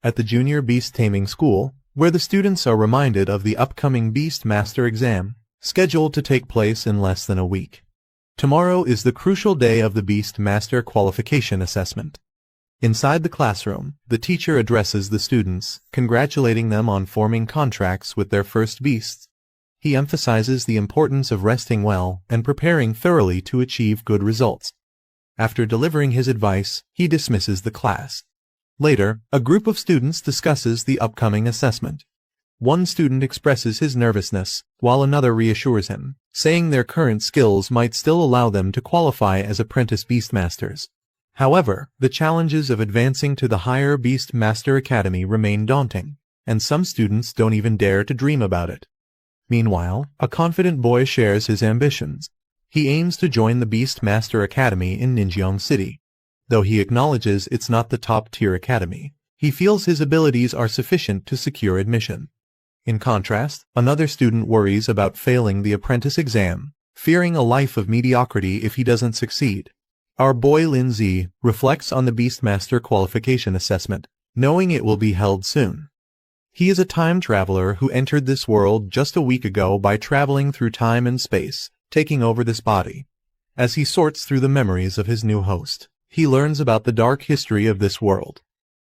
at the Junior Beast Taming School, where the students are reminded of the upcoming Beast Master exam, scheduled to take place in less than a week. Tomorrow is the crucial day of the Beast Master qualification assessment. Inside the classroom, the teacher addresses the students, congratulating them on forming contracts with their first beasts. He emphasizes the importance of resting well and preparing thoroughly to achieve good results. After delivering his advice, he dismisses the class. Later, a group of students discusses the upcoming assessment. One student expresses his nervousness, while another reassures him, saying their current skills might still allow them to qualify as apprentice beastmasters. However, the challenges of advancing to the higher Beast Master Academy remain daunting, and some students don't even dare to dream about it. Meanwhile, a confident boy shares his ambitions. He aims to join the Beast Master Academy in Ninjeong City. Though he acknowledges it's not the top-tier academy, he feels his abilities are sufficient to secure admission. In contrast, another student worries about failing the apprentice exam, fearing a life of mediocrity if he doesn't succeed. Our boy Lin Zi reflects on the Beastmaster qualification assessment, knowing it will be held soon. He is a time traveler who entered this world just a week ago by traveling through time and space, taking over this body. As he sorts through the memories of his new host, he learns about the dark history of this world.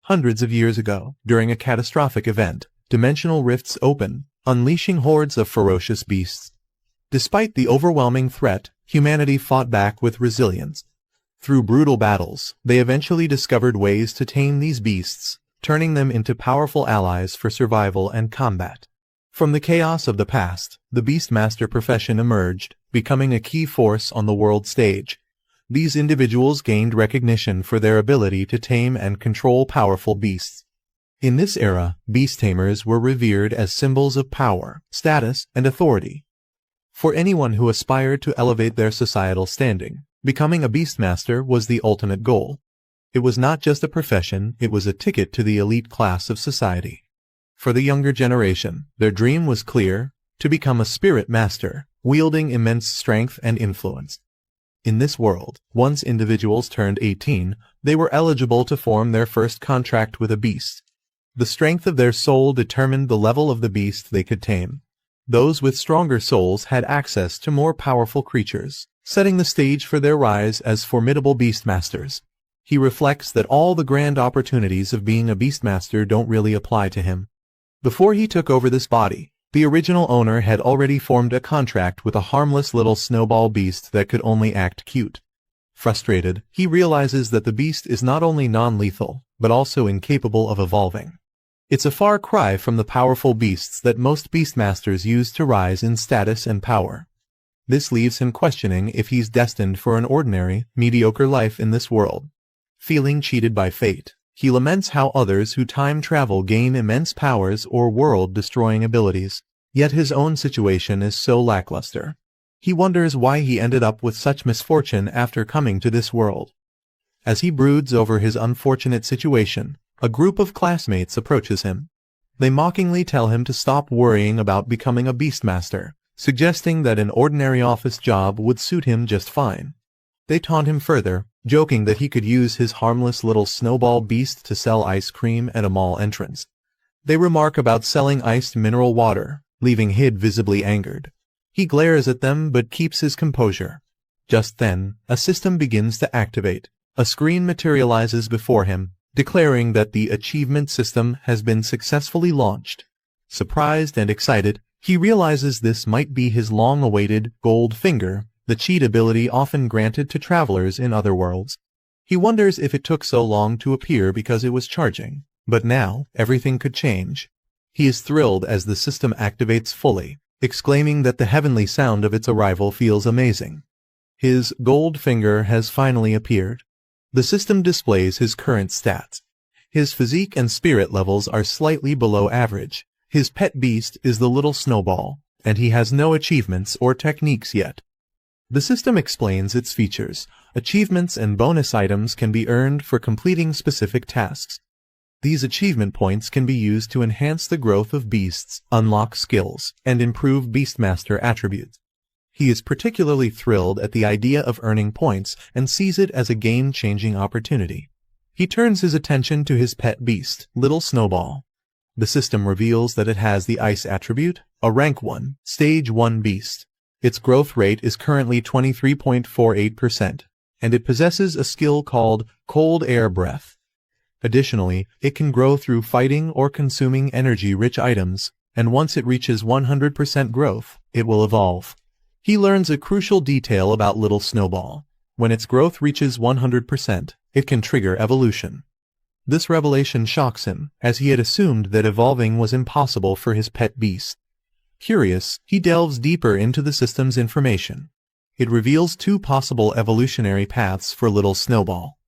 Hundreds of years ago, during a catastrophic event, dimensional rifts open, unleashing hordes of ferocious beasts. Despite the overwhelming threat, humanity fought back with resilience. Through brutal battles, they eventually discovered ways to tame these beasts, turning them into powerful allies for survival and combat. From the chaos of the past, the Beastmaster profession emerged, becoming a key force on the world stage. These individuals gained recognition for their ability to tame and control powerful beasts. In this era, beast tamers were revered as symbols of power, status, and authority. For anyone who aspired to elevate their societal standing, becoming a beastmaster was the ultimate goal. It was not just a profession, it was a ticket to the elite class of society. For the younger generation, their dream was clear: to become a spirit master, wielding immense strength and influence. In this world, once individuals turned 18, they were eligible to form their first contract with a beast. The strength of their soul determined the level of the beast they could tame. Those with stronger souls had access to more powerful creatures, setting the stage for their rise as formidable beastmasters. He reflects that all the grand opportunities of being a beastmaster don't really apply to him. Before he took over this body, the original owner had already formed a contract with a harmless little snowball beast that could only act cute. Frustrated, he realizes that the beast is not only non-lethal, but also incapable of evolving. It's a far cry from the powerful beasts that most beastmasters use to rise in status and power. This leaves him questioning if he's destined for an ordinary, mediocre life in this world. Feeling cheated by fate, he laments how others who time travel gain immense powers or world-destroying abilities, yet his own situation is so lackluster. He wonders why he ended up with such misfortune after coming to this world. As he broods over his unfortunate situation, a group of classmates approaches him. They mockingly tell him to stop worrying about becoming a beastmaster, suggesting that an ordinary office job would suit him just fine. They taunt him further, joking that he could use his harmless little snowball beast to sell ice cream at a mall entrance. They remark about selling iced mineral water, leaving Hid visibly angered. He glares at them but keeps his composure. Just then, a system begins to activate. A screen materializes before him, declaring that the achievement system has been successfully launched. Surprised and excited, he realizes this might be his long-awaited gold finger, the cheat ability often granted to travelers in other worlds. He wonders if it took so long to appear because it was charging, but now, everything could change. He is thrilled as the system activates fully, exclaiming that the heavenly sound of its arrival feels amazing. His gold finger has finally appeared. The system displays his current stats. His physique and spirit levels are slightly below average. His pet beast is the little snowball, and he has no achievements or techniques yet. The system explains its features. Achievements and bonus items can be earned for completing specific tasks. These achievement points can be used to enhance the growth of beasts, unlock skills, and improve beastmaster attributes. He is particularly thrilled at the idea of earning points and sees it as a game-changing opportunity. He turns his attention to his pet beast, Little Snowball. The system reveals that it has the Ice attribute, a rank 1, stage 1 beast. Its growth rate is currently 23.48%, and it possesses a skill called Cold Air Breath. Additionally, it can grow through fighting or consuming energy-rich items, and once it reaches 100% growth, it will evolve. He learns a crucial detail about Little Snowball. When its growth reaches 100%, it can trigger evolution. This revelation shocks him, as he had assumed that evolving was impossible for his pet beast. Curious, he delves deeper into the system's information. It reveals 2 possible evolutionary paths for Little Snowball.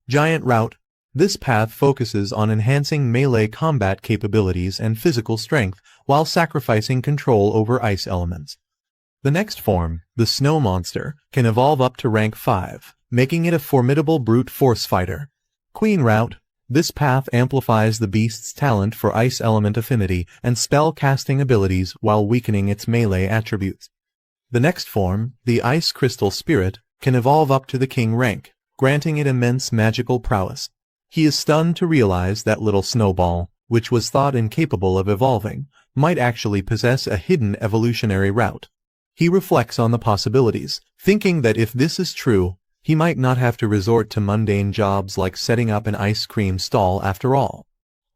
Giant Route. This path focuses on enhancing melee combat capabilities and physical strength while sacrificing control over ice elements. The next form, the Snow Monster, can evolve up to rank 5, making it a formidable brute force fighter. Queen Route. This path amplifies the beast's talent for ice element affinity and spell casting abilities while weakening its melee attributes. The next form, the Ice Crystal Spirit, can evolve up to the King rank, granting it immense magical prowess. He is stunned to realize that Little Snowball, which was thought incapable of evolving, might actually possess a hidden evolutionary route. He reflects on the possibilities, thinking that if this is true, he might not have to resort to mundane jobs like setting up an ice cream stall after all.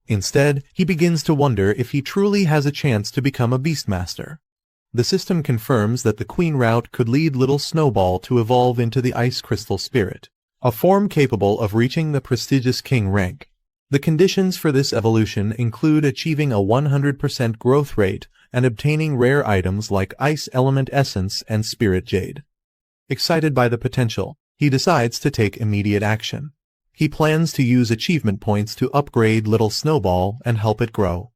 Instead, he begins to wonder if he truly has a chance to become a Beastmaster. The system confirms that the Queen Route could lead Little Snowball to evolve into the Ice Crystal Spirit, a form capable of reaching the prestigious King rank. The conditions for this evolution include achieving a 100% growth rate and obtaining rare items like Ice Element Essence and Spirit Jade. Excited by the potential, he decides to take immediate action. He plans to use achievement points to upgrade Little Snowball and help it grow.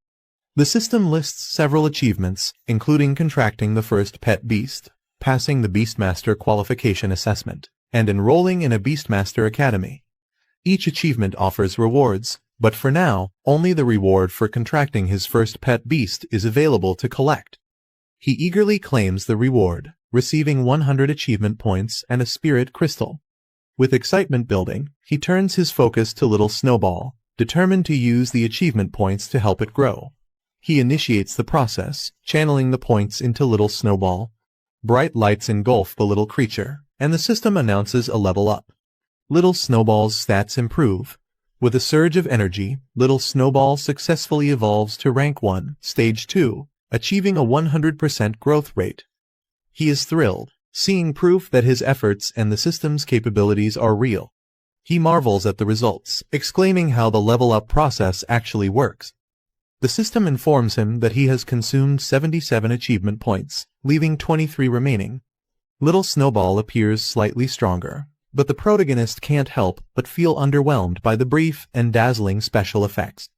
The system lists several achievements, including contracting the first pet beast, passing the Beastmaster qualification assessment, and enrolling in a Beastmaster Academy. Each achievement offers rewards, but for now, only the reward for contracting his first pet beast is available to collect. He eagerly claims the reward, receiving 100 achievement points and a spirit crystal. With excitement building, he turns his focus to Little Snowball, determined to use the achievement points to help it grow. He initiates the process, channeling the points into Little Snowball. Bright lights engulf the little creature, and the system announces a level up. Little Snowball's stats improve. With a surge of energy, Little Snowball successfully evolves to rank 1, stage 2, achieving a 100% growth rate. He is thrilled, seeing proof that his efforts and the system's capabilities are real. He marvels at the results, exclaiming how the level-up process actually works. The system informs him that he has consumed 77 achievement points, leaving 23 remaining. Little Snowball appears slightly stronger, but the protagonist can't help but feel underwhelmed by the brief and dazzling special effects.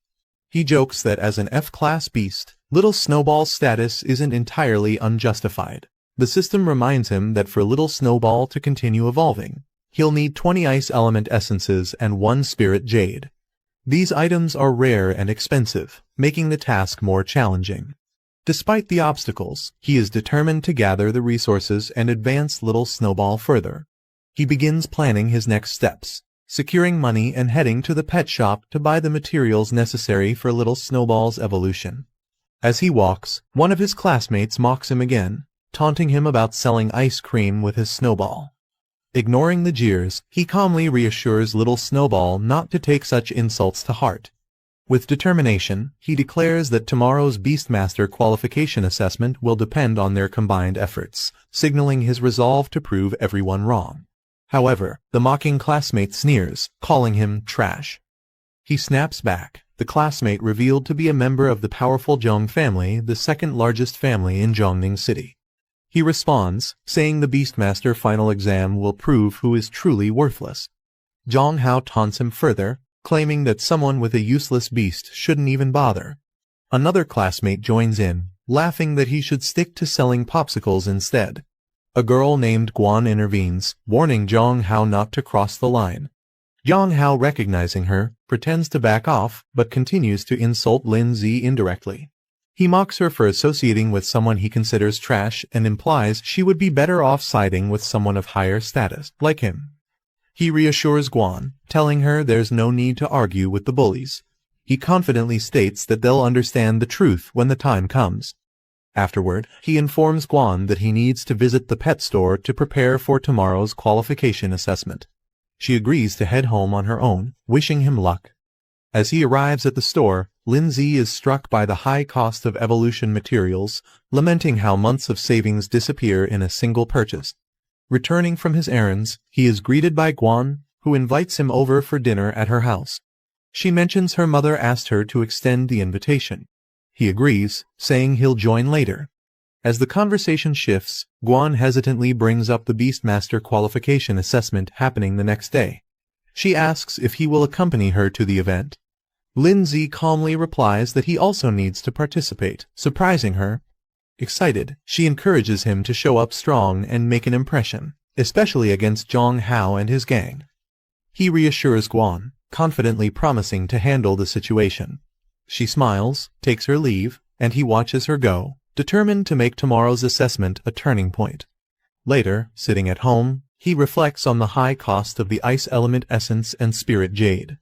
He jokes that as an F-class beast, Little Snowball's status isn't entirely unjustified. The system reminds him that for Little Snowball to continue evolving, he'll need 20 Ice Element Essences and 1 Spirit Jade. These items are rare and expensive, making the task more challenging. Despite the obstacles, he is determined to gather the resources and advance Little Snowball further. He begins planning his next steps, securing money and heading to the pet shop to buy the materials necessary for Little Snowball's evolution. As he walks, one of his classmates mocks him again, taunting him about selling ice cream with his snowball. Ignoring the jeers, he calmly reassures Little Snowball not to take such insults to heart. With determination, he declares that tomorrow's Beastmaster qualification assessment will depend on their combined efforts, signaling his resolve to prove everyone wrong. However, the mocking classmate sneers, calling him trash. He snaps back, the classmate revealed to be a member of the powerful Zhong family, the second largest family in Zhongning City. He responds, saying the Beastmaster final exam will prove who is truly worthless. Zhong Hao taunts him further, claiming that someone with a useless beast shouldn't even bother. Another classmate joins in, laughing that he should stick to selling popsicles instead. A girl named Guan intervenes, warning Zhong Hao not to cross the line. Zhong Hao, recognizing her, pretends to back off, but continues to insult Lin Zi indirectly. He mocks her for associating with someone he considers trash and implies she would be better off siding with someone of higher status, like him. He reassures Guan, telling her there's no need to argue with the bullies. He confidently states that they'll understand the truth when the time comes. Afterward, he informs Guan that he needs to visit the pet store to prepare for tomorrow's qualification assessment. She agrees to head home on her own, wishing him luck. As he arrives at the store, Lindsay is struck by the high cost of evolution materials, lamenting how months of savings disappear in a single purchase. Returning from his errands, he is greeted by Guan, who invites him over for dinner at her house. She mentions her mother asked her to extend the invitation. He agrees, saying he'll join later. As the conversation shifts, Guan hesitantly brings up the Beastmaster qualification assessment happening the next day. She asks if he will accompany her to the event. Lindsay calmly replies that he also needs to participate, surprising her. Excited, she encourages him to show up strong and make an impression, especially against Zhang Hao and his gang. He reassures Guan, confidently promising to handle the situation. She smiles, takes her leave, and he watches her go, determined to make tomorrow's assessment a turning point. Later, sitting at home, he reflects on the high cost of the ice element essence and spirit jade.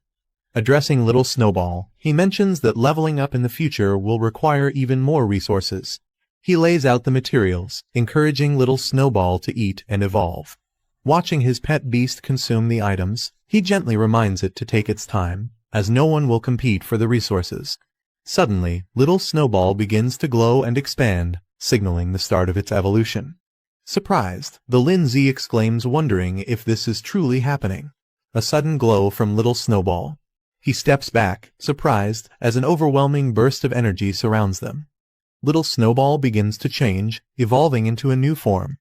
Addressing little Snowball, he mentions that leveling up in the future will require even more resources. He lays out the materials, encouraging little Snowball to eat and evolve. Watching his pet beast consume the items, he gently reminds it to take its time, as no one will compete for the resources. Suddenly, little Snowball begins to glow and expand, signaling the start of its evolution. Surprised, the Lindsay exclaims, wondering if this is truly happening. A sudden glow from little Snowball. He steps back, surprised, as an overwhelming burst of energy surrounds them. Little Snowball begins to change, evolving into a new form.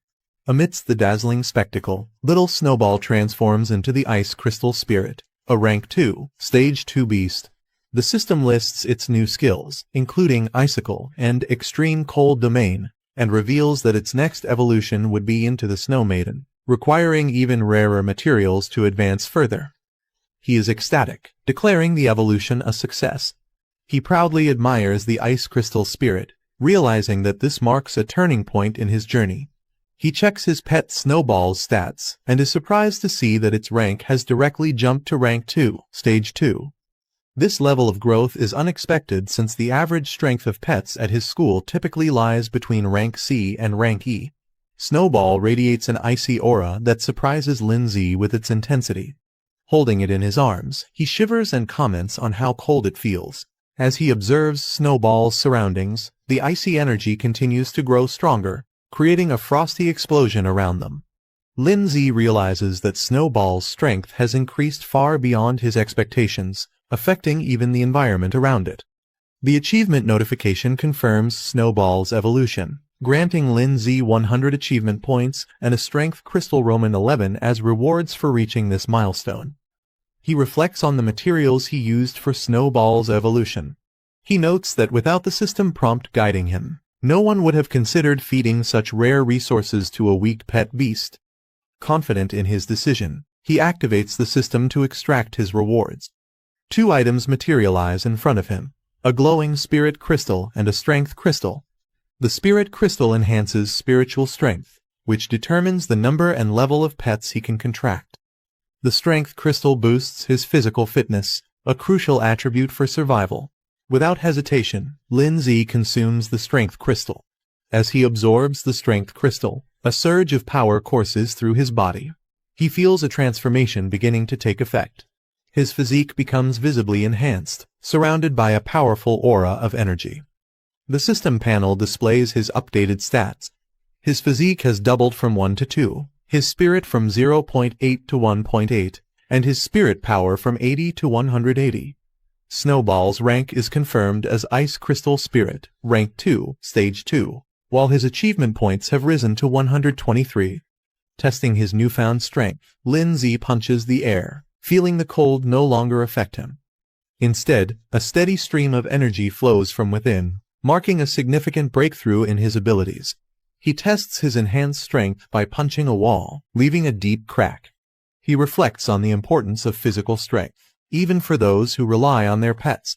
Amidst the dazzling spectacle, little Snowball transforms into the Ice Crystal Spirit, a Rank 2, Stage 2 beast. The system lists its new skills, including Icicle and Extreme Cold Domain, and reveals that its next evolution would be into the Snow Maiden, requiring even rarer materials to advance further. He is ecstatic, declaring the evolution a success. He proudly admires the Ice Crystal Spirit, realizing that this marks a turning point in his journey. He checks his pet Snowball's stats, and is surprised to see that its rank has directly jumped to Rank 2, Stage 2. This level of growth is unexpected since the average strength of pets at his school typically lies between Rank C and Rank E. Snowball radiates an icy aura that surprises Lindsay with its intensity. Holding it in his arms, he shivers and comments on how cold it feels. As he observes Snowball's surroundings, the icy energy continues to grow stronger, creating a frosty explosion around them. Lindsay realizes that Snowball's strength has increased far beyond his expectations, affecting even the environment around it. The achievement notification confirms Snowball's evolution, granting Lindsay 100 achievement points and a Strength Crystal Roman 11 as rewards for reaching this milestone. He reflects on the materials he used for Snowball's evolution. He notes that without the system prompt guiding him, no one would have considered feeding such rare resources to a weak pet beast. Confident in his decision, he activates the system to extract his rewards. 2 items materialize in front of him, a glowing spirit crystal and a strength crystal. The spirit crystal enhances spiritual strength, which determines the number and level of pets he can contract. The strength crystal boosts his physical fitness, a crucial attribute for survival. Without hesitation, Lindsay consumes the strength crystal. As he absorbs the strength crystal, a surge of power courses through his body. He feels a transformation beginning to take effect. His physique becomes visibly enhanced, surrounded by a powerful aura of energy. The system panel displays his updated stats. His physique has doubled from 1 to 2, his spirit from 0.8 to 1.8, and his spirit power from 80 to 180. Snowball's rank is confirmed as Ice Crystal Spirit, Rank 2, Stage 2, while his achievement points have risen to 123. Testing his newfound strength, Lindsay punches the air, feeling the cold no longer affect him. Instead, a steady stream of energy flows from within, marking a significant breakthrough in his abilities. He tests his enhanced strength by punching a wall, leaving a deep crack. He reflects on the importance of physical strength, even for those who rely on their pets.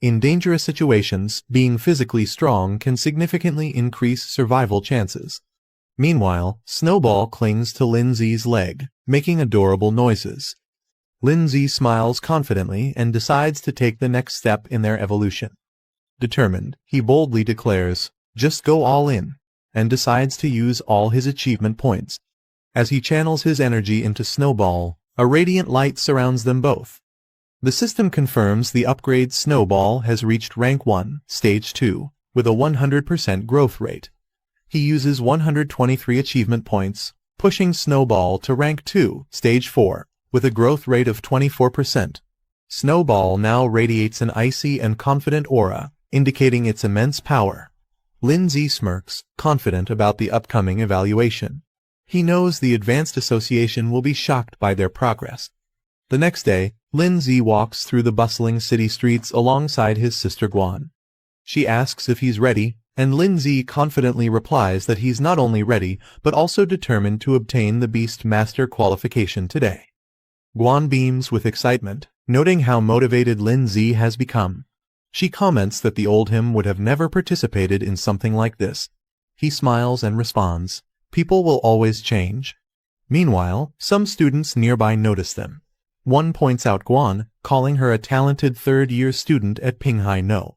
In dangerous situations, being physically strong can significantly increase survival chances. Meanwhile, Snowball clings to Lindsay's leg, making adorable noises. Lindsay smiles confidently and decides to take the next step in their evolution. Determined, he boldly declares, "Just go all in," and decides to use all his achievement points. As he channels his energy into Snowball, a radiant light surrounds them both. The system confirms the upgrade Snowball has reached Rank 1, Stage 2, with a 100% growth rate. He uses 123 achievement points, pushing Snowball to Rank 2, Stage 4, with a growth rate of 24%. Snowball now radiates an icy and confident aura, indicating its immense power. Lindsay smirks, confident about the upcoming evaluation. He knows the Advanced Association will be shocked by their progress. The next day, Lindsay walks through the bustling city streets alongside his sister Guan. She asks if he's ready, and Lindsay confidently replies that he's not only ready, but also determined to obtain the Beast Master qualification today. Guan beams with excitement, noting how motivated Lindsay has become. She comments that the old him would have never participated in something like this. He smiles and responds, "People will always change." Meanwhile, some students nearby notice them. One points out Guan, calling her a talented third-year student at Pinghai No.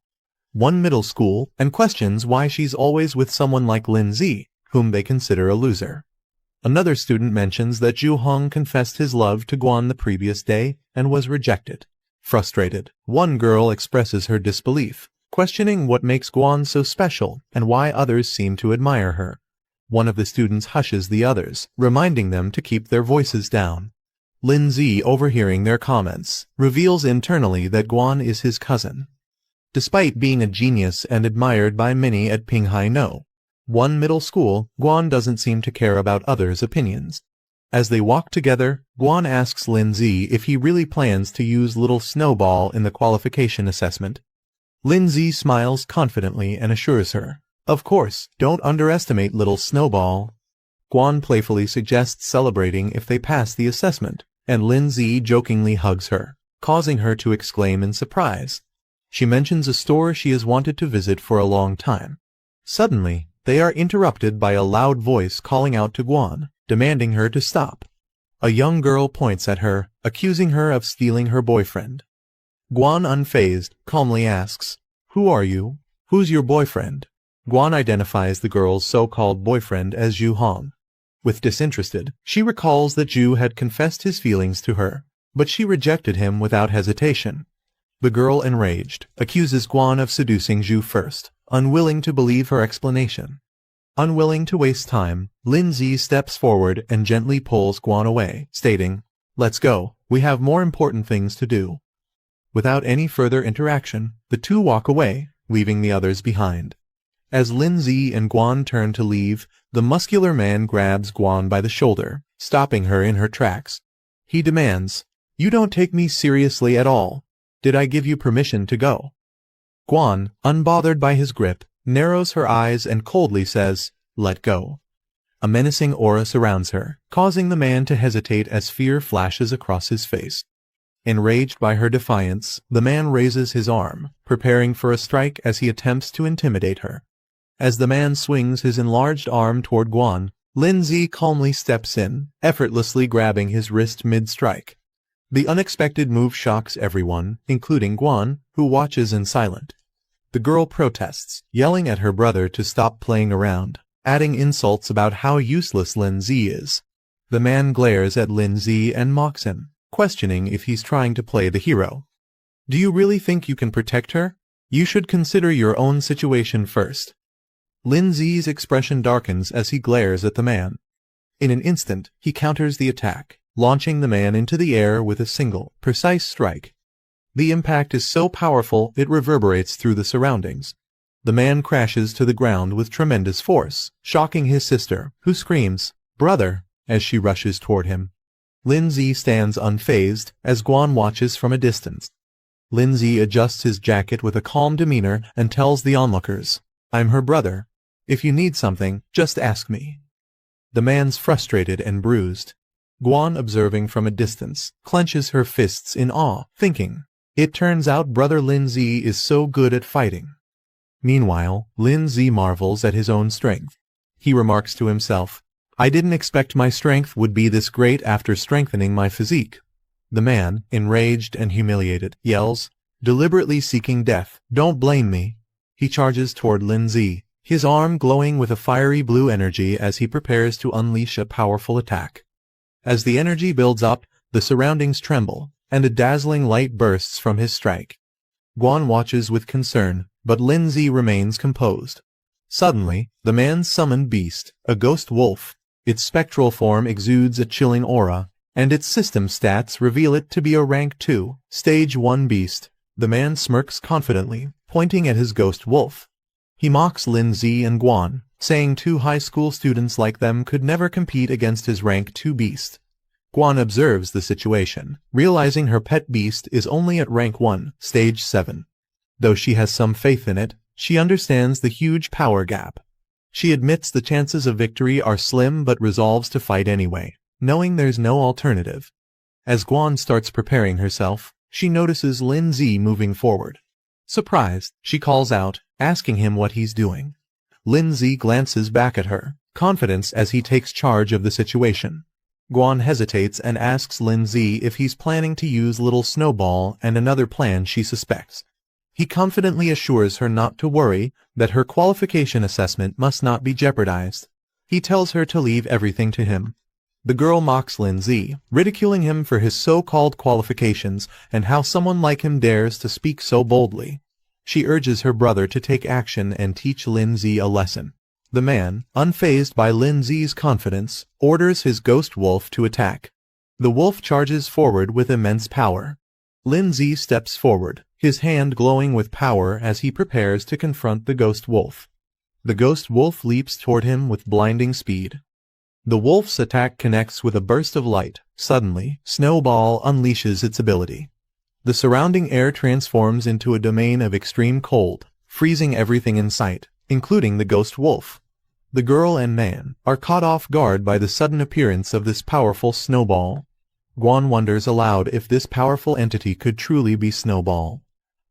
1 middle school, and questions why she's always with someone like Lindsay, whom they consider a loser. Another student mentions that Zhu Hong confessed his love to Guan the previous day and was rejected. Frustrated, one girl expresses her disbelief, questioning what makes Guan so special and why others seem to admire her. One of the students hushes the others, reminding them to keep their voices down. Lindsay, overhearing their comments, reveals internally that Guan is his cousin. Despite being a genius and admired by many at Pinghai No. 1 middle school, Guan doesn't seem to care about others' opinions. As they walk together, Guan asks Lindsay if he really plans to use Little Snowball in the qualification assessment. Lindsay smiles confidently and assures her, "Of course, don't underestimate Little Snowball." Guan playfully suggests celebrating if they pass the assessment, and Lindsay jokingly hugs her, causing her to exclaim in surprise. She mentions a store she has wanted to visit for a long time. Suddenly, they are interrupted by a loud voice calling out to Guan, demanding her to stop. A young girl points at her, accusing her of stealing her boyfriend. Guan, unfazed, calmly asks, "Who are you? Who's your boyfriend?" Guan identifies the girl's so-called boyfriend as Zhu Hong. With disinterested, she recalls that Zhu had confessed his feelings to her, but she rejected him without hesitation. The girl, enraged, accuses Guan of seducing Zhu first, unwilling to believe her explanation. Unwilling to waste time, Lindsay steps forward and gently pulls Guan away, stating, "Let's go, we have more important things to do." Without any further interaction, the two walk away, leaving the others behind. As Lindsay and Guan turn to leave, the muscular man grabs Guan by the shoulder, stopping her in her tracks. He demands, "You don't take me seriously at all. Did I give you permission to go?" Guan, unbothered by his grip, narrows her eyes and coldly says, "Let go." A menacing aura surrounds her, causing the man to hesitate as fear flashes across his face. Enraged by her defiance, the man raises his arm, preparing for a strike as he attempts to intimidate her. As the man swings his enlarged arm toward Guan, Lindsay calmly steps in, effortlessly grabbing his wrist mid-strike. The unexpected move shocks everyone, including Guan, who watches in silence. The girl protests, yelling at her brother to stop playing around, adding insults about how useless Lindsay is. The man glares at Lindsay and mocks him, questioning if he's trying to play the hero. "Do you really think you can protect her? You should consider your own situation first." Lindsay's expression darkens as he glares at the man. In an instant, he counters the attack, launching the man into the air with a single, precise strike. The impact is so powerful it reverberates through the surroundings. The man crashes to the ground with tremendous force, shocking his sister, who screams, "Brother," as she rushes toward him. Lindsay stands unfazed as Guan watches from a distance. Lindsay adjusts his jacket with a calm demeanor and tells the onlookers, "I'm her brother. If you need something, just ask me." The man's frustrated and bruised. Guan, observing from a distance, clenches her fists in awe, thinking, "It turns out Brother Lindsay is so good at fighting." Meanwhile, Lindsay marvels at his own strength. he remarks to himself. I didn't expect my strength would be this great after strengthening my physique. The man, enraged and humiliated, yells, deliberately seeking death. Don't blame me. He charges toward Lin Zi, his arm glowing with a fiery blue energy as he prepares to unleash a powerful attack. As the energy builds up, the surroundings tremble, and a dazzling light bursts from his strike. Guan watches with concern, but Lin Zi remains composed. Suddenly, the man's summoned beast, a ghost wolf, its spectral form exudes a chilling aura, and its system stats reveal it to be a rank 2, stage 1 beast. The man smirks confidently, pointing at his ghost wolf. He mocks Lin Zi and Guan, saying 2 high school students like them could never compete against his rank 2 beast. Guan observes the situation, realizing her pet beast is only at rank 1, stage 7. Though she has some faith in it, she understands the huge power gap. She admits the chances of victory are slim but resolves to fight anyway, knowing there's no alternative. As Guan starts preparing herself, she notices Lin Zi moving forward. Surprised, she calls out, asking him what he's doing. Lin Zi glances back at her, confidence as he takes charge of the situation. Guan hesitates and asks Lin Zi if he's planning to use Little Snowball and another plan she suspects. He confidently assures her not to worry, that her qualification assessment must not be jeopardized. He tells her to leave everything to him. The girl mocks Lin Zi, ridiculing him for his so-called qualifications and how someone like him dares to speak so boldly. She urges her brother to take action and teach Lin Zi a lesson. The man, unfazed by Lin Zi's confidence, orders his ghost wolf to attack. The wolf charges forward with immense power. Lin Zi steps forward, his hand glowing with power as he prepares to confront the ghost wolf. The ghost wolf leaps toward him with blinding speed. The wolf's attack connects with a burst of light. Suddenly, Snowball unleashes its ability. The surrounding air transforms into a domain of extreme cold, freezing everything in sight, including the ghost wolf. The girl and man are caught off guard by the sudden appearance of this powerful Snowball. Guan wonders aloud if this powerful entity could truly be Snowball.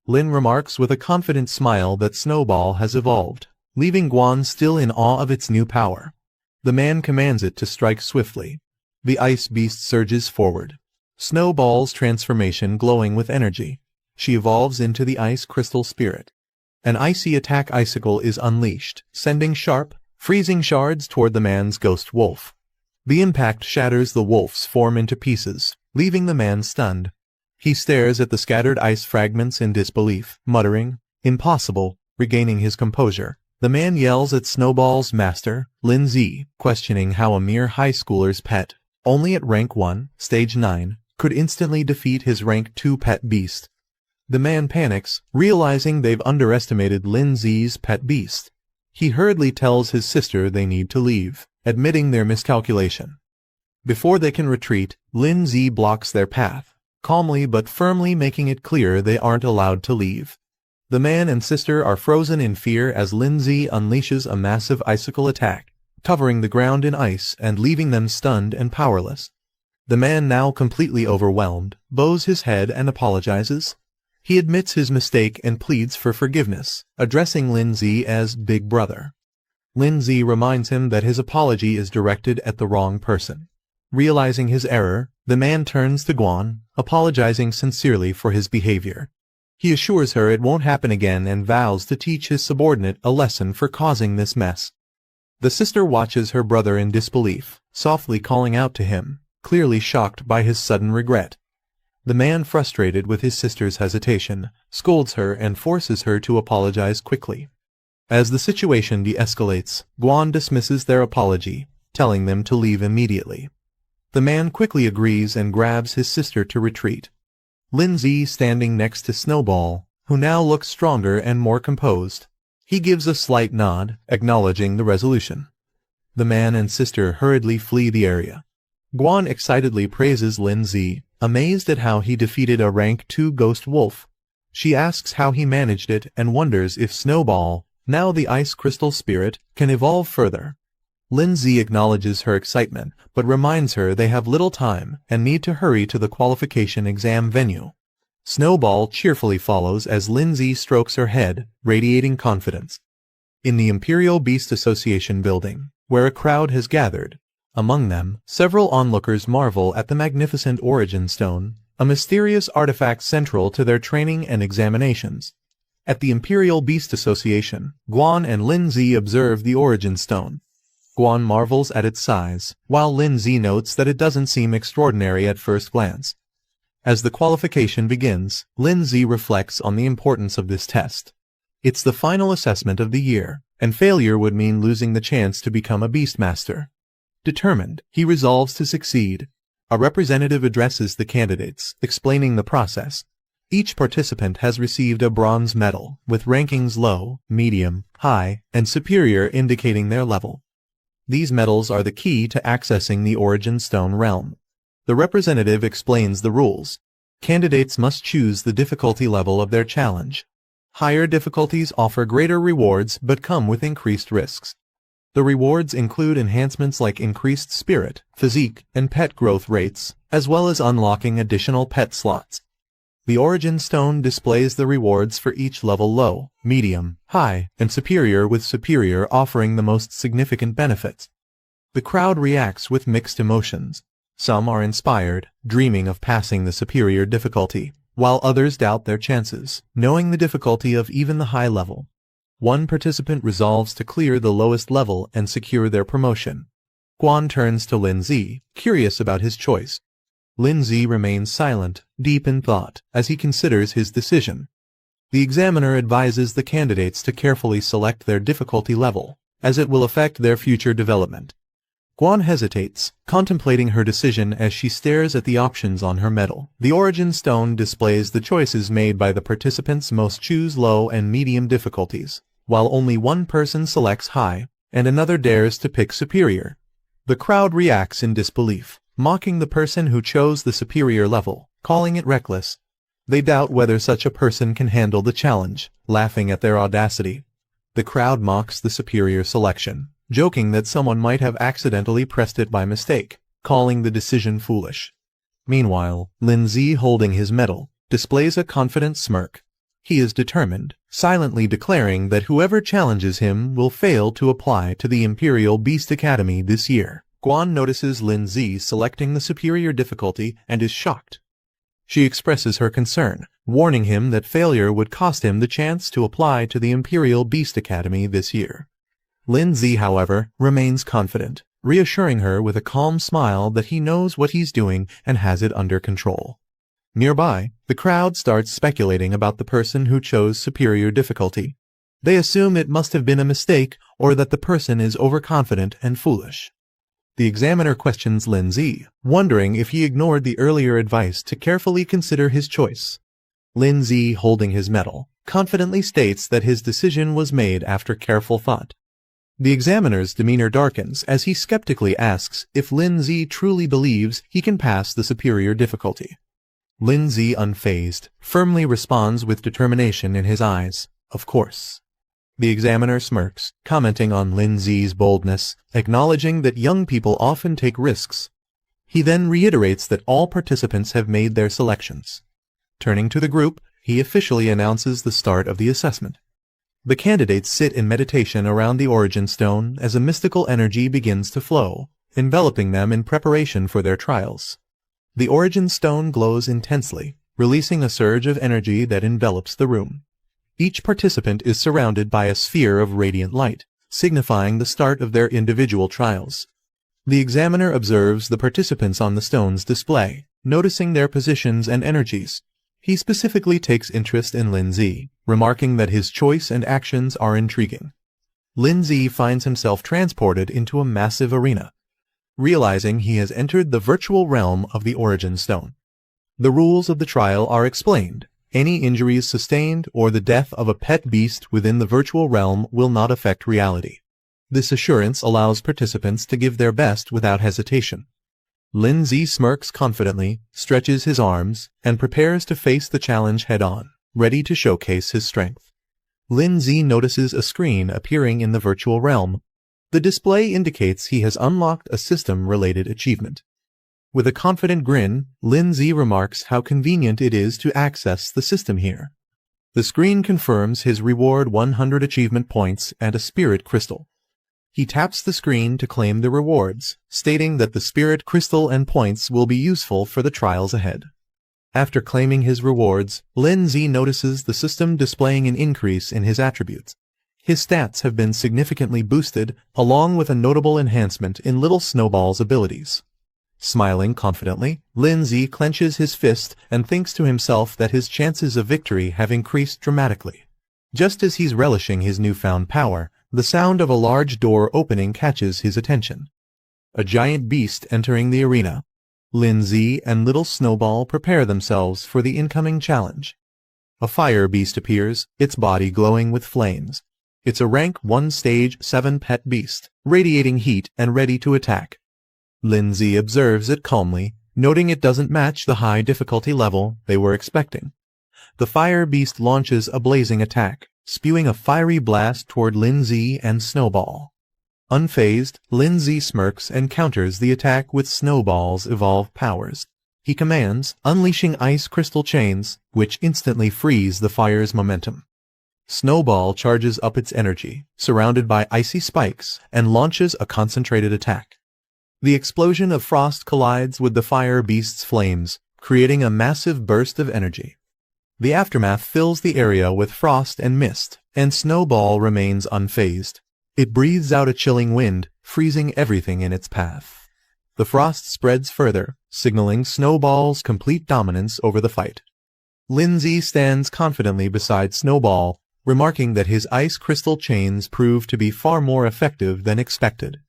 Lin remarks with a confident smile that Snowball has evolved, leaving Guan still in awe of its new power. The man commands it to strike swiftly. The ice beast surges forward. Snowball's transformation glowing with energy. She evolves into the ice crystal spirit. An icy attack icicle is unleashed, sending sharp, freezing shards toward the man's ghost wolf. The impact shatters the wolf's form into pieces, leaving the man stunned. He stares at the scattered ice fragments in disbelief, muttering, "Impossible." Regaining his composure, the man yells at Snowball's master, Lin Zi, questioning how a mere high schooler's pet, only at rank 1, stage 9, could instantly defeat his rank 2 pet beast. The man panics, realizing they've underestimated Lin Zi's pet beast. He hurriedly tells his sister they need to leave, admitting their miscalculation. Before they can retreat, Lin Zi blocks their path, calmly but firmly making it clear they aren't allowed to leave. The man and sister are frozen in fear as Lin Zi unleashes a massive icicle attack, covering the ground in ice and leaving them stunned and powerless. The man, now completely overwhelmed, bows his head and apologizes. He admits his mistake and pleads for forgiveness, addressing Lin Zi as Big Brother. Lin Zi reminds him that his apology is directed at the wrong person. Realizing his error, the man turns to Guan, apologizing sincerely for his behavior. He assures her it won't happen again and vows to teach his subordinate a lesson for causing this mess. The sister watches her brother in disbelief, softly calling out to him, clearly shocked by his sudden regret. The man, frustrated with his sister's hesitation, scolds her and forces her to apologize quickly. As the situation de-escalates, Guan dismisses their apology, telling them to leave immediately. The man quickly agrees and grabs his sister to retreat. Lin Zi standing next to Snowball, who now looks stronger and more composed. He gives a slight nod, acknowledging the resolution. The man and sister hurriedly flee the area. Guan excitedly praises Lin Zi, amazed at how he defeated a rank 2 ghost wolf. She asks how he managed it and wonders if Snowball, now the ice crystal spirit, can evolve further. Lin Zi acknowledges her excitement, but reminds her they have little time and need to hurry to the qualification exam venue. Snowball cheerfully follows as Lin Zi strokes her head, radiating confidence. In the Imperial Beast Association building, where a crowd has gathered. Among them, several onlookers marvel at the magnificent origin stone, a mysterious artifact central to their training and examinations. At the Imperial Beast Association, Guan and Lin Zi observe the origin stone. Guan marvels at its size, while Lin Zi notes that it doesn't seem extraordinary at first glance. As the qualification begins, Lin Zi reflects on the importance of this test. It's the final assessment of the year, and failure would mean losing the chance to become a Beastmaster. Determined, he resolves to succeed. A representative addresses the candidates, explaining the process. Each participant has received a bronze medal, with rankings low, medium, high, and superior indicating their level. These medals are the key to accessing the Origin Stone realm. The representative explains the rules. Candidates must choose the difficulty level of their challenge. Higher difficulties offer greater rewards but come with increased risks. The rewards include enhancements like increased spirit, physique, and pet growth rates, as well as unlocking additional pet slots. The Origin Stone displays the rewards for each level: low, medium, high, and superior, with superior offering the most significant benefits. The crowd reacts with mixed emotions. Some are inspired, dreaming of passing the superior difficulty, while others doubt their chances, knowing the difficulty of even the high level. One participant resolves to clear the lowest level and secure their promotion. Guan turns to Lin Zi, curious about his choice. Lin Zi remains silent, deep in thought, as he considers his decision. The examiner advises the candidates to carefully select their difficulty level, as it will affect their future development. Guan hesitates, contemplating her decision as she stares at the options on her medal. The Origin Stone displays the choices made by the participants. Most choose low and medium difficulties, while only one person selects high, and another dares to pick superior. The crowd reacts in disbelief, mocking the person who chose the superior level, calling it reckless. They doubt whether such a person can handle the challenge, laughing at their audacity. The crowd mocks the superior selection, joking that someone might have accidentally pressed it by mistake, calling the decision foolish. Meanwhile, Lin Zi, holding his medal, displays a confident smirk. He is determined, silently declaring that whoever challenges him will fail to apply to the Imperial Beast Academy this year. Guan notices Lin Zi selecting the superior difficulty and is shocked. She expresses her concern, warning him that failure would cost him the chance to apply to the Imperial Beast Academy this year. Lin Zi, however, remains confident, reassuring her with a calm smile that he knows what he's doing and has it under control. Nearby, the crowd starts speculating about the person who chose superior difficulty. They assume it must have been a mistake or that the person is overconfident and foolish. The examiner questions Lin Zi, wondering if he ignored the earlier advice to carefully consider his choice. Lin Zi, holding his medal, confidently states that his decision was made after careful thought. The examiner's demeanor darkens as he skeptically asks if Lin Zi truly believes he can pass the superior difficulty. Lin Zi, unfazed, firmly responds with determination in his eyes, "Of course." The examiner smirks, commenting on Lin Zi's boldness, acknowledging that young people often take risks. He then reiterates that all participants have made their selections. Turning to the group, he officially announces the start of the assessment. The candidates sit in meditation around the Origin Stone as a mystical energy begins to flow, enveloping them in preparation for their trials. The Origin Stone glows intensely, releasing a surge of energy that envelops the room. Each participant is surrounded by a sphere of radiant light, signifying the start of their individual trials. The examiner observes the participants on the stone's display, noticing their positions and energies. He specifically takes interest in Lin Zi, remarking that his choice and actions are intriguing. Lin Zi finds himself transported into a massive arena, realizing he has entered the virtual realm of the Origin Stone. The rules of the trial are explained. Any injuries sustained or the death of a pet beast within the virtual realm will not affect reality. This assurance allows participants to give their best without hesitation. Lin Zi smirks confidently, stretches his arms, and prepares to face the challenge head-on, ready to showcase his strength. Lin Zi notices a screen appearing in the virtual realm. The display indicates he has unlocked a system-related achievement. With a confident grin, Lin Zi remarks how convenient it is to access the system here. The screen confirms his reward: 100 achievement points and a spirit crystal. He taps the screen to claim the rewards, stating that the spirit crystal and points will be useful for the trials ahead. After claiming his rewards, Lin Zi notices the system displaying an increase in his attributes. His stats have been significantly boosted, along with a notable enhancement in Little Snowball's abilities. Smiling confidently, Lin Zi clenches his fist and thinks to himself that his chances of victory have increased dramatically. Just as he's relishing his newfound power, the sound of a large door opening catches his attention. A giant beast entering the arena. Lin Zi and Little Snowball prepare themselves for the incoming challenge. A fire beast appears, its body glowing with flames. It's a rank 1 stage 7 pet beast, radiating heat and ready to attack. Lin Zi observes it calmly, noting it doesn't match the high difficulty level they were expecting. The fire beast launches a blazing attack, spewing a fiery blast toward Lin Zi and Snowball. Unfazed, Lin Zi smirks and counters the attack with Snowball's evolved powers. He commands, unleashing ice crystal chains, which instantly freeze the fire's momentum. Snowball charges up its energy, surrounded by icy spikes, and launches a concentrated attack. The explosion of frost collides with the fire beast's flames, creating a massive burst of energy. The aftermath fills the area with frost and mist, and Snowball remains unfazed. It breathes out a chilling wind, freezing everything in its path. The frost spreads further, signaling Snowball's complete dominance over the fight. Lin Zi stands confidently beside Snowball, remarking that his ice crystal chains prove to be far more effective than expected.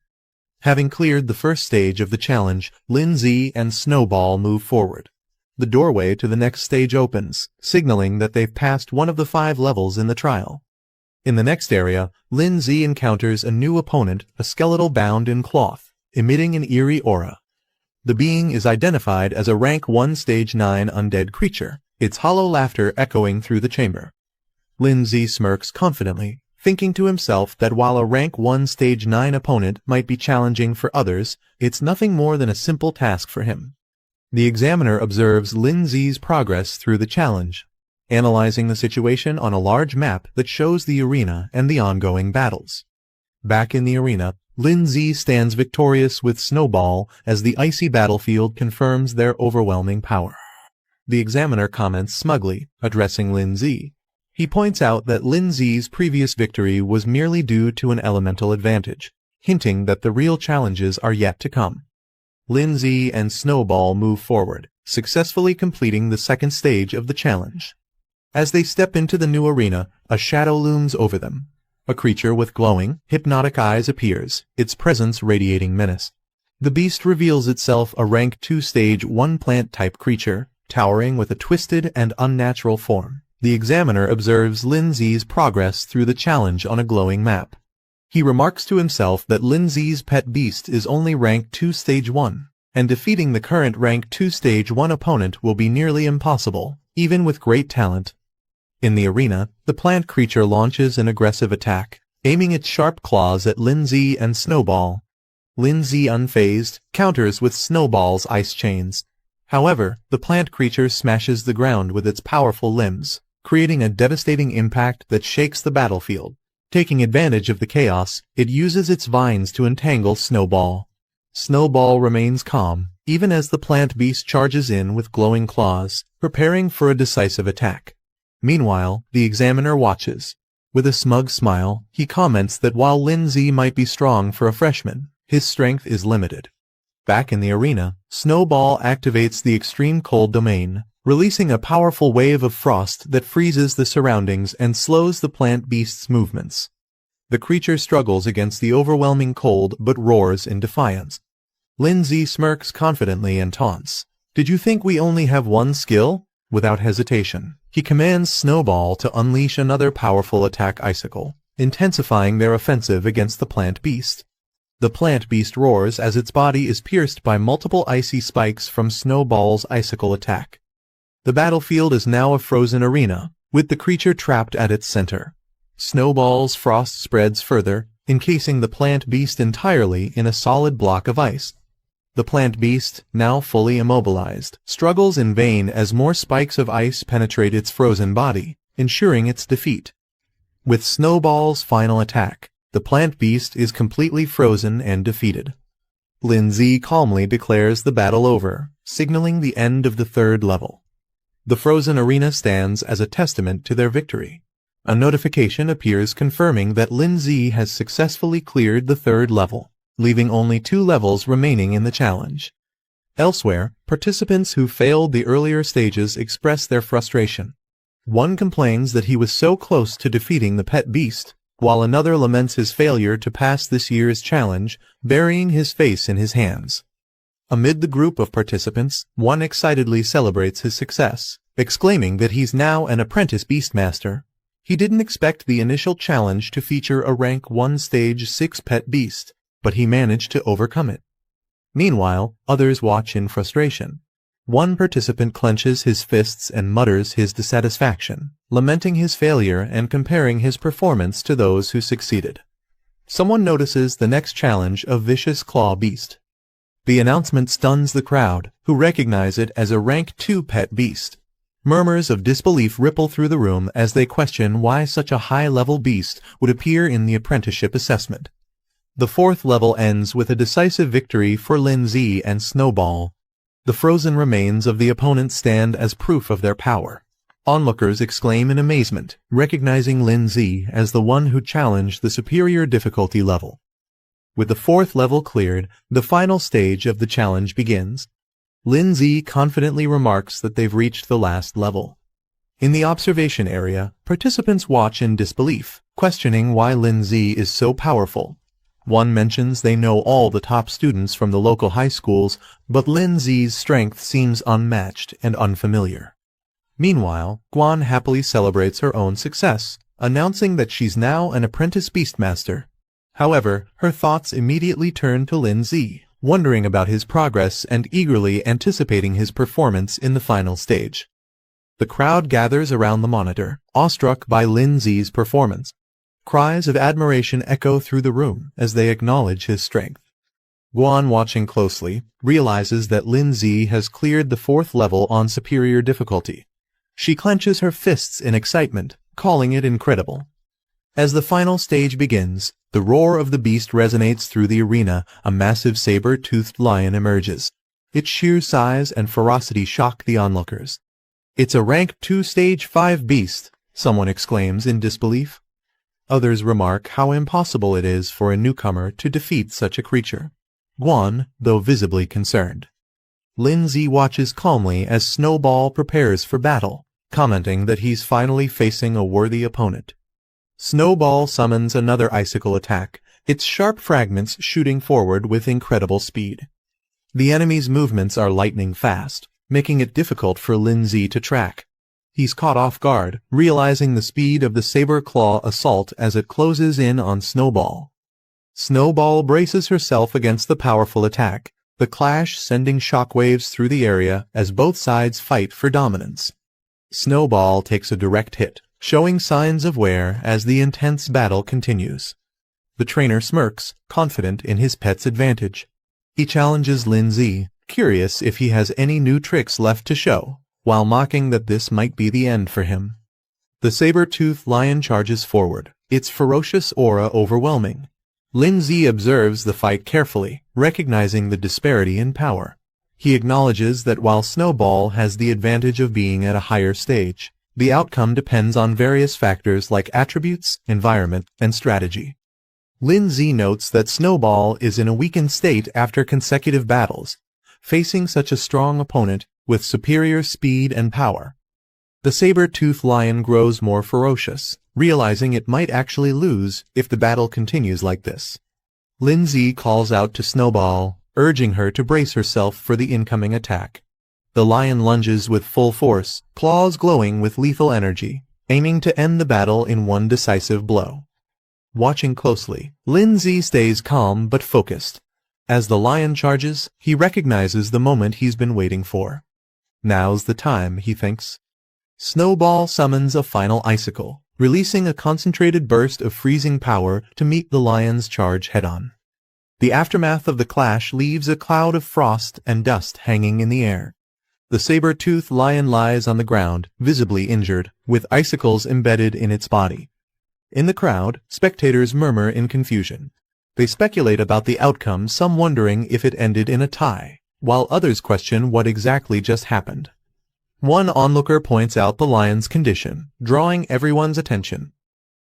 Having cleared the first stage of the challenge, Lin Zi and Snowball move forward. The doorway to the next stage opens, signaling that they've passed one of the 5 levels in the trial. In the next area, Lin Zi encounters a new opponent, a skeletal bound in cloth, emitting an eerie aura. The being is identified as a rank 1 stage 9 undead creature, its hollow laughter echoing through the chamber. Lin Zi smirks confidently, thinking to himself that while a rank 1 stage 9 opponent might be challenging for others, it's nothing more than a simple task for him. The examiner observes Lin Zi's progress through the challenge, analyzing the situation on a large map that shows the arena and the ongoing battles. Back in the arena, Lin Zi stands victorious with Snowball as the icy battlefield confirms their overwhelming power. The examiner comments smugly, addressing Lin Zi. He points out that Lin Zi's previous victory was merely due to an elemental advantage, hinting that the real challenges are yet to come. Lin Zi and Snowball move forward, successfully completing the second stage of the challenge. As they step into the new arena, a shadow looms over them. A creature with glowing, hypnotic eyes appears, its presence radiating menace. The beast reveals itself a rank 2 stage 1 plant-type creature, towering with a twisted and unnatural form. The examiner observes Lin Zi's progress through the challenge on a glowing map. He remarks to himself that Lin Zi's pet beast is only rank 2 stage 1, and defeating the current rank 2 stage 1 opponent will be nearly impossible, even with great talent. In the arena, the plant creature launches an aggressive attack, aiming its sharp claws at Lin Zi and Snowball. Lin Zi, unfazed, counters with Snowball's ice chains. However, the plant creature smashes the ground with its powerful limbs, creating a devastating impact that shakes the battlefield. Taking advantage of the chaos, it uses its vines to entangle Snowball. Snowball remains calm, even as the plant beast charges in with glowing claws, preparing for a decisive attack. Meanwhile, the examiner watches. With a smug smile, he comments that while Lin Zi might be strong for a freshman, his strength is limited. Back in the arena, Snowball activates the extreme cold domain, releasing a powerful wave of frost that freezes the surroundings and slows the plant beast's movements. The creature struggles against the overwhelming cold but roars in defiance. Lin Zi smirks confidently and taunts. "Did you think we only have one skill?" Without hesitation, he commands Snowball to unleash another powerful attack icicle, intensifying their offensive against the plant beast. The plant beast roars as its body is pierced by multiple icy spikes from Snowball's icicle attack. The battlefield is now a frozen arena, with the creature trapped at its center. Snowball's frost spreads further, encasing the plant beast entirely in a solid block of ice. The plant beast, now fully immobilized, struggles in vain as more spikes of ice penetrate its frozen body, ensuring its defeat. With Snowball's final attack, The plant beast is completely frozen and defeated. Lindsay calmly declares the battle over, signaling the end of the third level. The frozen arena stands as a testament to their victory. A notification appears confirming that Lindsay has successfully cleared the third level, leaving only 2 levels remaining in the challenge. Elsewhere, participants who failed the earlier stages express their frustration. One complains that he was so close to defeating the pet beast, while another laments his failure to pass this year's challenge, burying his face in his hands. Amid the group of participants, one excitedly celebrates his success, exclaiming that he's now an apprentice beastmaster. He didn't expect the initial challenge to feature a rank 1 stage 6 pet beast, but he managed to overcome it. Meanwhile, others watch in frustration. One participant clenches his fists and mutters his dissatisfaction, lamenting his failure and comparing his performance to those who succeeded. Someone notices the next challenge, a vicious claw beast. The announcement stuns the crowd, who recognize it as a rank 2 pet beast. Murmurs of disbelief ripple through the room as they question why such a high-level beast would appear in the apprenticeship assessment. The 4th level ends with a decisive victory for Lindsay and Snowball. The frozen remains of the opponents stand as proof of their power. Onlookers exclaim in amazement, recognizing Lindsay as the one who challenged the superior difficulty level. With the 4th level cleared, the final stage of the challenge begins. Lindsay confidently remarks that they've reached the last level. In the observation area, participants watch in disbelief, questioning why Lindsay is so powerful. One mentions they know all the top students from the local high schools, but Lindsay's strength seems unmatched and unfamiliar. Meanwhile, Guan happily celebrates her own success, announcing that she's now an apprentice beastmaster. However, her thoughts immediately turn to Lindsay, wondering about his progress and eagerly anticipating his performance in the final stage. The crowd gathers around the monitor, awestruck by Lindsay's performance. Cries of admiration echo through the room as they acknowledge his strength. Guan, watching closely, realizes that Lindsay has cleared the 4th level on superior difficulty. She clenches her fists in excitement, calling it incredible. As the final stage begins, the roar of the beast resonates through the arena. A massive saber-toothed lion emerges. Its sheer size and ferocity shock the onlookers. "It's a rank 2 stage 5 beast," someone exclaims in disbelief. Others remark how impossible it is for a newcomer to defeat such a creature. Guan, though visibly concerned. Lindsay watches calmly as Snowball prepares for battle, commenting that he's finally facing a worthy opponent. Snowball summons another icicle attack, its sharp fragments shooting forward with incredible speed. The enemy's movements are lightning fast, making it difficult for Lindsay to track. He's caught off guard, realizing the speed of the saber-claw assault as it closes in on Snowball. Snowball braces herself against the powerful attack, the clash sending shockwaves through the area as both sides fight for dominance. Snowball takes a direct hit, showing signs of wear as the intense battle continues. The trainer smirks, confident in his pet's advantage. He challenges Lindsay, curious if he has any new tricks left to show, while mocking that this might be the end for him. The saber-toothed lion charges forward, its ferocious aura overwhelming. Lindsay observes the fight carefully, recognizing the disparity in power. He acknowledges that while Snowball has the advantage of being at a higher stage, the outcome depends on various factors like attributes, environment, and strategy. Lindsay notes that Snowball is in a weakened state after consecutive battles, facing such a strong opponent with superior speed and power. The saber-toothed lion grows more ferocious, realizing it might actually lose if the battle continues like this. Lindsay calls out to Snowball, urging her to brace herself for the incoming attack. The lion lunges with full force, claws glowing with lethal energy, aiming to end the battle in one decisive blow. Watching closely, Lindsay stays calm but focused. As the lion charges, he recognizes the moment he's been waiting for. Now's the time, he thinks. Snowball summons a final icicle, releasing a concentrated burst of freezing power to meet the lion's charge head-on. The aftermath of the clash leaves a cloud of frost and dust hanging in the air. The saber-toothed lion lies on the ground, visibly injured, with icicles embedded in its body. In the crowd, spectators murmur in confusion. They speculate about the outcome, some wondering if it ended in a tie, while others question what exactly just happened. One onlooker points out the lion's condition, drawing everyone's attention.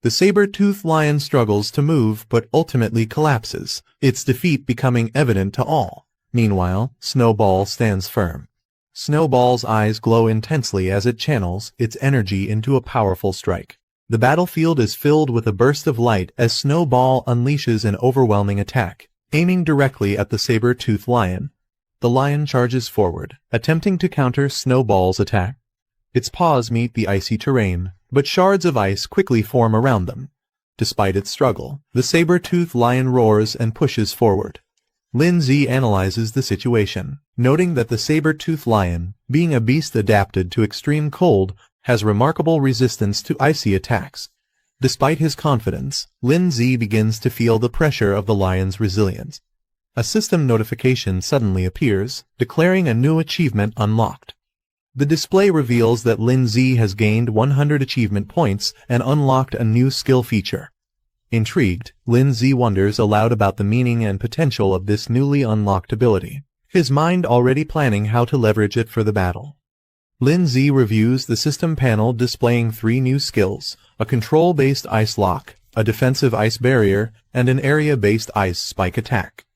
The saber-toothed lion struggles to move but ultimately collapses, its defeat becoming evident to all. Meanwhile, Snowball stands firm. Snowball's eyes glow intensely as it channels its energy into a powerful strike. The battlefield is filled with a burst of light as Snowball unleashes an overwhelming attack, aiming directly at the saber-toothed lion. The lion charges forward, attempting to counter Snowball's attack. Its paws meet the icy terrain, but shards of ice quickly form around them. Despite its struggle, the saber-toothed lion roars and pushes forward. Lindsay analyzes the situation, noting that the saber-toothed lion, being a beast adapted to extreme cold, has remarkable resistance to icy attacks. Despite his confidence, Lindsay begins to feel the pressure of the lion's resilience. A system notification suddenly appears, declaring a new achievement unlocked. The display reveals that Lindsay has gained 100 achievement points and unlocked a new skill feature. Intrigued, Lindsay wonders aloud about the meaning and potential of this newly unlocked ability, his mind already planning how to leverage it for the battle. Lindsay reviews the system panel displaying 3 new skills, a control-based ice lock, a defensive ice barrier, and an area-based ice spike attack.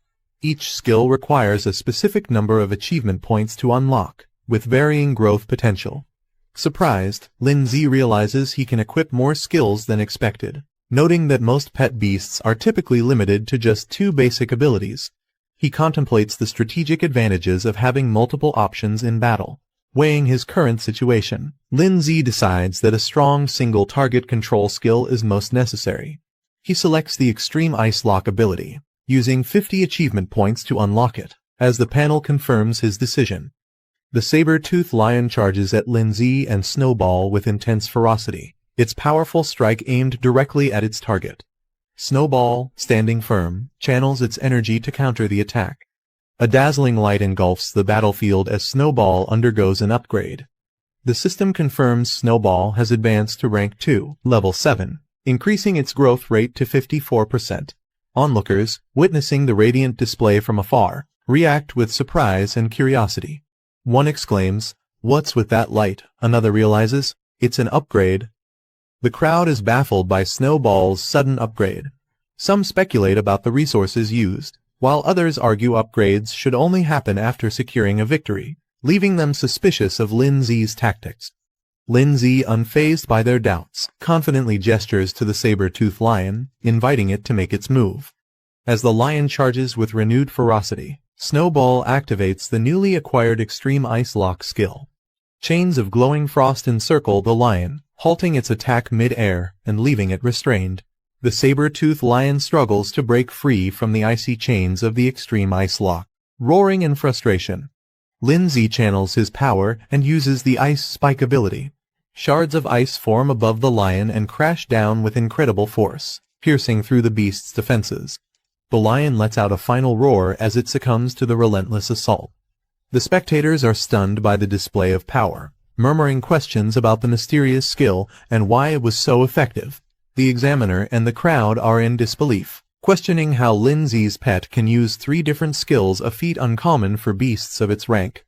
Each skill requires a specific number of achievement points to unlock, with varying growth potential. Surprised, Lindsay realizes he can equip more skills than expected, noting that most pet beasts are typically limited to just 2 basic abilities. He contemplates the strategic advantages of having multiple options in battle. Weighing his current situation, Lindsay decides that a strong single-target control skill is most necessary. He selects the Extreme Ice Lock ability, using 50 achievement points to unlock it, as the panel confirms his decision. The saber-toothed lion charges at Lindsay and Snowball with intense ferocity, its powerful strike aimed directly at its target. Snowball, standing firm, channels its energy to counter the attack. A dazzling light engulfs the battlefield as Snowball undergoes an upgrade. The system confirms Snowball has advanced to rank 2, level 7, increasing its growth rate to 54%. Onlookers, witnessing the radiant display from afar, react with surprise and curiosity. One exclaims, "What's with that light?" Another realizes, "It's an upgrade." The crowd is baffled by Snowball's sudden upgrade. Some speculate about the resources used, while others argue upgrades should only happen after securing a victory, leaving them suspicious of Lindsay's tactics. Lindsay, unfazed by their doubts, confidently gestures to the saber-toothed lion, inviting it to make its move. As the lion charges with renewed ferocity, Snowball activates the newly acquired Extreme Ice Lock skill. Chains of glowing frost encircle the lion, halting its attack mid-air and leaving it restrained. The saber-toothed lion struggles to break free from the icy chains of the Extreme Ice Lock, roaring in frustration. Lindsay channels his power and uses the Ice Spike ability. Shards of ice form above the lion and crash down with incredible force, piercing through the beast's defenses. The lion lets out a final roar as it succumbs to the relentless assault. The spectators are stunned by the display of power, murmuring questions about the mysterious skill and why it was so effective. The examiner and the crowd are in disbelief, questioning how Lindsay's pet can use 3 different skills, a feat uncommon for beasts of its rank.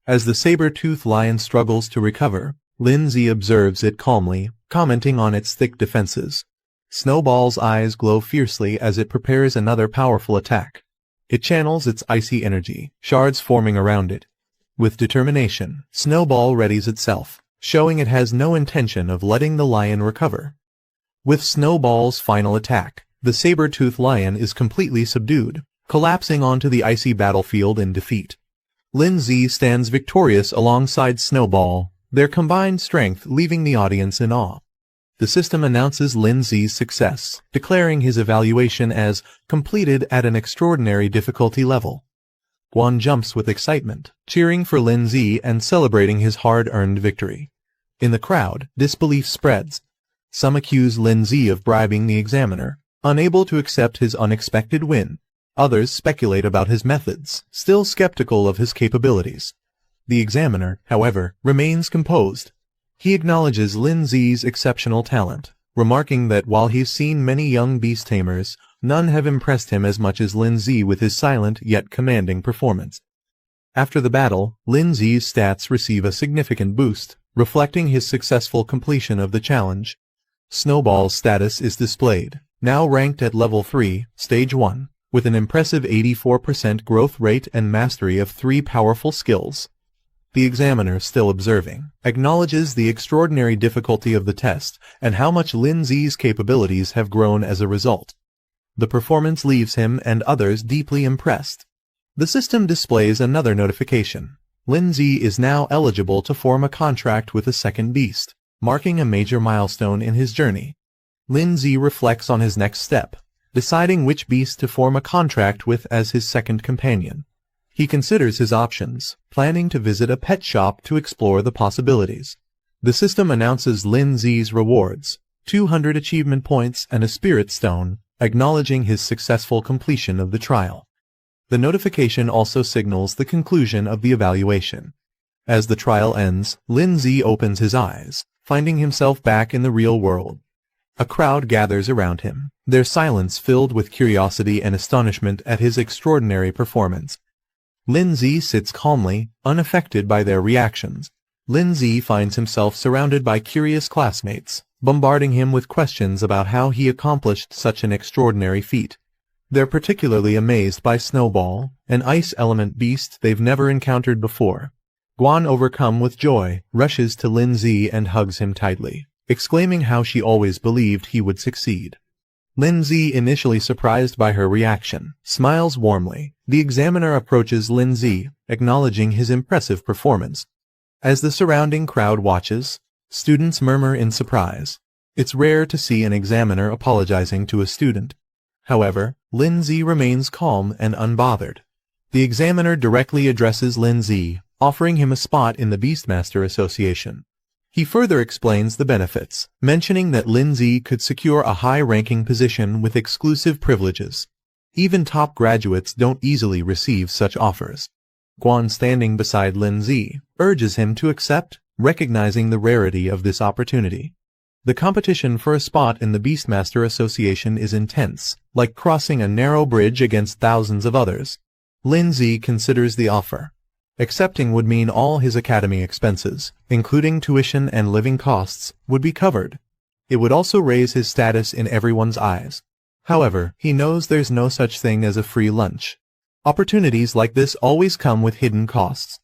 As the saber-toothed lion struggles to recover, Lindsay observes it calmly, commenting on its thick defenses. Snowball's eyes glow fiercely as it prepares another powerful attack. It channels its icy energy, shards forming around it. With determination, Snowball readies itself, showing it has no intention of letting the lion recover. With Snowball's final attack, the saber-toothed lion is completely subdued, collapsing onto the icy battlefield in defeat. Lindsay stands victorious alongside Snowball, their combined strength leaving the audience in awe. The system announces Lindsay's success, declaring his evaluation as completed at an extraordinary difficulty level. Guan jumps with excitement, cheering for Lindsay and celebrating his hard-earned victory. In the crowd, disbelief spreads. Some accuse Lindsay of bribing the examiner, unable to accept his unexpected win. Others speculate about his methods, still skeptical of his capabilities. The examiner, however, remains composed. He acknowledges Lindsay's exceptional talent, remarking that while he's seen many young beast tamers, none have impressed him as much as Lin Zi with his silent yet commanding performance. After the battle, Lin Zi's stats receive a significant boost, reflecting his successful completion of the challenge. Snowball's status is displayed, now ranked at level 3, stage 1, with an impressive 84% growth rate and mastery of 3 powerful skills. The examiner, still observing, acknowledges the extraordinary difficulty of the test and how much Lin Zi's capabilities have grown as a result. The performance leaves him and others deeply impressed. The system displays another notification. Lin Zi is now eligible to form a contract with a second beast, marking a major milestone in his journey. Lin Zi reflects on his next step, deciding which beast to form a contract with as his second companion. He considers his options, planning to visit a pet shop to explore the possibilities. The system announces Lin Zi's rewards, 200 achievement points and a spirit stone, acknowledging his successful completion of the trial. The notification also signals the conclusion of the evaluation. As the trial ends, Lin Zi opens his eyes, finding himself back in the real world. A crowd gathers around him, their silence filled with curiosity and astonishment at his extraordinary performance. Lin Zi sits calmly, unaffected by their reactions. Lin Zi finds himself surrounded by curious classmates, bombarding him with questions about how he accomplished such an extraordinary feat. They're particularly amazed by Snowball, an ice element beast they've never encountered before. Guan, overcome with joy, rushes to Lin Zi and hugs him tightly, exclaiming how she always believed he would succeed. Lin Zi, initially surprised by her reaction, smiles warmly. The examiner approaches Lin Zi, acknowledging his impressive performance. As the surrounding crowd watches, students murmur in surprise. It's rare to see an examiner apologizing to a student. However, Lin Zi remains calm and unbothered. The examiner directly addresses Lin Zi, offering him a spot in the Beastmaster Association. He further explains the benefits, mentioning that Lin Zi could secure a high-ranking position with exclusive privileges. Even top graduates don't easily receive such offers. Guan, standing beside Lin Zi, urges him to accept, recognizing the rarity of this opportunity. The competition for a spot in the Beastmaster Association is intense, like crossing a narrow bridge against thousands of others. Lin Zi considers the offer. Accepting would mean all his academy expenses, including tuition and living costs, would be covered. It would also raise his status in everyone's eyes. However, he knows there's no such thing as a free lunch. Opportunities like this always come with hidden costs.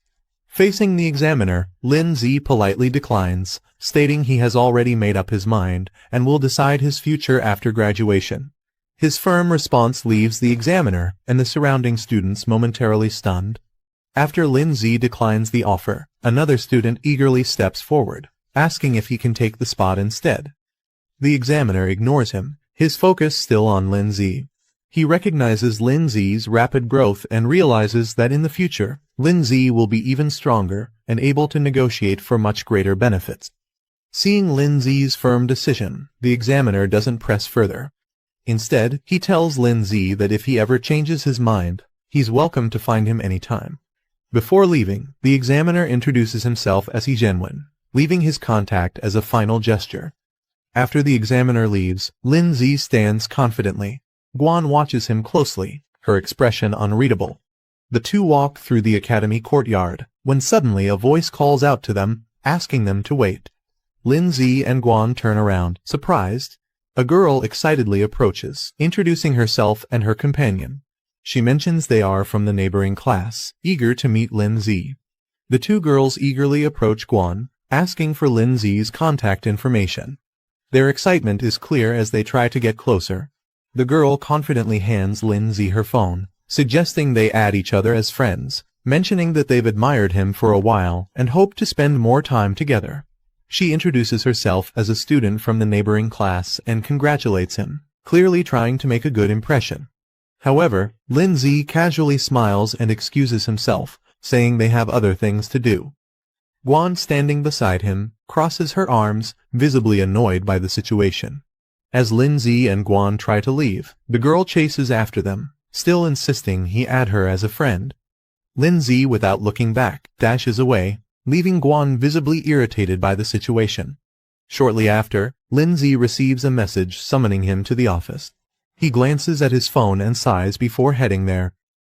Facing the examiner, Lin Zi politely declines, stating he has already made up his mind and will decide his future after graduation. His firm response leaves the examiner and the surrounding students momentarily stunned. After Lin Zi declines the offer, another student eagerly steps forward, asking if he can take the spot instead. The examiner ignores him, his focus still on Lin Zi. He recognizes Lin Zi's rapid growth and realizes that in the future, Lin Zi will be even stronger and able to negotiate for much greater benefits. Seeing Lin Zi's firm decision, the examiner doesn't press further. Instead, he tells Lin Zi that if he ever changes his mind, he's welcome to find him anytime. Before leaving, the examiner introduces himself as He Zhenwen, leaving his contact as a final gesture. After the examiner leaves, Lin Zi stands confidently. Guan watches him closely, her expression unreadable. The two walk through the academy courtyard, when suddenly a voice calls out to them, asking them to wait. Lin Zi and Guan turn around, surprised. A girl excitedly approaches, introducing herself and her companion. She mentions they are from the neighboring class, eager to meet Lin Zi. The two girls eagerly approach Guan, asking for Lin Zi's contact information. Their excitement is clear as they try to get closer. The girl confidently hands Lin Zi her phone, suggesting they add each other as friends, mentioning that they've admired him for a while and hope to spend more time together. She introduces herself as a student from the neighboring class and congratulates him, clearly trying to make a good impression. However, Lin Zi casually smiles and excuses himself, saying they have other things to do. Guan, standing beside him, crosses her arms, visibly annoyed by the situation. As Lin Zi and Guan try to leave, the girl chases after them, still insisting he add her as a friend. Lin Zi, without looking back, dashes away, leaving Guan visibly irritated by the situation. Shortly after, Lindsay receives a message summoning him to the office. He glances at his phone and sighs before heading there.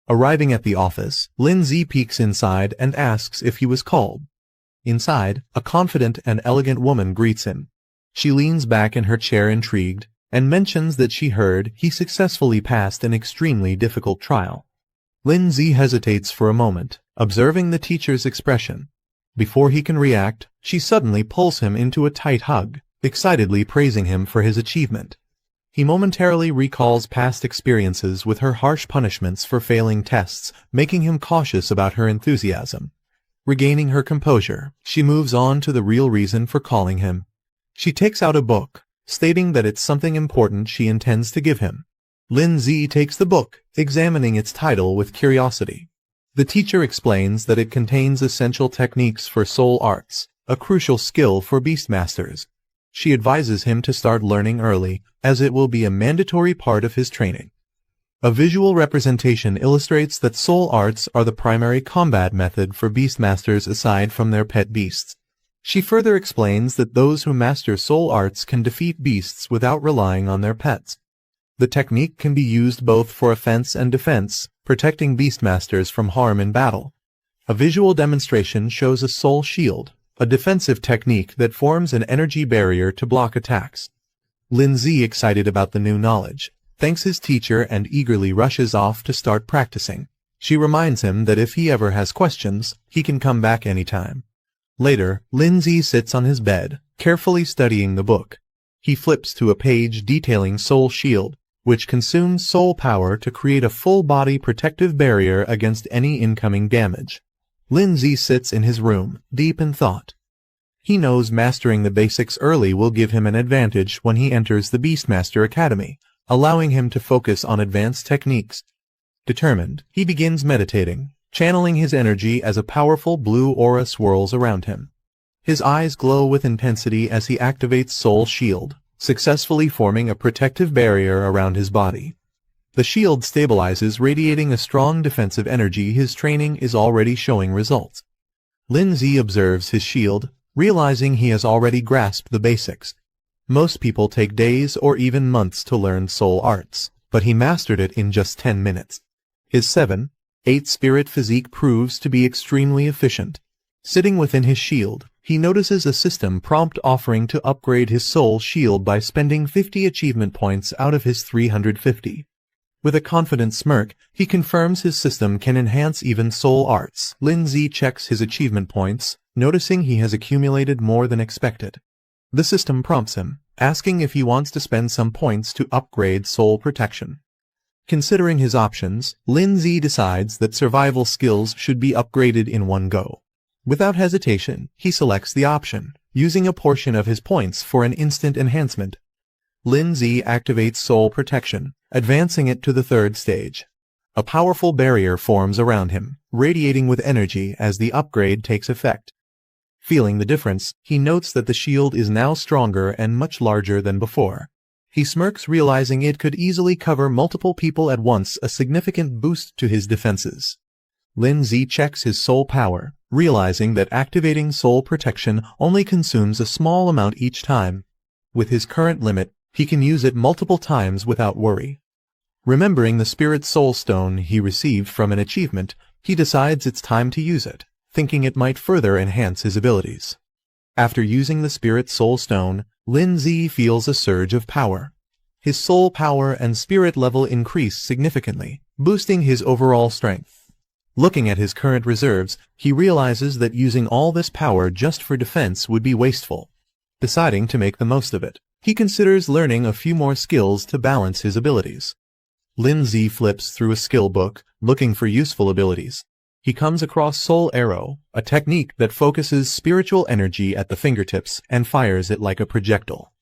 Arriving at the office, Lindsay peeks inside and asks if he was called. Inside, a confident and elegant woman greets him. She leans back in her chair intrigued, and mentions that she heard he successfully passed an extremely difficult trial. Lindsay hesitates for a moment, observing the teacher's expression. Before he can react, she suddenly pulls him into a tight hug, excitedly praising him for his achievement. He momentarily recalls past experiences with her harsh punishments for failing tests, making him cautious about her enthusiasm. Regaining her composure, she moves on to the real reason for calling him. She takes out a book, stating that it's something important she intends to give him. Lindsay takes the book, examining its title with curiosity. The teacher explains that it contains essential techniques for soul arts, a crucial skill for beastmasters. She advises him to start learning early, as it will be a mandatory part of his training. A visual representation illustrates that soul arts are the primary combat method for beastmasters aside from their pet beasts. She further explains that those who master soul arts can defeat beasts without relying on their pets. The technique can be used both for offense and defense, protecting beastmasters from harm in battle. A visual demonstration shows a soul shield, a defensive technique that forms an energy barrier to block attacks. Lindsay, excited about the new knowledge, thanks his teacher and eagerly rushes off to start practicing. She reminds him that if he ever has questions, he can come back anytime. Later, Lindsay sits on his bed, carefully studying the book. He flips to a page detailing Soul Shield, which consumes soul power to create a full-body protective barrier against any incoming damage. Lindsay sits in his room, deep in thought. He knows mastering the basics early will give him an advantage when he enters the Beastmaster Academy, allowing him to focus on advanced techniques. Determined, he begins meditating, channeling his energy as a powerful blue aura swirls around him. His eyes glow with intensity as he activates Soul Shield, successfully forming a protective barrier around his body. The shield stabilizes, radiating a strong defensive energy. His training is already showing results. Lindsay observes his shield, realizing he has already grasped the basics. Most people take days or even months to learn soul arts, but he mastered it in just 10 minutes. His 7/8 spirit physique proves to be extremely efficient. Sitting within his shield, he notices a system prompt offering to upgrade his soul shield by spending 50 achievement points out of his 350. With a confident smirk, he confirms his system can enhance even soul arts. Lindsay checks his achievement points, noticing he has accumulated more than expected. The system prompts him, asking if he wants to spend some points to upgrade soul protection. Considering his options, Lindsay decides that survival skills should be upgraded in one go. Without hesitation, he selects the option, using a portion of his points for an instant enhancement. Lindsay activates soul protection, advancing it to the 3rd stage. A powerful barrier forms around him, radiating with energy as the upgrade takes effect. Feeling the difference, he notes that the shield is now stronger and much larger than before. He smirks, realizing it could easily cover multiple people at once, a significant boost to his defenses. Lindsay checks his soul power, realizing that activating soul protection only consumes a small amount each time. With his current limit, he can use it multiple times without worry. Remembering the Spirit Soul Stone he received from an achievement, he decides it's time to use it, thinking it might further enhance his abilities. After using the Spirit Soul Stone, Lindsay feels a surge of power. His soul power and spirit level increase significantly, boosting his overall strength. Looking at his current reserves, he realizes that using all this power just for defense would be wasteful. Deciding to make the most of it, he considers learning a few more skills to balance his abilities. Lindsay flips through a skill book, looking for useful abilities. He comes across Soul Arrow, a technique that focuses spiritual energy at the fingertips and fires it like a projectile.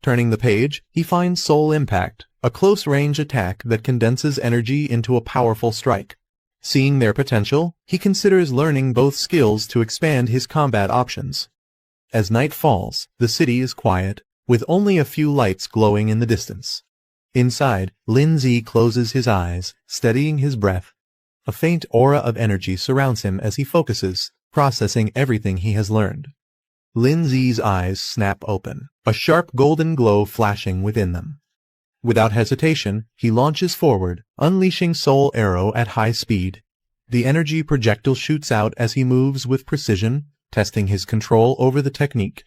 Turning the page, he finds Soul Impact, a close-range attack that condenses energy into a powerful strike. Seeing their potential, he considers learning both skills to expand his combat options. As night falls, the city is quiet, with only a few lights glowing in the distance. Inside, Lindsay closes his eyes, steadying his breath. A faint aura of energy surrounds him as he focuses, processing everything he has learned. Lin Zi's eyes snap open, a sharp golden glow flashing within them. Without hesitation, he launches forward, unleashing Soul Arrow at high speed. The energy projectile shoots out as he moves with precision, testing his control over the technique.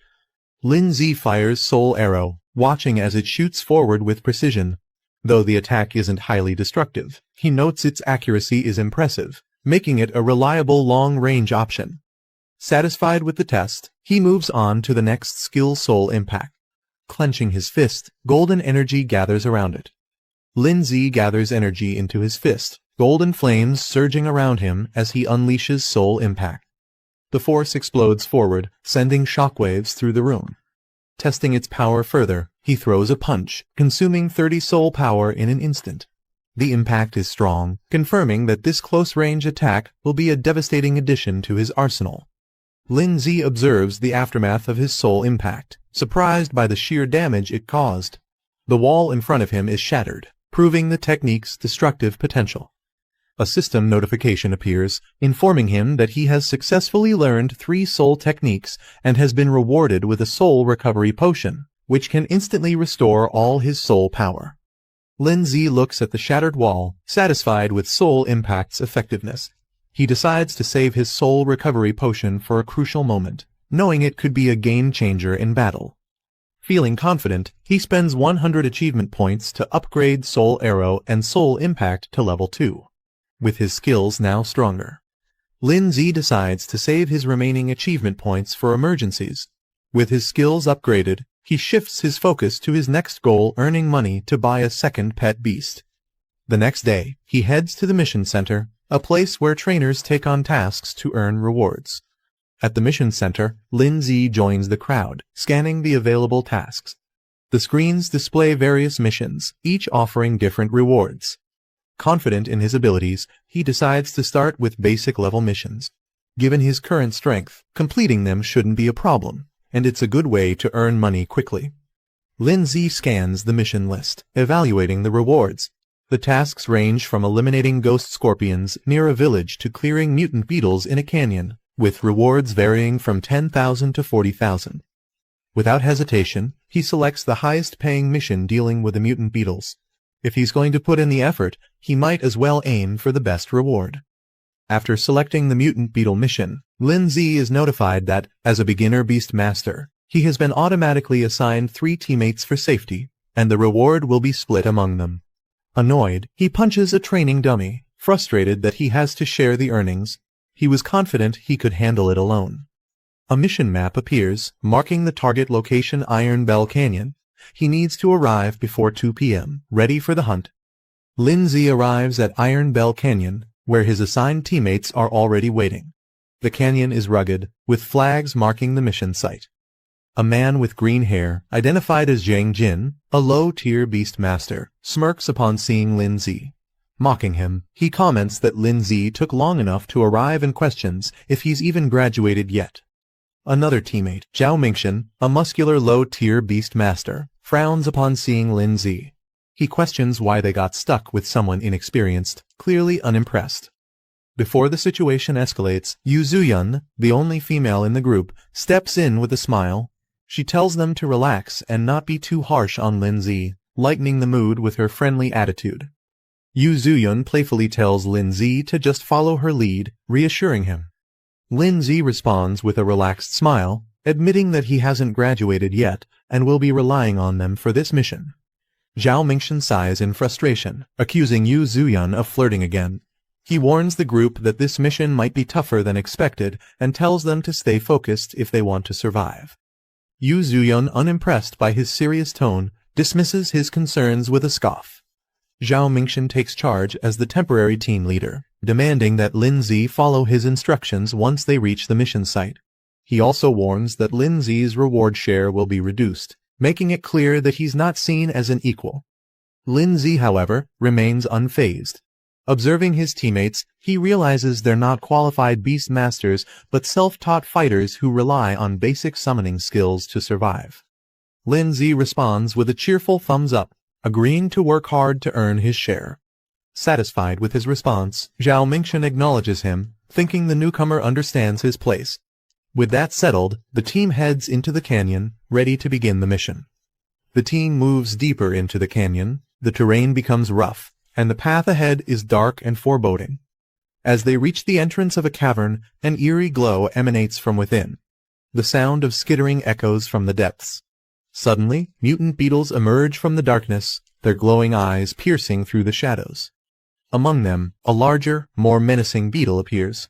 Lin Zi fires Soul Arrow, watching as it shoots forward with precision. Though the attack isn't highly destructive, he notes its accuracy is impressive, making it a reliable long-range option. Satisfied with the test, he moves on to the next skill, Soul Impact. Clenching his fist, golden energy gathers around it. Lin Zi gathers energy into his fist, golden flames surging around him as he unleashes Soul Impact. The force explodes forward, sending shockwaves through the room. Testing its power further, he throws a punch, consuming 30 soul power in an instant. The impact is strong, confirming that this close-range attack will be a devastating addition to his arsenal. Lin Zi observes the aftermath of his soul impact, surprised by the sheer damage it caused. The wall in front of him is shattered, proving the technique's destructive potential. A system notification appears, informing him that he has successfully learned 3 soul techniques and has been rewarded with a soul recovery potion, which can instantly restore all his soul power. Lin Zi looks at the shattered wall, satisfied with soul impact's effectiveness. He decides to save his soul recovery potion for a crucial moment, knowing it could be a game-changer in battle. Feeling confident, he spends 100 achievement points to upgrade Soul Arrow and Soul Impact to level 2. With his skills now stronger, Lin Zi decides to save his remaining achievement points for emergencies. With his skills upgraded, he shifts his focus to his next goal, earning money to buy a second pet beast. The next day, he heads to the mission center, a place where trainers take on tasks to earn rewards. At the mission center, Lin Zi joins the crowd, scanning the available tasks. The screens display various missions, each offering different rewards. Confident in his abilities, he decides to start with basic-level missions. Given his current strength, completing them shouldn't be a problem, and it's a good way to earn money quickly. Lin Zi scans the mission list, evaluating the rewards. The tasks range from eliminating ghost scorpions near a village to clearing mutant beetles in a canyon, with rewards varying from 10,000 to 40,000. Without hesitation, he selects the highest-paying mission dealing with the mutant beetles. If he's going to put in the effort, he might as well aim for the best reward. After selecting the mutant beetle mission, Lin Zi is notified that, as a beginner beast master, he has been automatically assigned 3 teammates for safety, and the reward will be split among them. Annoyed, he punches a training dummy, frustrated that he has to share the earnings. He was confident he could handle it alone. A mission map appears, marking the target location, Iron Bell Canyon. He needs to arrive before 2 p.m., ready for the hunt. Lin Zi arrives at Iron Bell Canyon, where his assigned teammates are already waiting. The canyon is rugged, with flags marking the mission site. A man with green hair, identified as Zhang Jin, a low-tier beast master, smirks upon seeing Lin Zi. Mocking him, he comments that Lin Zi took long enough to arrive and questions if he's even graduated yet. Another teammate, Zhao Mingxian, a muscular low-tier beast master, frowns upon seeing Lin Zi. He questions why they got stuck with someone inexperienced, clearly unimpressed. Before the situation escalates, Yu Zuyun, the only female in the group, steps in with a smile. She tells them to relax and not be too harsh on Lin Zi, lightening the mood with her friendly attitude. Yu Zuyun playfully tells Lin Zi to just follow her lead, reassuring him. Lin Zi responds with a relaxed smile, admitting that he hasn't graduated yet and will be relying on them for this mission. Zhao Mingxian sighs in frustration, accusing Yu Zuyun of flirting again. He warns the group that this mission might be tougher than expected and tells them to stay focused if they want to survive. Yu Zuyun, unimpressed by his serious tone, dismisses his concerns with a scoff. Zhao Mingxian takes charge as the temporary team leader, demanding that Lin Zi follow his instructions once they reach the mission site. He also warns that Lin Zi's reward share will be reduced, making it clear that he's not seen as an equal. Lin Zi, however, remains unfazed. Observing his teammates, he realizes they're not qualified beast masters but self-taught fighters who rely on basic summoning skills to survive. Lin Zi responds with a cheerful thumbs up, agreeing to work hard to earn his share. Satisfied with his response, Zhao Mingxian acknowledges him, thinking the newcomer understands his place. With that settled, the team heads into the canyon, ready to begin the mission. The team moves deeper into the canyon, the terrain becomes rough, and the path ahead is dark and foreboding. As they reach the entrance of a cavern, an eerie glow emanates from within. The sound of skittering echoes from the depths. Suddenly, mutant beetles emerge from the darkness, their glowing eyes piercing through the shadows. Among them, a larger, more menacing beetle appears.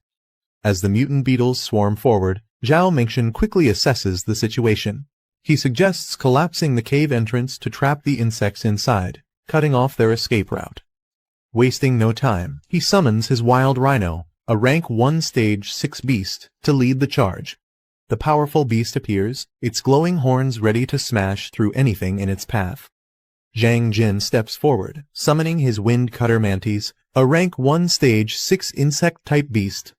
As the mutant beetles swarm forward, Zhao Mingxian quickly assesses the situation. He suggests collapsing the cave entrance to trap the insects inside, cutting off their escape route. Wasting no time, he summons his wild rhino, a rank 1 stage 6 beast, to lead the charge. The powerful beast appears, its glowing horns ready to smash through anything in its path. Zhang Jin steps forward, summoning his wind cutter mantis, a rank 1 stage 6 insect-type beast.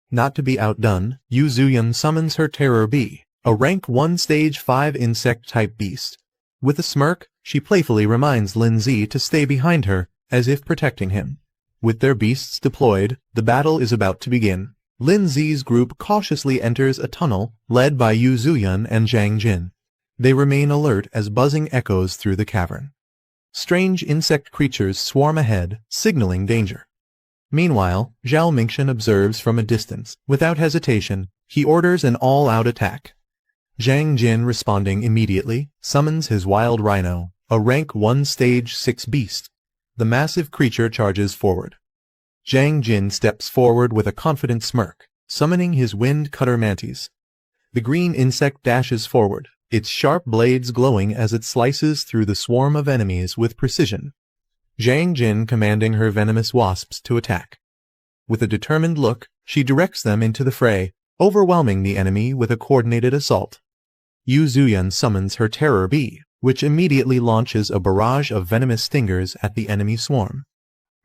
Not to be outdone, Yu Zuyun summons her terror bee, a rank 1 stage 5 insect-type beast. With a smirk, she playfully reminds Lin Zi to stay behind her, as if protecting him. With their beasts deployed, the battle is about to begin. Lin Zi's group cautiously enters a tunnel, led by Yu Zuyun and Zhang Jin. They remain alert as buzzing echoes through the cavern. Strange insect creatures swarm ahead, signaling danger. Meanwhile, Zhao Mingxian observes from a distance. Without hesitation, he orders an all-out attack. Zhang Jin, responding immediately, summons his wild rhino, a rank 1 stage 6 beast. The massive creature charges forward. Zhang Jin steps forward with a confident smirk, summoning his wind cutter mantis. The green insect dashes forward, its sharp blades glowing as it slices through the swarm of enemies with precision. Zhang Jin commanding her venomous wasps to attack. With a determined look, she directs them into the fray, overwhelming the enemy with a coordinated assault. Yu Zuyun summons her terror bee, which immediately launches a barrage of venomous stingers at the enemy swarm.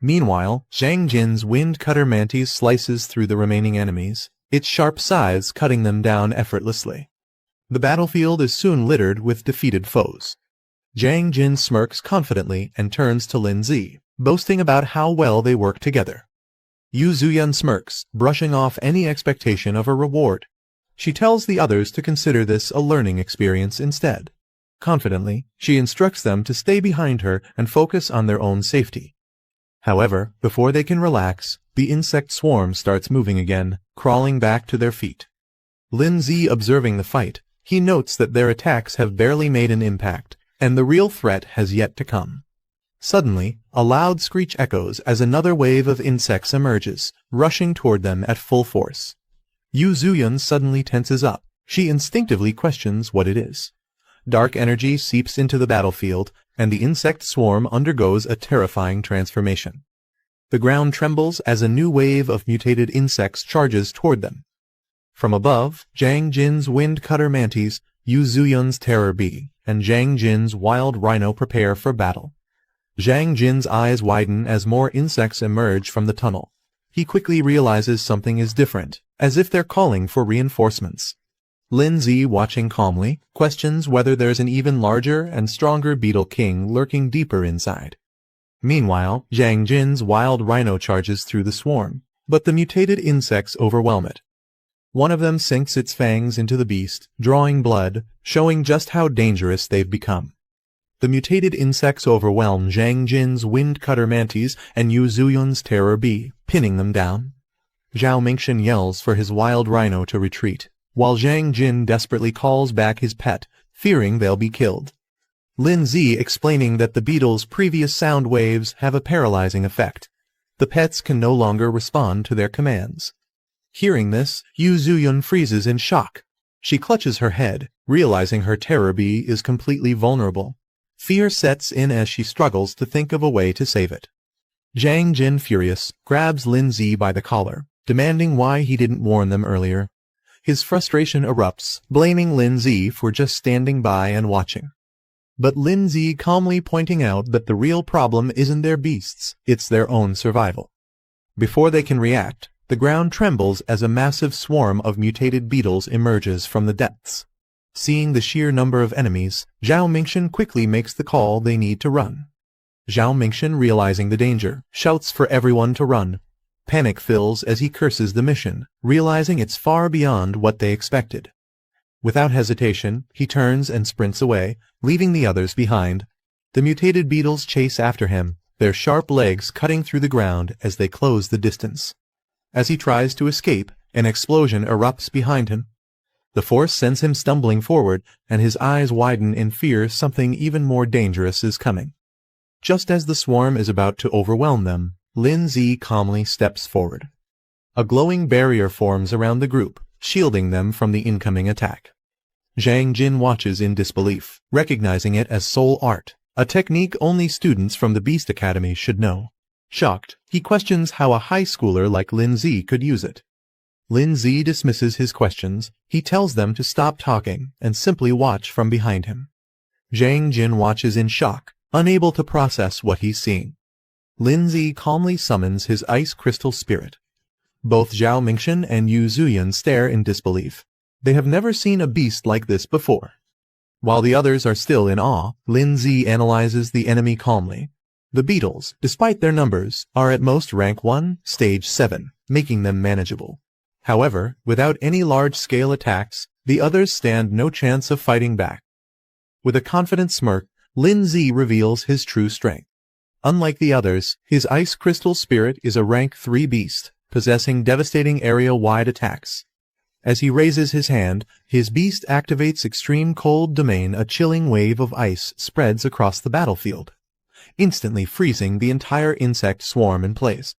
Meanwhile, Zhang Jin's wind cutter mantis slices through the remaining enemies, its sharp scythes cutting them down effortlessly. The battlefield is soon littered with defeated foes. Zhang Jin smirks confidently and turns to Lin Zi, boasting about how well they work together. Yu Zuyun smirks, brushing off any expectation of a reward. She tells the others to consider this a learning experience instead. Confidently, she instructs them to stay behind her and focus on their own safety. However, before they can relax, the insect swarm starts moving again, crawling back to their feet. Lin Zi observing the fight, he notes that their attacks have barely made an impact, and the real threat has yet to come. Suddenly, a loud screech echoes as another wave of insects emerges, rushing toward them at full force. Yu Zuyun suddenly tenses up. She instinctively questions what it is. Dark energy seeps into the battlefield, and the insect swarm undergoes a terrifying transformation. The ground trembles as a new wave of mutated insects charges toward them. From above, Zhang Jin's wind cutter mantis, Yu Zuyun's terror bee, and Zhang Jin's wild rhino prepare for battle. Zhang Jin's eyes widen as more insects emerge from the tunnel. He quickly realizes something is different, as if they're calling for reinforcements. Lin Zi, watching calmly, questions whether there's an even larger and stronger beetle king lurking deeper inside. Meanwhile, Zhang Jin's wild rhino charges through the swarm, but the mutated insects overwhelm it. One of them sinks its fangs into the beast, drawing blood, showing just how dangerous they've become. The mutated insects overwhelm Zhang Jin's wind cutter mantis and Yu Zuyun's terror bee, pinning them down. Zhao Mingxian yells for his wild rhino to retreat, while Zhang Jin desperately calls back his pet, fearing they'll be killed. Lin Zi explaining that the beetle's previous sound waves have a paralyzing effect. The pets can no longer respond to their commands. Hearing this, Yu Zuyun freezes in shock. She clutches her head, realizing her terror bee is completely vulnerable. Fear sets in as she struggles to think of a way to save it. Zhang Jin, furious, grabs Lin Zi by the collar, demanding why he didn't warn them earlier. His frustration erupts, blaming Lin Zi for just standing by and watching. But Lin Zi calmly pointing out that the real problem isn't their beasts, it's their own survival. Before they can react, the ground trembles as a massive swarm of mutated beetles emerges from the depths. Seeing the sheer number of enemies, Zhao Mingxian quickly makes the call they need to run. Zhao Mingxian, realizing the danger, shouts for everyone to run. Panic fills as he curses the mission, realizing it's far beyond what they expected. Without hesitation, he turns and sprints away, leaving the others behind. The mutated beetles chase after him, their sharp legs cutting through the ground as they close the distance. As he tries to escape, an explosion erupts behind him. The force sends him stumbling forward, and his eyes widen in fear something even more dangerous is coming. Just as the swarm is about to overwhelm them, Lin Zi calmly steps forward. A glowing barrier forms around the group, shielding them from the incoming attack. Zhang Jin watches in disbelief, recognizing it as soul art, a technique only students from the Beast Academy should know. Shocked, he questions how a high schooler like Lin Zi could use it. Lin Zi dismisses his questions. He tells them to stop talking and simply watch from behind him. Zhang Jin watches in shock, unable to process what he's seeing. Lin Zi calmly summons his ice crystal spirit. Both Zhao Mingxian and Yu Zuyan stare in disbelief. They have never seen a beast like this before. While the others are still in awe, Lin Zi analyzes the enemy calmly. The beetles, despite their numbers, are at most rank 1, stage 7, making them manageable. However, without any large-scale attacks, the others stand no chance of fighting back. With a confident smirk, Lin Zi reveals his true strength. Unlike the others, his ice crystal spirit is a rank 3 beast, possessing devastating area-wide attacks. As he raises his hand, his beast activates extreme cold domain. A chilling wave of ice spreads across the battlefield, instantly freezing the entire insect swarm in place.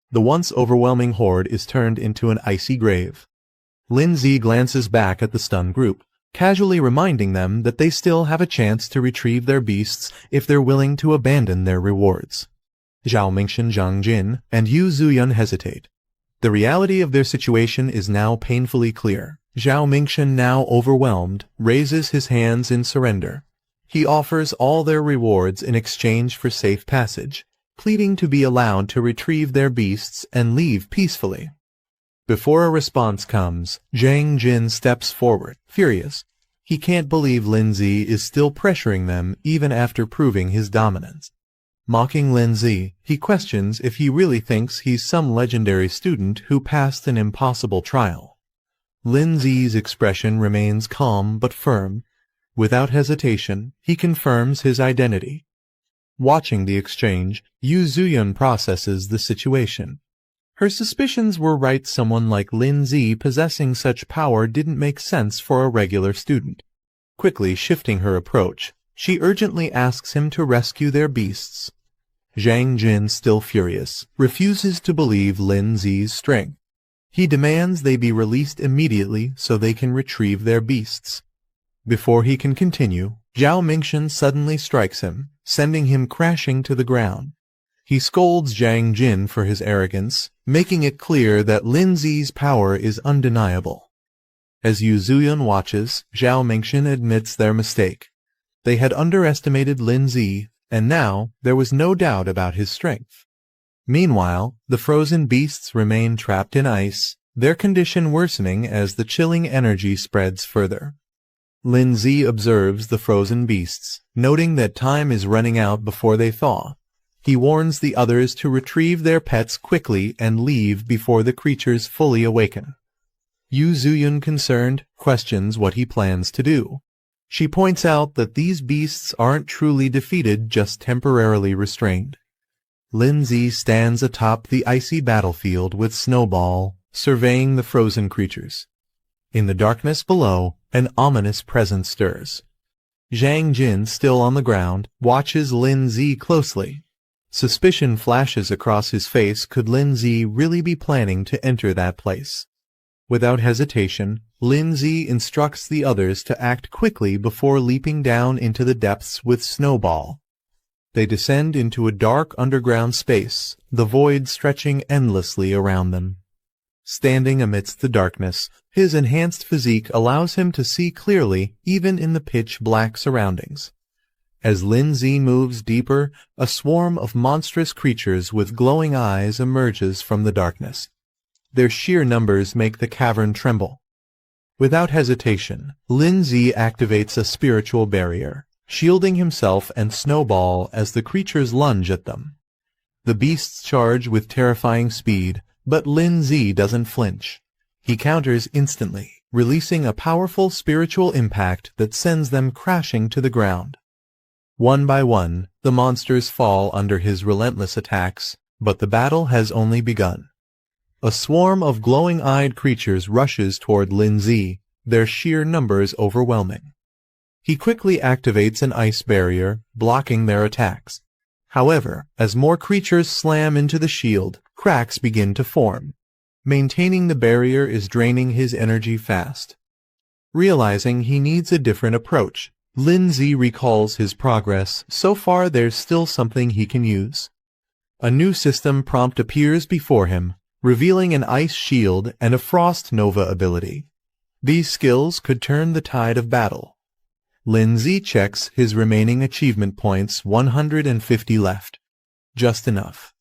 The once overwhelming horde is turned into an icy grave. Lin Zi glances back at the stunned group, casually reminding them that they still have a chance to retrieve their beasts if they're willing to abandon their rewards. Zhao Mingxian, Zhang Jin, and Yu Zuyan hesitate. The reality of their situation is now painfully clear. Zhao Mingxian, now overwhelmed, raises his hands in surrender. He offers all their rewards in exchange for safe passage, pleading to be allowed to retrieve their beasts and leave peacefully. Before a response comes, Zhang Jin steps forward, furious. He can't believe Lin Zi is still pressuring them even after proving his dominance. Mocking Lin Zi, he questions if he really thinks he's some legendary student who passed an impossible trial. Lin Zi's expression remains calm but firm. Without hesitation, he confirms his identity. Watching the exchange, Yu Zuyan processes the situation. Her suspicions were right. Someone like Lin Zi possessing such power didn't make sense for a regular student. Quickly shifting her approach, she urgently asks him to rescue their beasts. Zhang Jin, still furious, refuses to believe Lin Zi's strength. He demands they be released immediately so they can retrieve their beasts. Before he can continue, Zhao Mingxian suddenly strikes him, sending him crashing to the ground. He scolds Zhang Jin for his arrogance, making it clear that Lin Zi's power is undeniable. As Yu Zuyan watches, Zhao Mingxian admits their mistake. They had underestimated Lin Zi, and now there was no doubt about his strength. Meanwhile, the frozen beasts remain trapped in ice, their condition worsening as the chilling energy spreads further. Lin Zi observes the frozen beasts, noting that time is running out before they thaw. He warns the others to retrieve their pets quickly and leave before the creatures fully awaken. Yu Zuyan, concerned, questions what he plans to do. She points out that these beasts aren't truly defeated, just temporarily restrained. Lin Zi stands atop the icy battlefield with Snowball, surveying the frozen creatures. In the darkness below, an ominous presence stirs. Zhang Jin, still on the ground, watches Lin Zi closely. Suspicion flashes across his face. Could Lin Zi really be planning to enter that place? Without hesitation, Lin Zi instructs the others to act quickly before leaping down into the depths with Snowball. They descend into a dark underground space, the void stretching endlessly around them. Standing amidst the darkness, his enhanced physique allows him to see clearly even in the pitch-black surroundings. As Lin Zi moves deeper, a swarm of monstrous creatures with glowing eyes emerges from the darkness. Their sheer numbers make the cavern tremble. Without hesitation, Lin Zi activates a spiritual barrier, shielding himself and Snowball as the creatures lunge at them. The beasts charge with terrifying speed, But Lin Zi doesn't flinch. He counters instantly, releasing a powerful spiritual impact that sends them crashing to the ground. One by one, the monsters fall under his relentless attacks, but the battle has only begun. A swarm of glowing-eyed creatures rushes toward Lin Zi, their sheer numbers overwhelming. He quickly activates an ice barrier, blocking their attacks. However, as more creatures slam into the shield, cracks begin to form. Maintaining the barrier is draining his energy fast. Realizing he needs a different approach, Lin Zi recalls his progress. So far there's still something he can use. A new system prompt appears before him, revealing an ice shield and a frost nova ability. These skills could turn the tide of battle. Lin Zi checks his remaining achievement points, 150 left. Just enough.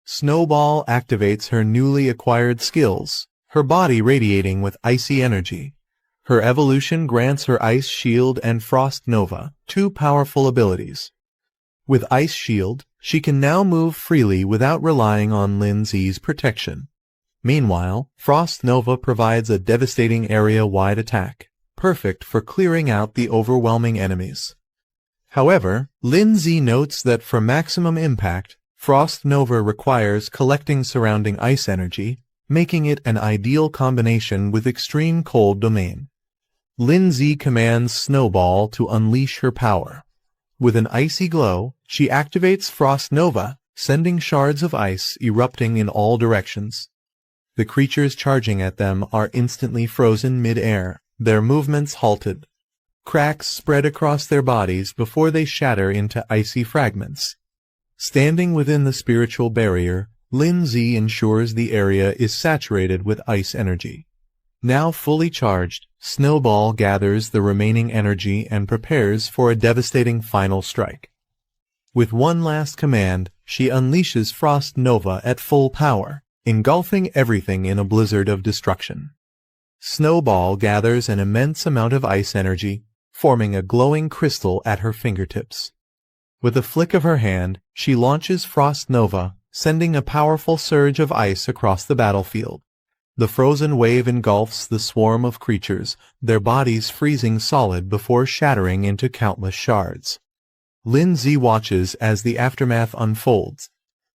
Snowball activates her newly acquired skills, her body radiating with icy energy. Her evolution grants her Ice Shield and Frost Nova, two powerful abilities. With Ice Shield, she can now move freely without relying on Lin Zi's protection. Meanwhile, Frost Nova provides a devastating area-wide attack, perfect for clearing out the overwhelming enemies. However, Lin Zi notes that for maximum impact, Frost Nova requires collecting surrounding ice energy, making it an ideal combination with extreme cold domain. Lin Zi commands Snowball to unleash her power. With an icy glow, she activates Frost Nova, sending shards of ice erupting in all directions. The creatures charging at them are instantly frozen mid-air, their movements halted. Cracks spread across their bodies before they shatter into icy fragments. Standing within the spiritual barrier, Lin Zi ensures the area is saturated with ice energy. Now fully charged, Snowball gathers the remaining energy and prepares for a devastating final strike. With one last command, she unleashes Frost Nova at full power, engulfing everything in a blizzard of destruction. Snowball gathers an immense amount of ice energy, forming a glowing crystal at her fingertips. With a flick of her hand, she launches Frost Nova, sending a powerful surge of ice across the battlefield. The frozen wave engulfs the swarm of creatures, their bodies freezing solid before shattering into countless shards. Lin Zi watches as the aftermath unfolds.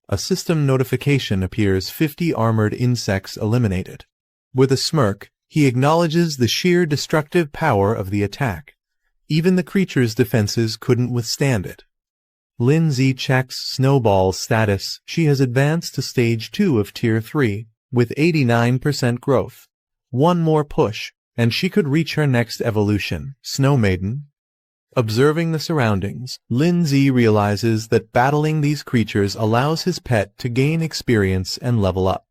A system notification appears: 50 armored insects eliminated. With a smirk, he acknowledges the sheer destructive power of the attack. Even the creature's defenses couldn't withstand it. Lin Zi checks Snowball's status. She has advanced to Stage 2 of Tier 3, with 89% growth. One more push, and she could reach her next evolution, Snow Maiden. Observing the surroundings, Lin Zi realizes that battling these creatures allows his pet to gain experience and level up.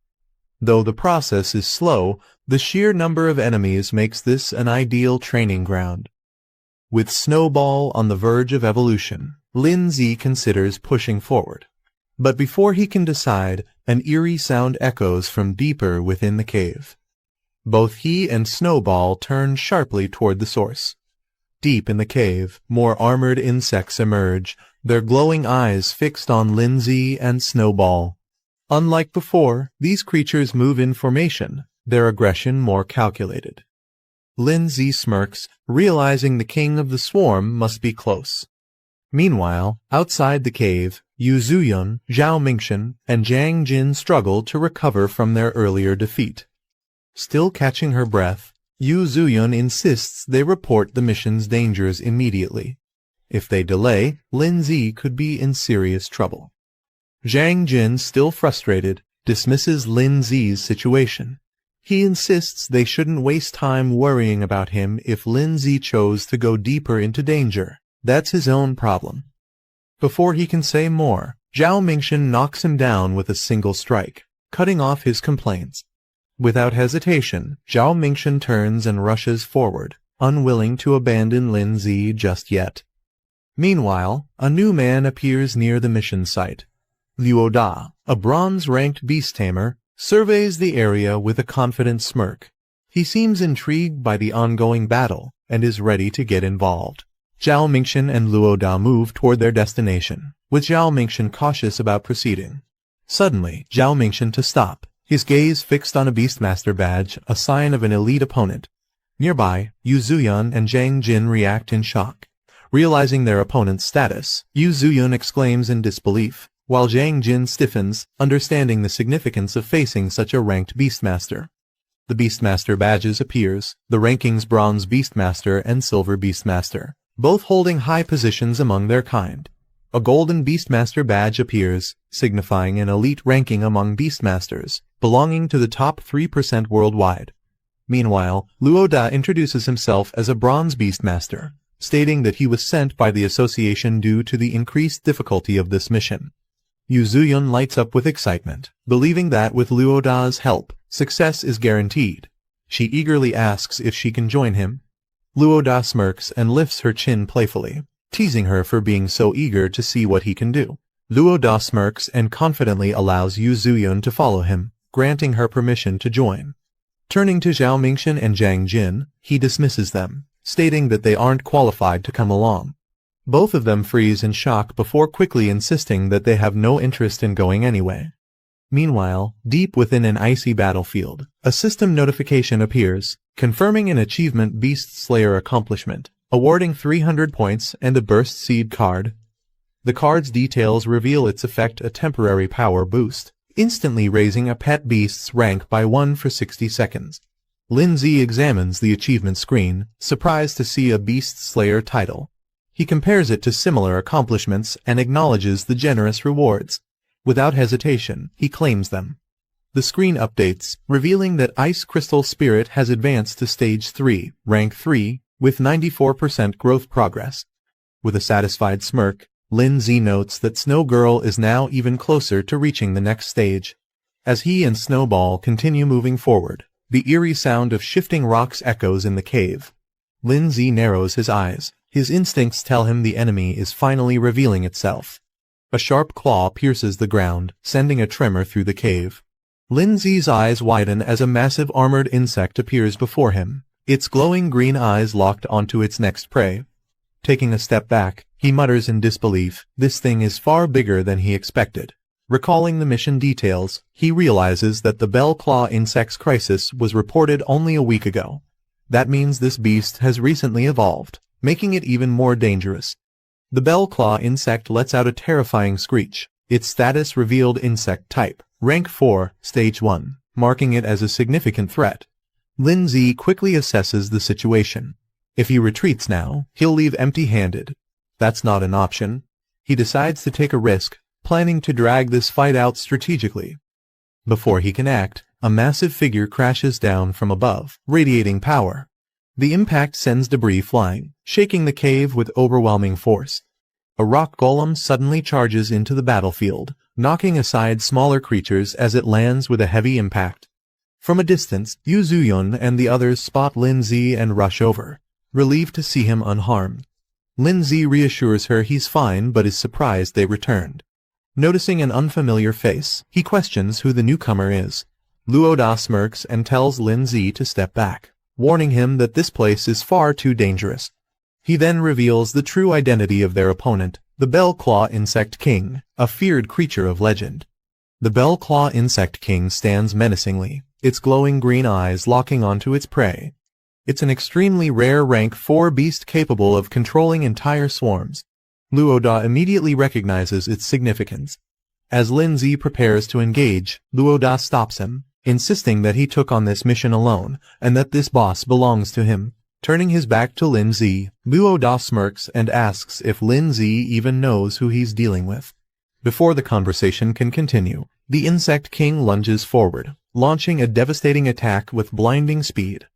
Though the process is slow, the sheer number of enemies makes this an ideal training ground. With Snowball on the verge of evolution, Lin Zi considers pushing forward. But before he can decide, an eerie sound echoes from deeper within the cave. Both he and Snowball turn sharply toward the source. Deep in the cave, more armored insects emerge, their glowing eyes fixed on Lin Zi and Snowball. Unlike before, these creatures move in formation, their aggression more calculated. Lin Zi smirks, realizing the king of the swarm must be close. Meanwhile, outside the cave, Yu Zuyun, Zhao Mingshan, and Jiang Jin struggle to recover from their earlier defeat. Still catching her breath, Yu Zuyun insists they report the mission's dangers immediately. If they delay, Lin Zi could be in serious trouble. Jiang Jin, still frustrated, dismisses Lin Zi's situation. He insists they shouldn't waste time worrying about him. If Lin Zi chose to go deeper into danger, that's his own problem. Before he can say more, Zhao Mingshan knocks him down with a single strike, cutting off his complaints. Without hesitation, Zhao Mingshan turns and rushes forward, unwilling to abandon Lin Zi just yet. Meanwhile, a new man appears near the mission site. Liu Da, a bronze-ranked beast tamer, surveys the area with a confident smirk. He seems intrigued by the ongoing battle and is ready to get involved. Zhao Mingshan and Luo Da move toward their destination, with Zhao Mingshan cautious about proceeding. Suddenly, Zhao Mingshan to stop. his gaze fixed on a Beastmaster badge, a sign of an elite opponent. Nearby, Yu Zuyun and Zhang Jin react in shock. Realizing their opponent's status, Yu Zuyun exclaims in disbelief, while Zhang Jin stiffens, understanding the significance of facing such a ranked Beastmaster. The Beastmaster badges appears, the rankings Bronze Beastmaster and Silver Beastmaster, both holding high positions among their kind. A Golden Beastmaster badge appears, signifying an elite ranking among Beastmasters, belonging to the top 3% worldwide. Meanwhile, Luo Da introduces himself as a Bronze Beastmaster, stating that he was sent by the association due to the increased difficulty of this mission. Yu Zuyun lights up with excitement, believing that with Luo Da's help, success is guaranteed. She eagerly asks if she can join him. Luo Da smirks and lifts her chin playfully, teasing her for being so eager to see what he can do. Luo Da smirks and confidently allows Yu Zuyun to follow him, granting her permission to join. Turning to Zhao Mingxian and Zhang Jin, he dismisses them, stating that they aren't qualified to come along. Both of them freeze in shock before quickly insisting that they have no interest in going anyway. Meanwhile, deep within an icy battlefield, a system notification appears, confirming an achievement Beast Slayer accomplishment, awarding 300 points and a Burst Seed card. The card's details reveal its effect: a temporary power boost, instantly raising a pet beast's rank by 1 for 60 seconds. Lin Zi examines the achievement screen, surprised to see a Beast Slayer title. He compares it to similar accomplishments and acknowledges the generous rewards. Without hesitation, he claims them. The screen updates, revealing that Ice Crystal Spirit has advanced to Stage 3, Rank 3, with 94% growth progress. With a satisfied smirk, Lin Zi notes that Snow Girl is now even closer to reaching the next stage. As he and Snowball continue moving forward, the eerie sound of shifting rocks echoes in the cave. Lin Zi narrows his eyes. His instincts tell him the enemy is finally revealing itself. A sharp claw pierces the ground, sending a tremor through the cave. Lin Zi's eyes widen as a massive armored insect appears before him, its glowing green eyes locked onto its next prey. Taking a step back, he mutters in disbelief, this thing is far bigger than he expected. Recalling the mission details, he realizes that the Bell Claw insect's crisis was reported only a week ago. That means this beast has recently evolved, making it even more dangerous. The Bell Claw insect lets out a terrifying screech, its status revealed: insect type, rank 4, stage 1, marking it as a significant threat. Lin Zi quickly assesses the situation. If he retreats now, he'll leave empty-handed. That's not an option. He decides to take a risk, planning to drag this fight out strategically. Before he can act, a massive figure crashes down from above, radiating power. The impact sends debris flying, shaking the cave with overwhelming force. A rock golem suddenly charges into the battlefield, knocking aside smaller creatures as it lands with a heavy impact. From a distance, Yu Zuyun and the others spot Lin Zi and rush over, relieved to see him unharmed. Lin Zi reassures her he's fine but is surprised they returned. Noticing an unfamiliar face, he questions who the newcomer is. Luo Da smirks and tells Lin Zi to step back, warning him that this place is far too dangerous. He then reveals the true identity of their opponent, the Bell Claw Insect King, a feared creature of legend. The Bell Claw Insect King stands menacingly, its glowing green eyes locking onto its prey. It's an extremely rare rank 4 beast capable of controlling entire swarms. Luo Da immediately recognizes its significance. As Lin Zi prepares to engage, Luo Da stops him, insisting that he took on this mission alone, and that this boss belongs to him. Turning his back to Lin Zi, Luo Da smirks and asks if Lin Zi even knows who he's dealing with. Before the conversation can continue, the Insect King lunges forward, launching a devastating attack with blinding speed.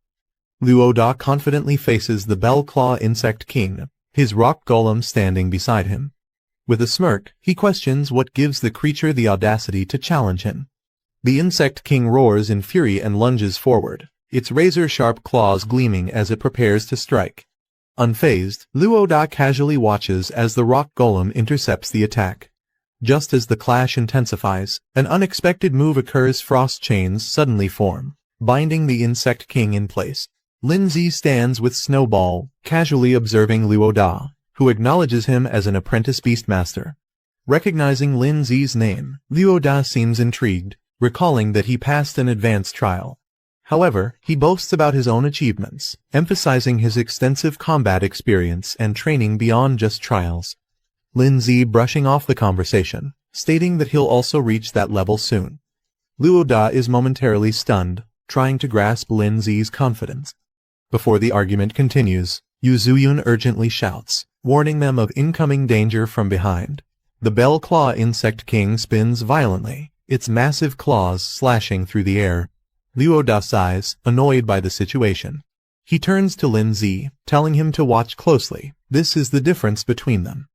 Luo Da confidently faces the Bell Claw Insect King, his rock golem standing beside him. With a smirk, he questions what gives the creature the audacity to challenge him. The Insect King roars in fury and lunges forward, its razor-sharp claws gleaming as it prepares to strike. Unfazed, Luo Da casually watches as the rock golem intercepts the attack. Just as the clash intensifies, an unexpected move occurs. Frost chains suddenly form, binding the Insect King in place. Lin Zi stands with Snowball, casually observing Luo Da, who acknowledges him as an apprentice beastmaster. Recognizing Lin Zi's name, Luo Da seems intrigued, recalling that he passed an advanced trial. However, he boasts about his own achievements, emphasizing his extensive combat experience and training beyond just trials. Lin Zi brushing off the conversation, stating that he'll also reach that level soon. Luo Da is momentarily stunned, trying to grasp Lin Zi's confidence. Before the argument continues, Yu Zuyun urgently shouts, warning them of incoming danger from behind. The Bell Claw Insect King spins violently, its massive claws slashing through the air. Luo Da sighs, annoyed by the situation. He turns to Lin Zi, telling him to watch closely. This is the difference between them.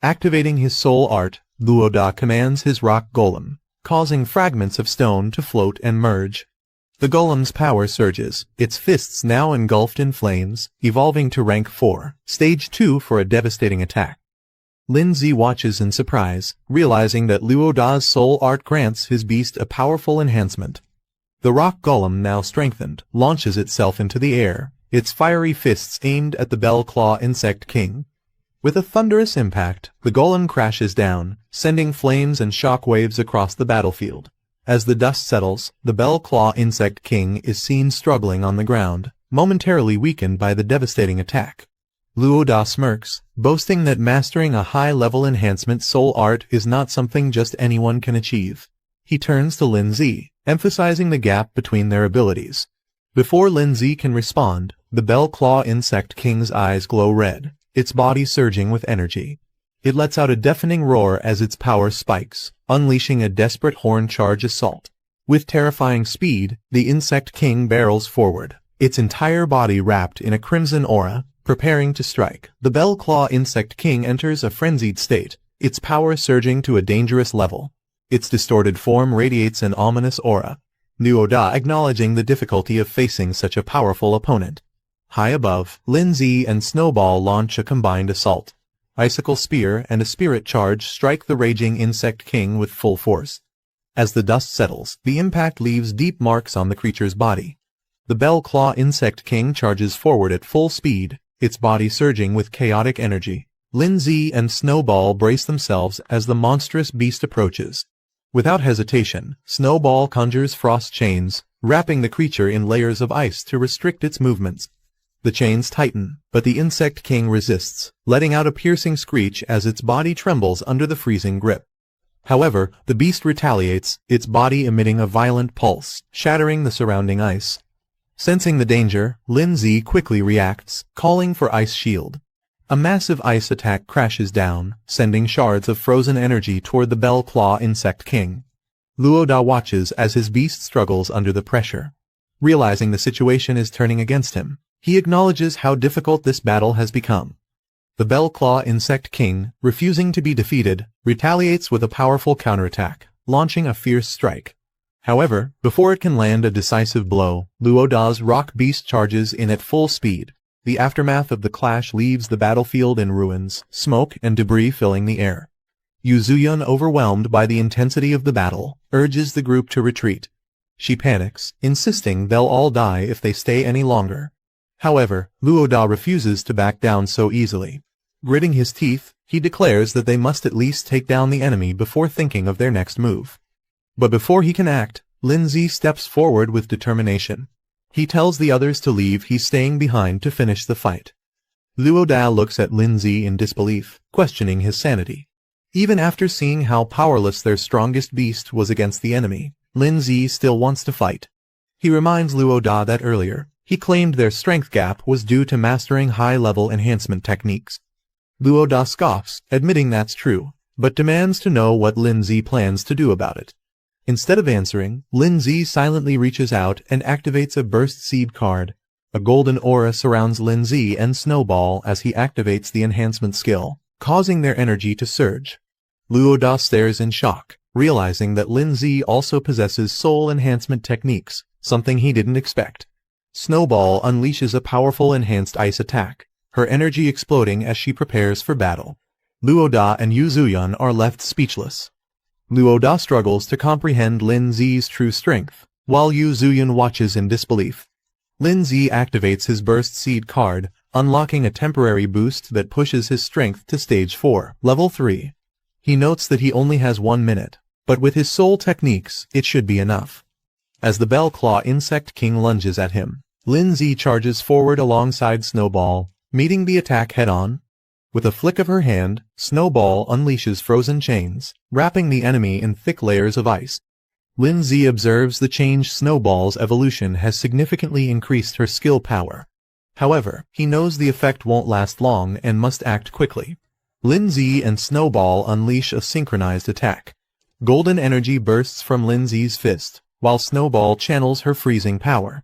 Activating his soul art, Luo Da commands his rock golem, causing fragments of stone to float and merge. The golem's power surges, its fists now engulfed in flames, evolving to rank 4, stage 2 for a devastating attack. Lin Zi watches in surprise, realizing that Luo Da's soul art grants his beast a powerful enhancement. The rock golem, now strengthened, launches itself into the air, its fiery fists aimed at the Bell Claw Insect King. With a thunderous impact, the golem crashes down, sending flames and shock waves across the battlefield. As the dust settles, the Bell Claw Insect King is seen struggling on the ground, momentarily weakened by the devastating attack. Luo Da smirks, boasting that mastering a high-level enhancement soul art is not something just anyone can achieve. He turns to Lin Zi, emphasizing the gap between their abilities. Before Lin Zi can respond, the Bell Claw Insect King's eyes glow red, its body surging with energy. It lets out a deafening roar as its power spikes, unleashing a desperate horn charge assault. With terrifying speed, the Insect King barrels forward, its entire body wrapped in a crimson aura, preparing to strike. The Bell Claw Insect King enters a frenzied state, its power surging to a dangerous level. Its distorted form radiates an ominous aura. Luo Da acknowledging the difficulty of facing such a powerful opponent. High above, Lin Zi and Snowball launch a combined assault. Icicle Spear and a Spirit Charge strike the raging Insect King with full force. As the dust settles, the impact leaves deep marks on the creature's body. The Bell Claw Insect King charges forward at full speed, its body surging with chaotic energy. Lin Zi and Snowball brace themselves as the monstrous beast approaches. Without hesitation, Snowball conjures frost chains, wrapping the creature in layers of ice to restrict its movements. The chains tighten, but the Insect King resists, letting out a piercing screech as its body trembles under the freezing grip. However, the beast retaliates, its body emitting a violent pulse, shattering the surrounding ice. Sensing the danger, Lin Zi quickly reacts, calling for Ice Shield. A massive ice attack crashes down, sending shards of frozen energy toward the Bell Claw Insect King. Luo Da watches as his beast struggles under the pressure. Realizing the situation is turning against him, he acknowledges how difficult this battle has become. The Bell Claw Insect King, refusing to be defeated, retaliates with a powerful counterattack, launching a fierce strike. However, before it can land a decisive blow, Luo Da's rock beast charges in at full speed. The aftermath of the clash leaves the battlefield in ruins, smoke and debris filling the air. Yu Zuyun, overwhelmed by the intensity of the battle, urges the group to retreat. She panics, insisting they'll all die if they stay any longer. However, Luo Da refuses to back down so easily. Gritting his teeth, he declares that they must at least take down the enemy before thinking of their next move. But before he can act, Lin Zi steps forward with determination. He tells the others to leave, he's staying behind to finish the fight. Luo Da looks at Lin Zi in disbelief, questioning his sanity. Even after seeing how powerless their strongest beast was against the enemy, Lin Zi still wants to fight. He reminds Luo Da that earlier, he claimed their strength gap was due to mastering high-level enhancement techniques. Luo Da scoffs, admitting that's true, but demands to know what Lin Zi plans to do about it. Instead of answering, Lin Zi silently reaches out and activates a Burst Seed card. A golden aura surrounds Lin Zi and Snowball as he activates the enhancement skill, causing their energy to surge. Luo Da stares in shock, realizing that Lin Zi also possesses soul enhancement techniques, something he didn't expect. Snowball unleashes a powerful enhanced ice attack, her energy exploding as she prepares for battle. Luo Da and Yu Zuyun are left speechless. Luo Da struggles to comprehend Lin Zi's true strength, while Yu Zuyun watches in disbelief. Lin Zi activates his Burst Seed card, unlocking a temporary boost that pushes his strength to stage 4, level 3. He notes that he only has 1 minute, But with his soul techniques, it should be enough. As the Bell Claw Insect King lunges at him, Lindsay charges forward alongside Snowball, meeting the attack head-on. With a flick of her hand, Snowball unleashes frozen chains, wrapping the enemy in thick layers of ice. Lindsay observes the change. Snowball's evolution has significantly increased her skill power. However, he knows the effect won't last long and must act quickly. Lindsay and Snowball unleash a synchronized attack. Golden energy bursts from Lindsay's fist, while Snowball channels her freezing power.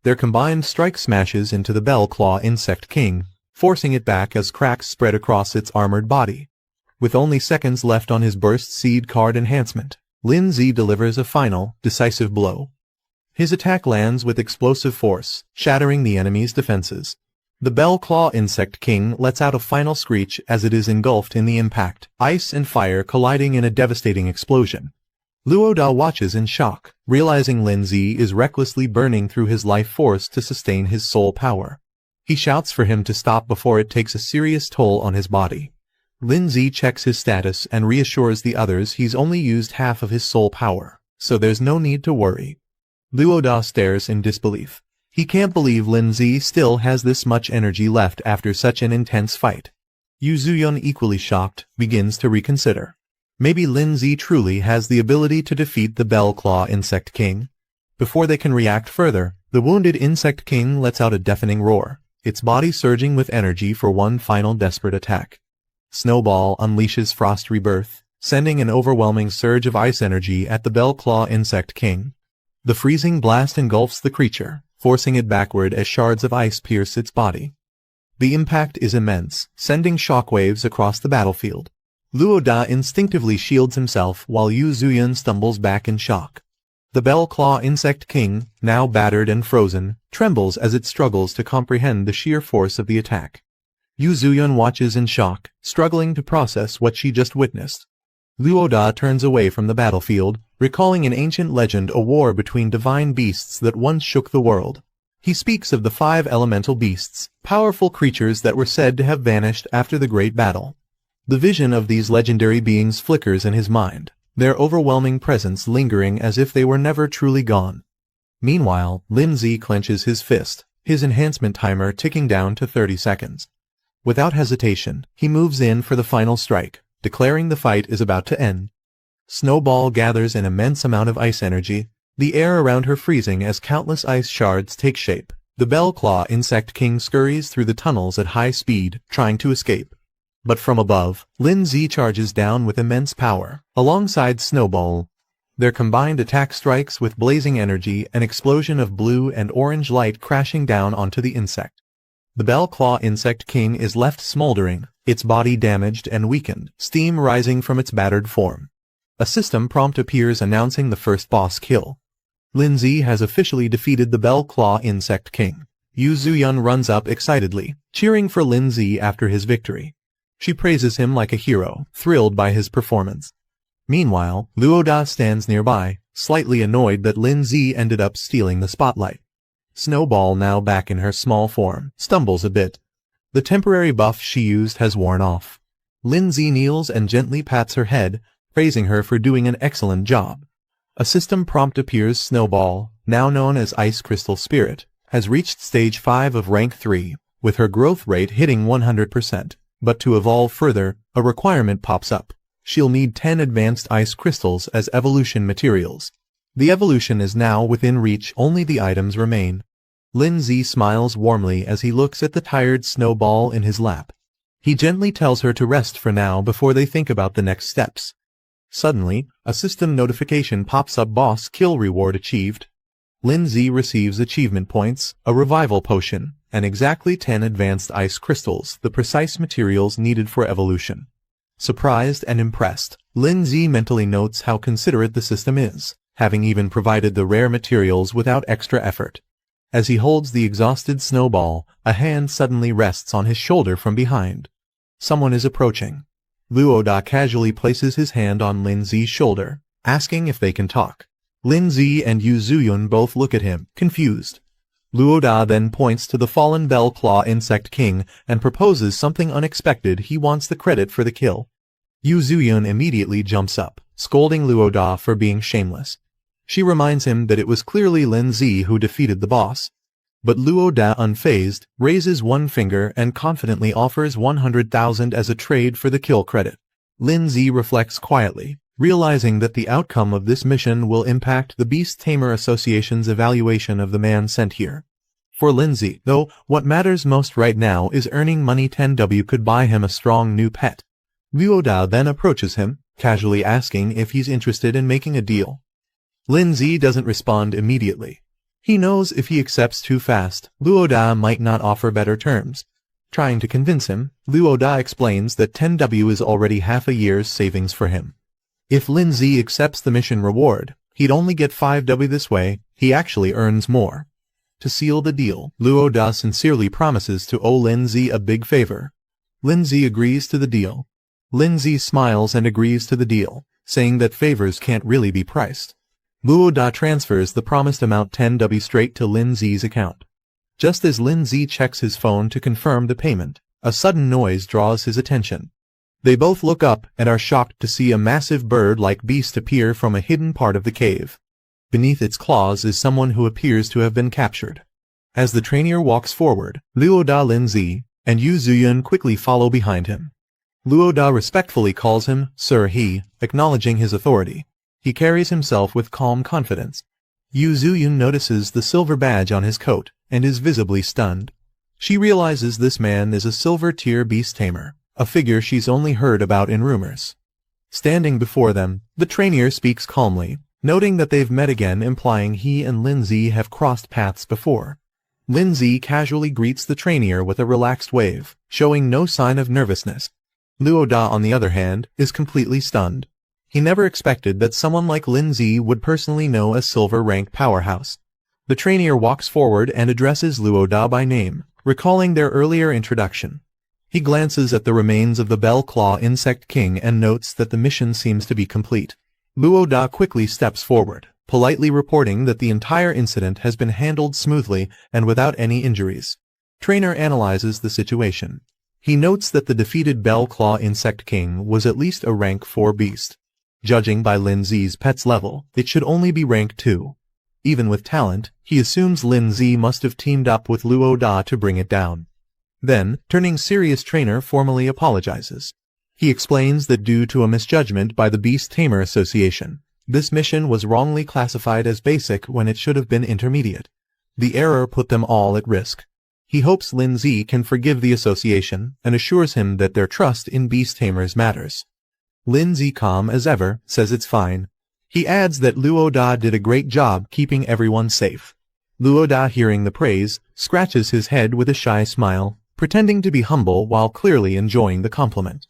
Their combined strike smashes into the Bell Claw Insect King, forcing it back as cracks spread across its armored body. With only seconds left on his Burst Seed card enhancement, Lindsay delivers a final, decisive blow. His attack lands with explosive force, shattering the enemy's defenses. The Bell Claw Insect King lets out a final screech as it is engulfed in the impact, ice and fire colliding in a devastating explosion. Luoda watches in shock, realizing Lindsay is recklessly burning through his life force to sustain his soul power. He shouts for him to stop before it takes a serious toll on his body. Lindsay checks his status and reassures the others he's only used half of his soul power, so there's no need to worry. Luoda stares in disbelief. He can't believe Lindsay still has this much energy left after such an intense fight. Yu Zuyun, equally shocked, begins to reconsider. Maybe Lindsay truly has the ability to defeat the Bell Claw Insect King. Before they can react further, the wounded Insect King lets out a deafening roar, its body surging with energy for one final desperate attack. Snowball unleashes Frost Rebirth, sending an overwhelming surge of ice energy at the Bell Claw Insect King. The freezing blast engulfs the creature, forcing it backward as shards of ice pierce its body. The impact is immense, sending shockwaves across the battlefield. Luoda instinctively shields himself while Yu Zuyun stumbles back in shock. The Bell Claw Insect King, now battered and frozen, trembles as it struggles to comprehend the sheer force of the attack. Yu Zuyun watches in shock, struggling to process what she just witnessed. Luoda turns away from the battlefield, recalling an ancient legend, a war between divine beasts that once shook the world. He speaks of the 5 elemental beasts, powerful creatures that were said to have vanished after the great battle. The vision of these legendary beings flickers in his mind, their overwhelming presence lingering as if they were never truly gone. Meanwhile, Lindsay clenches his fist, his enhancement timer ticking down to 30 seconds. Without hesitation, he moves in for the final strike, declaring the fight is about to end. Snowball gathers an immense amount of ice energy, the air around her freezing as countless ice shards take shape. The Bell Claw Insect King scurries through the tunnels at high speed, trying to escape. But from above, Lindsay charges down with immense power, alongside Snowball. Their combined attack strikes with blazing energy, an explosion of blue and orange light crashing down onto the insect. The Bell Claw Insect King is left smoldering, its body damaged and weakened, steam rising from its battered form. A system prompt appears announcing the first boss kill. Lindsay has officially defeated the Bell Claw Insect King. Yu Zuyun runs up excitedly, cheering for Lindsay after his victory. She praises him like a hero, thrilled by his performance. Meanwhile, Luoda stands nearby, slightly annoyed that Lindsay ended up stealing the spotlight. Snowball, now back in her small form, stumbles a bit. The temporary buff she used has worn off. Lindsay kneels and gently pats her head, praising her for doing an excellent job. A system prompt appears. Snowball, now known as Ice Crystal Spirit, has reached stage 5 of rank 3, with her growth rate hitting 100%. But to evolve further, a requirement pops up. She'll need 10 advanced ice crystals as evolution materials. The evolution is now within reach, only the items remain. Lindsay smiles warmly as he looks at the tired Snowball in his lap. He gently tells her to rest for now before they think about the next steps. Suddenly, a system notification pops up: boss kill reward achieved. Lindsay receives achievement points, a revival potion, and exactly 10 advanced ice crystals, the precise materials needed for evolution. Surprised and impressed, Lindsay mentally notes how considerate the system is, having even provided the rare materials without extra effort. As he holds the exhausted Snowball, a hand suddenly rests on his shoulder from behind. Someone is approaching. Luoda casually places his hand on Lindsay's shoulder, asking if they can talk. Lindsay and Yu Zuyun both look at him, confused. Luoda then points to the fallen Bell Claw Insect King and proposes something unexpected: he wants the credit for the kill. Yu Zuyun immediately jumps up, scolding Luo Da for being shameless. She reminds him that it was clearly Lin Zi who defeated the boss. But Luo Da, unfazed, raises one finger and confidently offers 100,000 as a trade for the kill credit. Lin Zi reflects quietly, realizing that the outcome of this mission will impact the Beast Tamer Association's evaluation of the man sent here. For Lin Zi, though, what matters most right now is earning money. 10W could buy him a strong new pet. Luo Da then approaches him, casually asking if he's interested in making a deal. Lin Zi doesn't respond immediately. He knows if he accepts too fast, Luo Da might not offer better terms. Trying to convince him, Luo Da explains that 10W is already half a year's savings for him. If Lin Zi accepts the mission reward, he'd only get 5W this way. He actually earns more. To seal the deal, Luo Da sincerely promises to owe Lin Zi a big favor. Lin Zi agrees to the deal. Lin Zi smiles and agrees to the deal, saying that favors can't really be priced. Luo Da transfers the promised amount 10W straight to Lin Zi's account. Just as Lin Zi checks his phone to confirm the payment, a sudden noise draws his attention. They both look up and are shocked to see a massive bird-like beast appear from a hidden part of the cave. Beneath its claws is someone who appears to have been captured. As the trainer walks forward, Luo Da, Lin Zi, and Yu Zuyun quickly follow behind him. Luo Da respectfully calls him Sir He, acknowledging his authority. He carries himself with calm confidence. Yu Zuyun notices the silver badge on his coat, and is visibly stunned. She realizes this man is a silver-tier beast tamer, a figure she's only heard about in rumors. Standing before them, the trainer speaks calmly, noting that they've met again, implying he and Lin Zi have crossed paths before. Lin Zi casually greets the trainer with a relaxed wave, showing no sign of nervousness. Luo Da, on the other hand, is completely stunned. He never expected that someone like Lin Zi would personally know a silver-rank powerhouse. The trainer walks forward and addresses Luo Da by name, recalling their earlier introduction. He glances at the remains of the Bell Claw Insect King and notes that the mission seems to be complete. Luo Da quickly steps forward, politely reporting that the entire incident has been handled smoothly and without any injuries. Trainer analyzes the situation. He notes that the defeated Bell Claw Insect King was at least a rank 4 beast. Judging by Lin Zi's pet's level, it should only be rank 2. Even with talent, he assumes Lin Zi must have teamed up with Luo Da to bring it down. Then, turning serious, trainer formally apologizes. He explains that due to a misjudgment by the Beast Tamer Association, this mission was wrongly classified as basic when it should have been intermediate. The error put them all at risk. He hopes Lin Zi can forgive the association and assures him that their trust in Beast Tamers matters. Lin Zi, calm as ever, says it's fine. He adds that Luo Da did a great job keeping everyone safe. Luo Da, hearing the praise, scratches his head with a shy smile, pretending to be humble while clearly enjoying the compliment.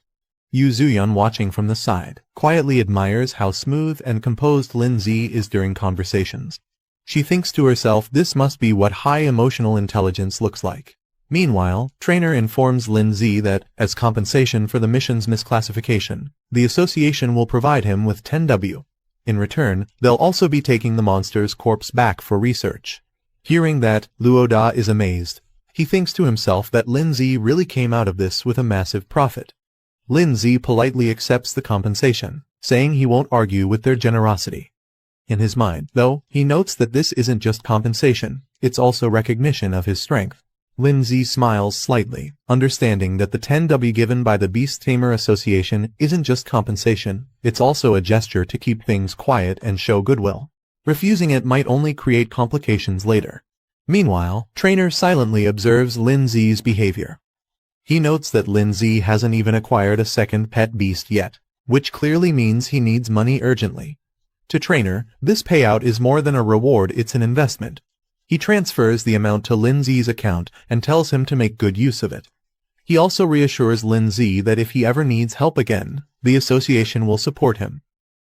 Yu Zuyun, watching from the side, quietly admires how smooth and composed Lin Zi is during conversations. She thinks to herself, this must be what high emotional intelligence looks like. Meanwhile, trainer informs Lin Zi that, as compensation for the mission's misclassification, the association will provide him with 10W. In return, they'll also be taking the monster's corpse back for research. Hearing that, Luo Da is amazed. He thinks to himself that Lin Zi really came out of this with a massive profit. Lin Zi politely accepts the compensation, saying he won't argue with their generosity. In his mind, though, he notes that this isn't just compensation, it's also recognition of his strength. Lin Zi smiles slightly, understanding that the 10W given by the Beast Tamer Association isn't just compensation, it's also a gesture to keep things quiet and show goodwill. Refusing it might only create complications later. Meanwhile, trainer silently observes Lin Zi's behavior. He notes that Lin Zi hasn't even acquired a second pet beast yet, which clearly means he needs money urgently. To trainer, this payout is more than a reward, it's an investment. He transfers the amount to Lin Zi's account and tells him to make good use of it. He also reassures Lin Zi that if he ever needs help again, the association will support him.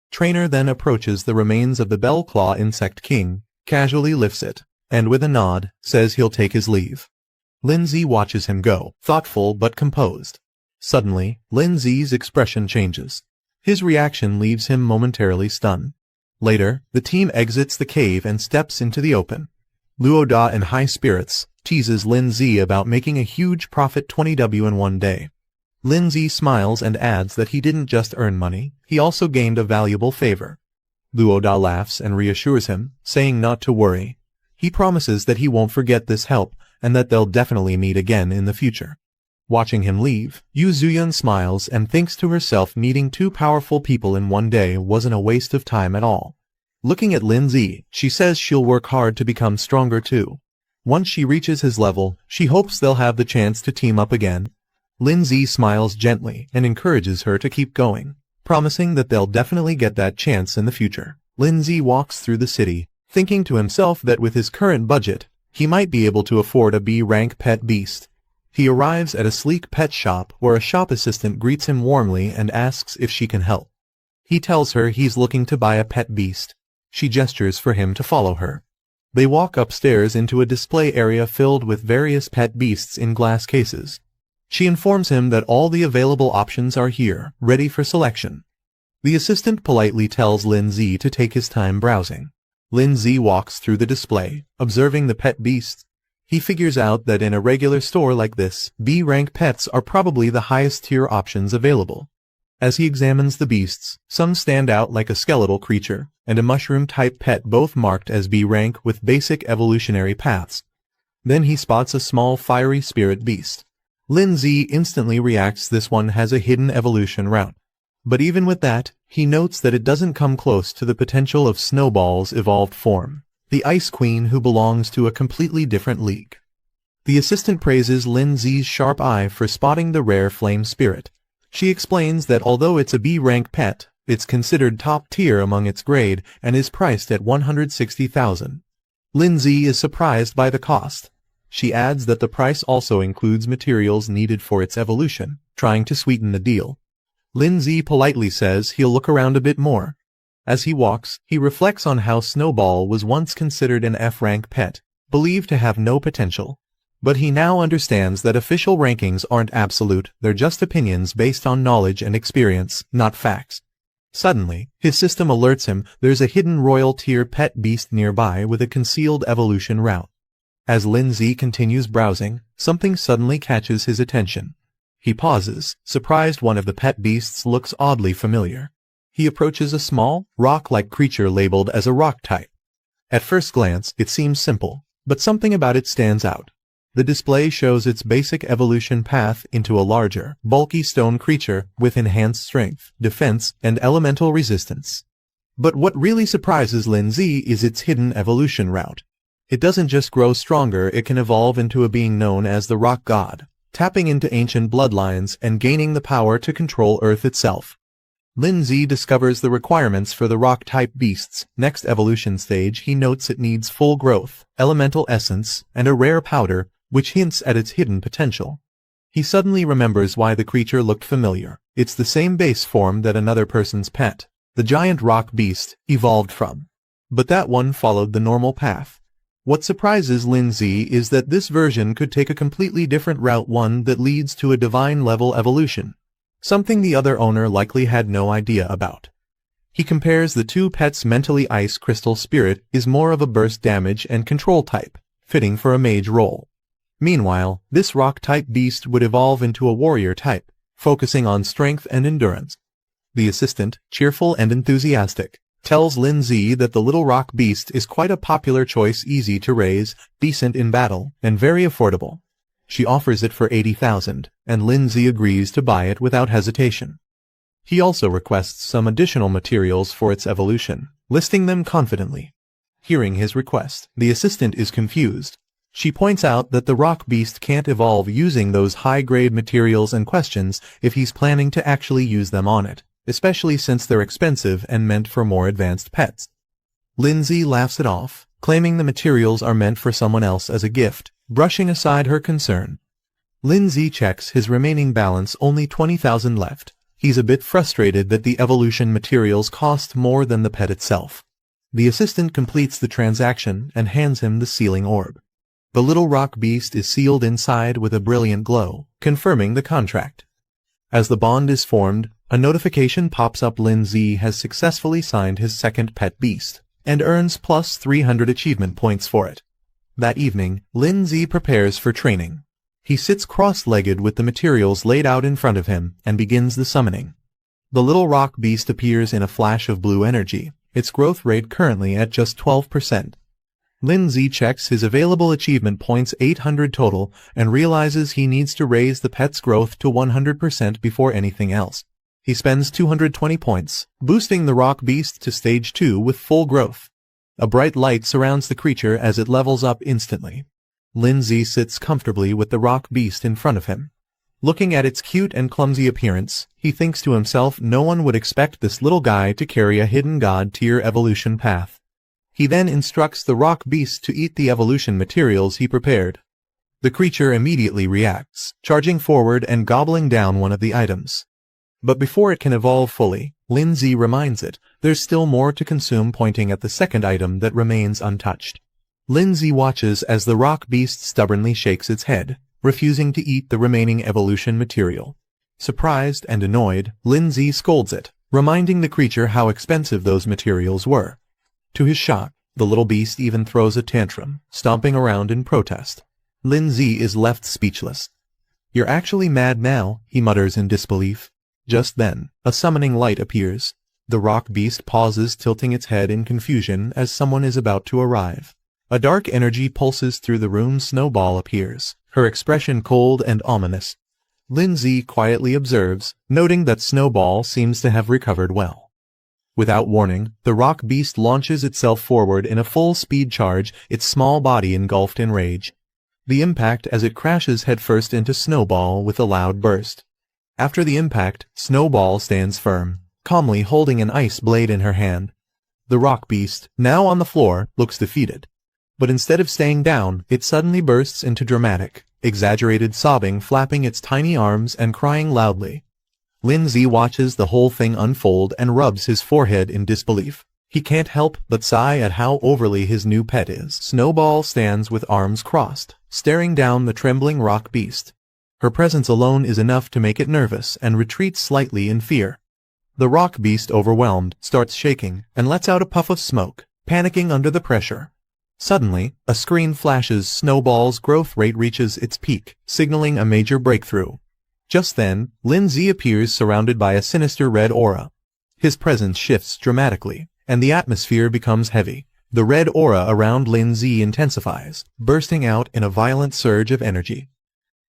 Trainer then approaches the remains of the Bell Claw Insect King, casually lifts it, and with a nod, says he'll take his leave. Lin Zi watches him go, thoughtful but composed. Suddenly, Lin Zi's expression changes. His reaction leaves him momentarily stunned. Later, the team exits the cave and steps into the open. Luo Da, in high spirits, teases Lin Zi about making a huge profit 20W in one day. Lindsay smiles and adds that he didn't just earn money, he also gained a valuable favor. Luoda laughs and reassures him, saying not to worry. He promises that he won't forget this help, and that they'll definitely meet again in the future. Watching him leave, Yu Zuyun smiles and thinks to herself meeting two powerful people in one day wasn't a waste of time at all. Looking at Lindsay, she says she'll work hard to become stronger too. Once she reaches his level, she hopes they'll have the chance to team up again. Lindsay smiles gently and encourages her to keep going, promising that they'll definitely get that chance in the future. Lindsay walks through the city, thinking to himself that with his current budget, he might be able to afford a B-rank pet beast. He arrives at a sleek pet shop where a shop assistant greets him warmly and asks if she can help. He tells her he's looking to buy a pet beast. She gestures for him to follow her. They walk upstairs into a display area filled with various pet beasts in glass cases. She informs him that all the available options are here, ready for selection. The assistant politely tells Lindsay to take his time browsing. Lindsay walks through the display, observing the pet beasts. He figures out that in a regular store like this, B-rank pets are probably the highest tier options available. As he examines the beasts, some stand out like a skeletal creature, and a mushroom-type pet both marked as B-rank with basic evolutionary paths. Then he spots a small fiery spirit beast. Lindsay instantly reacts this one has a hidden evolution route. But even with that, he notes that it doesn't come close to the potential of Snowball's evolved form, the Ice Queen who belongs to a completely different league. The assistant praises Lindsay's sharp eye for spotting the rare flame spirit. She explains that although it's a B-rank pet, it's considered top tier among its grade and is priced at 160,000. Lindsay is surprised by the cost. She adds that the price also includes materials needed for its evolution, trying to sweeten the deal. Lindsay politely says he'll look around a bit more. As he walks, he reflects on how Snowball was once considered an F-rank pet, believed to have no potential. But he now understands that official rankings aren't absolute, they're just opinions based on knowledge and experience, not facts. Suddenly, his system alerts him there's a hidden royal tier pet beast nearby with a concealed evolution route. As Lindsay continues browsing, something suddenly catches his attention. He pauses, surprised one of the pet beasts looks oddly familiar. He approaches a small, rock-like creature labeled as a rock type. At first glance, it seems simple, but something about it stands out. The display shows its basic evolution path into a larger, bulky stone creature with enhanced strength, defense, and elemental resistance. But what really surprises Lindsay is its hidden evolution route. It doesn't just grow stronger, it can evolve into a being known as the Rock God, tapping into ancient bloodlines and gaining the power to control Earth itself. Lindsay discovers the requirements for the rock-type beast's next evolution stage. He notes it needs full growth, elemental essence, and a rare powder, which hints at its hidden potential. He suddenly remembers why the creature looked familiar. It's the same base form that another person's pet, the giant rock beast, evolved from. But that one followed the normal path. What surprises Lindsay is that this version could take a completely different route, one that leads to a divine-level evolution, something the other owner likely had no idea about. He compares the two pets mentally. Ice Crystal Spirit is more of a burst damage and control type, fitting for a mage role. Meanwhile, this rock-type beast would evolve into a warrior type, focusing on strength and endurance. The assistant, cheerful and enthusiastic, tells Lindsay that the little rock beast is quite a popular choice, easy to raise, decent in battle, and very affordable. She offers it for 80,000, and Lindsay agrees to buy it without hesitation. He also requests some additional materials for its evolution, listing them confidently. Hearing his request, the assistant is confused. She points out that the rock beast can't evolve using those high-grade materials and questions if he's planning to actually use them on it, especially since they're expensive and meant for more advanced pets. Lindsay laughs it off, claiming the materials are meant for someone else as a gift, brushing aside her concern. Lindsay checks his remaining balance, only 20,000 left. He's a bit frustrated that the evolution materials cost more than the pet itself. The assistant completes the transaction and hands him the sealing orb. The little rock beast is sealed inside with a brilliant glow, confirming the contract. As the bond is formed, a notification pops up. Lindsay has successfully signed his second pet beast, and earns plus 300 achievement points for it. That evening, Lindsay prepares for training. He sits cross-legged with the materials laid out in front of him and begins the summoning. The little rock beast appears in a flash of blue energy, its growth rate currently at just 12%. Lindsay checks his available achievement points 800 total and realizes he needs to raise the pet's growth to 100% before anything else. He spends 220 points, boosting the rock beast to stage 2 with full growth. A bright light surrounds the creature as it levels up instantly. Lindsay sits comfortably with the rock beast in front of him. Looking at its cute and clumsy appearance, he thinks to himself no one would expect this little guy to carry a hidden god-tier evolution path. He then instructs the rock beast to eat the evolution materials he prepared. The creature immediately reacts, charging forward and gobbling down one of the items. But before it can evolve fully, Lindsay reminds it there's still more to consume, pointing at the second item that remains untouched. Lindsay watches as the rock beast stubbornly shakes its head, refusing to eat the remaining evolution material. Surprised and annoyed, Lindsay scolds it, reminding the creature how expensive those materials were. To his shock, the little beast even throws a tantrum, stomping around in protest. Lindsay is left speechless. "You're actually mad now," he mutters in disbelief. Just then, a summoning light appears. The rock beast pauses, tilting its head in confusion as someone is about to arrive. A dark energy pulses through the room. Snowball appears, her expression cold and ominous. Lindsay quietly observes, noting that Snowball seems to have recovered well. Without warning, the rock beast launches itself forward in a full-speed charge, its small body engulfed in rage. The impact as it crashes headfirst into Snowball with a loud burst. After the impact, Snowball stands firm, calmly holding an ice blade in her hand. The rock beast, now on the floor, looks defeated. But instead of staying down, it suddenly bursts into dramatic, exaggerated sobbing, flapping its tiny arms and crying loudly. Lindsay watches the whole thing unfold and rubs his forehead in disbelief. He can't help but sigh at how overly his new pet is. Snowball stands with arms crossed, staring down the trembling rock beast. Her presence alone is enough to make it nervous and retreats slightly in fear. The rock beast, overwhelmed, starts shaking and lets out a puff of smoke, panicking under the pressure. Suddenly, a screen flashes. Snowball's growth rate reaches its peak, signaling a major breakthrough. Just then, Lindsay appears surrounded by a sinister red aura. His presence shifts dramatically, and the atmosphere becomes heavy. The red aura around Lindsay intensifies, bursting out in a violent surge of energy.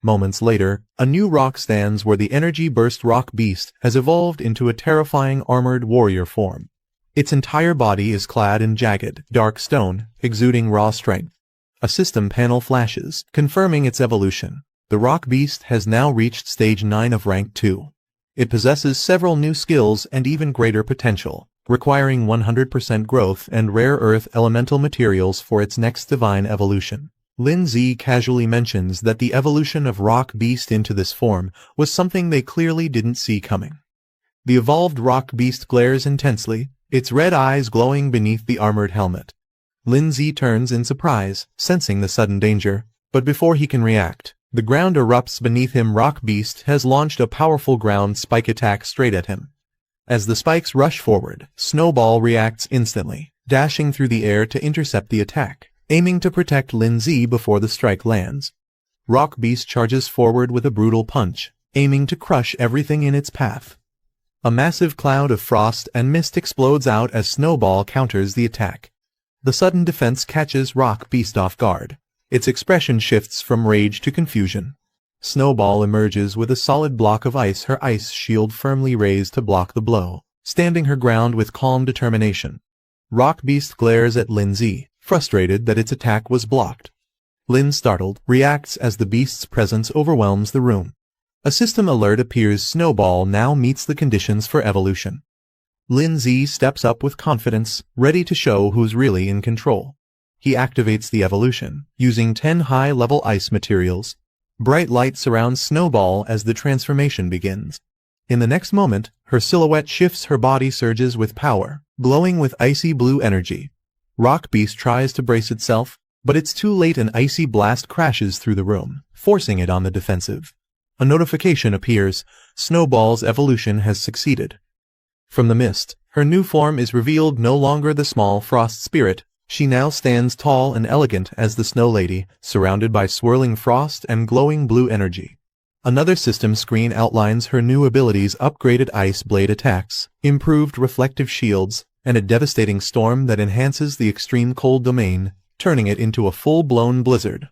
Moments later, a new rock stands where the energy-burst rock beast has evolved into a terrifying armored warrior form. Its entire body is clad in jagged, dark stone, exuding raw strength. A system panel flashes, confirming its evolution. The rock beast has now reached stage 9 of rank 2. It possesses several new skills and even greater potential, requiring 100% growth and rare earth elemental materials for its next divine evolution. Lindsay casually mentions that the evolution of rock beast into this form was something they clearly didn't see coming. The evolved rock beast glares intensely, its red eyes glowing beneath the armored helmet. Lindsay turns in surprise, sensing the sudden danger, but before he can react, the ground erupts beneath him. Rock beast has launched a powerful ground spike attack straight at him. As the spikes rush forward, Snowball reacts instantly, dashing through the air to intercept the attack, aiming to protect Lindsay before the strike lands. Rock beast charges forward with a brutal punch, aiming to crush everything in its path. A massive cloud of frost and mist explodes out as Snowball counters the attack. The sudden defense catches rock beast off guard. Its expression shifts from rage to confusion. Snowball emerges with a solid block of ice, her ice shield firmly raised to block the blow, standing her ground with calm determination. Rock beast glares at Lindsay, frustrated that its attack was blocked. Lynn, startled, reacts as the beast's presence overwhelms the room. A system alert appears. Snowball now meets the conditions for evolution. Lindsay steps up with confidence, ready to show who's really in control. He activates the evolution, using 10 high-level ice materials. Bright light surrounds Snowball as the transformation begins. In the next moment, her silhouette shifts, her body surges with power, glowing with icy blue energy. Rock beast tries to brace itself, but it's too late. An icy blast crashes through the room, forcing it on the defensive. A notification appears. Snowball's evolution has succeeded. From the mist, her new form is revealed, no longer the small frost spirit, She now stands tall and elegant as the Snow Lady, surrounded by swirling frost and glowing blue energy. Another system screen outlines her new abilities: upgraded ice blade attacks, improved reflective shields, and a devastating storm that enhances the extreme cold domain, turning it into a full-blown blizzard.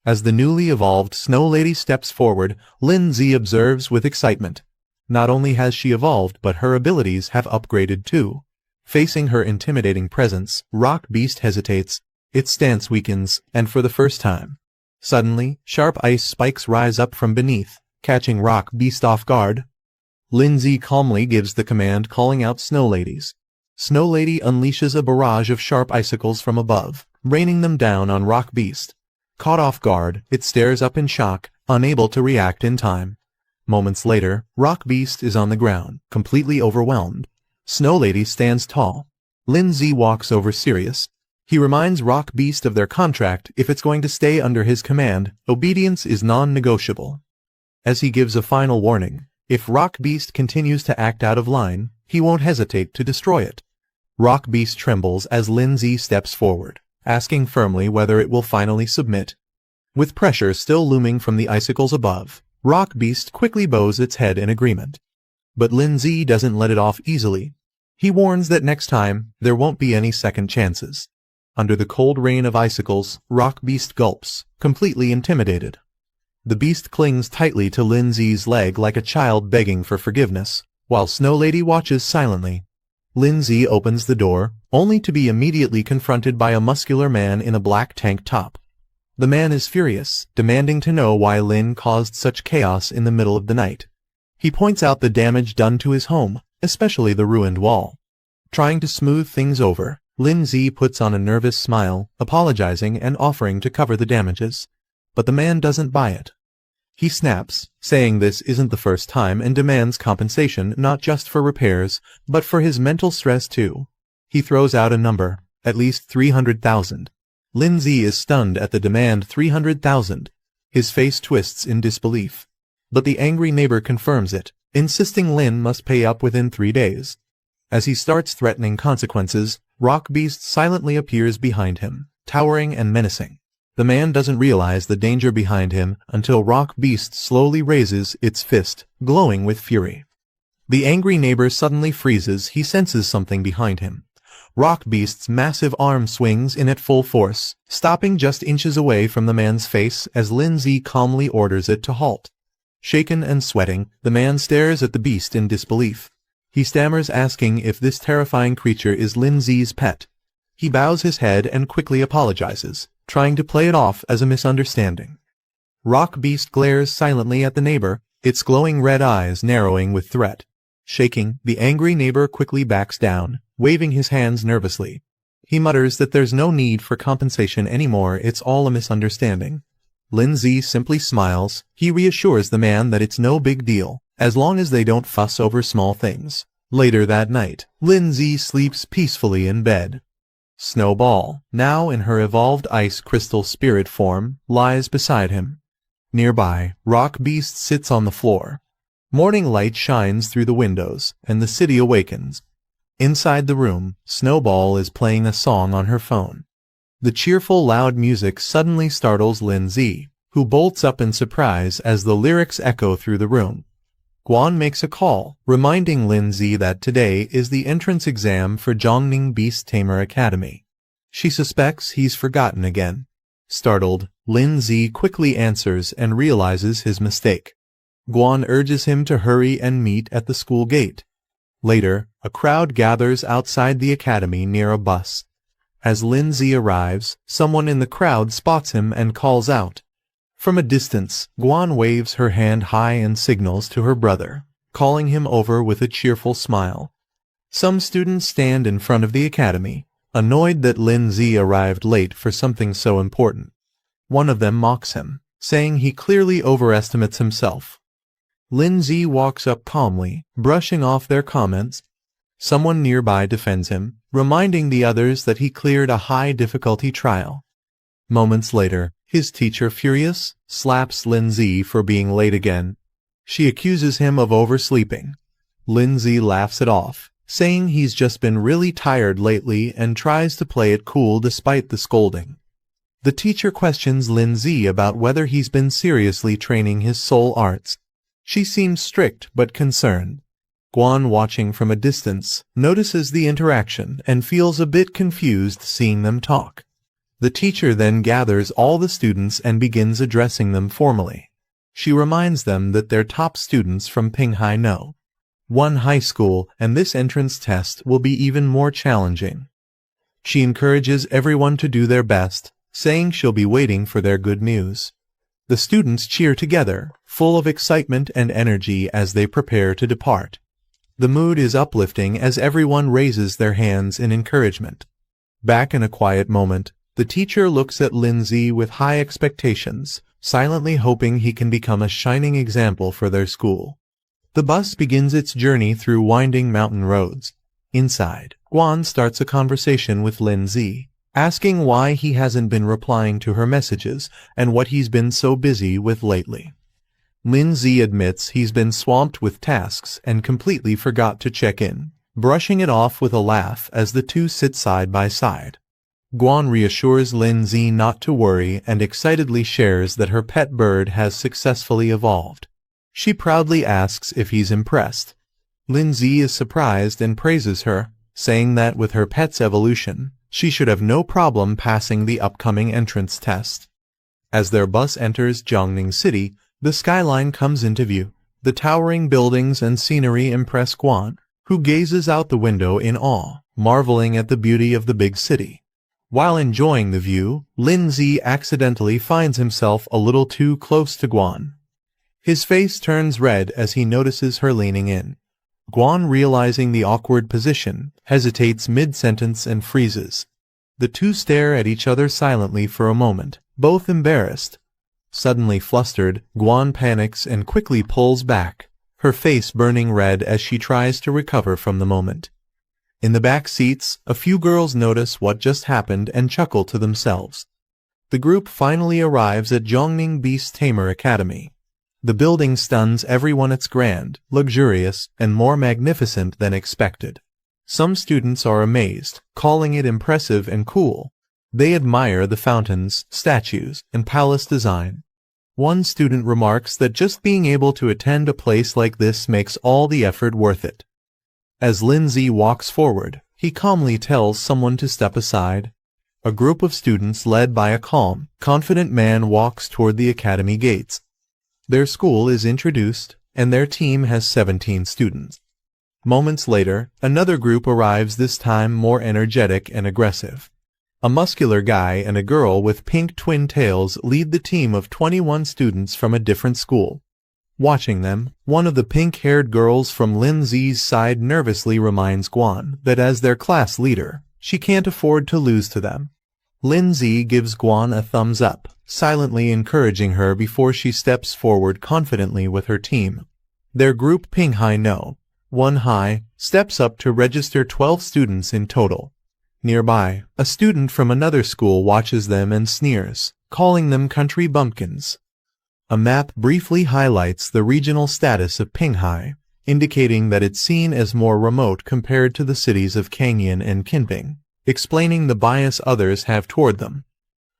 As the newly evolved Snow Lady steps forward, Lindsay observes with excitement. Not only has she evolved, but her abilities have upgraded too. Facing her intimidating presence, Rock Beast hesitates, its stance weakens, and for the first time. Suddenly, sharp ice spikes rise up from beneath, catching Rock Beast off guard. Lindsay calmly gives the command, calling out Snow Ladies. Snow Lady unleashes a barrage of sharp icicles from above, raining them down on Rock Beast. Caught off guard, it stares up in shock, unable to react in time. Moments later, Rock Beast is on the ground, completely overwhelmed. Snow Lady stands tall. Lindsay walks over serious. He reminds Rock Beast of their contract: if it's going to stay under his command, obedience is non-negotiable. As he gives a final warning, if Rock Beast continues to act out of line, he won't hesitate to destroy it. Rock Beast trembles as Lindsay steps forward, asking firmly whether it will finally submit. With pressure still looming from the icicles above, Rock Beast quickly bows its head in agreement. But Lindsay doesn't let it off easily. He warns that next time, there won't be any second chances. Under the cold rain of icicles, Rock Beast gulps, completely intimidated. The beast clings tightly to Lindsay's leg like a child begging for forgiveness, while Snow Lady watches silently. Lindsay opens the door, only to be immediately confronted by a muscular man in a black tank top. The man is furious, demanding to know why Lin caused such chaos in the middle of the night. He points out the damage done to his home, especially the ruined wall. Trying to smooth things over, Lindsay puts on a nervous smile, apologizing and offering to cover the damages. But the man doesn't buy it. He snaps, saying this isn't the first time, and demands compensation not just for repairs, but for his mental stress too. He throws out a number, at least 300,000. Lindsay is stunned at the demand. 300,000. His face twists in disbelief. But the angry neighbor confirms it, insisting Lin must pay up within 3 days. As he starts threatening consequences, Rock Beast silently appears behind him, towering and menacing. The man doesn't realize the danger behind him until Rock Beast slowly raises its fist, glowing with fury. The angry neighbor suddenly freezes. He senses something behind him. Rock Beast's massive arm swings in at full force, stopping just inches away from the man's face as Lindsay calmly orders it to halt. Shaken and sweating, the man stares at the beast in disbelief. He stammers, asking if this terrifying creature is Lindsay's pet. He bows his head and quickly apologizes, trying to play it off as a misunderstanding. Rock Beast glares silently at the neighbor, its glowing red eyes narrowing with threat. Shaking, the angry neighbor quickly backs down, waving his hands nervously. He mutters that there's no need for compensation anymore, it's all a misunderstanding. Lindsay simply smiles. He reassures the man that it's no big deal, as long as they don't fuss over small things. Later that night, Lindsay sleeps peacefully in bed. Snowball, now in her evolved ice crystal spirit form, lies beside him. Nearby, Rock Beast sits on the floor. Morning light shines through the windows, and the city awakens. Inside the room, Snowball is playing a song on her phone. The cheerful, loud music suddenly startles Lindsay, who bolts up in surprise as the lyrics echo through the room. Guan makes a call, reminding Lindsay that today is the entrance exam for Zhongning Beast Tamer Academy. She suspects he's forgotten again. Startled, Lindsay quickly answers and realizes his mistake. Guan urges him to hurry and meet at the school gate. Later, a crowd gathers outside the academy near a bus. As Lindsay arrives, someone in the crowd spots him and calls out. From a distance, Guan waves her hand high and signals to her brother, calling him over with a cheerful smile. Some students stand in front of the academy, annoyed that Lindsay arrived late for something so important. One of them mocks him, saying he clearly overestimates himself. Lindsay walks up calmly, brushing off their comments. Someone nearby defends him, reminding the others that he cleared a high-difficulty trial. Moments later, his teacher, furious, slaps Lindsay for being late again. She accuses him of oversleeping. Lindsay laughs it off, saying he's just been really tired lately and tries to play it cool despite the scolding. The teacher questions Lindsay about whether he's been seriously training his soul arts. She seems strict but concerned. Guan, watching from a distance, notices the interaction and feels a bit confused seeing them talk. The teacher then gathers all the students and begins addressing them formally. She reminds them that they're top students from Pinghai No. 1 high school, and this entrance test will be even more challenging. She encourages everyone to do their best, saying she'll be waiting for their good news. The students cheer together, full of excitement and energy as they prepare to depart. The mood is uplifting as everyone raises their hands in encouragement. Back in a quiet moment, the teacher looks at Lindsay with high expectations, silently hoping he can become a shining example for their school. The bus begins its journey through winding mountain roads. Inside, Guan starts a conversation with Lindsay, asking why he hasn't been replying to her messages and what he's been so busy with lately. Lindsay admits he's been swamped with tasks and completely forgot to check in, brushing it off with a laugh as the two sit side by side. Guan reassures Lindsay not to worry and excitedly shares that her pet bird has successfully evolved. She proudly asks if he's impressed. Lindsay is surprised and praises her, saying that with her pet's evolution, she should have no problem passing the upcoming entrance test. As their bus enters Jiangning City, the skyline comes into view. The towering buildings and scenery impress Guan, who gazes out the window in awe, marveling at the beauty of the big city. While enjoying the view, Lindsay accidentally finds himself a little too close to Guan. His face turns red as he notices her leaning in. Guan, realizing the awkward position, hesitates mid-sentence and freezes. The two stare at each other silently for a moment, both embarrassed. Suddenly flustered, Guan panics and quickly pulls back, her face burning red as she tries to recover from the moment. In the back seats, a few girls notice what just happened and chuckle to themselves. The group finally arrives at Jiangning Beast Tamer Academy. The building stuns everyone. It's grand, luxurious, and more magnificent than expected. Some students are amazed, calling it impressive and cool. They admire the fountains, statues, and palace design. One student remarks that just being able to attend a place like this makes all the effort worth it. As Lindsay walks forward, he calmly tells someone to step aside. A group of students led by a calm, confident man walks toward the academy gates. Their school is introduced, and their team has 17 students. Moments later, another group arrives, this time more energetic and aggressive. A muscular guy and a girl with pink twin tails lead the team of 21 students from a different school. Watching them, one of the pink-haired girls from Lindsay's side nervously reminds Guan that as their class leader, she can't afford to lose to them. Lindsay gives Guan a thumbs up, silently encouraging her before she steps forward confidently with her team. Their group, Pinghai No. 1 High, steps up to register 12 students in total. Nearby, a student from another school watches them and sneers, calling them country bumpkins. A map briefly highlights the regional status of Pinghai, indicating that it's seen as more remote compared to the cities of Kangyan and Kinping, explaining the bias others have toward them.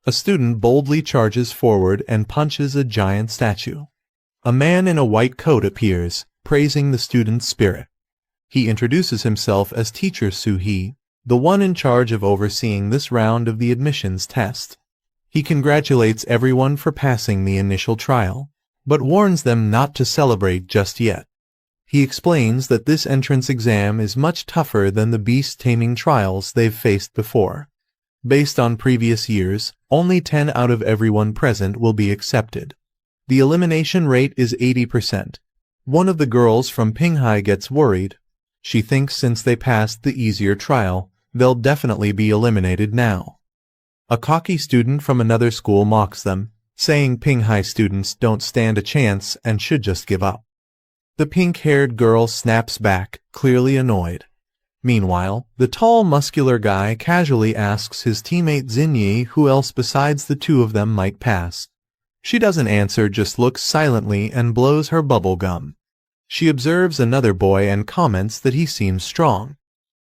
A student boldly charges forward and punches a giant statue. A man in a white coat appears, praising the student's spirit. He introduces himself as Teacher Su-hee, the one in charge of overseeing this round of the admissions test. He congratulates everyone for passing the initial trial, but warns them not to celebrate just yet. He explains that this entrance exam is much tougher than the beast taming trials they've faced before. Based on previous years, only 10 out of everyone present will be accepted. The elimination rate is 80%. One of the girls from Pinghai gets worried. She thinks since they passed the easier trial, they'll definitely be eliminated now. A cocky student from another school mocks them, saying Pinghai students don't stand a chance and should just give up. The pink-haired girl snaps back, clearly annoyed. Meanwhile, the tall, muscular guy casually asks his teammate Xinyi who else besides the two of them might pass. She doesn't answer, just looks silently and blows her bubble gum. She observes another boy and comments that he seems strong.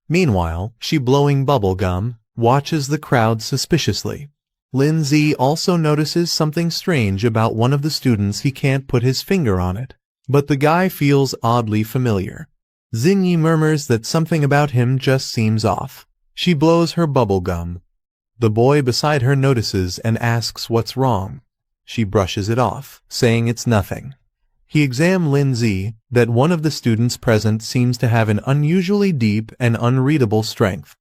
Meanwhile, she, blowing bubble gum, watches the crowd suspiciously. Lindsay also notices something strange about one of the students. He can't put his finger on it, but the guy feels oddly familiar. Xinyi murmurs that something about him just seems off. She blows her bubble gum. The boy beside her notices and asks what's wrong. She brushes it off, saying it's nothing. He examines Lindsay, that one of the students present seems to have an unusually deep and unreadable strength.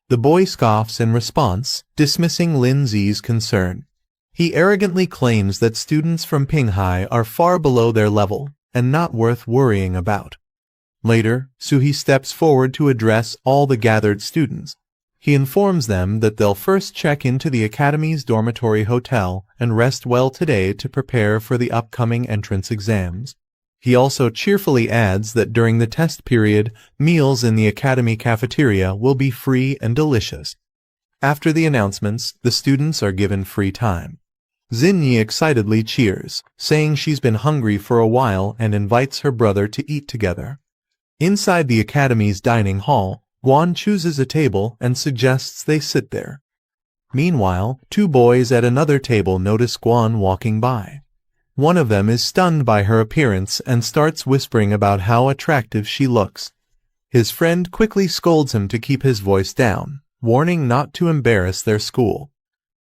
The boy scoffs in response, dismissing Lindsay's concern. He arrogantly claims that students from Pinghai are far below their level and not worth worrying about. Later, Suhi steps forward to address all the gathered students. He informs them that they'll first check into the academy's dormitory hotel and rest well today to prepare for the upcoming entrance exams. He also cheerfully adds that during the test period, meals in the academy cafeteria will be free and delicious. After the announcements, the students are given free time. Xinyi excitedly cheers, saying she's been hungry for a while and invites her brother to eat together. Inside the academy's dining hall, Guan chooses a table and suggests they sit there. Meanwhile, two boys at another table notice Guan walking by. One of them is stunned by her appearance and starts whispering about how attractive she looks. His friend quickly scolds him to keep his voice down, warning not to embarrass their school.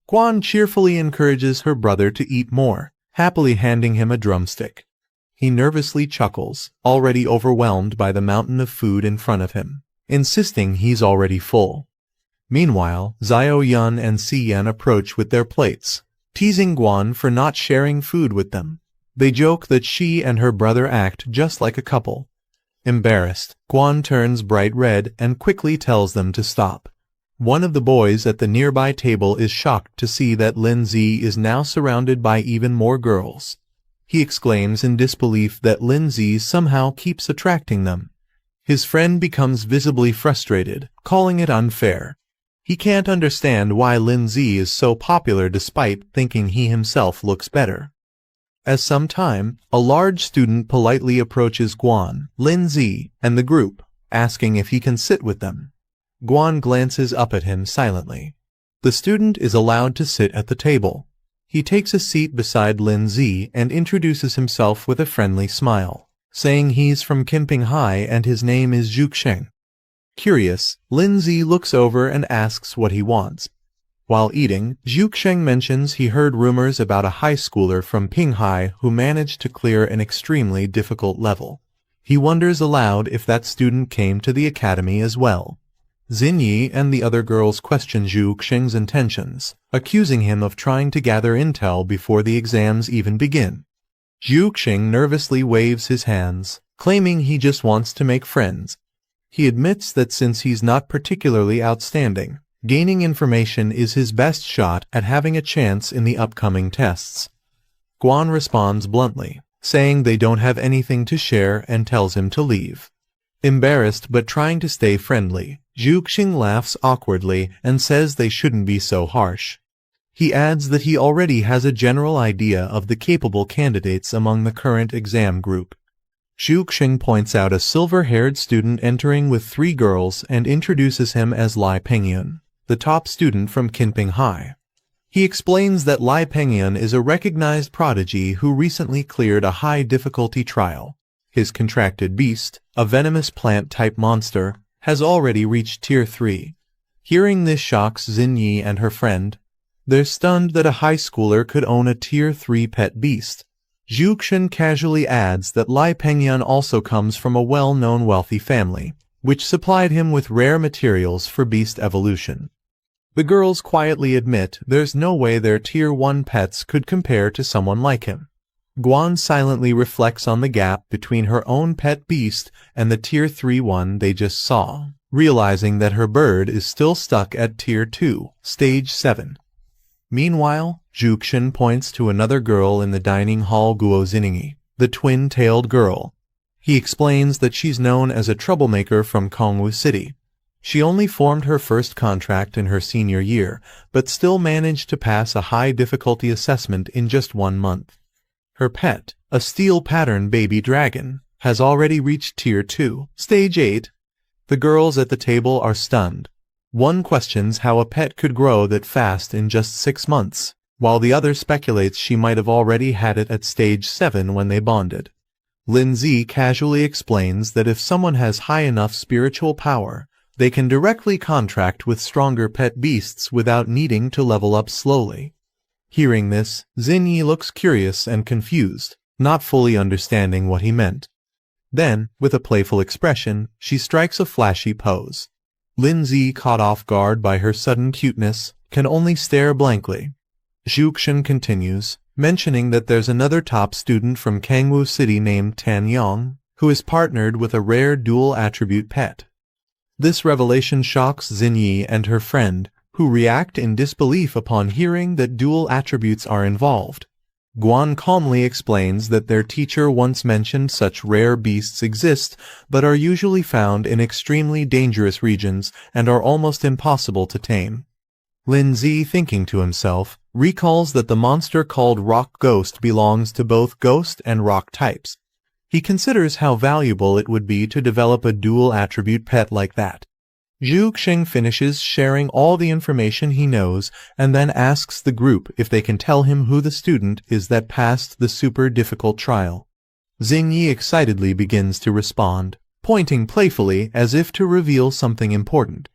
Guan cheerfully encourages her brother to eat more, happily handing him a drumstick. He nervously chuckles, already overwhelmed by the mountain of food in front of him, insisting he's already full. Meanwhile, Xiao Yun and Si Yan approach with their plates, teasing Guan for not sharing food with them. They joke that she and her brother act just like a couple. Embarrassed, Guan turns bright red and quickly tells them to stop. One of the boys at the nearby table is shocked to see that Lindsay is now surrounded by even more girls. He exclaims in disbelief that Lindsay somehow keeps attracting them. His friend becomes visibly frustrated, calling it unfair. He can't understand why Lindsay is so popular despite thinking he himself looks better. As some time, a large student politely approaches Guan, Lindsay, and the group, asking if he can sit with them. Guan glances up at him silently. The student is allowed to sit at the table. He takes a seat beside Lindsay and introduces himself with a friendly smile, saying he's from Pinghai and his name is Zhuxing. Curious, Lindsay looks over and asks what he wants. While eating, Zhuxing mentions he heard rumors about a high schooler from Pinghai who managed to clear an extremely difficult level. He wonders aloud if that student came to the academy as well. Xinyi and the other girls question Zhuxing's intentions, accusing him of trying to gather intel before the exams even begin. Zhuxing nervously waves his hands, claiming he just wants to make friends. He admits that since he's not particularly outstanding, gaining information is his best shot at having a chance in the upcoming tests. Guan responds bluntly, saying they don't have anything to share and tells him to leave. Embarrassed but trying to stay friendly, Zhuxing laughs awkwardly and says they shouldn't be so harsh. He adds that he already has a general idea of the capable candidates among the current exam group. Zhuxing points out a silver-haired student entering with 3 girls and introduces him as Lai Pengyun, the top student from Pinghai. He explains that Lai Pengyun is a recognized prodigy who recently cleared a high-difficulty trial. His contracted beast, a venomous plant-type monster, has already reached Tier 3. Hearing this shocks Xinyi and her friend. They're stunned that a high schooler could own a Tier 3 pet beast. Zhuxing casually adds that Lai Pengyun also comes from a well-known wealthy family, which supplied him with rare materials for beast evolution. The girls quietly admit there's no way their Tier 1 pets could compare to someone like him. Guan silently reflects on the gap between her own pet beast and the Tier 3 one they just saw, realizing that her bird is still stuck at Tier 2, Stage 7. Meanwhile, Zhuxing points to another girl in the dining hall, Guo Xiningi, the twin-tailed girl. He explains that she's known as a troublemaker from Kongwu City. She only formed her first contract in her senior year, but still managed to pass a high-difficulty assessment in just 1 month. Her pet, a steel pattern baby dragon, has already reached Tier 2, Stage 8. The girls at the table are stunned. One questions how a pet could grow that fast in just 6 months, while the other speculates she might have already had it at stage 7 when they bonded. Lindsay casually explains that if someone has high enough spiritual power, they can directly contract with stronger pet beasts without needing to level up slowly. Hearing this, Xinyi looks curious and confused, not fully understanding what he meant. Then, with a playful expression, she strikes a flashy pose. Lindsay, caught off guard by her sudden cuteness, can only stare blankly. Zhuxian continues, mentioning that there's another top student from Kangwu City named Tan Yang, who is partnered with a rare dual-attribute pet. This revelation shocks Xinyi and her friend, who react in disbelief upon hearing that dual attributes are involved. Guan calmly explains that their teacher once mentioned such rare beasts exist, but are usually found in extremely dangerous regions and are almost impossible to tame. Lindsay, thinking to himself, recalls that the monster called Rock Ghost belongs to both ghost and rock types. He considers how valuable it would be to develop a dual-attribute pet like that. Zhu Xing finishes sharing all the information he knows and then asks the group if they can tell him who the student is that passed the super difficult trial. Xingyi excitedly begins to respond, pointing playfully as if to reveal something important.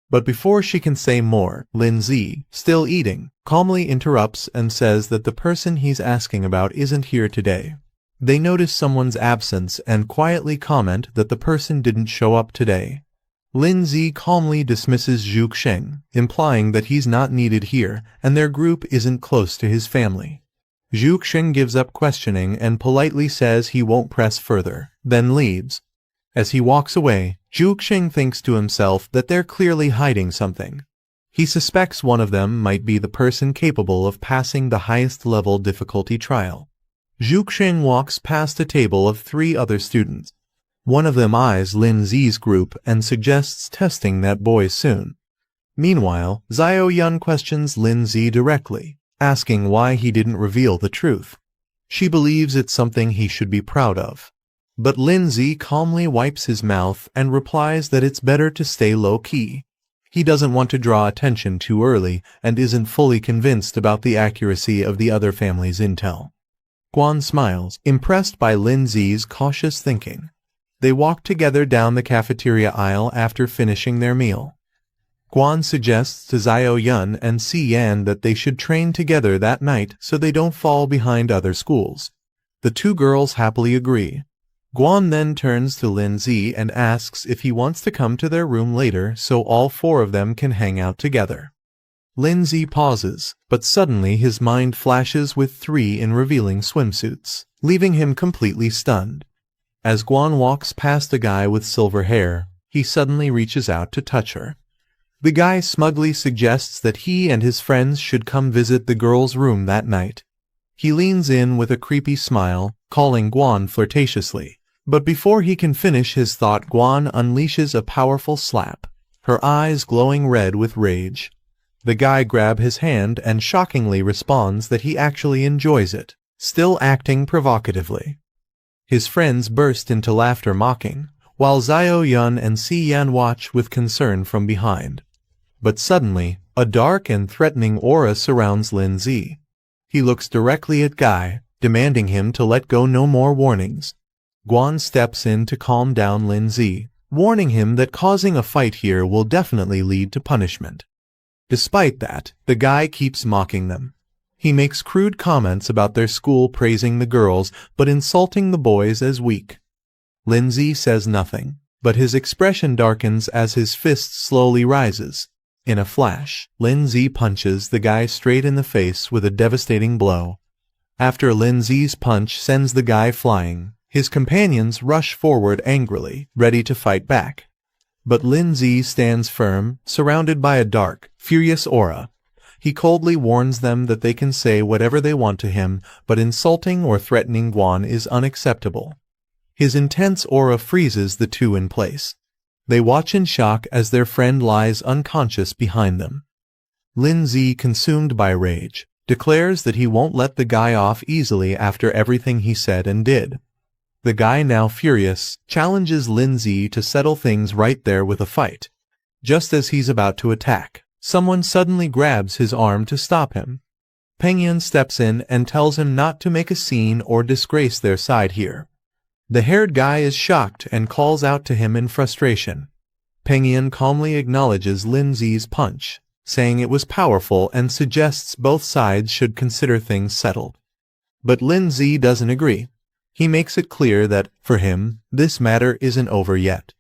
But before she can say more, Lindsay, still eating, calmly interrupts and says that the person he's asking about isn't here today. They notice someone's absence and quietly comment that the person didn't show up today. Lindsay calmly dismisses Zhu Xing, implying that he's not needed here and their group isn't close to his family. Zhu Xing gives up questioning and politely says he won't press further, then leaves. As he walks away, Zhu Xing thinks to himself that they're clearly hiding something. He suspects one of them might be the person capable of passing the highest level difficulty trial. Zhu Xing walks past a table of 3 other students. One of them eyes Lindsay's group and suggests testing that boy soon. Meanwhile, Xiao Yun questions Lindsay directly, asking why he didn't reveal the truth. She believes it's something he should be proud of. But Lindsay calmly wipes his mouth and replies that it's better to stay low-key. He doesn't want to draw attention too early and isn't fully convinced about the accuracy of the other family's intel. Guan smiles, impressed by Lindsay's cautious thinking. They walk together down the cafeteria aisle after finishing their meal. Guan suggests to Xiao Yun and Si Yan that they should train together that night so they don't fall behind other schools. The 2 girls happily agree. Guan then turns to Lindsay and asks if he wants to come to their room later so all 4 of them can hang out together. Lindsay pauses, but suddenly his mind flashes with 3 in revealing swimsuits, leaving him completely stunned. As Guan walks past a guy with silver hair, he suddenly reaches out to touch her. The guy smugly suggests that he and his friends should come visit the girl's room that night. He leans in with a creepy smile, calling Guan flirtatiously. But before he can finish his thought, Guan unleashes a powerful slap, her eyes glowing red with rage. The guy grabs his hand and shockingly responds that he actually enjoys it, still acting provocatively. His friends burst into laughter mocking, while Xiao Yun and Si Yan watch with concern from behind. But suddenly, a dark and threatening aura surrounds Lindsay. He looks directly at Guy, demanding him to let go. No more warnings. Guan steps in to calm down Lindsay, warning him that causing a fight here will definitely lead to punishment. Despite that, the guy keeps mocking them. He makes crude comments about their school, praising the girls but insulting the boys as weak. Lindsay says nothing, but his expression darkens as his fist slowly rises. In a flash, Lindsay punches the guy straight in the face with a devastating blow. After Lindsay's punch sends the guy flying, his companions rush forward angrily, ready to fight back. But Lindsay stands firm, surrounded by a dark, furious aura. He coldly warns them that they can say whatever they want to him, but insulting or threatening Guan is unacceptable. His intense aura freezes the 2 in place. They watch in shock as their friend lies unconscious behind them. Lindsay, consumed by rage, declares that he won't let the guy off easily after everything he said and did. The guy, now furious, challenges Lindsay to settle things right there with a fight. Just as he's about to attack, someone suddenly grabs his arm to stop him. Pengyan steps in and tells him not to make a scene or disgrace their side here. The haired guy is shocked and calls out to him in frustration. Pengyan calmly acknowledges Lindsay's punch, saying it was powerful, and suggests both sides should consider things settled. But Lindsay doesn't agree. He makes it clear that, for him, this matter isn't over yet.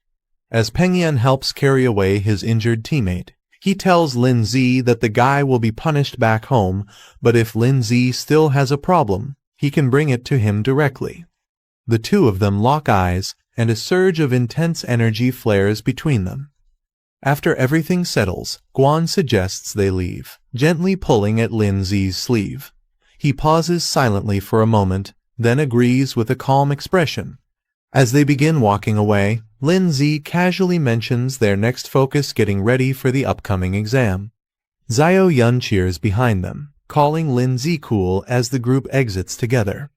As Pengyan helps carry away his injured teammate, he tells Lindsay that the guy will be punished back home, but if Lindsay still has a problem, he can bring it to him directly. The two of them lock eyes, and a surge of intense energy flares between them. After everything settles, Guan suggests they leave, gently pulling at Lindsay's sleeve. He pauses silently for a moment, then agrees with a calm expression. As they begin walking away, Lindsay casually mentions their next focus, getting ready for the upcoming exam. Xiao Yun cheers behind them, calling Lindsay cool as the group exits together.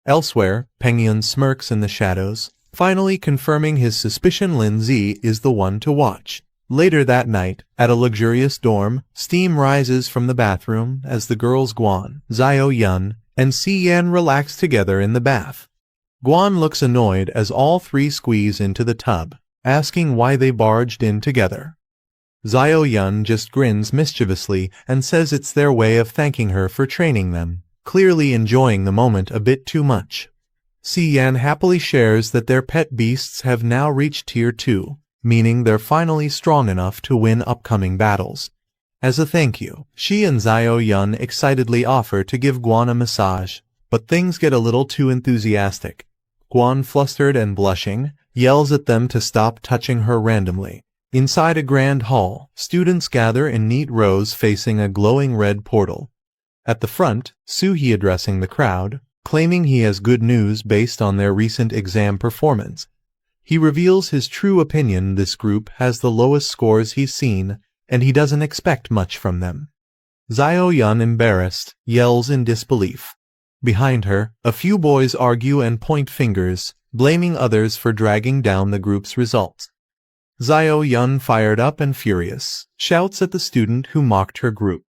Elsewhere, Pengyan smirks in the shadows, finally confirming his suspicion Lindsay is the one to watch. Later that night, at a luxurious dorm, steam rises from the bathroom as the girls Guan, Xiao Yun, and Si Yan relax together in the bath. Guan looks annoyed as all three squeeze into the tub, asking why they barged in together. Xiao Yun just grins mischievously and says it's their way of thanking her for training them, clearly enjoying the moment a bit too much. Si Yan happily shares that their pet beasts have now reached Tier 2, meaning they're finally strong enough to win upcoming battles. As a thank you, she and Xiao Yun excitedly offer to give Guan a massage, but things get a little too enthusiastic. Guan, flustered and blushing, yells at them to stop touching her randomly. Inside a grand hall, students gather in neat rows facing a glowing red portal. At the front, Suhi addressing the crowd, claiming he has good news based on their recent exam performance. He reveals his true opinion: this group has the lowest scores he's seen, and he doesn't expect much from them. Xiao Yun, embarrassed, yells in disbelief. Behind her, a few boys argue and point fingers, blaming others for dragging down the group's results. Xiao Yun, fired up and furious, shouts at the student who mocked her group.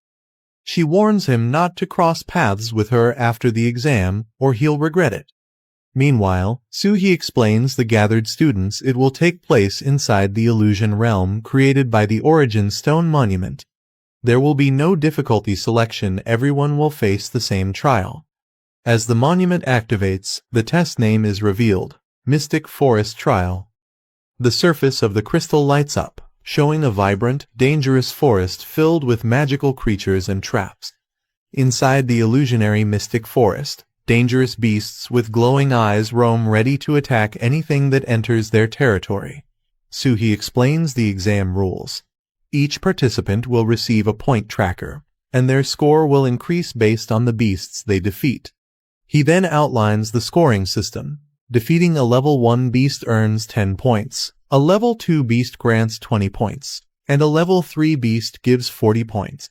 She warns him not to cross paths with her after the exam, or he'll regret it. Meanwhile, Suhi explains the gathered students it will take place inside the illusion realm created by the Origin Stone Monument. There will be no difficulty selection, everyone will face the same trial. As the monument activates, the test name is revealed: Mystic Forest Trial. The surface of the crystal lights up, showing a vibrant, dangerous forest filled with magical creatures and traps. Inside the illusionary mystic forest, dangerous beasts with glowing eyes roam, ready to attack anything that enters their territory. Suhi explains the exam rules. Each participant will receive a point tracker, and their score will increase based on the beasts they defeat. He then outlines the scoring system. Defeating a level 1 beast earns 10 points, a level 2 beast grants 20 points, and a level 3 beast gives 40 points.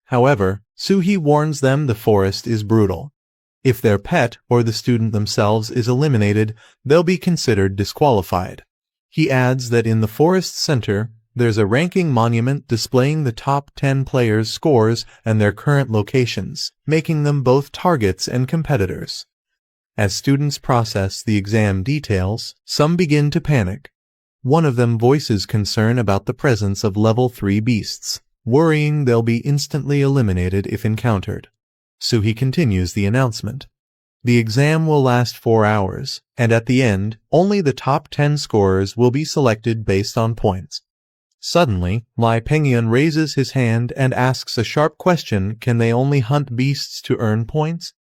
However, Suhi warns them the forest is brutal. If their pet or the student themselves is eliminated, they'll be considered disqualified. He adds that in the forest center, there's a ranking monument displaying the top 10 players' scores and their current locations, making them both targets and competitors. As students process the exam details, some begin to panic. One of them voices concern about the presence of level 3 beasts, worrying they'll be instantly eliminated if encountered. Suhi continues the announcement. The exam will last 4 hours, and at the end, only the top 10 scorers will be selected based on points. Suddenly, Lai Pengyan raises his hand and asks a sharp question: can they only hunt beasts to earn points?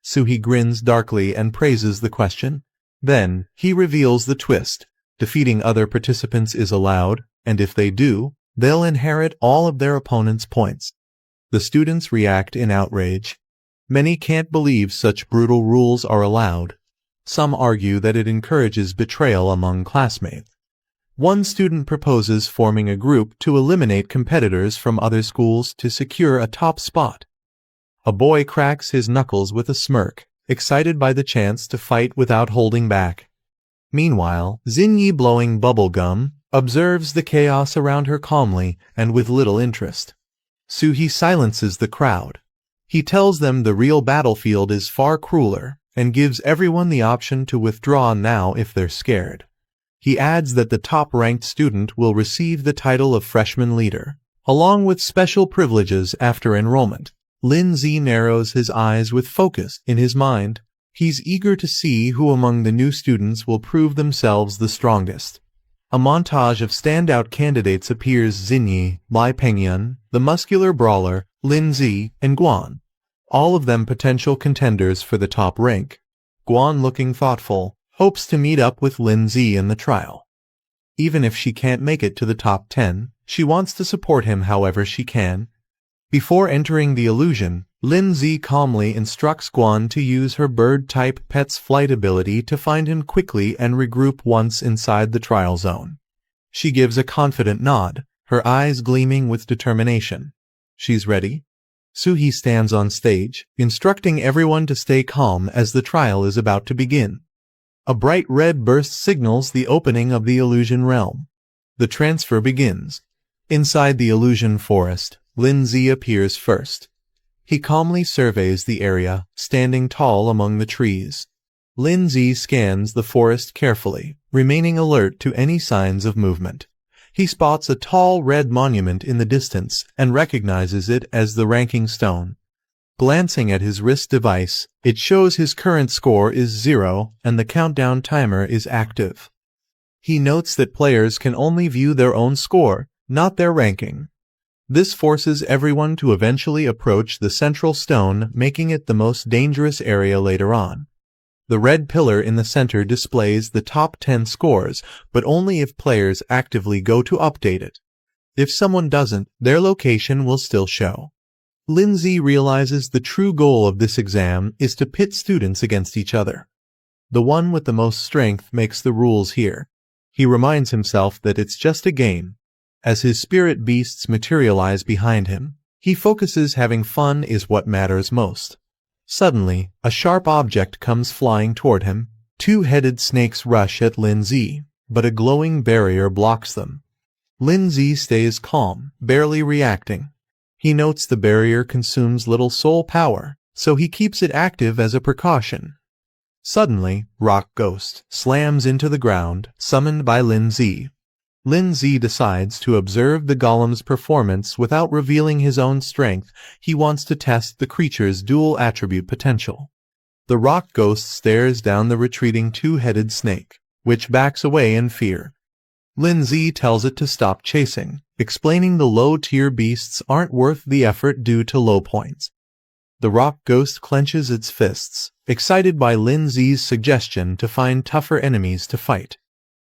Suhi grins darkly and praises the question. Then, he reveals the twist. Defeating other participants is allowed, and if they do, they'll inherit all of their opponent's points. The students react in outrage. Many can't believe such brutal rules are allowed. Some argue that it encourages betrayal among classmates. One student proposes forming a group to eliminate competitors from other schools to secure a top spot. A boy cracks his knuckles with a smirk, excited by the chance to fight without holding back. Meanwhile, Xinyi, blowing bubble gum, observes the chaos around her calmly and with little interest. Suhi silences the crowd. He tells them the real battlefield is far crueler and gives everyone the option to withdraw now if they're scared. He adds that the top-ranked student will receive the title of freshman leader, along with special privileges after enrollment. Lin Zi narrows his eyes with focus in his mind. He's eager to see who among the new students will prove themselves the strongest. A montage of standout candidates appears: Xinyi, Lai Pengyun, the muscular brawler, Lin Zi, and Guan. All of them potential contenders for the top rank. Guan, looking thoughtful, hopes to meet up with Lin Zi in the trial. Even if she can't make it to the top 10, she wants to support him however she can. Before entering the illusion, Lin Zi calmly instructs Guan to use her bird-type pet's flight ability to find him quickly and regroup once inside the trial zone. She gives a confident nod, her eyes gleaming with determination. She's ready. Suhi stands on stage, instructing everyone to stay calm as the trial is about to begin. A bright red burst signals the opening of the illusion realm. The transfer begins. Inside the illusion forest, Lin Zi appears first. He calmly surveys the area, standing tall among the trees. Lin Zi scans the forest carefully, remaining alert to any signs of movement. He spots a tall red monument in the distance and recognizes it as the ranking stone. Glancing at his wrist device, it shows his current score is 0 and the countdown timer is active. He notes that players can only view their own score, not their ranking. This forces everyone to eventually approach the central stone, making it the most dangerous area later on. The red pillar in the center displays the top 10 scores, but only if players actively go to update it. If someone doesn't, their location will still show. Lin Zi realizes the true goal of this exam is to pit students against each other. The one with the most strength makes the rules here. He reminds himself that it's just a game. As his spirit beasts materialize behind him, he focuses having fun is what matters most. Suddenly, a sharp object comes flying toward him. Two-headed snakes rush at Lin Zi, but a glowing barrier blocks them. Lin Zi stays calm, barely reacting. He notes the barrier consumes little soul power, so he keeps it active as a precaution. Suddenly, Rock Ghost slams into the ground, summoned by Lin Zi. Lin Zi decides to observe the golem's performance without revealing his own strength. He wants to test the creature's dual attribute potential. The rock ghost stares down the retreating two-headed snake, which backs away in fear. Lin Zi tells it to stop chasing, explaining the low-tier beasts aren't worth the effort due to low points. The rock ghost clenches its fists, excited by Lin Zi's suggestion to find tougher enemies to fight.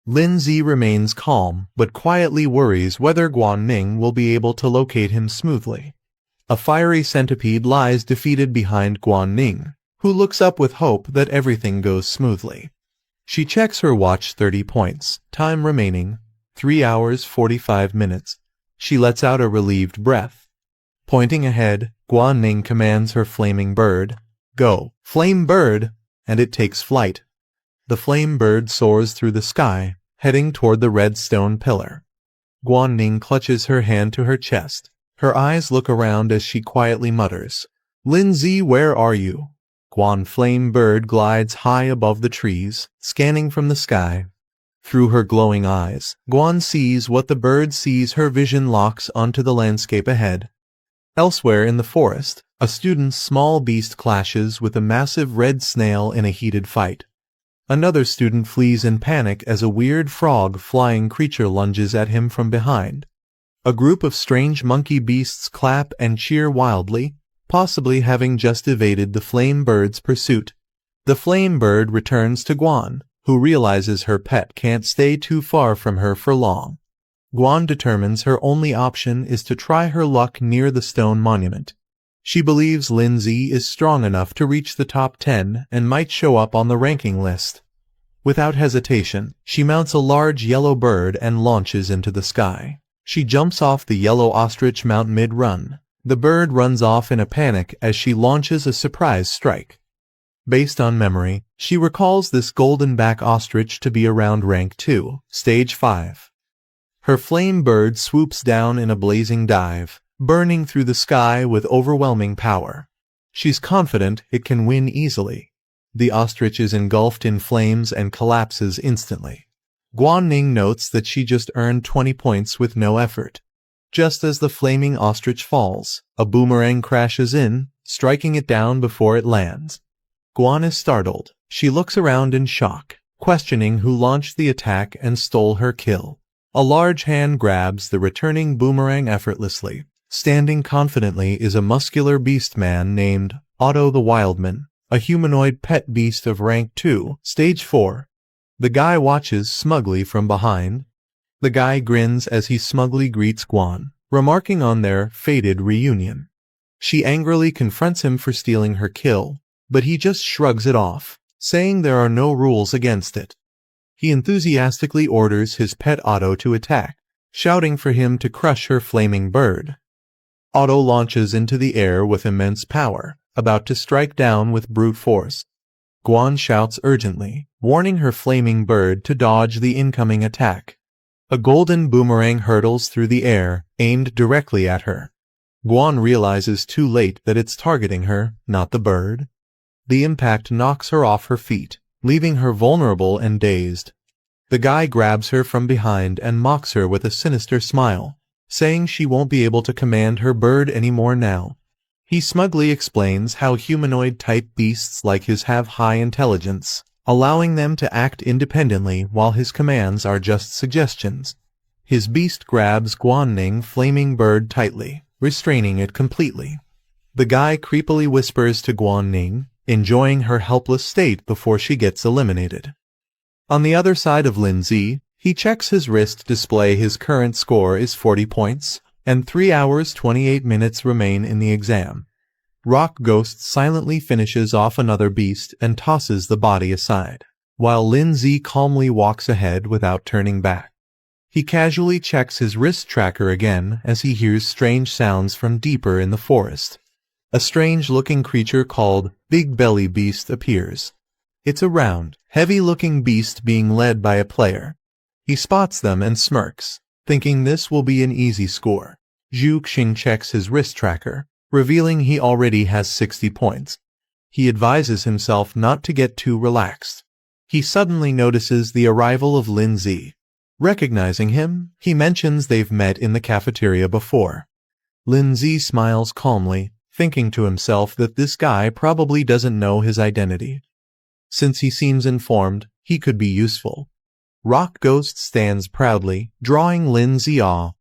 Lin Zi remains calm, but quietly worries whether Guan Ning will be able to locate him smoothly. A fiery centipede lies defeated behind Guan Ning, who looks up with hope that everything goes smoothly. She checks her watch. 30 points, time remaining, 3 hours 45 minutes. She lets out a relieved breath. Pointing ahead, Guan Ning commands her flaming bird, "Go, flame bird!" and it takes flight. The flame bird soars through the sky, heading toward the red stone pillar. Guan Ning clutches her hand to her chest. Her eyes look around as she quietly mutters, "Lin Zi, where are you?" Guan Flame Bird glides high above the trees, scanning from the sky. Through her glowing eyes, Guan sees what the bird sees. Her vision locks onto the landscape ahead. Elsewhere in the forest, a student's small beast clashes with a massive red snail in a heated fight. Another student flees in panic as a weird frog-flying creature lunges at him from behind. A group of strange monkey beasts clap and cheer wildly, possibly having just evaded the flame bird's pursuit. The flame bird returns to Guan, who realizes her pet can't stay too far from her for long. Guan determines her only option is to try her luck near the stone monument. She believes Lin Zi is strong enough to reach the top 10 and might show up on the ranking list. Without hesitation, she mounts a large yellow bird and launches into the sky. She jumps off the yellow ostrich mount mid-run. The bird runs off in a panic as she launches a surprise strike. Based on memory, she recalls this golden-back ostrich to be around rank 2, stage 5. Her flame bird swoops down in a blazing dive, burning through the sky with overwhelming power. She's confident it can win easily. The ostrich is engulfed in flames and collapses instantly. Guanning notes that she just earned 20 points with no effort. Just as the flaming ostrich falls, a boomerang crashes in, striking it down before it lands. Guan is startled. She looks around in shock, questioning who launched the attack and stole her kill. A large hand grabs the returning boomerang effortlessly. Standing confidently is a muscular beast man named Otto the Wildman, a humanoid pet beast of rank 2, stage 4. The guy watches smugly from behind. The guy grins as he smugly greets Guan, remarking on their fated reunion. She angrily confronts him for stealing her kill, but he just shrugs it off, saying there are no rules against it. He enthusiastically orders his pet Otto to attack, shouting for him to crush her flaming bird. Otto launches into the air with immense power, about to strike down with brute force. Guan shouts urgently, warning her flaming bird to dodge the incoming attack. A golden boomerang hurtles through the air, aimed directly at her. Guan realizes too late that it's targeting her, not the bird. The impact knocks her off her feet, leaving her vulnerable and dazed. The guy grabs her from behind and mocks her with a sinister smile, saying she won't be able to command her bird anymore now. He smugly explains how humanoid-type beasts like his have high intelligence, allowing them to act independently while his commands are just suggestions. His beast grabs Guanning's flaming bird tightly, restraining it completely. The guy creepily whispers to Guanning, enjoying her helpless state before she gets eliminated. On the other side of Lindsay, he checks his wrist display. His current score is 40 points, and 3 hours 28 minutes remain in the exam. Rock Ghost silently finishes off another beast and tosses the body aside, while Lindsay calmly walks ahead without turning back. He casually checks his wrist tracker again as he hears strange sounds from deeper in the forest. A strange-looking creature called Big Belly Beast appears. It's a round, heavy-looking beast being led by a player. He spots them and smirks, thinking this will be an easy score. Zhu Xing checks his wrist tracker, revealing he already has 60 points. He advises himself not to get too relaxed. He suddenly notices the arrival of Lindsay. Recognizing him, he mentions they've met in the cafeteria before. Lindsay smiles calmly, thinking to himself that this guy probably doesn't know his identity. Since he seems informed, he could be useful. Rock Ghost stands proudly, drawing Lindsay awe.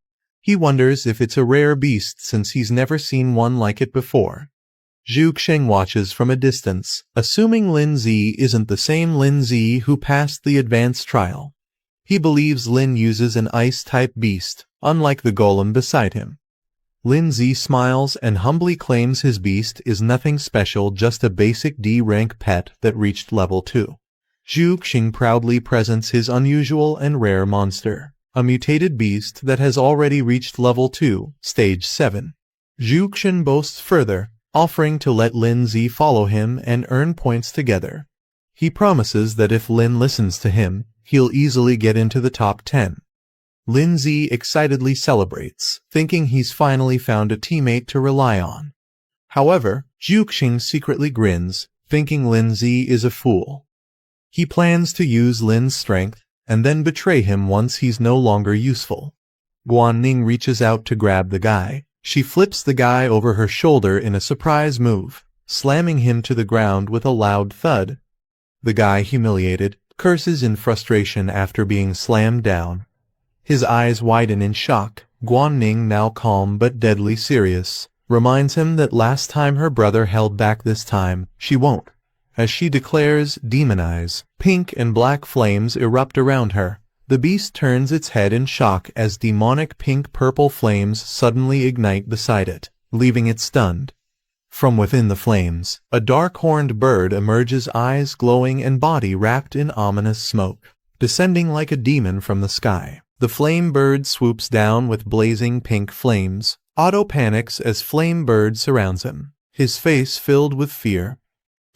He wonders if it's a rare beast since he's never seen one like it before. Zhu Xing watches from a distance, assuming Lindsay isn't the same Lindsay who passed the advanced trial. He believes Lin uses an ice-type beast, unlike the golem beside him. Lindsay smiles and humbly claims his beast is nothing special, just a basic D-rank pet that reached level 2. Zhu Xing proudly presents his unusual and rare monster, a mutated beast that has already reached level 2, stage 7. Zhu Xing boasts further, offering to let Lindsay follow him and earn points together. He promises that if Lin listens to him, he'll easily get into the top 10. Lindsay excitedly celebrates, thinking he's finally found a teammate to rely on. However, Zhu Xing secretly grins, thinking Lindsay is a fool. He plans to use Lin's strength, and then betray him once he's no longer useful. Guanning reaches out to grab the guy. She flips the guy over her shoulder in a surprise move, slamming him to the ground with a loud thud. The guy, humiliated, curses in frustration after being slammed down. His eyes widen in shock. Guanning, now calm but deadly serious, reminds him that last time her brother held back, this time she won't. As she declares, demonize, pink and black flames erupt around her. The beast turns its head in shock as demonic pink-purple flames suddenly ignite beside it, leaving it stunned. From within the flames, a dark-horned bird emerges, eyes glowing and body wrapped in ominous smoke, descending like a demon from the sky. The flame bird swoops down with blazing pink flames. Otto panics as flame bird surrounds him, his face filled with fear.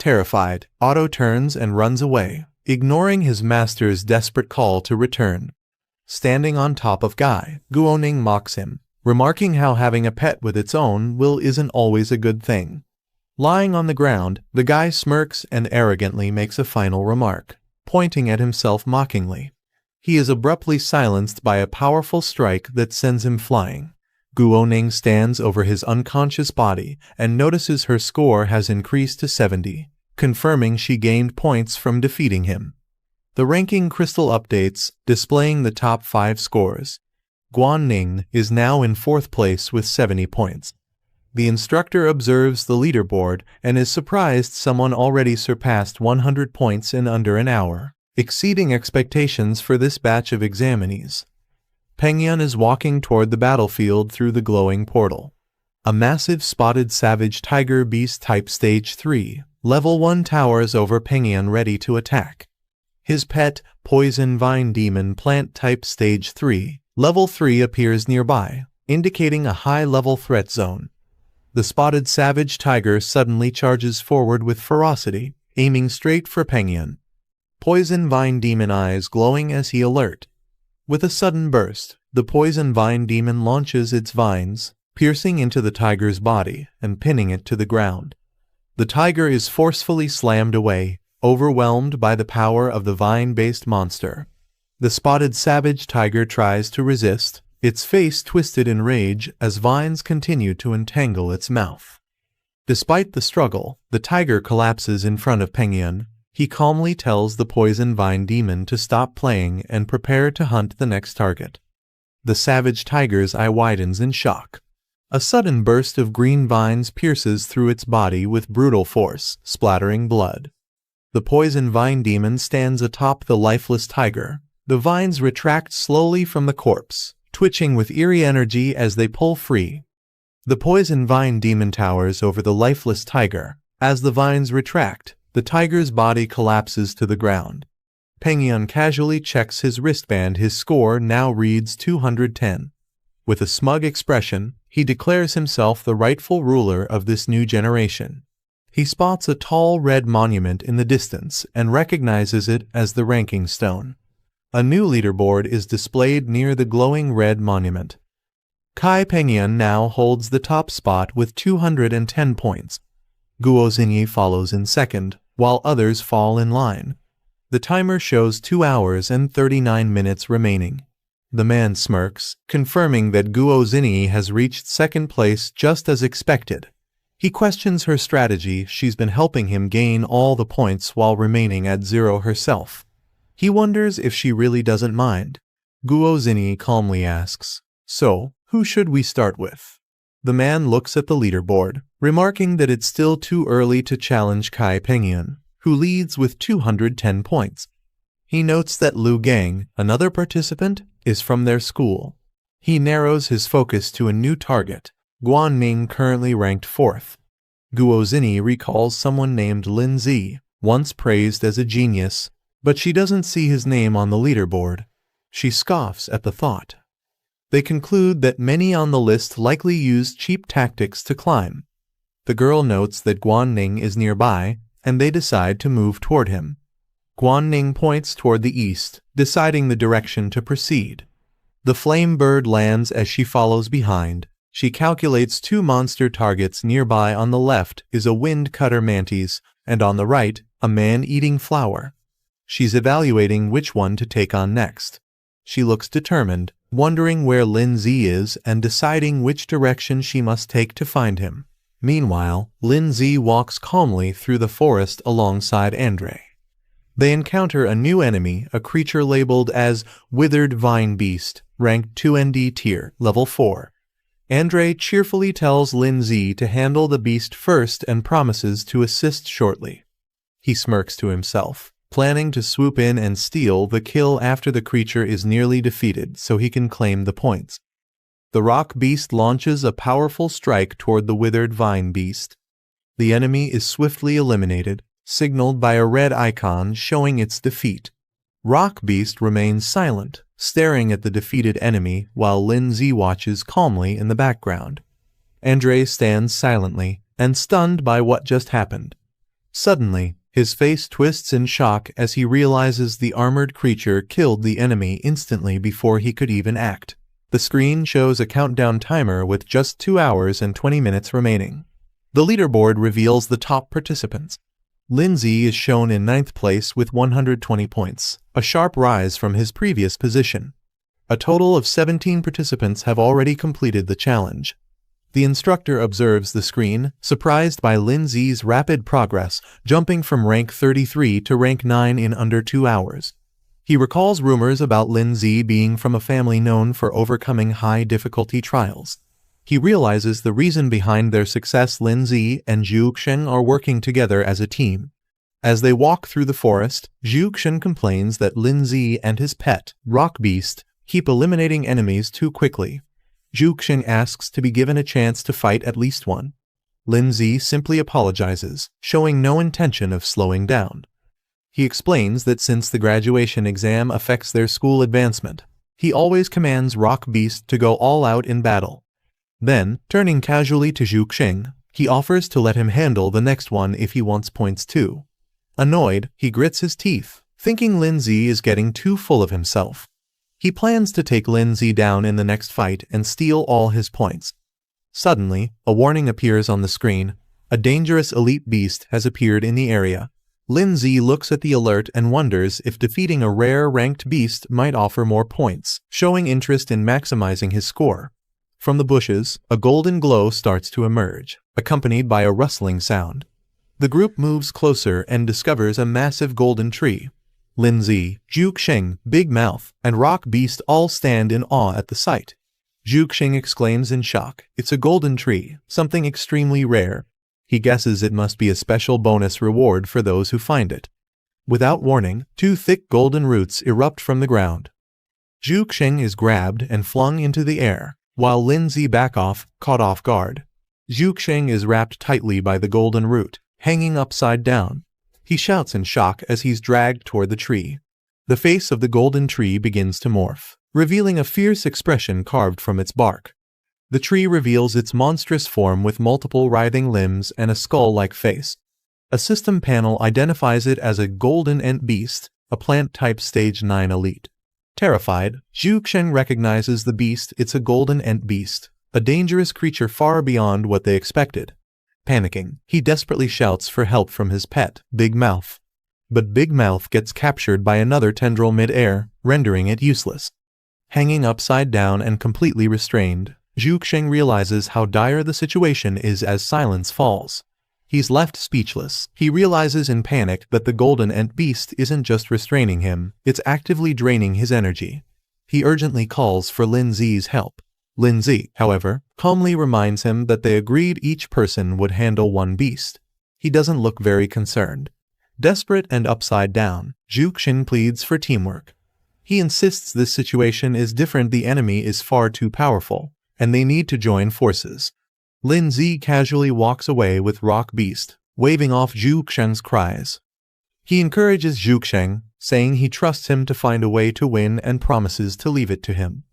Terrified, Otto turns and runs away, ignoring his master's desperate call to return. Standing on top of Guy, Guoning mocks him, remarking how having a pet with its own will isn't always a good thing. Lying on the ground, the guy smirks and arrogantly makes a final remark, pointing at himself mockingly. He is abruptly silenced by a powerful strike that sends him flying. Guoning stands over his unconscious body and notices her score has increased to 70, confirming she gained points from defeating him. The ranking crystal updates, displaying the top 5 scores. Guoning is now in 4th place with 70 points. The instructor observes the leaderboard and is surprised someone already surpassed 100 points in under an hour, exceeding expectations for this batch of examinees. Pengyun is walking toward the battlefield through the glowing portal. A massive spotted savage tiger beast type stage 3, level 1 towers over Pengyun ready to attack. His pet, poison vine demon plant type stage 3, level 3 appears nearby, indicating a high-level threat zone. The spotted savage tiger suddenly charges forward with ferocity, aiming straight for Pengyun. Poison vine demon eyes glowing as he alert. With a sudden burst, the poison vine demon launches its vines, piercing into the tiger's body and pinning it to the ground. The tiger is forcefully slammed away, overwhelmed by the power of the vine-based monster. The spotted savage tiger tries to resist, its face twisted in rage as vines continue to entangle its mouth. Despite the struggle, the tiger collapses in front of Pengyun. He calmly tells the poison vine demon to stop playing and prepare to hunt the next target. The savage tiger's eye widens in shock. A sudden burst of green vines pierces through its body with brutal force, splattering blood. The poison vine demon stands atop the lifeless tiger. The vines retract slowly from the corpse, twitching with eerie energy as they pull free. The poison vine demon towers over the lifeless tiger. As the vines retract, the tiger's body collapses to the ground. Pengyun casually checks his wristband. His score now reads 210. With a smug expression, he declares himself the rightful ruler of this new generation. He spots a tall red monument in the distance and recognizes it as the ranking stone. A new leaderboard is displayed near the glowing red monument. Pengyun now holds the top spot with 210 points. Guo Xingyi follows in second, while others fall in line. The timer shows 2 hours and 39 minutes remaining. The man smirks, confirming that Guo Xingyi has reached second place just as expected. He questions her strategy. She's been helping him gain all the points while remaining at 0 herself. He wonders if she really doesn't mind. Guo Xingyi calmly asks, "So, who should we start with?" The man looks at the leaderboard, remarking that it's still too early to challenge Pengyun, who leads with 210 points. He notes that Lu Gang, another participant, is from their school. He narrows his focus to a new target, Guanning, currently ranked 4th. Guo Xingyi recalls someone named Lin Zi, once praised as a genius, but she doesn't see his name on the leaderboard. She scoffs at the thought. They conclude that many on the list likely used cheap tactics to climb. The girl notes that Guanning is nearby, and they decide to move toward him. Guanning points toward the east, deciding the direction to proceed. The flame bird lands as she follows behind. She calculates 2 monster targets. Nearby on the left is a wind cutter mantis, and on the right, a man-eating flower. She's evaluating which one to take on next. She looks determined, wondering where Lin Zi is and deciding which direction she must take to find him. Meanwhile, Lin Zi walks calmly through the forest alongside Andre. They encounter a new enemy, a creature labeled as Withered Vine Beast, ranked 2ND tier, level 4. Andre cheerfully tells Lin Zi to handle the beast first and promises to assist shortly. He smirks to himself, planning to swoop in and steal the kill after the creature is nearly defeated so he can claim the points. The rock beast launches a powerful strike toward the withered vine beast. The enemy is swiftly eliminated, signaled by a red icon showing its defeat. Rock beast remains silent, staring at the defeated enemy while Lin Zi watches calmly in the background. Andre stands silently and stunned by what just happened. Suddenly, his face twists in shock as he realizes the armored creature killed the enemy instantly before he could even act. The screen shows a countdown timer with just 2 hours and 20 minutes remaining. The leaderboard reveals the top participants. Lindsay is shown in 9th place with 120 points, a sharp rise from his previous position. A total of 17 participants have already completed the challenge. The instructor observes the screen, surprised by Lindsay's rapid progress, jumping from rank 33 to rank 9 in under 2 hours. He recalls rumors about Lindsay being from a family known for overcoming high-difficulty trials. He realizes the reason behind their success. Lindsay and Zhuxing are working together as a team. As they walk through the forest, Zhuxing complains that Lindsay and his pet, Rock Beast, keep eliminating enemies too quickly. Zhuxing asks to be given a chance to fight at least one. Lindsay simply apologizes, showing no intention of slowing down. He explains that since the graduation exam affects their school advancement, he always commands Rock Beast to go all out in battle. Then, turning casually to Zhuxing, he offers to let him handle the next one if he wants points too. Annoyed, he grits his teeth, thinking Lindsay is getting too full of himself. He plans to take Lindsay down in the next fight and steal all his points. Suddenly, a warning appears on the screen. A dangerous elite beast has appeared in the area. Lindsay looks at the alert and wonders if defeating a rare ranked beast might offer more points, showing interest in maximizing his score. From the bushes, a golden glow starts to emerge, accompanied by a rustling sound. The group moves closer and discovers a massive golden tree. Lindsay, Zhuxing, Big Mouth, and Rock Beast all stand in awe at the sight. Zhuxing exclaims in shock, "It's a golden tree, something extremely rare." He guesses it must be a special bonus reward for those who find it. Without warning, 2 thick golden roots erupt from the ground. Zhuxing is grabbed and flung into the air, while Lindsay back off, caught off guard. Zhuxing is wrapped tightly by the golden root, hanging upside down. He shouts in shock as he's dragged toward the tree. The face of the golden tree begins to morph, revealing a fierce expression carved from its bark. The tree reveals its monstrous form with multiple writhing limbs and a skull-like face. A system panel identifies it as a golden ant beast, a plant-type stage 9 elite. Terrified, Zhuxing recognizes the beast. It's a golden ant beast, a dangerous creature far beyond what they expected. Panicking, he desperately shouts for help from his pet, Big Mouth. But Big Mouth gets captured by another tendril mid-air, rendering it useless. Hanging upside down and completely restrained, Zhuxing realizes how dire the situation is as silence falls. He's left speechless. He realizes in panic that the golden ant beast isn't just restraining him, it's actively draining his energy. He urgently calls for Lindsay's help. Lindsay, however, calmly reminds him that they agreed each person would handle one beast. He doesn't look very concerned. Desperate and upside down, Zhuxing pleads for teamwork. He insists this situation is different. The enemy is far too powerful, and they need to join forces. Lindsay casually walks away with Rock Beast, waving off Zhuxing's cries. He encourages Zhuxing, saying he trusts him to find a way to win and promises to leave it to him.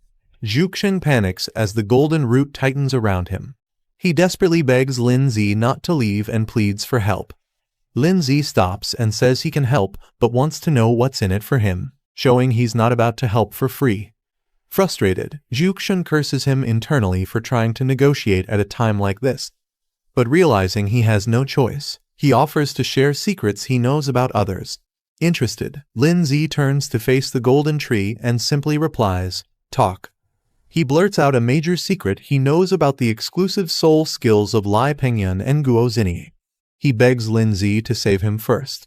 Zhuxing panics as the golden root tightens around him. He desperately begs Lindsay not to leave and pleads for help. Lindsay stops and says he can help but wants to know what's in it for him, showing he's not about to help for free. Frustrated, Zhuxing curses him internally for trying to negotiate at a time like this. But realizing he has no choice, he offers to share secrets he knows about others. Interested, Lindsay turns to face the golden tree and simply replies, "Talk." He blurts out a major secret he knows about the exclusive soul skills of Lai Pengyan and Guo Zinyi. He begs Lindsay to save him first.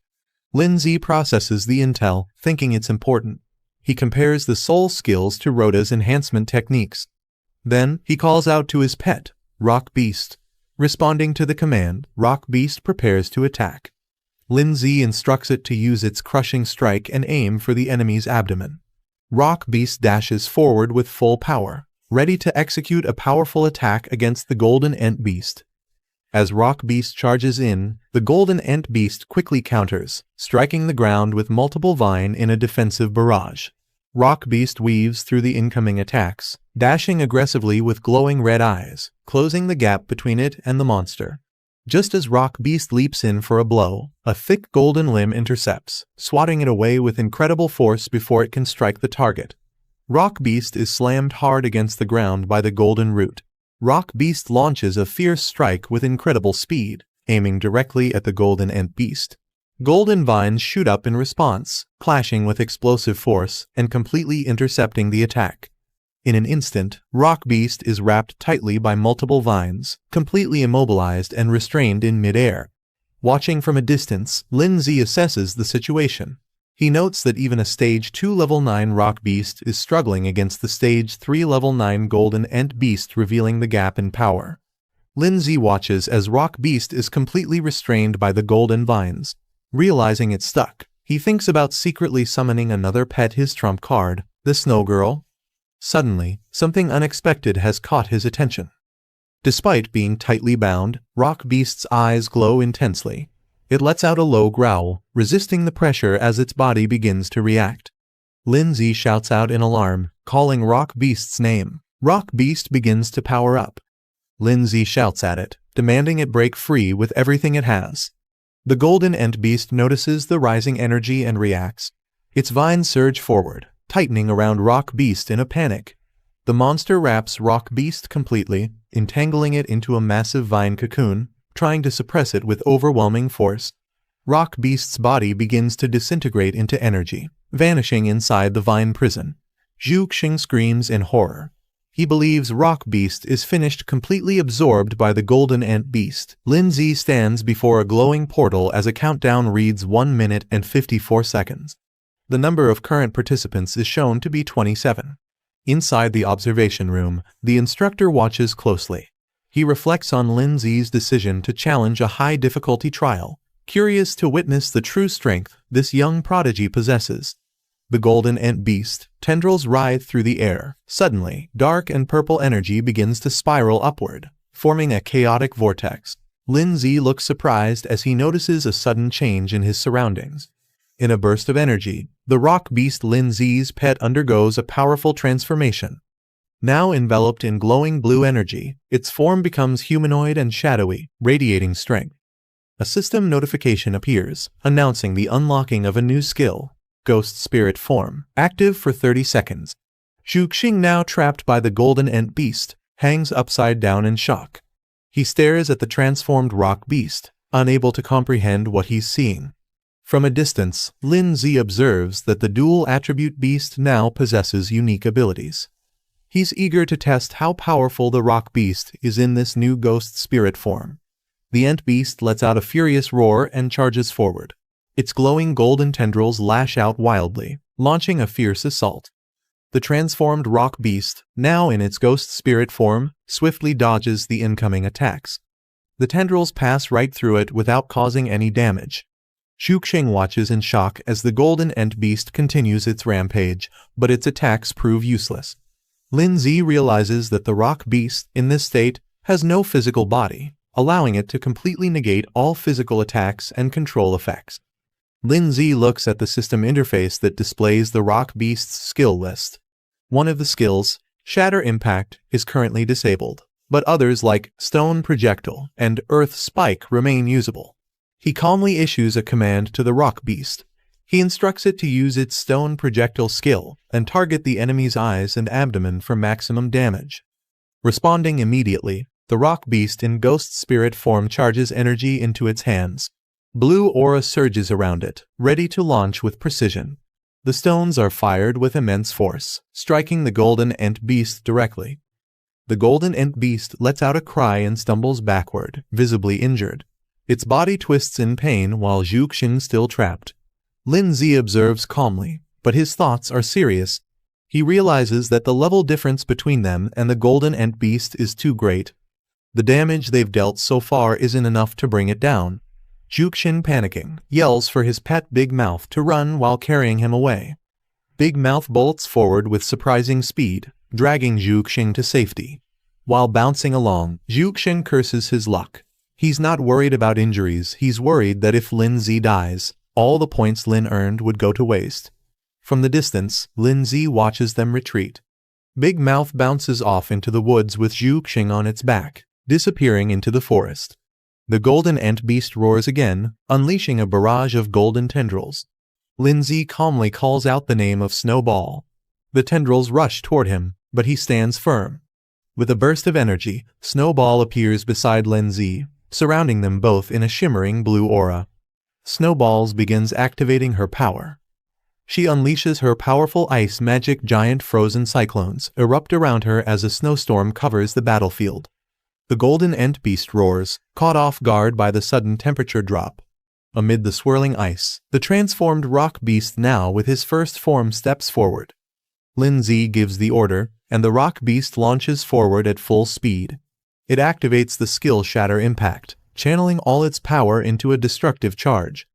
Lindsay processes the intel, thinking it's important. He compares the soul skills to Rhoda's enhancement techniques. Then, he calls out to his pet, Rock Beast. Responding to the command, Rock Beast prepares to attack. Lindsay instructs it to use its crushing strike and aim for the enemy's abdomen. Rock Beast dashes forward with full power, ready to execute a powerful attack against the golden ant beast. As Rock Beast charges in, the golden ant beast quickly counters, striking the ground with multiple vine in a defensive barrage. Rock Beast weaves through the incoming attacks, dashing aggressively with glowing red eyes, closing the gap between it and the monster. Just as Rock Beast leaps in for a blow, a thick golden limb intercepts, swatting it away with incredible force before it can strike the target. Rock Beast is slammed hard against the ground by the golden root. Rock Beast launches a fierce strike with incredible speed, aiming directly at the golden ant beast. Golden vines shoot up in response, clashing with explosive force and completely intercepting the attack. In an instant, Rock Beast is wrapped tightly by multiple vines, completely immobilized and restrained in mid-air. Watching from a distance, Lindsay assesses the situation. He notes that even a Stage 2 Level 9 Rock Beast is struggling against the Stage 3 Level 9 Golden Ant Beast, revealing the gap in power. Lindsay watches as Rock Beast is completely restrained by the golden vines. Realizing it's stuck, he thinks about secretly summoning another pet, his trump card, the Snow Girl. Suddenly, something unexpected has caught his attention. Despite being tightly bound, Rock Beast's eyes glow intensely. It lets out a low growl, resisting the pressure as its body begins to react. Lindsay shouts out in alarm, calling Rock Beast's name. Rock Beast begins to power up. Lindsay shouts at it, demanding it break free with everything it has. The golden ant beast notices the rising energy and reacts. Its vines surge forward, tightening around Rock Beast in a panic. The monster wraps Rock Beast completely, entangling it into a massive vine cocoon, trying to suppress it with overwhelming force. Rock Beast's body begins to disintegrate into energy, vanishing inside the vine prison. Zhu Xing screams in horror. He believes Rock Beast is finished, completely absorbed by the golden ant beast. Lindsay stands before a glowing portal as a countdown reads 1 minute and 54 seconds. The number of current participants is shown to be 27. Inside the observation room, the instructor watches closely. He reflects on Lindsay's decision to challenge a high-difficulty trial, curious to witness the true strength this young prodigy possesses. The golden ant beast tendrils writhe through the air. Suddenly, dark and purple energy begins to spiral upward, forming a chaotic vortex. Lindsay looks surprised as he notices a sudden change in his surroundings. In a burst of energy, the rock beast Lindsay's pet undergoes a powerful transformation. Now enveloped in glowing blue energy, its form becomes humanoid and shadowy, radiating strength. A system notification appears, announcing the unlocking of a new skill, Ghost Spirit Form, active for 30 seconds. Zhu Xing, now trapped by the golden ant beast, hangs upside down in shock. He stares at the transformed rock beast, unable to comprehend what he's seeing. From a distance, Lindsay observes that the dual attribute beast now possesses unique abilities. He's eager to test how powerful the rock beast is in this new ghost spirit form. The ant beast lets out a furious roar and charges forward. Its glowing golden tendrils lash out wildly, launching a fierce assault. The transformed rock beast, now in its ghost spirit form, swiftly dodges the incoming attacks. The tendrils pass right through it without causing any damage. Zhu Xing watches in shock as the golden ant beast continues its rampage, but its attacks prove useless. Lindsay realizes that the rock beast, in this state, has no physical body, allowing it to completely negate all physical attacks and control effects. Lindsay looks at the system interface that displays the rock beast's skill list. One of the skills, Shatter Impact, is currently disabled, but others like Stone Projectile and Earth Spike remain usable. He calmly issues a command to the rock beast. He instructs it to use its Stone Projectile skill and target the enemy's eyes and abdomen for maximum damage. Responding immediately, the rock beast in ghost spirit form charges energy into its hands. Blue aura surges around it, ready to launch with precision. The stones are fired with immense force, striking the golden ant beast directly. The golden ant beast lets out a cry and stumbles backward, visibly injured. Its body twists in pain while Zhu Xing still trapped. Lindsay observes calmly, but his thoughts are serious. He realizes that the level difference between them and the golden ant beast is too great. The damage they've dealt so far isn't enough to bring it down. Zhu Xing, panicking, yells for his pet Big Mouth to run while carrying him away. Big Mouth bolts forward with surprising speed, dragging Zhu Xing to safety. While bouncing along, Zhu Xing curses his luck. He's not worried about injuries, he's worried that if Lindsay dies, all the points Lin earned would go to waste. From the distance, Lindsay watches them retreat. Big Mouth bounces off into the woods with Zhu Xing on its back, disappearing into the forest. The golden ant beast roars again, unleashing a barrage of golden tendrils. Lindsay calmly calls out the name of Snowball. The tendrils rush toward him, but he stands firm. With a burst of energy, Snowball appears beside Lindsay, surrounding them both in a shimmering blue aura. Snowballs begins activating her power. She unleashes her powerful ice magic. Giant frozen cyclones erupt around her as a snowstorm covers the battlefield. The golden ant beast roars, caught off guard by the sudden temperature drop. Amid the swirling ice, the transformed rock beast now with his first form steps forward. Lindsay gives the order, and the rock beast launches forward at full speed. It activates the skill Shatter Impact, channeling all its power into a destructive charge.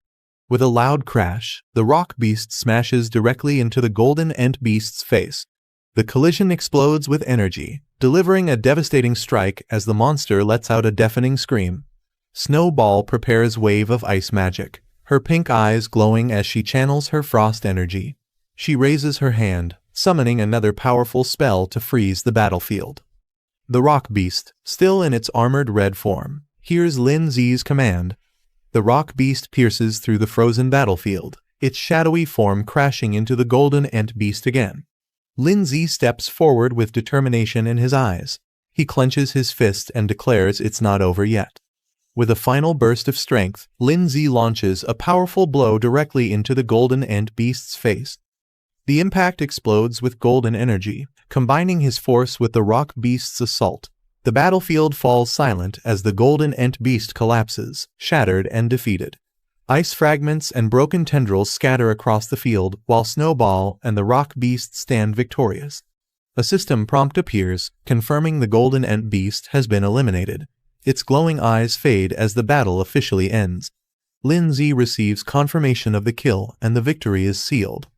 With a loud crash, the rock beast smashes directly into the golden ant beast's face. The collision explodes with energy, delivering a devastating strike as the monster lets out a deafening scream. Snowball prepares wave of ice magic, her pink eyes glowing as she channels her frost energy. She raises her hand, summoning another powerful spell to freeze the battlefield. The rock beast, still in its armored red form, hears Lindsay's command. The rock beast pierces through the frozen battlefield, its shadowy form crashing into the golden ant beast again. Lindsay steps forward with determination in his eyes. He clenches his fist and declares it's not over yet. With a final burst of strength, Lindsay launches a powerful blow directly into the golden ant beast's face. The impact explodes with golden energy, combining his force with the rock beast's assault. The battlefield falls silent as the golden ant beast collapses, shattered and defeated. Ice fragments and broken tendrils scatter across the field, while Snowball and the rock beast stand victorious. A system prompt appears, confirming the golden ant beast has been eliminated. Its glowing eyes fade as the battle officially ends. Lindsay receives confirmation of the kill and the victory is sealed.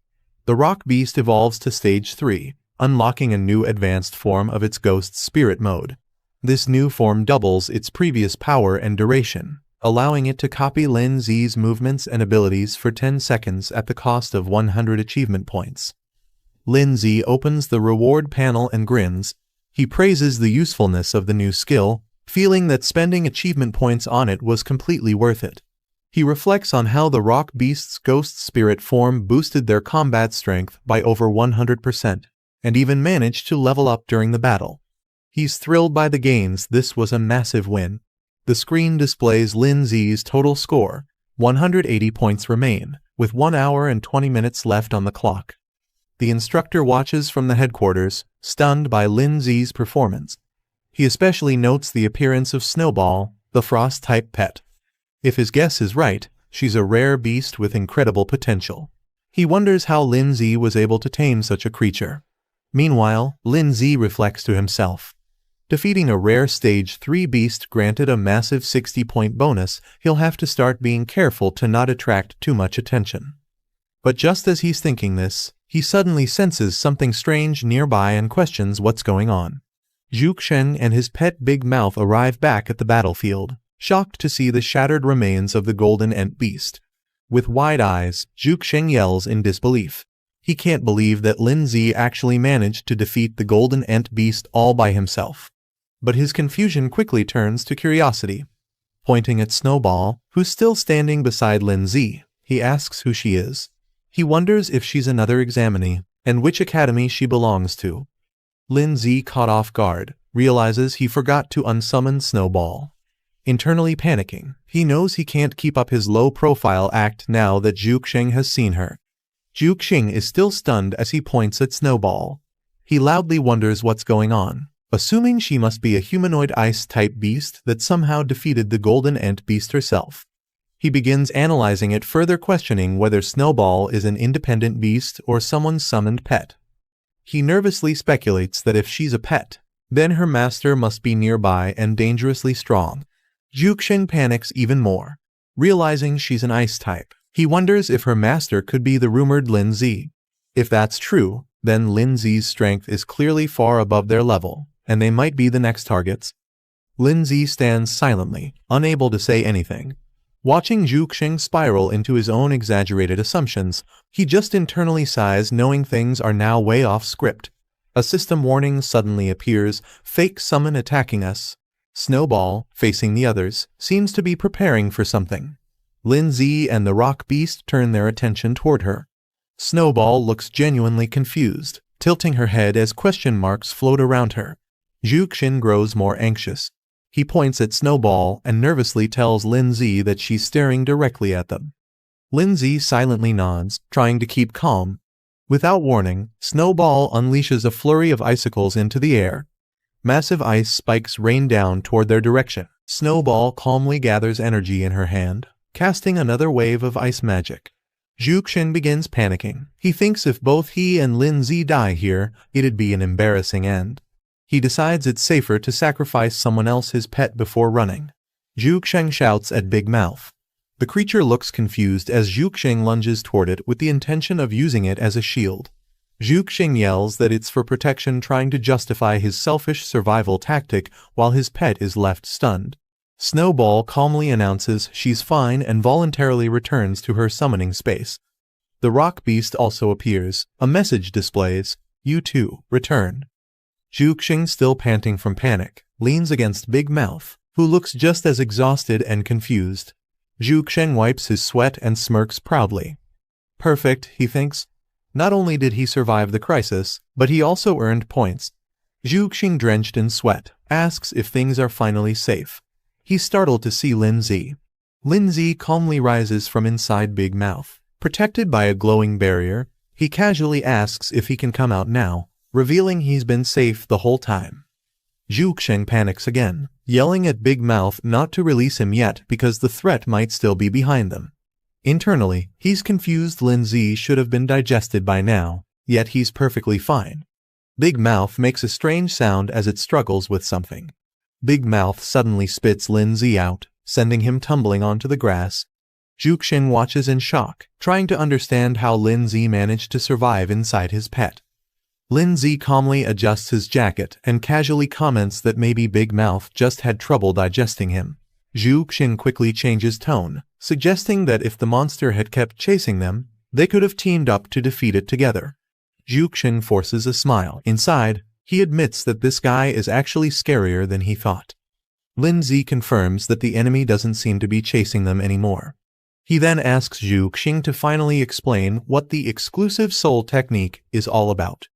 The rock beast evolves to stage 3, unlocking a new advanced form of its ghost spirit mode. This new form doubles its previous power and duration, allowing it to copy Lindsay's movements and abilities for 10 seconds at the cost of 100 achievement points. Lindsay opens the reward panel and grins. He praises the usefulness of the new skill, feeling that spending achievement points on it was completely worth it. He reflects on how the rock beast's ghost spirit form boosted their combat strength by over 100%, and even managed to level up during the battle. He's thrilled by the gains. This was a massive win. The screen displays Lindsay's total score. 180 points remain, with 1 hour and 20 minutes left on the clock. The instructor watches from the headquarters, stunned by Lindsay's performance. He especially notes the appearance of Snowball, the frost-type pet. If his guess is right, she's a rare beast with incredible potential. He wonders how Lindsay was able to tame such a creature. Meanwhile, Lindsay reflects to himself. Defeating a rare stage 3 beast granted a massive 60-point bonus. He'll have to start being careful to not attract too much attention. But just as he's thinking this, he suddenly senses something strange nearby and questions what's going on. Zhuxing and his pet Big Mouth arrive back at the battlefield, shocked to see the shattered remains of the golden ant beast. With wide eyes, Zhuxing yells in disbelief. He can't believe that Lindsay actually managed to defeat the golden ant beast all by himself. But his confusion quickly turns to curiosity. Pointing at Snowball, who's still standing beside Lindsay, he asks who she is. He wonders if she's another examinee, and which academy she belongs to. Lindsay, caught off guard, realizes he forgot to unsummon Snowball. Internally panicking, he knows he can't keep up his low-profile act now that Zhuxing has seen her. Zhuxing is still stunned as he points at Snowball. He loudly wonders what's going on, assuming she must be a humanoid ice-type beast that somehow defeated the golden ant beast herself. He begins analyzing it, further questioning whether Snowball is an independent beast or someone's summoned pet. He nervously speculates that if she's a pet, then her master must be nearby and dangerously strong. Zhuxing panics even more. Realizing she's an ice type, he wonders if her master could be the rumored Lindsay. If that's true, then Lindsay's strength is clearly far above their level, and they might be the next targets. Lindsay stands silently, unable to say anything. Watching Zhuxing spiral into his own exaggerated assumptions, he just internally sighs, knowing things are now way off script. A system warning suddenly appears. Fake summon attacking us. Snowball, facing the others, seems to be preparing for something. Lindsay and the rock beast turn their attention toward her. Snowball looks genuinely confused, tilting her head as question marks float around her. Zhuxin grows more anxious. He points at Snowball and nervously tells Lindsay that she's staring directly at them. Lindsay silently nods, trying to keep calm. Without warning, Snowball unleashes a flurry of icicles into the air. Massive ice spikes rain down toward their direction. Snowball calmly gathers energy in her hand, casting another wave of ice magic. Zhuxin begins panicking. He thinks if both he and Lindsay die here, it'd be an embarrassing end. He decides it's safer to sacrifice someone else's pet before running. Zhuxin shouts at Big Mouth. The creature looks confused as Zhuxin lunges toward it with the intention of using it as a shield. Zhuxin yells that it's for protection, trying to justify his selfish survival tactic while his pet is left stunned. Snowball calmly announces she's fine and voluntarily returns to her summoning space. The rock beast also appears. A message displays, "You too, return." Zhuxin, still panting from panic, leans against Big Mouth, who looks just as exhausted and confused. Zhuxin wipes his sweat and smirks proudly. Perfect, he thinks. Not only did he survive the crisis, but he also earned points. Zhuxin, drenched in sweat, asks if things are finally safe. He's startled to see Lindsay. Lindsay calmly rises from inside Big Mouth. Protected by a glowing barrier, he casually asks if he can come out now, revealing he's been safe the whole time. Zhuxin panics again, yelling at Big Mouth not to release him yet because the threat might still be behind them. Internally, he's confused. Lindsay should have been digested by now, yet he's perfectly fine. Big Mouth makes a strange sound as it struggles with something. Big Mouth suddenly spits Lindsay out, sending him tumbling onto the grass. Zhuxin watches in shock, trying to understand how Lindsay managed to survive inside his pet. Lindsay calmly adjusts his jacket and casually comments that maybe Big Mouth just had trouble digesting him. Zhuxin quickly changes tone, suggesting that if the monster had kept chasing them, they could have teamed up to defeat it together. Zhuxin forces a smile. Inside, he admits that this guy is actually scarier than he thought. Lindsay confirms that the enemy doesn't seem to be chasing them anymore. He then asks Zhuxin to finally explain what the exclusive soul technique is all about.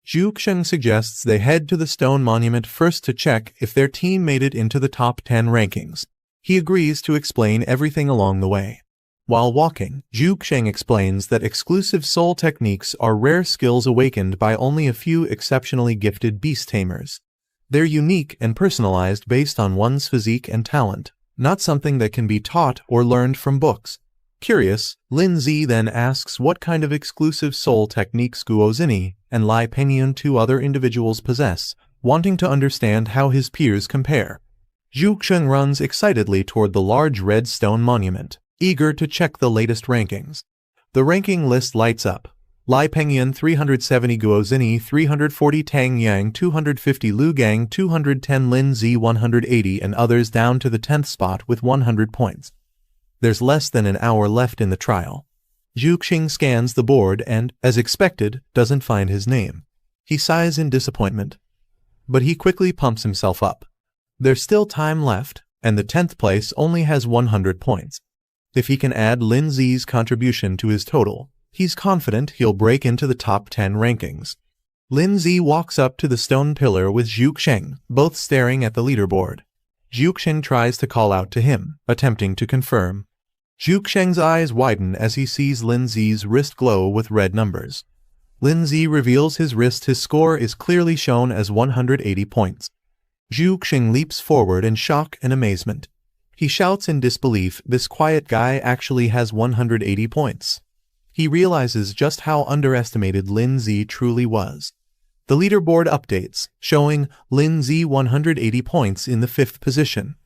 Zhuxin suggests they head to the stone monument first to check if their team made it into the top 10 rankings. He agrees to explain everything along the way. While walking, Zhuxin explains that exclusive soul techniques are rare skills awakened by only a few exceptionally gifted beast tamers. They're unique and personalized based on one's physique and talent, not something that can be taught or learned from books. Curious, Lindsay then asks what kind of exclusive soul techniques Guozini and Lai Pengyun, two other individuals, possess, wanting to understand how his peers compare. Zhuxin runs excitedly toward the large red stone monument, eager to check the latest rankings. The ranking list lights up. Lai Pengyun 370, Guozini 340, Tang Yang 250, Lu Gang 210, Lindsay 180, and others down to the 10th spot with 100 points. There's less than an hour left in the trial. Zhuxin scans the board and, as expected, doesn't find his name. He sighs in disappointment. But he quickly pumps himself up. There's still time left, and the 10th place only has 100 points. If he can add Lindsay's contribution to his total, he's confident he'll break into the top 10 rankings. Lindsay walks up to the stone pillar with Zhuxin, both staring at the leaderboard. Zhuxin tries to call out to him, attempting to confirm. Zhuxin's eyes widen as he sees Lindsay's wrist glow with red numbers. Lindsay reveals his wrist. His score is clearly shown as 180 points. Zhuxin leaps forward in shock and amazement. He shouts in disbelief, this quiet guy actually has 180 points. He realizes just how underestimated Lindsay truly was. The leaderboard updates, showing Lindsay 180 points in the 5th position.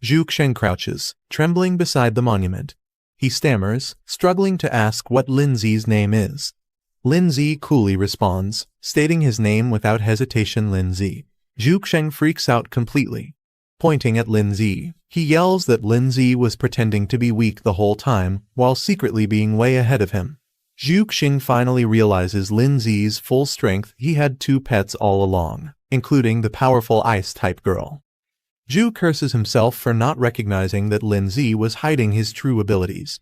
Zhuxin crouches, trembling beside the monument. He stammers, struggling to ask what Lindsay's name is. Lindsay coolly responds, stating his name without hesitation, Lindsay. Zhuxin freaks out completely. Pointing at Lindsay, he yells that Lindsay was pretending to be weak the whole time, while secretly being way ahead of him. Zhuxin finally realizes Lindsay's full strength. He had 2 pets all along, including the powerful ice-type girl. Zhu curses himself for not recognizing that Lin Zi was hiding his true abilities.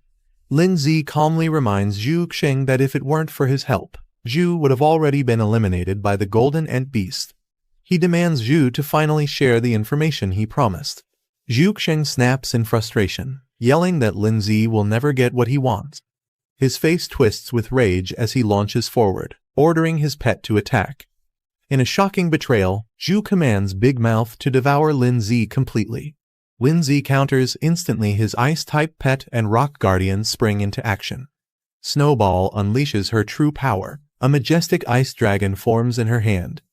Lin Zi calmly reminds Zhu Xing that if it weren't for his help, Zhu would have already been eliminated by the Golden Ant Beast. He demands Zhu to finally share the information he promised. Zhu Xing snaps in frustration, yelling that Lin Zi will never get what he wants. His face twists with rage as he launches forward, ordering his pet to attack. In a shocking betrayal, Zhu commands Big Mouth to devour Lin Zi completely. Lin Zi counters instantly. His ice-type pet and rock guardian spring into action. Snowball unleashes her true power. A majestic ice dragon forms in her hand.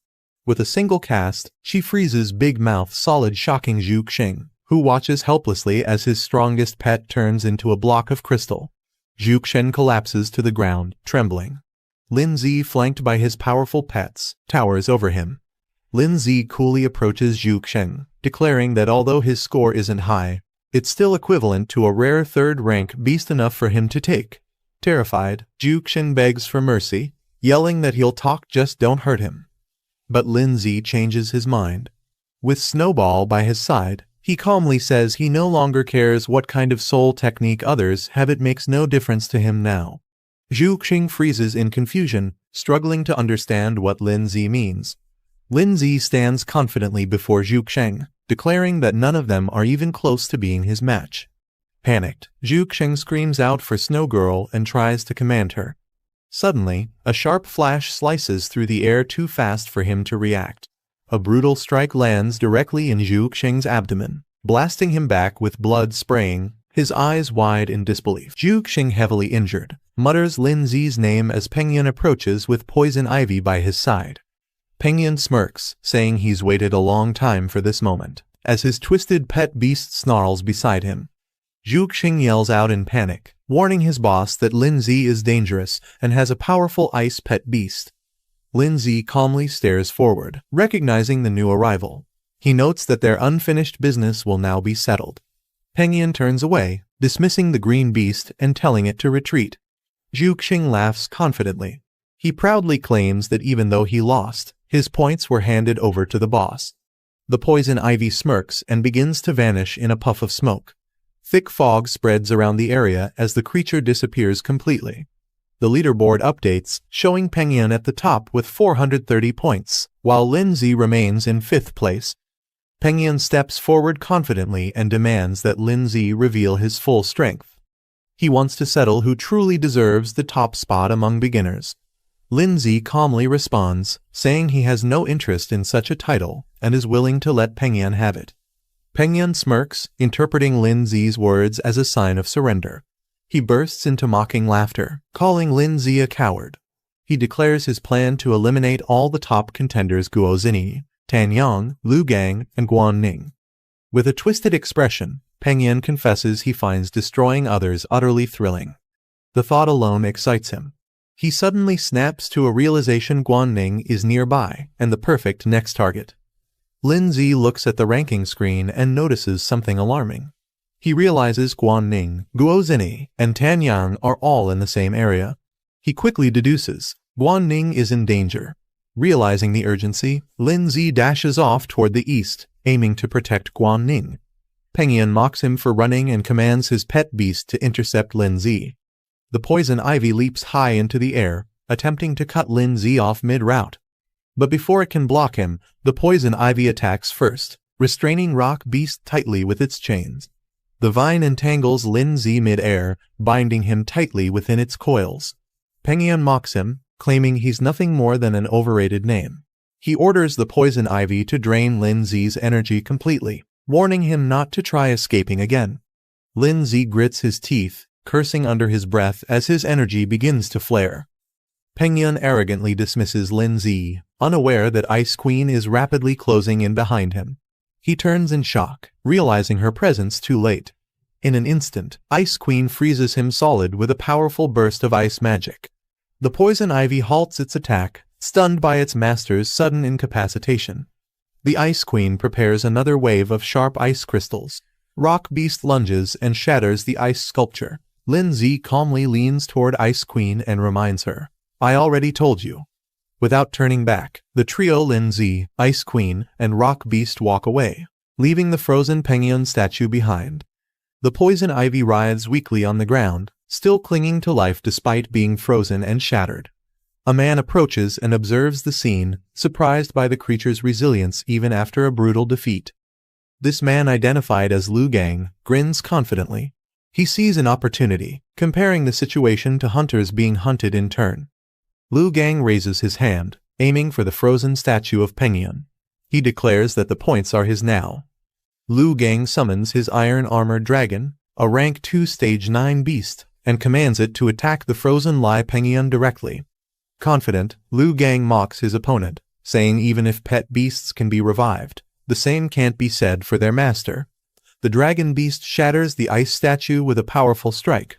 With a single cast, she freezes Big Mouth solid, shocking Zhu Xing, who watches helplessly as his strongest pet turns into a block of crystal. Zhu Xing collapses to the ground, trembling. Lin Zi, flanked by his powerful pets, towers over him. Lin Zi coolly approaches Zhu Xing, declaring that although his score isn't high, it's still equivalent to a rare third-rank beast, enough for him to take. Terrified, Zhu Xing begs for mercy, yelling that he'll talk, just don't hurt him. But Lin Zi changes his mind. With Snowball by his side, he calmly says he no longer cares what kind of soul technique others have, it makes no difference to him now. Zhu Xing freezes in confusion, struggling to understand what Lin Zi means. Lin Zi stands confidently before Zhu Xing, declaring that none of them are even close to being his match. Panicked, Zhu Xing screams out for Snow Girl and tries to command her. Suddenly, a sharp flash slices through the air too fast for him to react. A brutal strike lands directly in Zhu Xing's abdomen, blasting him back with blood spraying, his eyes wide in disbelief. Zhu Xing, heavily injured, mutters Lin Zi's name as Pengyan approaches with poison ivy by his side. Pengyan smirks, saying he's waited a long time for this moment, as his twisted pet beast snarls beside him. Zhu Xing yells out in panic, warning his boss that Lin Zi is dangerous and has a powerful ice pet beast. Lin Zi calmly stares forward, recognizing the new arrival. He notes that their unfinished business will now be settled. Pengyan turns away, dismissing the green beast and telling it to retreat. Zhu Xing laughs confidently. He proudly claims that even though he lost, his points were handed over to the boss. The poison ivy smirks and begins to vanish in a puff of smoke. Thick fog spreads around the area as the creature disappears completely. The leaderboard updates, showing Pengyan at the top with 430 points, while Lin Zi remains in 5th place. Pengyan steps forward confidently and demands that Lin Zi reveal his full strength. He wants to settle who truly deserves the top spot among beginners. Lin Zi calmly responds, saying he has no interest in such a title and is willing to let Pengyan have it. Pengyan smirks, interpreting Lin Zi's words as a sign of surrender. He bursts into mocking laughter, calling Lin Zi a coward. He declares his plan to eliminate all the top contenders: Guo Zini, Tan Yang, Lu Gang, and Guan Ning. With a twisted expression, Pengyan confesses he finds destroying others utterly thrilling. The thought alone excites him. He suddenly snaps to a realization: Guan Ning is nearby and the perfect next target. Lin Zi looks at the ranking screen and notices something alarming. He realizes Guan Ning, Guo Zini, and Tan Yang are all in the same area. He quickly deduces Guan Ning is in danger. Realizing the urgency, Lin Zi dashes off toward the east, aiming to protect Guan Ning. Pengyan mocks him for running and commands his pet beast to intercept Lin Zi. The poison ivy leaps high into the air, attempting to cut Lin Zi off mid-route. But before it can block him, the poison ivy attacks first, restraining Rock Beast tightly with its chains. The vine entangles Lin Zi mid-air, binding him tightly within its coils. Pengyan mocks him, claiming he's nothing more than an overrated name. He orders the poison ivy to drain Lin Zi's energy completely, warning him not to try escaping again. Lin Zi grits his teeth, cursing under his breath as his energy begins to flare. Pengyan arrogantly dismisses Lin Zi, unaware that Ice Queen is rapidly closing in behind him. He turns in shock, realizing her presence too late. In an instant, Ice Queen freezes him solid with a powerful burst of ice magic. The poison ivy halts its attack, stunned by its master's sudden incapacitation. The Ice Queen prepares another wave of sharp ice crystals. Rock Beast lunges and shatters the ice sculpture. Lin Zi calmly leans toward Ice Queen and reminds her, "I already told you." Without turning back, the trio Lin Zi, Ice Queen, and Rock Beast walk away. leaving the frozen Penguin statue behind. The poison ivy writhes weakly on the ground, still clinging to life despite being frozen and shattered. A man approaches and observes the scene, surprised by the creature's resilience even after a brutal defeat. This man, identified as Lu Gang, grins confidently. He sees an opportunity, comparing the situation to hunters being hunted in turn. Lu Gang raises his hand, aiming for the frozen statue of Penguin. He declares that the points are his now. Lu Gang summons his iron-armored dragon, a rank 2 stage 9 beast, and commands it to attack the frozen Lai Penguin directly. Confident, Lu Gang mocks his opponent, saying even if pet beasts can be revived, the same can't be said for their master. The dragon beast shatters the ice statue with a powerful strike.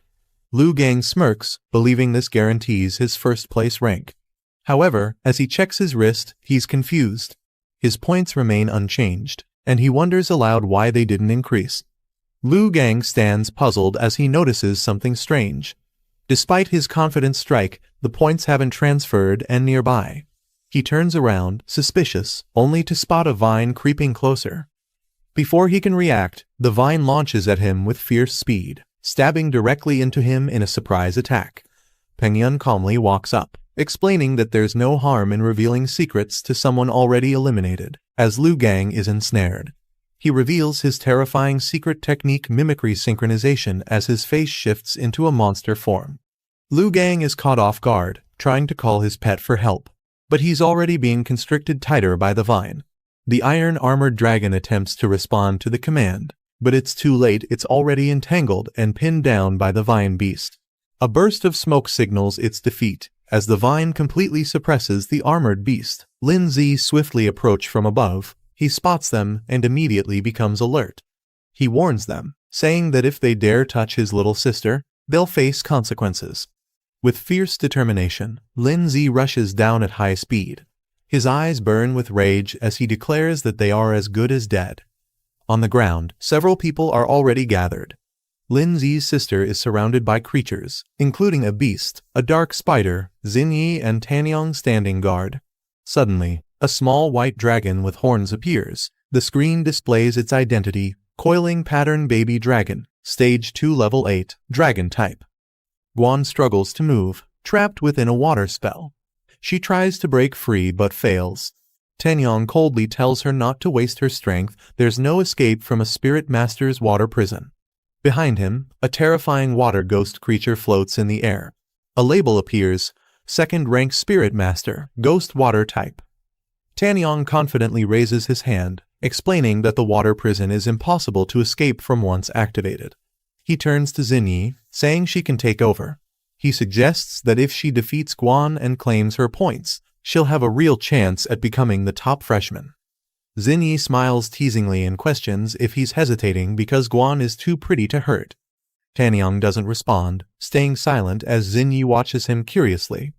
Lu Gang smirks, believing this guarantees his first-place rank. However, as he checks his wrist, he's confused. His points remain unchanged, and he wonders aloud why they didn't increase. Lu Gang stands puzzled as he notices something strange. Despite his confident strike, the points haven't transferred and nearby. He turns around, suspicious, only to spot a vine creeping closer. Before he can react, the vine launches at him with fierce speed, stabbing directly into him in a surprise attack. Penguin calmly walks up, explaining that there's no harm in revealing secrets to someone already eliminated, as Lu Gang is ensnared. He reveals his terrifying secret technique, mimicry synchronization, as his face shifts into a monster form. Lu Gang is caught off guard, trying to call his pet for help, but he's already being constricted tighter by the vine. The iron-armored dragon attempts to respond to the command, but it's too late. It's already entangled and pinned down by the vine beast. A burst of smoke signals its defeat, as the vine completely suppresses the armored beast. Lin Zi swiftly approach from above. He spots them and immediately becomes alert. He warns them, saying that if they dare touch his little sister, they'll face consequences. With fierce determination, Lin Zi rushes down at high speed. His eyes burn with rage as he declares that they are as good as dead. On the ground, several people are already gathered. Lin Zi's sister is surrounded by creatures, including a beast, a dark spider, Xinyi and Tanyong standing guard. Suddenly, a small white dragon with horns appears. The screen displays its identity: coiling pattern baby dragon, stage 2 level 8, dragon type. Guan struggles to move, trapped within a water spell. She tries to break free but fails. Tanyong coldly tells her not to waste her strength. There's no escape from a spirit master's water prison. Behind him, a terrifying water ghost creature floats in the air. A label appears: second rank spirit master, ghost water type. Tanyong confidently raises his hand, explaining that the water prison is impossible to escape from once activated. He turns to Xinyi, saying she can take over. He suggests that if she defeats Guan and claims her points, she'll have a real chance at becoming the top freshman. Xinyi smiles teasingly and questions if he's hesitating because Guan is too pretty to hurt. Tanyong doesn't respond, staying silent as Xinyi watches him curiously.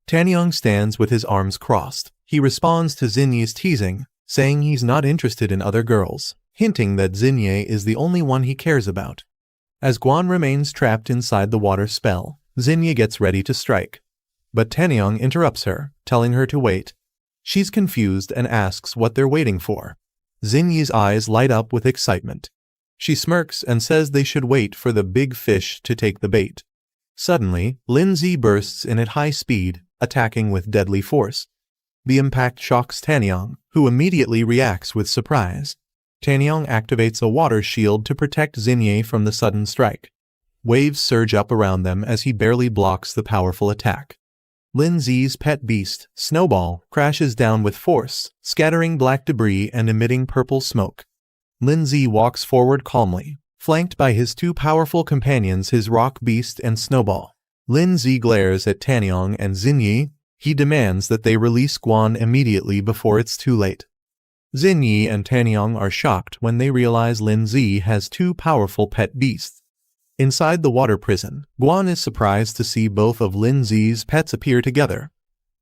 Tanyong stands with his arms crossed. He responds to Xinyi's teasing, saying he's not interested in other girls, hinting that Xinyi is the only one he cares about. As Guan remains trapped inside the water spell, Xinyi gets ready to strike. But Tanyong interrupts her, telling her to wait. She's confused and asks what they're waiting for. Xinyi's eyes light up with excitement. She smirks and says they should wait for the big fish to take the bait. Suddenly, Lin Zi bursts in at high speed, attacking with deadly force. The impact shocks Tanyong, who immediately reacts with surprise. Tanyong activates a water shield to protect Xinyi from the sudden strike. Waves surge up around them as he barely blocks the powerful attack. Lin Zi's pet beast, Snowball, crashes down with force, scattering black debris and emitting purple smoke. Lin Zi walks forward calmly, flanked by his two powerful companions, his rock beast and Snowball. Lin Zi glares at Tanyong and Xinyi. He demands that they release Guan immediately before it's too late. Xinyi and Tanyong are shocked when they realize Lin Zi has two powerful pet beasts. Inside the water prison, Guan is surprised to see both of Lin Zi's pets appear together.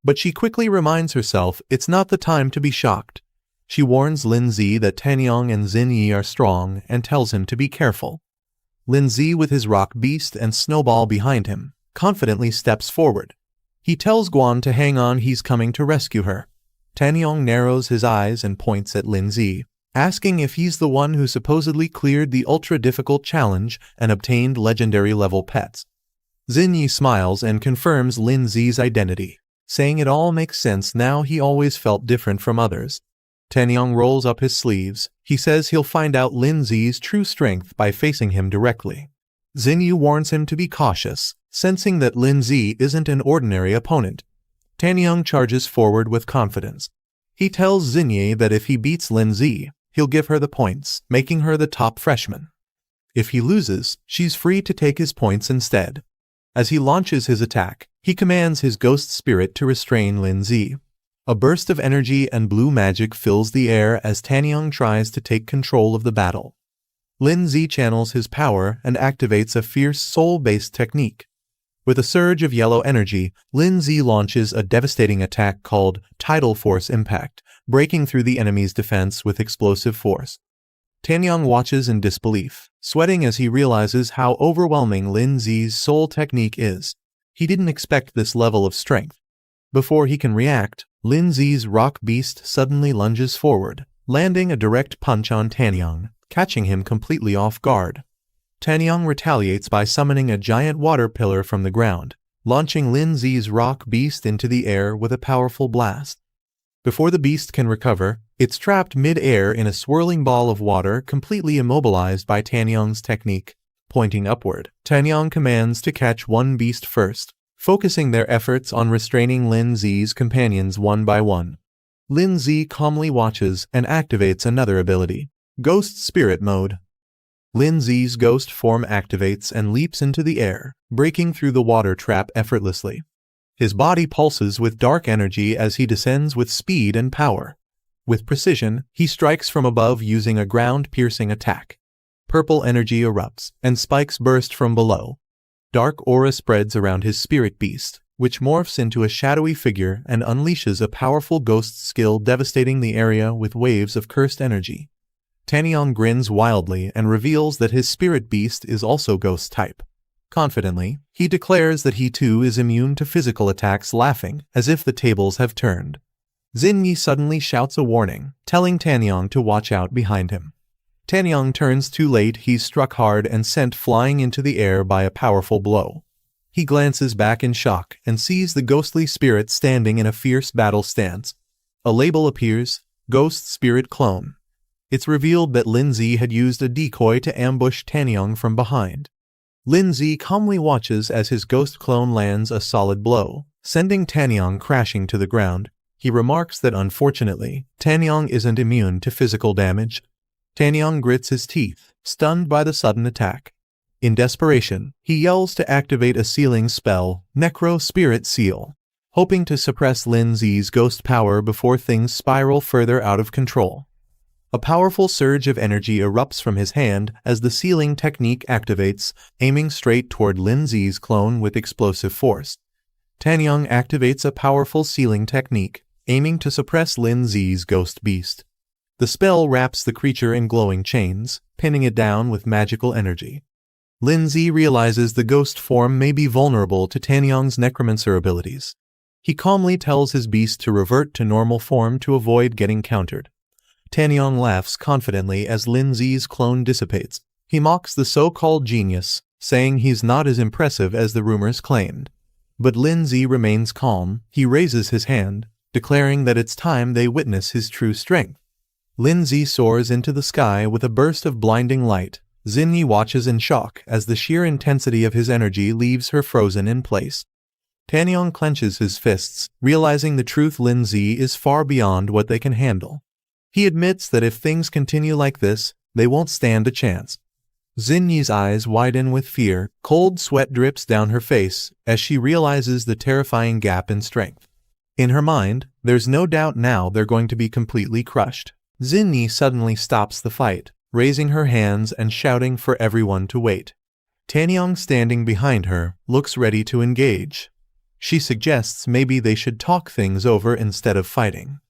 But she quickly reminds herself it's not the time to be shocked. She warns Lin Zi that Tanyong and Xinyi are strong and tells him to be careful. Lin Zi, with his rock beast and Snowball behind him, confidently steps forward. He tells Guan to hang on, he's coming to rescue her. Tanyong narrows his eyes and points at Lin Zi. asking if he's the one who supposedly cleared the ultra-difficult challenge and obtained legendary-level pets. Xinyi smiles and confirms Lin Zi's identity, saying it all makes sense now. He always felt different from others. Tanyang rolls up his sleeves. He says he'll find out Lin Zi's true strength by facing him directly. Xinyi warns him to be cautious, sensing that Lin Zi isn't an ordinary opponent. Tanyang charges forward with confidence. He tells Xinyi that if he beats Lin Zi, he'll give her the points, making her the top freshman. If he loses, she's free to take his points instead. As he launches his attack, he commands his ghost spirit to restrain Lin Zi. A burst of energy and blue magic fills the air as Tanyang tries to take control of the battle. Lin Zi channels his power and activates a fierce soul-based technique. With a surge of yellow energy, Lin Zi launches a devastating attack called Tidal Force Impact, breaking through the enemy's defense with explosive force. Tanyang watches in disbelief, sweating as he realizes how overwhelming Lin Zi's soul technique is. He didn't expect this level of strength. Before he can react, Lin Zi's rock beast suddenly lunges forward, landing a direct punch on Tanyang, catching him completely off guard. Tanyang retaliates by summoning a giant water pillar from the ground, launching Lin Zi's rock beast into the air with a powerful blast. Before the beast can recover, it's trapped mid-air in a swirling ball of water, completely immobilized by Tanyang's technique. Pointing upward, Tanyang commands to catch one beast first, focusing their efforts on restraining Lin Zi's companions one by one. Lin Zi calmly watches and activates another ability, Ghost Spirit Mode. Lin Zi's ghost form activates and leaps into the air, breaking through the water trap effortlessly. His body pulses with dark energy as he descends with speed and power. With precision, he strikes from above using a ground-piercing attack. Purple energy erupts, and spikes burst from below. Dark aura spreads around his spirit beast, which morphs into a shadowy figure and unleashes a powerful ghost skill, devastating the area with waves of cursed energy. Tanyang grins wildly and reveals that his spirit beast is also ghost type. Confidently, he declares that he too is immune to physical attacks, laughing as if the tables have turned. Xinyi suddenly shouts a warning, telling Tanyang to watch out behind him. Tanyang turns too late. He's struck hard and sent flying into the air by a powerful blow. He glances back in shock and sees the ghostly spirit standing in a fierce battle stance. A label appears, Ghost Spirit Clone. It's revealed that Lin Zi had used a decoy to ambush Tanyang from behind. Lin Zi calmly watches as his ghost clone lands a solid blow, sending Tanyang crashing to the ground. He remarks that unfortunately, Tanyang isn't immune to physical damage. Tanyang grits his teeth, stunned by the sudden attack. In desperation, he yells to activate a sealing spell, Necro Spirit Seal, hoping to suppress Lin Zi's ghost power before things spiral further out of control. A powerful surge of energy erupts from his hand as the sealing technique activates, aiming straight toward Lin Zi's clone with explosive force. Tanyang activates a powerful sealing technique, aiming to suppress Lin Zi's ghost beast. The spell wraps the creature in glowing chains, pinning it down with magical energy. Lin Zi realizes the ghost form may be vulnerable to Tanyang's necromancer abilities. He calmly tells his beast to revert to normal form to avoid getting countered. Tanyang laughs confidently as Lin Zi's clone dissipates. He mocks the so-called genius, saying he's not as impressive as the rumors claimed. But Lin Zi remains calm. He raises his hand, declaring that it's time they witness his true strength. Lin Zi soars into the sky with a burst of blinding light. Xinyi watches in shock as the sheer intensity of his energy leaves her frozen in place. Tanyang clenches his fists, realizing the truth: Lin Zi is far beyond what they can handle. He admits that if things continue like this, they won't stand a chance. Xinyi's eyes widen with fear. Cold sweat drips down her face as she realizes the terrifying gap in strength. In her mind, there's no doubt now they're going to be completely crushed. Xinyi suddenly stops the fight, raising her hands and shouting for everyone to wait. Tanyang, standing behind her, looks ready to engage. She suggests maybe they should talk things over instead of fighting.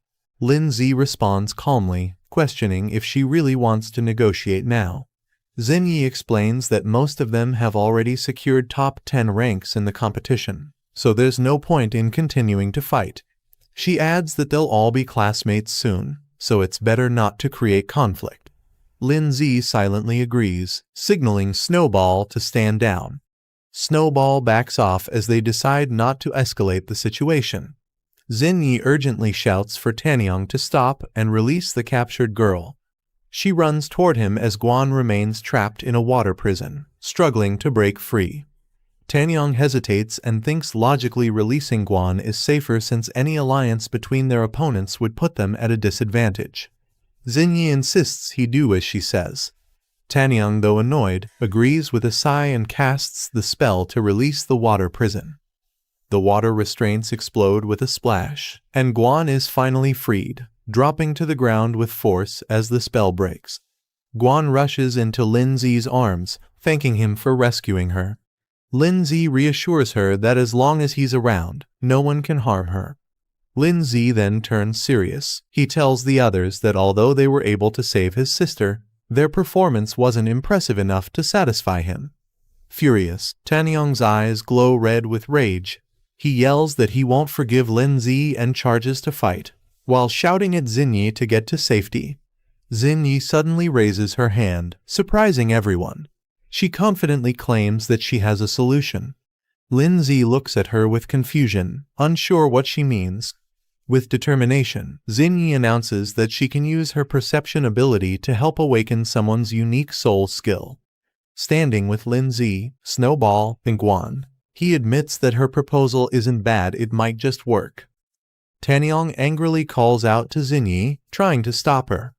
Lin Zi responds calmly, questioning if she really wants to negotiate now. Xinyi explains that most of them have already secured top 10 ranks in the competition, so there's no point in continuing to fight. She adds that they'll all be classmates soon. so it's better not to create conflict. Lindsay silently agrees, signaling Snowball to stand down. Snowball backs off as they decide not to escalate the situation. Xinyi urgently shouts for Tanyang to stop and release the captured girl. She runs toward him as Guan remains trapped in a water prison, struggling to break free. Tanyang hesitates and thinks logically releasing Guan is safer since any alliance between their opponents would put them at a disadvantage. Xinyi insists he do as she says. Tanyang, though annoyed, agrees with a sigh and casts the spell to release the water prison. The water restraints explode with a splash, and Guan is finally freed, dropping to the ground with force as the spell breaks. Guan rushes into Lindsay's arms, thanking him for rescuing her. Lindsay reassures her that as long as he's around, no one can harm her. Lindsay then turns serious. He tells the others that although they were able to save his sister, their performance wasn't impressive enough to satisfy him. Furious, Tanyang's eyes glow red with rage. He yells that he won't forgive Lindsay and charges to fight, while shouting at Xinyi to get to safety. Xinyi suddenly raises her hand, surprising everyone. She confidently claims that she has a solution. Lindsay looks at her with confusion, unsure what she means. With determination, Xinyi announces that she can use her perception ability to help awaken someone's unique soul skill. Standing with Lindsay, Snowball, and Guan, he admits that her proposal isn't bad, it might just work. Tanyang angrily calls out to Xinyi, trying to stop her.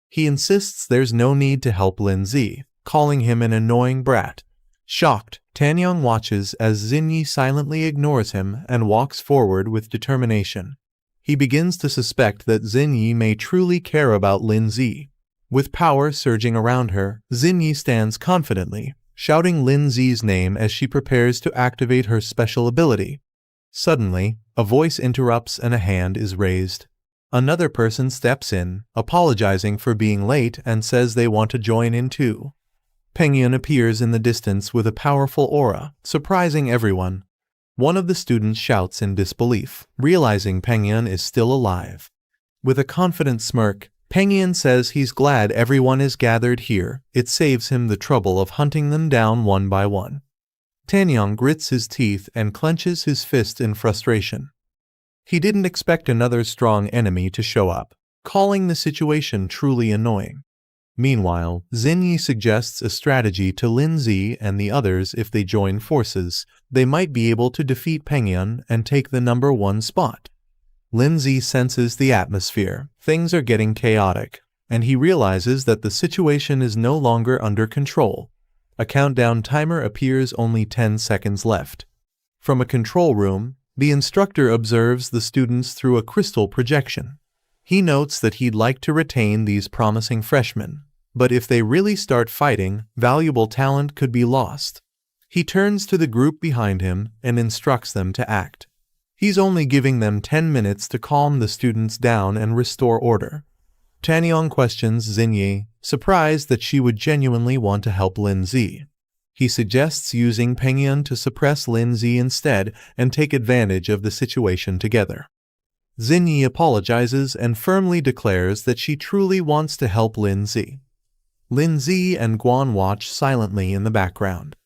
He insists there's no need to help Lindsay, calling him an annoying brat. Shocked, Tanyang watches as Xinyi silently ignores him and walks forward with determination. He begins to suspect that Xinyi may truly care about Lindsay. With power surging around her, Xinyi stands confidently, shouting Lindsay's name as she prepares to activate her special ability. Suddenly, a voice interrupts and a hand is raised. Another person steps in, apologizing for being late and says they want to join in too. Pengyun appears in the distance with a powerful aura, surprising everyone. One of the students shouts in disbelief, realizing Pengyun is still alive. With a confident smirk, Pengyun says he's glad everyone is gathered here. It saves him the trouble of hunting them down one by one. Tanyang grits his teeth and clenches his fist in frustration. He didn't expect another strong enemy to show up, calling the situation truly annoying. Meanwhile, Xinyi suggests a strategy to Lindsay and the others. If they join forces, they might be able to defeat Pengyun and take the #1 spot. Lindsay senses the atmosphere. Things are getting chaotic, and he realizes that the situation is no longer under control. A countdown timer appears, only 10 seconds left. From a control room, the instructor observes the students through a crystal projection. He notes that he'd like to retain these promising freshmen, but if they really start fighting, valuable talent could be lost. He turns to the group behind him and instructs them to act. He's only giving them 10 minutes to calm the students down and restore order. Tanyang questions Xinyi, surprised that she would genuinely want to help Lindsay. He suggests using Pengyun to suppress Lindsay instead and take advantage of the situation together. Xinyi apologizes and firmly declares that she truly wants to help Lindsay. Lindsay and Guan watch silently in the background.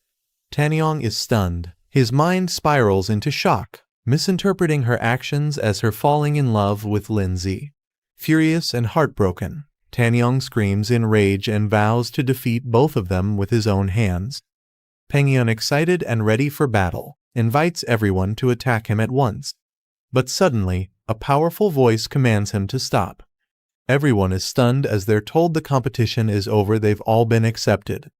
Tanyang is stunned. His mind spirals into shock, misinterpreting her actions as her falling in love with Lindsay. Furious and heartbroken, Tanyang screams in rage and vows to defeat both of them with his own hands. Pengyun, excited and ready for battle, invites everyone to attack him at once. But suddenly, a powerful voice commands him to stop. Everyone is stunned as they're told the competition is over. They've all been accepted.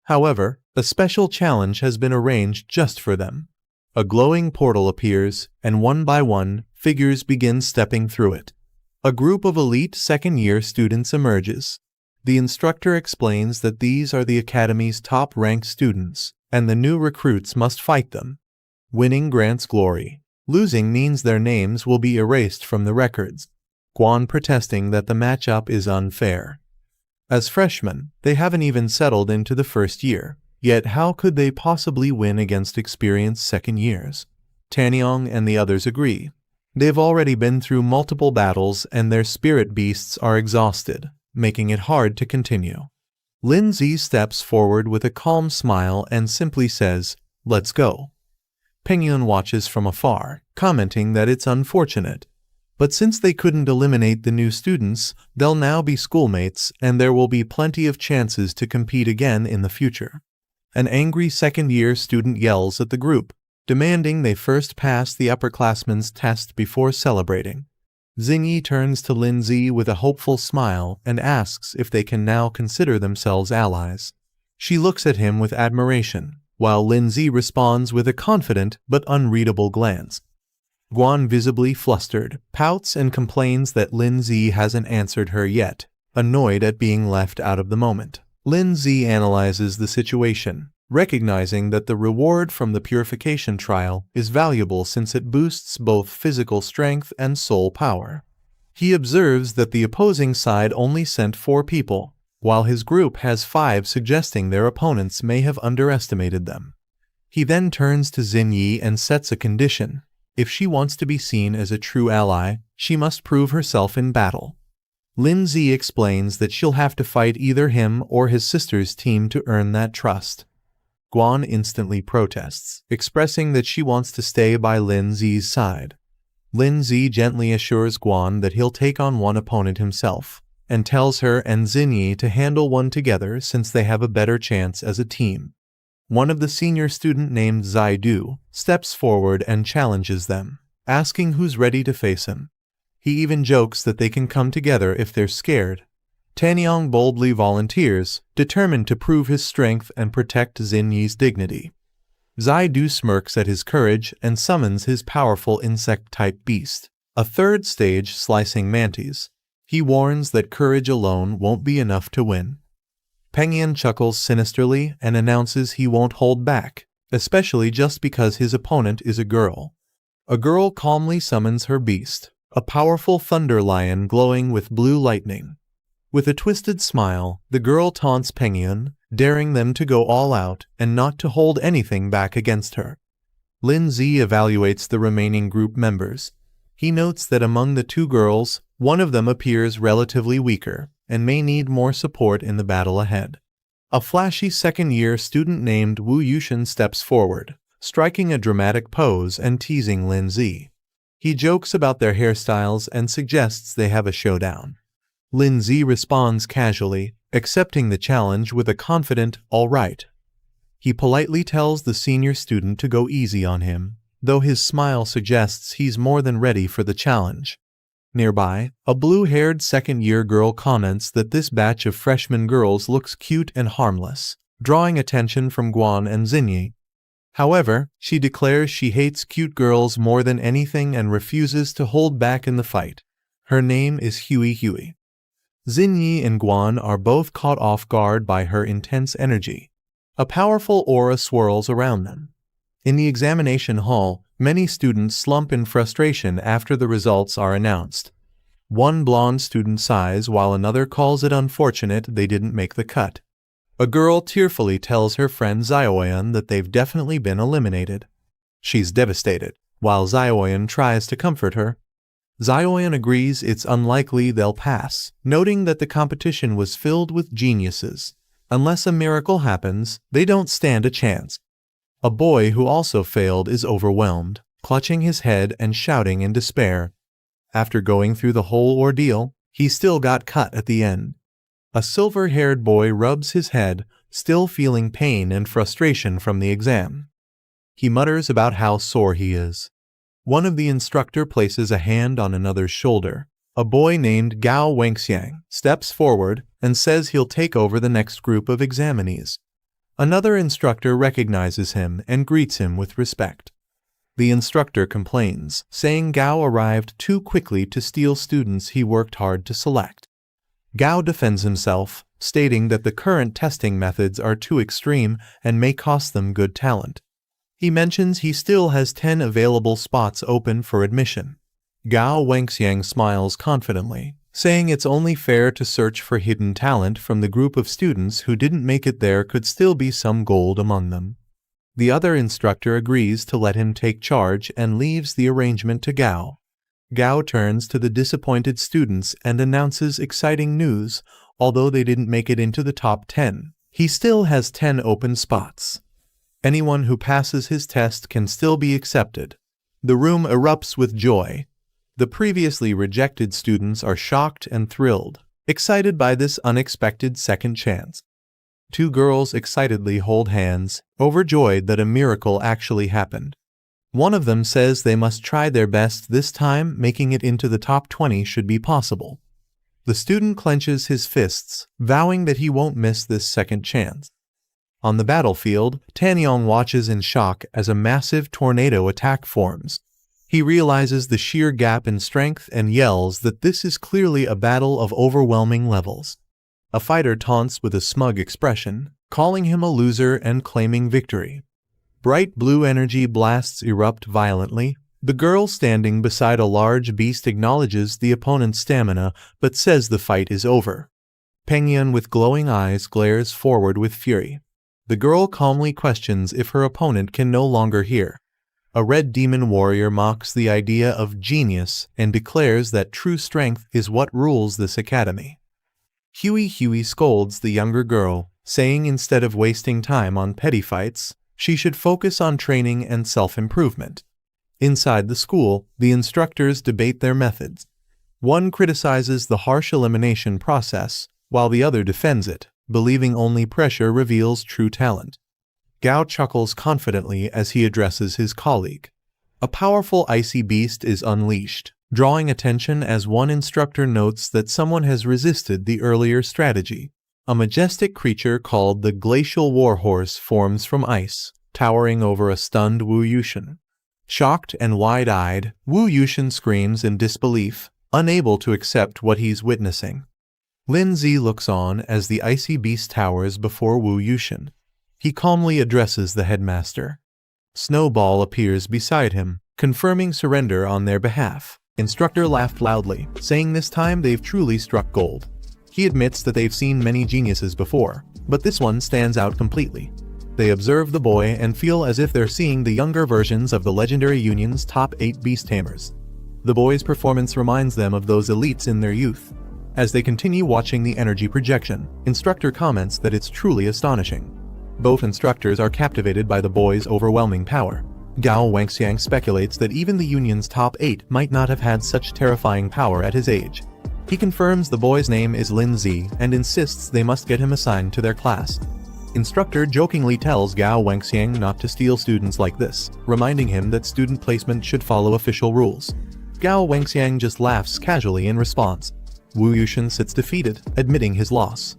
However, a special challenge has been arranged just for them. A glowing portal appears, and one by one, figures begin stepping through it. A group of elite second-year students emerges. The instructor explains that these are the academy's top-ranked students, and the new recruits must fight them. Winning grants glory. Losing means their names will be erased from the records. Guan protesting that the matchup is unfair. As freshmen, they haven't even settled into the first year, yet how could they possibly win against experienced second years? Tanyang and the others agree. They've already been through multiple battles and their spirit beasts are exhausted, making it hard to continue. Lindsay steps forward with a calm smile and simply says, "Let's go." Pengyun watches from afar, commenting that it's unfortunate. But since they couldn't eliminate the new students, they'll now be schoolmates and there will be plenty of chances to compete again in the future. An angry second-year student yells at the group, demanding they first pass the upperclassmen's test before celebrating. Xingyi turns to Lindsay with a hopeful smile and asks if they can now consider themselves allies. She looks at him with admiration, while Lindsay responds with a confident but unreadable glance. Guan, visibly flustered, pouts and complains that Lindsay hasn't answered her yet, annoyed at being left out of the moment. Lindsay analyzes the situation, recognizing that the reward from the purification trial is valuable since it boosts both physical strength and soul power. He observes that the opposing side only sent 4 people, while his group has 5, suggesting their opponents may have underestimated them. He then turns to Xingyi and sets a condition. If she wants to be seen as a true ally, she must prove herself in battle. Lindsay explains that she'll have to fight either him or his sister's team to earn that trust. Guan instantly protests, expressing that she wants to stay by Lindsay's side. Lindsay gently assures Guan that he'll take on one opponent himself, and tells her and Xingyi to handle one together since they have a better chance as a team. One of the senior student named Zaidu steps forward and challenges them, asking who's ready to face him. He even jokes that they can come together if they're scared. Tanyang boldly volunteers, determined to prove his strength and protect Xingyi's dignity. Zaidu smirks at his courage and summons his powerful insect-type beast, a third stage slicing mantis. He warns that courage alone won't be enough to win. Pengyun chuckles sinisterly and announces he won't hold back, especially just because his opponent is a girl. A girl calmly summons her beast, a powerful thunder lion glowing with blue lightning. With a twisted smile, the girl taunts Pengyun, daring them to go all out and not to hold anything back against her. Lindsay evaluates the remaining group members. He notes that among the 2 girls, one of them appears relatively weaker and may need more support in the battle ahead. A flashy second-year student named Wu Yushin steps forward, striking a dramatic pose and teasing Lindsay. He jokes about their hairstyles and suggests they have a showdown. Lindsay responds casually, accepting the challenge with a confident, "All right." He politely tells the senior student to go easy on him, though his smile suggests he's more than ready for the challenge. Nearby, a blue-haired second-year girl comments that this batch of freshman girls looks cute and harmless, drawing attention from Guan and Xingyi. However, she declares she hates cute girls more than anything and refuses to hold back in the fight. Her name is Huey. Xingyi and Guan are both caught off guard by her intense energy. A powerful aura swirls around them. In the examination hall, many students slump in frustration after the results are announced. One blonde student sighs while another calls it unfortunate they didn't make the cut. A girl tearfully tells her friend Xiaoyan that they've definitely been eliminated. She's devastated, while Xiaoyan tries to comfort her. Xiaoyan agrees it's unlikely they'll pass, noting that the competition was filled with geniuses. Unless a miracle happens, they don't stand a chance. A boy who also failed is overwhelmed, clutching his head and shouting in despair. After going through the whole ordeal, he still got cut at the end. A silver-haired boy rubs his head, still feeling pain and frustration from the exam. He mutters about how sore he is. One of the instructor places a hand on another's shoulder. A boy named Gao Wangxiang steps forward and says he'll take over the next group of examinees. Another instructor recognizes him and greets him with respect. The instructor complains, saying Gao arrived too quickly to steal students he worked hard to select. Gao defends himself, stating that the current testing methods are too extreme and may cost them good talent. He mentions he still has 10 available spots open for admission. Gao Wangxiang smiles confidently, saying it's only fair to search for hidden talent from the group of students who didn't make it. There could still be some gold among them. The other instructor agrees to let him take charge and leaves the arrangement to Gao. Gao turns to the disappointed students and announces exciting news. Although they didn't make it into the top 10, he still has 10 open spots. Anyone who passes his test can still be accepted. The room erupts with joy. The previously rejected students are shocked and thrilled, excited by this unexpected second chance. Two girls excitedly hold hands, overjoyed that a miracle actually happened. One of them says they must try their best this time. Making it into the top 20 should be possible. The student clenches his fists, vowing that he won't miss this second chance. On the battlefield, Tanyong watches in shock as a massive tornado attack forms. He realizes the sheer gap in strength and yells that this is clearly a battle of overwhelming levels. A fighter taunts with a smug expression, calling him a loser and claiming victory. Bright blue energy blasts erupt violently. The girl standing beside a large beast acknowledges the opponent's stamina, but says the fight is over. Pengyun with glowing eyes glares forward with fury. The girl calmly questions if her opponent can no longer hear. A red demon warrior mocks the idea of genius and declares that true strength is what rules this academy. Huey scolds the younger girl, saying instead of wasting time on petty fights, she should focus on training and self-improvement. Inside the school, the instructors debate their methods. One criticizes the harsh elimination process, while the other defends it, believing only pressure reveals true talent. Gao chuckles confidently as he addresses his colleague. A powerful icy beast is unleashed, drawing attention as one instructor notes that someone has resisted the earlier strategy. A majestic creature called the Glacial Warhorse forms from ice, towering over a stunned Wu Yushin. Shocked and wide-eyed, Wu Yushin screams in disbelief, unable to accept what he's witnessing. Lin Zi looks on as the icy beast towers before Wu Yushin. He calmly addresses the headmaster. Snowball appears beside him, confirming surrender on their behalf. Instructor laughed loudly, saying this time they've truly struck gold. He admits that they've seen many geniuses before, but this one stands out completely. They observe the boy and feel as if they're seeing the younger versions of the legendary union's top 8 beast tamers. The boy's performance reminds them of those elites in their youth. As they continue watching the energy projection, instructor comments that it's truly astonishing. Both instructors are captivated by the boy's overwhelming power. Gao Wangxiang speculates that even the union's top 8 might not have had such terrifying power at his age. He confirms the boy's name is Lin Zi and insists they must get him assigned to their class. Instructor jokingly tells Gao Wangxiang not to steal students like this, reminding him that student placement should follow official rules. Gao Wangxiang just laughs casually in response. Wu Yushin sits defeated, admitting his loss.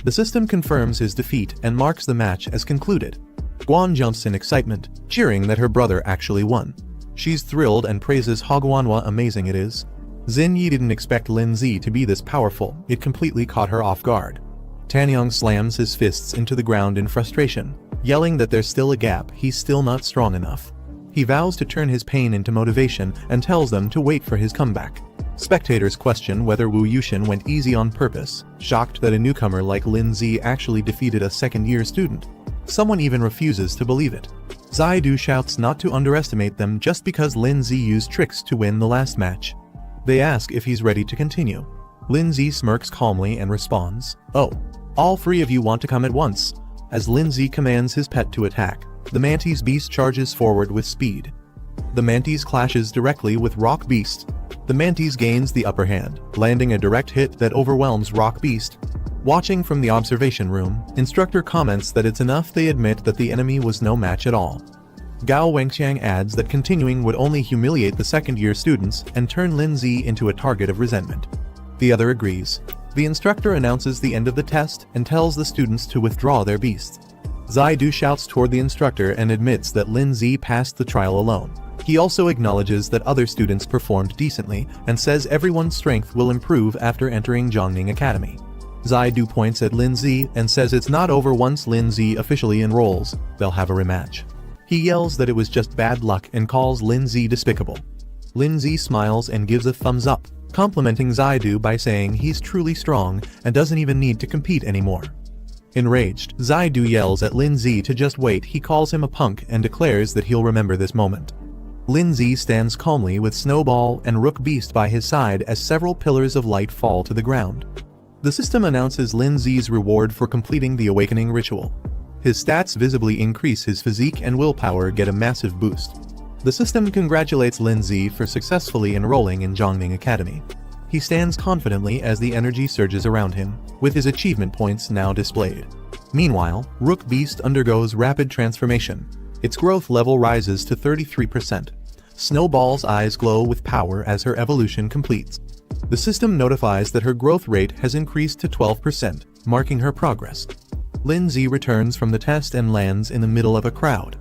The system confirms his defeat and marks the match as concluded. Guan jumps in excitement, cheering that her brother actually won. She's thrilled and praises Hogwanhwa amazing it is. Xin Yi didn't expect Lin Zi to be this powerful, it completely caught her off guard. Tanyong slams his fists into the ground in frustration, yelling that there's still a gap, he's still not strong enough. He vows to turn his pain into motivation and tells them to wait for his comeback. Spectators question whether Wu Yushin went easy on purpose, shocked that a newcomer like Lin Zi actually defeated a second-year student. Someone even refuses to believe it. Zaidu shouts not to underestimate them just because Lin Zi used tricks to win the last match. They ask if he's ready to continue. Lin Zi smirks calmly and responds, "Oh, all 3 of you want to come at once." As Lin Zi commands his pet to attack, the Mantis Beast charges forward with speed. The Mantis clashes directly with Rock Beast. The Mantis gains the upper hand, landing a direct hit that overwhelms Rock Beast. Watching from the observation room, instructor comments that it's enough they admit that the enemy was no match at all. Gao Wangxiang adds that continuing would only humiliate the second-year students and turn Lin Zi into a target of resentment. The other agrees. The instructor announces the end of the test and tells the students to withdraw their beasts. Zaidu shouts toward the instructor and admits that Lin Zi passed the trial alone. He also acknowledges that other students performed decently and says everyone's strength will improve after entering Zhongning Academy. Zaidu points at Lin Zi and says it's not over once Lin Zi officially enrolls, they'll have a rematch. He yells that it was just bad luck and calls Lin Zi despicable. Lin Zi smiles and gives a thumbs up, complimenting Zaidu by saying he's truly strong and doesn't even need to compete anymore. Enraged, Zaidu yells at Lin Zi to just wait. He calls him a punk and declares that he'll remember this moment. Lindsay stands calmly with Snowball and Rook Beast by his side as several pillars of light fall to the ground. The system announces Lindsay's reward for completing the awakening ritual. His stats visibly increase, his physique and willpower get a massive boost. The system congratulates Lindsay for successfully enrolling in Zhongning Academy. He stands confidently as the energy surges around him, with his achievement points now displayed. Meanwhile, Rook Beast undergoes rapid transformation. Its growth level rises to 33%. Snowball's eyes glow with power as her evolution completes. The system notifies that her growth rate has increased to 12%, marking her progress. Lindsay returns from the test and lands in the middle of a crowd.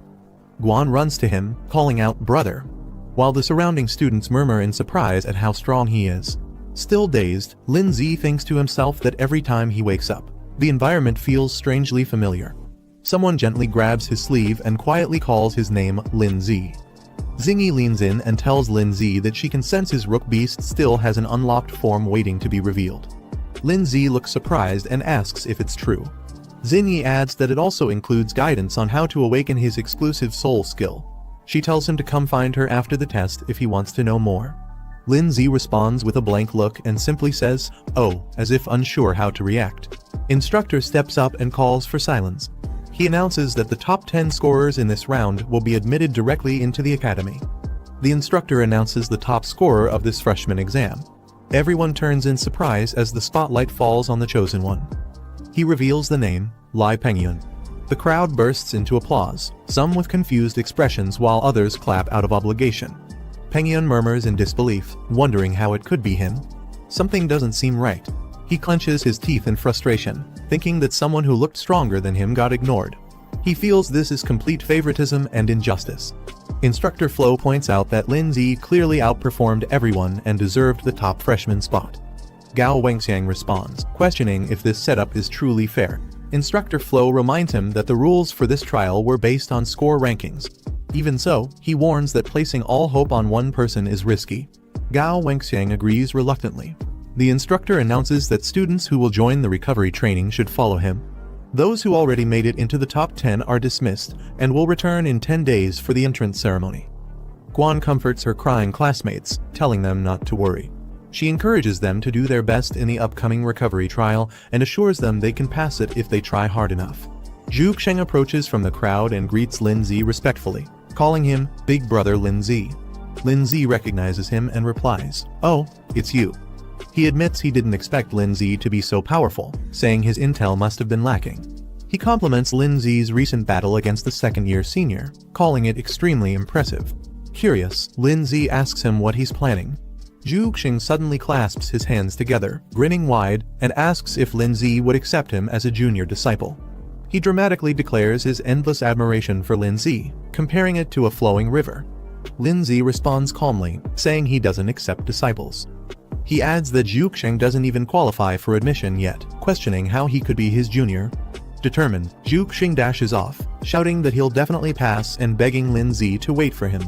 Guan runs to him, calling out "brother," while the surrounding students murmur in surprise at how strong he is. Still dazed, Lindsay thinks to himself that every time he wakes up, the environment feels strangely familiar. Someone gently grabs his sleeve and quietly calls his name Lindsay. Zingy leans in and tells Lindsay that she can sense his Rook Beast still has an unlocked form waiting to be revealed. Lindsay looks surprised and asks if it's true. Zingy adds that it also includes guidance on how to awaken his exclusive soul skill. She tells him to come find her after the test if he wants to know more. Lindsay responds with a blank look and simply says, "Oh," as if unsure how to react. Instructor steps up and calls for silence. He announces that the top 10 scorers in this round will be admitted directly into the academy. The instructor announces the top scorer of this freshman exam. Everyone turns in surprise as the spotlight falls on the chosen one. He reveals the name, Lai Pengyun. The crowd bursts into applause, some with confused expressions while others clap out of obligation. Pengyun murmurs in disbelief, wondering how it could be him. Something doesn't seem right. He clenches his teeth in frustration, thinking that someone who looked stronger than him got ignored. He feels this is complete favoritism and injustice. Instructor Flo points out that Lindsay clearly outperformed everyone and deserved the top freshman spot. Gao Wengxiang responds, questioning if this setup is truly fair. Instructor Flo reminds him that the rules for this trial were based on score rankings. Even so, he warns that placing all hope on one person is risky. Gao Wengxiang agrees reluctantly. The instructor announces that students who will join the recovery training should follow him. Those who already made it into the top 10 are dismissed and will return in 10 days for the entrance ceremony. Guan comforts her crying classmates, telling them not to worry. She encourages them to do their best in the upcoming recovery trial and assures them they can pass it if they try hard enough. Zhu Sheng approaches from the crowd and greets Lindsay respectfully, calling him Big Brother Lindsay. Lindsay recognizes him and replies, "Oh, it's you." He admits he didn't expect Lindsay to be so powerful, saying his intel must have been lacking. He compliments Lindsay's recent battle against the second-year senior, calling it extremely impressive. Curious, Lindsay asks him what he's planning. Zhu Xing suddenly clasps his hands together, grinning wide, and asks if Lindsay would accept him as a junior disciple. He dramatically declares his endless admiration for Lindsay, comparing it to a flowing river. Lindsay responds calmly, saying he doesn't accept disciples. He adds that Zhu Xing doesn't even qualify for admission yet, questioning how he could be his junior. Determined, Zhu Xing dashes off, shouting that he'll definitely pass and begging Lindsay to wait for him.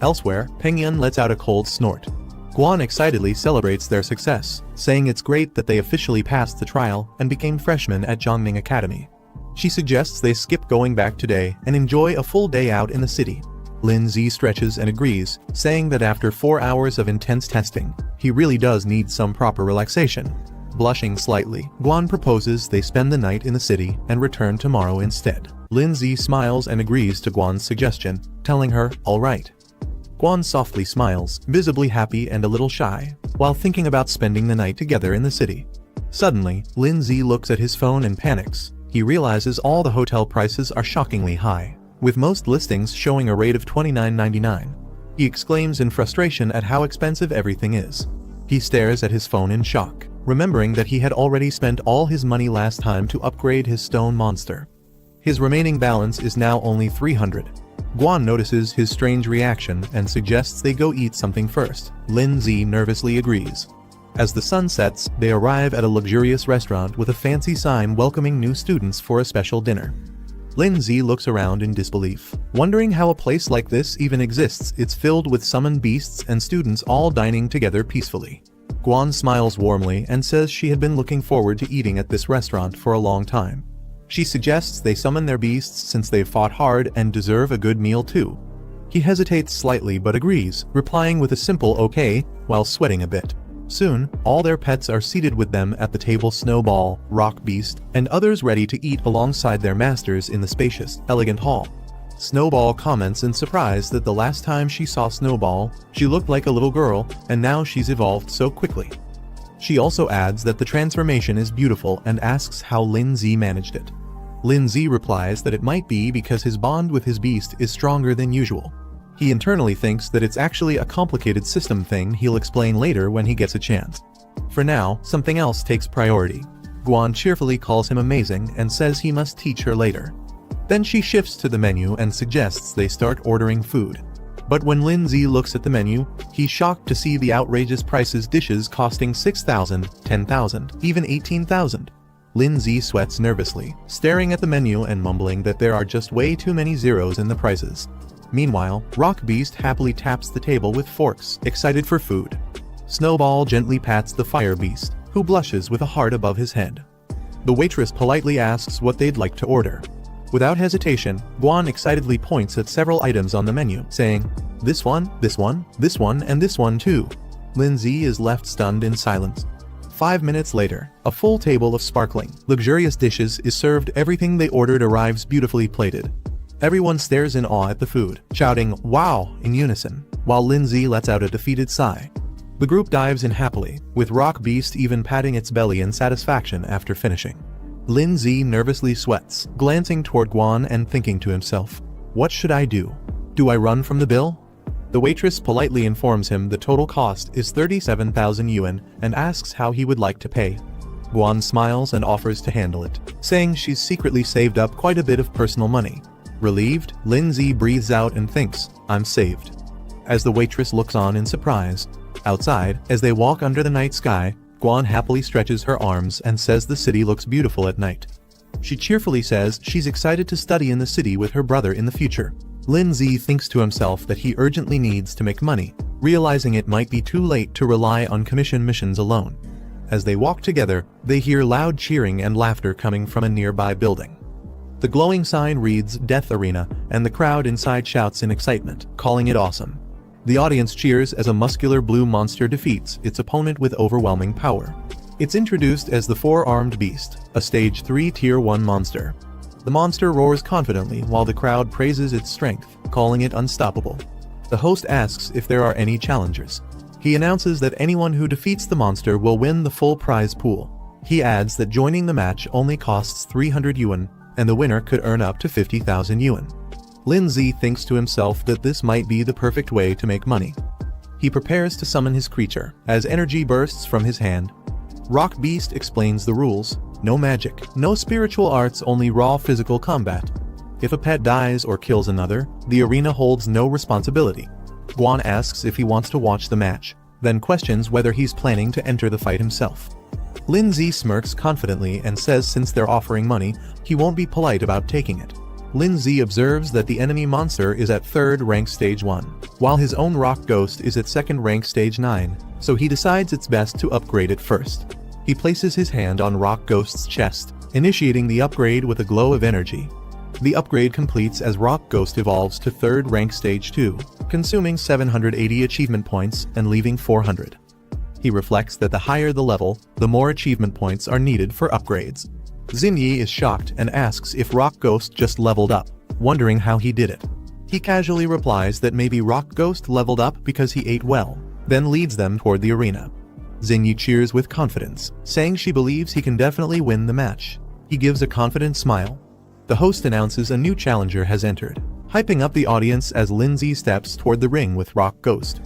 Elsewhere, Pengyun lets out a cold snort. Guan excitedly celebrates their success, saying it's great that they officially passed the trial and became freshmen at Zhongning Academy. She suggests they skip going back today and enjoy a full day out in the city. Lindsay stretches and agrees, saying that after 4 hours of intense testing, he really does need some proper relaxation. Blushing slightly, Guan proposes they spend the night in the city and return tomorrow instead. Lindsay smiles and agrees to Guan's suggestion, telling her, "All right." Guan softly smiles, visibly happy and a little shy, while thinking about spending the night together in the city. Suddenly, Lindsay looks at his phone and panics. He realizes all the hotel prices are shockingly high, with most listings showing a rate of $29.99. He exclaims in frustration at how expensive everything is. He stares at his phone in shock, remembering that he had already spent all his money last time to upgrade his stone monster. His remaining balance is now only 300. Guan notices his strange reaction and suggests they go eat something first. Lindsay nervously agrees. As the sun sets, they arrive at a luxurious restaurant with a fancy sign welcoming new students for a special dinner. Lindsay looks around in disbelief, wondering how a place like this even exists. It's filled with summoned beasts and students all dining together peacefully. Guan smiles warmly and says she had been looking forward to eating at this restaurant for a long time. She suggests they summon their beasts since they've fought hard and deserve a good meal too. He hesitates slightly but agrees, replying with a simple okay, while sweating a bit. Soon, all their pets are seated with them at the table: Snowball, Rock Beast, and others ready to eat alongside their masters in the spacious, elegant hall. Snowball comments in surprise that the last time she saw Snowball, she looked like a little girl, and now she's evolved so quickly. She also adds that the transformation is beautiful and asks how Lin Z managed it. Lin Z replies that it might be because his bond with his beast is stronger than usual. He internally thinks that it's actually a complicated system thing he'll explain later when he gets a chance. For now, something else takes priority. Guan cheerfully calls him amazing and says he must teach her later. Then she shifts to the menu and suggests they start ordering food. But when Lin Z looks at the menu, he's shocked to see the outrageous prices: dishes costing 6,000, 10,000, even 18,000. Lin Z sweats nervously, staring at the menu and mumbling that there are just way too many zeros in the prices. Meanwhile, Rock Beast happily taps the table with forks, excited for food. Snowball gently pats the Fire Beast, who blushes with a heart above his head. The waitress politely asks what they'd like to order. Without hesitation, Guan excitedly points at several items on the menu, saying, "This one, this one, this one, and this one too." Lin Z is left stunned in silence. 5 minutes later, a full table of sparkling, luxurious dishes is served. Everything they ordered arrives beautifully plated. Everyone stares in awe at the food, shouting "Wow!" in unison, while Lin Z lets out a defeated sigh. The group dives in happily, with Rock Beast even patting its belly in satisfaction after finishing. Lin Z nervously sweats, glancing toward Guan and thinking to himself, "What should I do? Do I run from the bill?" The waitress politely informs him the total cost is 37,000 yuan and asks how he would like to pay. Guan smiles and offers to handle it, saying she's secretly saved up quite a bit of personal money. Relieved, Lin Z breathes out and thinks, "I'm saved." As the waitress looks on in surprise. Outside, as they walk under the night sky, Guan happily stretches her arms and says the city looks beautiful at night. She cheerfully says she's excited to study in the city with her brother in the future. Lin Z thinks to himself that he urgently needs to make money, realizing it might be too late to rely on commission missions alone. As they walk together, they hear loud cheering and laughter coming from a nearby building. The glowing sign reads "Death Arena," and the crowd inside shouts in excitement, calling it awesome. The audience cheers as a muscular blue monster defeats its opponent with overwhelming power. It's introduced as the Four-Armed Beast, a Stage 3 Tier 1 monster. The monster roars confidently while the crowd praises its strength, calling it unstoppable. The host asks if there are any challengers. He announces that anyone who defeats the monster will win the full prize pool. He adds that joining the match only costs 300 yuan, and the winner could earn up to 50,000 yuan. Lin Z thinks to himself that this might be the perfect way to make money. He prepares to summon his creature, as energy bursts from his hand. Rock Beast explains the rules: no magic, no spiritual arts, only raw physical combat. If a pet dies or kills another, the arena holds no responsibility. Guan asks if he wants to watch the match, then questions whether he's planning to enter the fight himself. Lin Z smirks confidently and says since they're offering money, he won't be polite about taking it. Lin Z observes that the enemy monster is at 3rd rank stage 1, while his own rock ghost is at 2nd rank stage 9, so he decides it's best to upgrade it first. He places his hand on Rock Ghost's chest, initiating the upgrade with a glow of energy. The upgrade completes as Rock Ghost evolves to 3rd rank stage 2, consuming 780 achievement points and leaving 400. He reflects that the higher the level, the more achievement points are needed for upgrades. Xinyi is shocked and asks if Rock Ghost just leveled up, wondering how he did it. He casually replies that maybe Rock Ghost leveled up because he ate well, then leads them toward the arena. Xinyi cheers with confidence, saying she believes he can definitely win the match. He gives a confident smile. The host announces a new challenger has entered, hyping up the audience as Lin Z steps toward the ring with Rock Ghost.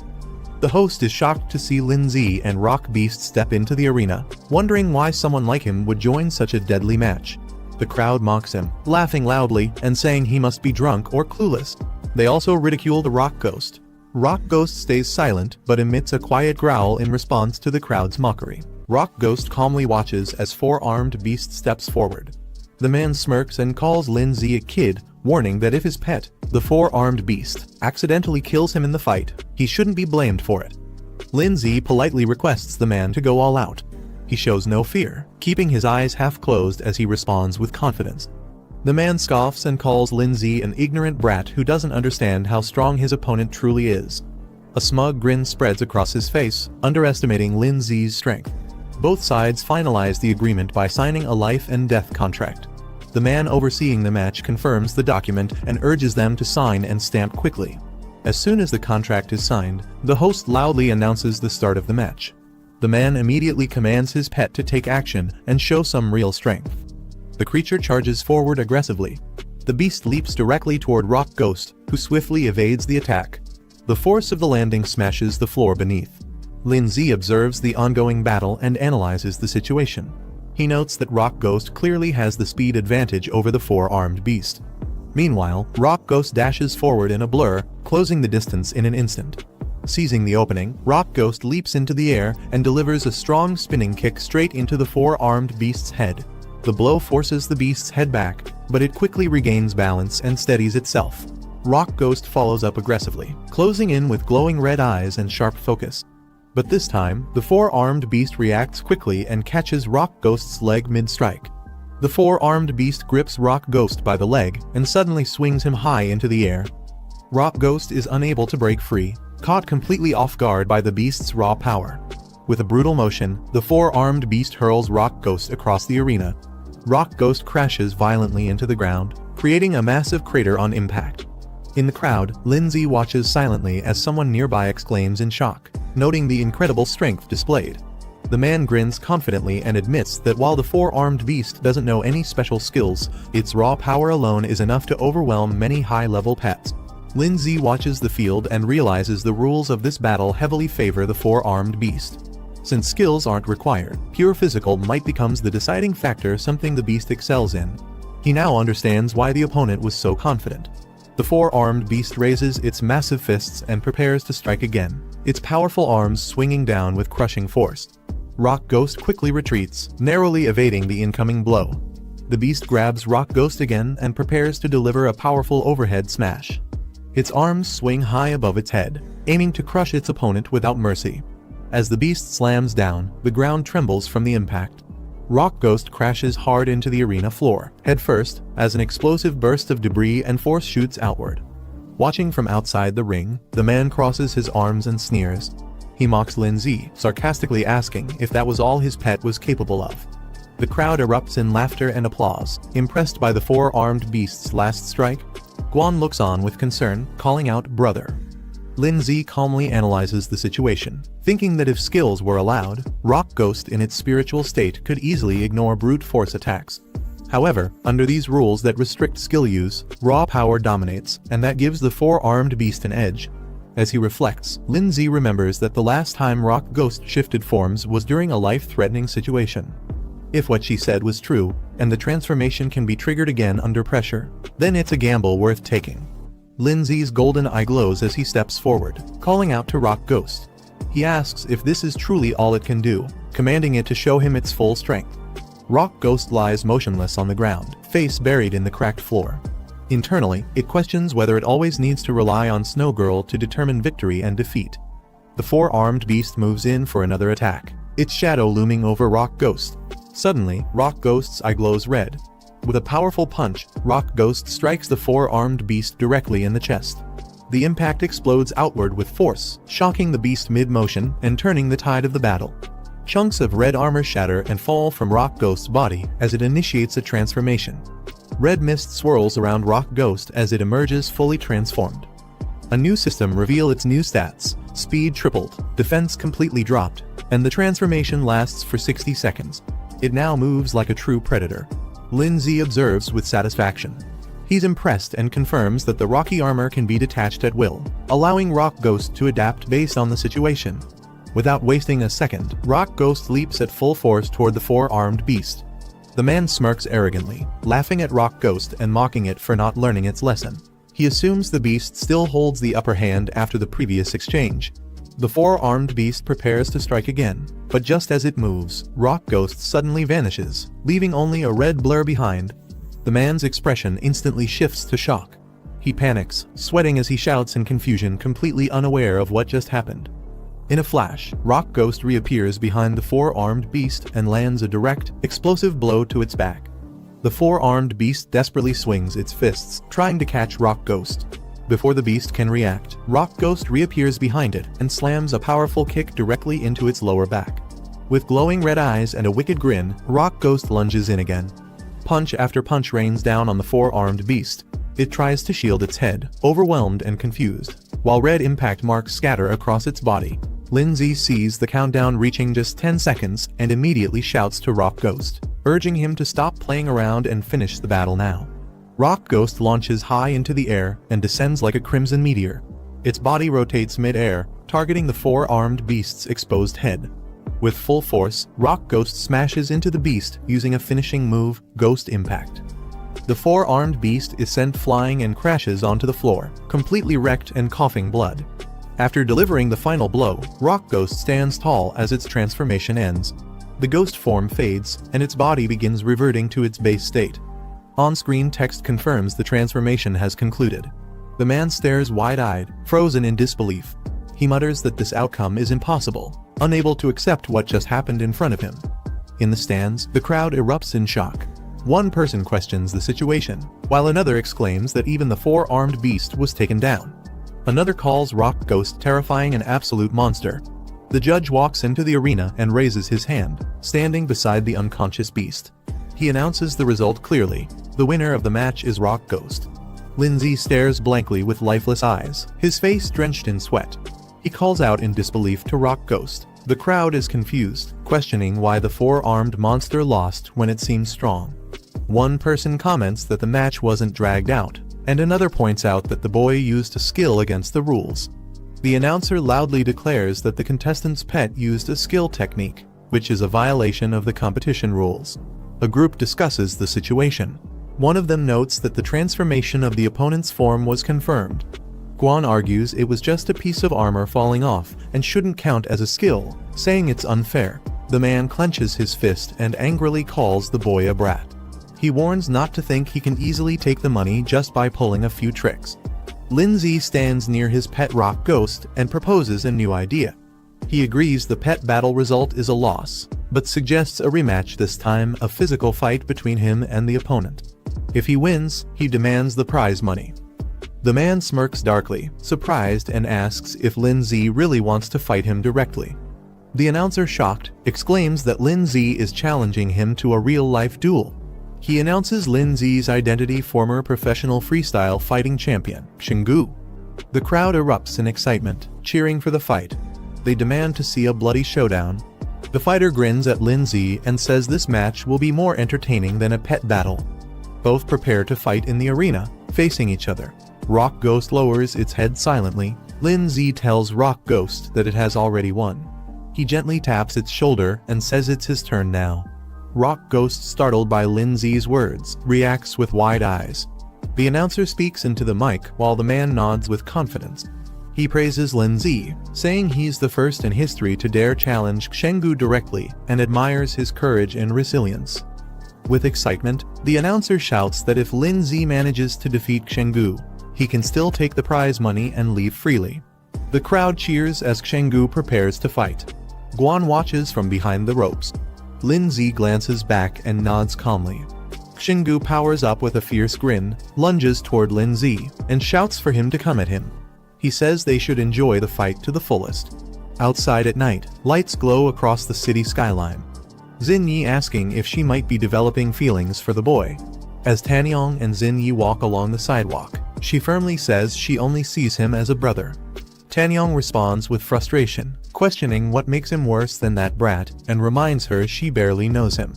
The host is shocked to see Lin Z and Rock Beast step into the arena, wondering why someone like him would join such a deadly match. The crowd mocks him, laughing loudly and saying he must be drunk or clueless. They also ridicule the Rock Ghost. Rock Ghost stays silent but emits a quiet growl in response to the crowd's mockery. Rock Ghost calmly watches as Four-Armed Beast steps forward. The man smirks and calls Lin Z a kid, warning that if his pet, the Four-Armed Beast, accidentally kills him in the fight, he shouldn't be blamed for it. Lin Z politely requests the man to go all out. He shows no fear, keeping his eyes half closed as he responds with confidence. The man scoffs and calls Lindsay an ignorant brat who doesn't understand how strong his opponent truly is. A smug grin spreads across his face, underestimating Lindsay's strength. Both sides finalize the agreement by signing a life and death contract. The man overseeing the match confirms the document and urges them to sign and stamp quickly. As soon as the contract is signed, the host loudly announces the start of the match. The man immediately commands his pet to take action and show some real strength. The creature charges forward aggressively. The beast leaps directly toward Rock Ghost, who swiftly evades the attack. The force of the landing smashes the floor beneath. Lindsay observes the ongoing battle and analyzes the situation. He notes that Rock Ghost clearly has the speed advantage over the four-armed beast. Meanwhile, Rock Ghost dashes forward in a blur, closing the distance in an instant. Seizing the opening, Rock Ghost leaps into the air and delivers a strong spinning kick straight into the four-armed beast's head. The blow forces the beast's head back, but it quickly regains balance and steadies itself. Rock Ghost follows up aggressively, closing in with glowing red eyes and sharp focus. But this time, the four-armed beast reacts quickly and catches Rock Ghost's leg mid-strike. The four-armed beast grips Rock Ghost by the leg and suddenly swings him high into the air. Rock Ghost is unable to break free, caught completely off guard by the beast's raw power. With a brutal motion, the four-armed beast hurls Rock Ghost across the arena. Rock Ghost crashes violently into the ground, creating a massive crater on impact. In the crowd, Lindsay watches silently as someone nearby exclaims in shock, noting the incredible strength displayed. The man grins confidently and admits that while the four-armed beast doesn't know any special skills, its raw power alone is enough to overwhelm many high-level pets. Lindsay watches the field and realizes the rules of this battle heavily favor the four-armed beast. Since skills aren't required, pure physical might becomes the deciding factor, something the beast excels in. He now understands why the opponent was so confident. The four-armed beast raises its massive fists and prepares to strike again, its powerful arms swinging down with crushing force. Rock Ghost quickly retreats, narrowly evading the incoming blow. The beast grabs Rock Ghost again and prepares to deliver a powerful overhead smash. Its arms swing high above its head, aiming to crush its opponent without mercy. As the beast slams down, the ground trembles from the impact. Rock Ghost crashes hard into the arena floor, headfirst, as an explosive burst of debris and force shoots outward. Watching from outside the ring, the man crosses his arms and sneers. He mocks Lindsay, sarcastically asking if that was all his pet was capable of. The crowd erupts in laughter and applause, impressed by the four-armed beast's last strike. Guan looks on with concern, calling out "brother." Lindsay calmly analyzes the situation, thinking that if skills were allowed, Rock Ghost in its spiritual state could easily ignore brute force attacks. However, under these rules that restrict skill use, raw power dominates, and that gives the four-armed beast an edge. As he reflects, Lindsay remembers that the last time Rock Ghost shifted forms was during a life-threatening situation. If what she said was true, and the transformation can be triggered again under pressure, then it's a gamble worth taking. Lindsay's golden eye glows as he steps forward, calling out to Rock Ghost. He asks if this is truly all it can do, commanding it to show him its full strength. Rock Ghost lies motionless on the ground, face buried in the cracked floor. Internally, it questions whether it always needs to rely on Snow Girl to determine victory and defeat. The four-armed beast moves in for another attack, its shadow looming over Rock Ghost. Suddenly, Rock Ghost's eye glows red. With a powerful punch, Rock Ghost strikes the four-armed beast directly in the chest. The impact explodes outward with force, shocking the beast mid-motion and turning the tide of the battle. Chunks of red armor shatter and fall from Rock Ghost's body as it initiates a transformation. Red mist swirls around Rock Ghost as it emerges fully transformed. A new system reveals its new stats: speed tripled, defense completely dropped, and the transformation lasts for 60 seconds. It now moves like a true predator. Lindsay observes with satisfaction. He's impressed and confirms that the rocky armor can be detached at will, allowing Rock Ghost to adapt based on the situation. Without wasting a second, Rock Ghost leaps at full force toward the four-armed beast. The man smirks arrogantly, laughing at Rock Ghost and mocking it for not learning its lesson. He assumes the beast still holds the upper hand after the previous exchange. The four-armed beast prepares to strike again, but just as it moves, Rock Ghost suddenly vanishes, leaving only a red blur behind. The man's expression instantly shifts to shock. He panics, sweating as he shouts in confusion, completely unaware of what just happened. In a flash, Rock Ghost reappears behind the four-armed beast and lands a direct, explosive blow to its back. The four-armed beast desperately swings its fists, trying to catch Rock Ghost. Before the beast can react, Rock Ghost reappears behind it and slams a powerful kick directly into its lower back. With glowing red eyes and a wicked grin, Rock Ghost lunges in again. Punch after punch rains down on the four-armed beast. It tries to shield its head, overwhelmed and confused, while red impact marks scatter across its body. Lindsay sees the countdown reaching just 10 seconds and immediately shouts to Rock Ghost, urging him to stop playing around and finish the battle now. Rock Ghost launches high into the air and descends like a crimson meteor. Its body rotates mid-air, targeting the four-armed beast's exposed head. With full force, Rock Ghost smashes into the beast using a finishing move, Ghost Impact. The four-armed beast is sent flying and crashes onto the floor, completely wrecked and coughing blood. After delivering the final blow, Rock Ghost stands tall as its transformation ends. The ghost form fades, and its body begins reverting to its base state. On-screen text confirms the transformation has concluded. The man stares wide-eyed, frozen in disbelief. He mutters that this outcome is impossible, unable to accept what just happened in front of him. In the stands, the crowd erupts in shock. One person questions the situation, while another exclaims that even the four-armed beast was taken down. Another calls Rock Ghost terrifying and absolute monster. The judge walks into the arena and raises his hand, standing beside the unconscious beast. He announces the result clearly. The winner of the match is Rock Ghost. Lindsay stares blankly with lifeless eyes, his face drenched in sweat. He calls out in disbelief to Rock Ghost. The crowd is confused, questioning why the four-armed monster lost when it seemed strong. One person comments that the match wasn't dragged out, and another points out that the boy used a skill against the rules. The announcer loudly declares that the contestant's pet used a skill technique, which is a violation of the competition rules. A group discusses the situation. One of them notes that the transformation of the opponent's form was confirmed. Guan argues it was just a piece of armor falling off and shouldn't count as a skill, saying it's unfair. The man clenches his fist and angrily calls the boy a brat. He warns not to think he can easily take the money just by pulling a few tricks. Lindsay stands near his pet Rock Ghost and proposes a new idea. He agrees the pet battle result is a loss, but suggests a rematch, this time a physical fight between him and the opponent. If he wins, he demands the prize money. The man smirks darkly, surprised, and asks if Lindsay really wants to fight him directly. The announcer, shocked, exclaims that Lindsay is challenging him to a real-life duel. He announces Lindsay's identity: former professional freestyle fighting champion, Shingu. The crowd erupts in excitement, cheering for the fight. They demand to see a bloody showdown. The fighter grins at Lindsay and says this match will be more entertaining than a pet battle. Both prepare to fight in the arena, facing each other. Rock Ghost lowers its head silently. Lindsay tells Rock Ghost that it has already won. He gently taps its shoulder and says it's his turn now. Rock Ghost, startled by Lindsay's words, reacts with wide eyes. The announcer speaks into the mic while the man nods with confidence. He praises Lindsay, saying he's the first in history to dare challenge Shingu directly, and admires his courage and resilience. With excitement, the announcer shouts that if Lindsay manages to defeat Shingu, he can still take the prize money and leave freely. The crowd cheers as Shingu prepares to fight. Guan watches from behind the ropes. Lindsay glances back and nods calmly. Shingu powers up with a fierce grin, lunges toward Lindsay, and shouts for him to come at him. He says they should enjoy the fight to the fullest. Outside at night, lights glow across the city skyline. Xinyi asking if she might be developing feelings for the boy. As Tanyong and Xinyi walk along the sidewalk, she firmly says she only sees him as a brother. Tanyong responds with frustration, questioning what makes him worse than that brat, and reminds her she barely knows him.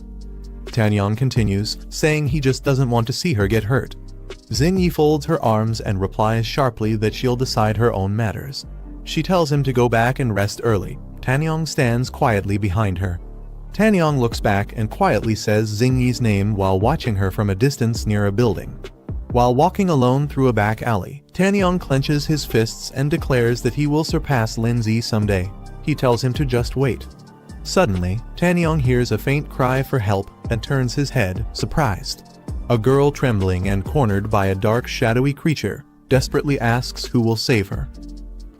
Tanyong continues, saying he just doesn't want to see her get hurt. Xinyi folds her arms and replies sharply that she'll decide her own matters. She tells him to go back and rest early. Tanyong stands quietly behind her. Tanyong looks back and quietly says Xinyi's name while watching her from a distance near a building. While walking alone through a back alley, Tanyong clenches his fists and declares that he will surpass Lindsay someday. He tells him to just wait. Suddenly, Tanyong hears a faint cry for help and turns his head, surprised. A girl, trembling and cornered by a dark, shadowy creature, desperately asks who will save her.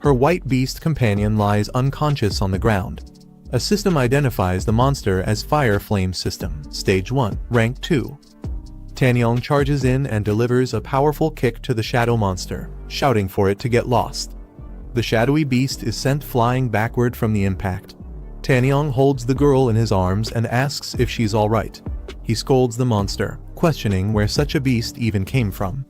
Her white beast companion lies unconscious on the ground. A system identifies the monster as Fire Flame System, Stage 1, Rank 2. Tanyong charges in and delivers a powerful kick to the shadow monster, shouting for it to get lost. The shadowy beast is sent flying backward from the impact. Tanyong holds the girl in his arms and asks if she's alright. He scolds the monster, questioning where such a beast even came from.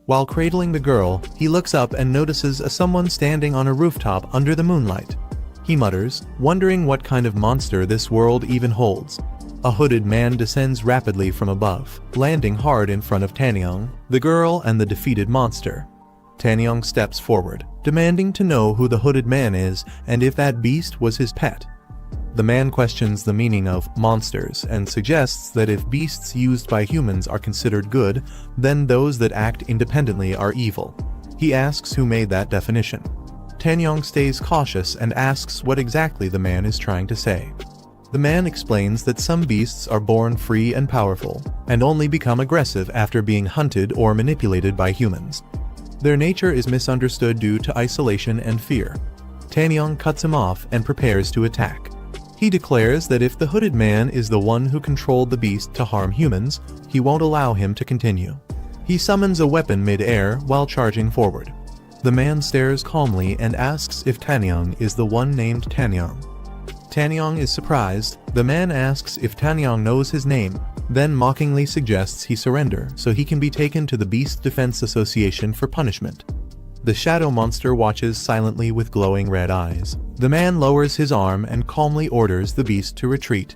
While cradling the girl, he looks up and notices someone standing on a rooftop under the moonlight. He mutters, wondering what kind of monster this world even holds. A hooded man descends rapidly from above, landing hard in front of Tanyong, the girl and the defeated monster. Tanyong steps forward, demanding to know who the hooded man is and if that beast was his pet. The man questions the meaning of monsters and suggests that if beasts used by humans are considered good, then those that act independently are evil. He asks who made that definition. Tanyong stays cautious and asks what exactly the man is trying to say. The man explains that some beasts are born free and powerful, and only become aggressive after being hunted or manipulated by humans. Their nature is misunderstood due to isolation and fear. Tanyong cuts him off and prepares to attack. He declares that if the hooded man is the one who controlled the beast to harm humans, he won't allow him to continue. He summons a weapon mid-air while charging forward. The man stares calmly and asks if Tanyong is the one named Tanyong. Tanyong is surprised. The man asks if Tanyong knows his name, then mockingly suggests he surrender so he can be taken to the Beast Defense Association for punishment. The shadow monster watches silently with glowing red eyes. The man lowers his arm and calmly orders the beast to retreat.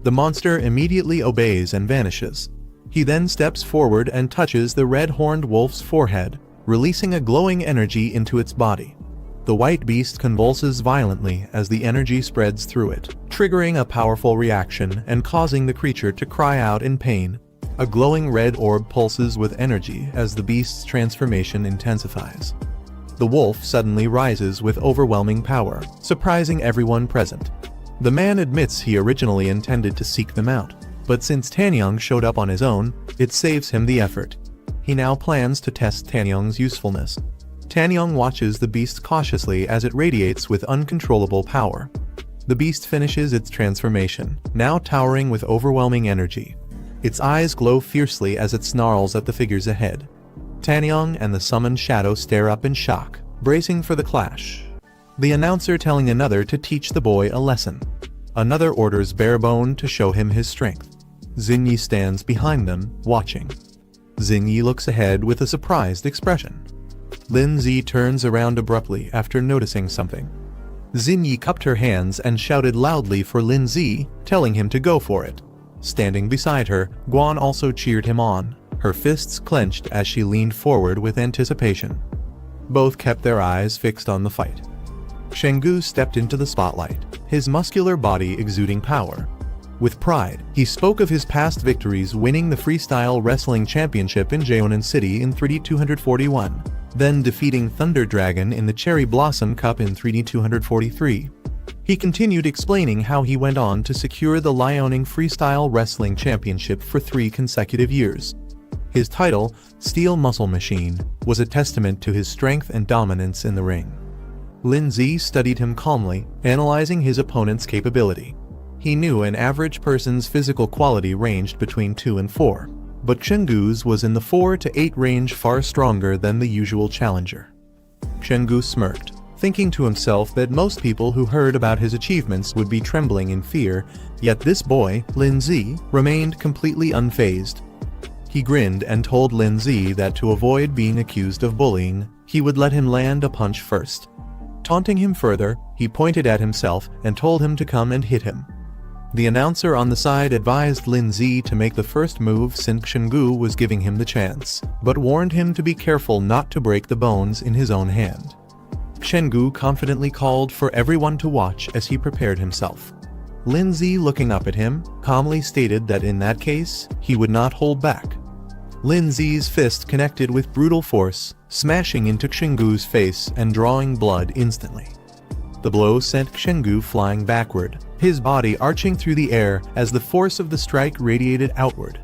The monster immediately obeys and vanishes. He then steps forward and touches the red-horned wolf's forehead, releasing a glowing energy into its body. The white beast convulses violently as the energy spreads through it, triggering a powerful reaction and causing the creature to cry out in pain. A glowing red orb pulses with energy as the beast's transformation intensifies. The wolf suddenly rises with overwhelming power, surprising everyone present. The man admits he originally intended to seek them out, but since Tanyong showed up on his own, it saves him the effort. He now plans to test Tanyong's usefulness. Tanyong watches the beast cautiously as it radiates with uncontrollable power. The beast finishes its transformation, now towering with overwhelming energy. Its eyes glow fiercely as it snarls at the figures ahead. Tanyong and the summoned shadow stare up in shock, bracing for the clash. The announcer telling another to teach the boy a lesson. Another orders Barebone to show him his strength. Xingyi stands behind them, watching. Xingyi looks ahead with a surprised expression. Linzi turns around abruptly after noticing something. Xingyi cupped her hands and shouted loudly for Linzi, telling him to go for it. Standing beside her, Guan also cheered him on, her fists clenched as she leaned forward with anticipation. Both kept their eyes fixed on the fight. Chenggu stepped into the spotlight, his muscular body exuding power. With pride, he spoke of his past victories, winning the freestyle wrestling championship in Jeonan City in 3241, then defeating Thunder Dragon in the Cherry Blossom Cup in 3243. He continued explaining how he went on to secure the Liaoning Freestyle Wrestling Championship for 3 consecutive years. His title, Steel Muscle Machine, was a testament to his strength and dominance in the ring. Linzi studied him calmly, analyzing his opponent's capability. He knew an average person's physical quality ranged between 2 and 4, but Chenggu's was in the 4 to 8 range, far stronger than the usual challenger. Chenggu smirked, thinking to himself that most people who heard about his achievements would be trembling in fear, yet this boy, Linzi, remained completely unfazed. He grinned and told Linzi that to avoid being accused of bullying, he would let him land a punch first. Taunting him further, he pointed at himself and told him to come and hit him. The announcer on the side advised Linzi to make the first move since Chenggu was giving him the chance, but warned him to be careful not to break the bones in his own hand. Chenggu confidently called for everyone to watch as he prepared himself. Linzi, looking up at him, calmly stated that in that case, he would not hold back. Linzi's fist connected with brutal force, smashing into Chenggu's face and drawing blood instantly. The blow sent Chenggu flying backward, his body arching through the air as the force of the strike radiated outward.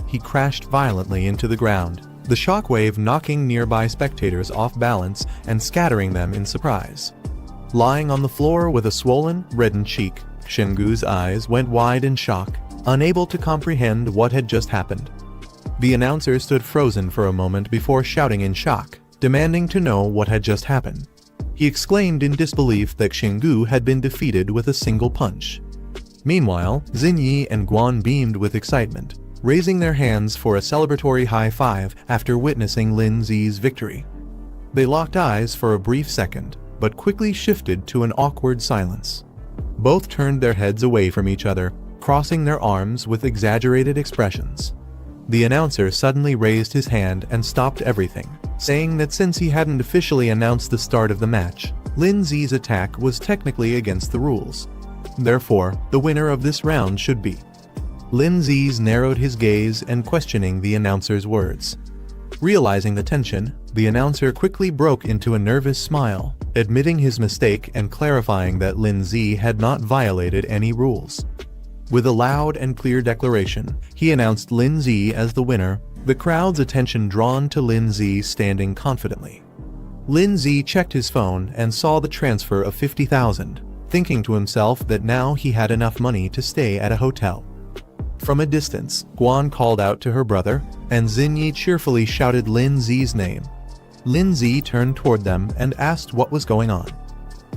He crashed violently into the ground, the shockwave knocking nearby spectators off balance and scattering them in surprise. Lying on the floor with a swollen, reddened cheek, Chenggu's eyes went wide in shock, unable to comprehend what had just happened. The announcer stood frozen for a moment before shouting in shock, demanding to know what had just happened. He exclaimed in disbelief that Xinggu had been defeated with a single punch. Meanwhile, Xinyi and Guan beamed with excitement, raising their hands for a celebratory high five after witnessing Lin Zi's victory. They locked eyes for a brief second, but quickly shifted to an awkward silence. Both turned their heads away from each other, crossing their arms with exaggerated expressions. The announcer suddenly raised his hand and stopped everything, saying that since he hadn't officially announced the start of the match, Lin Zi's attack was technically against the rules. Therefore, the winner of this round should be. Lin Zi's narrowed his gaze and questioning the announcer's words. Realizing the tension, the announcer quickly broke into a nervous smile, admitting his mistake and clarifying that Lin Zi had not violated any rules. With a loud and clear declaration, he announced Lin Zi as the winner, the crowd's attention drawn to Lin Zi standing confidently. Lin Zi checked his phone and saw the transfer of 50,000, thinking to himself that now he had enough money to stay at a hotel. From a distance, Guan called out to her brother, and Xinyi cheerfully shouted Lin Zi's name. Lin Zi turned toward them and asked what was going on.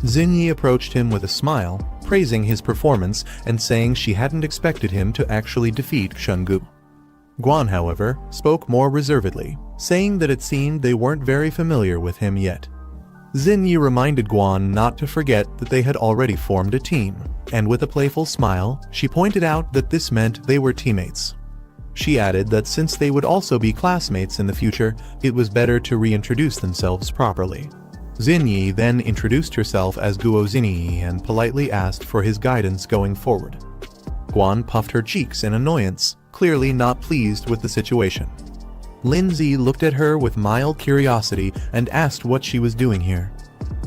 Xinyi approached him with a smile, praising his performance and saying she hadn't expected him to actually defeat Xinggu. Guan, however, spoke more reservedly, saying that it seemed they weren't very familiar with him yet. Xinyi reminded Guan not to forget that they had already formed a team, and with a playful smile, she pointed out that this meant they were teammates. She added that since they would also be classmates in the future, it was better to reintroduce themselves properly. Xinyi then introduced herself as Guo Xinyi and politely asked for his guidance going forward. Guan puffed her cheeks in annoyance, clearly not pleased with the situation. Lin Zi looked at her with mild curiosity and asked what she was doing here.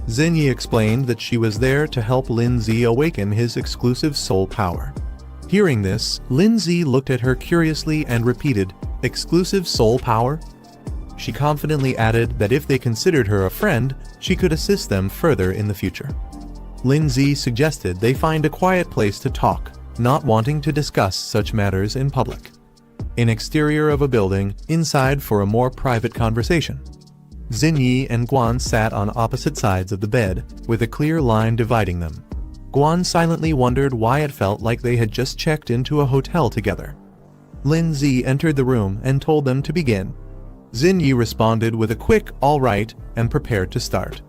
Xinyi explained that she was there to help Lin Zi awaken his exclusive soul power. Hearing this, Lin Zi looked at her curiously and repeated, "Exclusive soul power?" She confidently added that if they considered her a friend, she could assist them further in the future. Lin Zi suggested they find a quiet place to talk, not wanting to discuss such matters in public. An exterior of a building, inside for a more private conversation. Xinyi and Guan sat on opposite sides of the bed, with a clear line dividing them. Guan silently wondered why it felt like they had just checked into a hotel together. Lin Zi entered the room and told them to begin. Xinyi responded with a quick "all right" and prepared to start.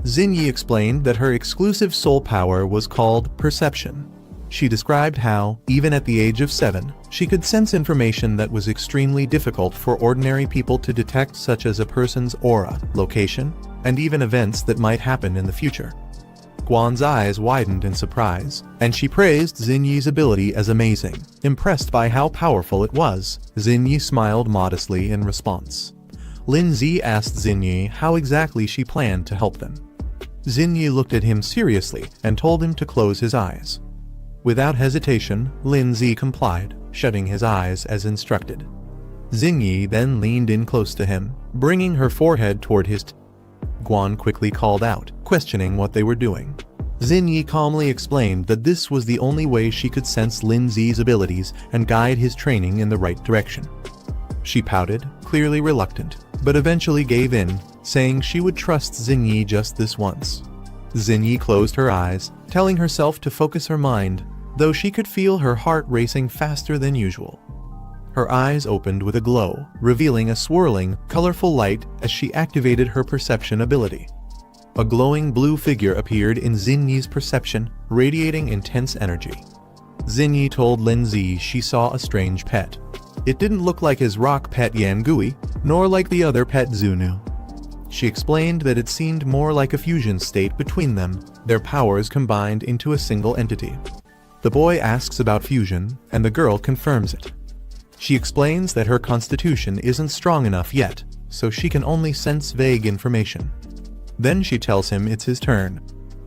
Xinyi explained that her exclusive soul power was called perception. She described how, even at the age of 7, she could sense information that was extremely difficult for ordinary people to detect, such as a person's aura, location, and even events that might happen in the future. Guan's eyes widened in surprise, and she praised Xinyi's ability as amazing. Impressed by how powerful it was, Xinyi smiled modestly in response. Lin Zi asked Xinyi how exactly she planned to help them. Xinyi looked at him seriously and told him to close his eyes. Without hesitation, Lin Zi complied, shutting his eyes as instructed. Xinyi then leaned in close to him, bringing her forehead toward his. Guan quickly called out, questioning what they were doing. Xinyi calmly explained that this was the only way she could sense Lin Zi's abilities and guide his training in the right direction. She pouted, clearly reluctant, but eventually gave in, saying she would trust Xinyi just this once. Xinyi closed her eyes, telling herself to focus her mind, though she could feel her heart racing faster than usual. Her eyes opened with a glow, revealing a swirling, colorful light as she activated her perception ability. A glowing blue figure appeared in Xinyi's perception, radiating intense energy. Xinyi told Lin Zi she saw a strange pet. It didn't look like his rock pet Yangui, nor like the other pet Zunu. She explained that it seemed more like a fusion state between them, their powers combined into a single entity. The boy asks about fusion, and the girl confirms it. She explains that her constitution isn't strong enough yet, so she can only sense vague information. Then she tells him it's his turn.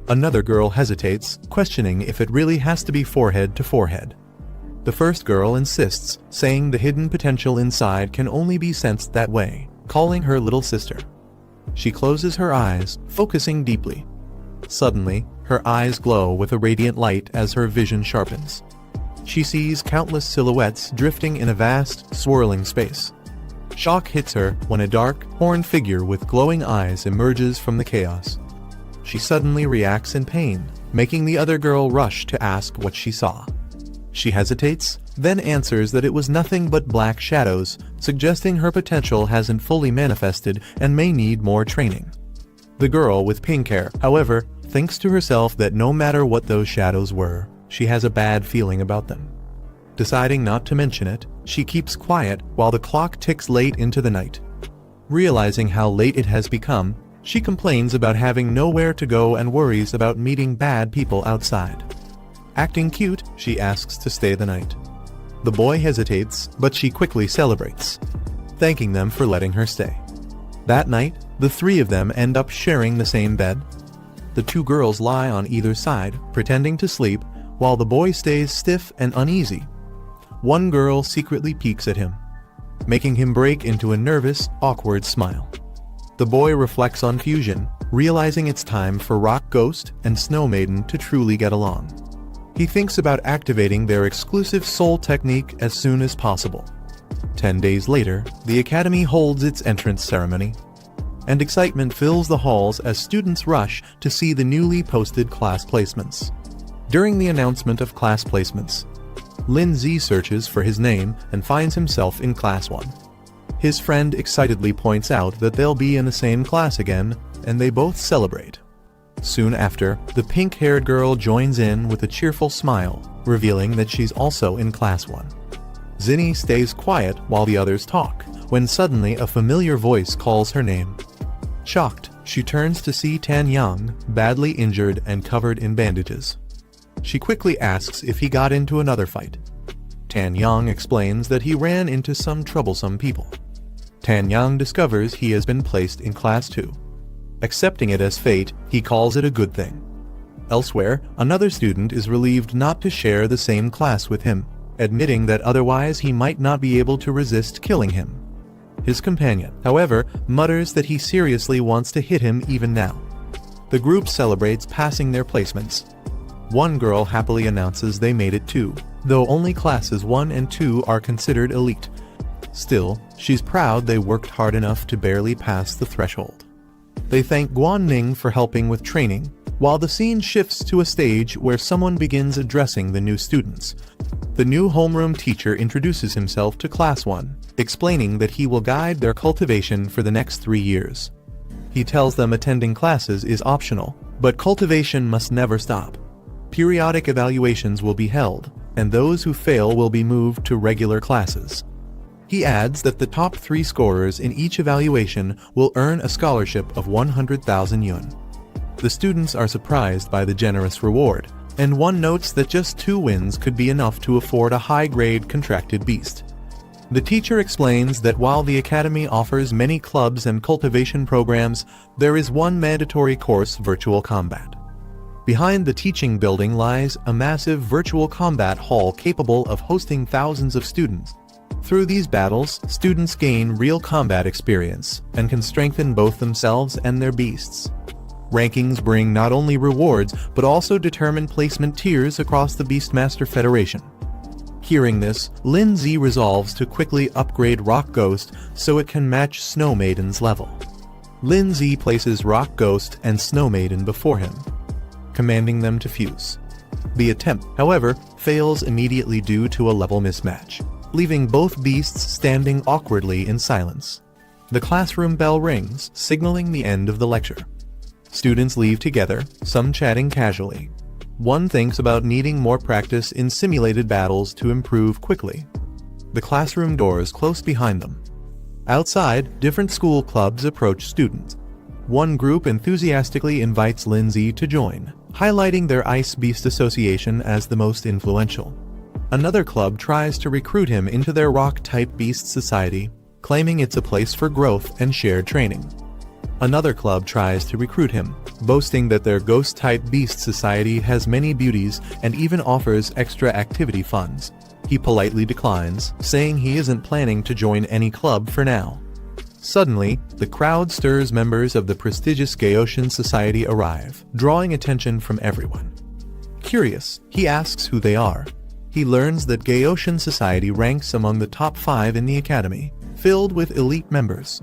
Another girl hesitates, questioning if it really has to be forehead to forehead. The first girl insists, saying the hidden potential inside can only be sensed that way, calling her little sister. She closes her eyes, focusing deeply. Suddenly, her eyes glow with a radiant light as her vision sharpens. She sees countless silhouettes drifting in a vast, swirling space. Shock hits her when a dark, horned figure with glowing eyes emerges from the chaos. She suddenly reacts in pain, making the other girl rush to ask what she saw. She hesitates, then answers that it was nothing but black shadows, suggesting her potential hasn't fully manifested and may need more training. The girl with pink hair, however, thinks to herself that no matter what those shadows were, she has a bad feeling about them. Deciding not to mention it, she keeps quiet while the clock ticks late into the night. Realizing how late it has become, she complains about having nowhere to go and worries about meeting bad people outside. Acting cute, she asks to stay the night. The boy hesitates, but she quickly celebrates, thanking them for letting her stay. That night, the three of them end up sharing the same bed. The two girls lie on either side, pretending to sleep, while the boy stays stiff and uneasy. One girl secretly peeks at him, making him break into a nervous, awkward smile. The boy reflects on fusion, realizing it's time for Rock Ghost and Snow Maiden to truly get along. He thinks about activating their exclusive soul technique as soon as possible. 10 days later, the Academy holds its entrance ceremony, and excitement fills the halls as students rush to see the newly posted class placements. During the announcement of class placements, Lin Z searches for his name and finds himself in Class 1. His friend excitedly points out that they'll be in the same class again, and they both celebrate. Soon after, the pink-haired girl joins in with a cheerful smile, revealing that she's also in Class 1. Zinni stays quiet while the others talk, when suddenly a familiar voice calls her name. Shocked, she turns to see Tan Yang, badly injured and covered in bandages. She quickly asks if he got into another fight. Tan Yang explains that he ran into some troublesome people. Tan Yang discovers he has been placed in Class 2. Accepting it as fate, he calls it a good thing. Elsewhere, another student is relieved not to share the same class with him, admitting that otherwise he might not be able to resist killing him. His companion, however, mutters that he seriously wants to hit him even now. The group celebrates passing their placements. One girl happily announces they made it too, though only classes 1 and 2 are considered elite. Still, she's proud they worked hard enough to barely pass the threshold. They thank Guan Ning for helping with training, while the scene shifts to a stage where someone begins addressing the new students. The new homeroom teacher introduces himself to Class 1, explaining that he will guide their cultivation for the next 3 years. He tells them attending classes is optional, but cultivation must never stop. Periodic evaluations will be held, and those who fail will be moved to regular classes. He adds that the top 3 scorers in each evaluation will earn a scholarship of 100,000 yuan. The students are surprised by the generous reward, and one notes that just 2 wins could be enough to afford a high-grade contracted beast. The teacher explains that while the academy offers many clubs and cultivation programs, there is one mandatory course: virtual combat. Behind the teaching building lies a massive virtual combat hall capable of hosting thousands of students. Through these battles, students gain real combat experience and can strengthen both themselves and their beasts. Rankings bring not only rewards, but also determine placement tiers across the Beastmaster Federation. Hearing this, Lin Z resolves to quickly upgrade Rock Ghost so it can match Snow Maiden's level. Lin Z places Rock Ghost and Snow Maiden before him, commanding them to fuse. The attempt, however, fails immediately due to a level mismatch, leaving both beasts standing awkwardly in silence. The classroom bell rings, signaling the end of the lecture. Students leave together, some chatting casually. One thinks about needing more practice in simulated battles to improve quickly. The classroom doors close behind them. Outside, different school clubs approach students. One group enthusiastically invites Lin Z to join, highlighting their Ice Beast Association as the most influential. Another club tries to recruit him into their Rock-type Beast Society, claiming it's a place for growth and shared training. Another club tries to recruit him, boasting that their Ghost-type Beast Society has many beauties and even offers extra activity funds. He politely declines, saying he isn't planning to join any club for now. Suddenly, the crowd stirs. Members of the prestigious Gaoshan Society arrive, drawing attention from everyone. Curious, he asks who they are. he learns that Gaoshan Society ranks among the top 5 in the academy, filled with elite members.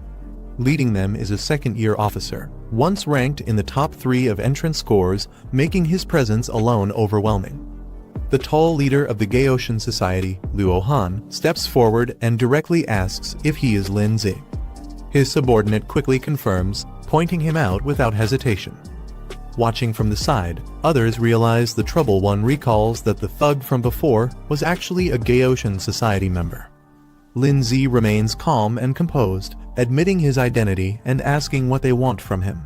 Leading them is a second-year officer, once ranked in the top 3 of entrance scores, making his presence alone overwhelming. The tall leader of the Gaoshan Society, Luo Han, steps forward and directly asks if he is Lin Zi. His subordinate quickly confirms, pointing him out without hesitation. Watching from the side, others realize the trouble. One recalls that the thug from before was actually a Gaoshan Society member. Lin Zi remains calm and composed, admitting his identity and asking what they want from him.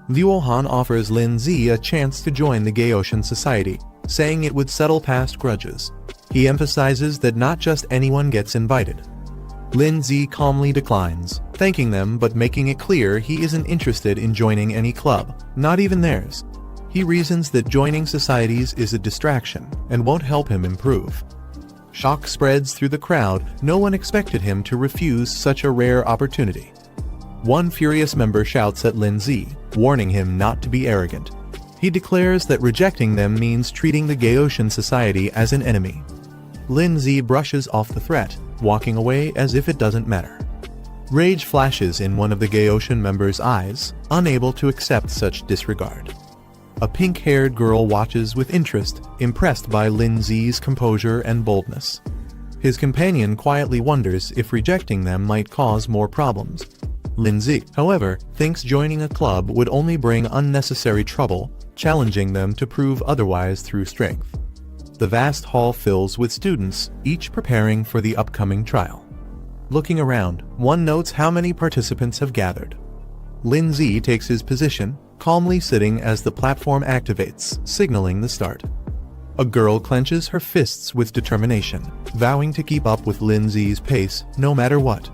Luo Han offers Lin Zi a chance to join the Gaoshan Society, saying it would settle past grudges. He emphasizes that not just anyone gets invited. Lin Zi calmly declines, thanking them but making it clear he isn't interested in joining any club, not even theirs. He reasons that joining societies is a distraction and won't help him improve. Shock spreads through the crowd. No one expected him to refuse such a rare opportunity. One furious member shouts at Lin Zi, warning him not to be arrogant. He declares that rejecting them means treating the Gaoshan Society as an enemy. Lin Zi brushes off the threat, walking away as if it doesn't matter. Rage flashes in one of the Gaoshan members' eyes, unable to accept such disregard. A pink-haired girl watches with interest, impressed by Lin Zi's composure and boldness. His companion quietly wonders if rejecting them might cause more problems. Lin Zi, however, thinks joining a club would only bring unnecessary trouble, challenging them to prove otherwise through strength. The vast hall fills with students, each preparing for the upcoming trial. Looking around, one notes how many participants have gathered. Lin Zi takes his position, calmly sitting as the platform activates, signaling the start. A girl clenches her fists with determination, vowing to keep up with Lin Zi's pace no matter what.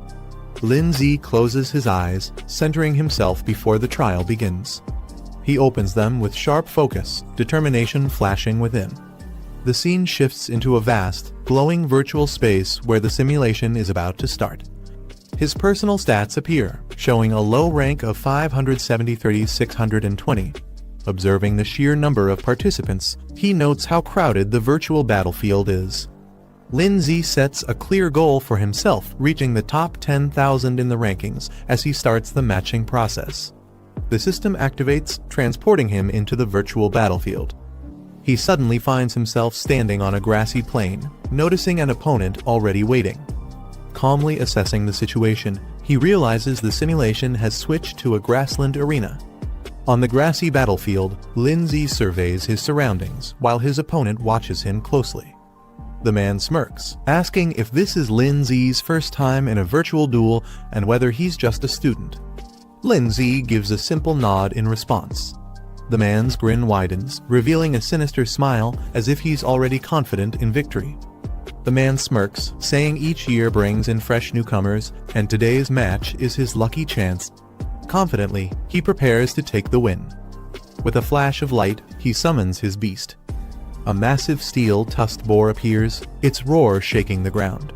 Lin Zi closes his eyes, centering himself before the trial begins. He opens them with sharp focus, determination flashing within. The scene shifts into a vast, glowing virtual space where the simulation is about to start. His personal stats appear, showing a low rank of 570-620. Observing the sheer number of participants, he notes how crowded the virtual battlefield is. Lin Zi sets a clear goal for himself, reaching the top 10,000 in the rankings as he starts the matching process. The system activates, transporting him into the virtual battlefield. He suddenly finds himself standing on a grassy plain, noticing an opponent already waiting. Calmly assessing the situation, he realizes the simulation has switched to a grassland arena. On the grassy battlefield, Lin Zi surveys his surroundings while his opponent watches him closely. The man smirks, asking if this is Lin Zi's first time in a virtual duel and whether he's just a student. Lin Zi gives a simple nod in response. The man's grin widens, revealing a sinister smile as if he's already confident in victory. The man smirks, saying each year brings in fresh newcomers, and today's match is his lucky chance. Confidently, he prepares to take the win. With a flash of light, he summons his beast. A massive steel-tusked boar appears, its roar shaking the ground.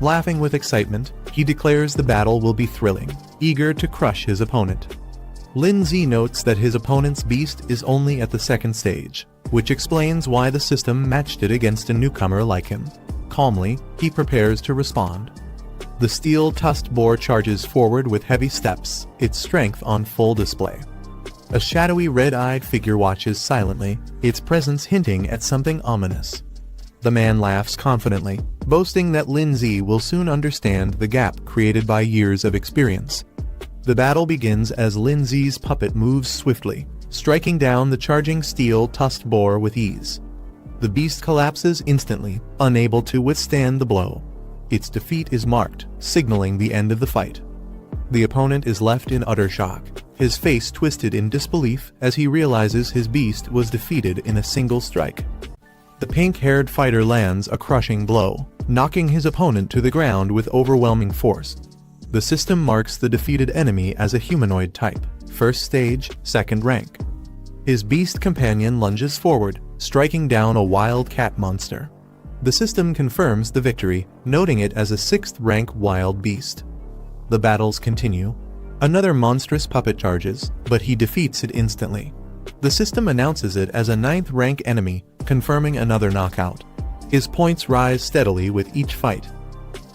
Laughing with excitement, he declares the battle will be thrilling, eager to crush his opponent. Lin Zi notes that his opponent's beast is only at the second stage, which explains why the system matched it against a newcomer like him. Calmly, he prepares to respond. The steel-tusked boar charges forward with heavy steps, its strength on full display. A shadowy red-eyed figure watches silently, its presence hinting at something ominous. The man laughs confidently, boasting that Lin Zi will soon understand the gap created by years of experience. The battle begins as Lin Zi's puppet moves swiftly, striking down the charging steel-tusked boar with ease. The beast collapses instantly, unable to withstand the blow. Its defeat is marked, signaling the end of the fight. The opponent is left in utter shock, his face twisted in disbelief as he realizes his beast was defeated in a single strike. The pink-haired fighter lands a crushing blow, knocking his opponent to the ground with overwhelming force. The system marks the defeated enemy as a humanoid type, first stage, second rank. His beast companion lunges forward, striking down a wild cat monster. The system confirms the victory, noting it as a 6th rank wild beast. The battles continue. Another monstrous puppet charges, but he defeats it instantly. The system announces it as a 9th rank enemy, confirming another knockout. His points rise steadily with each fight.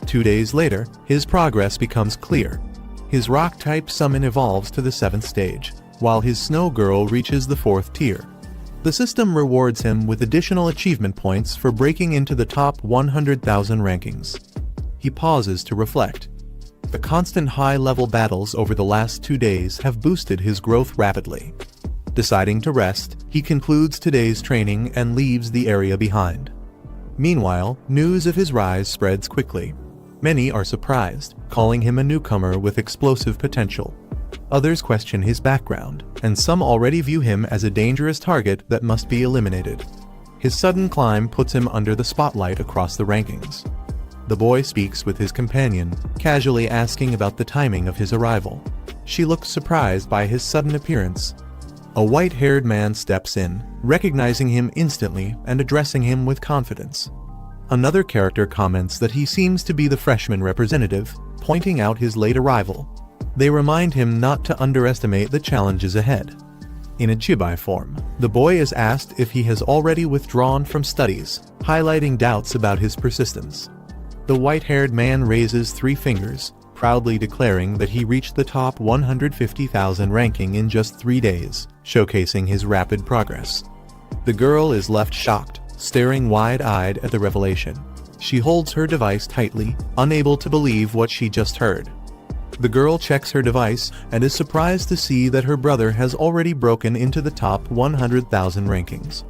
2 days later, his progress becomes clear. His rock-type summon evolves to the 7th stage, while his snow girl reaches the 4th tier. The system rewards him with additional achievement points for breaking into the top 100,000 rankings. He pauses to reflect. The constant high-level battles over the last 2 days have boosted his growth rapidly. Deciding to rest, he concludes today's training and leaves the area behind. Meanwhile, news of his rise spreads quickly. Many are surprised, calling him a newcomer with explosive potential. Others question his background, and some already view him as a dangerous target that must be eliminated. His sudden climb puts him under the spotlight across the rankings. The boy speaks with his companion, casually asking about the timing of his arrival. She looks surprised by his sudden appearance. A white-haired man steps in, recognizing him instantly and addressing him with confidence. Another character comments that he seems to be the freshman representative, pointing out his late arrival. They remind him not to underestimate the challenges ahead. In a chibai form, the boy is asked if he has already withdrawn from studies, highlighting doubts about his persistence. The white-haired man raises 3 fingers, proudly declaring that he reached the top 150,000 ranking in just 3 days, showcasing his rapid progress. The girl is left shocked, staring wide-eyed at the revelation. She holds her device tightly, unable to believe what she just heard. The girl checks her device and is surprised to see that her brother has already broken into the top 100,000 rankings.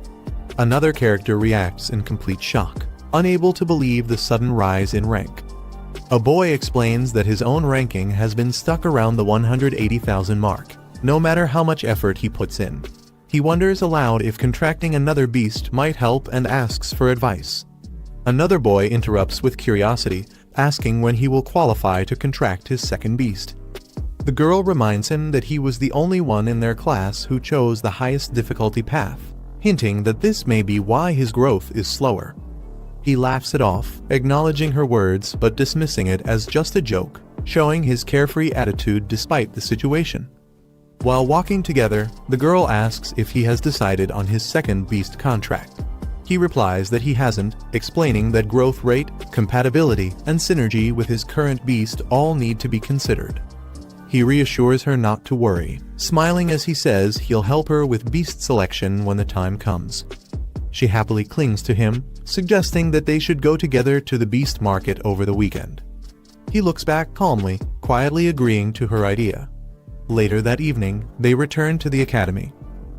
Another character reacts in complete shock, unable to believe the sudden rise in rank. A boy explains that his own ranking has been stuck around the 180,000 mark, no matter how much effort he puts in. He wonders aloud if contracting another beast might help and asks for advice. Another boy interrupts with curiosity, asking when he will qualify to contract his second beast. The girl reminds him that he was the only one in their class who chose the highest difficulty path, hinting that this may be why his growth is slower. He laughs it off, acknowledging her words but dismissing it as just a joke, showing his carefree attitude despite the situation. While walking together, the girl asks if he has decided on his second beast contract. He replies that he hasn't, explaining that growth rate, compatibility, and synergy with his current beast all need to be considered. He reassures her not to worry, smiling as he says he'll help her with beast selection when the time comes. She happily clings to him, suggesting that they should go together to the beast market over the weekend. He looks back calmly, quietly agreeing to her idea. Later that evening, they return to the academy.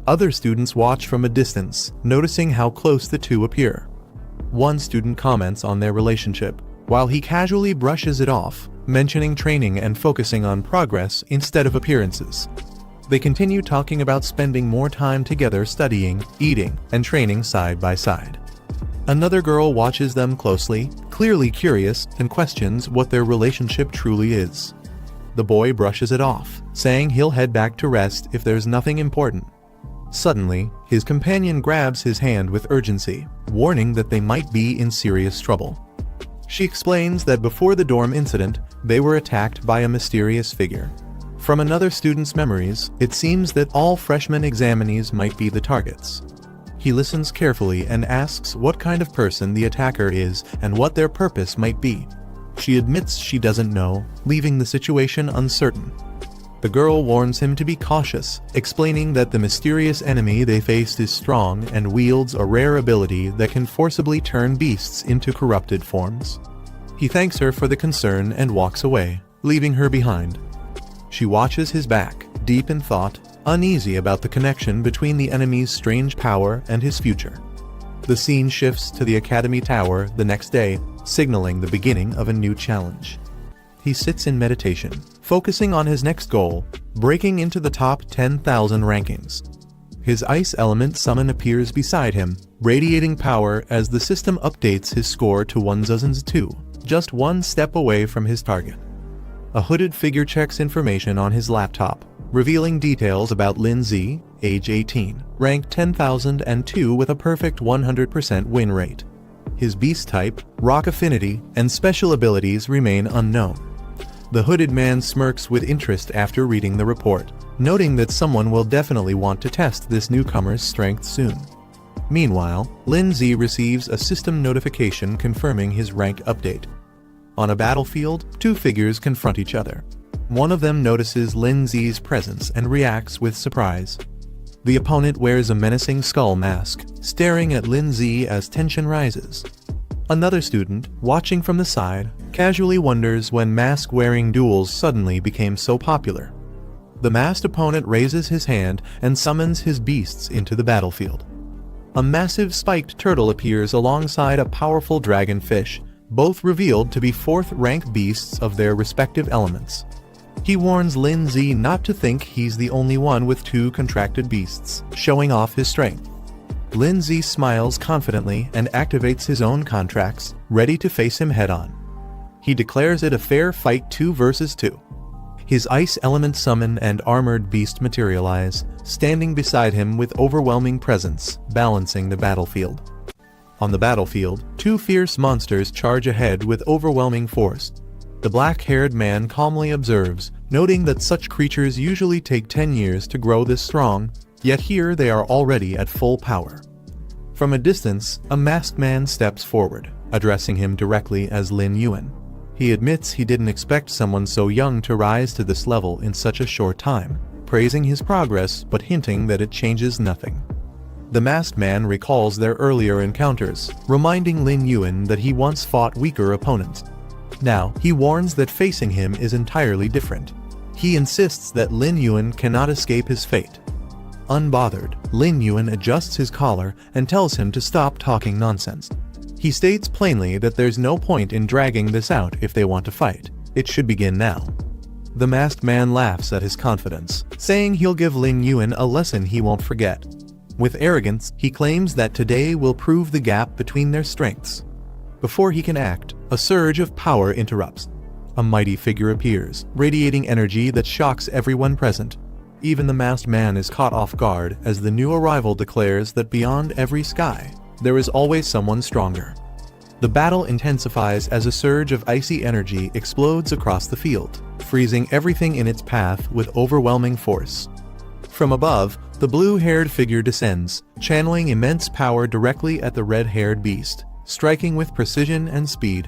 Other students watch from a distance, noticing how close the two appear. One student comments on their relationship, while he casually brushes it off, mentioning training and focusing on progress instead of appearances. They continue talking about spending more time together studying, eating, and training side by side. Another girl watches them closely, clearly curious, and questions what their relationship truly is. The boy brushes it off, saying he'll head back to rest if there's nothing important. Suddenly, his companion grabs his hand with urgency, warning that they might be in serious trouble. She explains that before the dorm incident, they were attacked by a mysterious figure. From another student's memories, it seems that all freshman examinees might be the targets. He listens carefully and asks what kind of person the attacker is and what their purpose might be. She admits she doesn't know, leaving the situation uncertain. The girl warns him to be cautious, explaining that the mysterious enemy they faced is strong and wields a rare ability that can forcibly turn beasts into corrupted forms. He thanks her for the concern and walks away, leaving her behind. She watches his back, deep in thought, uneasy about the connection between the enemy's strange power and his future. The scene shifts to the Academy Tower the next day, signaling the beginning of a new challenge. He sits in meditation, focusing on his next goal, breaking into the top 10,000 rankings. His ice element summon appears beside him, radiating power as the system updates his score to 1002, just one step away from his target. A hooded figure checks information on his laptop, revealing details about Lin Z, age 18, rank 10,002 with a perfect 100% win rate. His beast type, rock affinity, and special abilities remain unknown. The hooded man smirks with interest after reading the report, noting that someone will definitely want to test this newcomer's strength soon. Meanwhile, Lin Z receives a system notification confirming his rank update. On a battlefield, two figures confront each other. One of them notices Lin Z's presence and reacts with surprise. The opponent wears a menacing skull mask, staring at Lin Z as tension rises. Another student, watching from the side, casually wonders when mask-wearing duels suddenly became so popular. The masked opponent raises his hand and summons his beasts into the battlefield. A massive spiked turtle appears alongside a powerful dragonfish, both revealed to be 4th rank beasts of their respective elements. He warns Lin Z not to think he's the only one with 2 contracted beasts, showing off his strength. Lin Z smiles confidently and activates his own contracts, ready to face him head-on. He declares it a fair fight 2 versus 2. His ice element summon and armored beast materialize, standing beside him with overwhelming presence, balancing the battlefield. On the battlefield, 2 fierce monsters charge ahead with overwhelming force. The black-haired man calmly observes, noting that such creatures usually take 10 years to grow this strong, yet here they are already at full power. From a distance, a masked man steps forward, addressing him directly as Lin Yuan. He admits he didn't expect someone so young to rise to this level in such a short time, praising his progress but hinting that it changes nothing. The masked man recalls their earlier encounters, reminding Lin Yuan that he once fought weaker opponents. Now, he warns that facing him is entirely different. He insists that Lin Yuan cannot escape his fate. Unbothered, Lin Yuan adjusts his collar and tells him to stop talking nonsense. He states plainly that there's no point in dragging this out if they want to fight. It should begin now. The masked man laughs at his confidence, saying he'll give Lin Yuan a lesson he won't forget. With arrogance, he claims that today will prove the gap between their strengths. Before he can act, a surge of power interrupts. A mighty figure appears, radiating energy that shocks everyone present. Even the masked man is caught off guard as the new arrival declares that beyond every sky, there is always someone stronger. The battle intensifies as a surge of icy energy explodes across the field, freezing everything in its path with overwhelming force. From above, the blue-haired figure descends, channeling immense power directly at the red-haired beast, striking with precision and speed.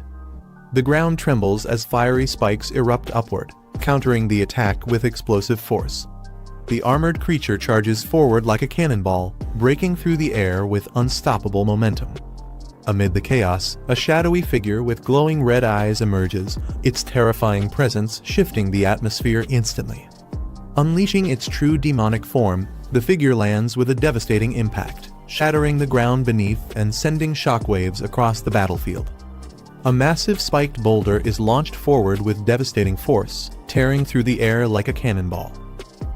The ground trembles as fiery spikes erupt upward, countering the attack with explosive force. The armored creature charges forward like a cannonball, breaking through the air with unstoppable momentum. Amid the chaos, a shadowy figure with glowing red eyes emerges, its terrifying presence shifting the atmosphere instantly. Unleashing its true demonic form, the figure lands with a devastating impact, shattering the ground beneath and sending shockwaves across the battlefield. A massive spiked boulder is launched forward with devastating force, tearing through the air like a cannonball.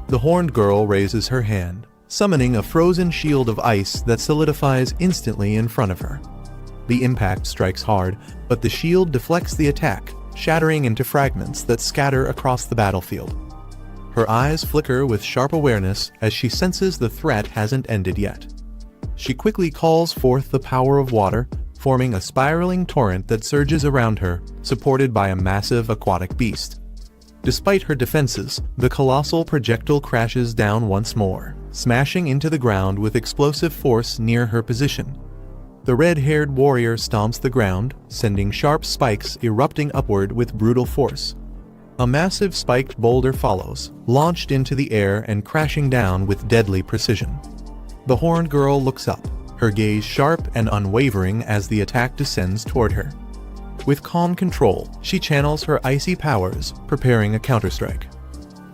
The horned girl raises her hand, summoning a frozen shield of ice that solidifies instantly in front of her. The impact strikes hard, but the shield deflects the attack, shattering into fragments that scatter across the battlefield. Her eyes flicker with sharp awareness as she senses the threat hasn't ended yet. She quickly calls forth the power of water, forming a spiraling torrent that surges around her, supported by a massive aquatic beast. Despite her defenses, the colossal projectile crashes down once more, smashing into the ground with explosive force near her position. The red-haired warrior stomps the ground, sending sharp spikes erupting upward with brutal force. A massive spiked boulder follows, launched into the air and crashing down with deadly precision. The horned girl looks up, her gaze sharp and unwavering as the attack descends toward her. With calm control, she channels her icy powers, preparing a counterstrike.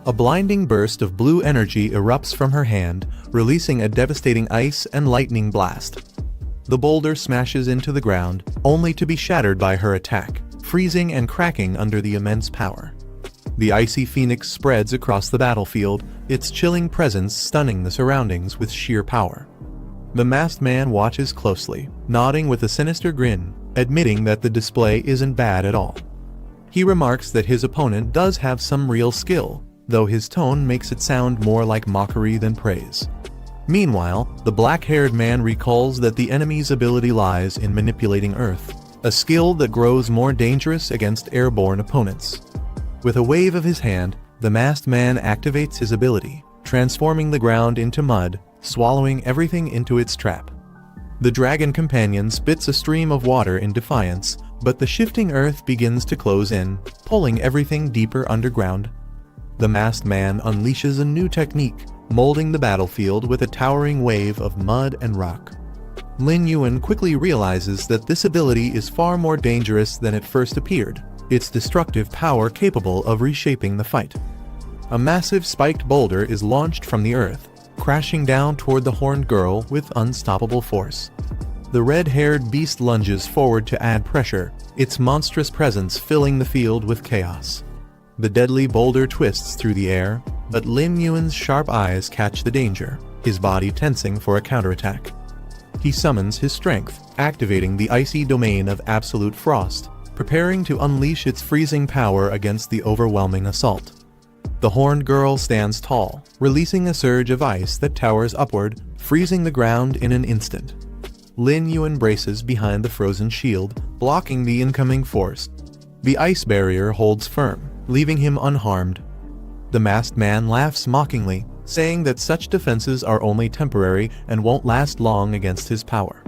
A blinding burst of blue energy erupts from her hand, releasing a devastating ice and lightning blast. The boulder smashes into the ground, only to be shattered by her attack, freezing and cracking under the immense power. The icy phoenix spreads across the battlefield, its chilling presence stunning the surroundings with sheer power. The masked man watches closely, nodding with a sinister grin, admitting that the display isn't bad at all. He remarks that his opponent does have some real skill, though his tone makes it sound more like mockery than praise. Meanwhile, the black-haired man recalls that the enemy's ability lies in manipulating Earth, a skill that grows more dangerous against airborne opponents. With a wave of his hand, the masked man activates his ability, transforming the ground into mud, swallowing everything into its trap. The dragon companion spits a stream of water in defiance, but the shifting earth begins to close in, pulling everything deeper underground. The masked man unleashes a new technique, molding the battlefield with a towering wave of mud and rock. Lin Yuan quickly realizes that this ability is far more dangerous than it first appeared, its destructive power capable of reshaping the fight. A massive spiked boulder is launched from the earth, crashing down toward the horned girl with unstoppable force. The red-haired beast lunges forward to add pressure, its monstrous presence filling the field with chaos. The deadly boulder twists through the air, but Lin Yuan's sharp eyes catch the danger, his body tensing for a counterattack. He summons his strength, activating the icy domain of absolute frost, preparing to unleash its freezing power against the overwhelming assault. The horned girl stands tall, releasing a surge of ice that towers upward, freezing the ground in an instant. Lin Yuan braces behind the frozen shield, blocking the incoming force. The ice barrier holds firm, leaving him unharmed. The masked man laughs mockingly, saying that such defenses are only temporary and won't last long against his power.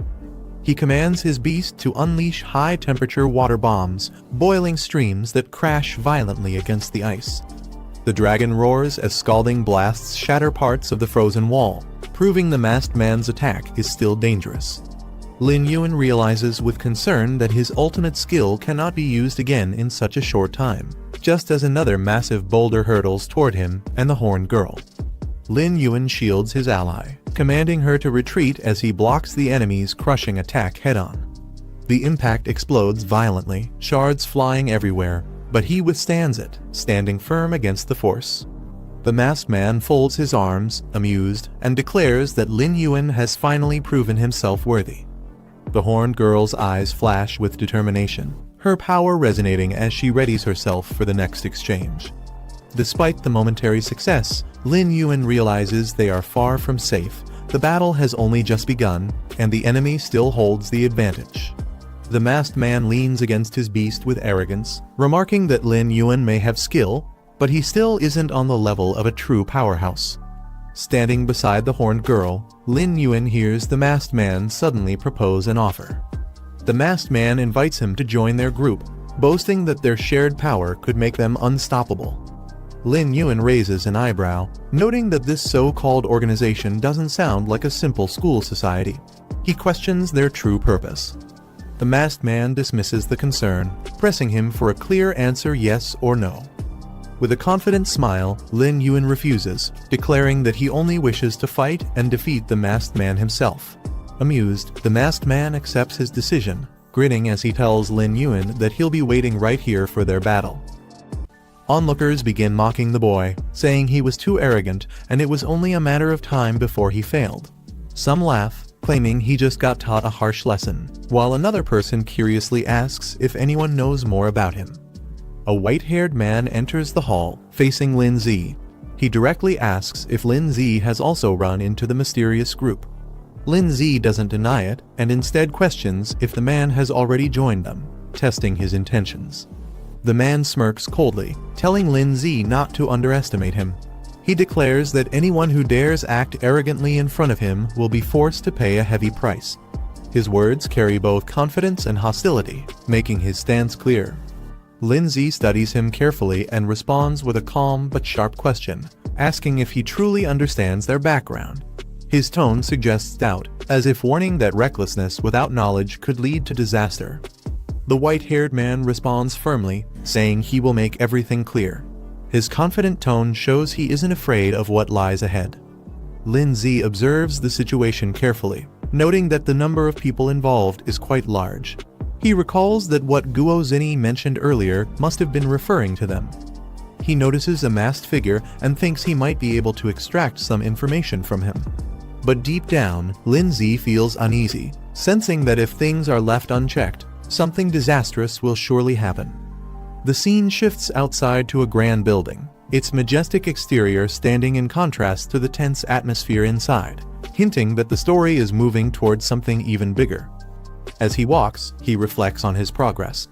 He commands his beast to unleash high-temperature water bombs, boiling streams that crash violently against the ice. The dragon roars as scalding blasts shatter parts of the frozen wall, proving the masked man's attack is still dangerous. Lin Yuan realizes with concern that his ultimate skill cannot be used again in such a short time, just as another massive boulder hurtles toward him and the horned girl. Lin Yuan shields his ally, commanding her to retreat as he blocks the enemy's crushing attack head-on. The impact explodes violently, shards flying everywhere, but he withstands it, standing firm against the force. The masked man folds his arms, amused, and declares that Lin Yuan has finally proven himself worthy. The horned girl's eyes flash with determination, her power resonating as she readies herself for the next exchange. Despite the momentary success, Lin Yuan realizes they are far from safe. The battle has only just begun, and the enemy still holds the advantage. The masked man leans against his beast with arrogance, remarking that Lin Yuan may have skill, but he still isn't on the level of a true powerhouse. Standing beside the horned girl, Lin Yuan hears the masked man suddenly propose an offer. The masked man invites him to join their group, boasting that their shared power could make them unstoppable. Lin Yuan raises an eyebrow, noting that this so-called organization doesn't sound like a simple school society. He questions their true purpose. The masked man dismisses the concern, pressing him for a clear answer yes or no. With a confident smile, Lin Yuan refuses, declaring that he only wishes to fight and defeat the masked man himself. Amused, the masked man accepts his decision, grinning as he tells Lin Yuan that he'll be waiting right here for their battle. Onlookers begin mocking the boy, saying he was too arrogant and it was only a matter of time before he failed. Some laugh, claiming he just got taught a harsh lesson, while another person curiously asks if anyone knows more about him. A white-haired man enters the hall, facing Lin Zi. He directly asks if Lin Zi has also run into the mysterious group. Lin Zi doesn't deny it, and instead questions if the man has already joined them, testing his intentions. The man smirks coldly, telling Lin Zi not to underestimate him. He declares that anyone who dares act arrogantly in front of him will be forced to pay a heavy price. His words carry both confidence and hostility, making his stance clear. Lin Zi studies him carefully and responds with a calm but sharp question, asking if he truly understands their background. His tone suggests doubt, as if warning that recklessness without knowledge could lead to disaster. The white-haired man responds firmly, saying he will make everything clear. His confident tone shows he isn't afraid of what lies ahead. Lin Zi observes the situation carefully, noting that the number of people involved is quite large. He recalls that what Guo Zini mentioned earlier must have been referring to them. He notices a masked figure and thinks he might be able to extract some information from him. But deep down, Lin Zi feels uneasy, sensing that if things are left unchecked, something disastrous will surely happen. The scene shifts outside to a grand building, its majestic exterior standing in contrast to the tense atmosphere inside, hinting that the story is moving towards something even bigger. As he walks, he reflects on his progress.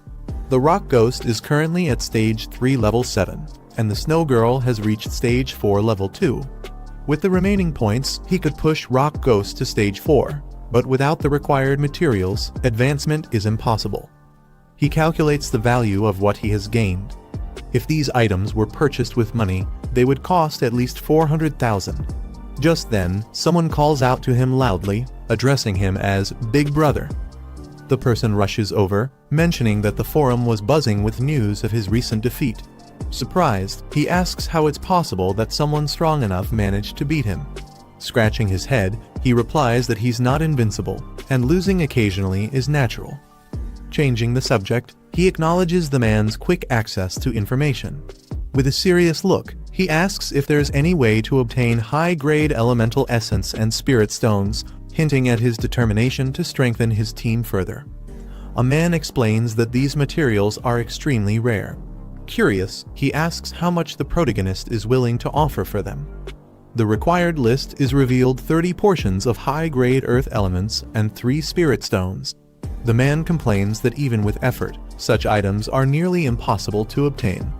The Rock Ghost is currently at Stage 3 Level 7, and the Snow Girl has reached Stage 4 Level 2. With the remaining points, he could push Rock Ghost to Stage 4. But without the required materials, advancement is impossible. He calculates the value of what he has gained. If these items were purchased with money, they would cost at least 400,000. Just then, someone calls out to him loudly, addressing him as Big Brother. The person rushes over, mentioning that the forum was buzzing with news of his recent defeat. Surprised, he asks how it's possible that someone strong enough managed to beat him. Scratching his head, he replies that he's not invincible, and losing occasionally is natural. Changing the subject, he acknowledges the man's quick access to information. With a serious look, he asks if there's any way to obtain high-grade elemental essence and spirit stones, hinting at his determination to strengthen his team further. A man explains that these materials are extremely rare. Curious, he asks how much the protagonist is willing to offer for them. The required list is revealed: 30 portions of high-grade earth elements and 3 spirit stones. The man complains that even with effort, such items are nearly impossible to obtain.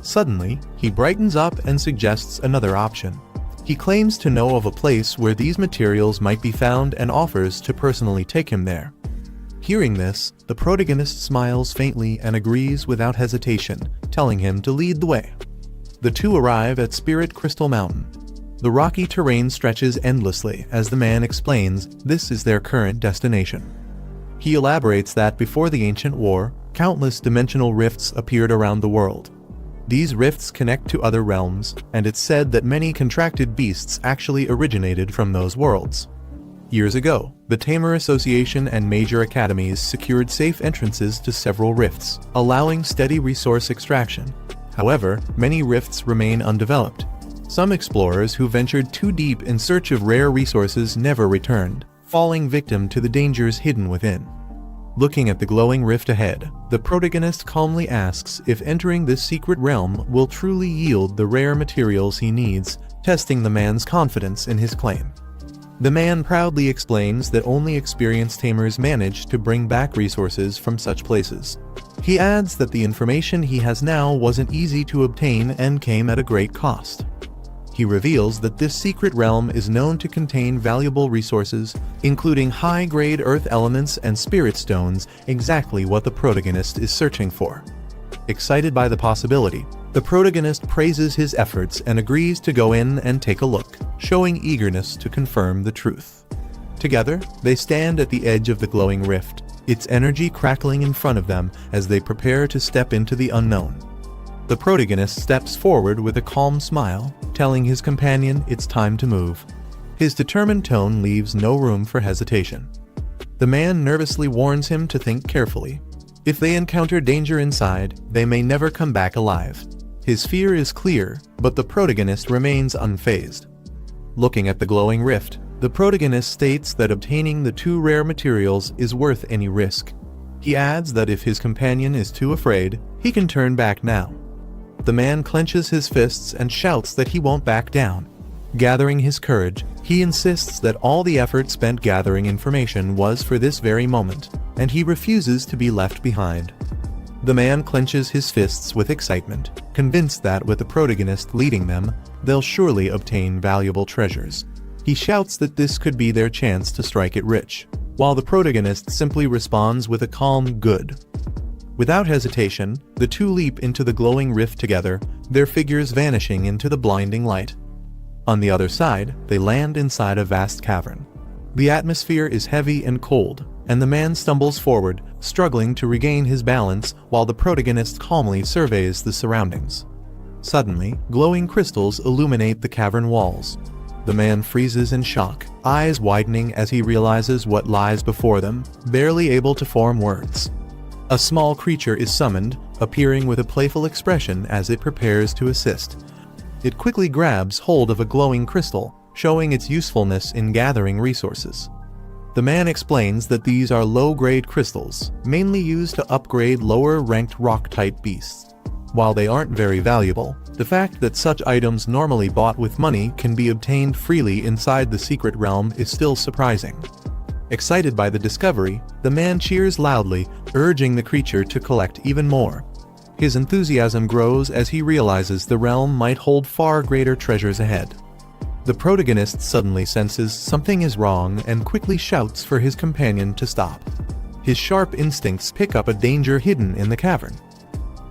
Suddenly, he brightens up and suggests another option. He claims to know of a place where these materials might be found and offers to personally take him there. Hearing this, the protagonist smiles faintly and agrees without hesitation, telling him to lead the way. The two arrive at Spirit Crystal Mountain. The rocky terrain stretches endlessly as the man explains this is their current destination. He elaborates that before the ancient war, countless dimensional rifts appeared around the world. These rifts connect to other realms, and it's said that many contracted beasts actually originated from those worlds. Years ago, the Tamer Association and major academies secured safe entrances to several rifts, allowing steady resource extraction. However, many rifts remain undeveloped. Some explorers who ventured too deep in search of rare resources never returned, falling victim to the dangers hidden within. Looking at the glowing rift ahead, the protagonist calmly asks if entering this secret realm will truly yield the rare materials he needs, testing the man's confidence in his claim. The man proudly explains that only experienced tamers manage to bring back resources from such places. He adds that the information he has now wasn't easy to obtain and came at a great cost. He reveals that this secret realm is known to contain valuable resources, including high-grade earth elements and spirit stones, exactly what the protagonist is searching for. Excited by the possibility, the protagonist praises his efforts and agrees to go in and take a look, showing eagerness to confirm the truth. Together, they stand at the edge of the glowing rift, its energy crackling in front of them as they prepare to step into the unknown. The protagonist steps forward with a calm smile, telling his companion it's time to move. His determined tone leaves no room for hesitation. The man nervously warns him to think carefully. If they encounter danger inside, they may never come back alive. His fear is clear, but the protagonist remains unfazed. Looking at the glowing rift, the protagonist states that obtaining the 2 rare materials is worth any risk. He adds that if his companion is too afraid, he can turn back now. The man clenches his fists and shouts that he won't back down. Gathering his courage, he insists that all the effort spent gathering information was for this very moment, and he refuses to be left behind. The man clenches his fists with excitement, convinced that with the protagonist leading them, they'll surely obtain valuable treasures. He shouts that this could be their chance to strike it rich, while the protagonist simply responds with a calm "good." Without hesitation, the two leap into the glowing rift together, their figures vanishing into the blinding light. On the other side, they land inside a vast cavern. The atmosphere is heavy and cold, and the man stumbles forward, struggling to regain his balance while the protagonist calmly surveys the surroundings. Suddenly, glowing crystals illuminate the cavern walls. The man freezes in shock, eyes widening as he realizes what lies before them, barely able to form words. A small creature is summoned, appearing with a playful expression as it prepares to assist. It quickly grabs hold of a glowing crystal, showing its usefulness in gathering resources. The man explains that these are low-grade crystals, mainly used to upgrade lower-ranked rock-type beasts. While they aren't very valuable, the fact that such items normally bought with money can be obtained freely inside the secret realm is still surprising. Excited by the discovery, the man cheers loudly, urging the creature to collect even more. His enthusiasm grows as he realizes the realm might hold far greater treasures ahead. The protagonist suddenly senses something is wrong and quickly shouts for his companion to stop. His sharp instincts pick up a danger hidden in the cavern.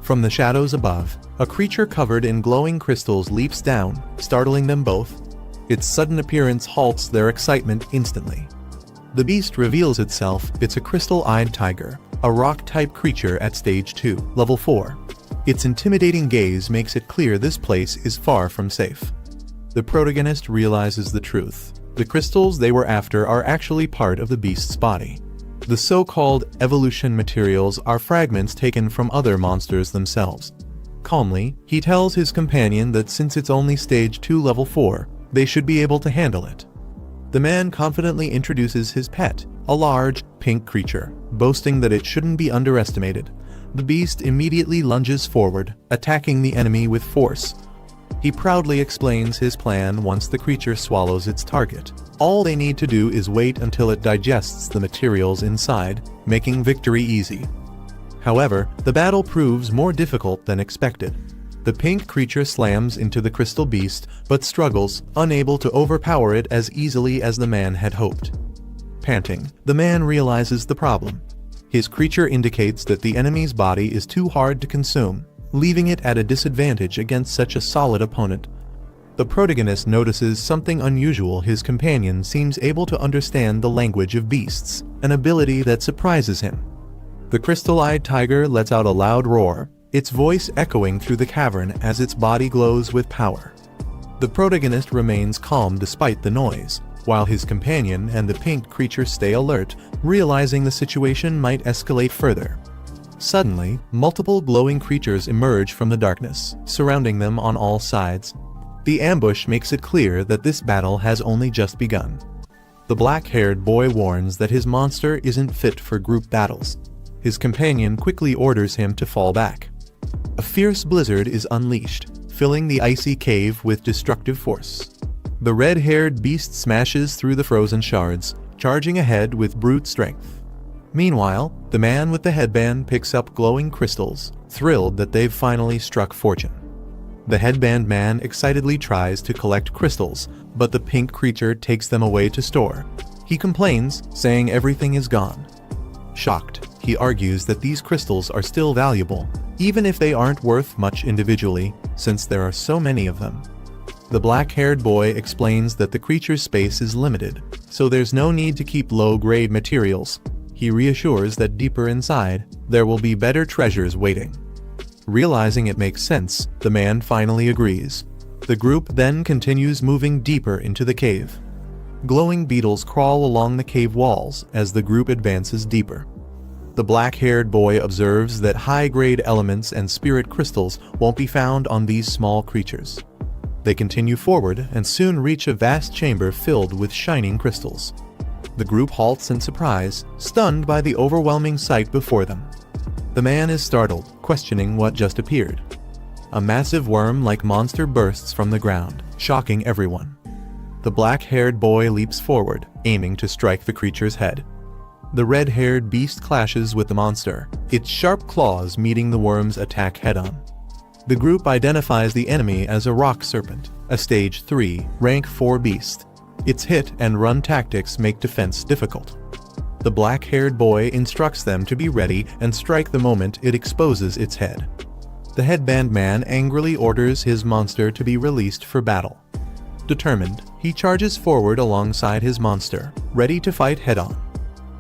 From the shadows above, a creature covered in glowing crystals leaps down, startling them both. Its sudden appearance halts their excitement instantly. The beast reveals itself. It's a crystal-eyed tiger, a rock-type creature at Stage 2, Level 4. Its intimidating gaze makes it clear this place is far from safe. The protagonist realizes the truth. The crystals they were after are actually part of the beast's body. The so-called evolution materials are fragments taken from other monsters themselves. Calmly, he tells his companion that since it's only Stage 2 Level 4, they should be able to handle it. The man confidently introduces his pet, a large, pink creature, boasting that it shouldn't be underestimated. The beast immediately lunges forward, attacking the enemy with force. He proudly explains his plan once the creature swallows its target. All they need to do is wait until it digests the materials inside, making victory easy. However, the battle proves more difficult than expected. The pink creature slams into the crystal beast, but struggles, unable to overpower it as easily as the man had hoped. Panting, the man realizes the problem. His creature indicates that the enemy's body is too hard to consume, leaving it at a disadvantage against such a solid opponent. The protagonist notices something unusual. His companion seems able to understand the language of beasts, an ability that surprises him. The crystal-eyed tiger lets out a loud roar, its voice echoing through the cavern as its body glows with power. The protagonist remains calm despite the noise, while his companion and the pink creature stay alert, realizing the situation might escalate further. Suddenly, multiple glowing creatures emerge from the darkness, surrounding them on all sides. The ambush makes it clear that this battle has only just begun. The black-haired boy warns that his monster isn't fit for group battles. His companion quickly orders him to fall back. A fierce blizzard is unleashed, filling the icy cave with destructive force. The red-haired beast smashes through the frozen shards, charging ahead with brute strength. Meanwhile, the man with the headband picks up glowing crystals, thrilled that they've finally struck fortune. The headband man excitedly tries to collect crystals, but the pink creature takes them away to store. He complains, saying everything is gone. Shocked, he argues that these crystals are still valuable, even if they aren't worth much individually, since there are so many of them. The black-haired boy explains that the creature's space is limited, so there's no need to keep low-grade materials. He reassures that deeper inside, there will be better treasures waiting. Realizing it makes sense, the man finally agrees. The group then continues moving deeper into the cave. Glowing beetles crawl along the cave walls as the group advances deeper. The black-haired boy observes that high-grade elements and spirit crystals won't be found on these small creatures. They continue forward and soon reach a vast chamber filled with shining crystals. The group halts in surprise, stunned by the overwhelming sight before them. The man is startled, questioning what just appeared. A massive worm-like monster bursts from the ground, shocking everyone. The black-haired boy leaps forward, aiming to strike the creature's head. The red-haired beast clashes with the monster, its sharp claws meeting the worm's attack head-on. The group identifies the enemy as a rock serpent, a Stage 3, Rank 4 beast. Its hit-and-run tactics make defense difficult. The black-haired boy instructs them to be ready and strike the moment it exposes its head. The headband man angrily orders his monster to be released for battle. Determined, he charges forward alongside his monster, ready to fight head-on.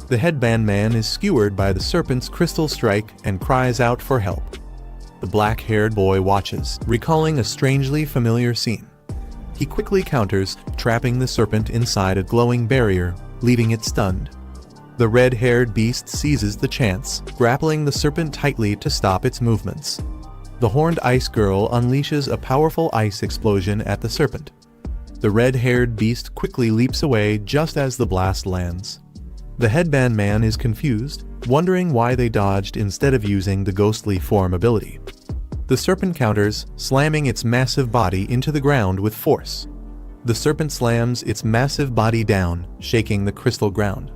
The headband man is skewered by the serpent's crystal strike and cries out for help. The black-haired boy watches, recalling a strangely familiar scene. He quickly counters, trapping the serpent inside a glowing barrier, leaving it stunned. The red-haired beast seizes the chance, grappling the serpent tightly to stop its movements. The horned ice girl unleashes a powerful ice explosion at the serpent. The red-haired beast quickly leaps away just as the blast lands. The headband man is confused, wondering why they dodged instead of using the ghostly form ability. The serpent counters, slamming its massive body into the ground with force. The serpent slams its massive body down, shaking the crystal ground.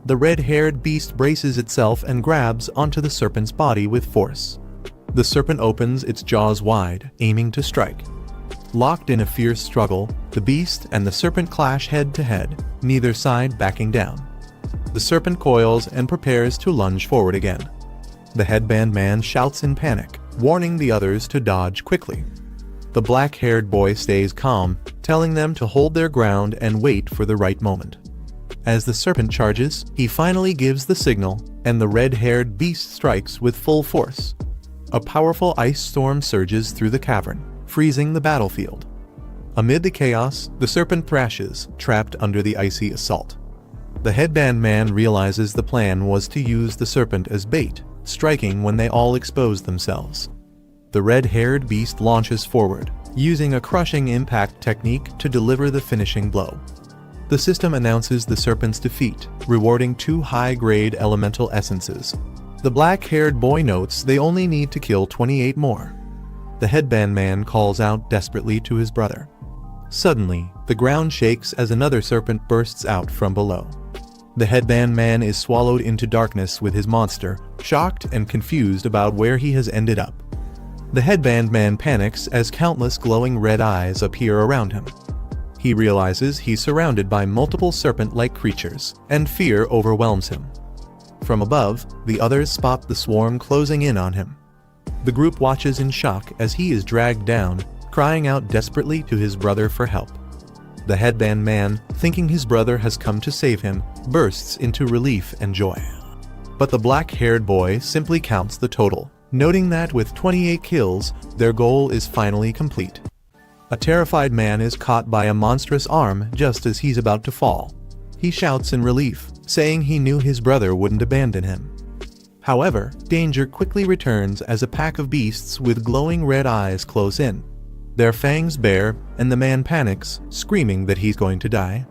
The red-haired beast braces itself and grabs onto the serpent's body with force. The serpent opens its jaws wide, aiming to strike. Locked in a fierce struggle, the beast and the serpent clash head to head, neither side backing down. The serpent coils and prepares to lunge forward again. The headband man shouts in panic, warning the others to dodge quickly. The black-haired boy stays calm, telling them to hold their ground and wait for the right moment. As the serpent charges, he finally gives the signal, and the red-haired beast strikes with full force. A powerful ice storm surges through the cavern, freezing the battlefield. Amid the chaos, the serpent thrashes, trapped under the icy assault. The headband man realizes the plan was to use the serpent as bait, striking when they all expose themselves. The red-haired beast launches forward, using a crushing impact technique to deliver the finishing blow. The system announces the serpent's defeat, rewarding 2 high-grade elemental essences. The black-haired boy notes they only need to kill 28 more. The headband man calls out desperately to his brother. Suddenly, the ground shakes as another serpent bursts out from below. The headband man is swallowed into darkness with his monster, shocked and confused about where he has ended up. The headband man panics as countless glowing red eyes appear around him. He realizes he's surrounded by multiple serpent-like creatures, and fear overwhelms him. From above, the others spot the swarm closing in on him. The group watches in shock as he is dragged down, crying out desperately to his brother for help. The headband man, thinking his brother has come to save him, bursts into relief and joy. But the black-haired boy simply counts the total, noting that with 28 kills, their goal is finally complete. A terrified man is caught by a monstrous arm just as he's about to fall. He shouts in relief, saying he knew his brother wouldn't abandon him. However, danger quickly returns as a pack of beasts with glowing red eyes close in. Their fangs bare, and the man panics, screaming that he's going to die.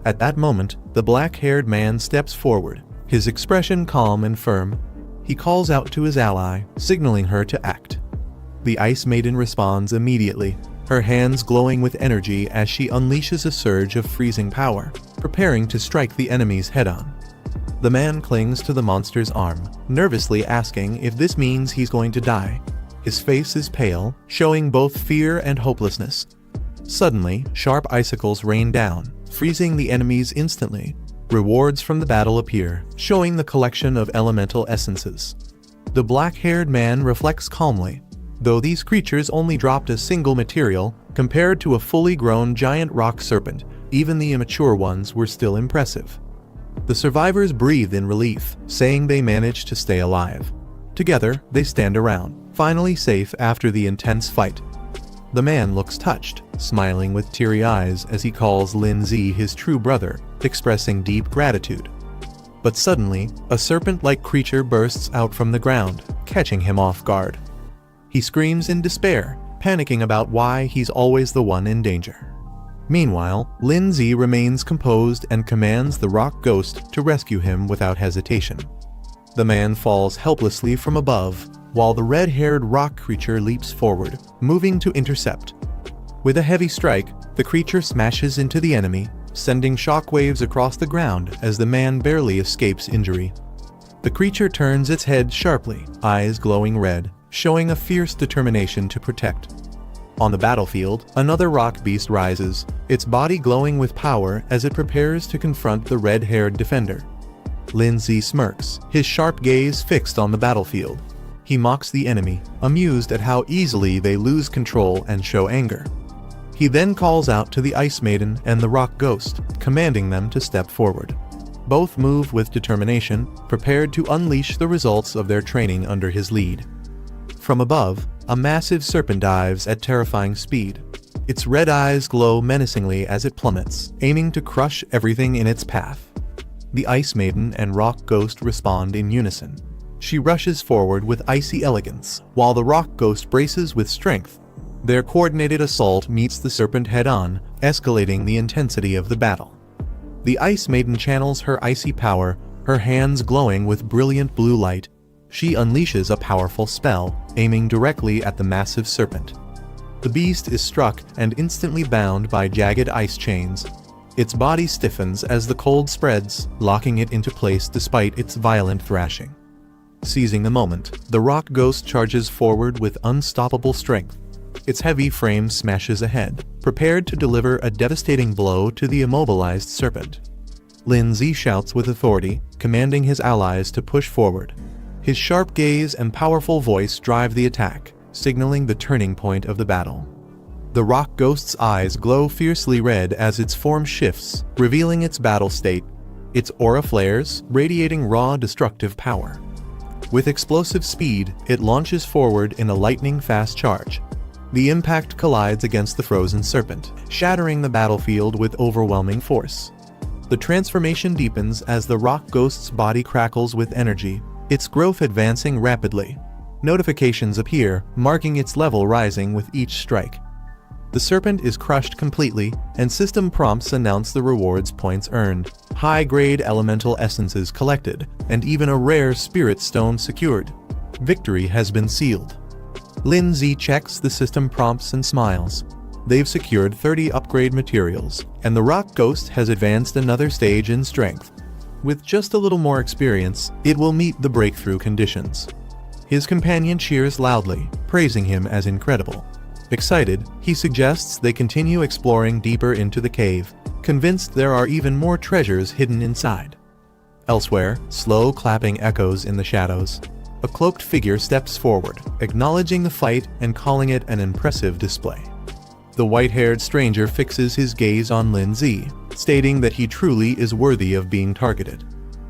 At that moment, the black-haired man steps forward, his expression calm and firm. He calls out to his ally, signaling her to act. The Ice Maiden responds immediately, her hands glowing with energy as she unleashes a surge of freezing power, preparing to strike the enemies head-on. The man clings to the monster's arm, nervously asking if this means he's going to die. His face is pale, showing both fear and hopelessness. Suddenly, sharp icicles rain down, freezing the enemies instantly. Rewards from the battle appear, showing the collection of elemental essences. The black-haired man reflects calmly. Though these creatures only dropped a single material, compared to a fully grown giant rock serpent, even the immature ones were still impressive. The survivors breathe in relief, saying they managed to stay alive. Together, they stand around, finally safe after the intense fight. The man looks touched, smiling with teary eyes as he calls Lin Zi his true brother, expressing deep gratitude. But suddenly, a serpent-like creature bursts out from the ground, catching him off guard. He screams in despair, panicking about why he's always the one in danger. Meanwhile, Lin Zi remains composed and commands the rock ghost to rescue him without hesitation. The man falls helplessly from above, while the red-haired rock creature leaps forward, moving to intercept. With a heavy strike, the creature smashes into the enemy, sending shockwaves across the ground as the man barely escapes injury. The creature turns its head sharply, eyes glowing red, showing a fierce determination to protect. On the battlefield, another rock beast rises, its body glowing with power as it prepares to confront the red-haired defender. Lin Zi smirks, his sharp gaze fixed on the battlefield. He mocks the enemy, amused at how easily they lose control and show anger. He then calls out to the Ice Maiden and the Rock Ghost, commanding them to step forward. Both move with determination, prepared to unleash the results of their training under his lead. From above, a massive serpent dives at terrifying speed. Its red eyes glow menacingly as it plummets, aiming to crush everything in its path. The Ice Maiden and Rock Ghost respond in unison. She rushes forward with icy elegance, while the Rock Ghost braces with strength. Their coordinated assault meets the serpent head-on, escalating the intensity of the battle. The Ice Maiden channels her icy power, her hands glowing with brilliant blue light. She unleashes a powerful spell, aiming directly at the massive serpent. The beast is struck and instantly bound by jagged ice chains. Its body stiffens as the cold spreads, locking it into place despite its violent thrashing. Seizing the moment, the Rock Ghost charges forward with unstoppable strength. its heavy frame smashes ahead, prepared to deliver a devastating blow to the immobilized serpent. Lin Zi shouts with authority, commanding his allies to push forward. His sharp gaze and powerful voice drive the attack, signaling the turning point of the battle. The rock ghost's eyes glow fiercely red as its form shifts, revealing its battle state. Its aura flares, radiating raw destructive power. With explosive speed, it launches forward in a lightning-fast charge. The impact collides against the frozen serpent, shattering the battlefield with overwhelming force. The transformation deepens as the rock ghost's body crackles with energy, its growth advancing rapidly. Notifications appear, marking its level rising with each strike. The serpent is crushed completely, and system prompts announce the rewards points earned, high-grade elemental essences collected, and even a rare spirit stone secured. Victory has been sealed. Lin Zi checks the system prompts and smiles. They've secured 30 upgrade materials, and the rock ghost has advanced another stage in strength. With just a little more experience, it will meet the breakthrough conditions. His companion cheers loudly, praising him as incredible. Excited, he suggests they continue exploring deeper into the cave, convinced there are even more treasures hidden inside. Elsewhere, slow clapping echoes in the shadows. A cloaked figure steps forward, acknowledging the fight and calling it an impressive display. The white-haired stranger fixes his gaze on Lin Zi, stating that he truly is worthy of being targeted.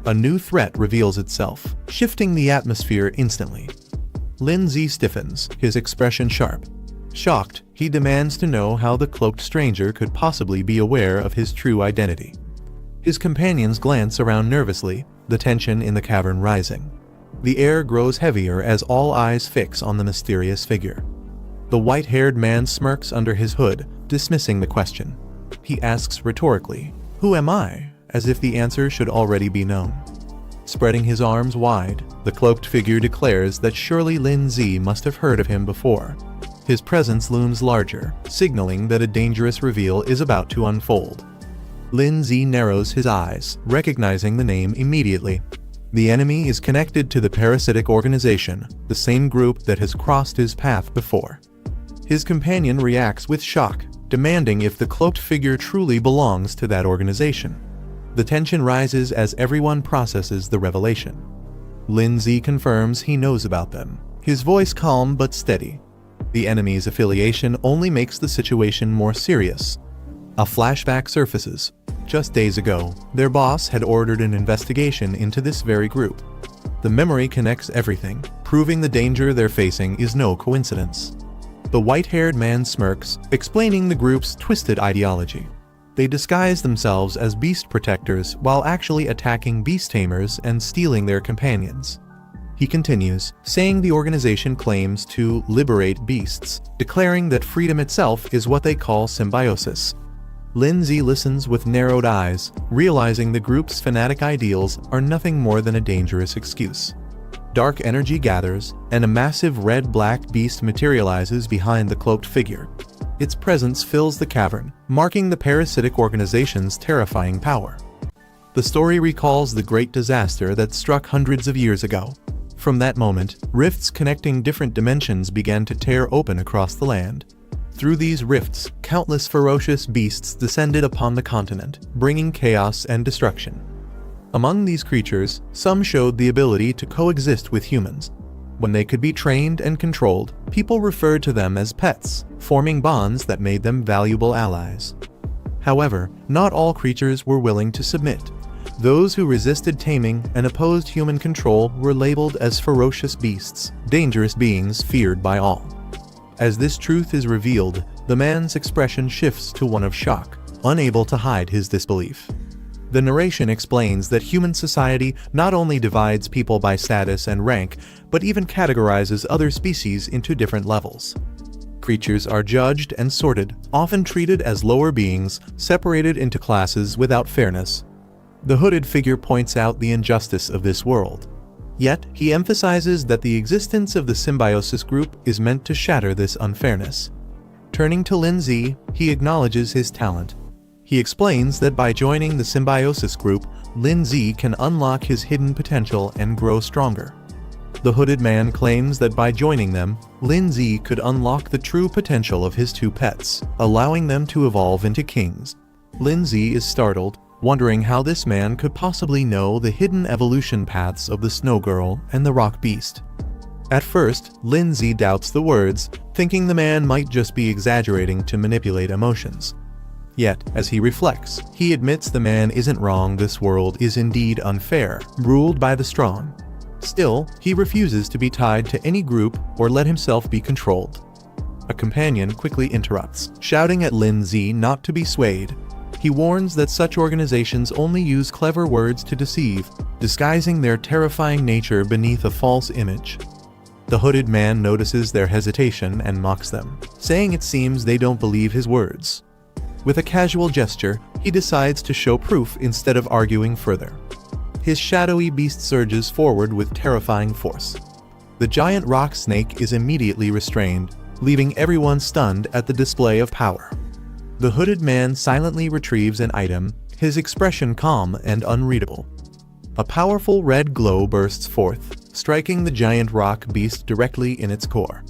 A new threat reveals itself, shifting the atmosphere instantly. Lin Zi stiffens, his expression sharp. Shocked, he demands to know how the cloaked stranger could possibly be aware of his true identity. His companions glance around nervously, the tension in the cavern rising. The air grows heavier as all eyes fix on the mysterious figure. The white-haired man smirks under his hood, dismissing the question. He asks rhetorically, "Who am I?" as if the answer should already be known. Spreading his arms wide, the cloaked figure declares that surely Lin Zi must have heard of him before. His presence looms larger, signaling that a dangerous reveal is about to unfold. Lin Zi narrows his eyes, recognizing the name immediately. The enemy is connected to the parasitic organization, the same group that has crossed his path before. His companion reacts with shock, demanding if the cloaked figure truly belongs to that organization. The tension rises as everyone processes the revelation. Lin Zi confirms he knows about them, his voice calm but steady. The enemy's affiliation only makes the situation more serious. A flashback surfaces. Just days ago, their boss had ordered an investigation into this very group. The memory connects everything, proving the danger they're facing is no coincidence. The white-haired man smirks, explaining the group's twisted ideology. They disguise themselves as beast protectors while actually attacking beast tamers and stealing their companions. He continues, saying the organization claims to liberate beasts, declaring that freedom itself is what they call symbiosis. Lin Zi listens with narrowed eyes, realizing the group's fanatic ideals are nothing more than a dangerous excuse. Dark energy gathers, and a massive red-black beast materializes behind the cloaked figure. Its presence fills the cavern, marking the parasitic organization's terrifying power. The story recalls the great disaster that struck hundreds of years ago. From that moment, rifts connecting different dimensions began to tear open across the land. Through these rifts, countless ferocious beasts descended upon the continent, bringing chaos and destruction. Among these creatures, some showed the ability to coexist with humans. When they could be trained and controlled, people referred to them as pets, forming bonds that made them valuable allies. However, not all creatures were willing to submit. Those who resisted taming and opposed human control were labeled as ferocious beasts, dangerous beings feared by all. As this truth is revealed, the man's expression shifts to one of shock, unable to hide his disbelief. The narration explains that human society not only divides people by status and rank, but even categorizes other species into different levels. Creatures are judged and sorted, often treated as lower beings, separated into classes without fairness. The hooded figure points out the injustice of this world. Yet, he emphasizes that the existence of the symbiosis group is meant to shatter this unfairness. Turning to Lin Zi, he acknowledges his talent. He explains that by joining the symbiosis group, Lin Zi can unlock his hidden potential and grow stronger. The hooded man claims that by joining them, Lin Zi could unlock the true potential of his two pets, allowing them to evolve into kings. Lin Zi is startled, wondering how this man could possibly know the hidden evolution paths of the Snow Girl and the Rock Beast. At first, Lin Zi doubts the words, thinking the man might just be exaggerating to manipulate emotions. Yet, as he reflects, he admits the man isn't wrong. This world is indeed unfair, ruled by the strong. Still, he refuses to be tied to any group or let himself be controlled. A companion quickly interrupts, shouting at Lin Zi not to be swayed. He warns that such organizations only use clever words to deceive, disguising their terrifying nature beneath a false image. The hooded man notices their hesitation and mocks them, saying it seems they don't believe his words. With a casual gesture, he decides to show proof instead of arguing further. His shadowy beast surges forward with terrifying force. The giant rock snake is immediately restrained, leaving everyone stunned at the display of power. The hooded man silently retrieves an item, his expression calm and unreadable. A powerful red glow bursts forth, striking the giant rock beast directly in its core.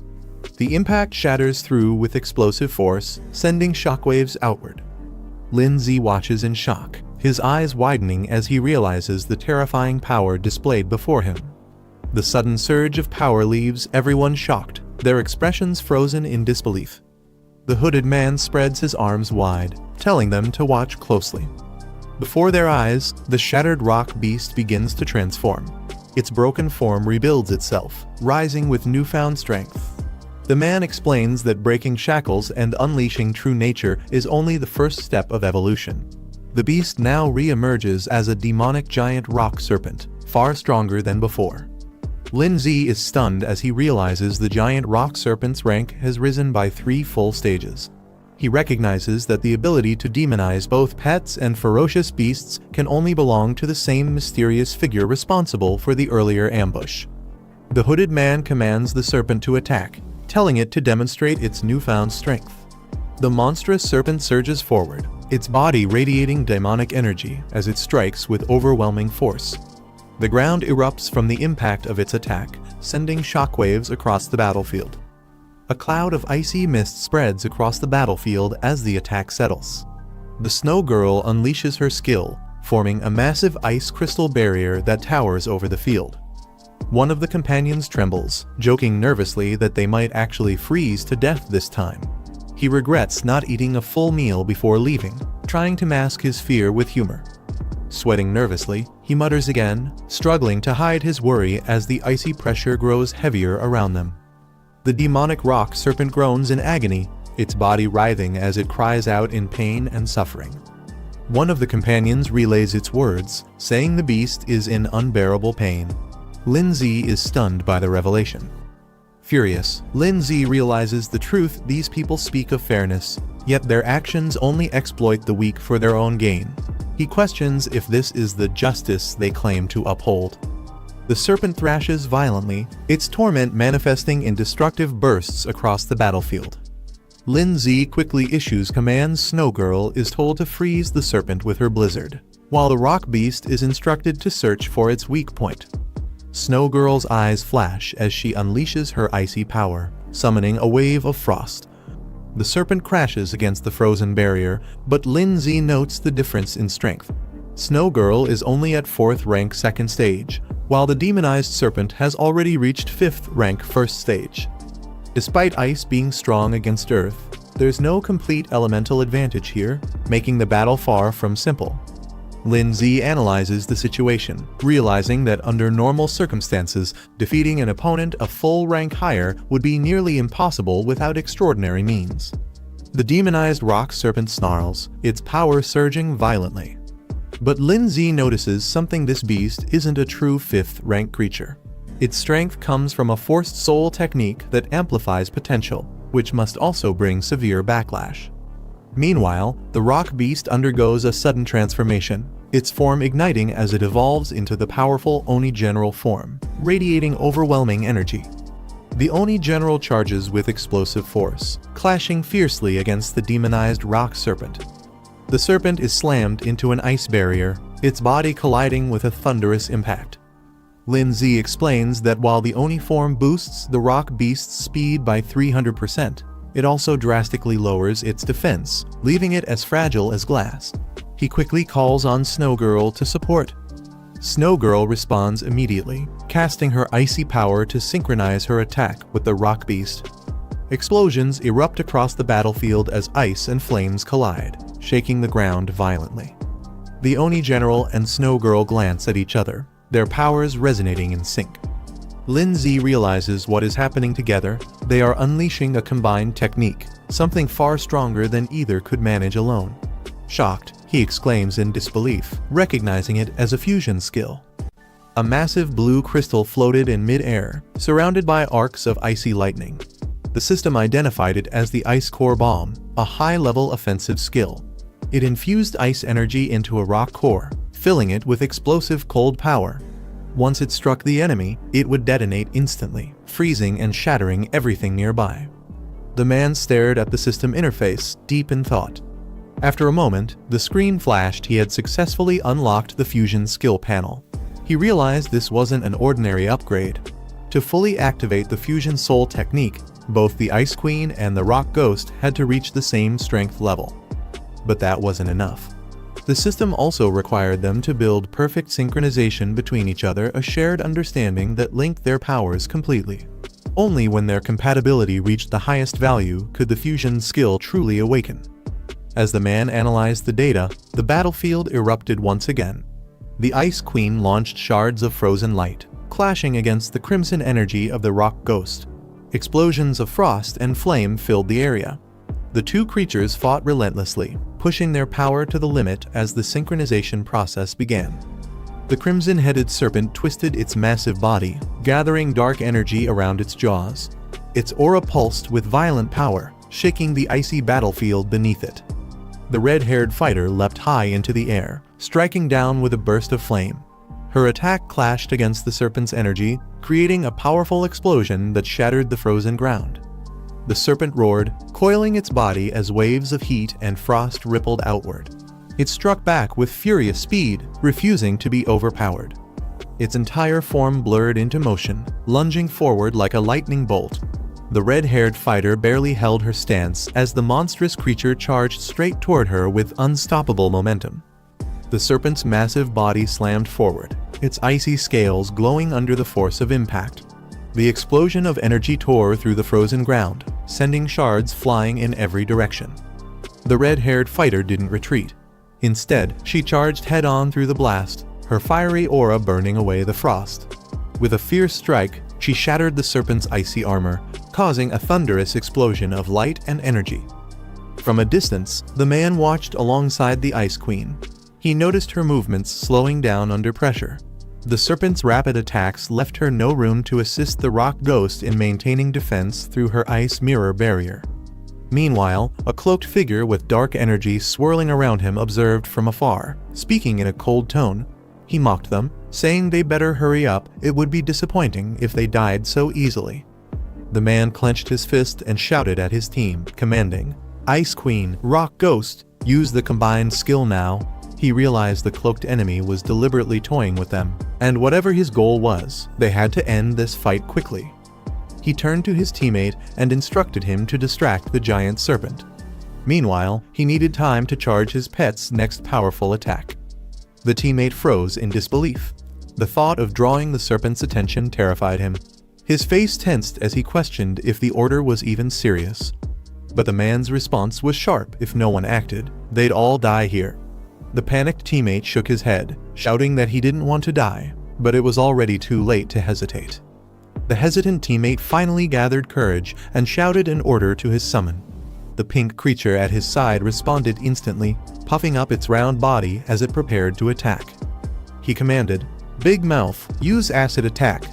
The impact shatters through with explosive force, sending shockwaves outward. Lin Zi watches in shock, his eyes widening as he realizes the terrifying power displayed before him. The sudden surge of power leaves everyone shocked, their expressions frozen in disbelief. The hooded man spreads his arms wide, telling them to watch closely. Before their eyes, the shattered rock beast begins to transform. Its broken form rebuilds itself, rising with newfound strength. The man explains that breaking shackles and unleashing true nature is only the first step of evolution. The beast now re-emerges as a demonic giant rock serpent, far stronger than before. Lin Zi is stunned as he realizes the giant rock serpent's rank has risen by 3 full stages. He recognizes that the ability to demonize both pets and ferocious beasts can only belong to the same mysterious figure responsible for the earlier ambush. The hooded man commands the serpent to attack, telling it to demonstrate its newfound strength. The monstrous serpent surges forward, its body radiating demonic energy as it strikes with overwhelming force. The ground erupts from the impact of its attack, sending shockwaves across the battlefield. A cloud of icy mist spreads across the battlefield as the attack settles. The Snow Girl unleashes her skill, forming a massive ice crystal barrier that towers over the field. One of the companions trembles, joking nervously that they might actually freeze to death this time. He regrets not eating a full meal before leaving, trying to mask his fear with humor. Sweating nervously, he mutters again, struggling to hide his worry as the icy pressure grows heavier around them. The demonic rock serpent groans in agony, its body writhing as it cries out in pain and suffering. One of the companions relays its words, saying the beast is in unbearable pain. Lin Zi is stunned by the revelation. Furious, Lin Zi realizes the truth. These people speak of fairness, yet their actions only exploit the weak for their own gain. He questions if this is the justice they claim to uphold. The serpent thrashes violently, its torment manifesting in destructive bursts across the battlefield. Lin Zi quickly issues commands. Snow Girl is told to freeze the serpent with her blizzard, while the rock beast is instructed to search for its weak point. Snow Girl's eyes flash as she unleashes her icy power, summoning a wave of frost. The serpent crashes against the frozen barrier, but Lin Zi notes the difference in strength. Snow Girl is only at 4th rank 2nd stage, while the demonized serpent has already reached 5th rank 1st stage. Despite ice being strong against earth, there's no complete elemental advantage here, making the battle far from simple. Lin Zi analyzes the situation, realizing that under normal circumstances, defeating an opponent a full rank higher would be nearly impossible without extraordinary means. The demonized rock serpent snarls, its power surging violently. But Lin Zi notices something: this beast isn't a true 5th rank creature. Its strength comes from a forced soul technique that amplifies potential, which must also bring severe backlash. Meanwhile, the rock beast undergoes a sudden transformation, its form igniting as it evolves into the powerful Oni General form, radiating overwhelming energy. The Oni General charges with explosive force, clashing fiercely against the demonized rock serpent. The serpent is slammed into an ice barrier, its body colliding with a thunderous impact. Lindsay explains that while the Oni form boosts the rock beast's speed by 300%, it also drastically lowers its defense, leaving it as fragile as glass. He quickly calls on Snow Girl to support. Snow Girl responds immediately, casting her icy power to synchronize her attack with the rock beast. Explosions erupt across the battlefield as ice and flames collide, shaking the ground violently. The Oni General and Snow Girl glance at each other, their powers resonating in sync. Lindsay realizes what is happening together. They are unleashing a combined technique, something far stronger than either could manage alone. Shocked, he exclaims in disbelief, recognizing it as a fusion skill. A massive blue crystal floated in mid-air, surrounded by arcs of icy lightning. The system identified it as the Ice Core Bomb, a high-level offensive skill. It infused ice energy into a rock core, filling it with explosive cold power. Once it struck the enemy, it would detonate instantly, freezing and shattering everything nearby. The man stared at the system interface, deep in thought. After a moment, the screen flashed. He had successfully unlocked the fusion skill panel. He realized this wasn't an ordinary upgrade. To fully activate the fusion soul technique, both the Ice Queen and the Rock Ghost had to reach the same strength level. But that wasn't enough. The system also required them to build perfect synchronization between each other, a shared understanding that linked their powers completely. Only when their compatibility reached the highest value could the fusion skill truly awaken. As the man analyzed the data, the battlefield erupted once again. The Ice Queen launched shards of frozen light, clashing against the crimson energy of the Rock Ghost. Explosions of frost and flame filled the area. The two creatures fought relentlessly, pushing their power to the limit as the synchronization process began. The crimson-headed serpent twisted its massive body, gathering dark energy around its jaws. Its aura pulsed with violent power, shaking the icy battlefield beneath it. The red-haired fighter leapt high into the air, striking down with a burst of flame. Her attack clashed against the serpent's energy, creating a powerful explosion that shattered the frozen ground. The serpent roared, coiling its body as waves of heat and frost rippled outward. It struck back with furious speed, refusing to be overpowered. Its entire form blurred into motion, lunging forward like a lightning bolt. The red-haired fighter barely held her stance as the monstrous creature charged straight toward her with unstoppable momentum. The serpent's massive body slammed forward, its icy scales glowing under the force of impact. The explosion of energy tore through the frozen ground, sending shards flying in every direction. The red-haired fighter didn't retreat. Instead, she charged head-on through the blast, her fiery aura burning away the frost. With a fierce strike, she shattered the serpent's icy armor, causing a thunderous explosion of light and energy. From a distance, the man watched alongside the Ice Queen. He noticed her movements slowing down under pressure. The serpent's rapid attacks left her no room to assist the Rock Ghost in maintaining defense through her ice mirror barrier. Meanwhile, a cloaked figure with dark energy swirling around him observed from afar, speaking in a cold tone. He mocked them, saying they better hurry up, it would be disappointing if they died so easily. The man clenched his fist and shouted at his team, commanding, "Ice Queen, Rock Ghost, use the combined skill now." He realized the cloaked enemy was deliberately toying with them, and whatever his goal was, they had to end this fight quickly. He turned to his teammate and instructed him to distract the giant serpent. Meanwhile, he needed time to charge his pet's next powerful attack. The teammate froze in disbelief. The thought of drawing the serpent's attention terrified him. His face tensed as he questioned if the order was even serious. But the man's response was sharp. If no one acted, they'd all die here. The panicked teammate shook his head, shouting that he didn't want to die, but it was already too late to hesitate. The hesitant teammate finally gathered courage and shouted an order to his summon. The pink creature at his side responded instantly, puffing up its round body as it prepared to attack. He commanded, "Big Mouth, use acid attack."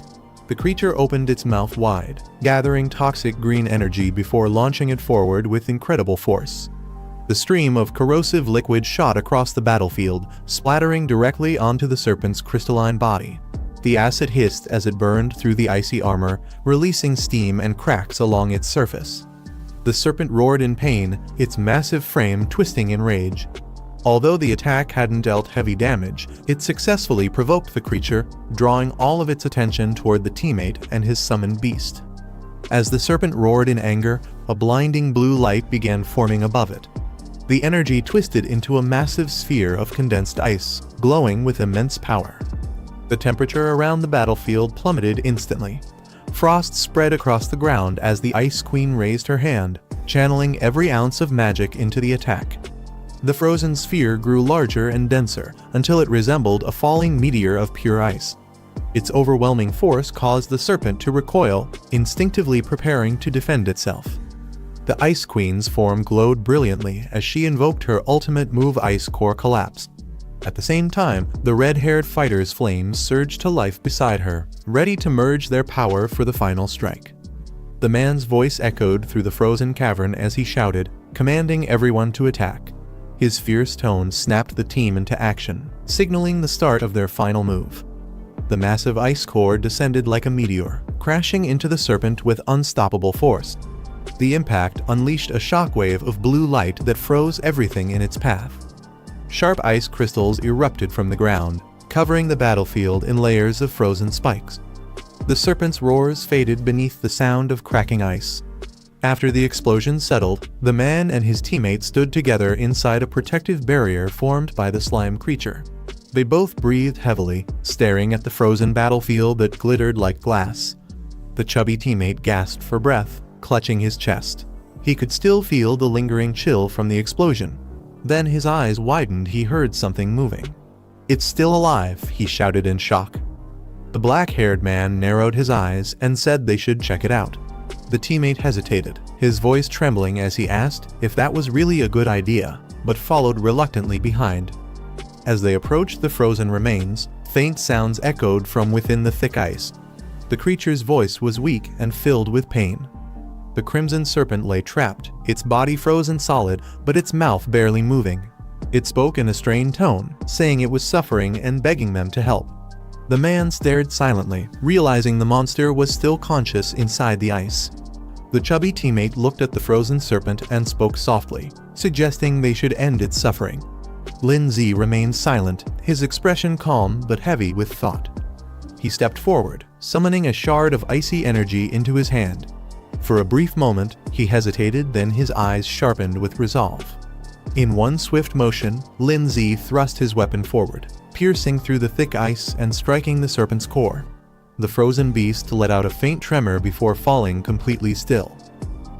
The creature opened its mouth wide, gathering toxic green energy before launching it forward with incredible force. The stream of corrosive liquid shot across the battlefield, splattering directly onto the serpent's crystalline body. The acid hissed as it burned through the icy armor, releasing steam and cracks along its surface. The serpent roared in pain, its massive frame twisting in rage. Although the attack hadn't dealt heavy damage, it successfully provoked the creature, drawing all of its attention toward the teammate and his summoned beast. As the serpent roared in anger, a blinding blue light began forming above it. The energy twisted into a massive sphere of condensed ice, glowing with immense power. The temperature around the battlefield plummeted instantly. Frost spread across the ground as the Ice Queen raised her hand, channeling every ounce of magic into the attack. The frozen sphere grew larger and denser until it resembled a falling meteor of pure ice. Its overwhelming force caused the serpent to recoil, instinctively preparing to defend itself. The Ice Queen's form glowed brilliantly as she invoked her ultimate move, Ice Core Collapse. At the same time, the red-haired fighter's flames surged to life beside her, ready to merge their power for the final strike. The man's voice echoed through the frozen cavern as he shouted, commanding everyone to attack. His fierce tone snapped the team into action, signaling the start of their final move. The massive ice core descended like a meteor, crashing into the serpent with unstoppable force. The impact unleashed a shockwave of blue light that froze everything in its path. Sharp ice crystals erupted from the ground, covering the battlefield in layers of frozen spikes. The serpent's roars faded beneath the sound of cracking ice. After the explosion settled, the man and his teammate stood together inside a protective barrier formed by the slime creature. They both breathed heavily, staring at the frozen battlefield that glittered like glass. The chubby teammate gasped for breath, clutching his chest. He could still feel the lingering chill from the explosion. Then his eyes widened. He heard something moving. "It's still alive," he shouted in shock. The black-haired man narrowed his eyes and said they should check it out. The teammate hesitated, his voice trembling as he asked if that was really a good idea, but followed reluctantly behind. As they approached the frozen remains, faint sounds echoed from within the thick ice. The creature's voice was weak and filled with pain. The crimson serpent lay trapped, its body frozen solid, but its mouth barely moving. It spoke in a strained tone, saying it was suffering and begging them to help. The man stared silently, realizing the monster was still conscious inside the ice. The chubby teammate looked at the frozen serpent and spoke softly, suggesting they should end its suffering. Lindsay remained silent, his expression calm but heavy with thought. He stepped forward, summoning a shard of icy energy into his hand. For a brief moment, he hesitated, then his eyes sharpened with resolve. In one swift motion, Lindsay thrust his weapon forward, piercing through the thick ice and striking the serpent's core. The frozen beast let out a faint tremor before falling completely still.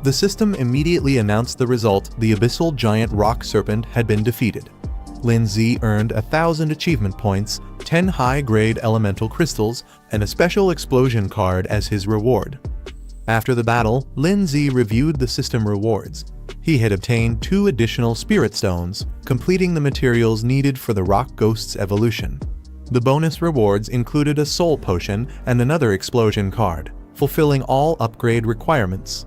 The system immediately announced the result: the abyssal giant rock serpent had been defeated. Lindsay earned 1,000 achievement points, 10 high-grade elemental crystals, and a special explosion card as his reward. After the battle, Lindsay reviewed the system rewards. He had obtained 2 additional spirit stones, completing the materials needed for the rock ghost's evolution. The bonus rewards included a soul potion and another explosion card, fulfilling all upgrade requirements.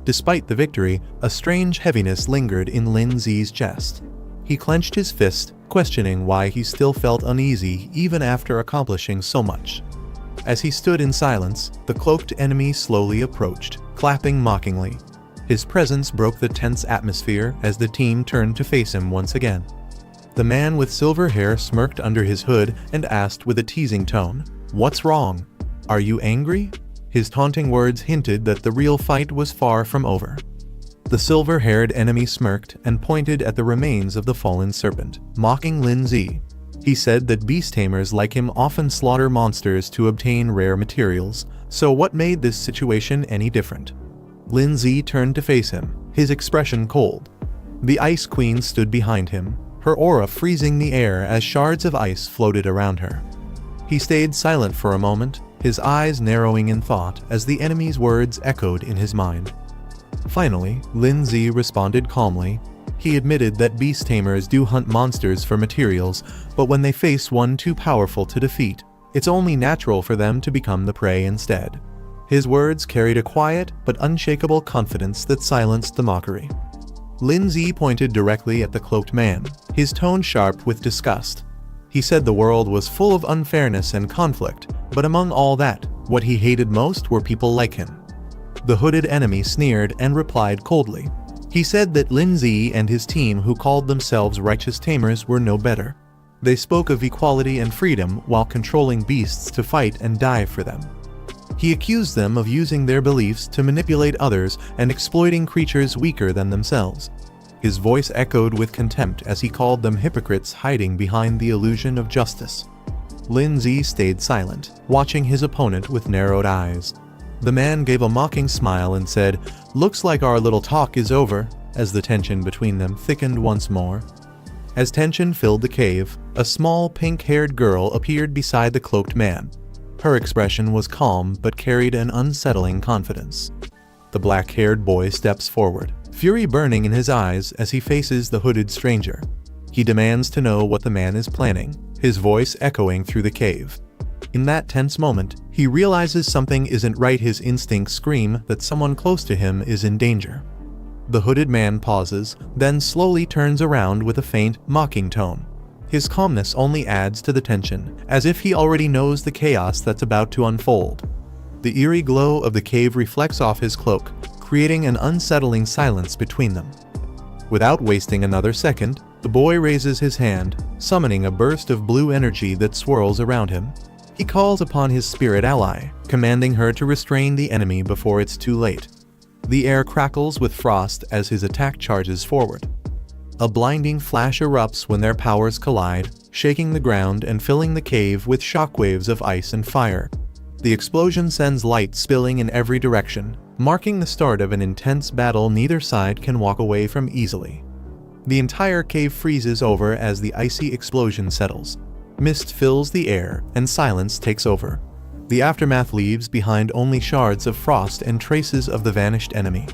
Despite the victory, a strange heaviness lingered in Lindsay's chest. He clenched his fist, questioning why he still felt uneasy even after accomplishing so much. As he stood in silence, the cloaked enemy slowly approached, clapping mockingly. His presence broke the tense atmosphere as the team turned to face him once again. The man with silver hair smirked under his hood and asked with a teasing tone, "What's wrong? Are you angry?" His taunting words hinted that the real fight was far from over. The silver-haired enemy smirked and pointed at the remains of the fallen serpent, mocking Lindsay. He said that beast tamers like him often slaughter monsters to obtain rare materials, so what made this situation any different? Lindsay turned to face him, his expression cold. The Ice Queen stood behind him, her aura freezing the air as shards of ice floated around her. He stayed silent for a moment, his eyes narrowing in thought as the enemy's words echoed in his mind. Finally, Lindsay responded calmly. He admitted that beast tamers do hunt monsters for materials, but when they face one too powerful to defeat, it's only natural for them to become the prey instead. His words carried a quiet but unshakable confidence that silenced the mockery. Lindsay pointed directly at the cloaked man, his tone sharp with disgust. He said the world was full of unfairness and conflict, but among all that, what he hated most were people like him. The hooded enemy sneered and replied coldly. He said that Lin Zi and his team, who called themselves righteous tamers, were no better. They spoke of equality and freedom while controlling beasts to fight and die for them. He accused them of using their beliefs to manipulate others and exploiting creatures weaker than themselves. His voice echoed with contempt as he called them hypocrites hiding behind the illusion of justice. Lin Zi stayed silent, watching his opponent with narrowed eyes. The man gave a mocking smile and said, "Looks like our little talk is over," as the tension between them thickened once more. As tension filled the cave, a small pink-haired girl appeared beside the cloaked man. Her expression was calm but carried an unsettling confidence. The black-haired boy steps forward, fury burning in his eyes as he faces the hooded stranger. He demands to know what the man is planning, his voice echoing through the cave. In that tense moment, he realizes something isn't right. His instincts scream that someone close to him is in danger. The hooded man pauses, then slowly turns around with a faint, mocking tone. His calmness only adds to the tension, as if he already knows the chaos that's about to unfold. The eerie glow of the cave reflects off his cloak, creating an unsettling silence between them. Without wasting another second, the boy raises his hand, summoning a burst of blue energy that swirls around him. He calls upon his spirit ally, commanding her to restrain the enemy before it's too late. The air crackles with frost as his attack charges forward. A blinding flash erupts when their powers collide, shaking the ground and filling the cave with shockwaves of ice and fire. The explosion sends light spilling in every direction, marking the start of an intense battle neither side can walk away from easily. The entire cave freezes over as the icy explosion settles. Mist fills the air, and silence takes over. The aftermath leaves behind only shards of frost and traces of the vanished enemy.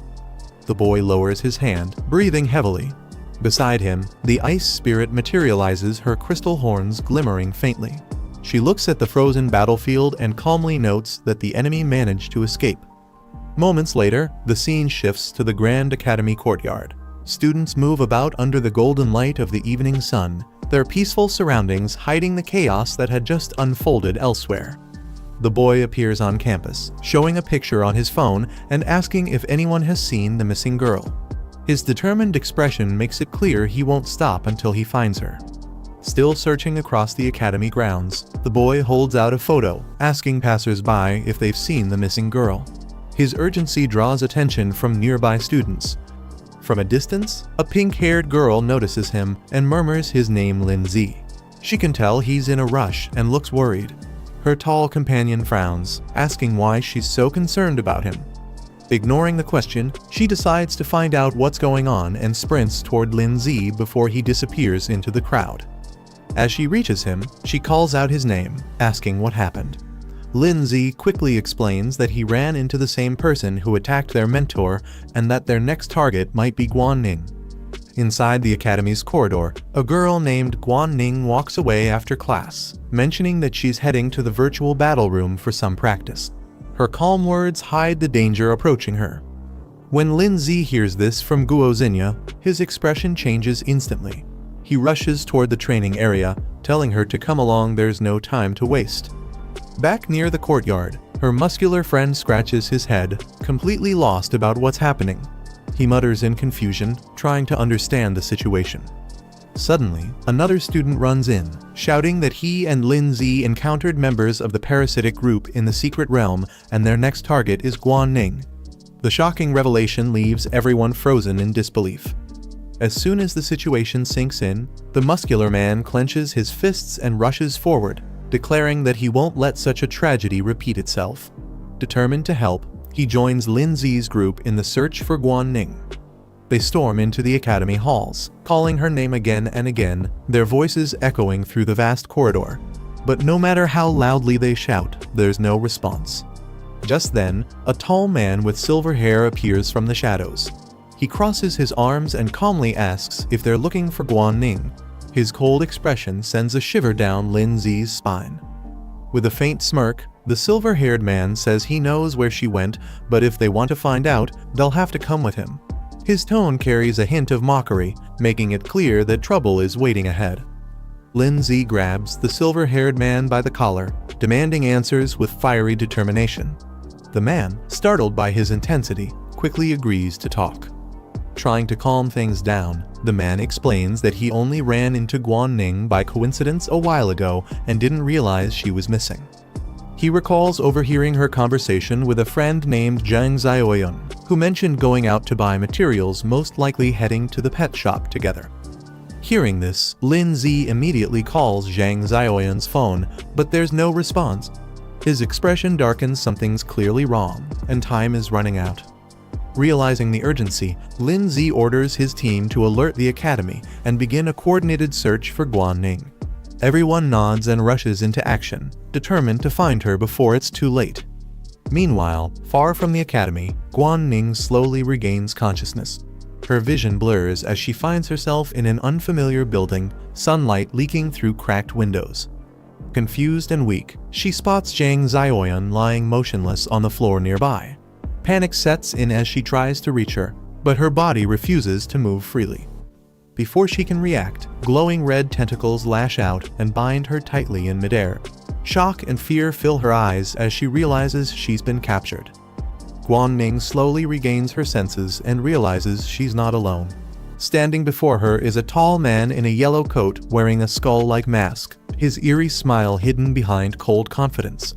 The boy lowers his hand, breathing heavily. Beside him, the ice spirit materializes, her crystal horns glimmering faintly. She looks at the frozen battlefield and calmly notes that the enemy managed to escape. Moments later, the scene shifts to the Grand Academy courtyard. Students move about under the golden light of the evening sun, their peaceful surroundings hiding the chaos that had just unfolded elsewhere. The boy appears on campus, showing a picture on his phone and asking if anyone has seen the missing girl. His determined expression makes it clear he won't stop until he finds her. Still searching across the academy grounds, the boy holds out a photo, asking passers-by if they've seen the missing girl. His urgency draws attention from nearby students. From a distance, a pink-haired girl notices him and murmurs his name, Lin Zi. She can tell he's in a rush and looks worried. Her tall companion frowns, asking why she's so concerned about him. Ignoring the question, she decides to find out what's going on and sprints toward Lin Zi before he disappears into the crowd. As she reaches him, she calls out his name, asking what happened. Lin Zi quickly explains that he ran into the same person who attacked their mentor and that their next target might be Guanning. Inside the academy's corridor, a girl named Guanning walks away after class, mentioning that she's heading to the virtual battle room for some practice. Her calm words hide the danger approaching her. When Lin Zi hears this from Guo Zinya, his expression changes instantly. He rushes toward the training area, telling her to come along, there's no time to waste. Back near the courtyard, her muscular friend scratches his head, completely lost about what's happening. He mutters in confusion, trying to understand the situation. Suddenly, another student runs in, shouting that he and Lin Zi encountered members of the parasitic group in the secret realm and their next target is Guanning. The shocking revelation leaves everyone frozen in disbelief. As soon as the situation sinks in, the muscular man clenches his fists and rushes forward, declaring that he won't let such a tragedy repeat itself. Determined to help, he joins Lin Zi's group in the search for Guanning. They storm into the academy halls, calling her name again and again, their voices echoing through the vast corridor. But no matter how loudly they shout, there's no response. Just then, a tall man with silver hair appears from the shadows. He crosses his arms and calmly asks if they're looking for Guanning. His cold expression sends a shiver down Lin Zi's spine. With a faint smirk, the silver-haired man says he knows where she went, but if they want to find out, they'll have to come with him. His tone carries a hint of mockery, making it clear that trouble is waiting ahead. Lin Zi grabs the silver-haired man by the collar, demanding answers with fiery determination. The man, startled by his intensity, quickly agrees to talk. Trying to calm things down, the man explains that he only ran into Guanning by coincidence a while ago and didn't realize she was missing. He recalls overhearing her conversation with a friend named Zhang Xiaoyun, who mentioned going out to buy materials, most likely heading to the pet shop together. Hearing this, Lin Zi immediately calls Zhang Xiaoyun's phone, but there's no response. His expression darkens, something's clearly wrong, and time is running out. Realizing the urgency, Lin Zi orders his team to alert the academy and begin a coordinated search for Guanning. Everyone nods and rushes into action, determined to find her before it's too late. Meanwhile, far from the academy, Guanning slowly regains consciousness. Her vision blurs as she finds herself in an unfamiliar building, sunlight leaking through cracked windows. Confused and weak, she spots Zhang Xiaoyun lying motionless on the floor nearby. Panic sets in as she tries to reach her, but her body refuses to move freely. Before she can react, glowing red tentacles lash out and bind her tightly in midair. Shock and fear fill her eyes as she realizes she's been captured. Guanning slowly regains her senses and realizes she's not alone. Standing before her is a tall man in a yellow coat wearing a skull-like mask, his eerie smile hidden behind cold confidence.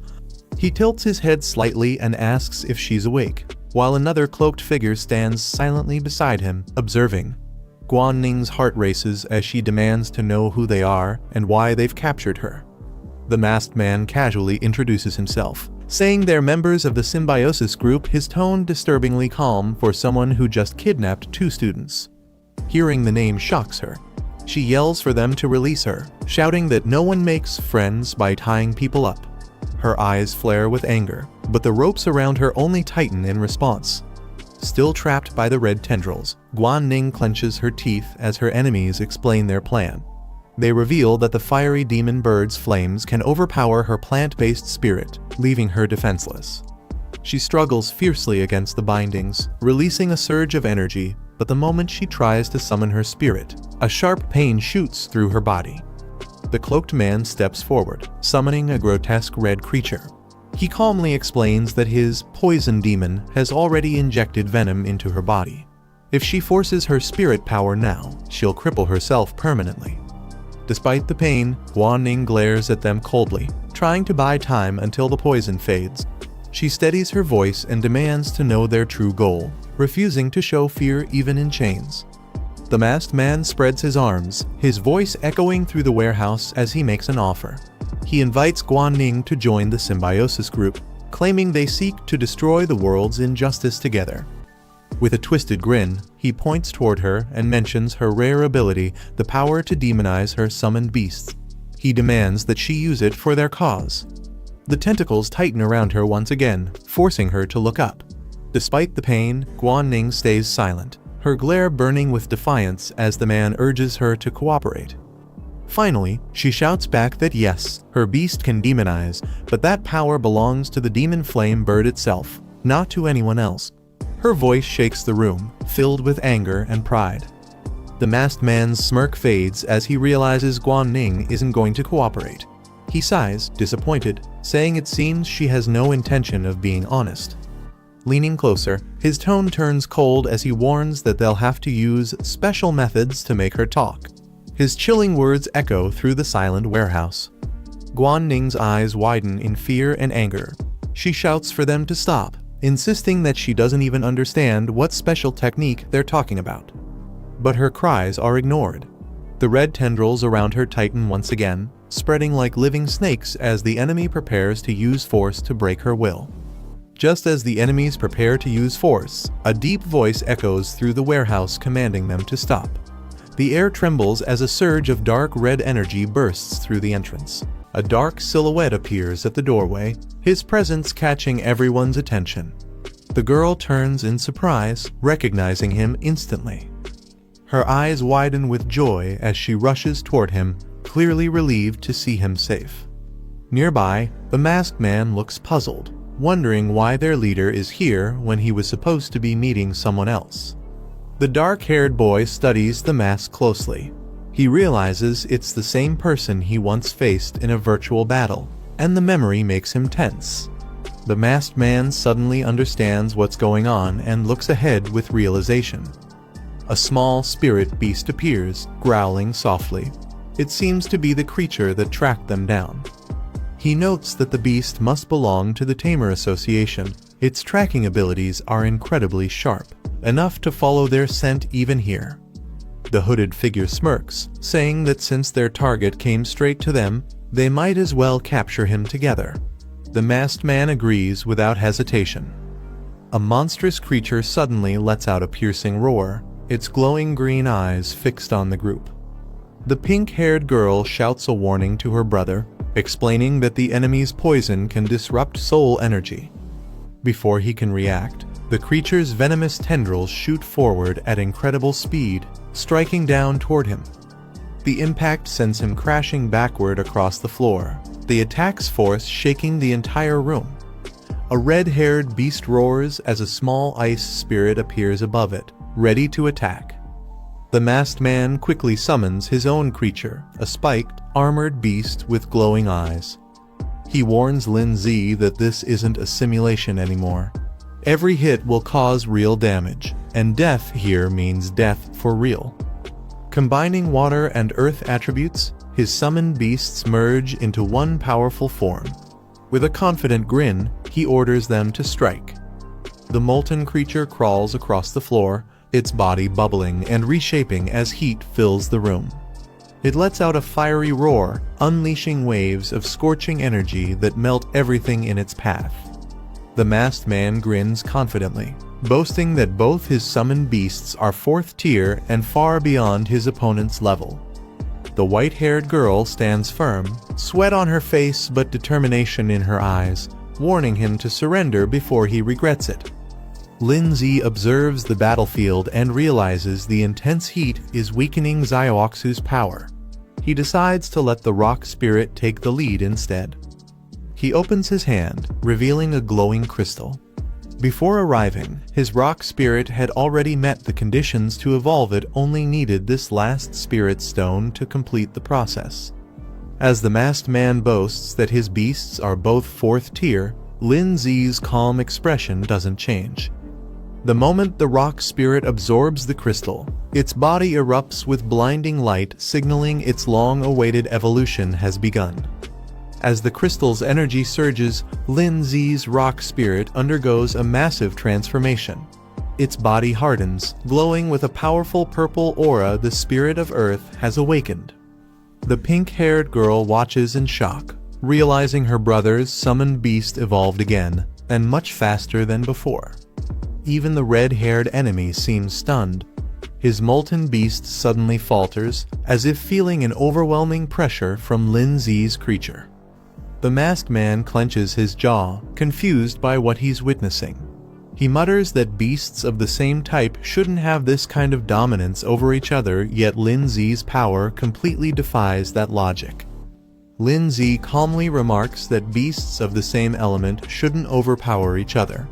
He tilts his head slightly and asks if she's awake, while another cloaked figure stands silently beside him, observing. Guanning's heart races as she demands to know who they are and why they've captured her. The masked man casually introduces himself, saying they're members of the symbiosis group, his tone disturbingly calm for someone who just kidnapped 2 students. Hearing the name shocks her. She yells for them to release her, shouting that no one makes friends by tying people up. Her eyes flare with anger, but the ropes around her only tighten in response. Still trapped by the red tendrils, Guanning clenches her teeth as her enemies explain their plan. They reveal that the fiery demon bird's flames can overpower her plant-based spirit, leaving her defenseless. She struggles fiercely against the bindings, releasing a surge of energy, but the moment she tries to summon her spirit, a sharp pain shoots through her body. The cloaked man steps forward, summoning a grotesque red creature. He calmly explains that his poison demon has already injected venom into her body. If she forces her spirit power now, she'll cripple herself permanently. Despite the pain, Guanning glares at them coldly, trying to buy time until the poison fades. She steadies her voice and demands to know their true goal, refusing to show fear even in chains. The masked man spreads his arms, his voice echoing through the warehouse as he makes an offer. He invites Guanning to join the symbiosis group, claiming they seek to destroy the world's injustice together. With a twisted grin, he points toward her and mentions her rare ability, the power to demonize her summoned beasts. He demands that she use it for their cause. The tentacles tighten around her once again, forcing her to look up. Despite the pain, Guanning stays silent, her glare burning with defiance as the man urges her to cooperate. Finally, she shouts back that yes, her beast can demonize, but that power belongs to the demon flame bird itself, not to anyone else. Her voice shakes the room, filled with anger and pride. The masked man's smirk fades as he realizes Guanning isn't going to cooperate. He sighs, disappointed, saying it seems she has no intention of being honest. Leaning closer, his tone turns cold as he warns that they'll have to use special methods to make her talk. His chilling words echo through the silent warehouse. Guanning's eyes widen in fear and anger. She shouts for them to stop, insisting that she doesn't even understand what special technique they're talking about. But her cries are ignored. The red tendrils around her tighten once again, spreading like living snakes as the enemy prepares to use force to break her will. Just as the enemies prepare to use force, a deep voice echoes through the warehouse commanding them to stop. The air trembles as a surge of dark red energy bursts through the entrance. A dark silhouette appears at the doorway, his presence catching everyone's attention. The girl turns in surprise, recognizing him instantly. Her eyes widen with joy as she rushes toward him, clearly relieved to see him safe. Nearby, the masked man looks puzzled, wondering why their leader is here when he was supposed to be meeting someone else. The dark-haired boy studies the mask closely. He realizes it's the same person he once faced in a virtual battle, and the memory makes him tense. The masked man suddenly understands what's going on and looks ahead with realization. A small spirit beast appears, growling softly. It seems to be the creature that tracked them down. He notes that the beast must belong to the Tamer Association. Its tracking abilities are incredibly sharp, enough to follow their scent even here. The hooded figure smirks, saying that since their target came straight to them, they might as well capture him together. The masked man agrees without hesitation. A monstrous creature suddenly lets out a piercing roar, its glowing green eyes fixed on the group. The pink-haired girl shouts a warning to her brother, explaining that the enemy's poison can disrupt soul energy. Before he can react, the creature's venomous tendrils shoot forward at incredible speed, striking down toward him. The impact sends him crashing backward across the floor, the attack's force shaking the entire room. A red-haired beast roars as a small ice spirit appears above it, ready to attack. The masked man quickly summons his own creature, a spiked, armored beast with glowing eyes. He warns Lin Z that this isn't a simulation anymore. Every hit will cause real damage, and death here means death for real. Combining water and earth attributes, his summoned beasts merge into one powerful form. With a confident grin, he orders them to strike. The molten creature crawls across the floor, its body bubbling and reshaping as heat fills the room. It lets out a fiery roar, unleashing waves of scorching energy that melt everything in its path. The masked man grins confidently, boasting that both his summoned beasts are 4th tier and far beyond his opponent's level. The white-haired girl stands firm, sweat on her face but determination in her eyes, warning him to surrender before he regrets it. Lin Z observes the battlefield and realizes the intense heat is weakening Xiaoxu's power. He decides to let the rock spirit take the lead instead. He opens his hand, revealing a glowing crystal. Before arriving, his rock spirit had already met the conditions to evolve. It only needed this last spirit stone to complete the process. As the masked man boasts that his beasts are both 4th tier, Lin Z's calm expression doesn't change. The moment the rock spirit absorbs the crystal, its body erupts with blinding light, signaling its long-awaited evolution has begun. As the crystal's energy surges, Lin Z's rock spirit undergoes a massive transformation. Its body hardens, glowing with a powerful purple aura. The spirit of Earth has awakened. The pink-haired girl watches in shock, realizing her brother's summoned beast evolved again, and much faster than before. Even the red-haired enemy seems stunned. His molten beast suddenly falters, as if feeling an overwhelming pressure from Lin Z's creature. The masked man clenches his jaw, confused by what he's witnessing. He mutters that beasts of the same type shouldn't have this kind of dominance over each other, yet Lin Z's power completely defies that logic. Lin Z calmly remarks that beasts of the same element shouldn't overpower each other.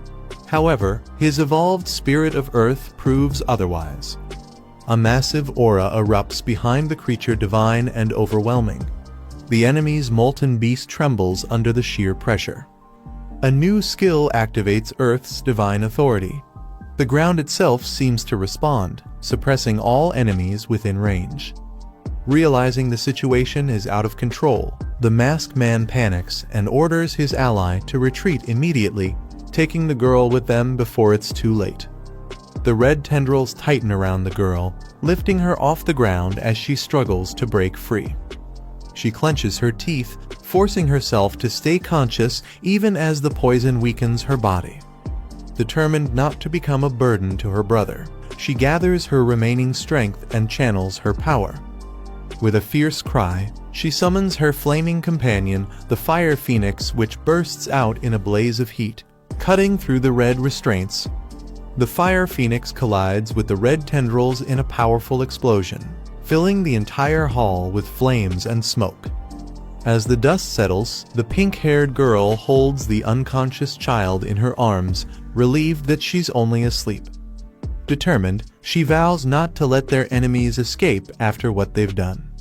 However, his evolved spirit of Earth proves otherwise. A massive aura erupts behind the creature, divine and overwhelming. The enemy's molten beast trembles under the sheer pressure. A new skill activates Earth's divine authority. The ground itself seems to respond, suppressing all enemies within range. Realizing the situation is out of control, the masked man panics and orders his ally to retreat immediately, taking the girl with them before it's too late. The red tendrils tighten around the girl, lifting her off the ground as she struggles to break free. She clenches her teeth, forcing herself to stay conscious even as the poison weakens her body. Determined not to become a burden to her brother, she gathers her remaining strength and channels her power. With a fierce cry, she summons her flaming companion, the Fire Phoenix, which bursts out in a blaze of heat, cutting through the red restraints. The Fire Phoenix collides with the red tendrils in a powerful explosion, filling the entire hall with flames and smoke. As the dust settles, the pink-haired girl holds the unconscious child in her arms, relieved that she's only asleep. Determined, she vows not to let their enemies escape after what they've done.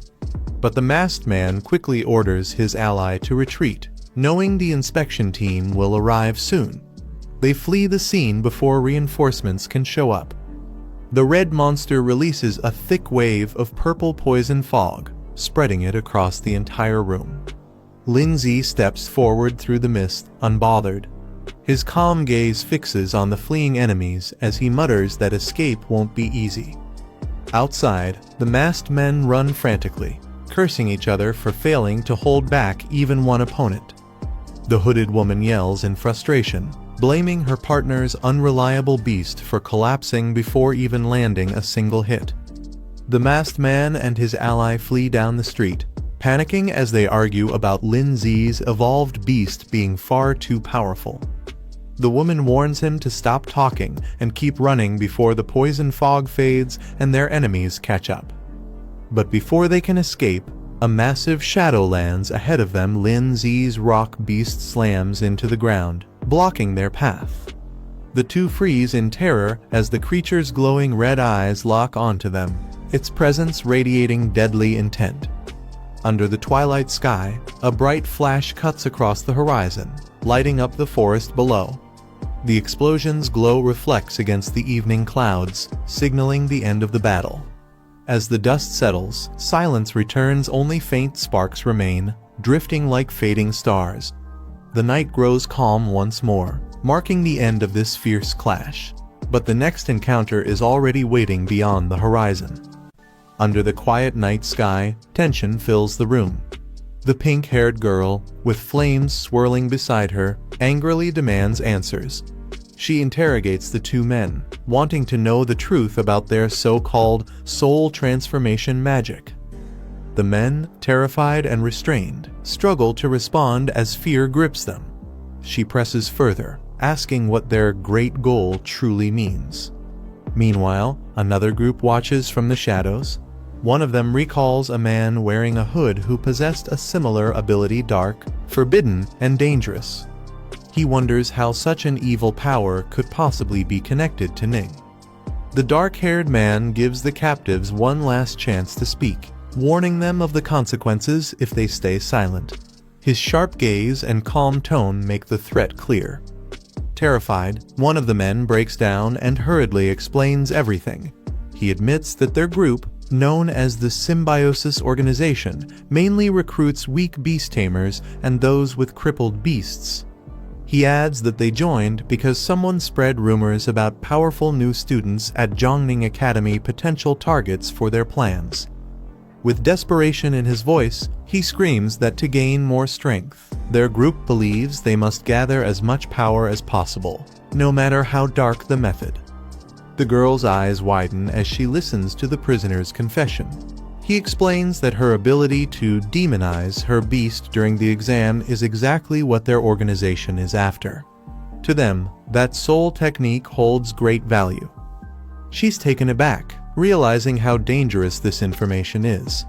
But the masked man quickly orders his ally to retreat, knowing the inspection team will arrive soon. They flee the scene before reinforcements can show up. The red monster releases a thick wave of purple poison fog, spreading it across the entire room. Lindsay steps forward through the mist, unbothered. His calm gaze fixes on the fleeing enemies as he mutters that escape won't be easy. Outside, the masked men run frantically, cursing each other for failing to hold back even one opponent. The hooded woman yells in frustration, blaming her partner's unreliable beast for collapsing before even landing a single hit. The masked man and his ally flee down the street, panicking as they argue about Lindsay's evolved beast being far too powerful. The woman warns him to stop talking and keep running before the poison fog fades and their enemies catch up. But before they can escape, a massive shadow lands ahead of them. Lindsay's rock beast slams into the ground, blocking their path. The two freeze in terror as the creature's glowing red eyes lock onto them, its presence radiating deadly intent. Under the twilight sky, a bright flash cuts across the horizon, lighting up the forest below. The explosion's glow reflects against the evening clouds, signaling the end of the battle. As the dust settles, silence returns. Only faint sparks remain, drifting like fading stars. The night grows calm once more, marking the end of this fierce clash. But the next encounter is already waiting beyond the horizon. Under the quiet night sky, tension fills the room. The pink-haired girl, with flames swirling beside her, angrily demands answers. She interrogates the two men, wanting to know the truth about their so-called soul transformation magic. The men, terrified and restrained, struggle to respond as fear grips them. She presses further, asking what their great goal truly means. Meanwhile, another group watches from the shadows. One of them recalls a man wearing a hood who possessed a similar ability, dark, forbidden, and dangerous. He wonders how such an evil power could possibly be connected to Ning. The dark-haired man gives the captives one last chance to speak, warning them of the consequences if they stay silent. His sharp gaze and calm tone make the threat clear. Terrified, one of the men breaks down and hurriedly explains everything. He admits that their group, known as the Symbiosis Organization, mainly recruits weak beast tamers and those with crippled beasts. He adds that they joined because someone spread rumors about powerful new students at Zhongning Academy, potential targets for their plans. With desperation in his voice, he screams that to gain more strength, their group believes they must gather as much power as possible, no matter how dark the method. The girl's eyes widen as she listens to the prisoner's confession. He explains that her ability to demonize her beast during the exam is exactly what their organization is after. To them, that soul technique holds great value. She's taken aback, realizing how dangerous this information is.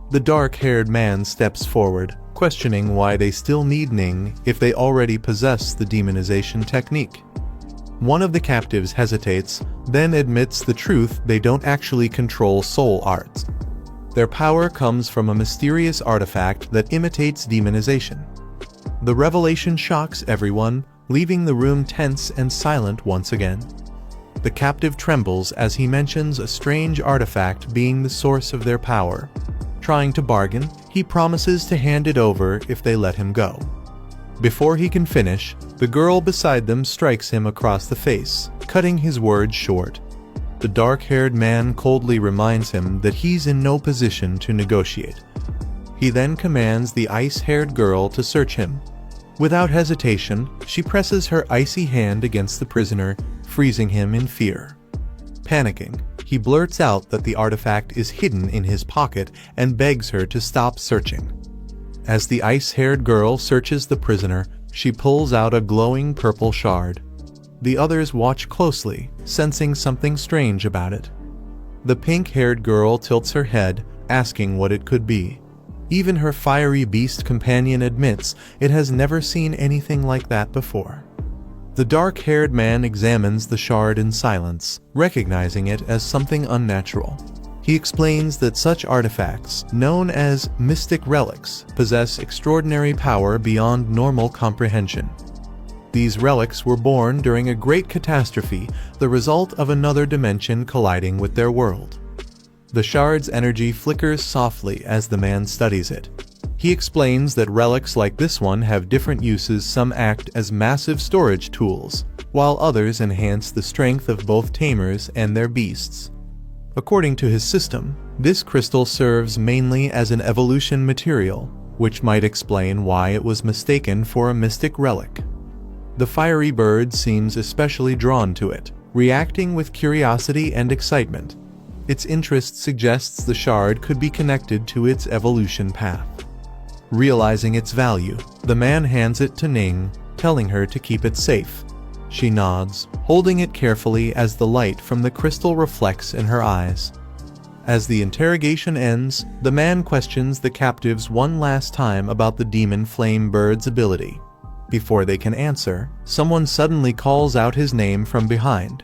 The dark-haired man steps forward, questioning why they still need Ning if they already possess the demonization technique. One of the captives hesitates, then admits the truth: they don't actually control soul arts. Their power comes from a mysterious artifact that imitates demonization. The revelation shocks everyone, leaving the room tense and silent once again. The captive trembles as he mentions a strange artifact being the source of their power. Trying to bargain, he promises to hand it over if they let him go. Before he can finish, the girl beside them strikes him across the face, cutting his words short. The dark-haired man coldly reminds him that he's in no position to negotiate. He then commands the ice-haired girl to search him. Without hesitation, she presses her icy hand against the prisoner, freezing him in fear. Panicking, he blurts out that the artifact is hidden in his pocket and begs her to stop searching. As the ice-haired girl searches the prisoner, she pulls out a glowing purple shard. The others watch closely, sensing something strange about it. The pink-haired girl tilts her head, asking what it could be. Even her fiery beast companion admits it has never seen anything like that before. The dark-haired man examines the shard in silence, recognizing it as something unnatural. He explains that such artifacts, known as mystic relics, possess extraordinary power beyond normal comprehension. These relics were born during a great catastrophe, the result of another dimension colliding with their world. The shard's energy flickers softly as the man studies it. He explains that relics like this one have different uses. Some act as massive storage tools, while others enhance the strength of both tamers and their beasts. According to his system, this crystal serves mainly as an evolution material, which might explain why it was mistaken for a mystic relic. The fiery bird seems especially drawn to it, reacting with curiosity and excitement. Its interest suggests the shard could be connected to its evolution path. Realizing its value, the man hands it to Ning, telling her to keep it safe. She nods, holding it carefully as the light from the crystal reflects in her eyes. As the interrogation ends, the man questions the captives one last time about the demon flame bird's ability. Before they can answer, someone suddenly calls out his name from behind.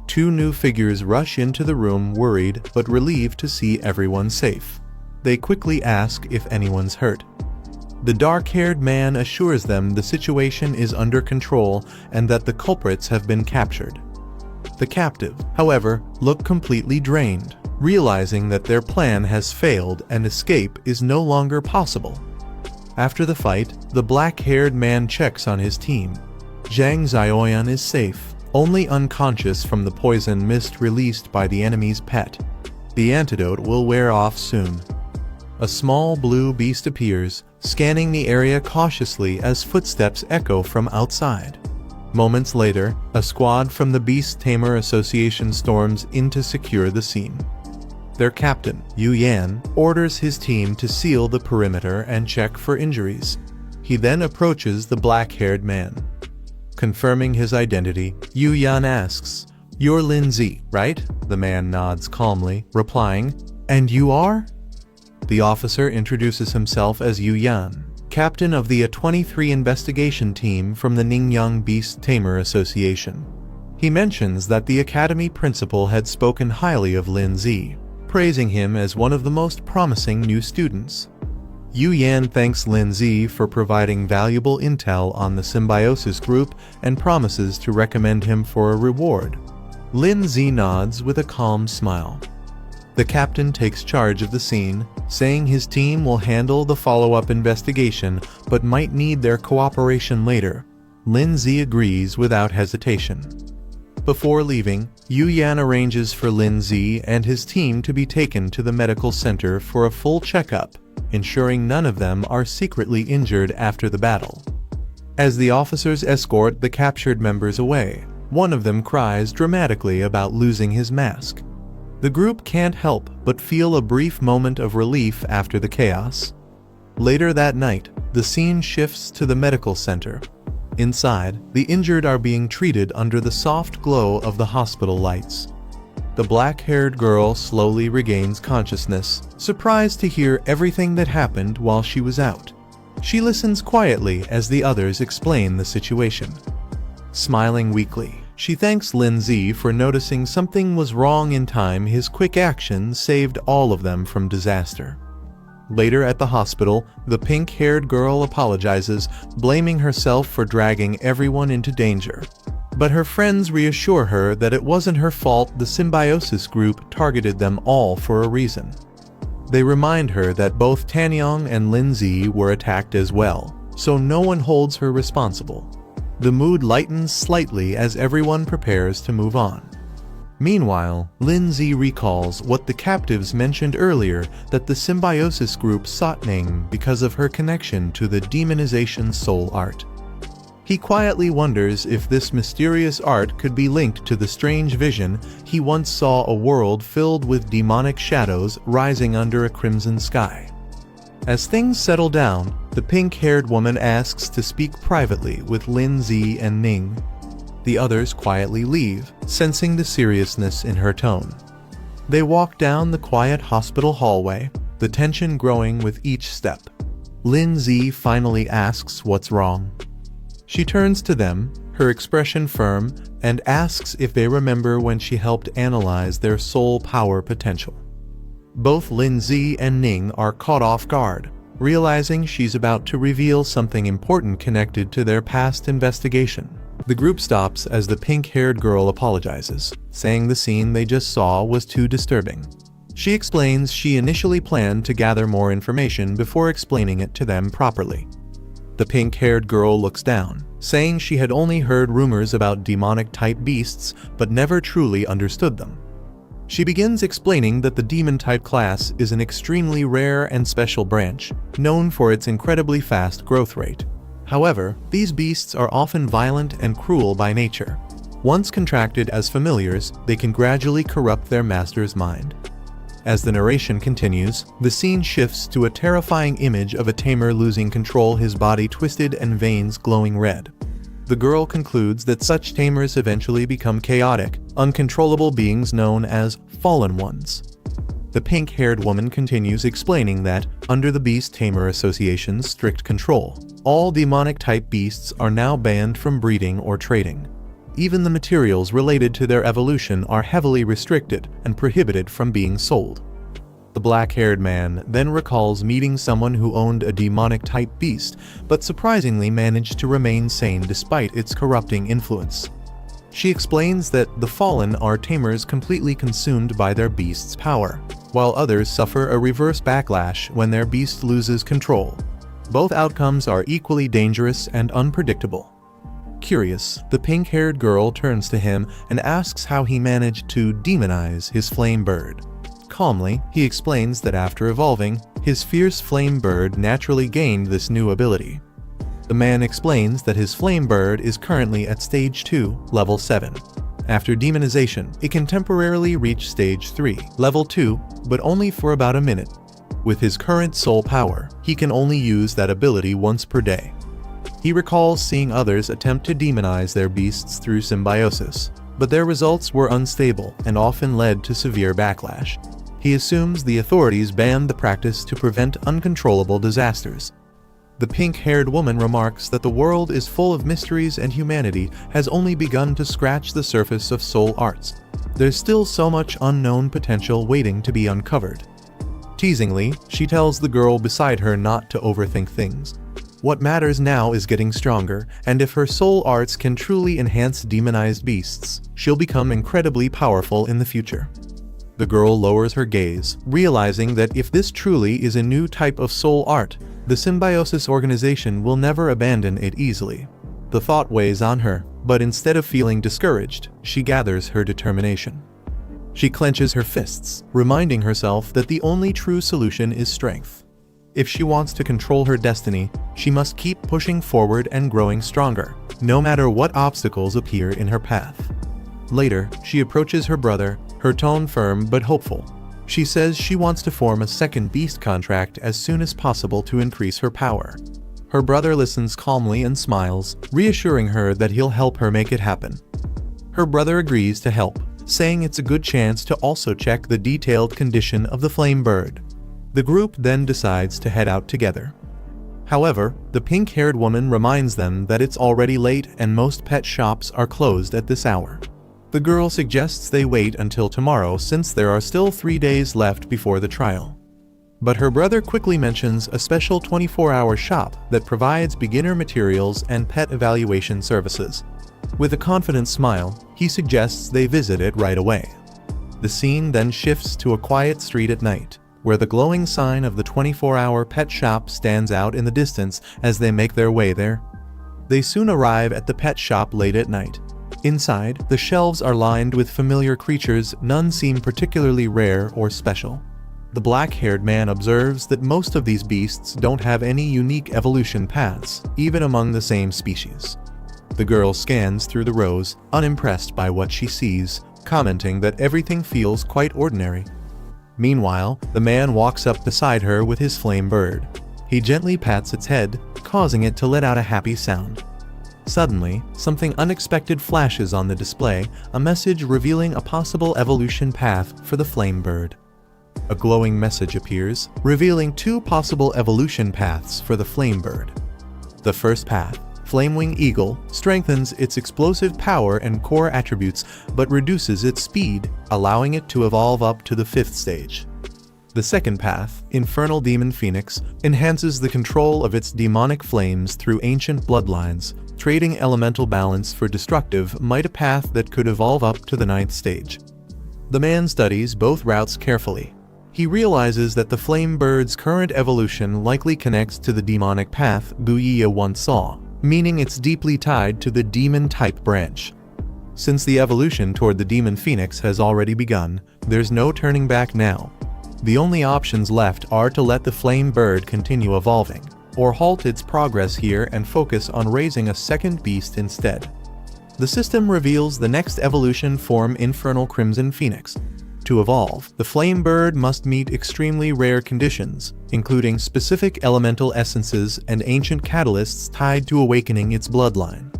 Two new figures rush into the room, worried but relieved to see everyone safe. They quickly ask if anyone's hurt. The dark-haired man assures them the situation is under control and that the culprits have been captured. The captive, however, look completely drained, realizing that their plan has failed and escape is no longer possible. After the fight, the black-haired man checks on his team. Zhang Xiaoyan is safe, only unconscious from the poison mist released by the enemy's pet. The antidote will wear off soon. A small blue beast appears, scanning the area cautiously as footsteps echo from outside. Moments later, a squad from the Beast Tamer Association storms in to secure the scene. Their captain, Yu Yan, orders his team to seal the perimeter and check for injuries. He then approaches the black-haired man. Confirming his identity, Yu Yan asks, "You're Lin Zi, right?" The man nods calmly, replying, "And you are?" The officer introduces himself as Yu Yan, captain of the A23 investigation team from the Ningyang Beast Tamer Association. He mentions that the academy principal had spoken highly of Lin Zi, praising him as one of the most promising new students. Yu Yan thanks Lin Zi for providing valuable intel on the symbiosis group and promises to recommend him for a reward. Lin Zi nods with a calm smile. The captain takes charge of the scene, saying his team will handle the follow-up investigation but might need their cooperation later. Lin Zi agrees without hesitation. Before leaving, Yu Yan arranges for Lin Zi and his team to be taken to the medical center for a full checkup, ensuring none of them are secretly injured after the battle. As the officers escort the captured members away, one of them cries dramatically about losing his mask. The group can't help but feel a brief moment of relief after the chaos. Later that night, the scene shifts to the medical center. Inside, the injured are being treated under the soft glow of the hospital lights. The black-haired girl slowly regains consciousness, surprised to hear everything that happened while she was out. She listens quietly as the others explain the situation. Smiling weakly, she thanks Lin Zi for noticing something was wrong in time. His quick action saved all of them from disaster. Later at the hospital, the pink-haired girl apologizes, blaming herself for dragging everyone into danger. But her friends reassure her that it wasn't her fault. The symbiosis group targeted them all for a reason. They remind her that both Tanyong and Lin Zi were attacked as well, so no one holds her responsible. The mood lightens slightly as everyone prepares to move on. Meanwhile, Lin Zi recalls what the captives mentioned earlier, that the symbiosis group sought Ning because of her connection to the demonization soul art. He quietly wonders if this mysterious art could be linked to the strange vision he once saw, a world filled with demonic shadows rising under a crimson sky. As things settle down, the pink-haired woman asks to speak privately with Lin Zi and Ning. The others quietly leave, sensing the seriousness in her tone. They walk down the quiet hospital hallway, the tension growing with each step. Lin Zi finally asks what's wrong. She turns to them, her expression firm, and asks if they remember when she helped analyze their soul power potential. Both Lin Zi and Ning are caught off guard, realizing she's about to reveal something important connected to their past investigation. The group stops as the pink-haired girl apologizes, saying the scene they just saw was too disturbing. She explains she initially planned to gather more information before explaining it to them properly. The pink-haired girl looks down, saying she had only heard rumors about demonic-type beasts but never truly understood them. She begins explaining that the demon-type class is an extremely rare and special branch, known for its incredibly fast growth rate. However, these beasts are often violent and cruel by nature. Once contracted as familiars, they can gradually corrupt their master's mind. As the narration continues, the scene shifts to a terrifying image of a tamer losing control, his body twisted and veins glowing red. The girl concludes that such tamers eventually become chaotic, uncontrollable beings known as fallen ones. The pink-haired woman continues explaining that, under the Beast Tamer Association's strict control, all demonic-type beasts are now banned from breeding or trading. Even the materials related to their evolution are heavily restricted and prohibited from being sold. The black-haired man then recalls meeting someone who owned a demonic-type beast, but surprisingly managed to remain sane despite its corrupting influence. She explains that the fallen are tamers completely consumed by their beast's power, while others suffer a reverse backlash when their beast loses control. Both outcomes are equally dangerous and unpredictable. Curious, the pink-haired girl turns to him and asks how he managed to demonize his flame bird. Calmly, he explains that after evolving, his fierce flame bird naturally gained this new ability. The man explains that his flame bird is currently at stage 2, level 7. After demonization, it can temporarily reach stage 3, level 2, but only for about a minute. With his current soul power, he can only use that ability once per day. He recalls seeing others attempt to demonize their beasts through symbiosis, but their results were unstable and often led to severe backlash. He assumes the authorities banned the practice to prevent uncontrollable disasters. The pink-haired woman remarks that the world is full of mysteries and humanity has only begun to scratch the surface of soul arts. There's still so much unknown potential waiting to be uncovered. Teasingly, she tells the girl beside her not to overthink things. What matters now is getting stronger, and if her soul arts can truly enhance demonized beasts, she'll become incredibly powerful in the future. The girl lowers her gaze, realizing that if this truly is a new type of soul art, the symbiosis organization will never abandon it easily. The thought weighs on her, but instead of feeling discouraged, she gathers her determination. She clenches her fists, reminding herself that the only true solution is strength. If she wants to control her destiny, she must keep pushing forward and growing stronger, no matter what obstacles appear in her path. Later, she approaches her brother, her tone firm but hopeful. She says she wants to form a second beast contract as soon as possible to increase her power. Her brother listens calmly and smiles, reassuring her that he'll help her make it happen. Her brother agrees to help, saying it's a good chance to also check the detailed condition of the flame bird. The group then decides to head out together. However, the pink-haired woman reminds them that it's already late and most pet shops are closed at this hour. The girl suggests they wait until tomorrow since there are still 3 days left before the trial. But her brother quickly mentions a special 24-hour shop that provides beginner materials and pet evaluation services. With a confident smile, he suggests they visit it right away. The scene then shifts to a quiet street at night, where the glowing sign of the 24-hour pet shop stands out in the distance as they make their way there. They soon arrive at the pet shop late at night. Inside, the shelves are lined with familiar creatures, none seem particularly rare or special. The black-haired man observes that most of these beasts don't have any unique evolution paths, even among the same species. The girl scans through the rows, unimpressed by what she sees, commenting that everything feels quite ordinary. Meanwhile, the man walks up beside her with his flame bird. He gently pats its head, causing it to let out a happy sound. Suddenly, something unexpected flashes on the display, a message revealing a possible evolution path for the flame bird. A glowing message appears, revealing 2 possible evolution paths for the flame bird. The first path, Flamewing Eagle, strengthens its explosive power and core attributes but reduces its speed, allowing it to evolve up to the 5th stage. The second path, Infernal Demon Phoenix, enhances the control of its demonic flames through ancient bloodlines, trading elemental balance for destructive might, a path that could evolve up to the 9th stage. The man studies both routes carefully. He realizes that the flame bird's current evolution likely connects to the demonic path Guiya once saw, meaning it's deeply tied to the demon-type branch. Since the evolution toward the demon phoenix has already begun, there's no turning back now. The only options left are to let the flame bird continue evolving, or halt its progress here and focus on raising a second beast instead. The system reveals the next evolution form, Infernal Crimson Phoenix. To evolve, the flame bird must meet extremely rare conditions, including specific elemental essences and ancient catalysts tied to awakening its bloodline.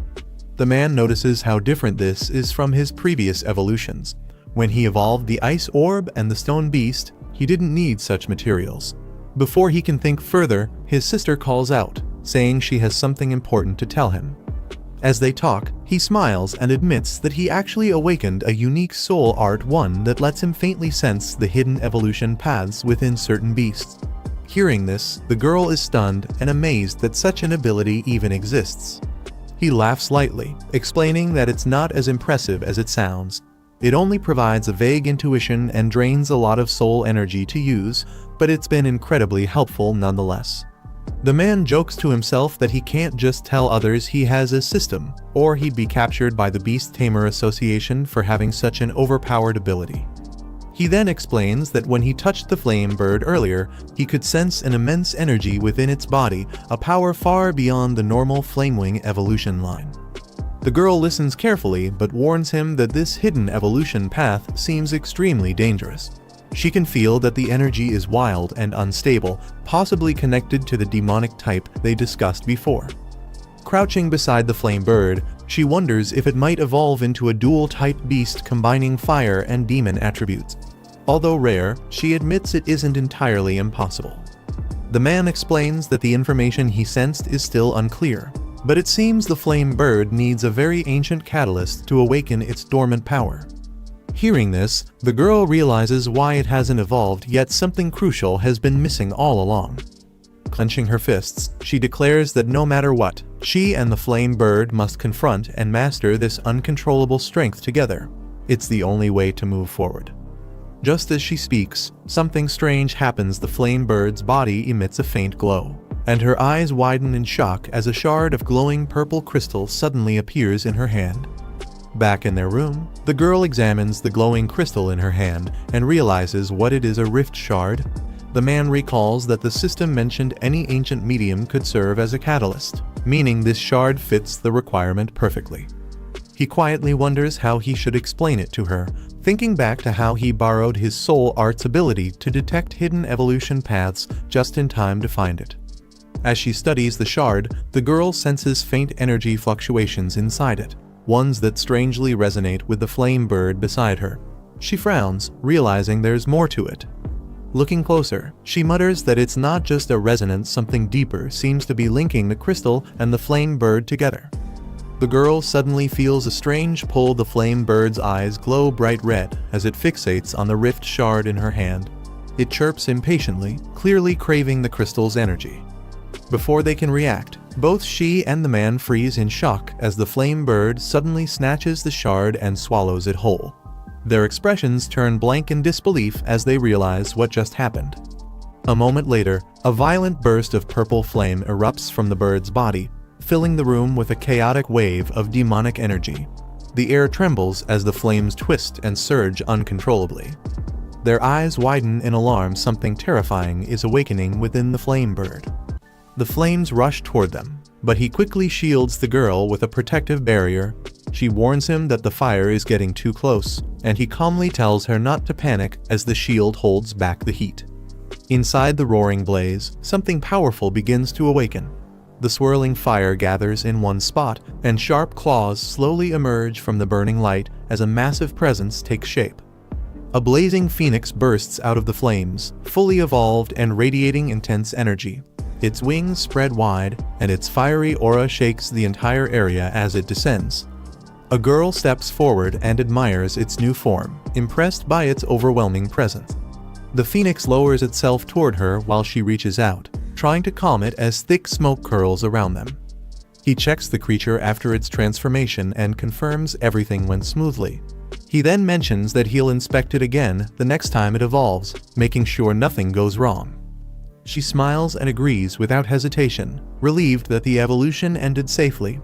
The man notices how different this is from his previous evolutions. When he evolved the ice orb and the stone beast, he didn't need such materials. Before he can think further, his sister calls out, saying she has something important to tell him. As they talk, he smiles and admits that he actually awakened a unique soul art one that lets him faintly sense the hidden evolution paths within certain beasts. Hearing this, the girl is stunned and amazed that such an ability even exists. He laughs lightly, explaining that it's not as impressive as it sounds. It only provides a vague intuition and drains a lot of soul energy to use, but it's been incredibly helpful nonetheless. The man jokes to himself that he can't just tell others he has a system, or he'd be captured by the Beast Tamer Association for having such an overpowered ability. He then explains that when he touched the flame bird earlier, he could sense an immense energy within its body, a power far beyond the normal Flamewing evolution line. The girl listens carefully but warns him that this hidden evolution path seems extremely dangerous. She can feel that the energy is wild and unstable, possibly connected to the demonic type they discussed before. Crouching beside the flame bird, she wonders if it might evolve into a dual-type beast combining fire and demon attributes. Although rare, she admits it isn't entirely impossible. The man explains that the information he sensed is still unclear, but it seems the flame bird needs a very ancient catalyst to awaken its dormant power. Hearing this, the girl realizes why it hasn't evolved, yet something crucial has been missing all along. Clenching her fists, she declares that no matter what, she and the flame bird must confront and master this uncontrollable strength together. It's the only way to move forward. Just as she speaks, something strange happens. The flame bird's body emits a faint glow, and her eyes widen in shock as a shard of glowing purple crystal suddenly appears in her hand. Back in their room, the girl examines the glowing crystal in her hand and realizes what it is: a rift shard. The man recalls that the system mentioned any ancient medium could serve as a catalyst, meaning this shard fits the requirement perfectly. He quietly wonders how he should explain it to her, thinking back to how he borrowed his soul art's ability to detect hidden evolution paths just in time to find it. As she studies the shard, the girl senses faint energy fluctuations inside it, ones that strangely resonate with the flame bird beside her. She frowns, realizing there's more to it. Looking closer, she mutters that it's not just a resonance, something deeper seems to be linking the crystal and the flame bird together. The girl suddenly feels a strange pull. The flame bird's eyes glow bright red as it fixates on the rift shard in her hand. It chirps impatiently, clearly craving the crystal's energy. Before they can react, both she and the man freeze in shock as the flame bird suddenly snatches the shard and swallows it whole. Their expressions turn blank in disbelief as they realize what just happened. A moment later, a violent burst of purple flame erupts from the bird's body, filling the room with a chaotic wave of demonic energy. The air trembles as the flames twist and surge uncontrollably. Their eyes widen in alarm. Something terrifying is awakening within the flame bird. The flames rush toward them, but he quickly shields the girl with a protective barrier. She warns him that the fire is getting too close, and he calmly tells her not to panic as the shield holds back the heat. Inside the roaring blaze, something powerful begins to awaken. The swirling fire gathers in one spot, and sharp claws slowly emerge from the burning light as a massive presence takes shape. A blazing phoenix bursts out of the flames, fully evolved and radiating intense energy. Its wings spread wide, and its fiery aura shakes the entire area as it descends. A girl steps forward and admires its new form, impressed by its overwhelming presence. The phoenix lowers itself toward her while she reaches out, trying to calm it as thick smoke curls around them. He checks the creature after its transformation and confirms everything went smoothly. He then mentions that he'll inspect it again the next time it evolves, making sure nothing goes wrong. She smiles and agrees without hesitation, relieved that the evolution ended safely.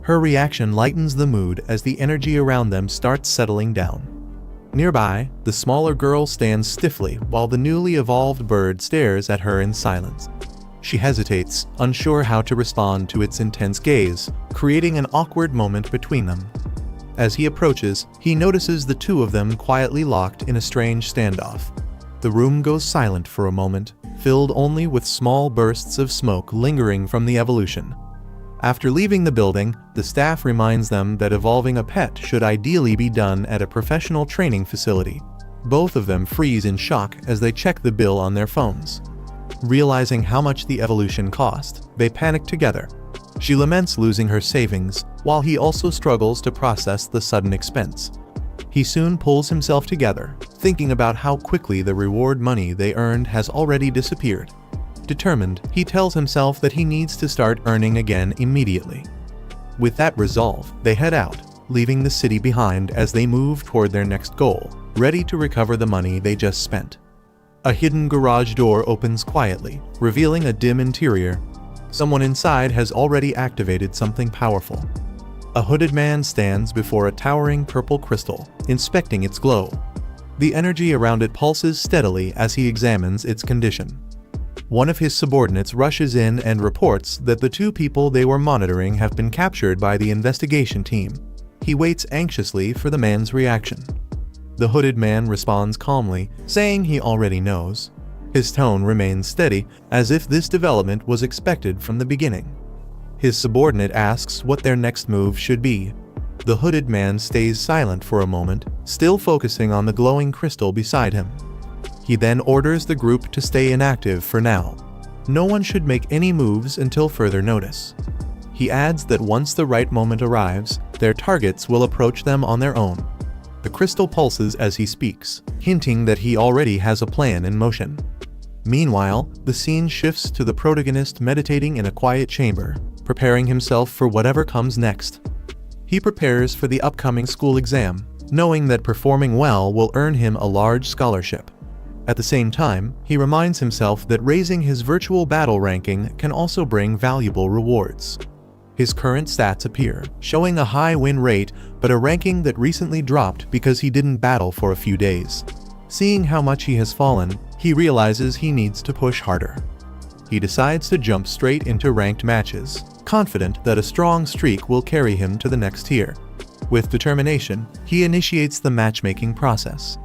Her reaction lightens the mood as the energy around them starts settling down. Nearby, the smaller girl stands stiffly while the newly evolved bird stares at her in silence. She hesitates, unsure how to respond to its intense gaze, creating an awkward moment between them. As he approaches, he notices the two of them quietly locked in a strange standoff. The room goes silent for a moment, filled only with small bursts of smoke lingering from the evolution. After leaving the building, the staff reminds them that evolving a pet should ideally be done at a professional training facility. Both of them freeze in shock as they check the bill on their phones. Realizing how much the evolution cost, they panic together. She laments losing her savings, while he also struggles to process the sudden expense. He soon pulls himself together, thinking about how quickly the reward money they earned has already disappeared. Determined, he tells himself that he needs to start earning again immediately. With that resolve, they head out, leaving the city behind as they move toward their next goal, ready to recover the money they just spent. A hidden garage door opens quietly, revealing a dim interior. Someone inside has already activated something powerful. A hooded man stands before a towering purple crystal, inspecting its glow. The energy around it pulses steadily as he examines its condition. One of his subordinates rushes in and reports that the two people they were monitoring have been captured by the investigation team. He waits anxiously for the man's reaction. The hooded man responds calmly, saying he already knows. His tone remains steady, as if this development was expected from the beginning. His subordinate asks what their next move should be. The hooded man stays silent for a moment, still focusing on the glowing crystal beside him. He then orders the group to stay inactive for now. No one should make any moves until further notice. He adds that once the right moment arrives, their targets will approach them on their own. The crystal pulses as he speaks, hinting that he already has a plan in motion. Meanwhile, the scene shifts to the protagonist meditating in a quiet chamber, preparing himself for whatever comes next. He prepares for the upcoming school exam, knowing that performing well will earn him a large scholarship. At the same time, he reminds himself that raising his virtual battle ranking can also bring valuable rewards. His current stats appear, showing a high win rate, but a ranking that recently dropped because he didn't battle for a few days. Seeing how much he has fallen, he realizes he needs to push harder. He decides to jump straight into ranked matches, confident that a strong streak will carry him to the next tier. With determination, he initiates the matchmaking process.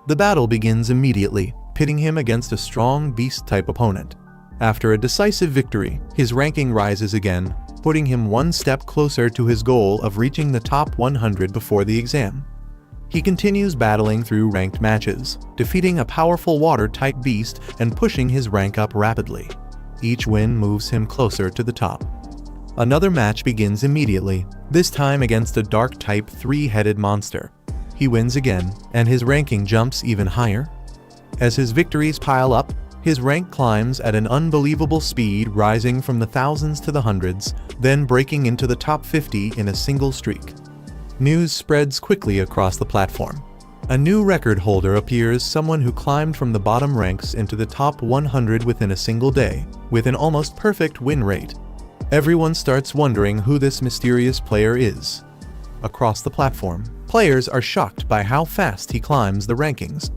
The battle begins immediately, pitting him against a strong beast-type opponent. After a decisive victory, his ranking rises again, putting him one step closer to his goal of reaching the top 100 before the exam. He continues battling through ranked matches, defeating a powerful water-type beast and pushing his rank up rapidly. Each win moves him closer to the top. Another match begins immediately, this time against a dark-type three-headed monster. He wins again, and his ranking jumps even higher. As his victories pile up, his rank climbs at an unbelievable speed, rising from the thousands to the hundreds, then breaking into the top 50 in a single streak. News spreads quickly across the platform. A new record holder appears, someone who climbed from the bottom ranks into the top 100 within a single day, with an almost perfect win rate. Everyone starts wondering who this mysterious player is. Across the platform, players are shocked by how fast he climbs the rankings.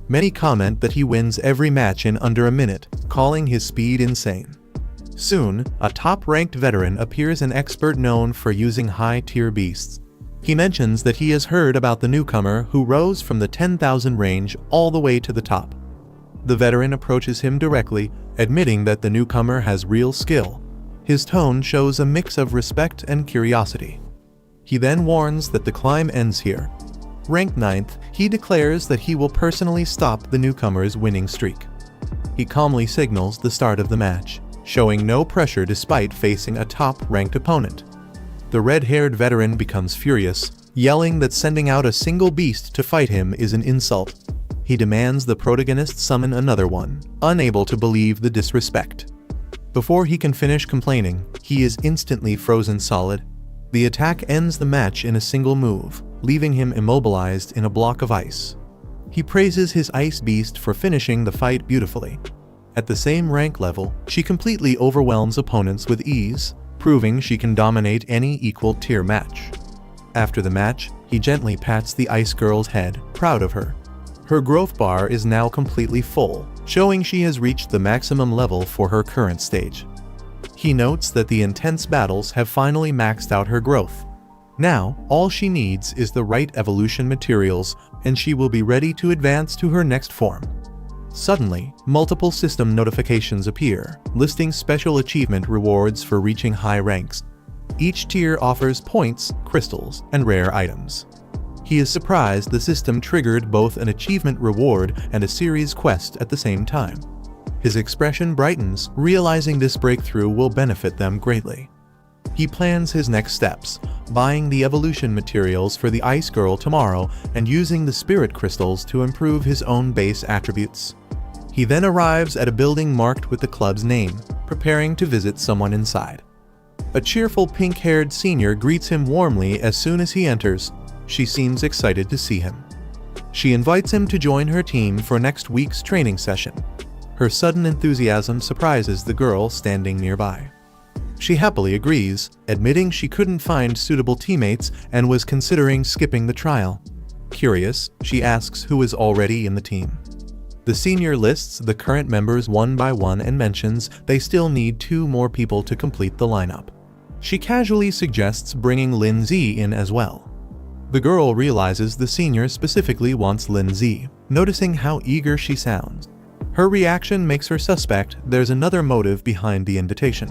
Many comment that he wins every match in under a minute, calling his speed insane. Soon, a top-ranked veteran appears, an expert known for using high-tier beasts. He mentions that he has heard about the newcomer who rose from the 10,000 range all the way to the top. The veteran approaches him directly, admitting that the newcomer has real skill. His tone shows a mix of respect and curiosity. He then warns that the climb ends here. Ranked 9th, he declares that he will personally stop the newcomer's winning streak. He calmly signals the start of the match, showing no pressure despite facing a top-ranked opponent. The red-haired veteran becomes furious, yelling that sending out a single beast to fight him is an insult. He demands the protagonist summon another one, unable to believe the disrespect. Before he can finish complaining, he is instantly frozen solid. The attack ends the match in a single move, leaving him immobilized in a block of ice. He praises his ice beast for finishing the fight beautifully. At the same rank level, she completely overwhelms opponents with ease, proving she can dominate any equal tier match. After the match, he gently pats the ice girl's head, proud of her. Her growth bar is now completely full, showing she has reached the maximum level for her current stage. He notes that the intense battles have finally maxed out her growth. Now, all she needs is the right evolution materials, and she will be ready to advance to her next form. Suddenly, multiple system notifications appear, listing special achievement rewards for reaching high ranks. Each tier offers points, crystals, and rare items. He is surprised the system triggered both an achievement reward and a series quest at the same time. His expression brightens, realizing this breakthrough will benefit them greatly. He plans his next steps, buying the evolution materials for the Ice Girl tomorrow and using the spirit crystals to improve his own base attributes. He then arrives at a building marked with the club's name, preparing to visit someone inside. A cheerful pink-haired senior greets him warmly as soon as he enters. She seems excited to see him. She invites him to join her team for next week's training session. Her sudden enthusiasm surprises the girl standing nearby. She happily agrees, admitting she couldn't find suitable teammates and was considering skipping the trial. Curious, she asks who is already in the team. The senior lists the current members one by one and mentions they still need 2 more people to complete the lineup. She casually suggests bringing Lin Z in as well. The girl realizes the senior specifically wants Lin Z, noticing how eager she sounds. Her reaction makes her suspect there's another motive behind the invitation.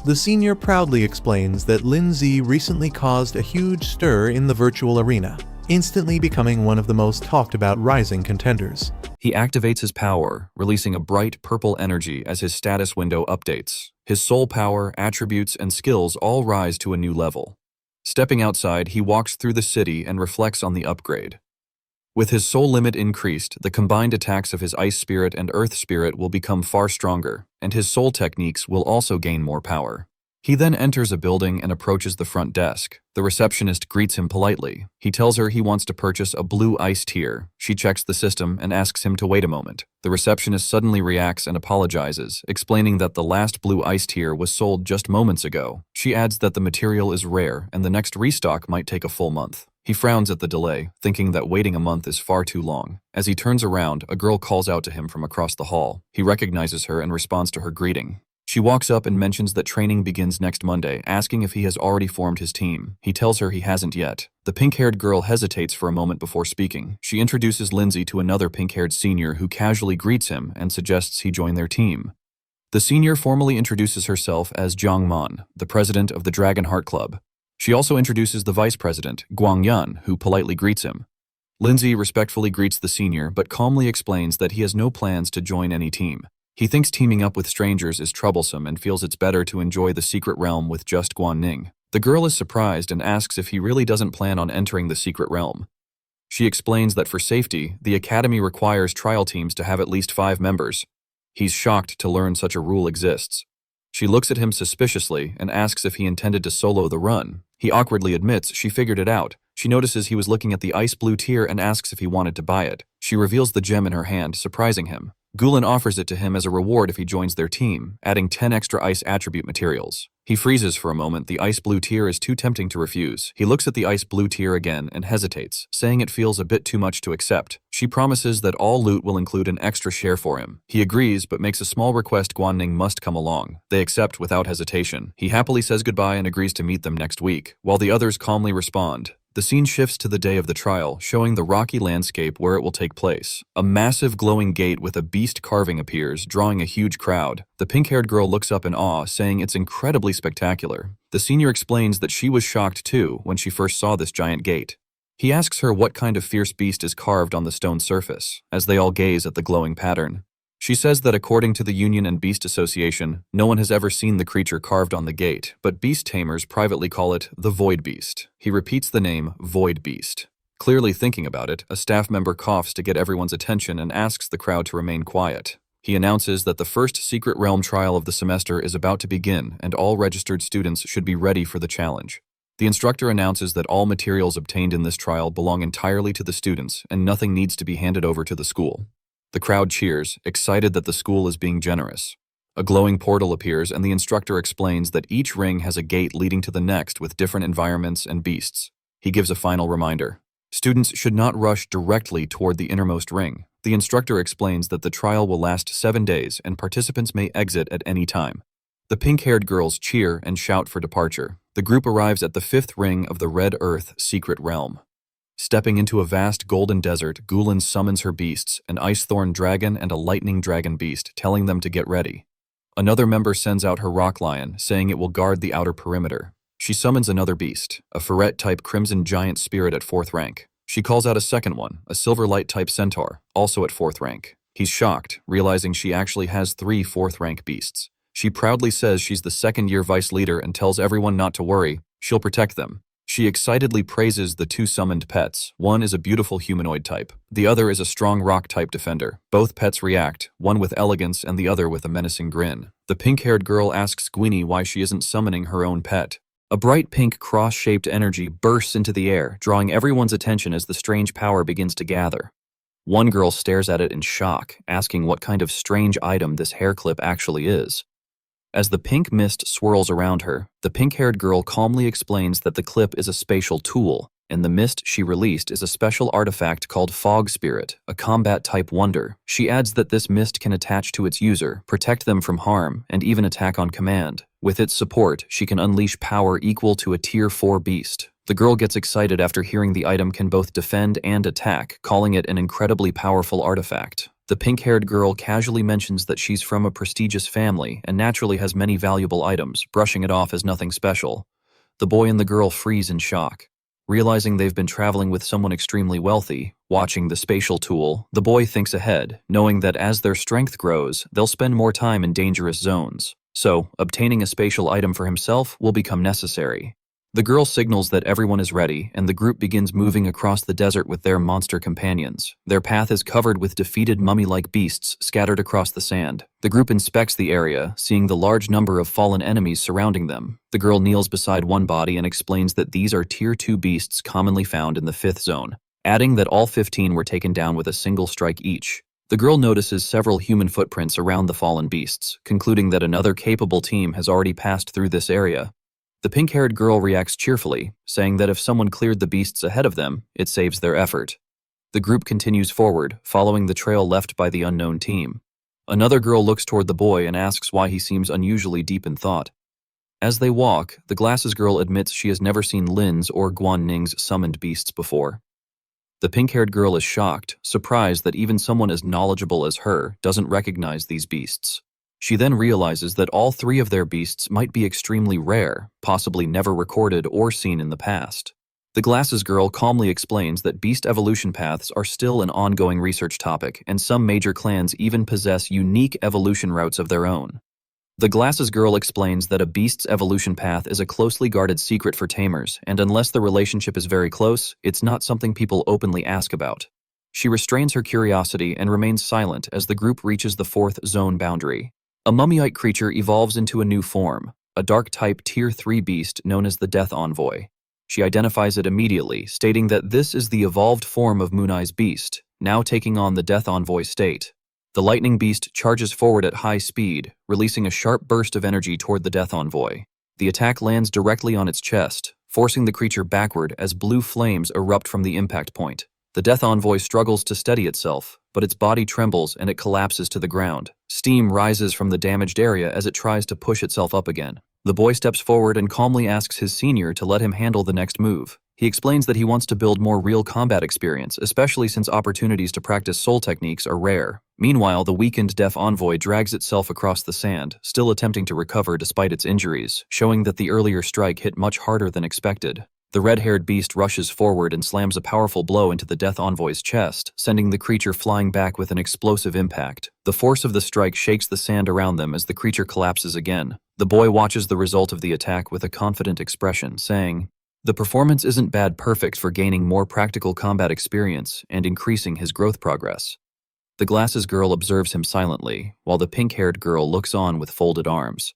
The senior proudly explains that Lin Z recently caused a huge stir in the virtual arena, instantly becoming one of the most talked about rising contenders. He activates his power, releasing a bright purple energy as his status window updates. His soul power, attributes, and skills all rise to a new level. Stepping outside, he walks through the city and reflects on the upgrade. With his soul limit increased, the combined attacks of his Ice Spirit and Earth Spirit will become far stronger, and his soul techniques will also gain more power. He then enters a building and approaches the front desk. The receptionist greets him politely. He tells her he wants to purchase a blue ice tier. She checks the system and asks him to wait a moment. The receptionist suddenly reacts and apologizes, explaining that the last blue ice tier was sold just moments ago. She adds that the material is rare and the next restock might take a full month. He frowns at the delay, thinking that waiting a month is far too long. As he turns around, a girl calls out to him from across the hall. He recognizes her and responds to her greeting. She walks up and mentions that training begins next Monday, asking if he has already formed his team. He tells her he hasn't yet. The pink-haired girl hesitates for a moment before speaking. She introduces Lindsay to another pink-haired senior who casually greets him and suggests he join their team. The senior formally introduces herself as Jiang Man, the president of the Dragon Heart Club. She also introduces the vice president, Guang Yun, who politely greets him. Lindsay respectfully greets the senior but calmly explains that he has no plans to join any team. He thinks teaming up with strangers is troublesome and feels it's better to enjoy the secret realm with just Guan Ning. The girl is surprised and asks if he really doesn't plan on entering the secret realm. She explains that for safety, the academy requires trial teams to have at least 5 members. He's shocked to learn such a rule exists. She looks at him suspiciously and asks if he intended to solo the run. He awkwardly admits she figured it out. She notices he was looking at the ice blue tier and asks if he wanted to buy it. She reveals the gem in her hand, surprising him. Gulen offers it to him as a reward if he joins their team, adding 10 extra ice attribute materials. He freezes for a moment. The ice blue tier is too tempting to refuse. He looks at the ice blue tier again and hesitates, saying it feels a bit too much to accept. She promises that all loot will include an extra share for him. He agrees but makes a small request Guanning must come along. They accept without hesitation. He happily says goodbye and agrees to meet them next week, while the others calmly respond. The scene shifts to the day of the trial, showing the rocky landscape where it will take place. A massive glowing gate with a beast carving appears, drawing a huge crowd. The pink-haired girl looks up in awe, saying it's incredibly spectacular. The senior explains that she was shocked too when she first saw this giant gate. He asks her what kind of fierce beast is carved on the stone surface, as they all gaze at the glowing pattern. She says that according to the Union and Beast Association, no one has ever seen the creature carved on the gate, but beast tamers privately call it the Void Beast. He repeats the name Void Beast. Clearly thinking about it, a staff member coughs to get everyone's attention and asks the crowd to remain quiet. He announces that the first secret realm trial of the semester is about to begin and all registered students should be ready for the challenge. The instructor announces that all materials obtained in this trial belong entirely to the students and nothing needs to be handed over to the school. The crowd cheers, excited that the school is being generous. A glowing portal appears and the instructor explains that each ring has a gate leading to the next with different environments and beasts. He gives a final reminder. Students should not rush directly toward the innermost ring. The instructor explains that the trial will last 7 days and participants may exit at any time. The pink-haired girls cheer and shout for departure. The group arrives at the 5th ring of the Red Earth secret realm. Stepping into a vast golden desert, Gulen summons her beasts, an ice-thorn dragon and a lightning dragon beast, telling them to get ready. Another member sends out her rock lion, saying it will guard the outer perimeter. She summons another beast, a ferret-type crimson giant spirit at 4th rank. She calls out a second one, a silver light-type centaur, also at 4th rank. He's shocked, realizing she actually has 3 4th-rank beasts. She proudly says she's the second-year vice leader and tells everyone not to worry, she'll protect them. She excitedly praises the 2 summoned pets. One is a beautiful humanoid type. The other is a strong rock-type defender. Both pets react, one with elegance and the other with a menacing grin. The pink-haired girl asks Gwynnie why she isn't summoning her own pet. A bright pink cross-shaped energy bursts into the air, drawing everyone's attention as the strange power begins to gather. One girl stares at it in shock, asking what kind of strange item this hair clip actually is. As the pink mist swirls around her, the pink-haired girl calmly explains that the clip is a spatial tool, and the mist she released is a special artifact called Fog Spirit, a combat-type wonder. She adds that this mist can attach to its user, protect them from harm, and even attack on command. With its support, she can unleash power equal to a Tier 4 beast. The girl gets excited after hearing the item can both defend and attack, calling it an incredibly powerful artifact. The pink-haired girl casually mentions that she's from a prestigious family and naturally has many valuable items, brushing it off as nothing special. The boy and the girl freeze in shock. Realizing they've been traveling with someone extremely wealthy, watching the spatial tool, the boy thinks ahead, knowing that as their strength grows, they'll spend more time in dangerous zones. So, obtaining a spatial item for himself will become necessary. The girl signals that everyone is ready, and the group begins moving across the desert with their monster companions. Their path is covered with defeated mummy-like beasts scattered across the sand. The group inspects the area, seeing the large number of fallen enemies surrounding them. The girl kneels beside one body and explains that these are Tier 2 beasts commonly found in the 5th zone, adding that all 15 were taken down with a single strike each. The girl notices several human footprints around the fallen beasts, concluding that another capable team has already passed through this area. The pink-haired girl reacts cheerfully, saying that if someone cleared the beasts ahead of them, it saves their effort. The group continues forward, following the trail left by the unknown team. Another girl looks toward the boy and asks why he seems unusually deep in thought. As they walk, the glasses girl admits she has never seen Lin's or Guan Ning's summoned beasts before. The pink-haired girl is shocked, surprised that even someone as knowledgeable as her doesn't recognize these beasts. She then realizes that all 3 of their beasts might be extremely rare, possibly never recorded or seen in the past. The glasses girl calmly explains that beast evolution paths are still an ongoing research topic, and some major clans even possess unique evolution routes of their own. The glasses girl explains that a beast's evolution path is a closely guarded secret for tamers, and unless the relationship is very close, it's not something people openly ask about. She restrains her curiosity and remains silent as the group reaches the 4th zone boundary. A mummyite creature evolves into a new form, a dark-type Tier 3 beast known as the Death Envoy. She identifies it immediately, stating that this is the evolved form of Moon Eye's beast, now taking on the Death Envoy state. The lightning beast charges forward at high speed, releasing a sharp burst of energy toward the Death Envoy. The attack lands directly on its chest, forcing the creature backward as blue flames erupt from the impact point. The Death Envoy struggles to steady itself, but its body trembles and it collapses to the ground. Steam rises from the damaged area as it tries to push itself up again. The boy steps forward and calmly asks his senior to let him handle the next move. He explains that he wants to build more real combat experience, especially since opportunities to practice soul techniques are rare. Meanwhile, the weakened Death Envoy drags itself across the sand, still attempting to recover despite its injuries, showing that the earlier strike hit much harder than expected. The red-haired beast rushes forward and slams a powerful blow into the Death Envoy's chest, sending the creature flying back with an explosive impact. The force of the strike shakes the sand around them as the creature collapses again. The boy watches the result of the attack with a confident expression, saying, The performance isn't bad perfect for gaining more practical combat experience and increasing his growth progress. The glasses girl observes him silently, while the pink-haired girl looks on with folded arms.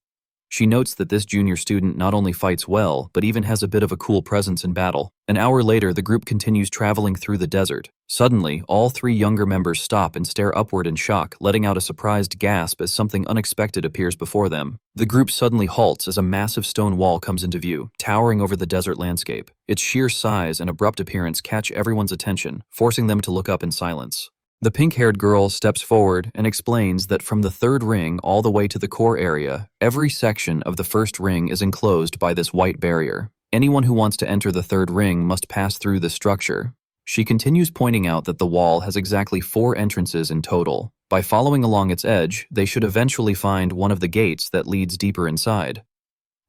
She notes that this junior student not only fights well, but even has a bit of a cool presence in battle. An hour later, the group continues traveling through the desert. Suddenly, all three younger members stop and stare upward in shock, letting out a surprised gasp as something unexpected appears before them. The group suddenly halts as a massive stone wall comes into view, towering over the desert landscape. Its sheer size and abrupt appearance catch everyone's attention, forcing them to look up in silence. The pink-haired girl steps forward and explains that from the third ring all the way to the core area, every section of the first ring is enclosed by this white barrier. Anyone who wants to enter the third ring must pass through this structure. She continues pointing out that the wall has exactly 4 entrances in total. By following along its edge, they should eventually find one of the gates that leads deeper inside.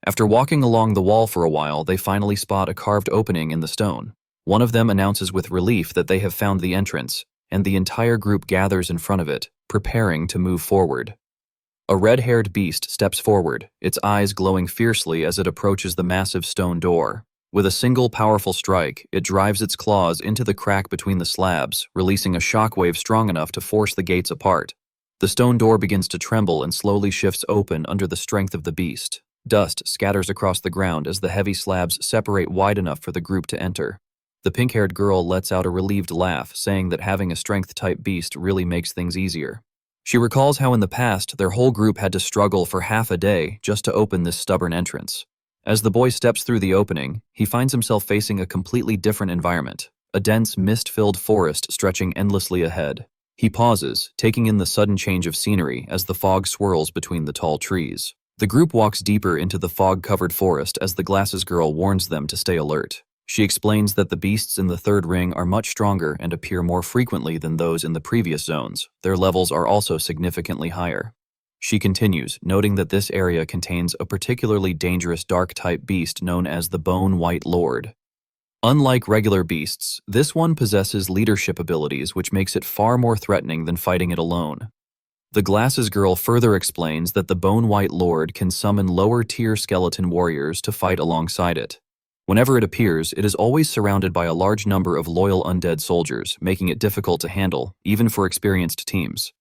After walking along the wall for a while, they finally spot a carved opening in the stone. One of them announces with relief that they have found the entrance, and the entire group gathers in front of it, preparing to move forward. A red-haired beast steps forward, its eyes glowing fiercely as it approaches the massive stone door. With a single powerful strike, it drives its claws into the crack between the slabs, releasing a shockwave strong enough to force the gates apart. The stone door begins to tremble and slowly shifts open under the strength of the beast. Dust scatters across the ground as the heavy slabs separate wide enough for the group to enter. The pink-haired girl lets out a relieved laugh, saying that having a strength-type beast really makes things easier. She recalls how in the past their whole group had to struggle for half a day just to open this stubborn entrance. As the boy steps through the opening, he finds himself facing a completely different environment, a dense, mist-filled forest stretching endlessly ahead. He pauses, taking in the sudden change of scenery as the fog swirls between the tall trees. The group walks deeper into the fog-covered forest as the glasses girl warns them to stay alert. She explains that the beasts in the third ring are much stronger and appear more frequently than those in the previous zones. Their levels are also significantly higher. She continues, noting that this area contains a particularly dangerous dark-type beast known as the Bone White Lord. Unlike regular beasts, this one possesses leadership abilities which makes it far more threatening than fighting it alone. The glasses girl further explains that the Bone White Lord can summon lower-tier skeleton warriors to fight alongside it. Whenever it appears, it is always surrounded by a large number of loyal undead soldiers, making it difficult to handle, even for experienced teams.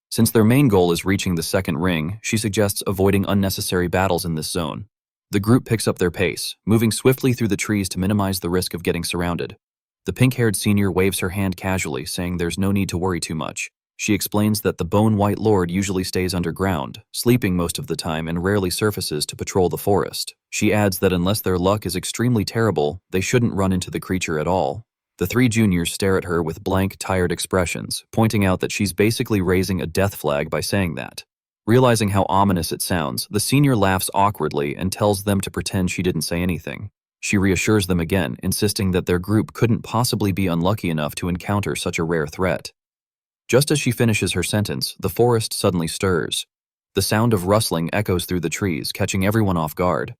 Since their main goal is reaching the second ring, she suggests avoiding unnecessary battles in this zone. The group picks up their pace, moving swiftly through the trees to minimize the risk of getting surrounded. The pink-haired senior waves her hand casually, saying there's no need to worry too much. She explains that the Bone White Lord usually stays underground, sleeping most of the time and rarely surfaces to patrol the forest. She adds that unless their luck is extremely terrible, they shouldn't run into the creature at all. The 3 juniors stare at her with blank, tired expressions, pointing out that she's basically raising a death flag by saying that. Realizing how ominous it sounds, the senior laughs awkwardly and tells them to pretend she didn't say anything. She reassures them again, insisting that their group couldn't possibly be unlucky enough to encounter such a rare threat. Just as she finishes her sentence, the forest suddenly stirs. The sound of rustling echoes through the trees, catching everyone off guard.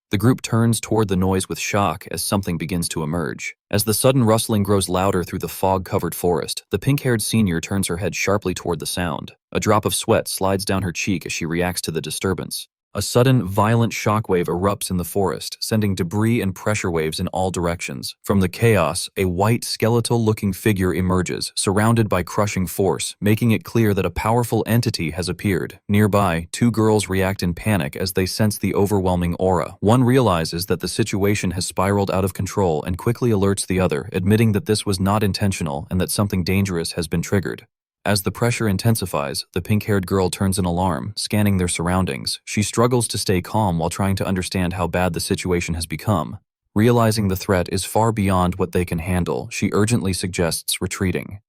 The group turns toward the noise with shock as something begins to emerge. As the sudden rustling grows louder through the fog-covered forest, the pink-haired senior turns her head sharply toward the sound. A drop of sweat slides down her cheek as she reacts to the disturbance. A sudden, violent shockwave erupts in the forest, sending debris and pressure waves in all directions. From the chaos, a white, skeletal-looking figure emerges, surrounded by crushing force, making it clear that a powerful entity has appeared. Nearby, 2 girls react in panic as they sense the overwhelming aura. One realizes that the situation has spiraled out of control and quickly alerts the other, admitting that this was not intentional and that something dangerous has been triggered. As the pressure intensifies, the pink-haired girl turns an alarm, scanning their surroundings. She struggles to stay calm while trying to understand how bad the situation has become. Realizing the threat is far beyond what they can handle, she urgently suggests retreating.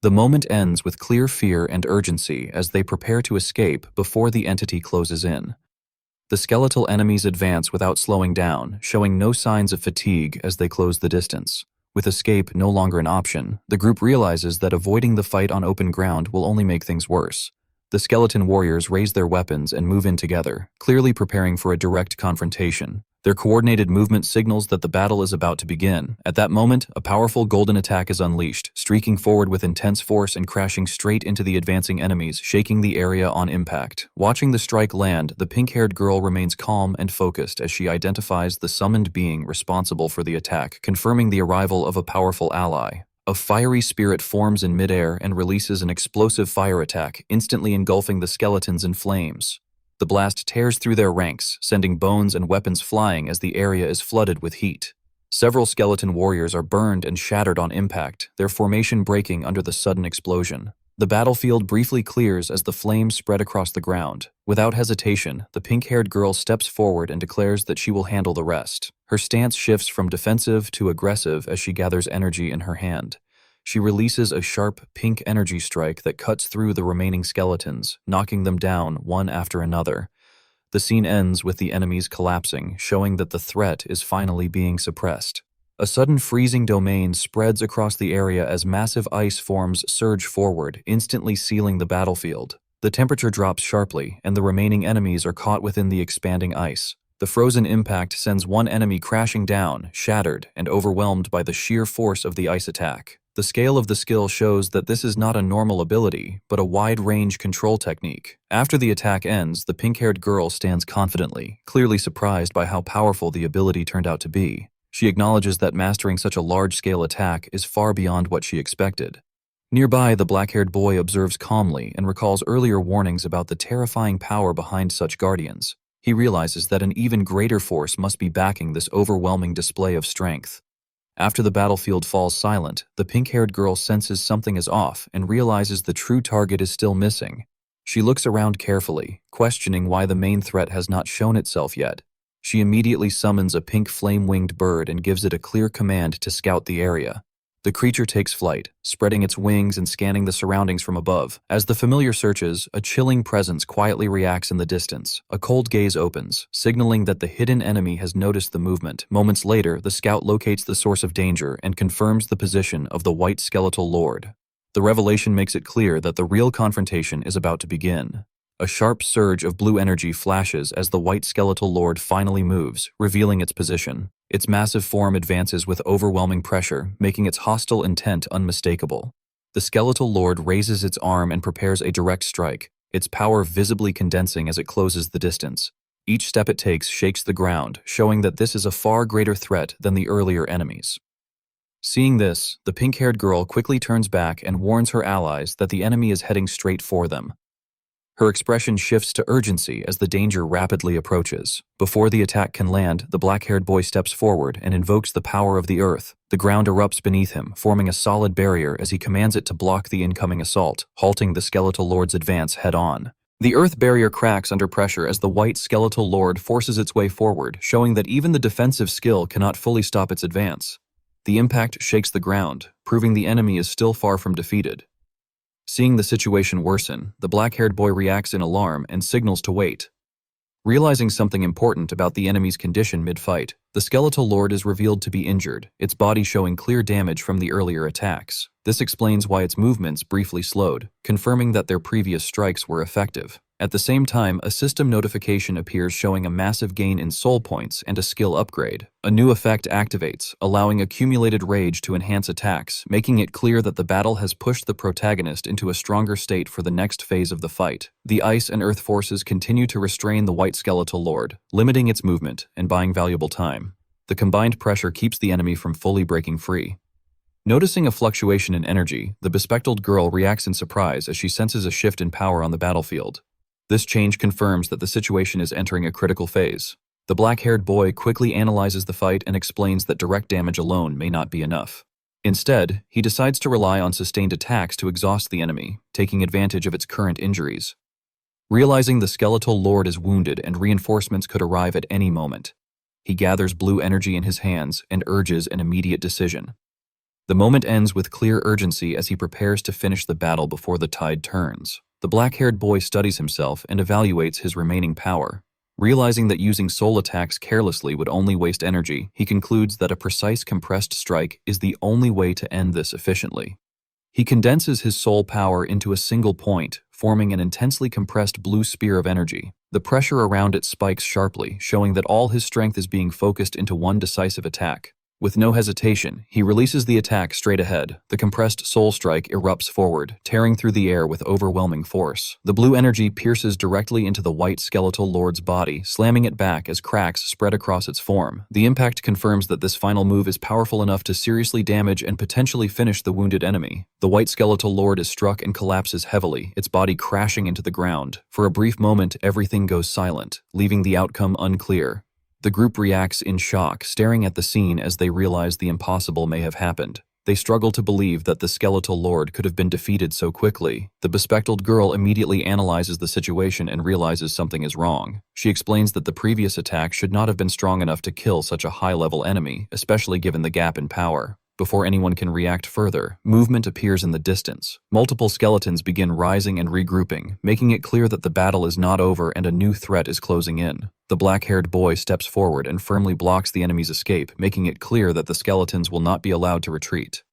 The moment ends with clear fear and urgency as they prepare to escape before the entity closes in. The skeletal enemies advance without slowing down, showing no signs of fatigue as they close the distance. With escape no longer an option, the group realizes that avoiding the fight on open ground will only make things worse. The skeleton warriors raise their weapons and move in together, clearly preparing for a direct confrontation. Their coordinated movement signals that the battle is about to begin. At that moment, a powerful golden attack is unleashed, streaking forward with intense force and crashing straight into the advancing enemies, shaking the area on impact. Watching the strike land, the pink-haired girl remains calm and focused as she identifies the summoned being responsible for the attack, confirming the arrival of a powerful ally. A fiery spirit forms in midair and releases an explosive fire attack, instantly engulfing the skeletons in flames. The blast tears through their ranks, sending bones and weapons flying as the area is flooded with heat. Several skeleton warriors are burned and shattered on impact, their formation breaking under the sudden explosion. The battlefield briefly clears as the flames spread across the ground. Without hesitation, the pink-haired girl steps forward and declares that she will handle the rest. Her stance shifts from defensive to aggressive as she gathers energy in her hand. She releases a sharp, pink energy strike that cuts through the remaining skeletons, knocking them down one after another. The scene ends with the enemies collapsing, showing that the threat is finally being suppressed. A sudden freezing domain spreads across the area as massive ice forms surge forward, instantly sealing the battlefield. The temperature drops sharply, and the remaining enemies are caught within the expanding ice. The frozen impact sends one enemy crashing down, shattered, and overwhelmed by the sheer force of the ice attack. The scale of the skill shows that this is not a normal ability, but a wide-range control technique. After the attack ends, the pink-haired girl stands confidently, clearly surprised by how powerful the ability turned out to be. She acknowledges that mastering such a large-scale attack is far beyond what she expected. Nearby, the black-haired boy observes calmly and recalls earlier warnings about the terrifying power behind such guardians. He realizes that an even greater force must be backing this overwhelming display of strength. After the battlefield falls silent, the pink-haired girl senses something is off and realizes the true target is still missing. She looks around carefully, questioning why the main threat has not shown itself yet. She immediately summons a pink flame-winged bird and gives it a clear command to scout the area. The creature takes flight, spreading its wings and scanning the surroundings from above. As the familiar searches, a chilling presence quietly reacts in the distance. A cold gaze opens, signaling that the hidden enemy has noticed the movement. Moments later, the scout locates the source of danger and confirms the position of the white skeletal lord. The revelation makes it clear that the real confrontation is about to begin. A sharp surge of blue energy flashes as the white skeletal lord finally moves, revealing its position. Its massive form advances with overwhelming pressure, making its hostile intent unmistakable. The skeletal lord raises its arm and prepares a direct strike, its power visibly condensing as it closes the distance. Each step it takes shakes the ground, showing that this is a far greater threat than the earlier enemies. Seeing this, the pink-haired girl quickly turns back and warns her allies that the enemy is heading straight for them. Her expression shifts to urgency as the danger rapidly approaches. Before the attack can land, the black-haired boy steps forward and invokes the power of the earth. The ground erupts beneath him, forming a solid barrier as he commands it to block the incoming assault, halting the skeletal lord's advance head-on. The earth barrier cracks under pressure as the white skeletal lord forces its way forward, showing that even the defensive skill cannot fully stop its advance. The impact shakes the ground, proving the enemy is still far from defeated. Seeing the situation worsen, the black-haired boy reacts in alarm and signals to wait. Realizing something important about the enemy's condition mid-fight, the skeletal lord is revealed to be injured, its body showing clear damage from the earlier attacks. This explains why its movements briefly slowed, confirming that their previous strikes were effective. At the same time, a system notification appears showing a massive gain in soul points and a skill upgrade. A new effect activates, allowing accumulated rage to enhance attacks, making it clear that the battle has pushed the protagonist into a stronger state for the next phase of the fight. The ice and earth forces continue to restrain the white skeletal lord, limiting its movement and buying valuable time. The combined pressure keeps the enemy from fully breaking free. Noticing a fluctuation in energy, the bespectacled girl reacts in surprise as she senses a shift in power on the battlefield. This change confirms that the situation is entering a critical phase. The black-haired boy quickly analyzes the fight and explains that direct damage alone may not be enough. Instead, he decides to rely on sustained attacks to exhaust the enemy, taking advantage of its current injuries. Realizing the skeletal lord is wounded and reinforcements could arrive at any moment, he gathers blue energy in his hands and urges an immediate decision. The moment ends with clear urgency as he prepares to finish the battle before the tide turns. The black-haired boy studies himself and evaluates his remaining power. Realizing that using soul attacks carelessly would only waste energy, he concludes that a precise compressed strike is the only way to end this efficiently. He condenses his soul power into a single point, forming an intensely compressed blue spear of energy. The pressure around it spikes sharply, showing that all his strength is being focused into one decisive attack. With no hesitation, he releases the attack straight ahead. The compressed soul strike erupts forward, tearing through the air with overwhelming force. The blue energy pierces directly into the white skeletal lord's body, slamming it back as cracks spread across its form. The impact confirms that this final move is powerful enough to seriously damage and potentially finish the wounded enemy. The white skeletal lord is struck and collapses heavily, its body crashing into the ground. For a brief moment, everything goes silent, leaving the outcome unclear. The group reacts in shock, staring at the scene as they realize the impossible may have happened. They struggle to believe that the skeletal lord could have been defeated so quickly. The bespectacled girl immediately analyzes the situation and realizes something is wrong. She explains that the previous attack should not have been strong enough to kill such a high-level enemy, especially given the gap in power. Before anyone can react further, movement appears in the distance. Multiple skeletons begin rising and regrouping, making it clear that the battle is not over and a new threat is closing in. The black-haired boy steps forward and firmly blocks the enemy's escape, making it clear that the skeletons will not be allowed to retreat.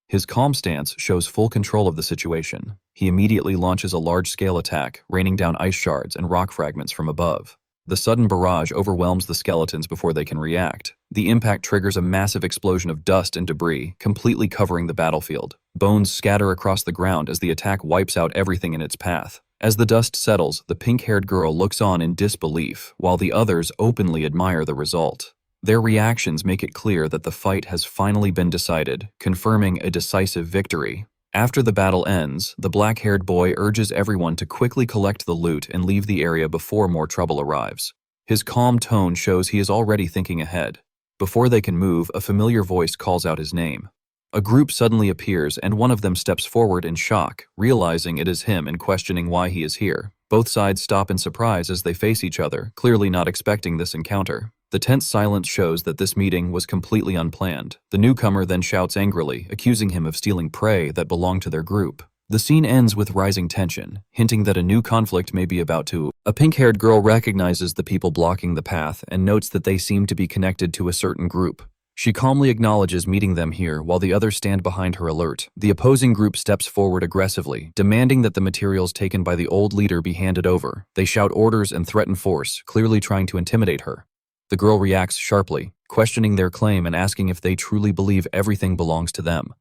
His calm stance shows full control of the situation. He immediately launches a large-scale attack, raining down ice shards and rock fragments from above. The sudden barrage overwhelms the skeletons before they can react. The impact triggers a massive explosion of dust and debris, completely covering the battlefield. Bones scatter across the ground as the attack wipes out everything in its path. As the dust settles, the pink-haired girl looks on in disbelief, while the others openly admire the result. Their reactions make it clear that the fight has finally been decided, confirming a decisive victory. After the battle ends, the black-haired boy urges everyone to quickly collect the loot and leave the area before more trouble arrives. His calm tone shows he is already thinking ahead. Before they can move, a familiar voice calls out his name. A group suddenly appears and one of them steps forward in shock, realizing it is him and questioning why he is here. Both sides stop in surprise as they face each other, clearly not expecting this encounter. The tense silence shows that this meeting was completely unplanned. The newcomer then shouts angrily, accusing him of stealing prey that belonged to their group. The scene ends with rising tension, hinting that a new conflict may be about to. A pink-haired girl recognizes the people blocking the path and notes that they seem to be connected to a certain group. She calmly acknowledges meeting them here while the others stand behind her alert. The opposing group steps forward aggressively, demanding that the materials taken by the old leader be handed over. They shout orders and threaten force, clearly trying to intimidate her. The girl reacts sharply, questioning their claim and asking if they truly believe everything belongs to them.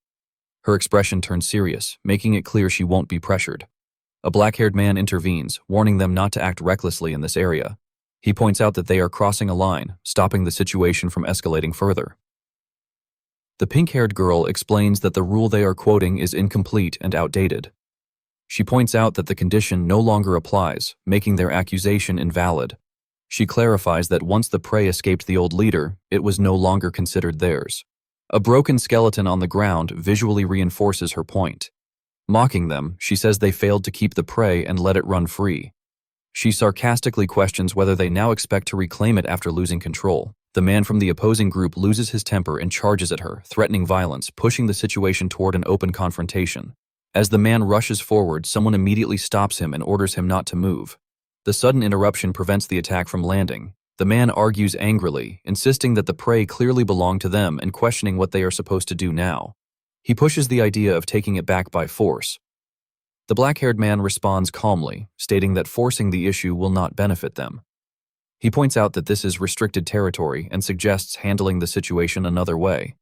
Her expression turns serious, making it clear she won't be pressured. A black-haired man intervenes, warning them not to act recklessly in this area. He points out that they are crossing a line, stopping the situation from escalating further. The pink-haired girl explains that the rule they are quoting is incomplete and outdated. She points out that the condition no longer applies, making their accusation invalid. She clarifies that once the prey escaped the old leader, it was no longer considered theirs. A broken skeleton on the ground visually reinforces her point. Mocking them, she says they failed to keep the prey and let it run free. She sarcastically questions whether they now expect to reclaim it after losing control. The man from the opposing group loses his temper and charges at her, threatening violence, pushing the situation toward an open confrontation. As the man rushes forward, someone immediately stops him and orders him not to move. The sudden interruption prevents the attack from landing. The man argues angrily, insisting that the prey clearly belonged to them and questioning what they are supposed to do now. He pushes the idea of taking it back by force. The black-haired man responds calmly, stating that forcing the issue will not benefit them. He points out that this is restricted territory and suggests handling the situation another way.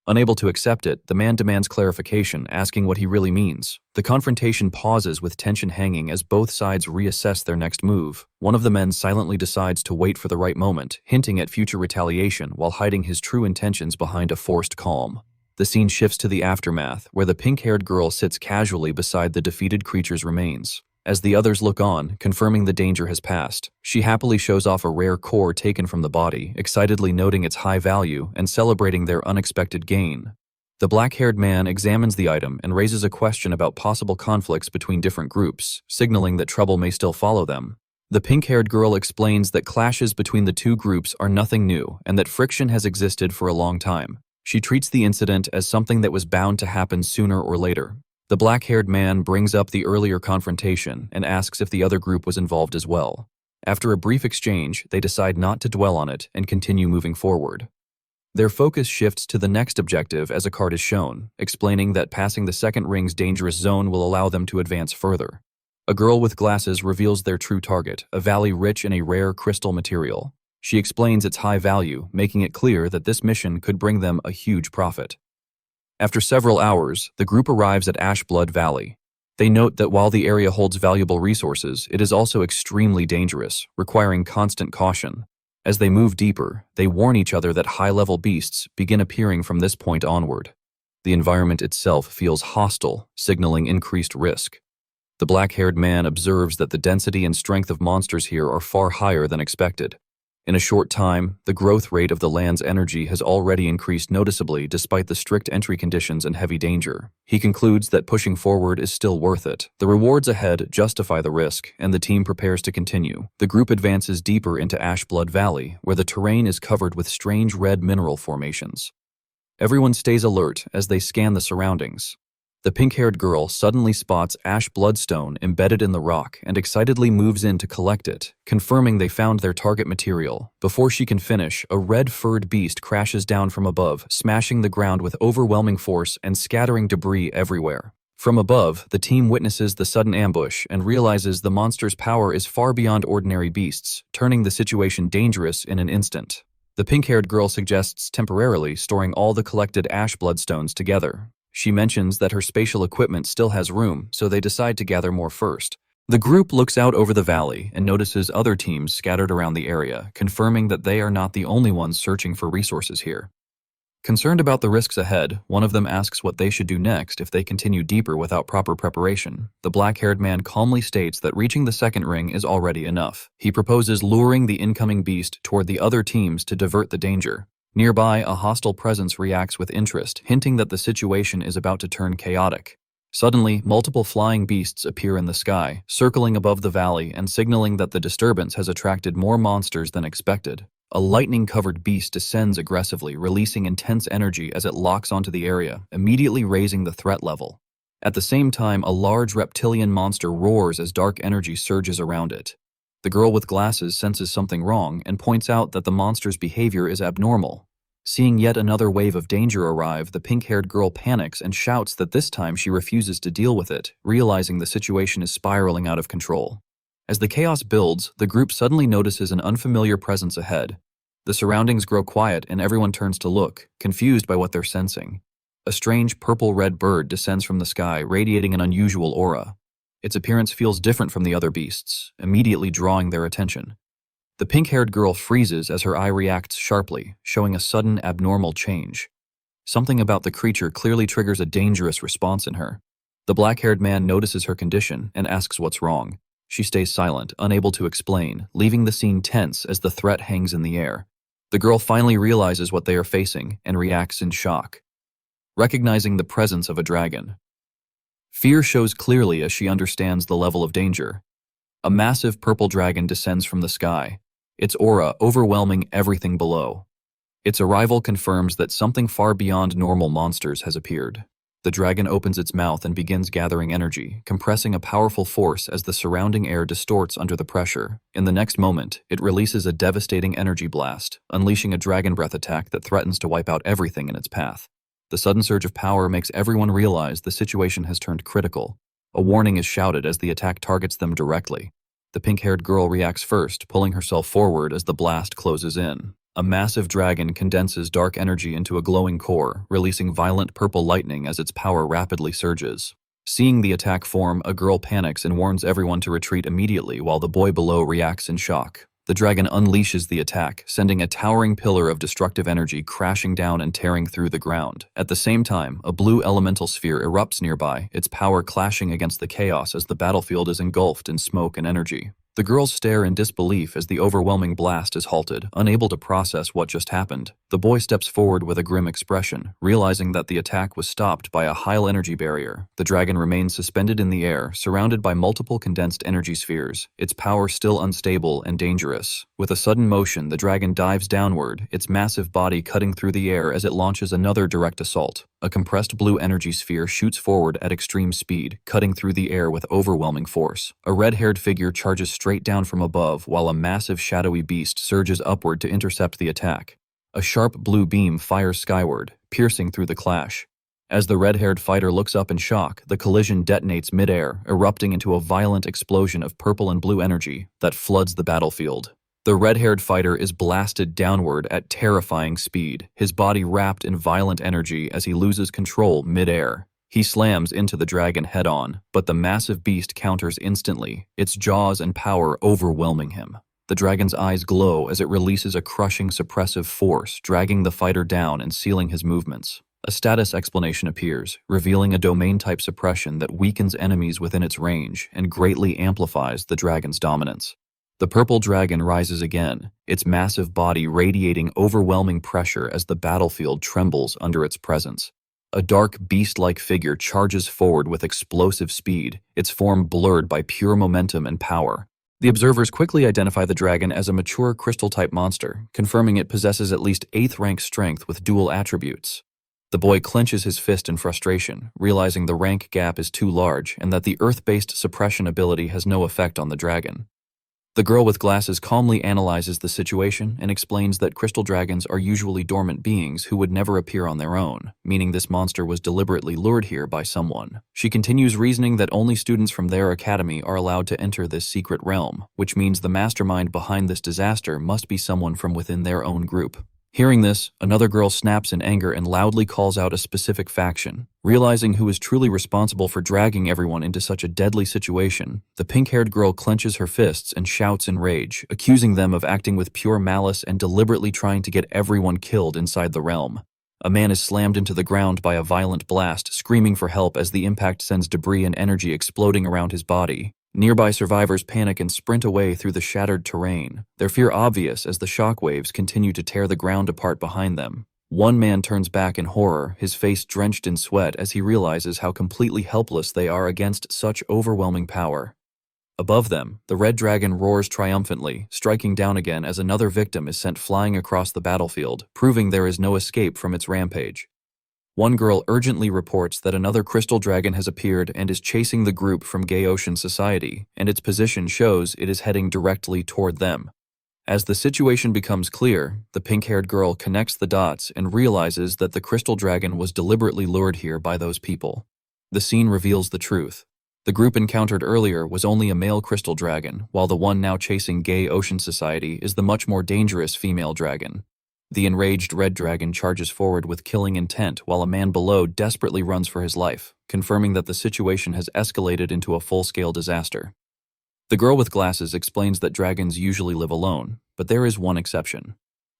Unable to accept it, the man demands clarification, asking what he really means. The confrontation pauses with tension hanging as both sides reassess their next move. One of the men silently decides to wait for the right moment, hinting at future retaliation while hiding his true intentions behind a forced calm. The scene shifts to the aftermath, where the pink-haired girl sits casually beside the defeated creature's remains. As the others look on, confirming the danger has passed, she happily shows off a rare core taken from the body, excitedly noting its high value and celebrating their unexpected gain. The black-haired man examines the item and raises a question about possible conflicts between different groups, signaling that trouble may still follow them. The pink-haired girl explains that clashes between the two groups are nothing new and that friction has existed for a long time. She treats the incident as something that was bound to happen sooner or later. The black-haired man brings up the earlier confrontation and asks if the other group was involved as well. After a brief exchange, they decide not to dwell on it and continue moving forward. Their focus shifts to the next objective as a card is shown, explaining that passing the second ring's dangerous zone will allow them to advance further. A girl with glasses reveals their true target, a valley rich in a rare crystal material. She explains its high value, making it clear that this mission could bring them a huge profit. After several hours, the group arrives at Ashblood Valley. They note that while the area holds valuable resources, it is also extremely dangerous, requiring constant caution. As they move deeper, they warn each other that high-level beasts begin appearing from this point onward. The environment itself feels hostile, signaling increased risk. The black-haired man observes that the density and strength of monsters here are far higher than expected. In a short time, the growth rate of the land's energy has already increased noticeably despite the strict entry conditions and heavy danger. He concludes that pushing forward is still worth it. The rewards ahead justify the risk, and the team prepares to continue. The group advances deeper into Ashblood Valley, where the terrain is covered with strange red mineral formations. Everyone stays alert as they scan the surroundings. The pink-haired girl suddenly spots ash bloodstone embedded in the rock and excitedly moves in to collect it, confirming they found their target material. Before she can finish, a red-furred beast crashes down from above, smashing the ground with overwhelming force and scattering debris everywhere. From above, the team witnesses the sudden ambush and realizes the monster's power is far beyond ordinary beasts, turning the situation dangerous in an instant. The pink-haired girl suggests temporarily storing all the collected ash bloodstones together. She mentions that her spatial equipment still has room, so they decide to gather more first. The group looks out over the valley and notices other teams scattered around the area, confirming that they are not the only ones searching for resources here. Concerned about the risks ahead, one of them asks what they should do next if they continue deeper without proper preparation. The black-haired man calmly states that reaching the second ring is already enough. He proposes luring the incoming beast toward the other teams to divert the danger. Nearby, a hostile presence reacts with interest, hinting that the situation is about to turn chaotic. Suddenly, multiple flying beasts appear in the sky, circling above the valley and signaling that the disturbance has attracted more monsters than expected. A lightning-covered beast descends aggressively, releasing intense energy as it locks onto the area, immediately raising the threat level. At the same time, a large reptilian monster roars as dark energy surges around it. The girl with glasses senses something wrong and points out that the monster's behavior is abnormal. Seeing yet another wave of danger arrive, the pink-haired girl panics and shouts that this time she refuses to deal with it, realizing the situation is spiraling out of control. As the chaos builds, the group suddenly notices an unfamiliar presence ahead. The surroundings grow quiet and everyone turns to look, confused by what they're sensing. A strange purple-red bird descends from the sky, radiating an unusual aura. Its appearance feels different from the other beasts, immediately drawing their attention. The pink-haired girl freezes as her eye reacts sharply, showing a sudden abnormal change. Something about the creature clearly triggers a dangerous response in her. The black-haired man notices her condition and asks what's wrong. She stays silent, unable to explain, leaving the scene tense as the threat hangs in the air. The girl finally realizes what they are facing and reacts in shock, recognizing the presence of a dragon. Fear shows clearly as she understands the level of danger. A massive purple dragon descends from the sky, its aura overwhelming everything below. Its arrival confirms that something far beyond normal monsters has appeared. The dragon opens its mouth and begins gathering energy, compressing a powerful force as the surrounding air distorts under the pressure. In the next moment, it releases a devastating energy blast, unleashing a dragon breath attack that threatens to wipe out everything in its path. The sudden surge of power makes everyone realize the situation has turned critical. A warning is shouted as the attack targets them directly. The pink-haired girl reacts first, pulling herself forward as the blast closes in. A massive dragon condenses dark energy into a glowing core, releasing violent purple lightning as its power rapidly surges. Seeing the attack form, a girl panics and warns everyone to retreat immediately while the boy below reacts in shock. The dragon unleashes the attack, sending a towering pillar of destructive energy crashing down and tearing through the ground. At the same time, a blue elemental sphere erupts nearby, its power clashing against the chaos as the battlefield is engulfed in smoke and energy. The girls stare in disbelief as the overwhelming blast is halted, unable to process what just happened. The boy steps forward with a grim expression, realizing that the attack was stopped by a high-energy barrier. The dragon remains suspended in the air, surrounded by multiple condensed energy spheres, its power still unstable and dangerous. With a sudden motion, the dragon dives downward, its massive body cutting through the air as it launches another direct assault. A compressed blue energy sphere shoots forward at extreme speed, cutting through the air with overwhelming force. A red-haired figure charges straight down from above, while a massive shadowy beast surges upward to intercept the attack. A sharp blue beam fires skyward, piercing through the clash. As the red-haired fighter looks up in shock, the collision detonates midair, erupting into a violent explosion of purple and blue energy that floods the battlefield. The red-haired fighter is blasted downward at terrifying speed, his body wrapped in violent energy as he loses control midair. He slams into the dragon head-on, but the massive beast counters instantly, its jaws and power overwhelming him. The dragon's eyes glow as it releases a crushing suppressive force, dragging the fighter down and sealing his movements. A status explanation appears, revealing a domain-type suppression that weakens enemies within its range and greatly amplifies the dragon's dominance. The purple dragon rises again, its massive body radiating overwhelming pressure as the battlefield trembles under its presence. A dark beast-like figure charges forward with explosive speed, its form blurred by pure momentum and power. The observers quickly identify the dragon as a mature crystal-type monster, confirming it possesses at least 8th rank strength with dual attributes. The boy clenches his fist in frustration, realizing the rank gap is too large and that the earth-based suppression ability has no effect on the dragon. The girl with glasses calmly analyzes the situation and explains that crystal dragons are usually dormant beings who would never appear on their own, meaning this monster was deliberately lured here by someone. She continues reasoning that only students from their academy are allowed to enter this secret realm, which means the mastermind behind this disaster must be someone from within their own group. Hearing this, another girl snaps in anger and loudly calls out a specific faction. Realizing who is truly responsible for dragging everyone into such a deadly situation, the pink-haired girl clenches her fists and shouts in rage, accusing them of acting with pure malice and deliberately trying to get everyone killed inside the realm. A man is slammed into the ground by a violent blast, screaming for help as the impact sends debris and energy exploding around his body. Nearby survivors panic and sprint away through the shattered terrain, their fear obvious as the shockwaves continue to tear the ground apart behind them. One man turns back in horror, his face drenched in sweat as he realizes how completely helpless they are against such overwhelming power. Above them, the red dragon roars triumphantly, striking down again as another victim is sent flying across the battlefield, proving there is no escape from its rampage. One girl urgently reports that another crystal dragon has appeared and is chasing the group from Gay Ocean Society, and its position shows it is heading directly toward them. As the situation becomes clear, the pink-haired girl connects the dots and realizes that the crystal dragon was deliberately lured here by those people. The scene reveals the truth. The group encountered earlier was only a male crystal dragon, while the one now chasing Gay Ocean Society is the much more dangerous female dragon. The enraged red dragon charges forward with killing intent while a man below desperately runs for his life, confirming that the situation has escalated into a full-scale disaster. The girl with glasses explains that dragons usually live alone, but there is one exception.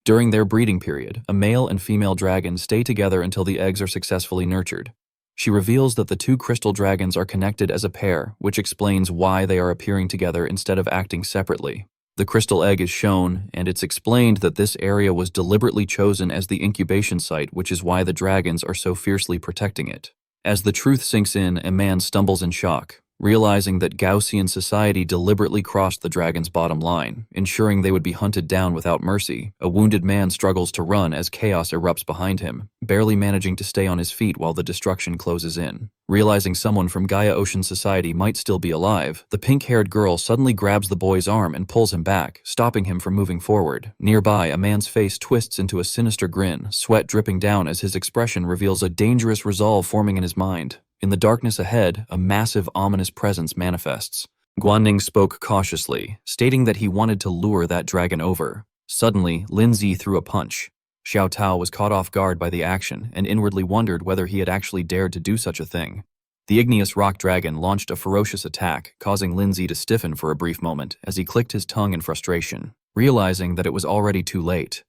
During their breeding period, a male and female dragon stay together until the eggs are successfully nurtured. She reveals that the two crystal dragons are connected as a pair, which explains why they are appearing together instead of acting separately. The crystal egg is shown, and it's explained that this area was deliberately chosen as the incubation site, which is why the dragons are so fiercely protecting it. As the truth sinks in, a man stumbles in shock, realizing that Gaussian society deliberately crossed the dragon's bottom line, ensuring they would be hunted down without mercy. A wounded man struggles to run as chaos erupts behind him, barely managing to stay on his feet while the destruction closes in. Realizing someone from Gaia Ocean Society might still be alive, the pink-haired girl suddenly grabs the boy's arm and pulls him back, stopping him from moving forward. Nearby, a man's face twists into a sinister grin, sweat dripping down as his expression reveals a dangerous resolve forming in his mind. In the darkness ahead, a massive, ominous presence manifests. Guanning spoke cautiously, stating that he wanted to lure that dragon over. Suddenly, Lindsay threw a punch. Xiao Tao was caught off guard by the action and inwardly wondered whether he had actually dared to do such a thing. The igneous rock dragon launched a ferocious attack, causing Lindsay to stiffen for a brief moment as he clicked his tongue in frustration, realizing that it was already too late.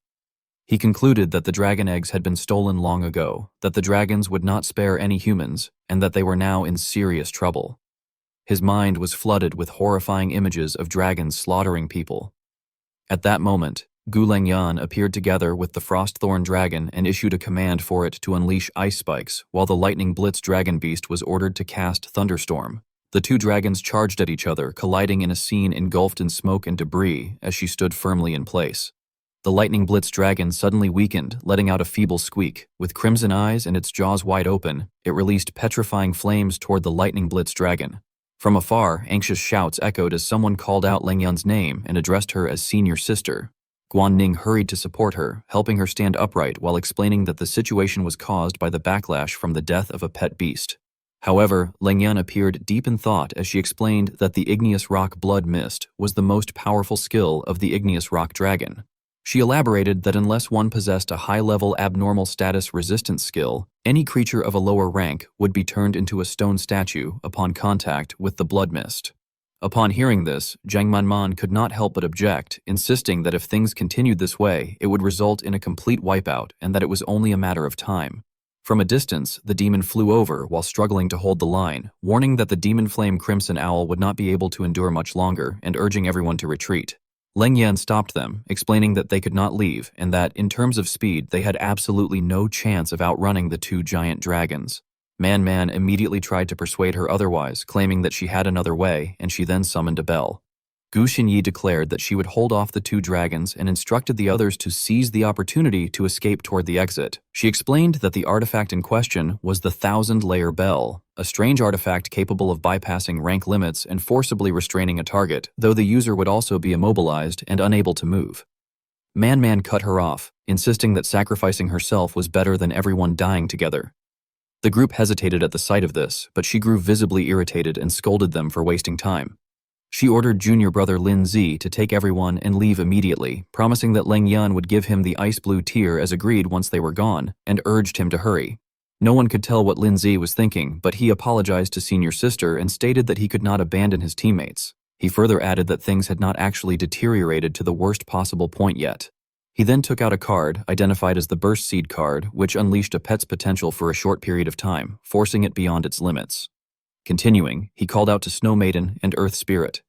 He concluded that the dragon eggs had been stolen long ago, that the dragons would not spare any humans, and that they were now in serious trouble. His mind was flooded with horrifying images of dragons slaughtering people. At that moment, Gu Lengyan appeared together with the Frostthorn dragon and issued a command for it to unleash ice spikes, while the Lightning Blitz dragon beast was ordered to cast Thunderstorm. The two dragons charged at each other, colliding in a scene engulfed in smoke and debris as she stood firmly in place. The Lightning Blitz dragon suddenly weakened, letting out a feeble squeak. With crimson eyes and its jaws wide open, it released petrifying flames toward the Lightning Blitz dragon. From afar, anxious shouts echoed as someone called out Lengyan's name and addressed her as senior sister. Guan hurried to support her, helping her stand upright while explaining that the situation was caused by the backlash from the death of a pet beast. However, Lengyan appeared deep in thought as she explained that the igneous rock blood mist was the most powerful skill of the igneous rock dragon. She elaborated that unless one possessed a high-level abnormal status resistance skill, any creature of a lower rank would be turned into a stone statue upon contact with the blood mist. Upon hearing this, Zhang Manman could not help but object, insisting that if things continued this way, it would result in a complete wipeout and that it was only a matter of time. From a distance, the demon flew over while struggling to hold the line, warning that the demon flame Crimson Owl would not be able to endure much longer and urging everyone to retreat. Lengyan stopped them, explaining that they could not leave and that, in terms of speed, they had absolutely no chance of outrunning the two giant dragons. Man immediately tried to persuade her otherwise, claiming that she had another way, and she then summoned a bell. Gu Xinyi declared that she would hold off the two dragons and instructed the others to seize the opportunity to escape toward the exit. She explained that the artifact in question was the 1,000-layer bell, a strange artifact capable of bypassing rank limits and forcibly restraining a target, though the user would also be immobilized and unable to move. Man cut her off, insisting that sacrificing herself was better than everyone dying together. The group hesitated at the sight of this, but she grew visibly irritated and scolded them for wasting time. She ordered junior brother Lin Zi to take everyone and leave immediately, promising that Leng Yan would give him the ice blue tear as agreed once they were gone, and urged him to hurry. No one could tell what Lin Zi was thinking, but he apologized to senior sister and stated that he could not abandon his teammates. He further added that things had not actually deteriorated to the worst possible point yet. He then took out a card, identified as the Burst Seed card, which unleashed a pet's potential for a short period of time, forcing it beyond its limits. Continuing, he called out to Snow Maiden and Earth Spirit.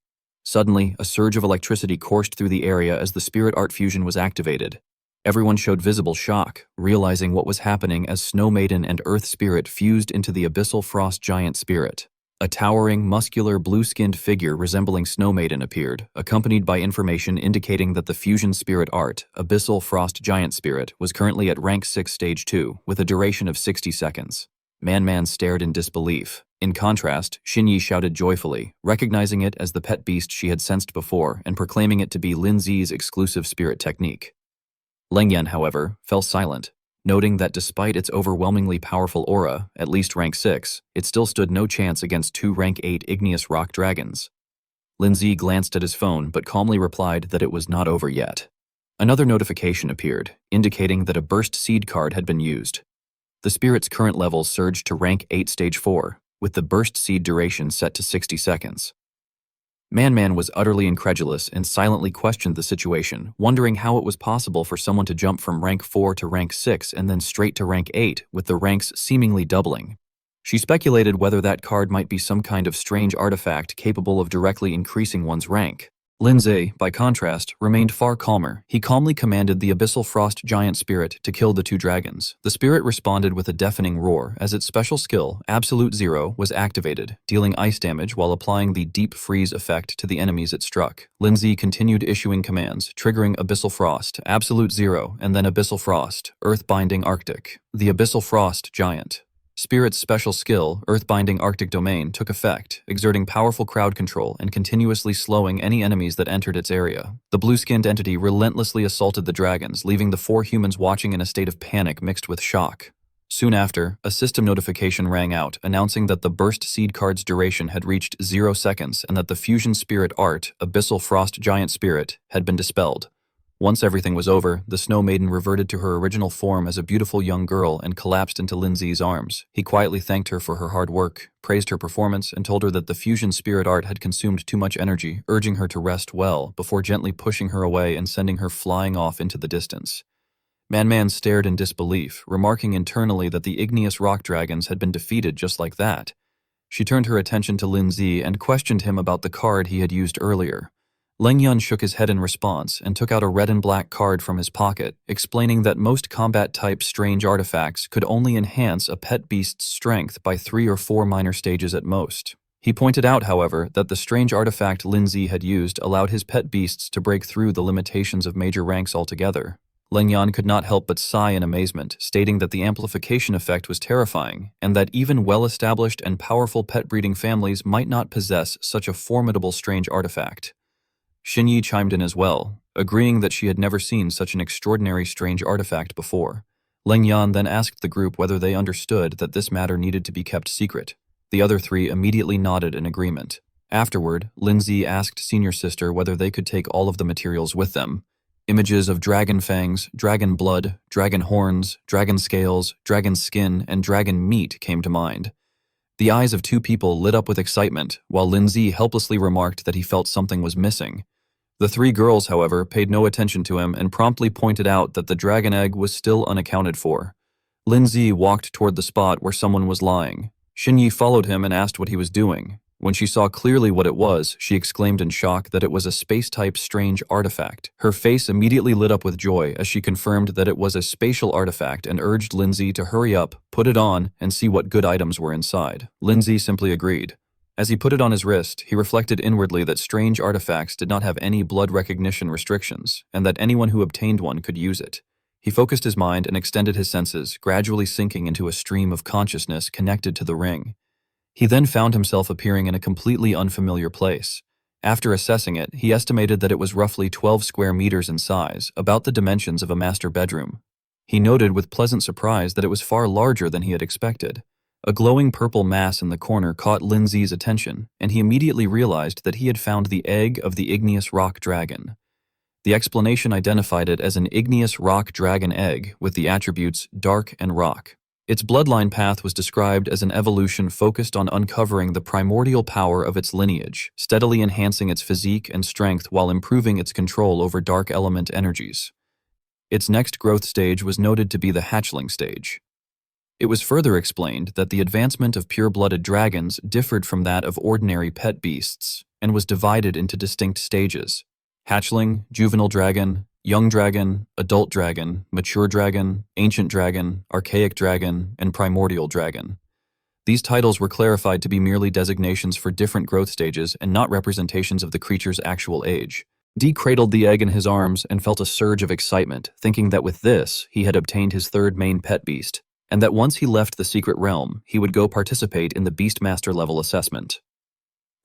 Suddenly, a surge of electricity coursed through the area as the spirit art fusion was activated. Everyone showed visible shock, realizing what was happening as Snow Maiden and Earth Spirit fused into the Abyssal Frost Giant Spirit. A towering, muscular, blue-skinned figure resembling Snow Maiden appeared, accompanied by information indicating that the fusion spirit art, Abyssal Frost Giant Spirit, was currently at rank 6 stage 2, with a duration of 60 seconds. Man stared in disbelief. In contrast, Xinyi shouted joyfully, recognizing it as the pet beast she had sensed before and proclaiming it to be Lin Zi's exclusive spirit technique. Lengyan, however, fell silent, noting that despite its overwhelmingly powerful aura, at least rank 6, it still stood no chance against two rank 8 igneous rock dragons. Lin Zi glanced at his phone but calmly replied that it was not over yet. Another notification appeared, indicating that a Burst Seed card had been used. The spirit's current level surged to rank 8 stage 4, with the Burst Seed duration set to 60 seconds. Man was utterly incredulous and silently questioned the situation, wondering how it was possible for someone to jump from rank 4 to rank 6 and then straight to rank 8, with the ranks seemingly doubling. She speculated whether that card might be some kind of strange artifact capable of directly increasing one's rank. Lin Zi, by contrast, remained far calmer. He calmly commanded the Abyssal Frost Giant Spirit to kill the two dragons. The spirit responded with a deafening roar as its special skill, Absolute Zero, was activated, dealing ice damage while applying the Deep Freeze effect to the enemies it struck. Lin Zi continued issuing commands, triggering Abyssal Frost, Absolute Zero, and then Abyssal Frost, Earth-Binding Arctic. The Abyssal Frost Giant Spirit's special skill, Earth-Binding Arctic Domain, took effect, exerting powerful crowd control and continuously slowing any enemies that entered its area. The blue-skinned entity relentlessly assaulted the dragons, leaving the 4 humans watching in a state of panic mixed with shock. Soon after, a system notification rang out, announcing that the Burst Seed card's duration had reached 0 seconds and that the Fusion Spirit art, Abyssal Frost Giant Spirit, had been dispelled. Once everything was over, the Snow Maiden reverted to her original form as a beautiful young girl and collapsed into Lin Zi's arms. He quietly thanked her for her hard work, praised her performance, and told her that the fusion spirit art had consumed too much energy, urging her to rest well, before gently pushing her away and sending her flying off into the distance. Man stared in disbelief, remarking internally that the igneous rock dragons had been defeated just like that. She turned her attention to Lin Zi and questioned him about the card he had used earlier. Lengyan shook his head in response and took out a red and black card from his pocket, explaining that most combat-type strange artifacts could only enhance a pet beast's strength by 3 or 4 minor stages at most. He pointed out, however, that the strange artifact Lin Zi had used allowed his pet beasts to break through the limitations of major ranks altogether. Lengyan could not help but sigh in amazement, stating that the amplification effect was terrifying, and that even well-established and powerful pet-breeding families might not possess such a formidable strange artifact. Xinyi chimed in as well, agreeing that she had never seen such an extraordinary strange artifact before. Leng Yan then asked the group whether they understood that this matter needed to be kept secret. The other three immediately nodded in agreement. Afterward, Lindsay asked senior sister whether they could take all of the materials with them. Images of dragon fangs, dragon blood, dragon horns, dragon scales, dragon skin, and dragon meat came to mind. The eyes of two people lit up with excitement, while Lindsay helplessly remarked that he felt something was missing. The three girls, however, paid no attention to him and promptly pointed out that the dragon egg was still unaccounted for. Lindsay walked toward the spot where someone was lying. Xinyi followed him and asked what he was doing. When she saw clearly what it was, she exclaimed in shock that it was a space-type strange artifact. Her face immediately lit up with joy as she confirmed that it was a spatial artifact and urged Lindsay to hurry up, put it on, and see what good items were inside. Lindsay simply agreed. As he put it on his wrist, he reflected inwardly that strange artifacts did not have any blood recognition restrictions, and that anyone who obtained one could use it. He focused his mind and extended his senses, gradually sinking into a stream of consciousness connected to the ring. He then found himself appearing in a completely unfamiliar place. After assessing it, he estimated that it was roughly 12 square meters in size, about the dimensions of a master bedroom. He noted with pleasant surprise that it was far larger than he had expected. A glowing purple mass in the corner caught Lindsay's attention, and he immediately realized that he had found the egg of the igneous rock dragon. The explanation identified it as an igneous rock dragon egg with the attributes dark and rock. Its bloodline path was described as an evolution focused on uncovering the primordial power of its lineage, steadily enhancing its physique and strength while improving its control over dark element energies. Its next growth stage was noted to be the hatchling stage. It was further explained that the advancement of pure-blooded dragons differed from that of ordinary pet beasts and was divided into distinct stages: hatchling, juvenile dragon, young dragon, adult dragon, mature dragon, ancient dragon, archaic dragon, and primordial dragon. These titles were clarified to be merely designations for different growth stages and not representations of the creature's actual age. Dee cradled the egg in his arms and felt a surge of excitement, thinking that with this, he had obtained his third main pet beast, and that once he left the secret realm, he would go participate in the Beastmaster level assessment.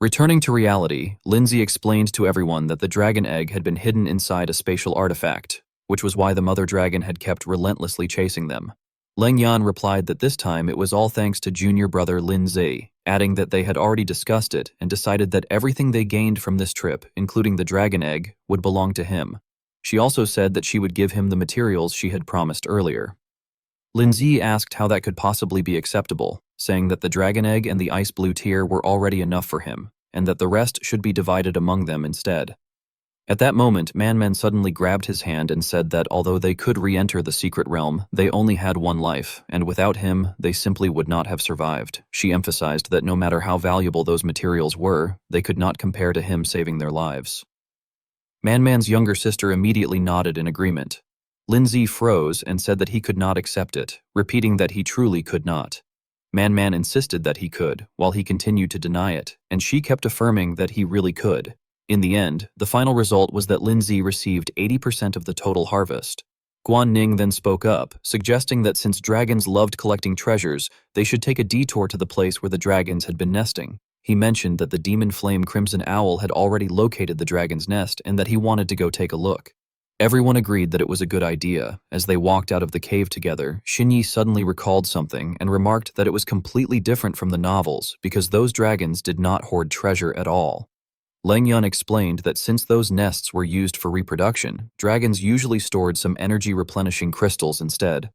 Returning to reality, Lindsay explained to everyone that the dragon egg had been hidden inside a spatial artifact, which was why the mother dragon had kept relentlessly chasing them. Leng Yan replied that this time it was all thanks to junior brother Lindsay, adding that they had already discussed it and decided that everything they gained from this trip, including the dragon egg, would belong to him. She also said that she would give him the materials she had promised earlier. Lindsay asked how that could possibly be acceptable, saying that the dragon egg and the ice blue tear were already enough for him, and that the rest should be divided among them instead. At that moment, Man suddenly grabbed his hand and said that although they could re-enter the secret realm, they only had one life, and without him, they simply would not have survived. She emphasized that no matter how valuable those materials were, they could not compare to him saving their lives. Man's younger sister immediately nodded in agreement. Lindsay froze and said that he could not accept it, repeating that he truly could not. Man insisted that he could, while he continued to deny it, and she kept affirming that he really could. In the end, the final result was that Lindsay received 80% of the total harvest. Guan Ning then spoke up, suggesting that since dragons loved collecting treasures, they should take a detour to the place where the dragons had been nesting. He mentioned that the demon flame Crimson Owl had already located the dragon's nest and that he wanted to go take a look. Everyone agreed that it was a good idea. As they walked out of the cave together, Xinyi suddenly recalled something and remarked that it was completely different from the novels because those dragons did not hoard treasure at all. Leng Yan explained that since those nests were used for reproduction, dragons usually stored some energy-replenishing crystals instead.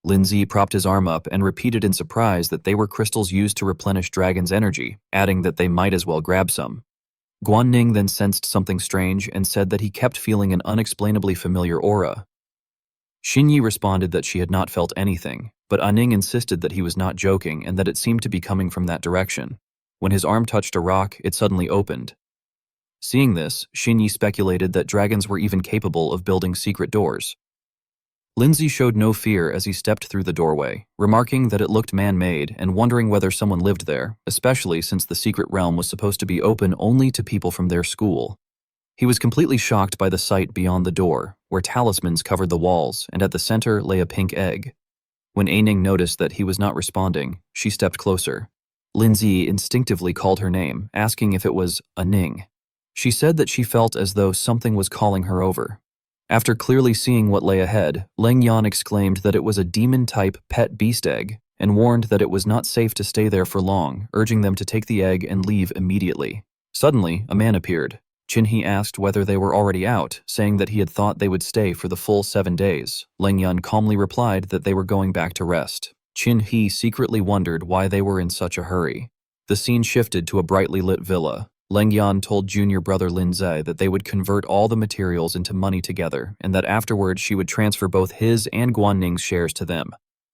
Lindsay propped his arm up and repeated in surprise that they were crystals used to replenish dragons' energy, adding that they might as well grab some. Guan Ning then sensed something strange and said that he kept feeling an unexplainably familiar aura. Xinyi responded that she had not felt anything, but Aning insisted that he was not joking and that it seemed to be coming from that direction. When his arm touched a rock, it suddenly opened. Seeing this, Xinyi speculated that dragons were even capable of building secret doors. Lindsay showed no fear as he stepped through the doorway, remarking that it looked man-made and wondering whether someone lived there, especially since the secret realm was supposed to be open only to people from their school. He was completely shocked by the sight beyond the door, where talismans covered the walls, and at the center lay a pink egg. When Aining noticed that he was not responding, she stepped closer. Lindsay instinctively called her name, asking if it was Aning. She said that she felt as though something was calling her over. After clearly seeing what lay ahead, Leng Yan exclaimed that it was a demon-type pet beast egg and warned that it was not safe to stay there for long, urging them to take the egg and leave immediately. Suddenly, a man appeared. Chin-hee asked whether they were already out, saying that he had thought they would stay for the full 7 days. Leng Yan calmly replied that they were going back to rest. Chin-hee secretly wondered why they were in such a hurry. The scene shifted to a brightly lit villa. Leng Yan told junior brother Lin Zhe that they would convert all the materials into money together and that afterwards she would transfer both his and Guan Ning's shares to them.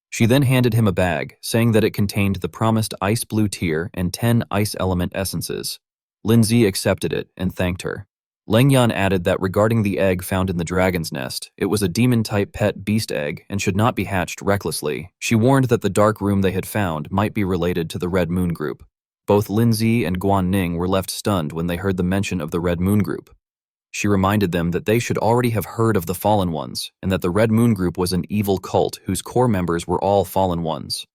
She then handed him a bag, saying that it contained the promised ice blue tear and 10 ice element essences. Lin Zhe accepted it and thanked her. Leng Yan added that regarding the egg found in the dragon's nest, it was a demon-type pet beast egg and should not be hatched recklessly. She warned that the dark room they had found might be related to the Red Moon Group. Both Lin Zhe and Guan Ning were left stunned when they heard the mention of the Red Moon Group. She reminded them that they should already have heard of the Fallen Ones, and that the Red Moon Group was an evil cult whose core members were all Fallen Ones.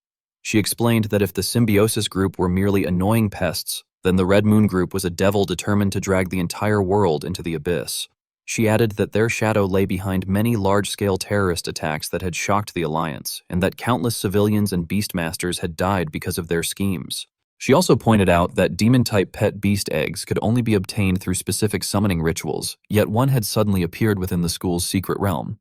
She explained that if the Symbiosis Group were merely annoying pests, then the Red Moon Group was a devil determined to drag the entire world into the abyss. She added that their shadow lay behind many large-scale terrorist attacks that had shocked the Alliance, and that countless civilians and beastmasters had died because of their schemes. She also pointed out that demon-type pet beast eggs could only be obtained through specific summoning rituals, yet one had suddenly appeared within the school's secret realm.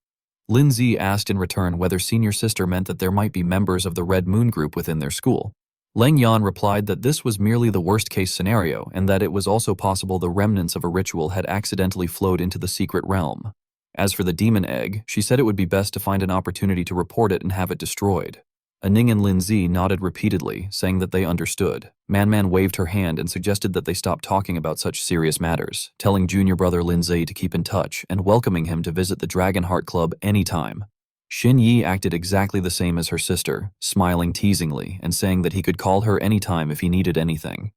Lin Zhe asked in return whether senior sister meant that there might be members of the Red Moon Group within their school. Leng Yan replied that this was merely the worst-case scenario and that it was also possible the remnants of a ritual had accidentally flowed into the secret realm. As for the demon egg, she said it would be best to find an opportunity to report it and have it destroyed. Ning and Lin Zhe nodded repeatedly, saying that they understood. Man waved her hand and suggested that they stop talking about such serious matters, telling junior brother Lin Zhe to keep in touch and welcoming him to visit the Dragon Heart Club anytime. Xin Yi acted exactly the same as her sister, smiling teasingly and saying that he could call her anytime if he needed anything.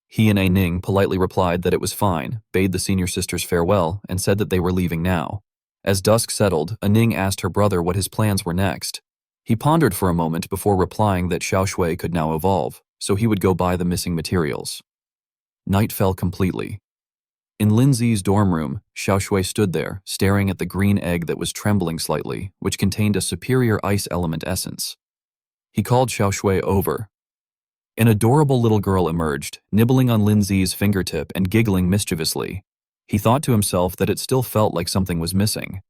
He and Ning politely replied that it was fine, bade the senior sisters farewell, and said that they were leaving now. As dusk settled, Ning asked her brother what his plans were next. He pondered for a moment before replying that Xiaoshui could now evolve, so he would go buy the missing materials. Night fell completely. In Lin Zhe's dorm room, Xiaoshui stood there, staring at the green egg that was trembling slightly, which contained a superior ice element essence. He called Xiaoshui over. An adorable little girl emerged, nibbling on Lin Zhe's fingertip and giggling mischievously. He thought to himself that it still felt like something was missing.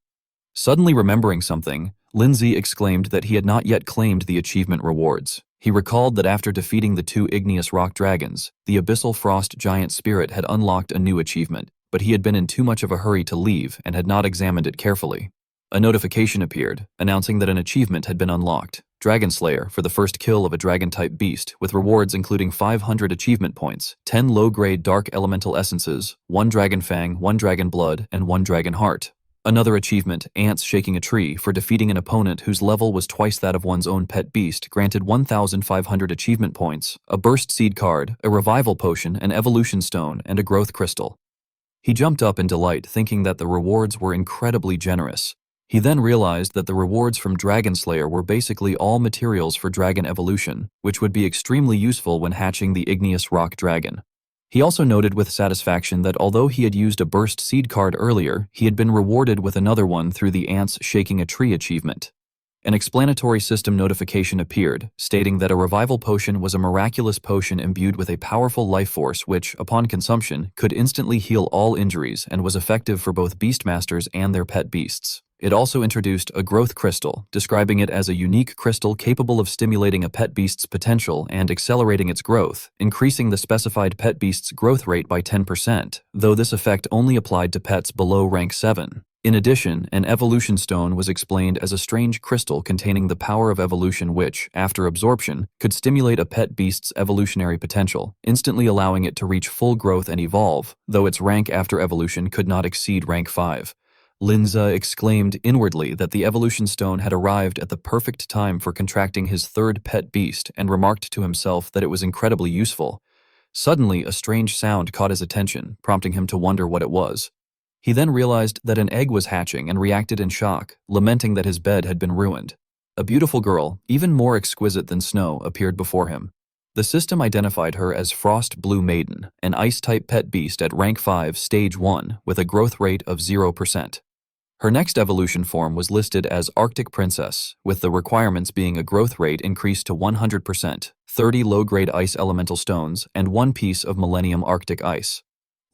Suddenly remembering something, Lin Zhe exclaimed that he had not yet claimed the achievement rewards. He recalled that after defeating the 2 igneous rock dragons, the abyssal frost giant spirit had unlocked a new achievement, but he had been in too much of a hurry to leave and had not examined it carefully. A notification appeared, announcing that an achievement had been unlocked, Dragon Slayer for the first kill of a dragon-type beast, with rewards including 500 achievement points, 10 low-grade dark elemental essences, 1 dragon fang, 1 dragon blood, and 1 dragon heart. Another achievement, Ants Shaking a Tree, for defeating an opponent whose level was twice that of one's own pet beast, granted 1,500 achievement points, a burst seed card, a revival potion, an evolution stone, and a growth crystal. He jumped up in delight, thinking that the rewards were incredibly generous. He then realized that the rewards from Dragon Slayer were basically all materials for dragon evolution, which would be extremely useful when hatching the igneous rock dragon. He also noted with satisfaction that although he had used a burst seed card earlier, he had been rewarded with another one through the Ants Shaking a Tree achievement. An explanatory system notification appeared, stating that a revival potion was a miraculous potion imbued with a powerful life force which, upon consumption, could instantly heal all injuries and was effective for both beastmasters and their pet beasts. It also introduced a growth crystal, describing it as a unique crystal capable of stimulating a pet beast's potential and accelerating its growth, increasing the specified pet beast's growth rate by 10%, though this effect only applied to pets below rank 7. In addition, an evolution stone was explained as a strange crystal containing the power of evolution which, after absorption, could stimulate a pet beast's evolutionary potential, instantly allowing it to reach full growth and evolve, though its rank after evolution could not exceed rank 5. Lin Zhe exclaimed inwardly that the evolution stone had arrived at the perfect time for contracting his 3rd pet beast and remarked to himself that it was incredibly useful. Suddenly, a strange sound caught his attention, prompting him to wonder what it was. He then realized that an egg was hatching and reacted in shock, lamenting that his bed had been ruined. A beautiful girl, even more exquisite than snow, appeared before him. The system identified her as Frost Blue Maiden, an ice-type pet beast at rank 5, stage 1, with a growth rate of 0%. Her next evolution form was listed as Arctic Princess, with the requirements being a growth rate increased to 100%, 30 low-grade ice elemental stones, and 1 piece of Millennium Arctic ice.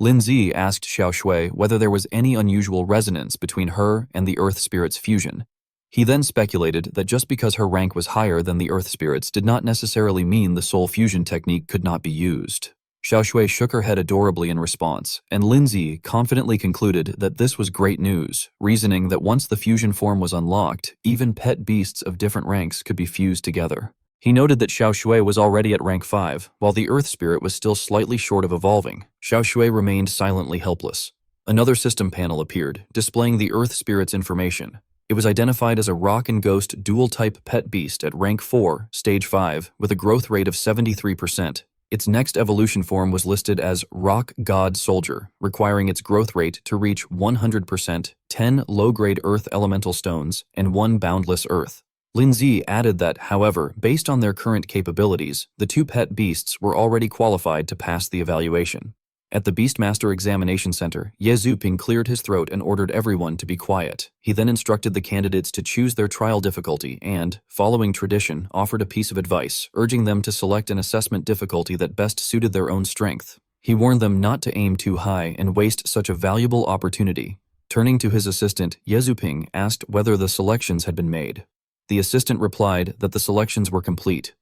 Lin Zi asked Xiao Shui whether there was any unusual resonance between her and the Earth Spirit's fusion. He then speculated that just because her rank was higher than the Earth Spirits did not necessarily mean the soul fusion technique could not be used. Xiao Shui shook her head adorably in response, and Lin Zi confidently concluded that this was great news, reasoning that once the fusion form was unlocked, even pet beasts of different ranks could be fused together. He noted that Xiao Shui was already at rank 5, while the Earth Spirit was still slightly short of evolving. Xiao Shui remained silently helpless. Another system panel appeared, displaying the Earth Spirit's information. It was identified as a rock and ghost dual-type pet beast at rank 4, stage 5, with a growth rate of 73%. Its next evolution form was listed as Rock God Soldier, requiring its growth rate to reach 100%, 10 low-grade earth elemental stones, and 1 boundless earth. Lin Zi added that, however, based on their current capabilities, the 2 pet beasts were already qualified to pass the evaluation. At the Beastmaster Examination Center, Ye Zuping cleared his throat and ordered everyone to be quiet. He then instructed the candidates to choose their trial difficulty and, following tradition, offered a piece of advice, urging them to select an assessment difficulty that best suited their own strength. He warned them not to aim too high and waste such a valuable opportunity. Turning to his assistant, Ye Zuping asked whether the selections had been made. The assistant replied that the selections were complete.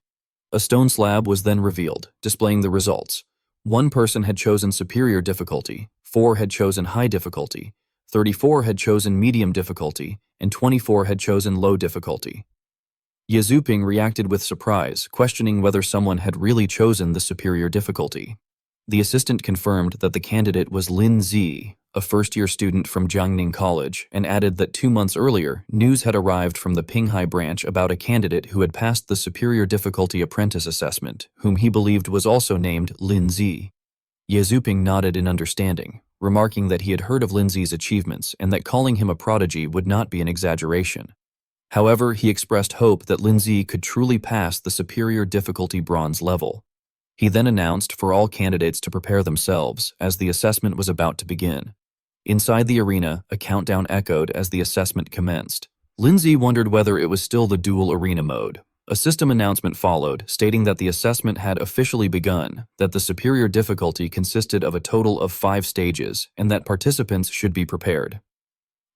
A stone slab was then revealed, displaying the results. 1 person had chosen superior difficulty, 4 had chosen high difficulty, 34 had chosen medium difficulty, and 24 had chosen low difficulty. Ye Zuping reacted with surprise, questioning whether someone had really chosen the superior difficulty. The assistant confirmed that the candidate was Lin Zi, a first-year student from Jiangning College, and added that 2 months earlier, news had arrived from the Pinghai branch about a candidate who had passed the superior difficulty apprentice assessment, whom he believed was also named Lin Zi. Ye Zuping nodded in understanding, remarking that he had heard of Lin Zi's achievements and that calling him a prodigy would not be an exaggeration. However, he expressed hope that Lin Zi could truly pass the superior difficulty bronze level. He then announced for all candidates to prepare themselves, as the assessment was about to begin. Inside the arena, a countdown echoed as the assessment commenced. Lin Zi wondered whether it was still the dual arena mode. A system announcement followed, stating that the assessment had officially begun, that the superior difficulty consisted of a total of 5 stages, and that participants should be prepared.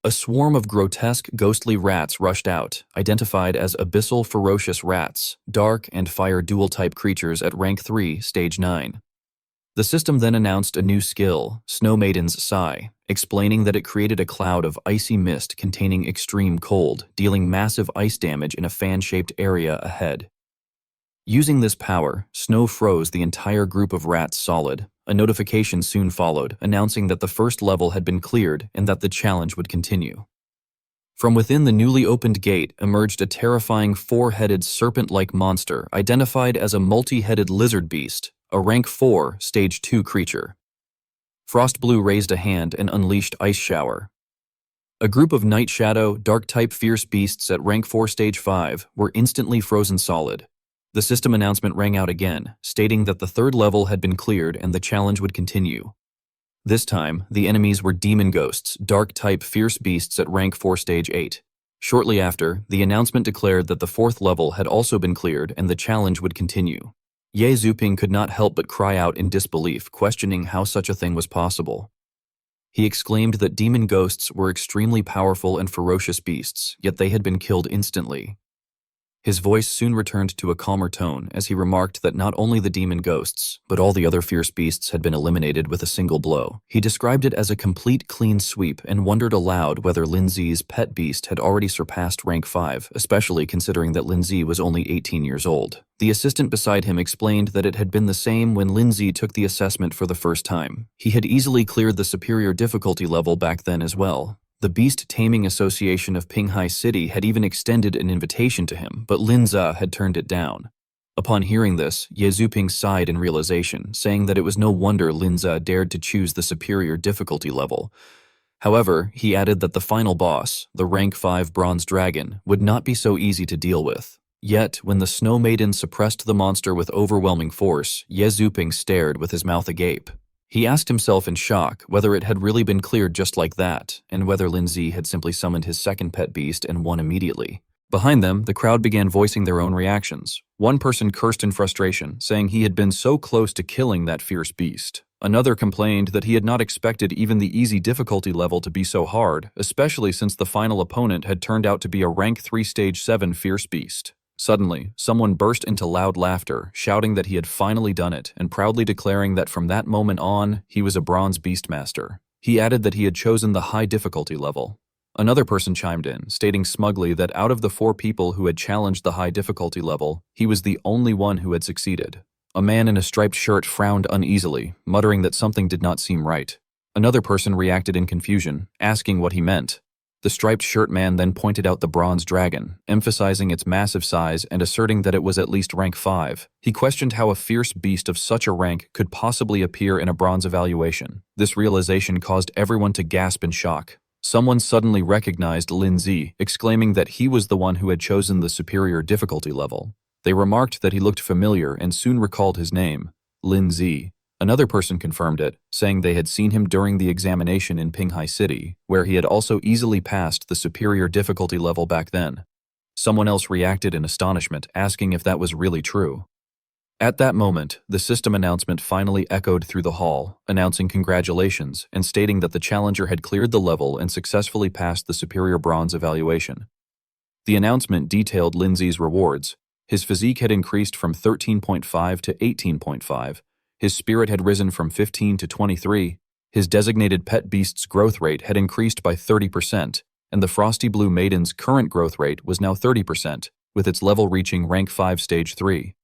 A swarm of grotesque, ghostly rats rushed out, identified as abyssal ferocious rats, dark and fire dual-type creatures at rank 3, stage 9. The system then announced a new skill, Snow Maiden's Sigh, explaining that it created a cloud of icy mist containing extreme cold, dealing massive ice damage in a fan-shaped area ahead. Using this power, Snow froze the entire group of rats solid. A notification soon followed, announcing that the first level had been cleared and that the challenge would continue. From within the newly opened gate emerged a terrifying 4-headed serpent-like monster identified as a multi-headed lizard beast, a rank 4, stage 2 creature. Frost Blue raised a hand and unleashed Ice Shower. A group of Night Shadow, Dark-type fierce beasts at rank 4, stage 5 were instantly frozen solid. The system announcement rang out again, stating that the 3rd level had been cleared and the challenge would continue. This time, the enemies were demon ghosts, dark-type fierce beasts at rank 4 stage 8. Shortly after, the announcement declared that the 4th level had also been cleared and the challenge would continue. Ye Zuping could not help but cry out in disbelief, questioning how such a thing was possible. He exclaimed that demon ghosts were extremely powerful and ferocious beasts, yet they had been killed instantly. His voice soon returned to a calmer tone as he remarked that not only the demon ghosts, but all the other fierce beasts had been eliminated with a single blow. He described it as a complete clean sweep and wondered aloud whether Lin Zi's pet beast had already surpassed rank 5, especially considering that Lin Zi was only 18 years old. The assistant beside him explained that it had been the same when Lin Zi took the assessment for the first time. He had easily cleared the superior difficulty level back then as well. The Beast Taming Association of Pinghai City had even extended an invitation to him, but Lin Zi had turned it down. Upon hearing this, Ye Zuping sighed in realization, saying that it was no wonder Lin Zi dared to choose the superior difficulty level. However, he added that the final boss, the rank 5 Bronze Dragon, would not be so easy to deal with. Yet, when the Snow Maiden suppressed the monster with overwhelming force, Ye Zuping stared with his mouth agape. He asked himself in shock whether it had really been cleared just like that, and whether Lin Zi had simply summoned his second pet beast and won immediately. Behind them, the crowd began voicing their own reactions. One person cursed in frustration, saying he had been so close to killing that fierce beast. Another complained that he had not expected even the easy difficulty level to be so hard, especially since the final opponent had turned out to be a rank 3 stage 7 fierce beast. Suddenly, someone burst into loud laughter, shouting that he had finally done it and proudly declaring that from that moment on, he was a bronze beastmaster. He added that he had chosen the high difficulty level. Another person chimed in, stating smugly that out of the 4 people who had challenged the high difficulty level, he was the only one who had succeeded. A man in a striped shirt frowned uneasily, muttering that something did not seem right. Another person reacted in confusion, asking what he meant. The striped shirt man then pointed out the bronze dragon, emphasizing its massive size and asserting that it was at least rank 5. He questioned how a fierce beast of such a rank could possibly appear in a bronze evaluation. This realization caused everyone to gasp in shock. Someone suddenly recognized Lin Zi, exclaiming that he was the one who had chosen the superior difficulty level. They remarked that he looked familiar and soon recalled his name, Lin Zi. Another person confirmed it, saying they had seen him during the examination in Pinghai City, where he had also easily passed the superior difficulty level back then. Someone else reacted in astonishment, asking if that was really true. At that moment, the system announcement finally echoed through the hall, announcing congratulations and stating that the challenger had cleared the level and successfully passed the superior bronze evaluation. The announcement detailed Lin Zi's rewards. His physique had increased from 13.5 to 18.5. His spirit had risen from 15 to 23, his designated pet beast's growth rate had increased by 30%, and the Frosty Blue Maiden's current growth rate was now 30%, with its level reaching rank 5 stage 3.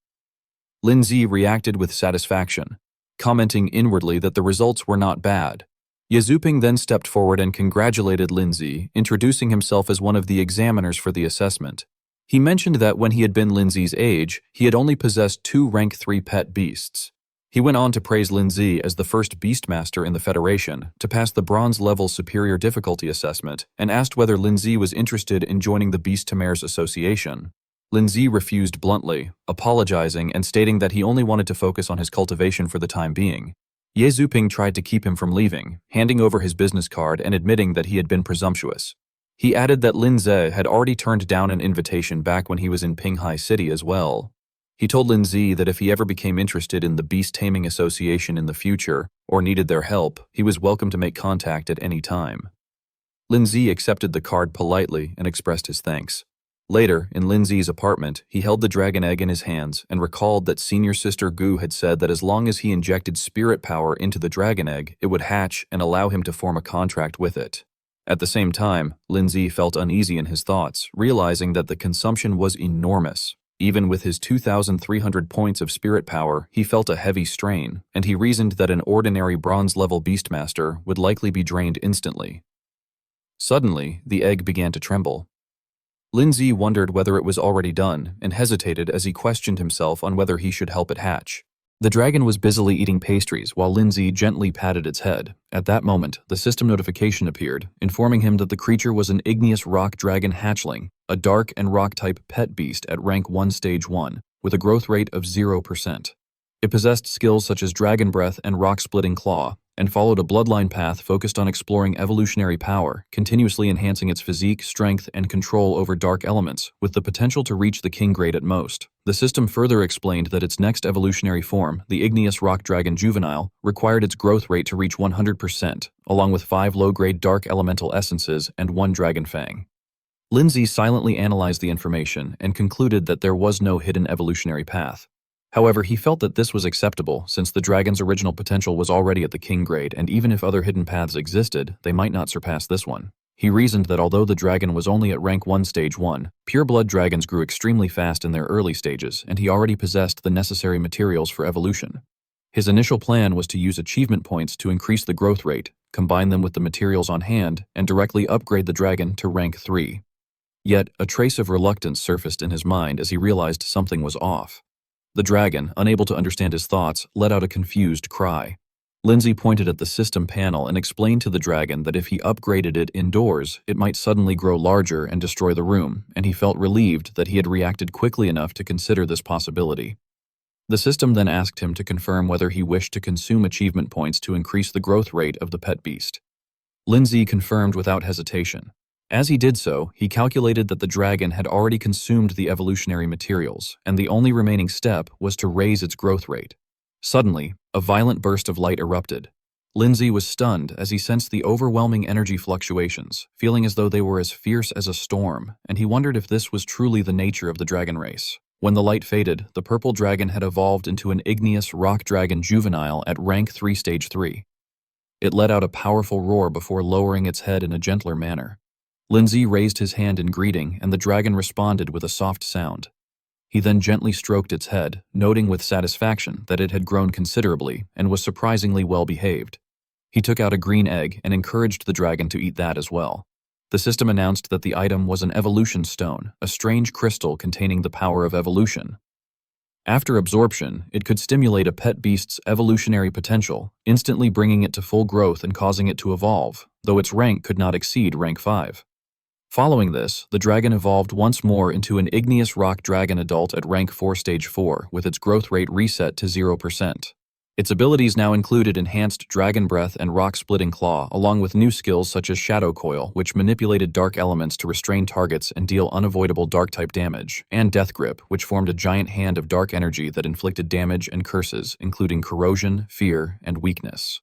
Lin Zi reacted with satisfaction, commenting inwardly that the results were not bad. Ye Zuping then stepped forward and congratulated Lin Zi, introducing himself as one of the examiners for the assessment. He mentioned that when he had been Lin Zi's age, he had only possessed 2 rank 3 pet beasts. He went on to praise Lin Zi as the first Beastmaster in the Federation to pass the bronze-level superior difficulty assessment and asked whether Lin Zi was interested in joining the Beast Tamer's association. Lin Zi refused bluntly, apologizing and stating that he only wanted to focus on his cultivation for the time being. Ye Zuping tried to keep him from leaving, handing over his business card and admitting that he had been presumptuous. He added that Lin Zi had already turned down an invitation back when he was in Pinghai City as well. He told Lin Zi that if he ever became interested in the Beast Taming Association in the future, or needed their help, he was welcome to make contact at any time. Lin Zi accepted the card politely and expressed his thanks. Later, in Lin Zi's apartment, he held the dragon egg in his hands and recalled that senior sister Gu had said that as long as he injected spirit power into the dragon egg, it would hatch and allow him to form a contract with it. At the same time, Lin Zi felt uneasy in his thoughts, realizing that the consumption was enormous. Even with his 2,300 points of spirit power, he felt a heavy strain, and he reasoned that an ordinary bronze-level beastmaster would likely be drained instantly. Suddenly, the egg began to tremble. Lin Zi wondered whether it was already done, and hesitated as he questioned himself on whether he should help it hatch. The dragon was busily eating pastries while Lin Zi gently patted its head. At that moment, the system notification appeared, informing him that the creature was an igneous rock dragon hatchling, a dark and rock-type pet beast at rank 1 stage 1, with a growth rate of 0%. It possessed skills such as dragon breath and rock-splitting claw, and followed a bloodline path focused on exploring evolutionary power, continuously enhancing its physique, strength, and control over dark elements, with the potential to reach the king grade at most. The system further explained that its next evolutionary form, the igneous rock dragon juvenile, required its growth rate to reach 100%, along with 5 low-grade dark elemental essences and 1 dragon fang. Lin Zi silently analyzed the information and concluded that there was no hidden evolutionary path. However, he felt that this was acceptable since the dragon's original potential was already at the king grade, and even if other hidden paths existed, they might not surpass this one. He reasoned that although the dragon was only at rank 1 stage 1, pure-blood dragons grew extremely fast in their early stages, and he already possessed the necessary materials for evolution. His initial plan was to use achievement points to increase the growth rate, combine them with the materials on hand, and directly upgrade the dragon to rank 3. Yet, a trace of reluctance surfaced in his mind as he realized something was off. The dragon, unable to understand his thoughts, let out a confused cry. Lindsay pointed at the system panel and explained to the dragon that if he upgraded it indoors, it might suddenly grow larger and destroy the room, and he felt relieved that he had reacted quickly enough to consider this possibility. The system then asked him to confirm whether he wished to consume achievement points to increase the growth rate of the pet beast. Lindsay confirmed without hesitation. As he did so, he calculated that the dragon had already consumed the evolutionary materials, and the only remaining step was to raise its growth rate. Suddenly, a violent burst of light erupted. Lindsay was stunned as he sensed the overwhelming energy fluctuations, feeling as though they were as fierce as a storm, and he wondered if this was truly the nature of the dragon race. When the light faded, the purple dragon had evolved into an igneous rock dragon juvenile at rank 3 stage 3. It let out a powerful roar before lowering its head in a gentler manner. Lindsay raised his hand in greeting, and the dragon responded with a soft sound. He then gently stroked its head, noting with satisfaction that it had grown considerably and was surprisingly well behaved. He took out a green egg and encouraged the dragon to eat that as well. The system announced that the item was an evolution stone, a strange crystal containing the power of evolution. After absorption, it could stimulate a pet beast's evolutionary potential, instantly bringing it to full growth and causing it to evolve, though its rank could not exceed rank 5. Following this, the dragon evolved once more into an igneous rock dragon adult at rank 4 stage 4, with its growth rate reset to 0%. Its abilities now included enhanced dragon breath and rock-splitting claw, along with new skills such as shadow coil, which manipulated dark elements to restrain targets and deal unavoidable dark-type damage, and death grip, which formed a giant hand of dark energy that inflicted damage and curses, including corrosion, fear, and weakness.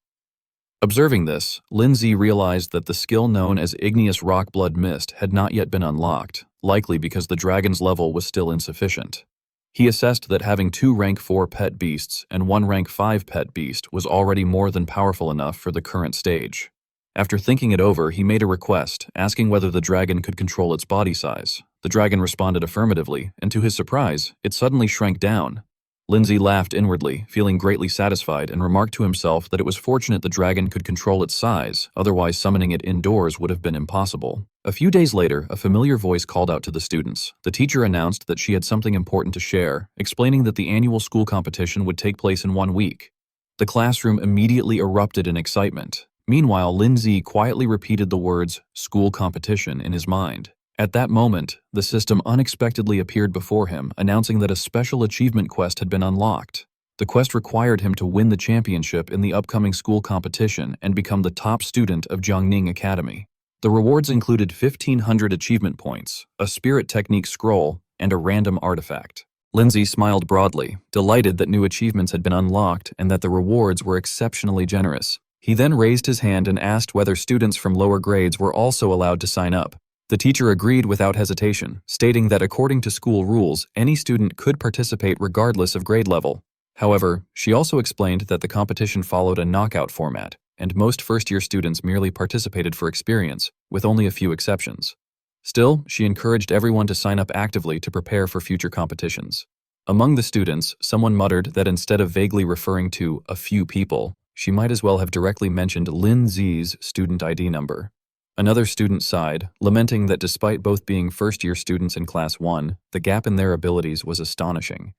Observing this, Lindsay realized that the skill known as Igneous Rock Blood Mist had not yet been unlocked, likely because the dragon's level was still insufficient. He assessed that having 2 rank 4 pet beasts and 1 rank 5 pet beast was already more than powerful enough for the current stage. After thinking it over, he made a request, asking whether the dragon could control its body size. The dragon responded affirmatively, and to his surprise, it suddenly shrank down. Lindsay laughed inwardly, feeling greatly satisfied, and remarked to himself that it was fortunate the dragon could control its size, otherwise summoning it indoors would have been impossible. A few days later, a familiar voice called out to the students. The teacher announced that she had something important to share, explaining that the annual school competition would take place in 1 week. The classroom immediately erupted in excitement. Meanwhile, Lindsay quietly repeated the words, "school competition," in his mind. At that moment, the system unexpectedly appeared before him, announcing that a special achievement quest had been unlocked. The quest required him to win the championship in the upcoming school competition and become the top student of Jiangning Academy. The rewards included 1,500 achievement points, a spirit technique scroll, and a random artifact. Lindsay smiled broadly, delighted that new achievements had been unlocked and that the rewards were exceptionally generous. He then raised his hand and asked whether students from lower grades were also allowed to sign up. The teacher agreed without hesitation, stating that according to school rules, any student could participate regardless of grade level. However, she also explained that the competition followed a knockout format, and most first-year students merely participated for experience, with only a few exceptions. Still, she encouraged everyone to sign up actively to prepare for future competitions. Among the students, someone muttered that instead of vaguely referring to a few people, she might as well have directly mentioned Lindsay's student ID number. Another student sighed, lamenting that despite both being first-year students in Class 1, the gap in their abilities was astonishing.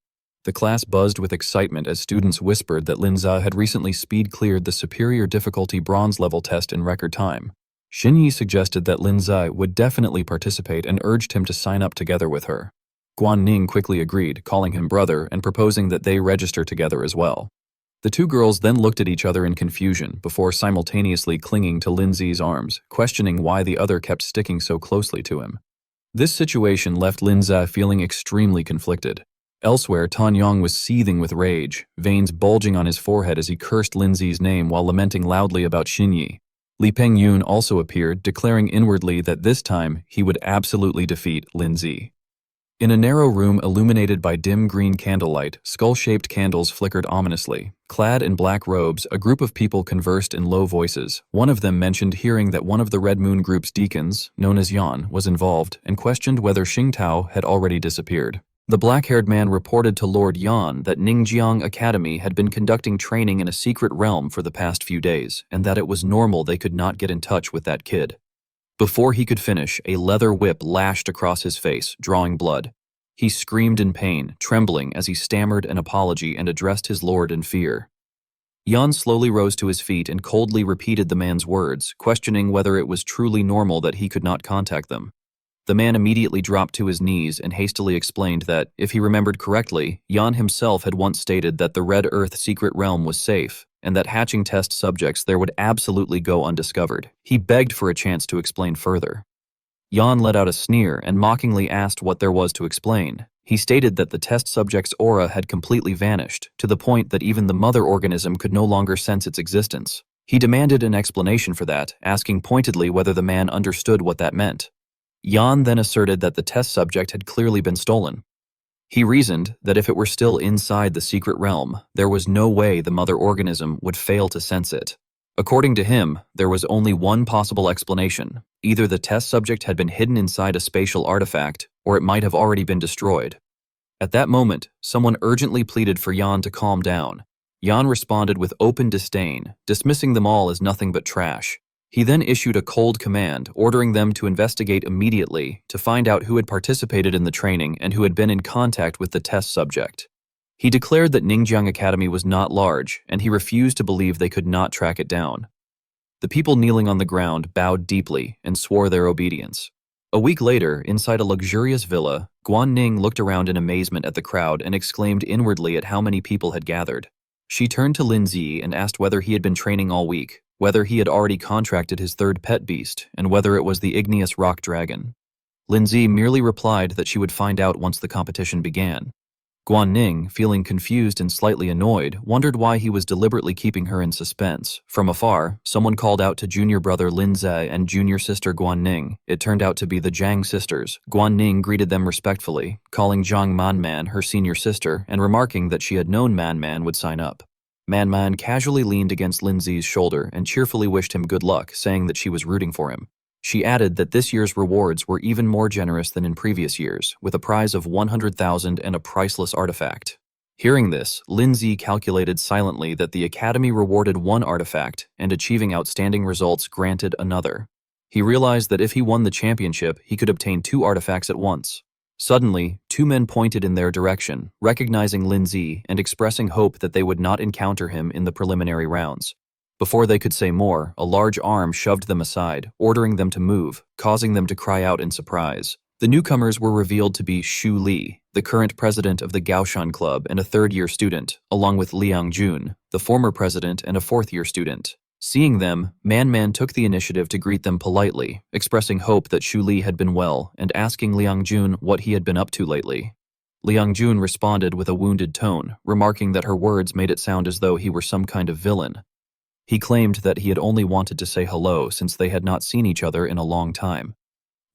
The class buzzed with excitement as students whispered that Linza had recently speed-cleared the superior difficulty bronze-level test in record time. Xinyi suggested that Linza would definitely participate and urged him to sign up together with her. Guan Ning quickly agreed, calling him brother and proposing that they register together as well. The two girls then looked at each other in confusion before simultaneously clinging to Lindsay's arms, questioning why the other kept sticking so closely to him. This situation left Linza feeling extremely conflicted. Elsewhere, Tan Yong was seething with rage, veins bulging on his forehead as he cursed Lindsay's name while lamenting loudly about Xinyi. Li Pengyun also appeared, declaring inwardly that this time he would absolutely defeat Lindsay. In a narrow room illuminated by dim green candlelight, skull-shaped candles flickered ominously. Clad in black robes, a group of people conversed in low voices. One of them mentioned hearing that one of the Red Moon Group's deacons, known as Yan, was involved and questioned whether Xingtao had already disappeared. The black-haired man reported to Lord Yan that Ningjiang Academy had been conducting training in a secret realm for the past few days, and that it was normal they could not get in touch with that kid. Before he could finish, a leather whip lashed across his face, drawing blood. He screamed in pain, trembling as he stammered an apology and addressed his lord in fear. Yan slowly rose to his feet and coldly repeated the man's words, questioning whether it was truly normal that he could not contact them. The man immediately dropped to his knees and hastily explained that, if he remembered correctly, Yan himself had once stated that the Red Earth secret realm was safe, and that hatching test subjects there would absolutely go undiscovered. He begged for a chance to explain further. Yan let out a sneer and mockingly asked what there was to explain. He stated that the test subject's aura had completely vanished, to the point that even the mother organism could no longer sense its existence. He demanded an explanation for that, asking pointedly whether the man understood what that meant. Yan then asserted that the test subject had clearly been stolen. He reasoned that if it were still inside the secret realm, there was no way the mother organism would fail to sense it. According to him, there was only one possible explanation. Either the test subject had been hidden inside a spatial artifact, or it might have already been destroyed. At that moment, someone urgently pleaded for Yan to calm down. Yan responded with open disdain, dismissing them all as nothing but trash. He then issued a cold command, ordering them to investigate immediately to find out who had participated in the training and who had been in contact with the test subject. He declared that Ningjiang Academy was not large, and he refused to believe they could not track it down. The people kneeling on the ground bowed deeply and swore their obedience. A week later, inside a luxurious villa, Guan Ning looked around in amazement at the crowd and exclaimed inwardly at how many people had gathered. She turned to Lin Zi and asked whether he had been training all week, whether he had already contracted his third pet beast, and whether it was the igneous rock dragon. Lin Zi merely replied that she would find out once the competition began. Guan Ning, feeling confused and slightly annoyed, wondered why he was deliberately keeping her in suspense. From afar, someone called out to junior brother Lin Ze and junior sister Guan Ning. It turned out to be the Zhang sisters. Guan Ning greeted them respectfully, calling Zhang Manman her senior sister and remarking that she had known Manman would sign up. Manman casually leaned against Lin Zi's shoulder and cheerfully wished him good luck, saying that she was rooting for him. She added that this year's rewards were even more generous than in previous years, with a prize of 100,000 and a priceless artifact. Hearing this, Lin Zi calculated silently that the Academy rewarded one artifact, and achieving outstanding results granted another. He realized that if he won the championship, he could obtain 2 artifacts at once. Suddenly, 2 men pointed in their direction, recognizing Lin Zi and expressing hope that they would not encounter him in the preliminary rounds. Before they could say more, a large arm shoved them aside, ordering them to move, causing them to cry out in surprise. The newcomers were revealed to be Xu Li, the current president of the Gaoshan Club and a third-year student, along with Liang Jun, the former president and a fourth-year student. Seeing them, Man took the initiative to greet them politely, expressing hope that Xu Li had been well and asking Liang Jun what he had been up to lately. Liang Jun responded with a wounded tone, remarking that her words made it sound as though he were some kind of villain. He claimed that he had only wanted to say hello since they had not seen each other in a long time.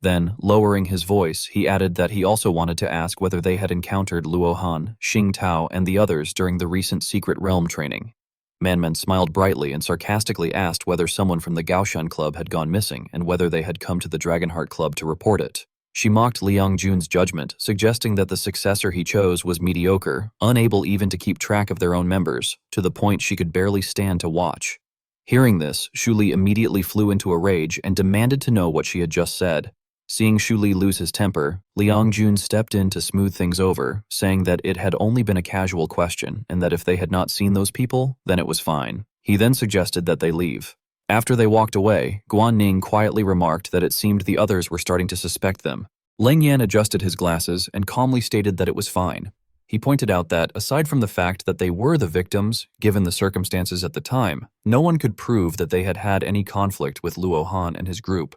Then, lowering his voice, he added that he also wanted to ask whether they had encountered Luo Han, Xing Tao, and the others during the recent secret realm training. Man smiled brightly and sarcastically asked whether someone from the Gaoshan Club had gone missing and whether they had come to the Dragonheart Club to report it. She mocked Liang Jun's judgment, suggesting that the successor he chose was mediocre, unable even to keep track of their own members, to the point she could barely stand to watch. Hearing this, Xu Li immediately flew into a rage and demanded to know what she had just said. Seeing Xu Li lose his temper, Liang Jun stepped in to smooth things over, saying that it had only been a casual question and that if they had not seen those people, then it was fine. He then suggested that they leave. After they walked away, Guan Ning quietly remarked that it seemed the others were starting to suspect them. Leng Yan adjusted his glasses and calmly stated that it was fine. He pointed out that, aside from the fact that they were the victims, given the circumstances at the time, no one could prove that they had had any conflict with Luo Han and his group.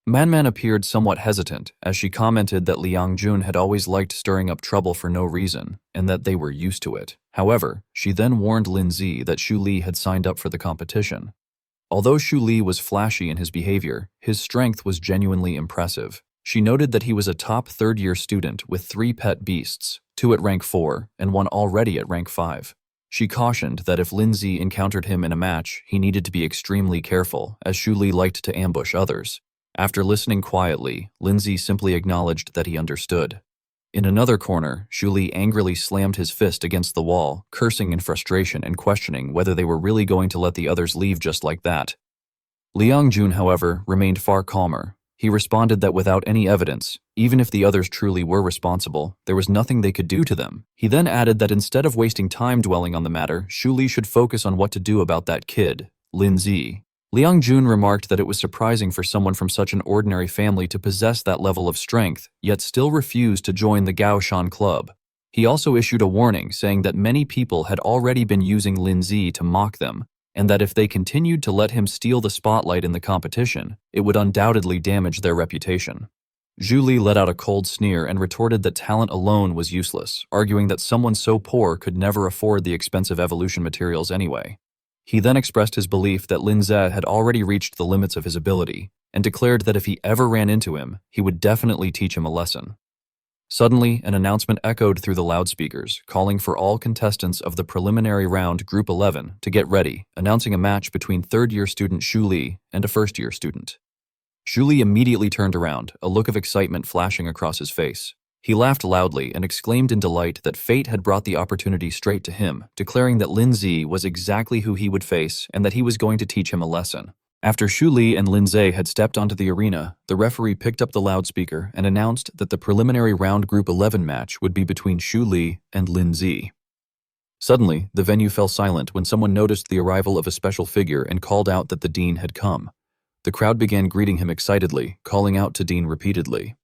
Man appeared somewhat hesitant as she commented that Liang Jun had always liked stirring up trouble for no reason, and that they were used to it. However, she then warned Lin Zi that Xu Li had signed up for the competition. Although Xu Li was flashy in his behavior, his strength was genuinely impressive. She noted that he was a top third-year student with 3 pet beasts, 2 at rank 4 and 1 already at rank 5. She cautioned that if Lin Zi encountered him in a match, he needed to be extremely careful, as Xu Li liked to ambush others. After listening quietly, Lin Zi simply acknowledged that he understood. In another corner, Xu Li angrily slammed his fist against the wall, cursing in frustration and questioning whether they were really going to let the others leave just like that. Liang Jun, however, remained far calmer. He responded that without any evidence, even if the others truly were responsible, there was nothing they could do to them. He then added that instead of wasting time dwelling on the matter, Shu Li should focus on what to do about that kid, Lin Zi. Liang Jun remarked that it was surprising for someone from such an ordinary family to possess that level of strength, yet still refused to join the Gao Shan Club. He also issued a warning saying that many people had already been using Lin Zi to mock them, and that if they continued to let him steal the spotlight in the competition, it would undoubtedly damage their reputation. Zhu Li let out a cold sneer and retorted that talent alone was useless, arguing that someone so poor could never afford the expensive evolution materials anyway. He then expressed his belief that Lin Ze had already reached the limits of his ability, and declared that if he ever ran into him, he would definitely teach him a lesson. Suddenly, an announcement echoed through the loudspeakers, calling for all contestants of the preliminary round Group 11 to get ready, announcing a match between third-year student Shu Li and a first-year student. Shu Li immediately turned around, a look of excitement flashing across his face. He laughed loudly and exclaimed in delight that fate had brought the opportunity straight to him, declaring that Lin Zi was exactly who he would face and that he was going to teach him a lesson. After Shu Li and Lin Ze had stepped onto the arena, the referee picked up the loudspeaker and announced that the preliminary round Group 11 match would be between Shu Li and Lin Zi. Suddenly, the venue fell silent when someone noticed the arrival of a special figure and called out that the dean had come. The crowd began greeting him excitedly, calling out to Dean repeatedly.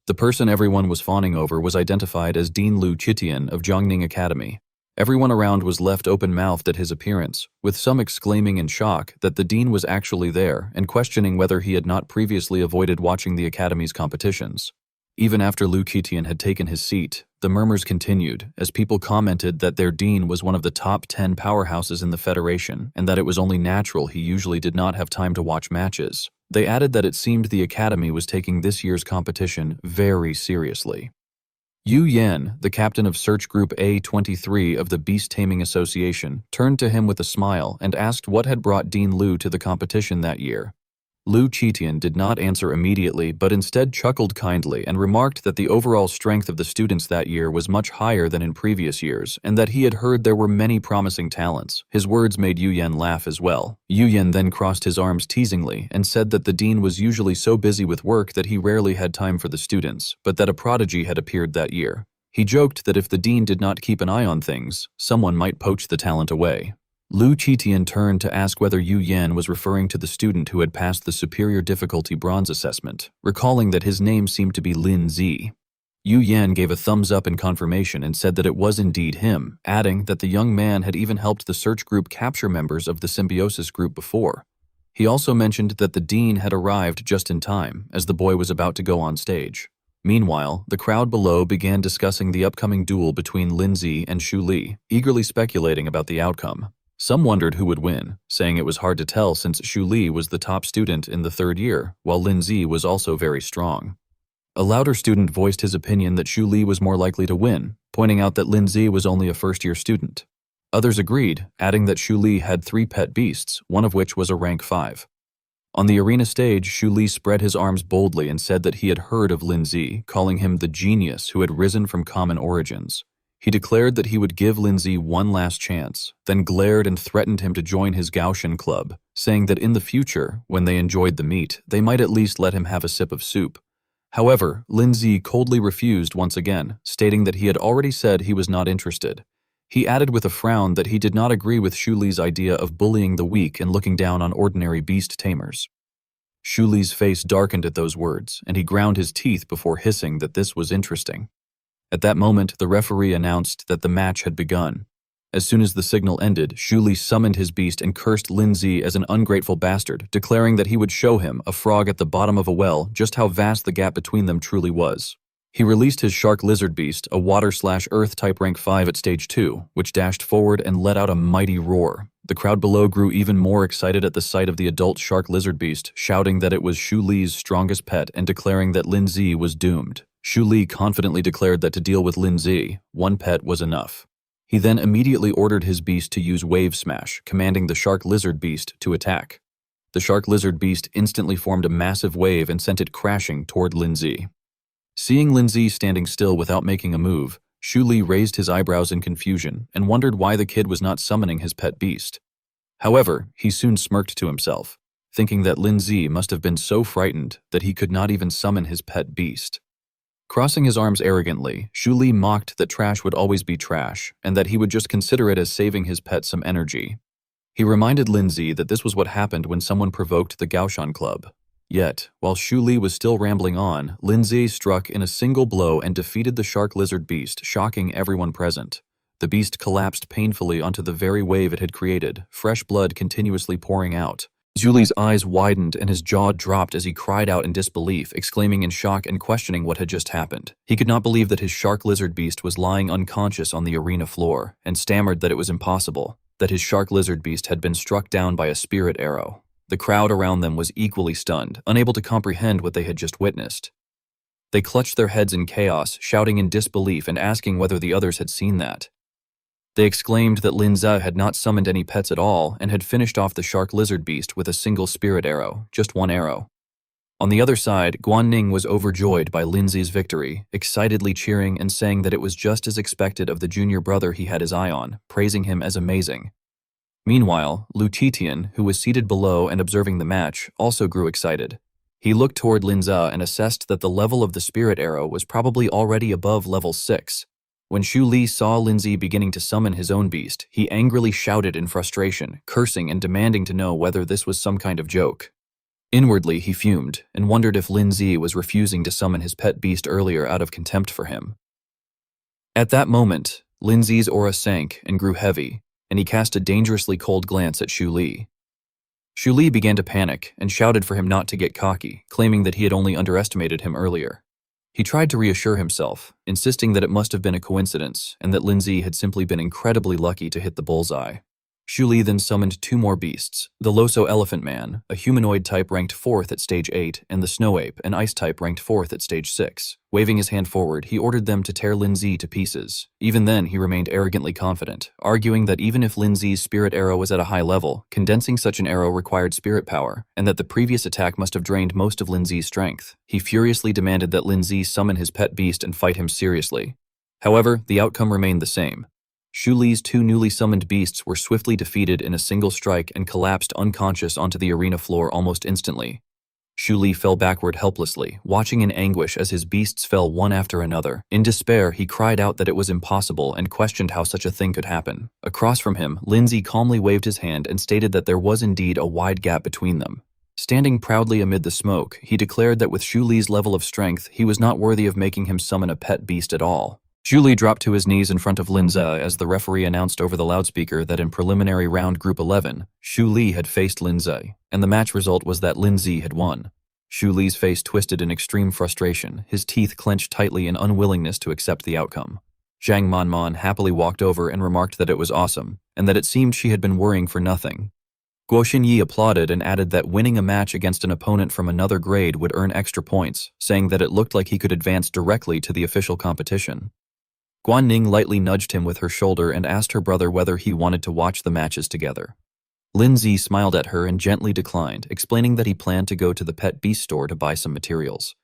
The person everyone was fawning over was identified as Dean Lu Qitian of Jiangning Academy. Everyone around was left open-mouthed at his appearance, with some exclaiming in shock that the dean was actually there and questioning whether he had not previously avoided watching the academy's competitions. Even after Lu Qitian had taken his seat, the murmurs continued as people commented that their dean was one of the top 10 powerhouses in the Federation and that it was only natural he usually did not have time to watch matches. They added that it seemed the academy was taking this year's competition very seriously. Yu Yan, the captain of Search Group A23 of the Beast Taming Association, turned to him with a smile and asked what had brought Dean Lu to the competition that year. Lu Qitian did not answer immediately but instead chuckled kindly and remarked that the overall strength of the students that year was much higher than in previous years and that he had heard there were many promising talents. His words made Yu Yan laugh as well. Yu Yan then crossed his arms teasingly and said that the dean was usually so busy with work that he rarely had time for the students, but that a prodigy had appeared that year. He joked that if the dean did not keep an eye on things, someone might poach the talent away. Lu Qitian turned to ask whether Yu Yan was referring to the student who had passed the superior difficulty bronze assessment, recalling that his name seemed to be Lin Zi. Yu Yan gave a thumbs up in confirmation and said that it was indeed him, adding that the young man had even helped the search group capture members of the symbiosis group before. He also mentioned that the dean had arrived just in time, as the boy was about to go on stage. Meanwhile, the crowd below began discussing the upcoming duel between Lin Zi and Shu Li, eagerly speculating about the outcome. Some wondered who would win, saying it was hard to tell since Shu Li was the top student in the third year, while Lin Zi was also very strong. A louder student voiced his opinion that Shu Li was more likely to win, pointing out that Lin Zi was only a first-year student. Others agreed, adding that Shu Li had 3 pet beasts, one of which was a rank 5. On the arena stage, Shu Li spread his arms boldly and said that he had heard of Lin Zi, calling him the genius who had risen from common origins. He declared that he would give Lin Zi one last chance, then glared and threatened him to join his Gaoshan club, saying that in the future, when they enjoyed the meat, they might at least let him have a sip of soup. However, Lin Zi coldly refused once again, stating that he had already said he was not interested. He added with a frown that he did not agree with Shu Li's idea of bullying the weak and looking down on ordinary beast tamers. Shu Li's face darkened at those words, and he ground his teeth before hissing that this was interesting. At that moment, the referee announced that the match had begun. As soon as the signal ended, Shu Li summoned his beast and cursed Lin Zi as an ungrateful bastard, declaring that he would show him, a frog at the bottom of a well, just how vast the gap between them truly was. He released his shark lizard beast, a water/earth type rank 5 at stage 2, which dashed forward and let out a mighty roar. The crowd below grew even more excited at the sight of the adult shark lizard beast, shouting that it was Shu Li's strongest pet and declaring that Lin Zi was doomed. Shu Li confidently declared that to deal with Lin Zi, one pet was enough. He then immediately ordered his beast to use Wave Smash, commanding the shark lizard beast to attack. The shark lizard beast instantly formed a massive wave and sent it crashing toward Lin Zi. Seeing Lin Zi standing still without making a move, Shu Li raised his eyebrows in confusion and wondered why the kid was not summoning his pet beast. However, he soon smirked to himself, thinking that Lin Zi must have been so frightened that he could not even summon his pet beast. Crossing his arms arrogantly, Xu Li mocked that trash would always be trash, and that he would just consider it as saving his pet some energy. He reminded Lin Zi that this was what happened when someone provoked the Gaoshan Club. Yet, while Xu Li was still rambling on, Lin Zi struck in a single blow and defeated the shark lizard beast, shocking everyone present. The beast collapsed painfully onto the very wave it had created, fresh blood continuously pouring out. Xu Li's eyes widened and his jaw dropped as he cried out in disbelief, exclaiming in shock and questioning what had just happened. He could not believe that his shark lizard beast was lying unconscious on the arena floor, and stammered that it was impossible, that his shark lizard beast had been struck down by a spirit arrow. The crowd around them was equally stunned, unable to comprehend what they had just witnessed. They clutched their heads in chaos, shouting in disbelief and asking whether the others had seen that. They exclaimed that Lin Zi had not summoned any pets at all and had finished off the shark lizard beast with a single spirit arrow, just one arrow. On the other side, Guan Ning was overjoyed by Lin Zi's victory, excitedly cheering and saying that it was just as expected of the junior brother he had his eye on, praising him as amazing. Meanwhile, Lu Titian, who was seated below and observing the match, also grew excited. He looked toward Lin Zi and assessed that the level of the spirit arrow was probably already above level 6. When Xu Li saw Lin Zi beginning to summon his own beast, he angrily shouted in frustration, cursing and demanding to know whether this was some kind of joke. Inwardly, he fumed and wondered if Lin Zi was refusing to summon his pet beast earlier out of contempt for him. At that moment, Lin Zi's aura sank and grew heavy, and he cast a dangerously cold glance at Xu Li. Xu Li began to panic and shouted for him not to get cocky, claiming that he had only underestimated him earlier. He tried to reassure himself, insisting that it must have been a coincidence and that Lin Zi had simply been incredibly lucky to hit the bullseye. Xu Li then summoned 2 more beasts, the Loso Elephant Man, a humanoid type ranked 4th at stage 8, and the Snow Ape, an ice type ranked 4th at stage 6. Waving his hand forward, he ordered them to tear Lin Zi to pieces. Even then, he remained arrogantly confident, arguing that even if Lin Zi's spirit arrow was at a high level, condensing such an arrow required spirit power, and that the previous attack must have drained most of Lin Zi's strength. He furiously demanded that Lin Zi summon his pet beast and fight him seriously. However, the outcome remained the same. Xu Li's 2 newly summoned beasts were swiftly defeated in a single strike and collapsed unconscious onto the arena floor almost instantly. Xu Li fell backward helplessly, watching in anguish as his beasts fell one after another. In despair, he cried out that it was impossible and questioned how such a thing could happen. Across from him, Lin Zi calmly waved his hand and stated that there was indeed a wide gap between them. Standing proudly amid the smoke, he declared that with Xu Li's level of strength, he was not worthy of making him summon a pet beast at all. Xu Li dropped to his knees in front of Lin Zi as the referee announced over the loudspeaker that in preliminary round Group 11, Xu Li had faced Lin Zi, and the match result was that Lin Zi had won. Xu Li's face twisted in extreme frustration, his teeth clenched tightly in unwillingness to accept the outcome. Zhang Manman happily walked over and remarked that it was awesome, and that it seemed she had been worrying for nothing. Guo Xinyi applauded and added that winning a match against an opponent from another grade would earn extra points, saying that it looked like he could advance directly to the official competition. Guan Ning lightly nudged him with her shoulder and asked her brother whether he wanted to watch the matches together. Lin Zi smiled at her and gently declined, explaining that he planned to go to the pet beast store to buy some materials.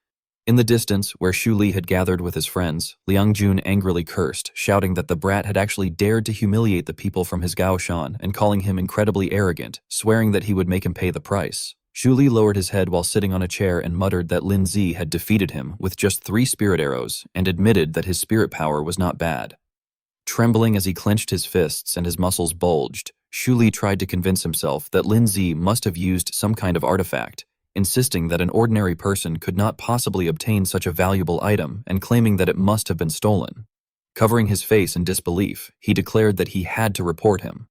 In the distance, where Xu Li had gathered with his friends, Liang Jun angrily cursed, shouting that the brat had actually dared to humiliate the people from his Gaoshan and calling him incredibly arrogant, swearing that he would make him pay the price. Xu Li lowered his head while sitting on a chair and muttered that Lin Zi had defeated him with just 3 spirit arrows and admitted that his spirit power was not bad. Trembling as he clenched his fists and his muscles bulged, Xu Li tried to convince himself that Lin Zi must have used some kind of artifact, insisting that an ordinary person could not possibly obtain such a valuable item and claiming that it must have been stolen. Covering his face in disbelief, he declared that he had to report him.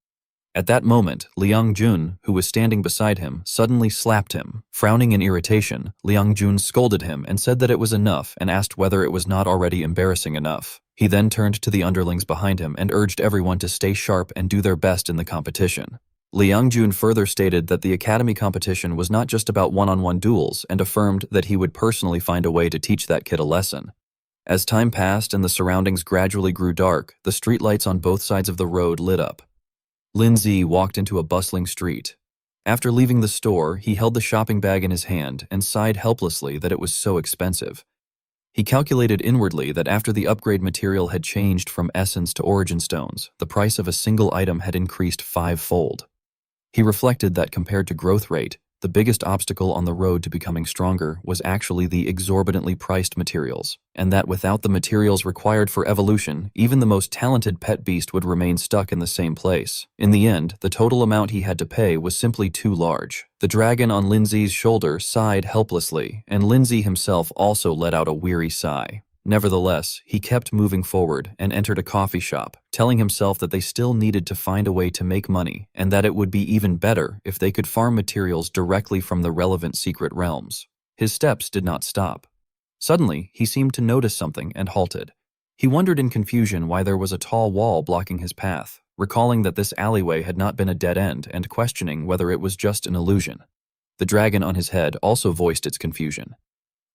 At that moment, Liang Jun, who was standing beside him, suddenly slapped him. Frowning in irritation, Liang Jun scolded him and said that it was enough and asked whether it was not already embarrassing enough. He then turned to the underlings behind him and urged everyone to stay sharp and do their best in the competition. Liang Jun further stated that the academy competition was not just about one-on-one duels and affirmed that he would personally find a way to teach that kid a lesson. As time passed and the surroundings gradually grew dark, the streetlights on both sides of the road lit up. Lin Zi walked into a bustling street. After leaving the store, he held the shopping bag in his hand and sighed helplessly that it was so expensive. He calculated inwardly that after the upgrade material had changed from essence to origin stones, the price of a single item had increased 5-fold. He reflected that compared to growth rate, The biggest obstacle on the road to becoming stronger was actually the exorbitantly priced materials, and that without the materials required for evolution, even the most talented pet beast would remain stuck in the same place. In the end, the total amount he had to pay was simply too large. The dragon on Lindsay's shoulder sighed helplessly, and Lindsay himself also let out a weary sigh. Nevertheless, he kept moving forward and entered a coffee shop, telling himself that they still needed to find a way to make money and that it would be even better if they could farm materials directly from the relevant secret realms. His steps did not stop. Suddenly, he seemed to notice something and halted. He wondered in confusion why there was a tall wall blocking his path, recalling that this alleyway had not been a dead end and questioning whether it was just an illusion. The dragon on his head also voiced its confusion.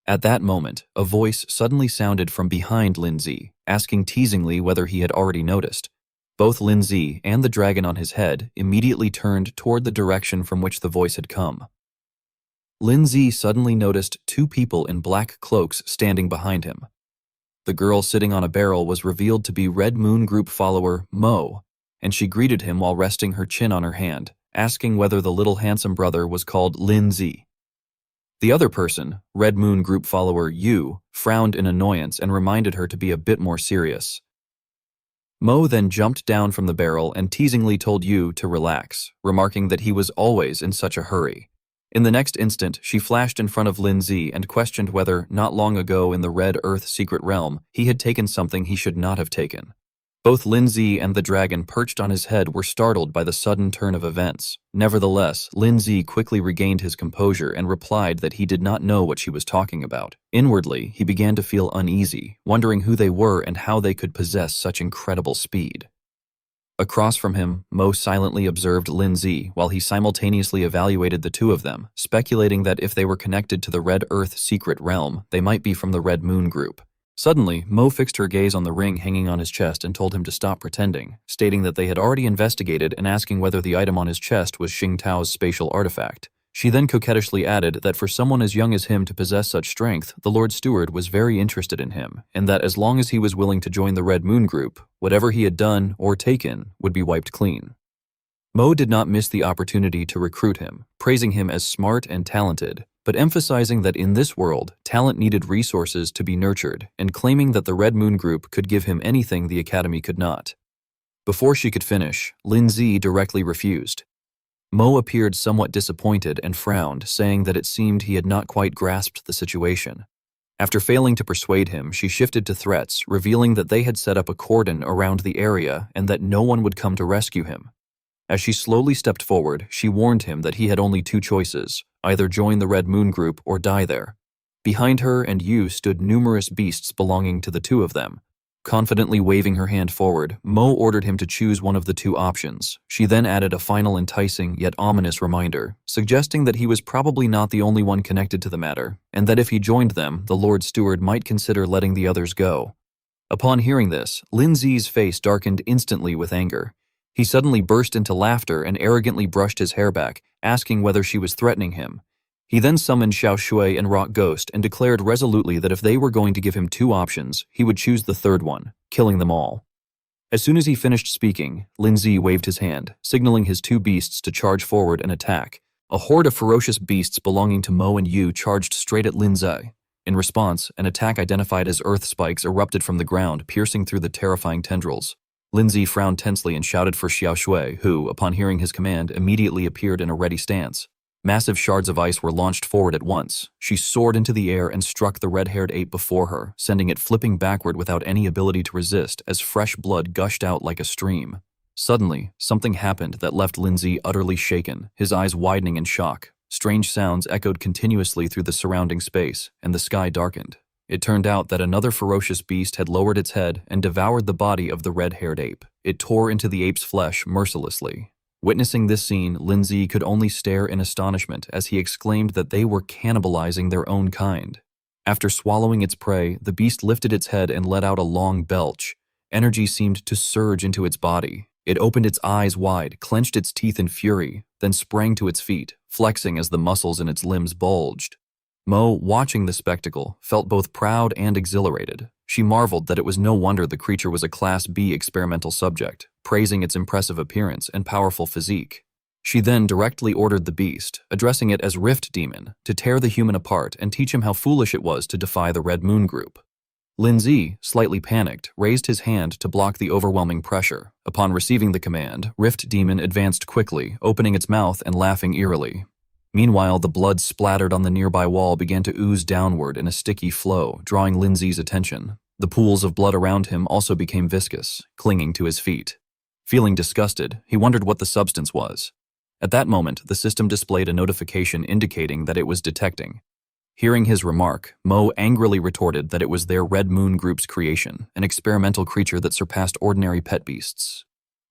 At that moment, a voice suddenly sounded from behind Lindsay, asking teasingly whether he had already noticed. Both Lindsay and the dragon on his head immediately turned toward the direction from which the voice had come. Lindsay suddenly noticed two people in black cloaks standing behind him. The girl sitting on a barrel was revealed to be Red Moon Group follower Mo, and she greeted him while resting her chin on her hand, asking whether the little handsome brother was called Lindsay. The other person, Red Moon Group follower Yu, frowned in annoyance and reminded her to be a bit more serious. Mo then jumped down from the barrel and teasingly told Yu to relax, remarking that he was always in such a hurry. In the next instant, she flashed in front of Lindsay and questioned whether, not long ago in the Red Earth secret realm, he had taken something he should not have taken. Both Lindsay and the dragon perched on his head were startled by the sudden turn of events. Nevertheless, Lindsay quickly regained his composure and replied that he did not know what she was talking about. Inwardly, he began to feel uneasy, wondering who they were and how they could possess such incredible speed. Across from him, Mo silently observed Lindsay while he simultaneously evaluated the two of them, speculating that if they were connected to the Red Earth secret realm, they might be from the Red Moon Group. Suddenly, Mo fixed her gaze on the ring hanging on his chest and told him to stop pretending, stating that they had already investigated and asking whether the item on his chest was Xing Tao's spatial artifact. She then coquettishly added that for someone as young as him to possess such strength, the Lord Steward was very interested in him, and that as long as he was willing to join the Red Moon Group, whatever he had done or taken would be wiped clean. Mo did not miss the opportunity to recruit him, praising him as smart and talented, but emphasizing that in this world, talent needed resources to be nurtured, and claiming that the Red Moon Group could give him anything the Academy could not. Before she could finish, Lindsay directly refused. Mo appeared somewhat disappointed and frowned, saying that it seemed he had not quite grasped the situation. After failing to persuade him, she shifted to threats, revealing that they had set up a cordon around the area and that no one would come to rescue him. As she slowly stepped forward, she warned him that he had only two choices, either join the Red Moon Group or die there. Behind her and Yu stood numerous beasts belonging to the two of them. Confidently waving her hand forward, Mo ordered him to choose one of the two options. She then added a final enticing yet ominous reminder, suggesting that he was probably not the only one connected to the matter, and that if he joined them, the Lord Steward might consider letting the others go. Upon hearing this, Lindsay's face darkened instantly with anger. He suddenly burst into laughter and arrogantly brushed his hair back, asking whether she was threatening him. He then summoned Xiao Shui and Rock Ghost and declared resolutely that if they were going to give him two options, he would choose the third one, killing them all. As soon as he finished speaking, Lindsay waved his hand, signaling his two beasts to charge forward and attack. A horde of ferocious beasts belonging to Mo and Yu charged straight at Lindsay. In response, an attack identified as earth spikes erupted from the ground, piercing through the terrifying tendrils. Lindsay frowned tensely and shouted for Xiao Shui, who, upon hearing his command, immediately appeared in a ready stance. Massive shards of ice were launched forward at once. She soared into the air and struck the red-haired ape before her, sending it flipping backward without any ability to resist as fresh blood gushed out like a stream. Suddenly, something happened that left Lindsay utterly shaken, his eyes widening in shock. Strange sounds echoed continuously through the surrounding space, and the sky darkened. It turned out that another ferocious beast had lowered its head and devoured the body of the red-haired ape. It tore into the ape's flesh mercilessly. Witnessing this scene, Lindsay could only stare in astonishment as he exclaimed that they were cannibalizing their own kind. After swallowing its prey, the beast lifted its head and let out a long belch. Energy seemed to surge into its body. It opened its eyes wide, clenched its teeth in fury, then sprang to its feet, flexing as the muscles in its limbs bulged. Mo, watching the spectacle, felt both proud and exhilarated. She marveled that it was no wonder the creature was a Class B experimental subject, praising its impressive appearance and powerful physique. She then directly ordered the beast, addressing it as Rift Demon, to tear the human apart and teach him how foolish it was to defy the Red Moon Group. Lindsay, slightly panicked, raised his hand to block the overwhelming pressure. Upon receiving the command, Rift Demon advanced quickly, opening its mouth and laughing eerily. Meanwhile, the blood splattered on the nearby wall began to ooze downward in a sticky flow, drawing Lindsay's attention. The pools of blood around him also became viscous, clinging to his feet. Feeling disgusted, he wondered what the substance was. At that moment, the system displayed a notification indicating that it was detecting. Hearing his remark, Mo angrily retorted that it was their Red Moon Group's creation, an experimental creature that surpassed ordinary pet beasts.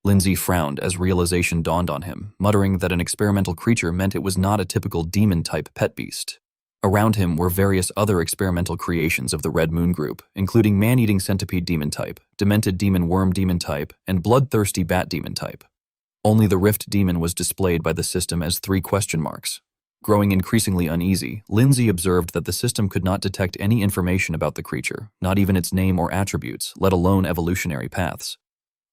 Lindsay frowned as realization dawned on him, muttering that an experimental creature meant it was not a typical demon-type pet beast. Around him were various other experimental creations of the Red Moon Group, including man-eating centipede demon-type, demented demon worm demon-type, and bloodthirsty bat demon-type. Only the Rift Demon was displayed by the system as 3 question marks. Growing increasingly uneasy, Lindsay observed that the system could not detect any information about the creature, not even its name or attributes, let alone evolutionary paths.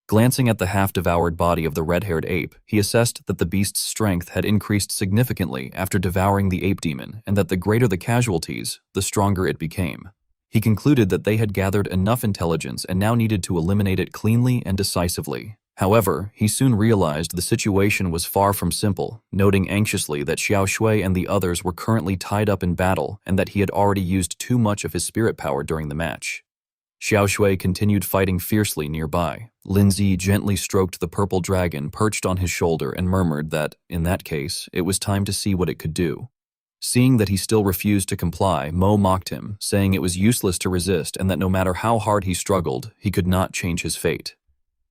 Glancing at the half-devoured body of the red-haired ape, he assessed that the beast's strength had increased significantly after devouring the ape demon, and that the greater the casualties, the stronger it became. He concluded that they had gathered enough intelligence and now needed to eliminate it cleanly and decisively. However, he soon realized the situation was far from simple, noting anxiously that Xiao Shui and the others were currently tied up in battle and that he had already used too much of his spirit power during the match. Xiao Shui continued fighting fiercely nearby. Lindsay gently stroked the purple dragon perched on his shoulder and murmured that, in that case, it was time to see what it could do. Seeing that he still refused to comply, Mo mocked him, saying it was useless to resist and that no matter how hard he struggled, he could not change his fate.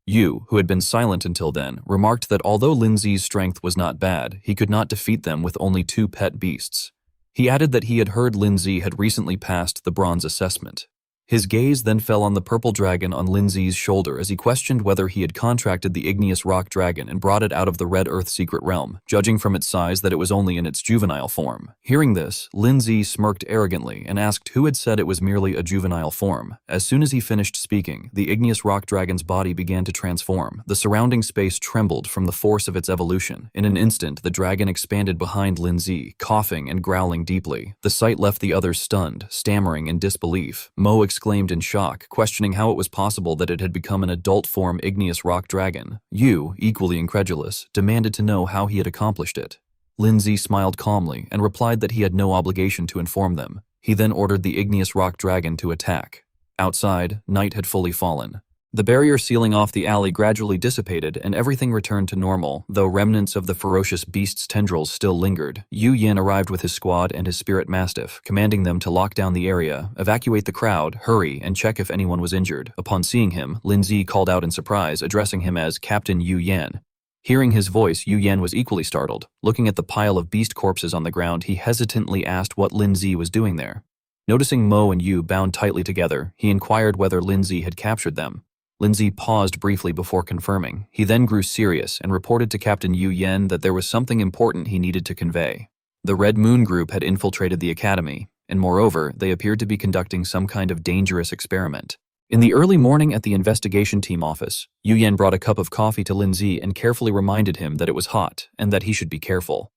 Yu, who had been silent until then, remarked that although Lindsay's strength was not bad, he could not defeat them with only 2 pet beasts. He added that he had heard Lindsay had recently passed the bronze assessment. His gaze then fell on the purple dragon on Lindsay's shoulder as he questioned whether he had contracted the igneous rock dragon and brought it out of the Red Earth secret realm, judging from its size that it was only in its juvenile form. Hearing this, Lindsay smirked arrogantly and asked who had said it was merely a juvenile form. As soon as he finished speaking, the igneous rock dragon's body began to transform. The surrounding space trembled from the force of its evolution. In an instant, the dragon expanded behind Lindsay, coughing and growling deeply. The sight left the others stunned, stammering in disbelief. Mo exclaimed in shock, questioning how it was possible that it had become an adult-form igneous rock dragon. Yu, equally incredulous, demanded to know how he had accomplished it. Lindsay smiled calmly and replied that he had no obligation to inform them. He then ordered the igneous rock dragon to attack. Outside, night had fully fallen. The barrier sealing off the alley gradually dissipated and everything returned to normal, though remnants of the ferocious beast's tendrils still lingered. Yu Yin arrived with his squad and his spirit mastiff, commanding them to lock down the area, evacuate the crowd, hurry, and check if anyone was injured. Upon seeing him, Lindsay called out in surprise, addressing him as Captain Yu Yan. Hearing his voice, Yu Yan was equally startled. Looking at the pile of beast corpses on the ground, he hesitantly asked what Lindsay was doing there. Noticing Mo and Yu bound tightly together, he inquired whether Lindsay had captured them. Lindsay paused briefly before confirming. He then grew serious and reported to Captain Yu Yen that there was something important he needed to convey. The Red Moon Group had infiltrated the academy, and moreover, they appeared to be conducting some kind of dangerous experiment. In the early morning at the investigation team office, Yu Yen brought a cup of coffee to Lindsay and carefully reminded him that it was hot and that he should be careful.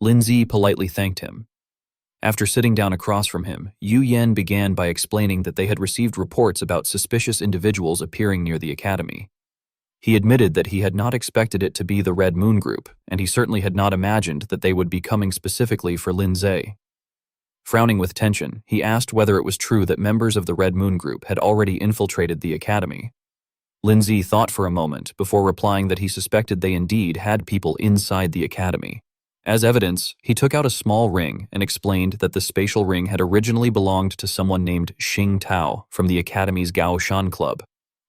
Lindsay politely thanked him. After sitting down across from him, Yu Yen began by explaining that they had received reports about suspicious individuals appearing near the academy. He admitted that he had not expected it to be the Red Moon Group, and he certainly had not imagined that they would be coming specifically for Lindsay. Frowning with tension, he asked whether it was true that members of the Red Moon Group had already infiltrated the academy. Lindsay thought for a moment before replying that he suspected they indeed had people inside the academy. As evidence, he took out a small ring and explained that the spatial ring had originally belonged to someone named Xing Tao from the Academy's Gao Shan Club.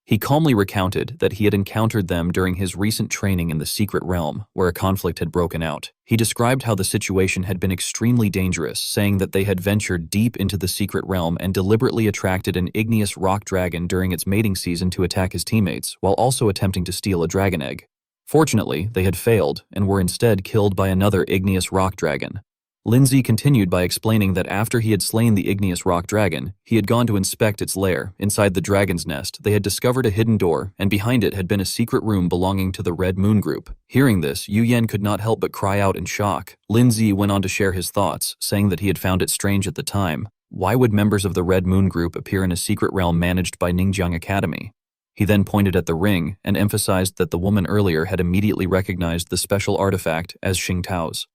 He calmly recounted that he had encountered them during his recent training in the secret realm, where a conflict had broken out. He described how the situation had been extremely dangerous, saying that they had ventured deep into the secret realm and deliberately attracted an igneous rock dragon during its mating season to attack his teammates, while also attempting to steal a dragon egg. Fortunately, they had failed and were instead killed by another igneous rock dragon. Lindsay continued by explaining that after he had slain the igneous rock dragon, he had gone to inspect its lair. Inside the dragon's nest, they had discovered a hidden door, and behind it had been a secret room belonging to the Red Moon Group. Hearing this, Yu Yen could not help but cry out in shock. Lindsay went on to share his thoughts, saying that he had found it strange at the time. Why would members of the Red Moon Group appear in a secret realm managed by Ningjiang Academy? He then pointed at the ring and emphasized that the woman earlier had immediately recognized the special artifact as Xingtao's.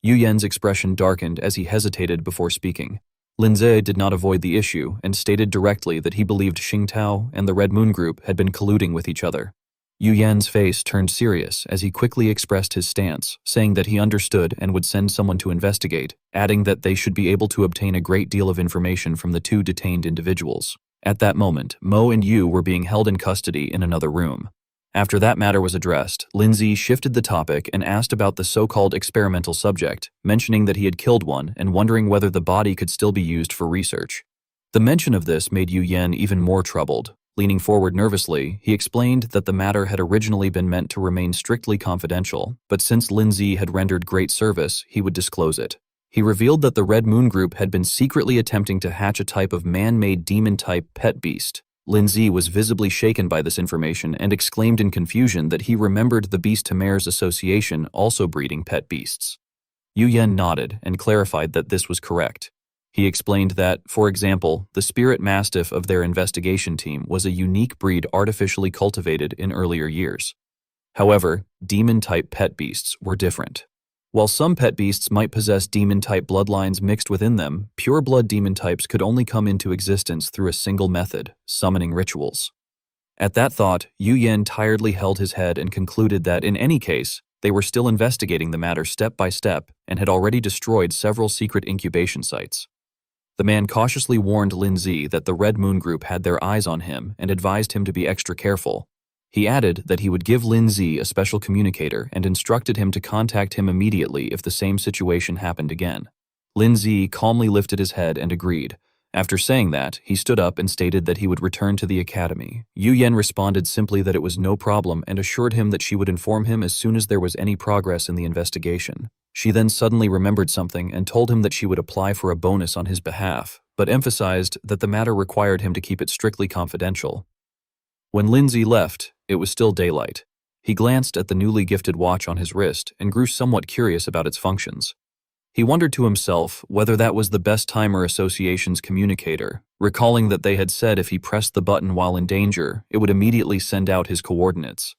Yu Yen's expression darkened as he hesitated before speaking. Lindsay did not avoid the issue and stated directly that he believed Xingtao and the Red Moon Group had been colluding with each other. Yu Yen's face turned serious as he quickly expressed his stance, saying that he understood and would send someone to investigate, adding that they should be able to obtain a great deal of information from the two detained individuals. At that moment, Mo and Yu were being held in custody in another room. After that matter was addressed, Lindsay shifted the topic and asked about the so-called experimental subject, mentioning that he had killed one and wondering whether the body could still be used for research. The mention of this made Yu Yen even more troubled. Leaning forward nervously, he explained that the matter had originally been meant to remain strictly confidential, but since Lindsay had rendered great service, he would disclose it. He revealed that the Red Moon Group had been secretly attempting to hatch a type of man-made demon-type pet beast. Lindsay was visibly shaken by this information and exclaimed in confusion that he remembered the beast Tamer's association also breeding pet beasts. Yu Yen nodded and clarified that this was correct. He explained that, for example, the spirit mastiff of their investigation team was a unique breed artificially cultivated in earlier years. However, demon-type pet beasts were different. While some pet beasts might possess demon-type bloodlines mixed within them, pure-blood demon types could only come into existence through a single method, summoning rituals. At that thought, Yu Yen tiredly held his head and concluded that, in any case, they were still investigating the matter step by step and had already destroyed several secret incubation sites. The man cautiously warned Lindsay that the Red Moon Group had their eyes on him and advised him to be extra careful. He added that he would give Lindsay a special communicator and instructed him to contact him immediately if the same situation happened again. Lindsay calmly lifted his head and agreed. After saying that, he stood up and stated that he would return to the academy. Yu Yen responded simply that it was no problem and assured him that she would inform him as soon as there was any progress in the investigation. She then suddenly remembered something and told him that she would apply for a bonus on his behalf, but emphasized that the matter required him to keep it strictly confidential. When Lindsay left, it was still daylight. He glanced at the newly gifted watch on his wrist and grew somewhat curious about its functions. He wondered to himself whether that was the Best Timer Association's communicator, recalling that they had said if he pressed the button while in danger, it would immediately send out his coordinates.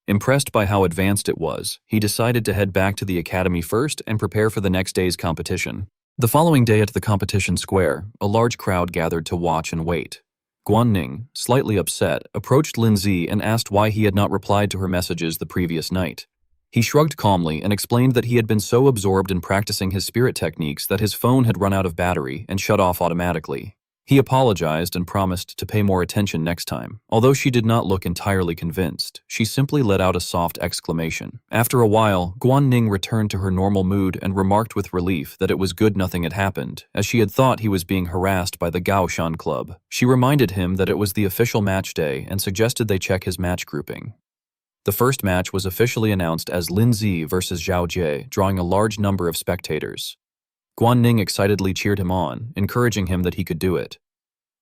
Impressed by how advanced it was, he decided to head back to the academy first and prepare for the next day's competition. The following day at the competition square, a large crowd gathered to watch and wait. Guanning, slightly upset, approached Lindsay and asked why he had not replied to her messages the previous night. He shrugged calmly and explained that he had been so absorbed in practicing his spirit techniques that his phone had run out of battery and shut off automatically. He apologized and promised to pay more attention next time. Although she did not look entirely convinced, she simply let out a soft exclamation. After a while, Guanning returned to her normal mood and remarked with relief that it was good nothing had happened, as she had thought he was being harassed by the Gaoshan Club. She reminded him that it was the official match day and suggested they check his match grouping. The first match was officially announced as Lindsay versus Zhao Jie, drawing a large number of spectators. Guanning excitedly cheered him on, encouraging him that he could do it.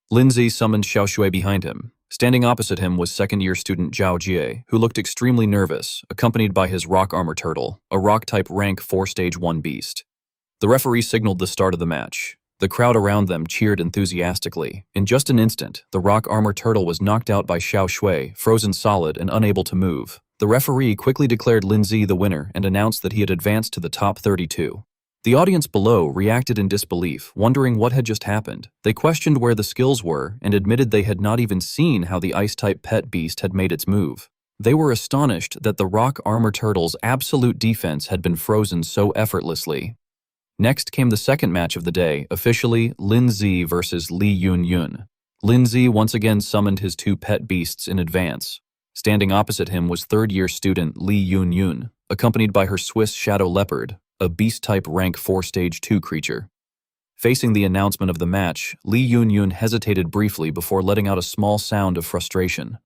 Lindsay summoned Xiao Shui behind him. Standing opposite him was second-year student Zhao Jie, who looked extremely nervous, accompanied by his rock armor turtle, a rock-type rank 4 stage 1 beast. The referee signaled the start of the match. The crowd around them cheered enthusiastically. In just an instant, the rock armor turtle was knocked out by Xiao Shui, frozen solid and unable to move. The referee quickly declared Lindsay the winner and announced that he had advanced to the top 32. The audience below reacted in disbelief, wondering what had just happened. They questioned where the skills were and admitted they had not even seen how the ice-type pet beast had made its move. They were astonished that the rock armor turtle's absolute defense had been frozen so effortlessly. Next came the second match of the day, officially Lindsay versus Li Yunyun. Lindsay once again summoned his two pet beasts in advance. Standing opposite him was third-year student Li Yunyun, accompanied by her Swiss shadow leopard, a beast-type rank 4 stage 2 creature. Facing the announcement of the match, Li Yunyun hesitated briefly before letting out a small sound of frustration.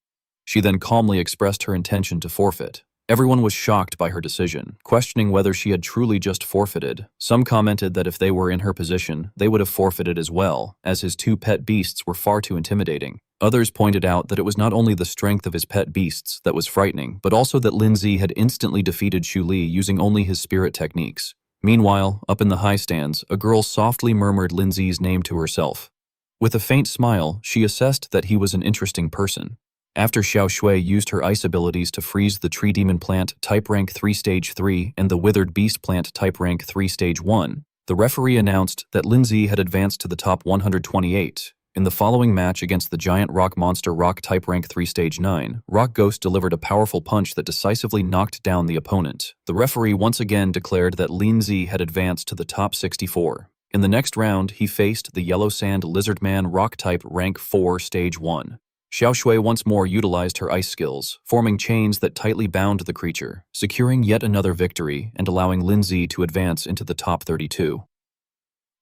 She then calmly expressed her intention to forfeit. Everyone was shocked by her decision, questioning whether she had truly just forfeited. Some commented that if they were in her position, they would have forfeited as well, as his two pet beasts were far too intimidating. Others pointed out that it was not only the strength of his pet beasts that was frightening, but also that Lindsay had instantly defeated Xu Li using only his spirit techniques. Meanwhile, up in the high stands, a girl softly murmured Lindsay's name to herself. With a faint smile, she assessed that he was an interesting person. After Xiao Shui used her ice abilities to freeze the Tree Demon Plant Type Rank 3 Stage 3 and the Withered Beast Plant Type Rank 3 Stage 1, the referee announced that Lindsay had advanced to the top 128. In the following match against the giant rock monster Rock Type Rank 3 Stage 9, Rock Ghost delivered a powerful punch that decisively knocked down the opponent. The referee once again declared that Lindsay had advanced to the top 64. In the next round, he faced the Yellow Sand Lizard Man Rock Type Rank 4 Stage 1. Xiao Shui once more utilized her ice skills, forming chains that tightly bound the creature, securing yet another victory and allowing Lindsay to advance into the top 32.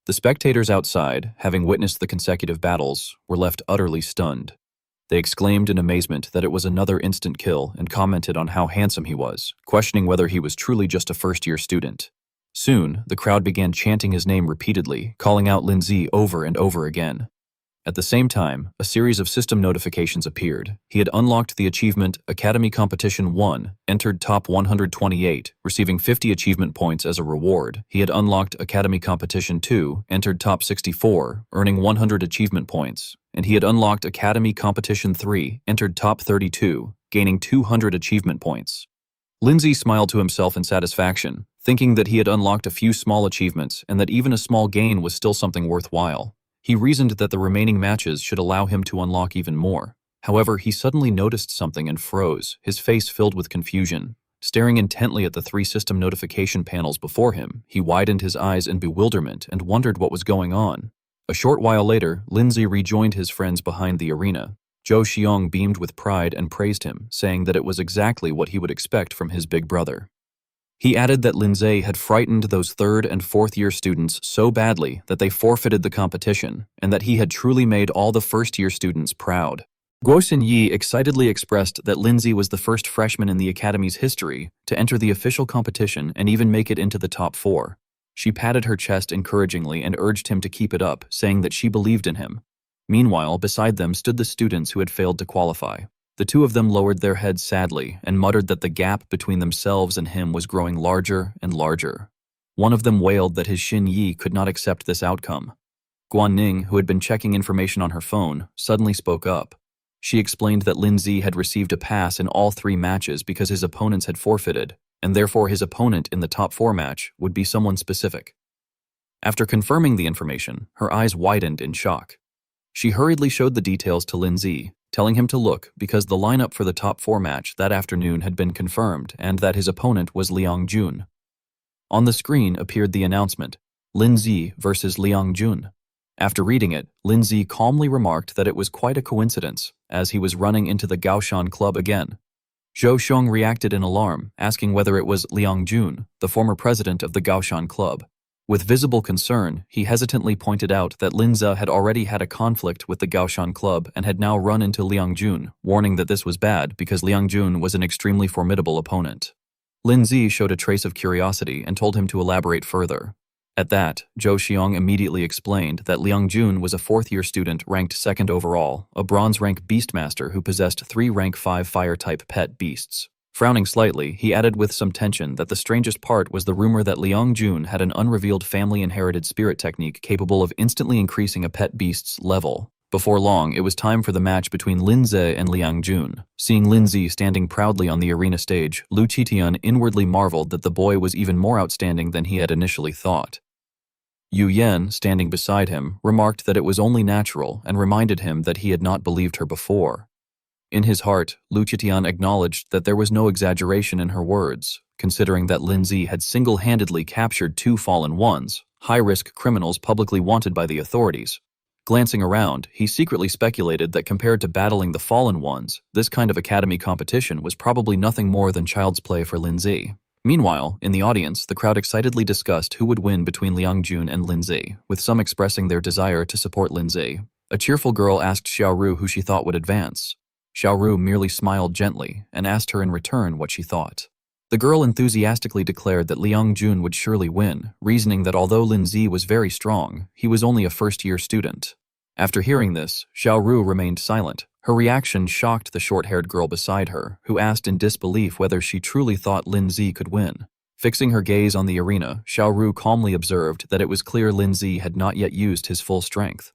The spectators outside, having witnessed the consecutive battles, were left utterly stunned. They exclaimed in amazement that it was another instant kill and commented on how handsome he was, questioning whether he was truly just a first-year student. Soon, the crowd began chanting his name repeatedly, calling out Lindsay over and over again. At the same time, a series of system notifications appeared. He had unlocked the achievement Academy Competition 1, entered top 128, receiving 50 achievement points as a reward. He had unlocked Academy Competition 2, entered top 64, earning 100 achievement points. And he had unlocked Academy Competition 3, entered top 32, gaining 200 achievement points. Lindsay smiled to himself in satisfaction, thinking that he had unlocked a few small achievements and that even a small gain was still something worthwhile. He reasoned that the remaining matches should allow him to unlock even more. However, he suddenly noticed something and froze, his face filled with confusion. Staring intently at the three system notification panels before him, he widened his eyes in bewilderment and wondered what was going on. A short while later, Lindsay rejoined his friends behind the arena. Zhou Xiong beamed with pride and praised him, saying that it was exactly what he would expect from his big brother. He added that Lindsay had frightened those third- and fourth-year students so badly that they forfeited the competition, and that he had truly made all the first-year students proud. Guo Xinyi excitedly expressed that Lindsay was the first freshman in the academy's history to enter the official competition and even make it into the top 4. She patted her chest encouragingly and urged him to keep it up, saying that she believed in him. Meanwhile, beside them stood the students who had failed to qualify. The two of them lowered their heads sadly and muttered that the gap between themselves and him was growing larger and larger. One of them wailed that his Xin Yi could not accept this outcome. Guan Ning, who had been checking information on her phone, suddenly spoke up. She explained that Lindsay had received a pass in all 3 matches because his opponents had forfeited, and therefore his opponent in the top 4 match would be someone specific. After confirming the information, her eyes widened in shock. She hurriedly showed the details to Lindsay, telling him to look because the lineup for the top 4 match that afternoon had been confirmed and that his opponent was Liang Jun. On the screen appeared the announcement, Lindsay versus Liang Jun. After reading it, Lindsay calmly remarked that it was quite a coincidence, as he was running into the Gaoshan Club again. Zhou Xiong reacted in alarm, asking whether it was Liang Jun, the former president of the Gaoshan Club. With visible concern, he hesitantly pointed out that Linza had already had a conflict with the Gaoshan Club and had now run into Liang Jun, warning that this was bad because Liang Jun was an extremely formidable opponent. Linzi showed a trace of curiosity and told him to elaborate further. At that, Zhou Xiong immediately explained that Liang Jun was a 4th-year student ranked 2nd overall, a bronze-rank beastmaster who possessed 3 rank 5 fire-type pet beasts. Frowning slightly, he added with some tension that the strangest part was the rumor that Liang Jun had an unrevealed family-inherited spirit technique capable of instantly increasing a pet beast's level. Before long, it was time for the match between Linze and Liang Jun. Seeing Linzi standing proudly on the arena stage, Lu Qitian inwardly marveled that the boy was even more outstanding than he had initially thought. Yu Yan, standing beside him, remarked that it was only natural and reminded him that he had not believed her before. In his heart, Lu Qitian acknowledged that there was no exaggeration in her words, considering that Linzi had single-handedly captured 2 fallen ones, high-risk criminals publicly wanted by the authorities. Glancing around, he secretly speculated that compared to battling the fallen ones, this kind of academy competition was probably nothing more than child's play for Linzi. Meanwhile, in the audience, the crowd excitedly discussed who would win between Liang Jun and Linzi, with some expressing their desire to support Linzi. A cheerful girl asked Xiaoru who she thought would advance. Xiaoru merely smiled gently and asked her in return what she thought. The girl enthusiastically declared that Liang Jun would surely win, reasoning that although Lin Zi was very strong, he was only a first-year student. After hearing this, Xiao Ru remained silent. Her reaction shocked the short-haired girl beside her, who asked in disbelief whether she truly thought Lin Zi could win. Fixing her gaze on the arena, Xiao Ru calmly observed that it was clear Lin Zi had not yet used his full strength.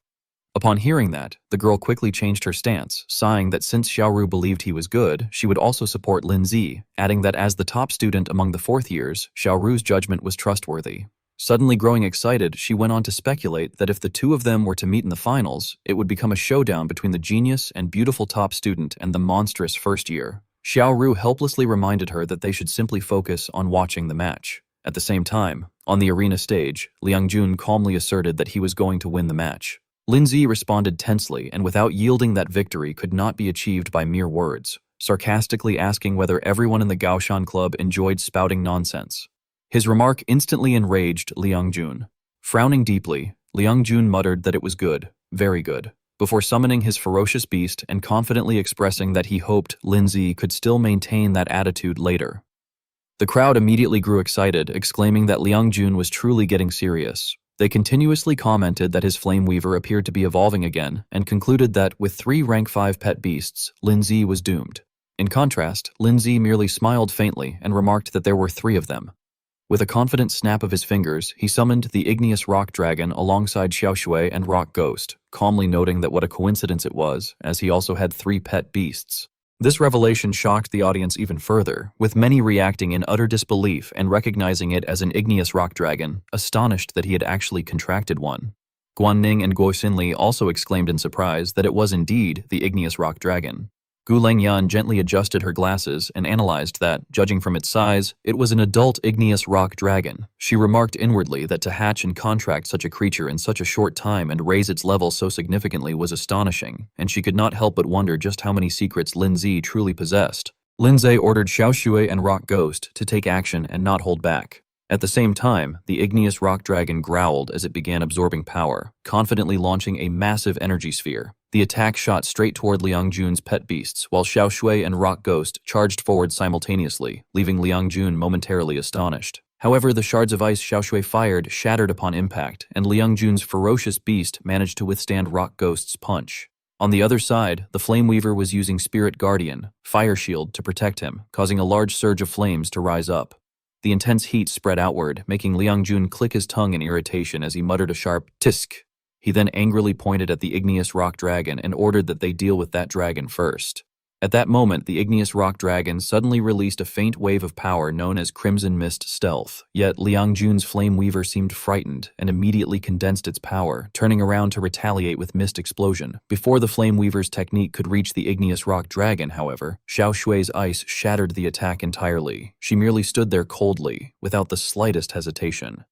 Upon hearing that, the girl quickly changed her stance, sighing that since Xiaoru believed he was good, she would also support Lin Zi, adding that as the top student among the fourth years, Xiaoru's judgment was trustworthy. Suddenly growing excited, she went on to speculate that if the two of them were to meet in the finals, it would become a showdown between the genius and beautiful top student and the monstrous first year. Xiaoru helplessly reminded her that they should simply focus on watching the match. At the same time, on the arena stage, Liang Jun calmly asserted that he was going to win the match. Lin Zi responded tensely and without yielding that victory could not be achieved by mere words, sarcastically asking whether everyone in the Gaoshan club enjoyed spouting nonsense. His remark instantly enraged Liang Jun. Frowning deeply, Liang Jun muttered that it was good, very good, before summoning his ferocious beast and confidently expressing that he hoped Lin Zi could still maintain that attitude later. The crowd immediately grew excited, exclaiming that Liang Jun was truly getting serious. They continuously commented that his Flame Weaver appeared to be evolving again, and concluded that, with 3 rank 5 pet beasts, Lin Zi was doomed. In contrast, Lin Zi merely smiled faintly and remarked that there were 3 of them. With a confident snap of his fingers, he summoned the Igneous Rock Dragon alongside Xiao Shui and Rock Ghost, calmly noting that what a coincidence it was, as he also had 3 pet beasts. This revelation shocked the audience even further, with many reacting in utter disbelief and recognizing it as an igneous rock dragon, astonished that he had actually contracted one. Guan Ning and Guo Xinli also exclaimed in surprise that it was indeed the igneous rock dragon. Gu Lengyan gently adjusted her glasses and analyzed that, judging from its size, it was an adult igneous rock dragon. She remarked inwardly that to hatch and contract such a creature in such a short time and raise its level so significantly was astonishing, and she could not help but wonder just how many secrets Lin Zi truly possessed. Lin Zi ordered Xiao Shui and Rock Ghost to take action and not hold back. At the same time, the igneous rock dragon growled as it began absorbing power, confidently launching a massive energy sphere. The attack shot straight toward Liang Jun's pet beasts, while Xiao Shui and Rock Ghost charged forward simultaneously, leaving Liang Jun momentarily astonished. However, the shards of ice Xiao Shui fired shattered upon impact, and Liang Jun's ferocious beast managed to withstand Rock Ghost's punch. On the other side, the Flame Weaver was using Spirit Guardian, Fire Shield, to protect him, causing a large surge of flames to rise up. The intense heat spread outward, making Liang Jun click his tongue in irritation as he muttered a sharp tisk. He then angrily pointed at the igneous rock dragon and ordered that they deal with that dragon first. At that moment, the igneous rock dragon suddenly released a faint wave of power known as Crimson Mist Stealth. Yet Liang Jun's Flame Weaver seemed frightened and immediately condensed its power, turning around to retaliate with Mist Explosion. Before the Flame Weaver's technique could reach the igneous rock dragon, however, Xiao Shui's ice shattered the attack entirely. She merely stood there coldly, without the slightest hesitation.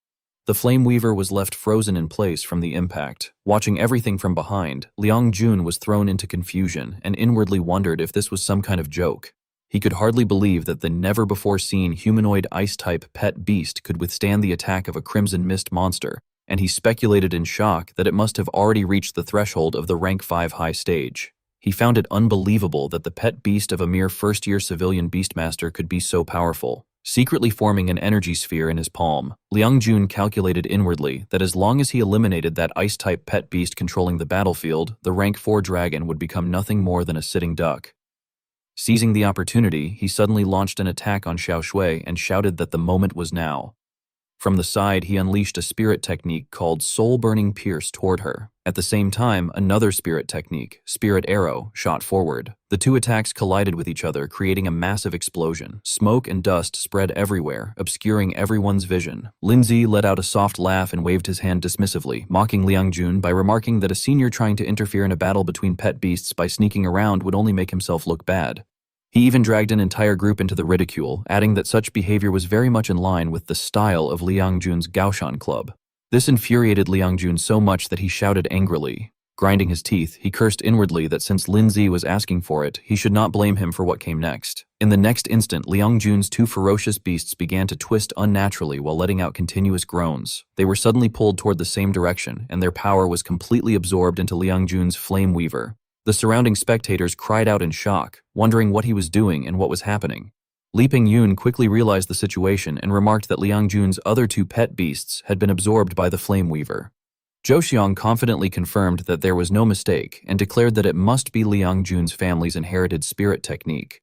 The Flame Weaver was left frozen in place from the impact. Watching everything from behind, Liang Jun was thrown into confusion and inwardly wondered if this was some kind of joke. He could hardly believe that the never-before-seen humanoid ice-type pet beast could withstand the attack of a Crimson Mist monster, and he speculated in shock that it must have already reached the threshold of the Rank 5 high stage. He found it unbelievable that the pet beast of a mere first-year civilian beastmaster could be so powerful. Secretly forming an energy sphere in his palm, Liang Jun calculated inwardly that as long as he eliminated that ice-type pet beast controlling the battlefield, the Rank 4 dragon would become nothing more than a sitting duck. Seizing the opportunity, he suddenly launched an attack on Xiao Shui and shouted that the moment was now. From the side, he unleashed a spirit technique called Soul Burning Pierce toward her. At the same time, another spirit technique, Spirit Arrow, shot forward. The two attacks collided with each other, creating a massive explosion. Smoke and dust spread everywhere, obscuring everyone's vision. Lin Zi let out a soft laugh and waved his hand dismissively, mocking Liang Jun by remarking that a senior trying to interfere in a battle between pet beasts by sneaking around would only make himself look bad. He even dragged an entire group into the ridicule, adding that such behavior was very much in line with the style of Liang Jun's Gaoshan club. This infuriated Liang Jun so much that he shouted angrily. Grinding his teeth, he cursed inwardly that since Lin Zi was asking for it, he should not blame him for what came next. In the next instant, Liang Jun's two ferocious beasts began to twist unnaturally while letting out continuous groans. They were suddenly pulled toward the same direction, and their power was completely absorbed into Liang Jun's Flame Weaver. The surrounding spectators cried out in shock, wondering what he was doing and what was happening. Li Pingyun quickly realized the situation and remarked that Liang Jun's other two pet beasts had been absorbed by the Flame Weaver. Zhou Xiang confidently confirmed that there was no mistake and declared that it must be Liang Jun's family's inherited spirit technique.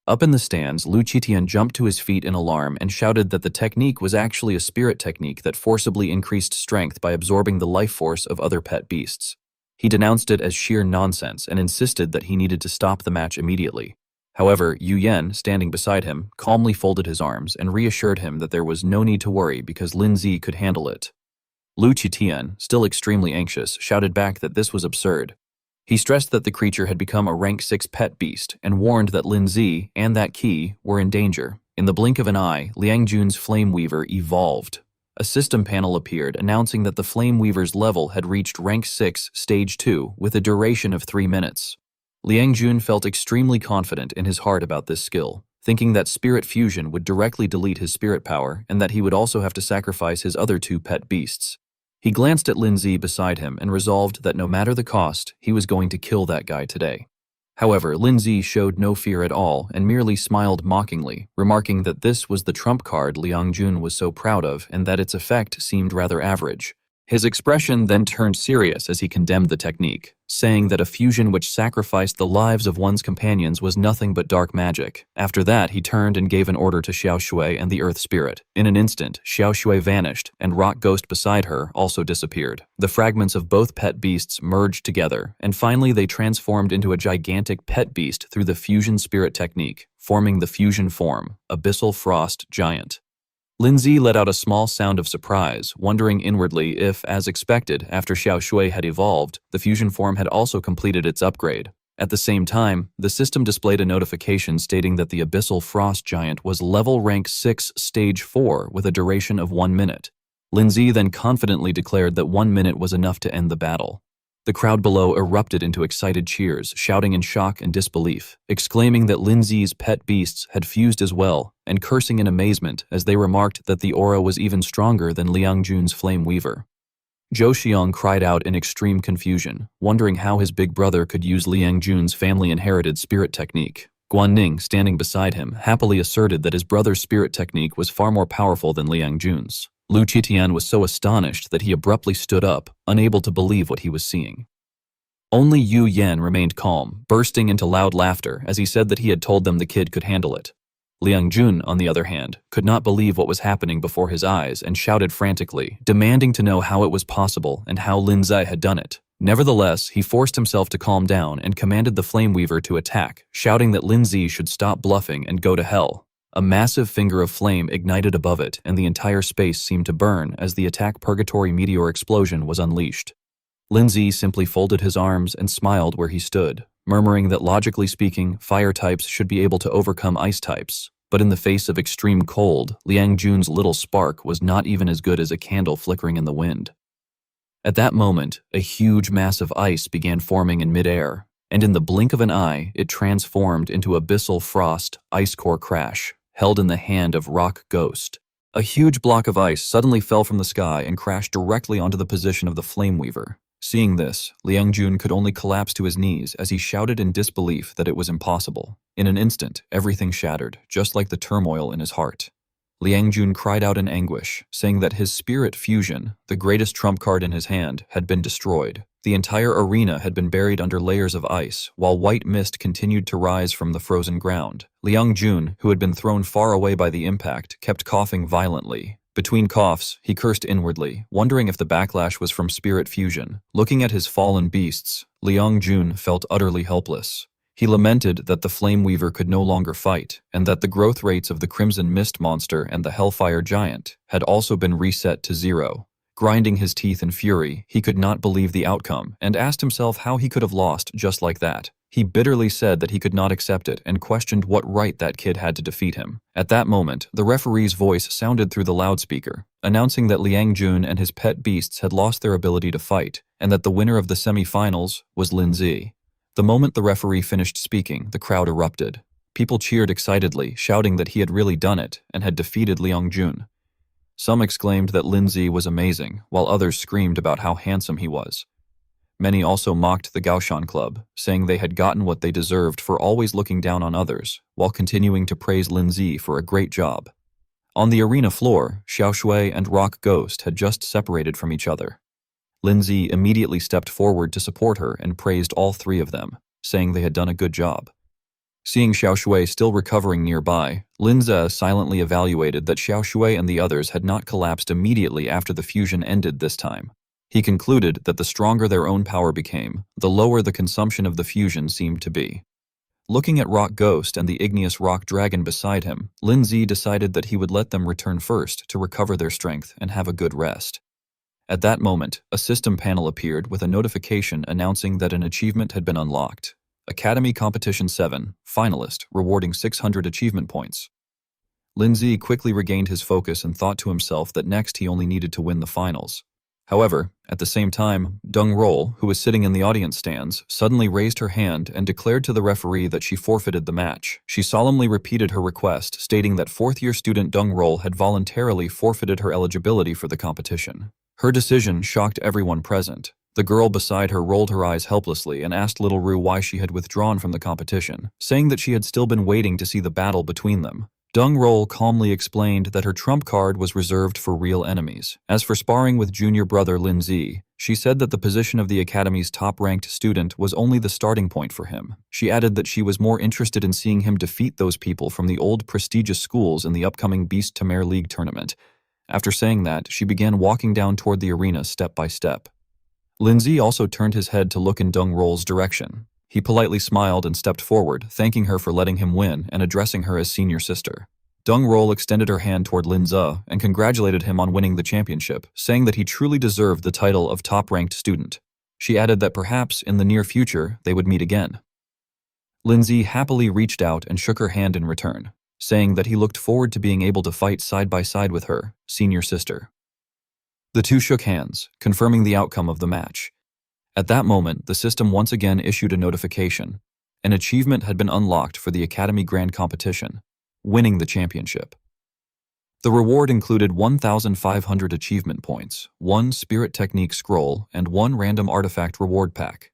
Up in the stands, Lu Qitian jumped to his feet in alarm and shouted that the technique was actually a spirit technique that forcibly increased strength by absorbing the life force of other pet beasts. He denounced it as sheer nonsense and insisted that he needed to stop the match immediately. However, Yu Yan, standing beside him, calmly folded his arms and reassured him that there was no need to worry because Lin Zi could handle it. Lu Qitian, still extremely anxious, shouted back that this was absurd. He stressed that the creature had become a rank 6 pet beast and warned that Lin Zi and that key were in danger. In the blink of an eye, Liang Jun's Flame Weaver evolved. A system panel appeared announcing that the Flame Weaver's level had reached rank 6, stage 2, with a duration of 3 minutes. Liang Jun felt extremely confident in his heart about this skill, thinking that spirit fusion would directly delete his spirit power and that he would also have to sacrifice his other two pet beasts. He glanced at Lin Zi beside him and resolved that no matter the cost, he was going to kill that guy today. However, Lin Zi showed no fear at all and merely smiled mockingly, remarking that this was the trump card Liang Jun was so proud of and that its effect seemed rather average. His expression then turned serious as he condemned the technique, saying that a fusion which sacrificed the lives of one's companions was nothing but dark magic. After that, he turned and gave an order to Xiao Shui and the Earth Spirit. In an instant, Xiao Shui vanished, and Rock Ghost beside her also disappeared. The fragments of both pet beasts merged together, and finally they transformed into a gigantic pet beast through the fusion spirit technique, forming the fusion form, Abyssal Frost Giant. Lin Zi let out a small sound of surprise, wondering inwardly if, as expected, after Xiao Shui had evolved, the fusion form had also completed its upgrade. At the same time, the system displayed a notification stating that the Abyssal Frost Giant was level rank 6 stage 4 with a duration of 1 minute. Lin Zi then confidently declared that 1 minute was enough to end the battle. The crowd below erupted into excited cheers, shouting in shock and disbelief, exclaiming that Lin Zi's pet beasts had fused as well, and cursing in amazement as they remarked that the aura was even stronger than Liang Jun's Flame Weaver. Zhou Xiang cried out in extreme confusion, wondering how his big brother could use Liang Jun's family-inherited spirit technique. Guan Ning, standing beside him, happily asserted that his brother's spirit technique was far more powerful than Liang Jun's. Lu Qitian was so astonished that he abruptly stood up, unable to believe what he was seeing. Only Yu Yan remained calm, bursting into loud laughter as he said that he had told them the kid could handle it. Liang Jun, on the other hand, could not believe what was happening before his eyes and shouted frantically, demanding to know how it was possible and how Lin Zi had done it. Nevertheless, he forced himself to calm down and commanded the Flame Weaver to attack, shouting that Lin Zi should stop bluffing and go to hell. A massive finger of flame ignited above it, and the entire space seemed to burn as the attack purgatory meteor explosion was unleashed. Lin Zi simply folded his arms and smiled where he stood, murmuring that logically speaking, fire types should be able to overcome ice types. But in the face of extreme cold, Liang Jun's little spark was not even as good as a candle flickering in the wind. At that moment, a huge mass of ice began forming in midair, and in the blink of an eye, it transformed into Abyssal Frost Ice Core Crash, held in the hand of Rock Ghost. A huge block of ice suddenly fell from the sky and crashed directly onto the position of the Flame Weaver. Seeing this, Liang Jun could only collapse to his knees as he shouted in disbelief that it was impossible. In an instant, everything shattered, just like the turmoil in his heart. Liang Jun cried out in anguish, saying that his spirit fusion, the greatest trump card in his hand, had been destroyed. The entire arena had been buried under layers of ice, while white mist continued to rise from the frozen ground. Liang Jun, who had been thrown far away by the impact, kept coughing violently. Between coughs, he cursed inwardly, wondering if the backlash was from spirit fusion. Looking at his fallen beasts, Liang Jun felt utterly helpless. He lamented that the Flame Weaver could no longer fight, and that the growth rates of the Crimson Mist monster and the Hellfire Giant had also been reset to 0. Grinding his teeth in fury, he could not believe the outcome, and asked himself how he could have lost just like that. He bitterly said that he could not accept it and questioned what right that kid had to defeat him. At that moment, the referee's voice sounded through the loudspeaker, announcing that Liang Jun and his pet beasts had lost their ability to fight, and that the winner of the semi-finals was Lin Zi. The moment the referee finished speaking, the crowd erupted. People cheered excitedly, shouting that he had really done it and had defeated Liang Jun. Some exclaimed that Lin Zi was amazing, while others screamed about how handsome he was. Many also mocked the Gaoshan Club, saying they had gotten what they deserved for always looking down on others, while continuing to praise Linzi for a great job. On the arena floor, Xiao Shui and Rock Ghost had just separated from each other. Linzi immediately stepped forward to support her and praised all three of them, saying they had done a good job. Seeing Xiao Shui still recovering nearby, Linzi silently evaluated that Xiao Shui and the others had not collapsed immediately after the fusion ended this time. He concluded that the stronger their own power became, the lower the consumption of the fusion seemed to be. Looking at Rock Ghost and the igneous rock dragon beside him, Linzi decided that he would let them return first to recover their strength and have a good rest. At that moment, a system panel appeared with a notification announcing that an achievement had been unlocked. Academy Competition 7, Finalist, rewarding 600 achievement points. Linzi quickly regained his focus and thought to himself that next he only needed to win the finals. However, at the same time, Deng Rol, who was sitting in the audience stands, suddenly raised her hand and declared to the referee that she forfeited the match. She solemnly repeated her request, stating that fourth-year student Deng Rol had voluntarily forfeited her eligibility for the competition. Her decision shocked everyone present. The girl beside her rolled her eyes helplessly and asked Little Rue why she had withdrawn from the competition, saying that she had still been waiting to see the battle between them. Deng Rol calmly explained that her trump card was reserved for real enemies. As for sparring with junior brother Linzi, she said that the position of the Academy's top-ranked student was only the starting point for him. She added that she was more interested in seeing him defeat those people from the old prestigious schools in the upcoming Beast Tamer League tournament. After saying that, she began walking down toward the arena step by step. Linzi also turned his head to look in Deng Rol's direction. He politely smiled and stepped forward, thanking her for letting him win and addressing her as senior sister. Deng Rol extended her hand toward Linzi and congratulated him on winning the championship, saying that he truly deserved the title of top-ranked student. She added that perhaps, in the near future, they would meet again. Linzi happily reached out and shook her hand in return, saying that he looked forward to being able to fight side by side with her, senior sister. The two shook hands, confirming the outcome of the match. At that moment, the system once again issued a notification. An achievement had been unlocked for the Academy Grand Competition, winning the championship. The reward included 1,500 achievement points, 1 Spirit Technique scroll, and 1 random artifact reward pack.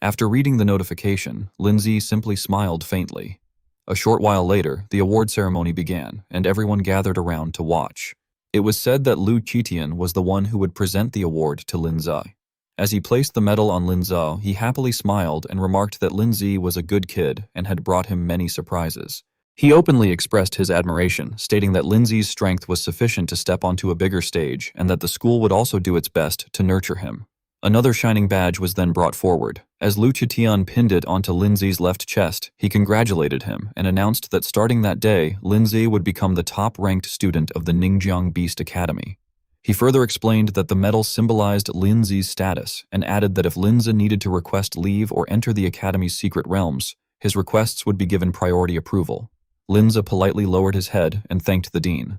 After reading the notification, Linzi simply smiled faintly. A short while later, the award ceremony began, and everyone gathered around to watch. It was said that Lu Qitian was the one who would present the award to Linzi. As he placed the medal on Linzi, he happily smiled and remarked that Linzi was a good kid and had brought him many surprises. He openly expressed his admiration, stating that Linzi's strength was sufficient to step onto a bigger stage and that the school would also do its best to nurture him. Another shining badge was then brought forward. As Lu Qitian pinned it onto Linzi's left chest, he congratulated him and announced that starting that day, Linzi would become the top-ranked student of the Ningjiang Beast Academy. He further explained that the medal symbolized Linzi's status and added that if Linzi needed to request leave or enter the Academy's secret realms, his requests would be given priority approval. Linzi politely lowered his head and thanked the dean.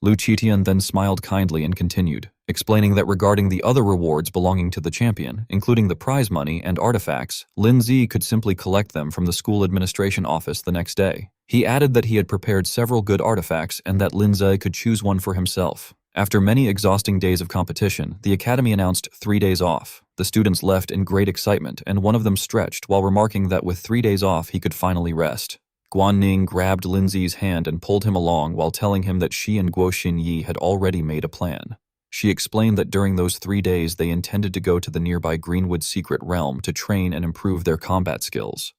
Lu Qitian then smiled kindly and continued, explaining that regarding the other rewards belonging to the champion, including the prize money and artifacts, Linzi could simply collect them from the school administration office the next day. He added that he had prepared several good artifacts and that Linzi could choose one for himself. After many exhausting days of competition, the academy announced 3 days off. The students left in great excitement, and one of them stretched while remarking that with 3 days off he could finally rest. Guanning grabbed Linzi's hand and pulled him along while telling him that she and Guo Xinyi had already made a plan. She explained that during those 3 days they intended to go to the nearby Greenwood secret realm to train and improve their combat skills.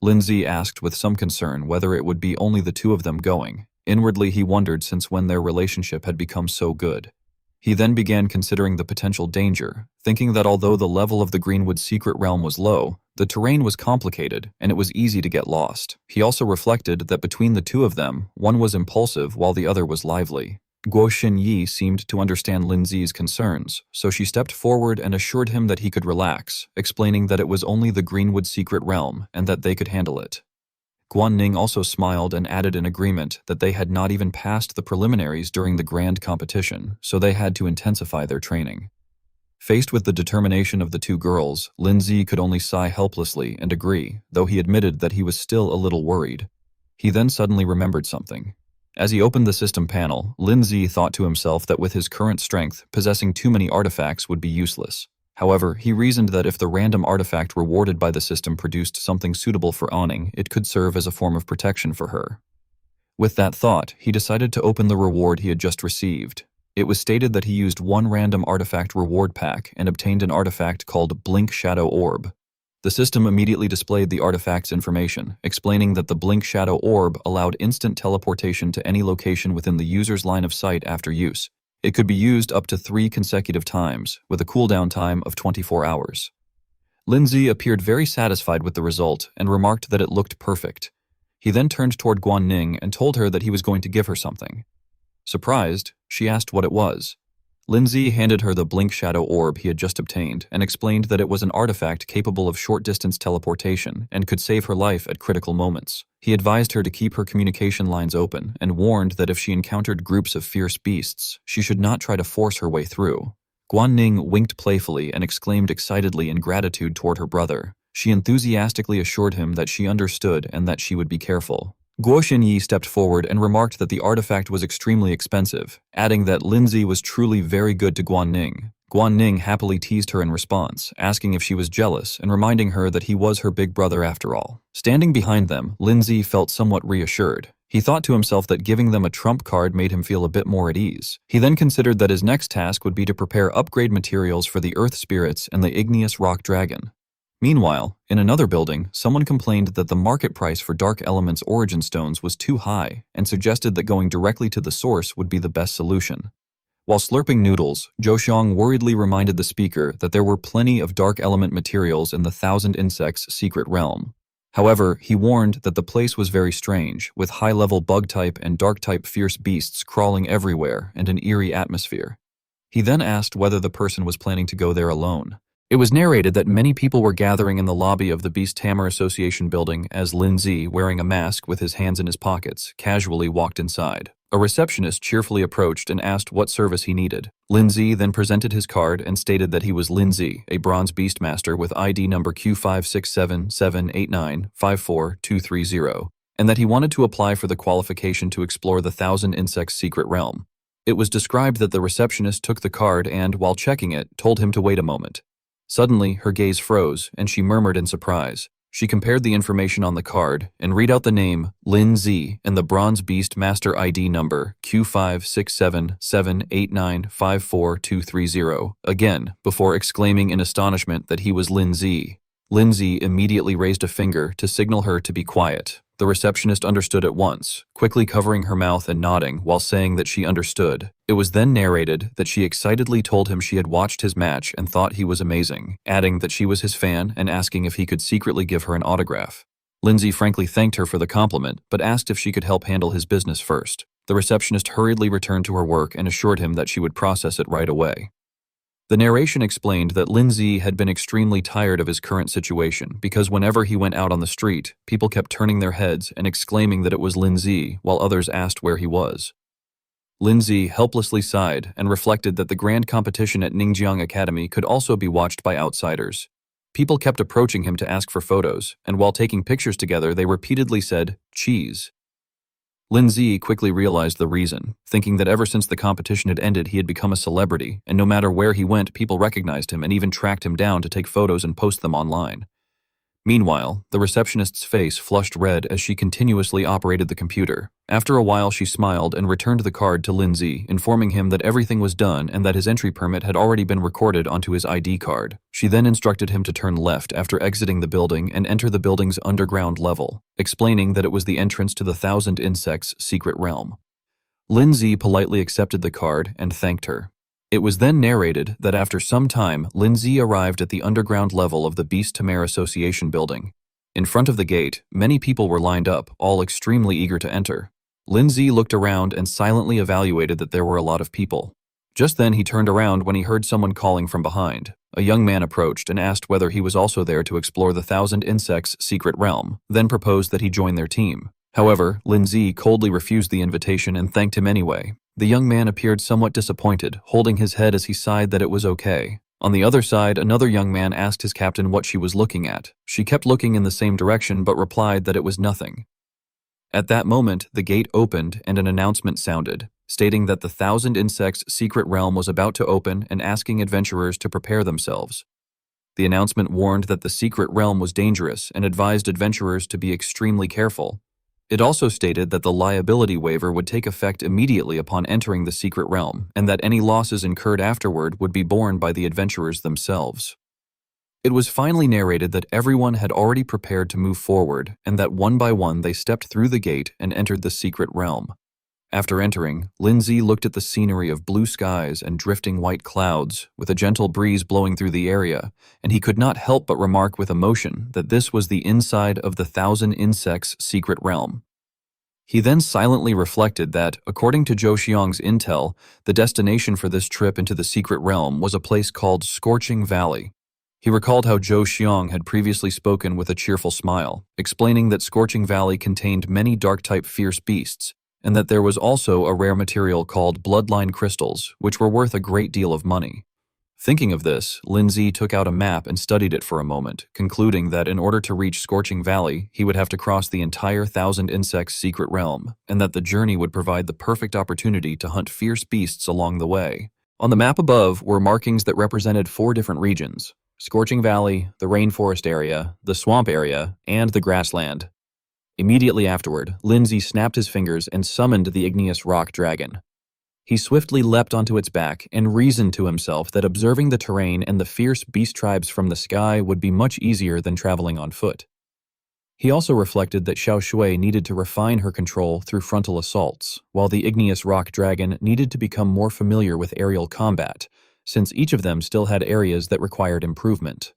Linzi asked with some concern whether it would be only the two of them going. Inwardly he wondered since when their relationship had become so good. He then began considering the potential danger, thinking that although the level of the Greenwood secret realm was low, the terrain was complicated and it was easy to get lost. He also reflected that between the two of them, one was impulsive while the other was lively. Guo Xinyi seemed to understand Linzi's concerns, so she stepped forward and assured him that he could relax, explaining that it was only the Greenwood secret realm and that they could handle it. Guanning also smiled and added in agreement that they had not even passed the preliminaries during the grand competition, so they had to intensify their training. Faced with the determination of the two girls, Linzi could only sigh helplessly and agree, though he admitted that he was still a little worried. He then suddenly remembered something. As he opened the system panel, Linzi thought to himself that with his current strength, possessing too many artifacts would be useless. However, he reasoned that if the random artifact rewarded by the system produced something suitable for owning, it could serve as a form of protection for her. With that thought, he decided to open the reward he had just received. It was stated that he used one random artifact reward pack and obtained an artifact called Blink Shadow Orb. The system immediately displayed the artifact's information, explaining that the Blink Shadow Orb allowed instant teleportation to any location within the user's line of sight after use. It could be used up to 3 consecutive times, with a cooldown time of 24 hours. Lindsay appeared very satisfied with the result and remarked that it looked perfect. He then turned toward Guanning and told her that he was going to give her something. Surprised, she asked what it was. Lindsay handed her the Blink Shadow Orb he had just obtained and explained that it was an artifact capable of short-distance teleportation and could save her life at critical moments. He advised her to keep her communication lines open and warned that if she encountered groups of fierce beasts, she should not try to force her way through. Guanning winked playfully and exclaimed excitedly in gratitude toward her brother. She enthusiastically assured him that she understood and that she would be careful. Guo Xinyi stepped forward and remarked that the artifact was extremely expensive, adding that Lindsay was truly very good to Guanning. Guanning happily teased her in response, asking if she was jealous and reminding her that he was her big brother after all. Standing behind them, Lindsay felt somewhat reassured. He thought to himself that giving them a trump card made him feel a bit more at ease. He then considered that his next task would be to prepare upgrade materials for the Earth Spirits and the Igneous Rock Dragon. Meanwhile, in another building, someone complained that the market price for Dark Element's origin stones was too high and suggested that going directly to the source would be the best solution. While slurping noodles, Zhou Xiong worriedly reminded the speaker that there were plenty of Dark Element materials in the Thousand Insects secret realm. However, he warned that the place was very strange, with high-level bug-type and dark-type fierce beasts crawling everywhere and an eerie atmosphere. He then asked whether the person was planning to go there alone. It was narrated that many people were gathering in the lobby of the Beast Tamer Association building as Lindsay, wearing a mask with his hands in his pockets, casually walked inside. A receptionist cheerfully approached and asked what service he needed. Lindsay then presented his card and stated that he was Lindsay, a bronze beastmaster with ID number Q567789542230, and that he wanted to apply for the qualification to explore the Thousand Insects secret realm. It was described that the receptionist took the card and, while checking it, told him to wait a moment. Suddenly, her gaze froze, and she murmured in surprise. She compared the information on the card and read out the name Lin Z and the Bronze Beast Master ID number Q567789542230 again before exclaiming in astonishment that he was Lin Z. Lin Z immediately raised a finger to signal her to be quiet. The receptionist understood at once, quickly covering her mouth and nodding while saying that she understood. It was then narrated that she excitedly told him she had watched his match and thought he was amazing, adding that she was his fan and asking if he could secretly give her an autograph. Lindsay frankly thanked her for the compliment, but asked if she could help handle his business first. The receptionist hurriedly returned to her work and assured him that she would process it right away. The narration explained that Lindsay had been extremely tired of his current situation because whenever he went out on the street, people kept turning their heads and exclaiming that it was Lindsay, while others asked where he was. Lindsay helplessly sighed and reflected that the grand competition at Ningjiang Academy could also be watched by outsiders. People kept approaching him to ask for photos, and while taking pictures together, they repeatedly said, "Cheese." Lindsay quickly realized the reason, thinking that ever since the competition had ended he had become a celebrity, and no matter where he went people recognized him and even tracked him down to take photos and post them online. Meanwhile, the receptionist's face flushed red as she continuously operated the computer. After a while she smiled and returned the card to Lindsay, informing him that everything was done and that his entry permit had already been recorded onto his ID card. She then instructed him to turn left after exiting the building and enter the building's underground level, explaining that it was the entrance to the Thousand Insects secret realm. Lindsay politely accepted the card and thanked her. It was then narrated that after some time, Lindsay arrived at the underground level of the Beast Tamer Association building. In front of the gate, many people were lined up, all extremely eager to enter. Lindsay looked around and silently evaluated that there were a lot of people. Just then he turned around when he heard someone calling from behind. A young man approached and asked whether he was also there to explore the Thousand Insects secret realm, then proposed that he join their team. However, Lindsay coldly refused the invitation and thanked him anyway. The young man appeared somewhat disappointed, holding his head as he sighed that it was okay. On the other side, another young man asked his captain what she was looking at. She kept looking in the same direction but replied that it was nothing. At that moment, the gate opened and an announcement sounded, stating that the Thousand Insects secret realm was about to open and asking adventurers to prepare themselves. The announcement warned that the secret realm was dangerous and advised adventurers to be extremely careful. It also stated that the liability waiver would take effect immediately upon entering the secret realm, and that any losses incurred afterward would be borne by the adventurers themselves. It was finally narrated that everyone had already prepared to move forward, and that one by one they stepped through the gate and entered the secret realm. After entering, Lindsay looked at the scenery of blue skies and drifting white clouds, with a gentle breeze blowing through the area, and he could not help but remark with emotion that this was the inside of the Thousand Insects secret realm. He then silently reflected that, according to Zhou Xiong's intel, the destination for this trip into the secret realm was a place called Scorching Valley. He recalled how Zhou Xiong had previously spoken with a cheerful smile, explaining that Scorching Valley contained many dark-type fierce beasts, and that there was also a rare material called bloodline crystals, which were worth a great deal of money. Thinking of this, Lindsay took out a map and studied it for a moment, concluding that in order to reach Scorching Valley, he would have to cross the entire Thousand Insects secret realm, and that the journey would provide the perfect opportunity to hunt fierce beasts along the way. On the map above were markings that represented 4 different regions: Scorching Valley, the rainforest area, the swamp area, and the grassland. Immediately afterward, Lindsay snapped his fingers and summoned the igneous rock dragon. He swiftly leapt onto its back and reasoned to himself that observing the terrain and the fierce beast tribes from the sky would be much easier than traveling on foot. He also reflected that Xiao Shui needed to refine her control through frontal assaults, while the igneous rock dragon needed to become more familiar with aerial combat, since each of them still had areas that required improvement.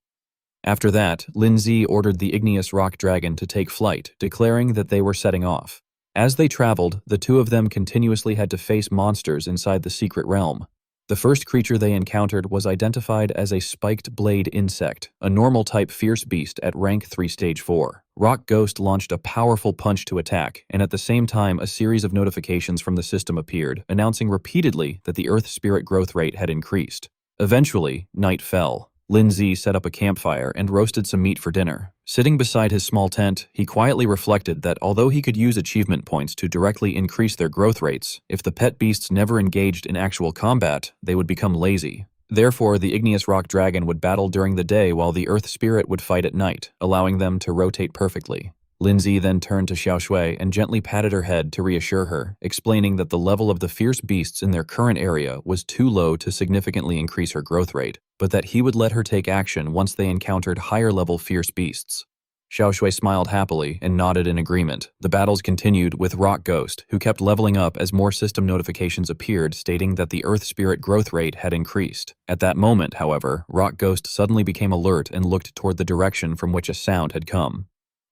After that, Lindsay ordered the igneous rock dragon to take flight, declaring that they were setting off. As they traveled, the two of them continuously had to face monsters inside the secret realm. The first creature they encountered was identified as a spiked blade insect, a normal-type fierce beast at rank 3 stage 4. Rock Ghost launched a powerful punch to attack, and at the same time a series of notifications from the system appeared, announcing repeatedly that the Earth Spirit growth rate had increased. Eventually, night fell. Lindsay set up a campfire and roasted some meat for dinner. Sitting beside his small tent, he quietly reflected that although he could use achievement points to directly increase their growth rates, if the pet beasts never engaged in actual combat, they would become lazy. Therefore, the igneous rock dragon would battle during the day while the earth spirit would fight at night, allowing them to rotate perfectly. Lindsay then turned to Xiao Shui and gently patted her head to reassure her, explaining that the level of the fierce beasts in their current area was too low to significantly increase her growth rate, but that he would let her take action once they encountered higher-level fierce beasts. Xiao Shui smiled happily and nodded in agreement. The battles continued with Rock Ghost, who kept leveling up as more system notifications appeared stating that the Earth Spirit growth rate had increased. At that moment, however, Rock Ghost suddenly became alert and looked toward the direction from which a sound had come.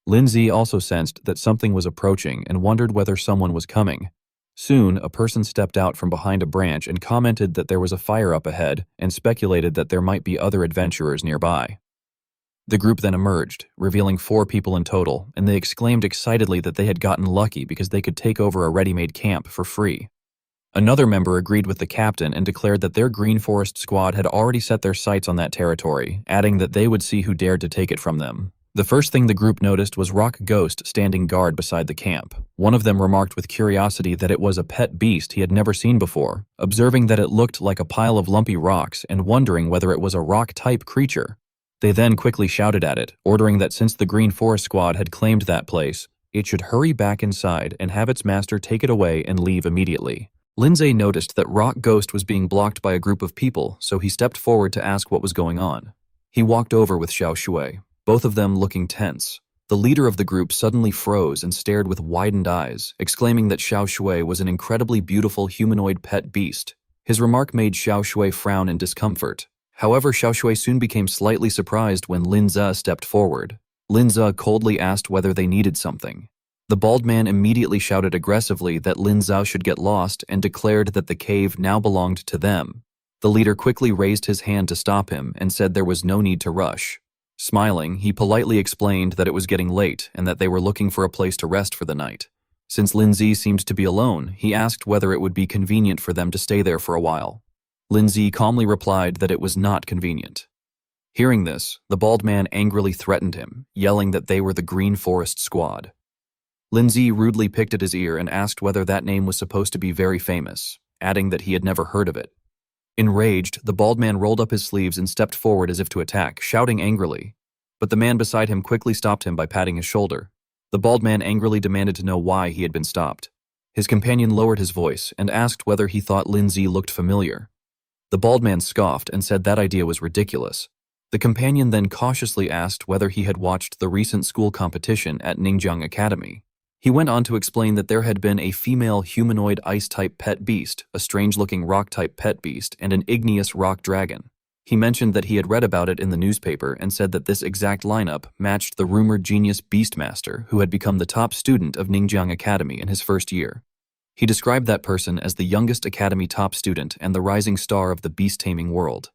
Lindsay also sensed that something was approaching and wondered whether someone was coming. Soon, a person stepped out from behind a branch and commented that there was a fire up ahead and speculated that there might be other adventurers nearby. The group then emerged, revealing 4 people in total, and they exclaimed excitedly that they had gotten lucky because they could take over a ready-made camp for free. Another member agreed with the captain and declared that their Green Forest squad had already set their sights on that territory, adding that they would see who dared to take it from them. The first thing the group noticed was Rock Ghost standing guard beside the camp. One of them remarked with curiosity that it was a pet beast he had never seen before, observing that it looked like a pile of lumpy rocks and wondering whether it was a rock-type creature. They then quickly shouted at it, ordering that since the Green Forest Squad had claimed that place, it should hurry back inside and have its master take it away and leave immediately. Lindsay noticed that Rock Ghost was being blocked by a group of people, so he stepped forward to ask what was going on. He walked over with Xiao Shui, both of them looking tense. The leader of the group suddenly froze and stared with widened eyes, exclaiming that Xiao Shui was an incredibly beautiful humanoid pet beast. His remark made Xiao Shui frown in discomfort. However, Xiao Shui soon became slightly surprised when Lin Ze stepped forward. Lin Ze coldly asked whether they needed something. The bald man immediately shouted aggressively that Lin Ze should get lost and declared that the cave now belonged to them. The leader quickly raised his hand to stop him and said there was no need to rush. Smiling, he politely explained that it was getting late and that they were looking for a place to rest for the night. Since Lindsay seemed to be alone, he asked whether it would be convenient for them to stay there for a while. Lindsay calmly replied that it was not convenient. Hearing this, the bald man angrily threatened him, yelling that they were the Green Forest Squad. Lindsay rudely picked at his ear and asked whether that name was supposed to be very famous, adding that he had never heard of it. Enraged, the bald man rolled up his sleeves and stepped forward as if to attack, shouting angrily. But the man beside him quickly stopped him by patting his shoulder. The bald man angrily demanded to know why he had been stopped. His companion lowered his voice and asked whether he thought Lindsay looked familiar. The bald man scoffed and said that idea was ridiculous. The companion then cautiously asked whether he had watched the recent school competition at Ninjiang Academy. He went on to explain that there had been a female humanoid ice-type pet beast, a strange-looking rock-type pet beast, and an igneous rock dragon. He mentioned that he had read about it in the newspaper and said that this exact lineup matched the rumored genius Beastmaster who had become the top student of Ninjiang Academy in his first year. He described that person as the youngest Academy top student and the rising star of the beast-taming world.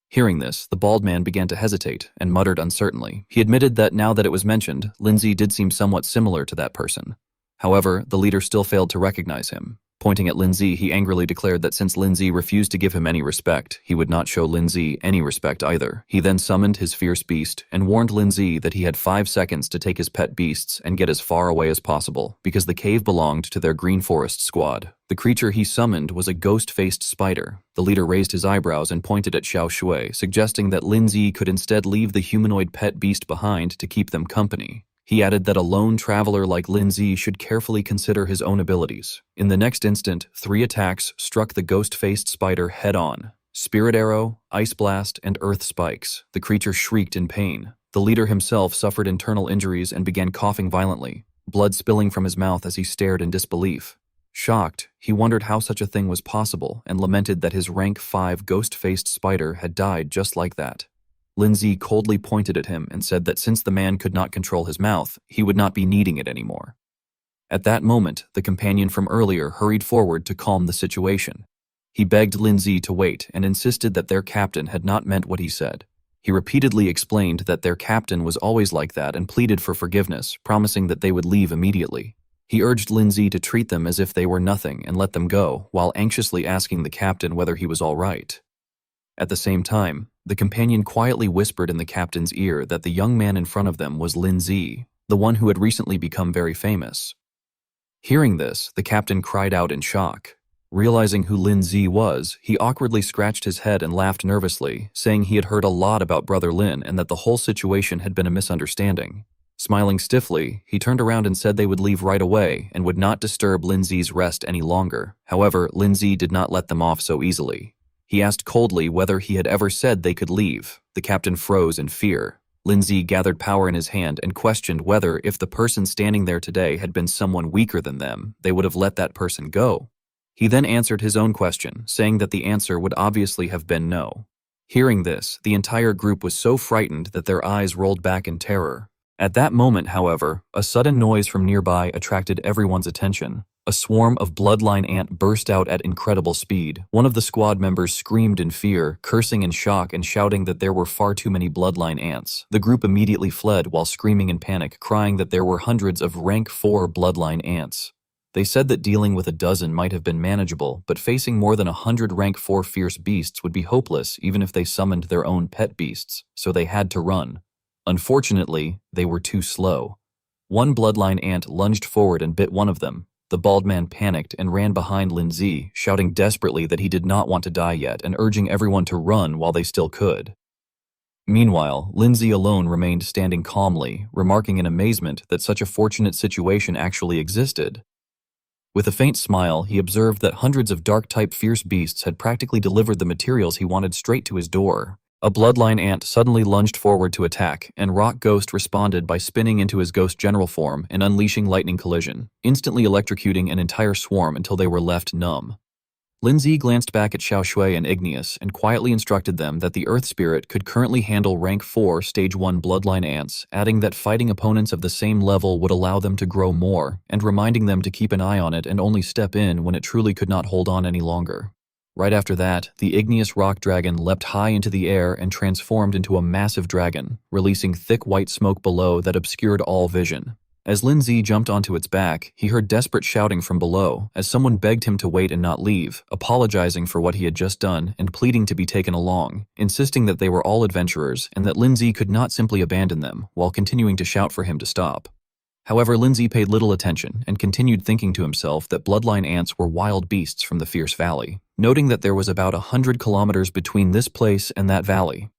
Hearing this, the bald man began to hesitate and muttered uncertainly. He admitted that now that it was mentioned, Lindsay did seem somewhat similar to that person. However, the leader still failed to recognize him. Pointing at Lindsay, he angrily declared that since Lindsay refused to give him any respect, he would not show Lindsay any respect either. He then summoned his fierce beast and warned Lindsay that he had 5 seconds to take his pet beasts and get as far away as possible, because the cave belonged to their Green Forest squad. The creature he summoned was a ghost-faced spider. The leader raised his eyebrows and pointed at Xiao Shui, suggesting that Lindsay could instead leave the humanoid pet beast behind to keep them company. He added that a lone traveler like Lindsay should carefully consider his own abilities. In the next instant, 3 attacks struck the ghost-faced spider head-on. Spirit Arrow, Ice Blast, and Earth Spikes. The creature shrieked in pain. The leader himself suffered internal injuries and began coughing violently, blood spilling from his mouth as he stared in disbelief. Shocked, he wondered how such a thing was possible and lamented that his rank 5 ghost-faced spider had died just like that. Lindsay coldly pointed at him and said that since the man could not control his mouth, he would not be needing it anymore. At that moment, the companion from earlier hurried forward to calm the situation. He begged Lindsay to wait and insisted that their captain had not meant what he said. He repeatedly explained that their captain was always like that and pleaded for forgiveness, promising that they would leave immediately. He urged Lindsay to treat them as if they were nothing and let them go, while anxiously asking the captain whether he was all right. At the same time, the companion quietly whispered in the captain's ear that the young man in front of them was Lindsay, the one who had recently become very famous. Hearing this, the captain cried out in shock. Realizing who Lindsay was, he awkwardly scratched his head and laughed nervously, saying he had heard a lot about Brother Lin and that the whole situation had been a misunderstanding. Smiling stiffly, he turned around and said they would leave right away and would not disturb Lindsay's rest any longer. However, Lindsay did not let them off so easily. He asked coldly whether he had ever said they could leave. The captain froze in fear. Lindsay gathered power in his hand and questioned whether, if the person standing there today had been someone weaker than them, they would have let that person go. He then answered his own question, saying that the answer would obviously have been no. Hearing this, the entire group was so frightened that their eyes rolled back in terror. At that moment, however, a sudden noise from nearby attracted everyone's attention. A swarm of bloodline ant burst out at incredible speed. One of the squad members screamed in fear, cursing in shock and shouting that there were far too many bloodline ants. The group immediately fled while screaming in panic, crying that there were hundreds of rank 4 bloodline ants. They said that dealing with a dozen might have been manageable, but facing more than 100 rank 4 fierce beasts would be hopeless even if they summoned their own pet beasts, so they had to run. Unfortunately, they were too slow. One bloodline ant lunged forward and bit one of them. The bald man panicked and ran behind Lindsay, shouting desperately that he did not want to die yet and urging everyone to run while they still could. Meanwhile, Lindsay alone remained standing calmly, remarking in amazement that such a fortunate situation actually existed. With a faint smile, he observed that hundreds of dark-type fierce beasts had practically delivered the materials he wanted straight to his door. A bloodline ant suddenly lunged forward to attack, and Rock Ghost responded by spinning into his ghost general form and unleashing lightning collision, instantly electrocuting an entire swarm until they were left numb. Lindsay glanced back at Xiao Shui and Igneous and quietly instructed them that the Earth Spirit could currently handle rank 4 Stage 1 bloodline ants, adding that fighting opponents of the same level would allow them to grow more, and reminding them to keep an eye on it and only step in when it truly could not hold on any longer. Right after that, the igneous rock dragon leapt high into the air and transformed into a massive dragon, releasing thick white smoke below that obscured all vision. As Lindsay jumped onto its back, he heard desperate shouting from below as someone begged him to wait and not leave, apologizing for what he had just done and pleading to be taken along, insisting that they were all adventurers and that Lindsay could not simply abandon them while continuing to shout for him to stop. However, Lindsay paid little attention and continued thinking to himself that bloodline ants were wild beasts from the fierce valley, noting that there was about 100 kilometers between this place and that valley.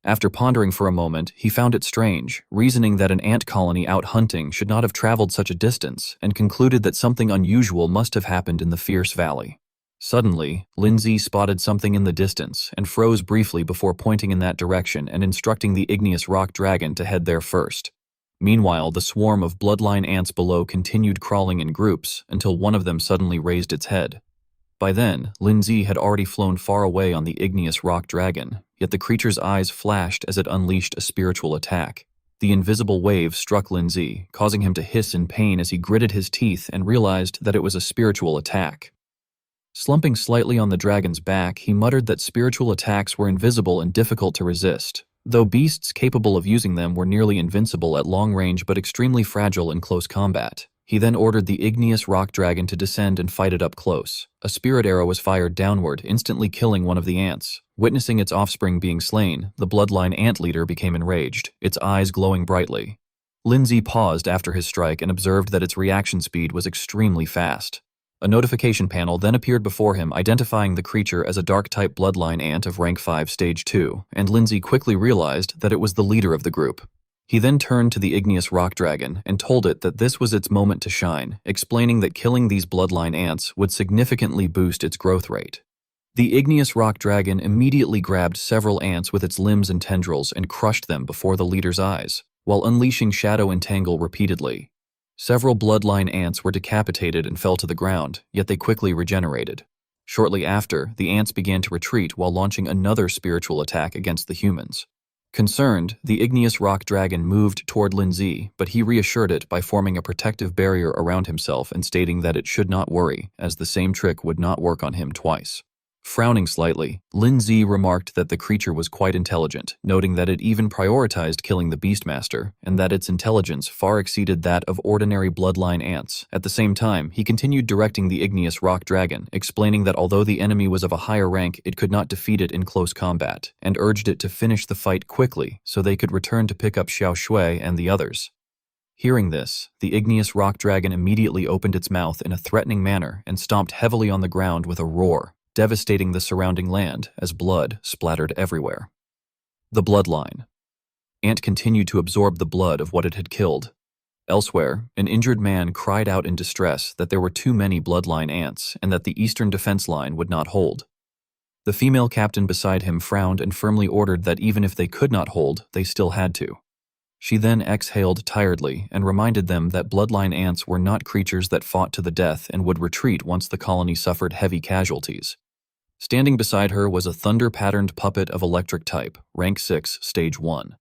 After pondering for a moment, he found it strange, reasoning that an ant colony out hunting should not have traveled such a distance, and concluded that something unusual must have happened in the fierce valley. Suddenly, Lindsay spotted something in the distance and froze briefly before pointing in that direction and instructing the igneous rock dragon to head there first. Meanwhile, the swarm of bloodline ants below continued crawling in groups until one of them suddenly raised its head. By then, Lindsay had already flown far away on the igneous rock dragon, yet the creature's eyes flashed as it unleashed a spiritual attack. The invisible wave struck Lindsay, causing him to hiss in pain as he gritted his teeth and realized that it was a spiritual attack. Slumping slightly on the dragon's back, he muttered that spiritual attacks were invisible and difficult to resist, though beasts capable of using them were nearly invincible at long range but extremely fragile in close combat. He then ordered the igneous rock dragon to descend and fight it up close. A spirit arrow was fired downward, instantly killing one of the ants. Witnessing its offspring being slain, the bloodline ant leader became enraged, its eyes glowing brightly. Lindsay paused after his strike and observed that its reaction speed was extremely fast. A notification panel then appeared before him identifying the creature as a dark-type bloodline ant of rank 5 stage 2, and Lindsay quickly realized that it was the leader of the group. He then turned to the igneous rock dragon and told it that this was its moment to shine, explaining that killing these bloodline ants would significantly boost its growth rate. The igneous rock dragon immediately grabbed several ants with its limbs and tendrils and crushed them before the leader's eyes, while unleashing Shadow Entangle repeatedly. Several bloodline ants were decapitated and fell to the ground, yet they quickly regenerated. Shortly after, the ants began to retreat while launching another spiritual attack against the humans. Concerned, the igneous rock dragon moved toward Lindsay, but he reassured it by forming a protective barrier around himself and stating that it should not worry, as the same trick would not work on him twice. Frowning slightly, Lindsay remarked that the creature was quite intelligent, noting that it even prioritized killing the Beastmaster, and that its intelligence far exceeded that of ordinary bloodline ants. At the same time, he continued directing the igneous rock dragon, explaining that although the enemy was of a higher rank, it could not defeat it in close combat, and urged it to finish the fight quickly so they could return to pick up Xiao Shui and the others. Hearing this, the igneous rock dragon immediately opened its mouth in a threatening manner and stomped heavily on the ground with a roar, devastating the surrounding land as blood splattered everywhere. The bloodline. Ant continued to absorb the blood of what it had killed. Elsewhere, an injured man cried out in distress that there were too many bloodline ants and that the eastern defense line would not hold. The female captain beside him frowned and firmly ordered that even if they could not hold, they still had to. She then exhaled tiredly and reminded them that bloodline ants were not creatures that fought to the death and would retreat once the colony suffered heavy casualties. Standing beside her was a thunder-patterned puppet of electric type, rank 6, stage 1.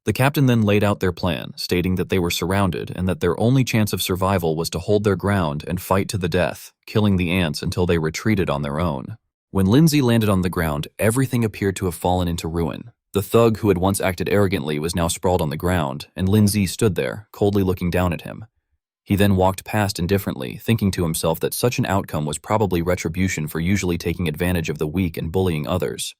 The captain then laid out their plan, stating that they were surrounded and that their only chance of survival was to hold their ground and fight to the death, killing the ants until they retreated on their own. When Lindsay landed on the ground, everything appeared to have fallen into ruin. The thug who had once acted arrogantly was now sprawled on the ground, and Lindsay stood there, coldly looking down at him. He then walked past indifferently, thinking to himself that such an outcome was probably retribution for usually taking advantage of the weak and bullying others.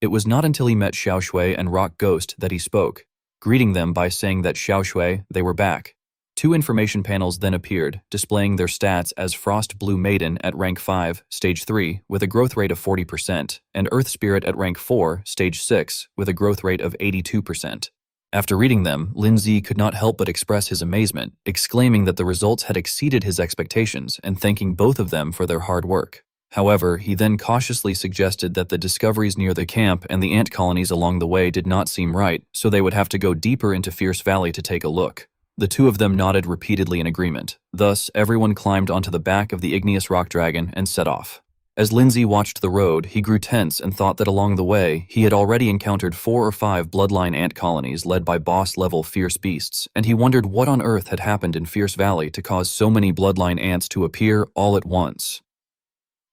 It was not until he met Xiao Shui and Rock Ghost that he spoke, greeting them by saying that Xiao Shui, they were back. 2 information panels then appeared, displaying their stats as Frost Blue Maiden at rank 5, stage 3, with a growth rate of 40%, and Earth Spirit at rank 4, stage 6, with a growth rate of 82%. After reading them, Lindsay could not help but express his amazement, exclaiming that the results had exceeded his expectations and thanking both of them for their hard work. However, he then cautiously suggested that the discoveries near the camp and the ant colonies along the way did not seem right, so they would have to go deeper into Fierce Valley to take a look. The 2 of them nodded repeatedly in agreement. Thus, everyone climbed onto the back of the igneous rock dragon and set off. As Lindsay watched the road, he grew tense and thought that along the way, he had already encountered 4 or 5 bloodline ant colonies led by boss-level fierce beasts, and he wondered what on earth had happened in Fierce Valley to cause so many bloodline ants to appear all at once.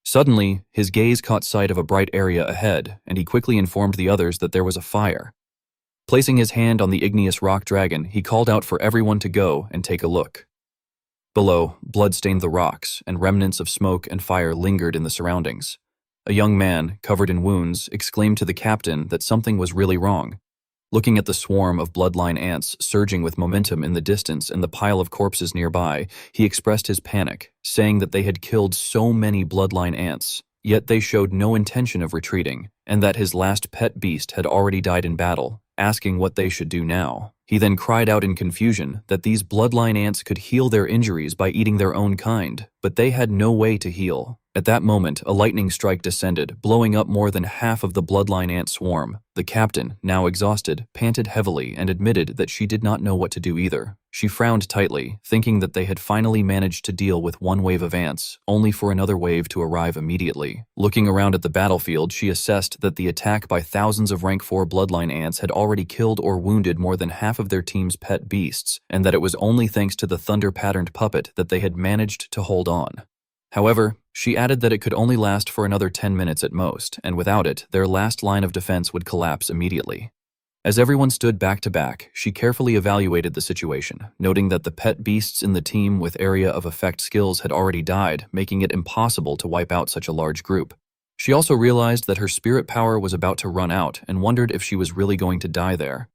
Suddenly, his gaze caught sight of a bright area ahead, and he quickly informed the others that there was a fire. Placing his hand on the igneous rock dragon, he called out for everyone to go and take a look. Below, blood stained the rocks, and remnants of smoke and fire lingered in the surroundings. A young man, covered in wounds, exclaimed to the captain that something was really wrong. Looking at the swarm of bloodline ants surging with momentum in the distance and the pile of corpses nearby, he expressed his panic, saying that they had killed so many bloodline ants, yet they showed no intention of retreating, and that his last pet beast had already died in battle, asking what they should do now. He then cried out in confusion that these bloodline ants could heal their injuries by eating their own kind, but they had no way to heal. At that moment, a lightning strike descended, blowing up more than half of the bloodline ant swarm. The captain, now exhausted, panted heavily and admitted that she did not know what to do either. She frowned tightly, thinking that they had finally managed to deal with one wave of ants, only for another wave to arrive immediately. Looking around at the battlefield, she assessed that the attack by thousands of rank 4 bloodline ants had already killed or wounded more than half of their team's pet beasts, and that it was only thanks to the thunder-patterned puppet that they had managed to hold on. However, she added that it could only last for another 10 minutes at most, and without it, their last line of defense would collapse immediately. As everyone stood back to back, she carefully evaluated the situation, noting that the pet beasts in the team with area of effect skills had already died, making it impossible to wipe out such a large group. She also realized that her spirit power was about to run out and wondered if she was really going to die there.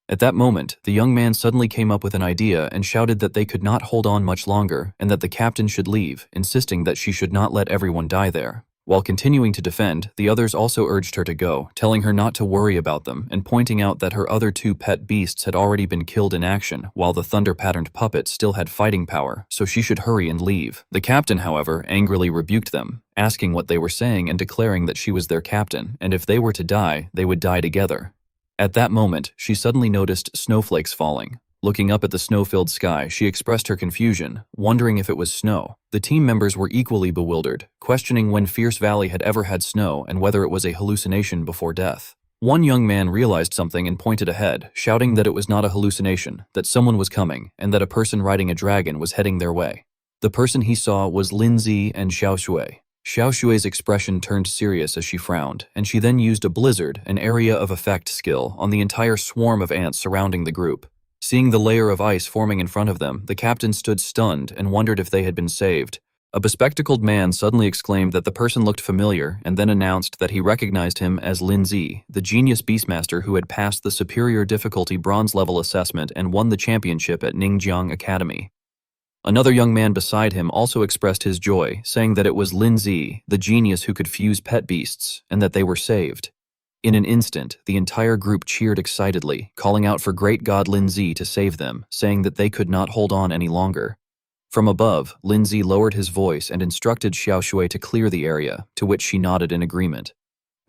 At that moment, the young man suddenly came up with an idea and shouted that they could not hold on much longer and that the captain should leave, insisting that she should not let everyone die there. While continuing to defend, the others also urged her to go, telling her not to worry about them and pointing out that her other 2 pet beasts had already been killed in action, while the thunder-patterned puppet still had fighting power, so she should hurry and leave. The captain, however, angrily rebuked them, asking what they were saying and declaring that she was their captain, and if they were to die, they would die together. At that moment, she suddenly noticed snowflakes falling. Looking up at the snow-filled sky, she expressed her confusion, wondering if it was snow. The team members were equally bewildered, questioning when Fierce Valley had ever had snow and whether it was a hallucination before death. One young man realized something and pointed ahead, shouting that it was not a hallucination, that someone was coming, and that a person riding a dragon was heading their way. The person he saw was Linzi and Xiaoshui. Xiaoshui's expression turned serious as she frowned, and she then used a blizzard, an area of effect skill, on the entire swarm of ants surrounding the group. Seeing the layer of ice forming in front of them, the captain stood stunned and wondered if they had been saved. A bespectacled man suddenly exclaimed that the person looked familiar and then announced that he recognized him as Linzi, the genius beastmaster who had passed the superior difficulty bronze level assessment and won the championship at Ningjiang Academy. Another young man beside him also expressed his joy, saying that it was Linzi, the genius who could fuse pet beasts, and that they were saved. In an instant, the entire group cheered excitedly, calling out for great god Linzi to save them, saying that they could not hold on any longer. From above, Linzi lowered his voice and instructed Xiaoshui to clear the area, to which she nodded in agreement.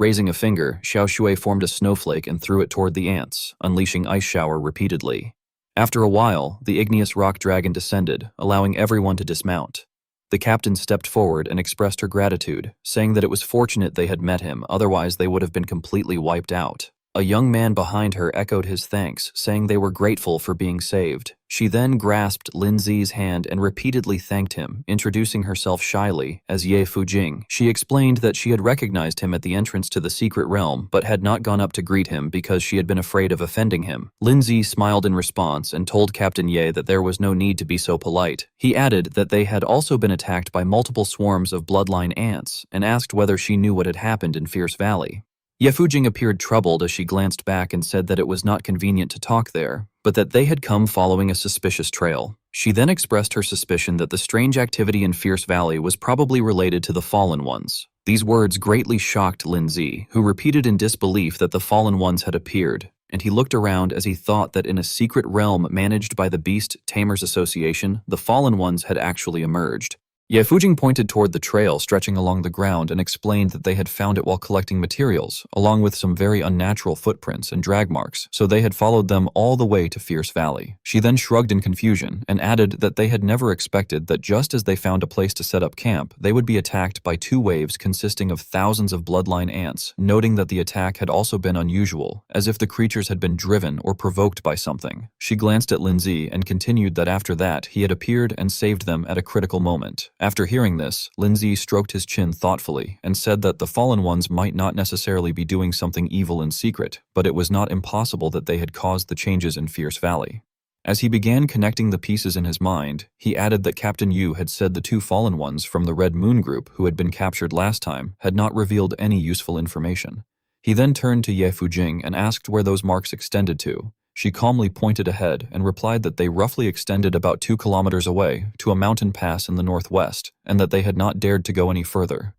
Raising a finger, Xiaoshui formed a snowflake and threw it toward the ants, unleashing ice shower repeatedly. After a while, the igneous rock dragon descended, allowing everyone to dismount. The captain stepped forward and expressed her gratitude, saying that it was fortunate they had met him, otherwise they would have been completely wiped out. A young man behind her echoed his thanks, saying they were grateful for being saved. She then grasped Linzi's hand and repeatedly thanked him, introducing herself shyly as Ye Fujing. She explained that she had recognized him at the entrance to the secret realm, but had not gone up to greet him because she had been afraid of offending him. Linzi smiled in response and told Captain Ye that there was no need to be so polite. He added that they had also been attacked by multiple swarms of bloodline ants and asked whether she knew what had happened in Fierce Valley. Ye Fujing appeared troubled as she glanced back and said that it was not convenient to talk there, but that they had come following a suspicious trail. She then expressed her suspicion that the strange activity in Fierce Valley was probably related to the Fallen Ones. These words greatly shocked Linzi, who repeated in disbelief that the Fallen Ones had appeared, and he looked around as he thought that in a secret realm managed by the Beast Tamer's Association, the Fallen Ones had actually emerged. Ye Fujing pointed toward the trail stretching along the ground and explained that they had found it while collecting materials, along with some very unnatural footprints and drag marks, so they had followed them all the way to Fierce Valley. She then shrugged in confusion and added that they had never expected that just as they found a place to set up camp, they would be attacked by 2 waves consisting of thousands of bloodline ants, noting that the attack had also been unusual, as if the creatures had been driven or provoked by something. She glanced at Linzi and continued that after that, he had appeared and saved them at a critical moment. After hearing this, Linzi stroked his chin thoughtfully and said that the Fallen Ones might not necessarily be doing something evil in secret, but it was not impossible that they had caused the changes in Fierce Valley. As he began connecting the pieces in his mind, he added that Captain Yu had said the 2 Fallen Ones from the Red Moon group who had been captured last time had not revealed any useful information. He then turned to Ye Fujing and asked where those marks extended to. She calmly pointed ahead and replied that they roughly extended about 2 kilometers away to a mountain pass in the northwest, and that they had not dared to go any further.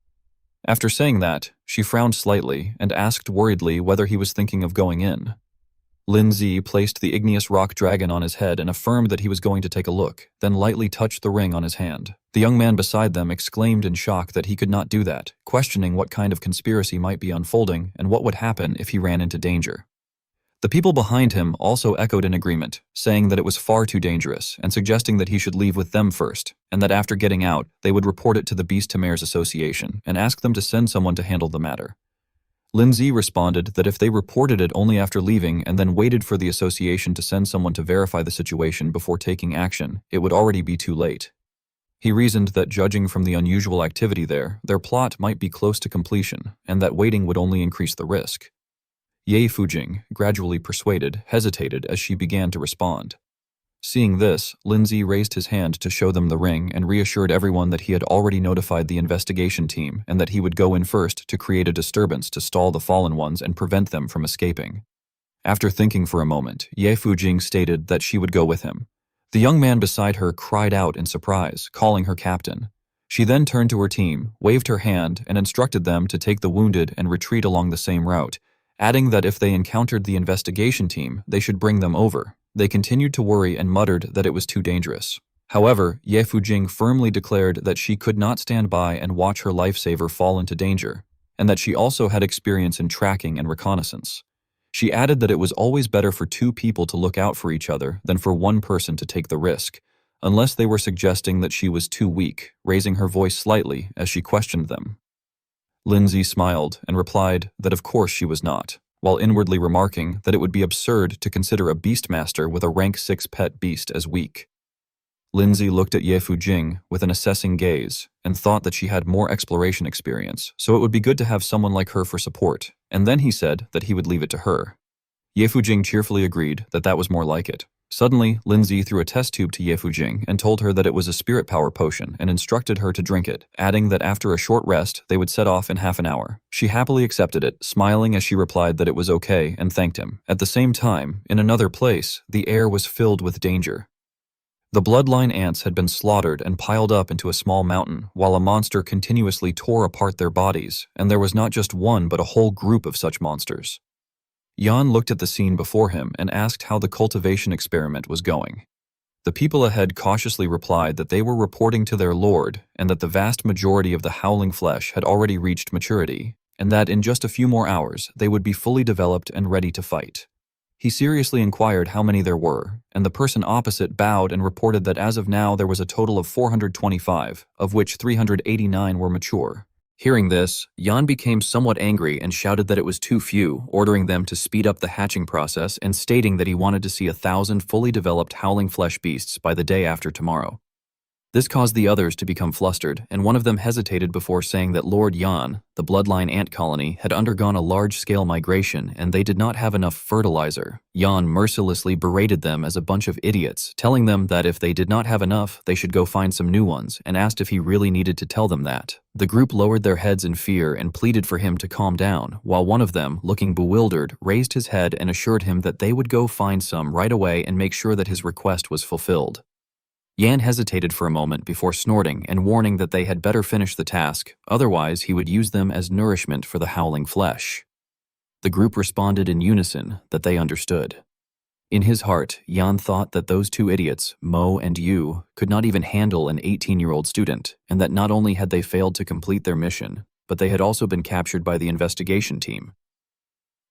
After saying that, she frowned slightly and asked worriedly whether he was thinking of going in. Lin Zi placed the igneous rock dragon on his head and affirmed that he was going to take a look, then lightly touched the ring on his hand. The young man beside them exclaimed in shock that he could not do that, questioning what kind of conspiracy might be unfolding and what would happen if he ran into danger. The people behind him also echoed in agreement, saying that it was far too dangerous and suggesting that he should leave with them first, and that after getting out, they would report it to the Beast Tamer's Association and ask them to send someone to handle the matter. Lin Zi responded that if they reported it only after leaving and then waited for the association to send someone to verify the situation before taking action, it would already be too late. He reasoned that judging from the unusual activity there, their plot might be close to completion, and that waiting would only increase the risk. Ye Fujing, gradually persuaded, hesitated as she began to respond. Seeing this, Lin Zi raised his hand to show them the ring and reassured everyone that he had already notified the investigation team and that he would go in first to create a disturbance to stall the fallen ones and prevent them from escaping. After thinking for a moment, Ye Fujing stated that she would go with him. The young man beside her cried out in surprise, calling her captain. She then turned to her team, waved her hand, and instructed them to take the wounded and retreat along the same route, adding that if they encountered the investigation team, they should bring them over. They continued to worry and muttered that it was too dangerous. However, Ye Fujing firmly declared that she could not stand by and watch her lifesaver fall into danger, and that she also had experience in tracking and reconnaissance. She added that it was always better for 2 people to look out for each other than for one person to take the risk, unless they were suggesting that she was too weak, raising her voice slightly as she questioned them. Lin Zi smiled and replied that of course she was not, while inwardly remarking that it would be absurd to consider a beastmaster with a rank 6 pet beast as weak. Lin Zi looked at Ye Fujing with an assessing gaze and thought that she had more exploration experience, so it would be good to have someone like her for support, and then he said that he would leave it to her. Ye Fujing cheerfully agreed that that was more like it. Suddenly, Lin Zi threw a test tube to Ye Fujing and told her that it was a spirit power potion and instructed her to drink it, adding that after a short rest, they would set off in half an hour. She happily accepted it, smiling as she replied that it was okay and thanked him. At the same time, in another place, the air was filled with danger. The bloodline ants had been slaughtered and piled up into a small mountain, while a monster continuously tore apart their bodies, and there was not just one but a whole group of such monsters. Yan looked at the scene before him and asked how the cultivation experiment was going. The people ahead cautiously replied that they were reporting to their lord and that the vast majority of the howling flesh had already reached maturity, and that in just a few more hours they would be fully developed and ready to fight. He seriously inquired how many there were, and the person opposite bowed and reported that as of now there was a total of 425, of which 389 were mature. Hearing this, Yan became somewhat angry and shouted that it was too few, ordering them to speed up the hatching process and stating that he wanted to see 1,000 fully developed howling flesh beasts by the day after tomorrow. This caused the others to become flustered, and one of them hesitated before saying that Lord Yan, the bloodline ant colony, had undergone a large-scale migration and they did not have enough fertilizer. Yan mercilessly berated them as a bunch of idiots, telling them that if they did not have enough, they should go find some new ones, and asked if he really needed to tell them that. The group lowered their heads in fear and pleaded for him to calm down, while one of them, looking bewildered, raised his head and assured him that they would go find some right away and make sure that his request was fulfilled. Yan hesitated for a moment before snorting and warning that they had better finish the task, otherwise he would use them as nourishment for the howling flesh. The group responded in unison that they understood. In his heart, Yan thought that those 2 idiots, Mo and Yu, could not even handle an 18-year-old student, and that not only had they failed to complete their mission, but they had also been captured by the investigation team.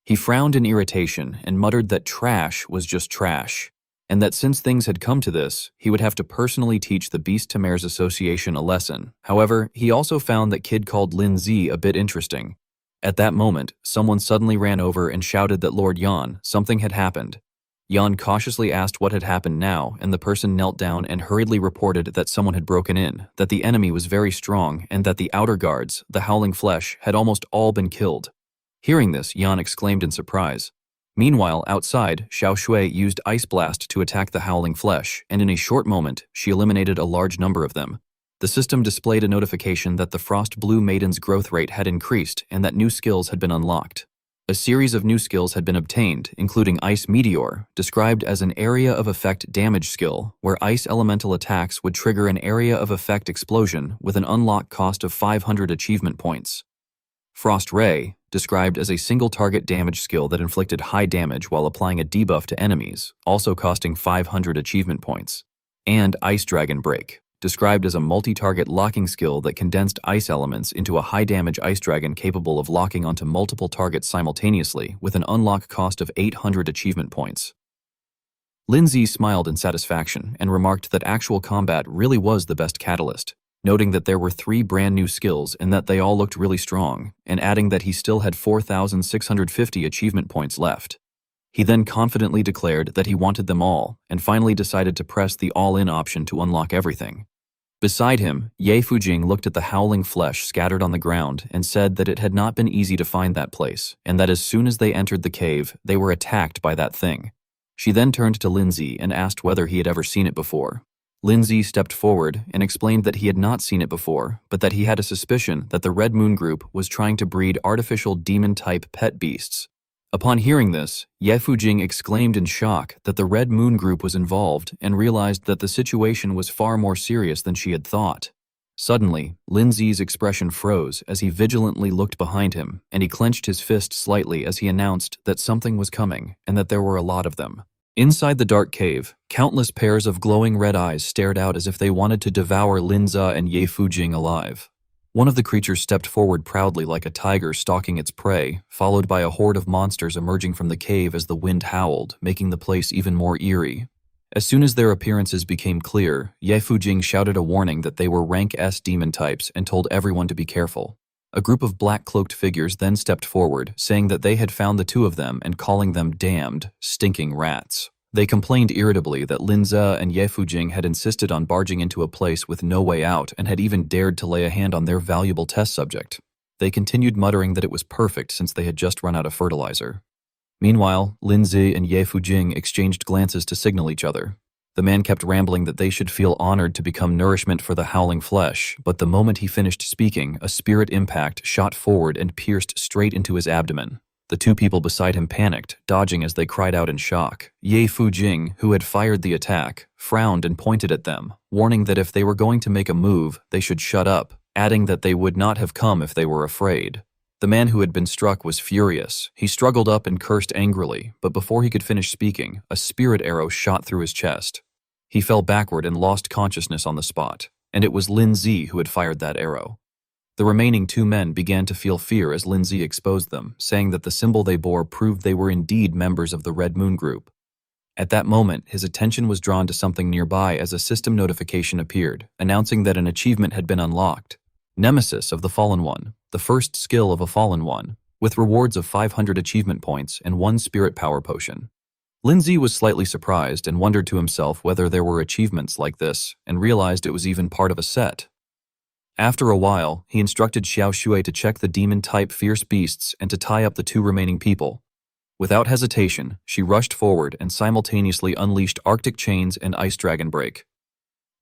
He frowned in irritation and muttered that trash was just trash, and that since things had come to this, he would have to personally teach the Beast Tamer's Association a lesson. However, he also found that kid called Lin Zi a bit interesting. At that moment, someone suddenly ran over and shouted that Lord Yan, something had happened. Yan cautiously asked what had happened now, and the person knelt down and hurriedly reported that someone had broken in, that the enemy was very strong, and that the outer guards, the howling flesh, had almost all been killed. Hearing this, Yan exclaimed in surprise. Meanwhile, outside, Xiao Shui used Ice Blast to attack the howling flesh, and in a short moment, she eliminated a large number of them. The system displayed a notification that the Frost Blue Maiden's growth rate had increased and that new skills had been unlocked. A series of new skills had been obtained, including Ice Meteor, described as an area of effect damage skill, where ice elemental attacks would trigger an area of effect explosion with an unlock cost of 500 achievement points. Frost Ray, described as a single target damage skill that inflicted high damage while applying a debuff to enemies, also costing 500 achievement points. And Ice Dragon Break, described as a multi-target locking skill that condensed ice elements into a high-damage ice dragon capable of locking onto multiple targets simultaneously with an unlock cost of 800 achievement points. Lindsay smiled in satisfaction and remarked that actual combat really was the best catalyst, noting that there were 3 brand new skills and that they all looked really strong, and adding that he still had 4,650 achievement points left. He then confidently declared that he wanted them all, and finally decided to press the all-in option to unlock everything. Beside him, Ye Fujing looked at the howling flesh scattered on the ground and said that it had not been easy to find that place, and that as soon as they entered the cave, they were attacked by that thing. She then turned to Lindsay and asked whether he had ever seen it before. Lindsay stepped forward and explained that he had not seen it before, but that he had a suspicion that the Red Moon Group was trying to breed artificial demon-type pet beasts. Upon hearing this, Ye Fujing exclaimed in shock that the Red Moon Group was involved and realized that the situation was far more serious than she had thought. Suddenly, Lindsay's expression froze as he vigilantly looked behind him, and he clenched his fist slightly as he announced that something was coming and that there were a lot of them. Inside the dark cave, countless pairs of glowing red eyes stared out as if they wanted to devour Linza and Ye Fujing alive. One of the creatures stepped forward proudly like a tiger stalking its prey, followed by a horde of monsters emerging from the cave as the wind howled, making the place even more eerie. As soon as their appearances became clear, Ye Fujing shouted a warning that they were rank S demon types and told everyone to be careful. A group of black-cloaked figures then stepped forward, saying that they had found the 2 of them and calling them damned, stinking rats. They complained irritably that Linza and Ye Fujing had insisted on barging into a place with no way out and had even dared to lay a hand on their valuable test subject. They continued muttering that it was perfect since they had just run out of fertilizer. Meanwhile, Lindsay and Ye Fujing exchanged glances to signal each other. The man kept rambling that they should feel honored to become nourishment for the howling flesh, but the moment he finished speaking, a spirit impact shot forward and pierced straight into his abdomen. The 2 people beside him panicked, dodging as they cried out in shock. Ye Fujing, who had fired the attack, frowned and pointed at them, warning that if they were going to make a move, they should shut up, adding that they would not have come if they were afraid. The man who had been struck was furious. He struggled up and cursed angrily, but before he could finish speaking, a spirit arrow shot through his chest. He fell backward and lost consciousness on the spot, and it was Lindsay who had fired that arrow. The remaining 2 men began to feel fear as Lindsay exposed them, saying that the symbol they bore proved they were indeed members of the Red Moon Group. At that moment, his attention was drawn to something nearby as a system notification appeared, announcing that an achievement had been unlocked. Nemesis of the Fallen One, the first skill of a Fallen One, with rewards of 500 achievement points and 1 spirit power potion. Lindsay was slightly surprised and wondered to himself whether there were achievements like this, and realized it was even part of a set. After a while, he instructed Xiao Shui to check the demon-type fierce beasts and to tie up the 2 remaining people. Without hesitation, she rushed forward and simultaneously unleashed Arctic Chains and Ice Dragon Break.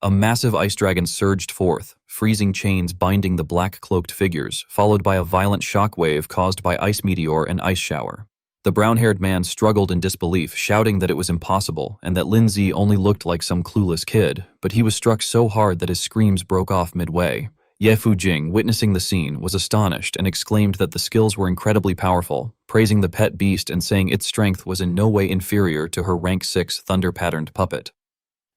A massive ice dragon surged forth, freezing chains binding the black-cloaked figures, followed by a violent shockwave caused by Ice Meteor and Ice Shower. The brown-haired man struggled in disbelief, shouting that it was impossible and that Lindsay only looked like some clueless kid, but he was struck so hard that his screams broke off midway. Ye Fujing, witnessing the scene, was astonished and exclaimed that the skills were incredibly powerful, praising the pet beast and saying its strength was in no way inferior to her rank 6 thunder-patterned puppet.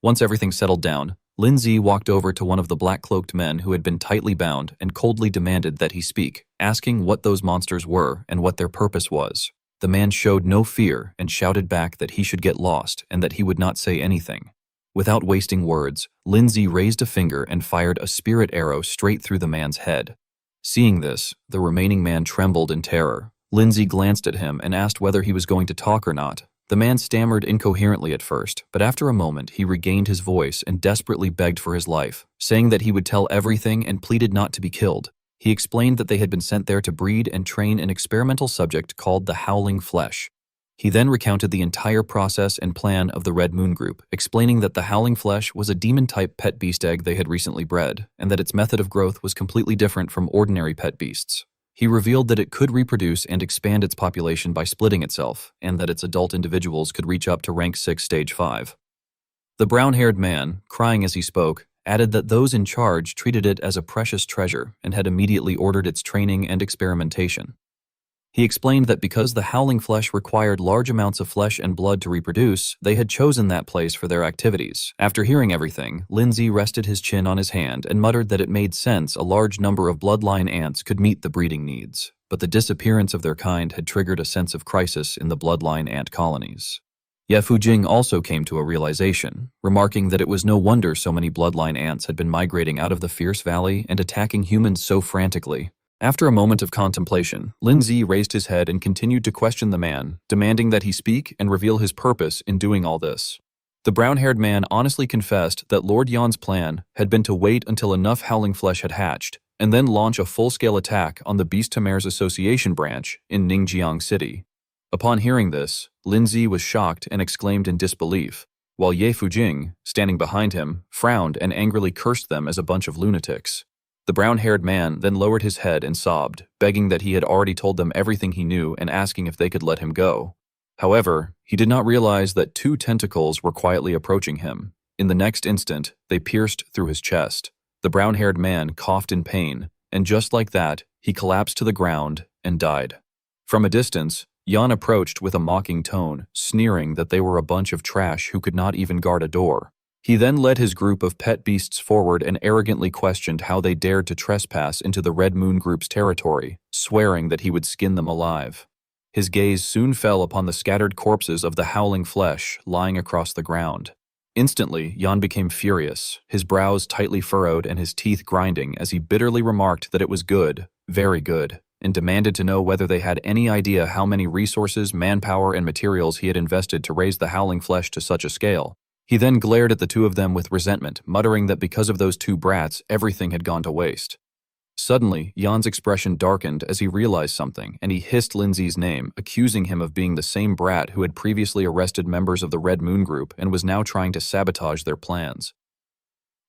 Once everything settled down, Lindsay walked over to one of the black-cloaked men who had been tightly bound and coldly demanded that he speak, asking what those monsters were and what their purpose was. The man showed no fear and shouted back that he should get lost and that he would not say anything. Without wasting words, Lindsay raised a finger and fired a spirit arrow straight through the man's head. Seeing this, the remaining man trembled in terror. Lindsay glanced at him and asked whether he was going to talk or not. The man stammered incoherently at first, but after a moment he regained his voice and desperately begged for his life, saying that he would tell everything and pleaded not to be killed. He explained that they had been sent there to breed and train an experimental subject called the Howling Flesh. He then recounted the entire process and plan of the Red Moon Group, explaining that the Howling Flesh was a demon-type pet beast egg they had recently bred, and that its method of growth was completely different from ordinary pet beasts. He revealed that it could reproduce and expand its population by splitting itself, and that its adult individuals could reach up to rank 6 stage 5. The brown-haired man, crying as he spoke, added that those in charge treated it as a precious treasure and had immediately ordered its training and experimentation. He explained that because the howling flesh required large amounts of flesh and blood to reproduce, they had chosen that place for their activities. After hearing everything, Lindsay rested his chin on his hand and muttered that it made sense a large number of bloodline ants could meet the breeding needs, but the disappearance of their kind had triggered a sense of crisis in the bloodline ant colonies. Ye Fujing also came to a realization, remarking that it was no wonder so many bloodline ants had been migrating out of the fierce valley and attacking humans so frantically. After a moment of contemplation, Lindsay raised his head and continued to question the man, demanding that he speak and reveal his purpose in doing all this. The brown-haired man honestly confessed that Lord Yan's plan had been to wait until enough howling flesh had hatched, and then launch a full-scale attack on the Beast Tamer's Association branch in Ningjiang City. Upon hearing this, Lindsay was shocked and exclaimed in disbelief, while Ye Fujing, standing behind him, frowned and angrily cursed them as a bunch of lunatics. The brown-haired man then lowered his head and sobbed, begging that he had already told them everything he knew and asking if they could let him go. However, he did not realize that 2 tentacles were quietly approaching him. In the next instant, they pierced through his chest. The brown-haired man coughed in pain, and just like that, he collapsed to the ground and died. From a distance, Yan approached with a mocking tone, sneering that they were a bunch of trash who could not even guard a door. He then led his group of pet beasts forward and arrogantly questioned how they dared to trespass into the Red Moon Group's territory, swearing that he would skin them alive. His gaze soon fell upon the scattered corpses of the howling flesh lying across the ground. Instantly, Yan became furious, his brows tightly furrowed and his teeth grinding as he bitterly remarked that it was good, very good, and demanded to know whether they had any idea how many resources, manpower, and materials he had invested to raise the howling flesh to such a scale. He then glared at the 2 of them with resentment, muttering that because of those 2 brats, everything had gone to waste. Suddenly, Yan's expression darkened as he realized something, and he hissed Lindsay's name, accusing him of being the same brat who had previously arrested members of the Red Moon Group and was now trying to sabotage their plans.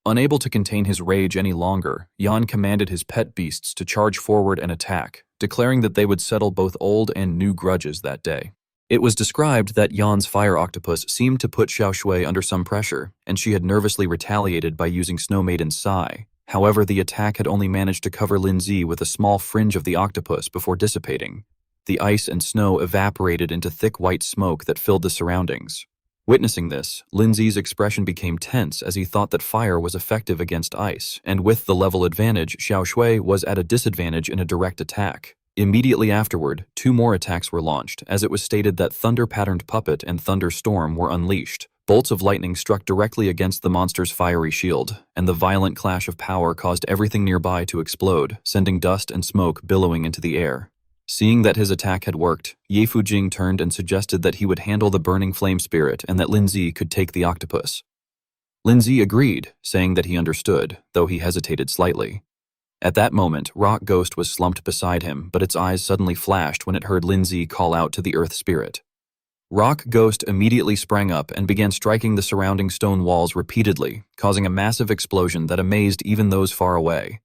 Unable to contain his rage any longer, Yan commanded his pet beasts to charge forward and attack, declaring that they would settle both old and new grudges that day. It was described that Yan's fire octopus seemed to put Xiao Shui under some pressure, and she had nervously retaliated by using Snow Maiden's Sai. However, the attack had only managed to cover Lindsay with a small fringe of the octopus before dissipating. The ice and snow evaporated into thick white smoke that filled the surroundings. Witnessing this, Lindsay's expression became tense as he thought that fire was effective against ice, and with the level advantage, Xiao Shui was at a disadvantage in a direct attack. Immediately afterward, 2 more attacks were launched, as it was stated that Thunder-Patterned Puppet and Thunderstorm were unleashed. Bolts of lightning struck directly against the monster's fiery shield, and the violent clash of power caused everything nearby to explode, sending dust and smoke billowing into the air. Seeing that his attack had worked, Ye Fujing turned and suggested that he would handle the burning flame spirit and that Lindsay could take the octopus. Lindsay agreed, saying that he understood, though he hesitated slightly. At that moment, Rock Ghost was slumped beside him, but its eyes suddenly flashed when it heard Lindsay call out to the Earth Spirit. Rock Ghost immediately sprang up and began striking the surrounding stone walls repeatedly, causing a massive explosion that amazed even those far away.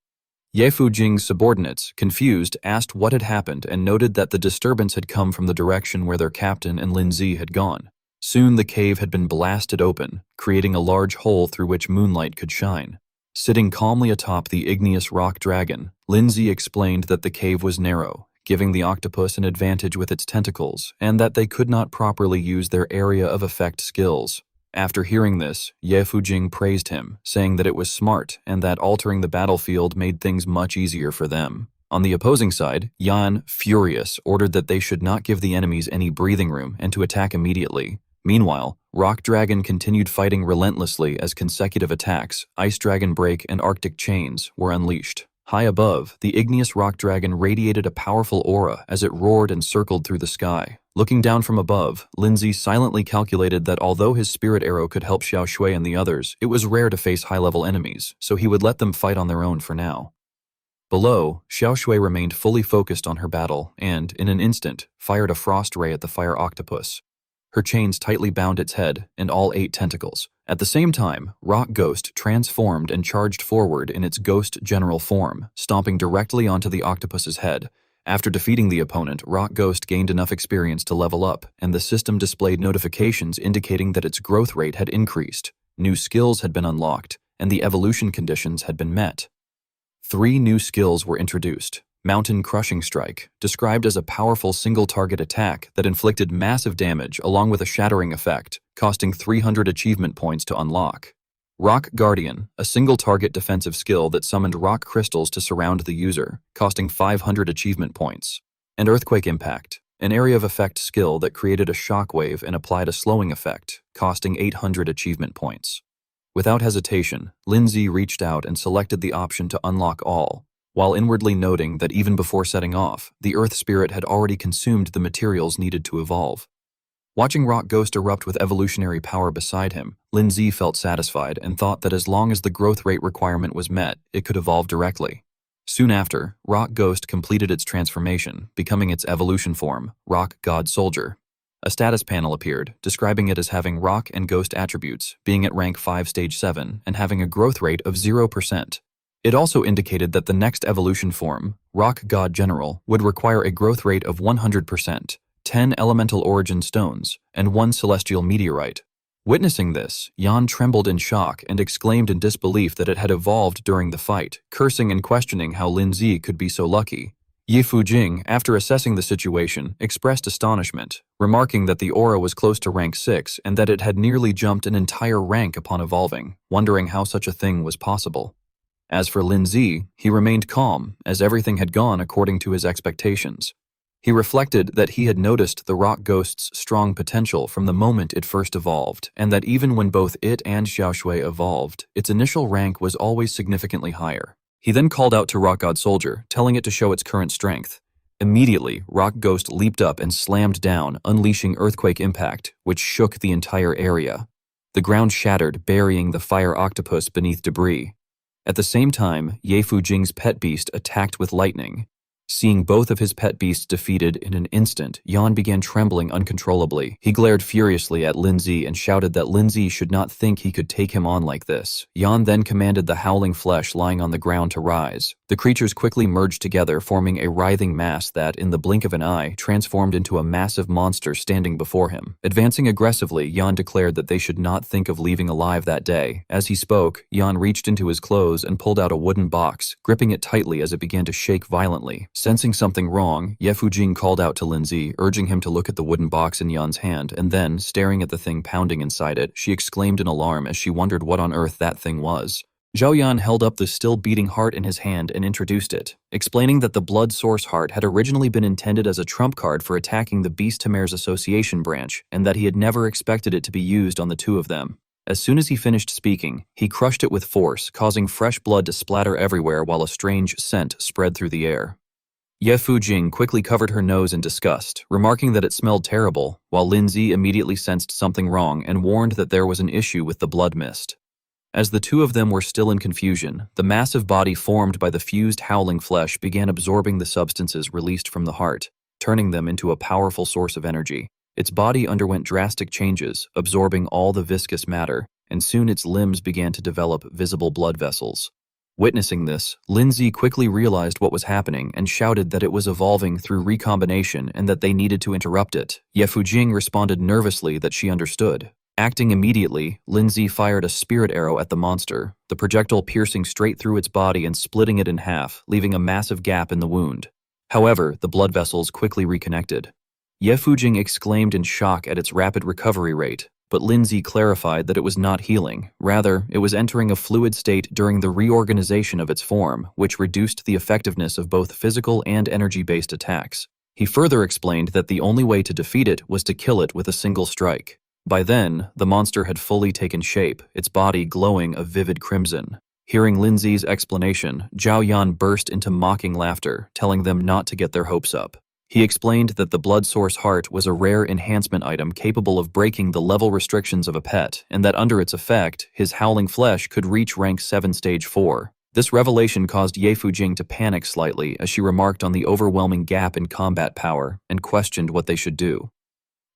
Ye Fujing's subordinates, confused, asked what had happened and noted that the disturbance had come from the direction where their captain and Lindsay had gone. Soon the cave had been blasted open, creating a large hole through which moonlight could shine. Sitting calmly atop the igneous rock dragon, Lindsay explained that the cave was narrow, giving the octopus an advantage with its tentacles, and that they could not properly use their area of effect skills. After hearing this, Ye Fujing praised him, saying that it was smart and that altering the battlefield made things much easier for them. On the opposing side, Yan, furious, ordered that they should not give the enemies any breathing room and to attack immediately. Meanwhile, Rock Dragon continued fighting relentlessly as consecutive attacks, Ice Dragon Break and Arctic Chains, were unleashed. High above, the igneous rock dragon radiated a powerful aura as it roared and circled through the sky. Looking down from above, Lindsay silently calculated that although his spirit arrow could help Xiao Shui and the others, it was rare to face high-level enemies, so he would let them fight on their own for now. Below, Xiao Shui remained fully focused on her battle and, in an instant, fired a frost ray at the fire octopus. Her chains tightly bound its head and all 8 tentacles. At the same time, Rock Ghost transformed and charged forward in its ghost general form, stomping directly onto the octopus's head. After defeating the opponent, Rock Ghost gained enough experience to level up, and the system displayed notifications indicating that its growth rate had increased, new skills had been unlocked, and the evolution conditions had been met. 3 new skills were introduced. Mountain Crushing Strike, described as a powerful single-target attack that inflicted massive damage along with a shattering effect, costing 300 achievement points to unlock. Rock Guardian, a single-target defensive skill that summoned rock crystals to surround the user, costing 500 achievement points. And Earthquake Impact, an area of effect skill that created a shockwave and applied a slowing effect, costing 800 achievement points. Without hesitation, Lindsay reached out and selected the option to unlock all, while inwardly noting that even before setting off, the Earth Spirit had already consumed the materials needed to evolve. Watching Rock Ghost erupt with evolutionary power beside him, Lindsay felt satisfied and thought that as long as the growth rate requirement was met, it could evolve directly. Soon after, Rock Ghost completed its transformation, becoming its evolution form, Rock God Soldier. A status panel appeared, describing it as having rock and ghost attributes, being at rank 5 stage 7, and having a growth rate of 0%. It also indicated that the next evolution form, Rock God General, would require a growth rate of 100%, 10 elemental origin stones, and 1 celestial meteorite. Witnessing this, Yan trembled in shock and exclaimed in disbelief that it had evolved during the fight, cursing and questioning how Lindsay could be so lucky. Ye Fujing, after assessing the situation, expressed astonishment, remarking that the aura was close to rank 6 and that it had nearly jumped an entire rank upon evolving, wondering how such a thing was possible. As for Lindsay, he remained calm, as everything had gone according to his expectations. He reflected that he had noticed the rock ghost's strong potential from the moment it first evolved, and that even when both it and Xiaoshui evolved, its initial rank was always significantly higher. He then called out to Rock God Soldier, telling it to show its current strength. Immediately, Rock Ghost leaped up and slammed down, unleashing Earthquake Impact, which shook the entire area. The ground shattered, burying the fire octopus beneath debris. At the same time, Ye Fujing's pet beast attacked with lightning. Seeing both of his pet beasts defeated in an instant, Yan began trembling uncontrollably. He glared furiously at Lindsay and shouted that Lindsay should not think he could take him on like this. Yan then commanded the howling flesh lying on the ground to rise. The creatures quickly merged together, forming a writhing mass that, in the blink of an eye, transformed into a massive monster standing before him. Advancing aggressively, Yan declared that they should not think of leaving alive that day. As he spoke, Yan reached into his clothes and pulled out a wooden box, gripping it tightly as it began to shake violently. Sensing something wrong, Ye Fujing called out to Lindsay, urging him to look at the wooden box in Yan's hand, and then, staring at the thing pounding inside it, she exclaimed in alarm as she wondered what on earth that thing was. Zhao Yan held up the still beating heart in his hand and introduced it, explaining that the blood source heart had originally been intended as a trump card for attacking the Beast Tamer's association branch, and that he had never expected it to be used on the two of them. As soon as he finished speaking, he crushed it with force, causing fresh blood to splatter everywhere while a strange scent spread through the air. Ye Fujing quickly covered her nose in disgust, remarking that it smelled terrible, while Lindsay immediately sensed something wrong and warned that there was an issue with the blood mist. As the two of them were still in confusion, the massive body formed by the fused howling flesh began absorbing the substances released from the heart, turning them into a powerful source of energy. Its body underwent drastic changes, absorbing all the viscous matter, and soon its limbs began to develop visible blood vessels. Witnessing this, Lindsay quickly realized what was happening and shouted that it was evolving through recombination and that they needed to interrupt it. Ye Fujing responded nervously that she understood. Acting immediately, Lindsay fired a spirit arrow at the monster, the projectile piercing straight through its body and splitting it in half, leaving a massive gap in the wound. However, the blood vessels quickly reconnected. Ye Fujing exclaimed in shock at its rapid recovery rate, but Lindsay clarified that it was not healing. Rather, it was entering a fluid state during the reorganization of its form, which reduced the effectiveness of both physical and energy-based attacks. He further explained that the only way to defeat it was to kill it with a single strike. By then, the monster had fully taken shape, its body glowing a vivid crimson. Hearing Lindsay's explanation, Zhao Yan burst into mocking laughter, telling them not to get their hopes up. He explained that the blood source heart was a rare enhancement item capable of breaking the level restrictions of a pet, and that under its effect, his howling flesh could reach rank 7 stage 4. This revelation caused Ye Fujing to panic slightly as she remarked on the overwhelming gap in combat power and questioned what they should do.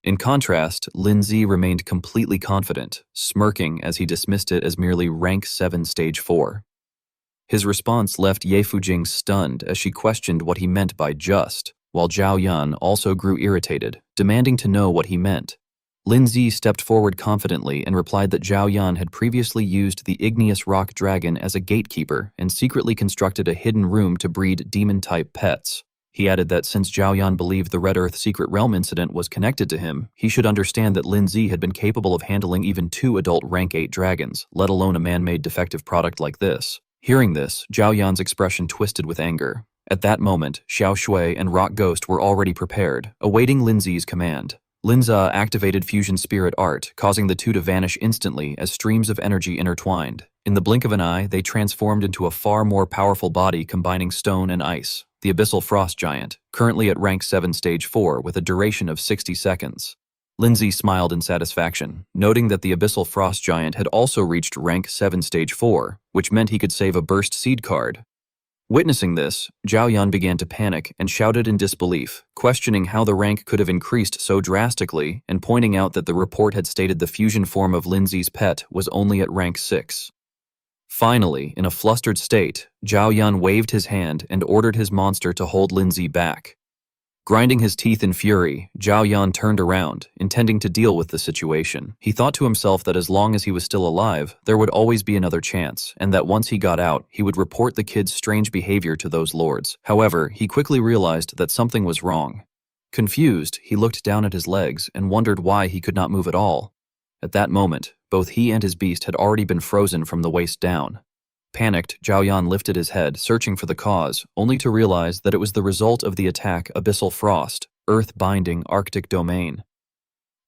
In contrast, Lindsay remained completely confident, smirking as he dismissed it as merely rank 7 stage 4. His response left Ye Fujing stunned as she questioned what he meant by just, while Zhao Yan also grew irritated, demanding to know what he meant. Lin Zi stepped forward confidently and replied that Zhao Yan had previously used the igneous rock dragon as a gatekeeper and secretly constructed a hidden room to breed demon-type pets. He added that since Zhao Yan believed the Red Earth Secret Realm incident was connected to him, he should understand that Lin Zi had been capable of handling even 2 adult rank 8 dragons, let alone a man-made defective product like this. Hearing this, Zhao Yan's expression twisted with anger. At that moment, Xiao Shui and Rock Ghost were already prepared, awaiting Lin Zi's command. Lin Zi activated Fusion Spirit Art, causing the two to vanish instantly as streams of energy intertwined. In the blink of an eye, they transformed into a far more powerful body combining stone and ice, the Abyssal Frost Giant, currently at rank 7 stage 4 with a duration of 60 seconds. Lin Zi smiled in satisfaction, noting that the Abyssal Frost Giant had also reached rank 7 stage 4, which meant he could save a burst seed card. Witnessing this, Zhao Yan began to panic and shouted in disbelief, questioning how the rank could have increased so drastically and pointing out that the report had stated the fusion form of Lin Zi's pet was only at rank 6. Finally, in a flustered state, Zhao Yan waved his hand and ordered his monster to hold Lin Zi back. Grinding his teeth in fury, Zhao Yan turned around, intending to deal with the situation. He thought to himself that as long as he was still alive, there would always be another chance, and that once he got out, he would report the kid's strange behavior to those lords. However, he quickly realized that something was wrong. Confused, he looked down at his legs and wondered why he could not move at all. At that moment, both he and his beast had already been frozen from the waist down. Panicked, Zhao Yan lifted his head, searching for the cause, only to realize that it was the result of the attack Abyssal Frost, Earth-binding Arctic domain.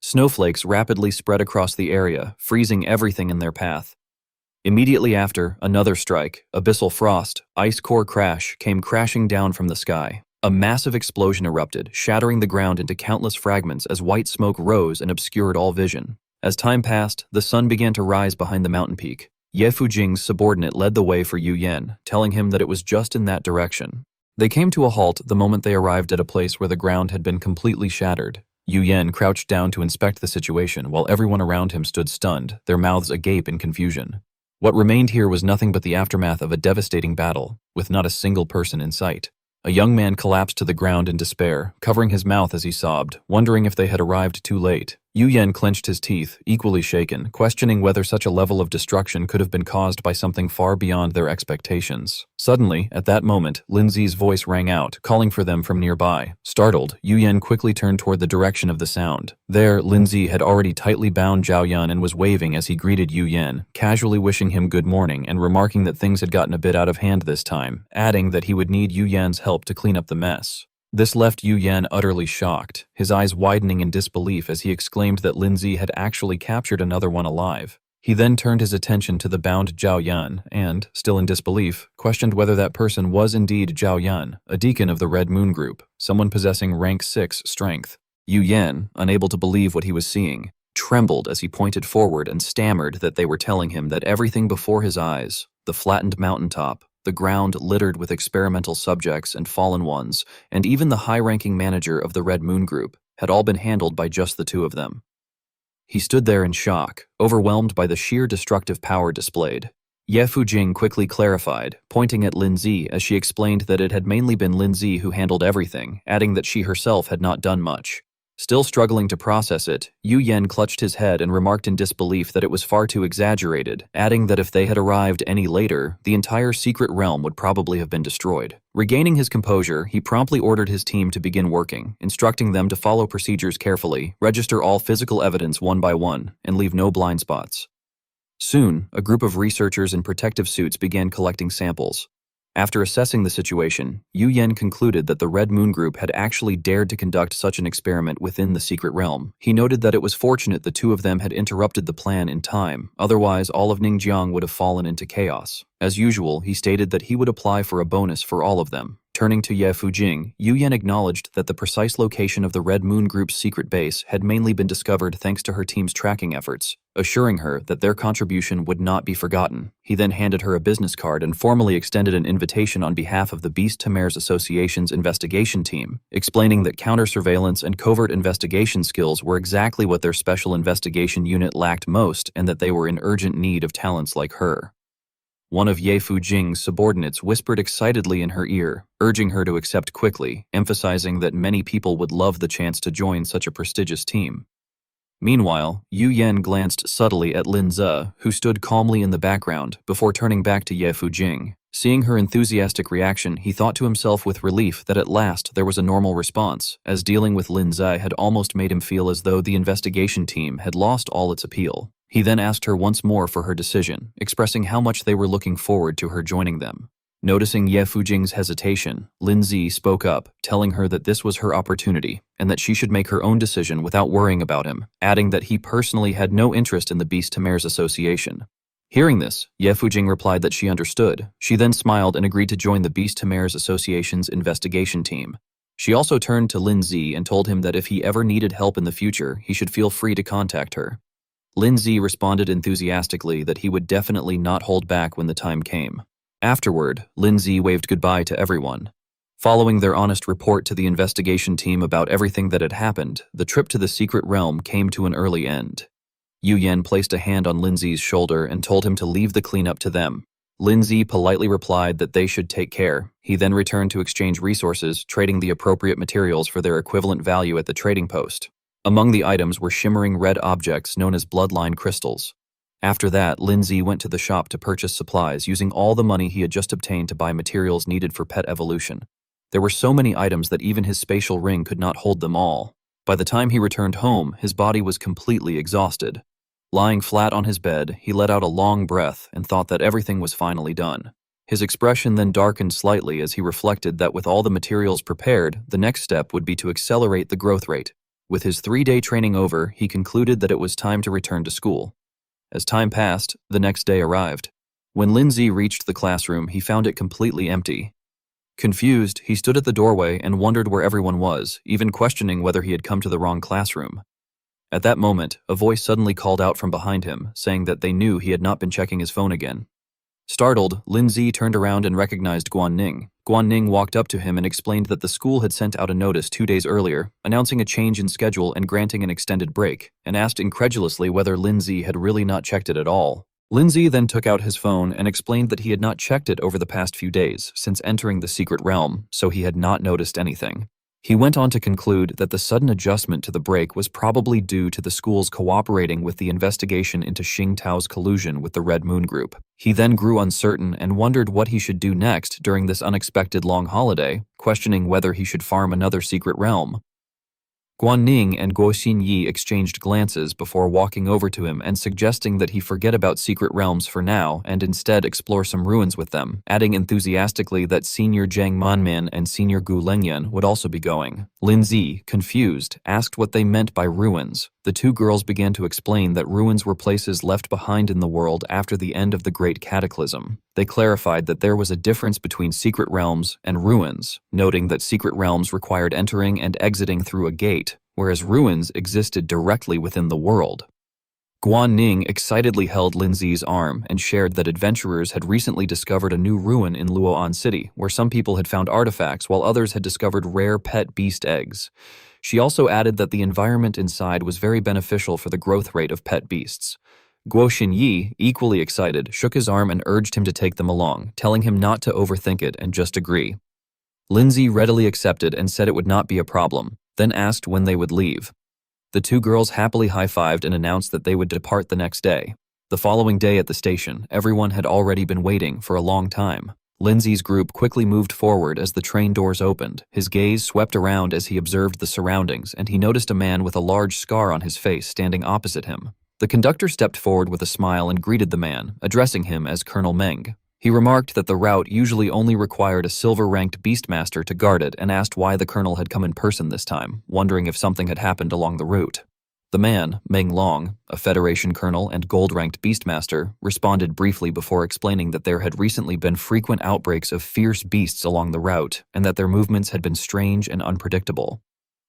Snowflakes rapidly spread across the area, freezing everything in their path. Immediately after, another strike, Abyssal Frost, Ice Core Crash, came crashing down from the sky. A massive explosion erupted, shattering the ground into countless fragments as white smoke rose and obscured all vision. As time passed, the sun began to rise behind the mountain peak. Ye Fujing's subordinate led the way for Yu Yan, telling him that it was just in that direction. They came to a halt the moment they arrived at a place where the ground had been completely shattered. Yu Yan crouched down to inspect the situation while everyone around him stood stunned, their mouths agape in confusion. What remained here was nothing but the aftermath of a devastating battle, with not a single person in sight. A young man collapsed to the ground in despair, covering his mouth as he sobbed, wondering if they had arrived too late. Yu Yan clenched his teeth, equally shaken, questioning whether such a level of destruction could have been caused by something far beyond their expectations. Suddenly, at that moment, Lin Zi's voice rang out, calling for them from nearby. Startled, Yu Yan quickly turned toward the direction of the sound. There, Lin Zi had already tightly bound Zhao Yan and was waving as he greeted Yu Yan, casually wishing him good morning and remarking that things had gotten a bit out of hand this time, adding that he would need Yu Yan's help to clean up the mess. This left Yu Yan utterly shocked, his eyes widening in disbelief as he exclaimed that Lin Zi had actually captured another one alive. He then turned his attention to the bound Zhao Yan and, still in disbelief, questioned whether that person was indeed Zhao Yan, a deacon of the Red Moon Group, someone possessing rank 6 strength. Yu Yan, unable to believe what he was seeing, trembled as he pointed forward and stammered that they were telling him that everything before his eyes, the flattened mountaintop, the ground littered with experimental subjects and fallen ones, and even the high-ranking manager of the Red Moon Group, had all been handled by just the two of them. He stood there in shock, overwhelmed by the sheer destructive power displayed. Ye Fujing quickly clarified, pointing at Lin Zi as she explained that it had mainly been Lin Zi who handled everything, adding that she herself had not done much. Still struggling to process it, Yu Yan clutched his head and remarked in disbelief that it was far too exaggerated, adding that if they had arrived any later, the entire secret realm would probably have been destroyed. Regaining his composure, he promptly ordered his team to begin working, instructing them to follow procedures carefully, register all physical evidence one by one, and leave no blind spots. Soon, a group of researchers in protective suits began collecting samples. After assessing the situation, Yu Yan concluded that the Red Moon Group had actually dared to conduct such an experiment within the secret realm. He noted that it was fortunate the two of them had interrupted the plan in time, otherwise all of Ningjiang would have fallen into chaos. As usual, he stated that he would apply for a bonus for all of them. Turning to Ye Fujing, Yu Yan acknowledged that the precise location of the Red Moon Group's secret base had mainly been discovered thanks to her team's tracking efforts, assuring her that their contribution would not be forgotten. He then handed her a business card and formally extended an invitation on behalf of the Beast Tamer's Association's investigation team, explaining that counter-surveillance and covert investigation skills were exactly what their special investigation unit lacked most and that they were in urgent need of talents like her. One of Ye Fujing's subordinates whispered excitedly in her ear, urging her to accept quickly, emphasizing that many people would love the chance to join such a prestigious team. Meanwhile, Yu Yan glanced subtly at Lin Ze, who stood calmly in the background, before turning back to Ye Fujing. Seeing her enthusiastic reaction, he thought to himself with relief that at last there was a normal response, as dealing with Lin Ze had almost made him feel as though the investigation team had lost all its appeal. He then asked her once more for her decision, expressing how much they were looking forward to her joining them. Noticing Ye Fujing's hesitation, Lin Ze spoke up, telling her that this was her opportunity and that she should make her own decision without worrying about him, adding that he personally had no interest in the Beast Tamer's association. Hearing this, Ye Fujing replied that she understood. She then smiled and agreed to join the Beast Tamer's association's investigation team. She also turned to Lin Ze and told him that if he ever needed help in the future, he should feel free to contact her. Lin Ze responded enthusiastically that he would definitely not hold back when the time came. Afterward, Lin Ze waved goodbye to everyone. Following their honest report to the investigation team about everything that had happened, the trip to the secret realm came to an early end. Yu Yan placed a hand on Lin Ze's shoulder and told him to leave the cleanup to them. Lin Ze politely replied that they should take care. He then returned to exchange resources, trading the appropriate materials for their equivalent value at the trading post. Among the items were shimmering red objects known as bloodline crystals. After that, Lin Ze went to the shop to purchase supplies using all the money he had just obtained to buy materials needed for pet evolution. There were so many items that even his spatial ring could not hold them all. By the time he returned home, his body was completely exhausted. Lying flat on his bed, he let out a long breath and thought that everything was finally done. His expression then darkened slightly as he reflected that with all the materials prepared, the next step would be to accelerate the growth rate. With his 3-day training over, he concluded that it was time to return to school. As time passed, the next day arrived. When Lin Ze reached the classroom, he found it completely empty. Confused, he stood at the doorway and wondered where everyone was, even questioning whether he had come to the wrong classroom. At that moment, a voice suddenly called out from behind him, saying that they knew he had not been checking his phone again. Startled, Lin Ze turned around and recognized Guan Ning. Guan Ning walked up to him and explained that the school had sent out a notice 2 days earlier, announcing a change in schedule and granting an extended break, and asked incredulously whether Lin Ze had really not checked it at all. Lin Ze then took out his phone and explained that he had not checked it over the past few days since entering the secret realm, so he had not noticed anything. He went on to conclude that the sudden adjustment to the break was probably due to the schools cooperating with the investigation into Xing Tao's collusion with the Red Moon Group. He then grew uncertain and wondered what he should do next during this unexpected long holiday, questioning whether he should farm another secret realm. Guan Ning and Guo Xinyi exchanged glances before walking over to him and suggesting that he forget about secret realms for now and instead explore some ruins with them, adding enthusiastically that Senior Zhang Manmin and Senior Gu Lengyan would also be going. Lin Ze, confused, asked what they meant by ruins. The two girls began to explain that ruins were places left behind in the world after the end of the Great Cataclysm. They clarified that there was a difference between secret realms and ruins, noting that secret realms required entering and exiting through a gate, whereas ruins existed directly within the world. Guan Ning excitedly held Lin Ze's arm and shared that adventurers had recently discovered a new ruin in Luoan City, where some people had found artifacts while others had discovered rare pet beast eggs. She also added that the environment inside was very beneficial for the growth rate of pet beasts. Guo Xinyi, equally excited, shook his arm and urged him to take them along, telling him not to overthink it and just agree. Lin Ze readily accepted and said it would not be a problem, then asked when they would leave. The two girls happily high-fived and announced that they would depart the next day. The following day at the station, everyone had already been waiting for a long time. Lin Ze's group quickly moved forward as the train doors opened. His gaze swept around as he observed the surroundings, and he noticed a man with a large scar on his face standing opposite him. The conductor stepped forward with a smile and greeted the man, addressing him as Colonel Meng. He remarked that the route usually only required a silver-ranked beastmaster to guard it and asked why the colonel had come in person this time, wondering if something had happened along the route. The man, Meng Long, a Federation colonel and gold-ranked beastmaster, responded briefly before explaining that there had recently been frequent outbreaks of fierce beasts along the route and that their movements had been strange and unpredictable.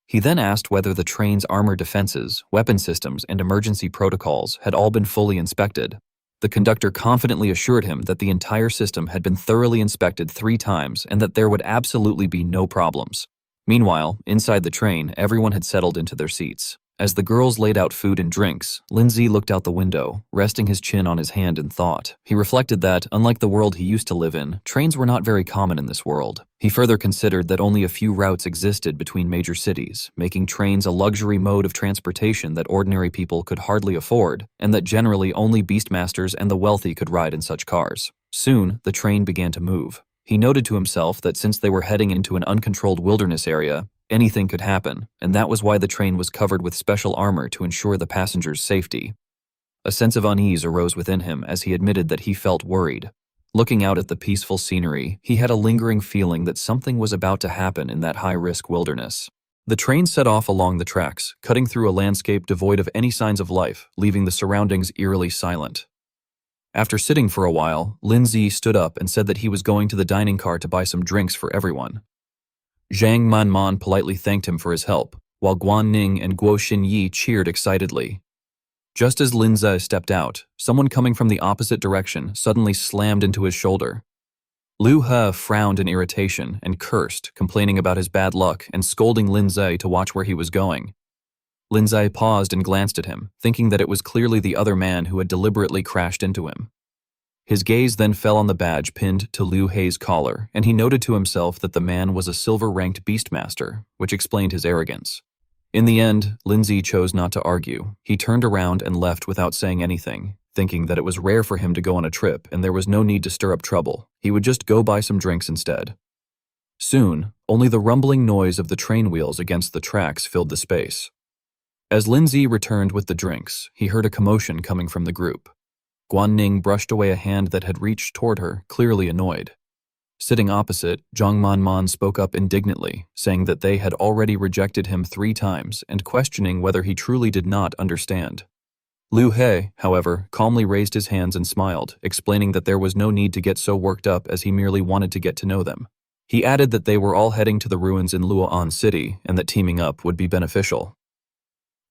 He then asked whether the train's armor defenses, weapon systems, and emergency protocols had all been fully inspected. The conductor confidently assured him that the entire system had been thoroughly inspected 3 times and that there would absolutely be no problems. Meanwhile, inside the train, everyone had settled into their seats. As the girls laid out food and drinks, Lindsay looked out the window, resting his chin on his hand in thought. He reflected that, unlike the world he used to live in, trains were not very common in this world. He further considered that only a few routes existed between major cities, making trains a luxury mode of transportation that ordinary people could hardly afford, and that generally only beastmasters and the wealthy could ride in such cars. Soon, the train began to move. He noted to himself that since they were heading into an uncontrolled wilderness area, anything could happen, and that was why the train was covered with special armor to ensure the passengers' safety. A sense of unease arose within him as he admitted that he felt worried. Looking out at the peaceful scenery, he had a lingering feeling that something was about to happen in that high-risk wilderness. The train set off along the tracks, cutting through a landscape devoid of any signs of life, leaving the surroundings eerily silent. After sitting for a while, Lindsay stood up and said that he was going to the dining car to buy some drinks for everyone. Zhang Manman politely thanked him for his help, while Guan Ning and Guo Xinyi cheered excitedly. Just as Lindsay stepped out, someone coming from the opposite direction suddenly slammed into his shoulder. Liu He frowned in irritation and cursed, complaining about his bad luck and scolding Lindsay to watch where he was going. Lindsay paused and glanced at him, thinking that it was clearly the other man who had deliberately crashed into him. His gaze then fell on the badge pinned to Liu He's collar, and he noted to himself that the man was a silver-ranked beastmaster, which explained his arrogance. In the end, Lindsay chose not to argue. He turned around and left without saying anything, thinking that it was rare for him to go on a trip and there was no need to stir up trouble. He would just go buy some drinks instead. Soon, only the rumbling noise of the train wheels against the tracks filled the space. As Lindsay returned with the drinks, he heard a commotion coming from the group. Guan Ning brushed away a hand that had reached toward her, clearly annoyed. Sitting opposite, Zhang Manman spoke up indignantly, saying that they had already rejected him 3 times and questioning whether he truly did not understand. Liu He, however, calmly raised his hands and smiled, explaining that there was no need to get so worked up as he merely wanted to get to know them. He added that they were all heading to the ruins in Luo'an City and that teaming up would be beneficial.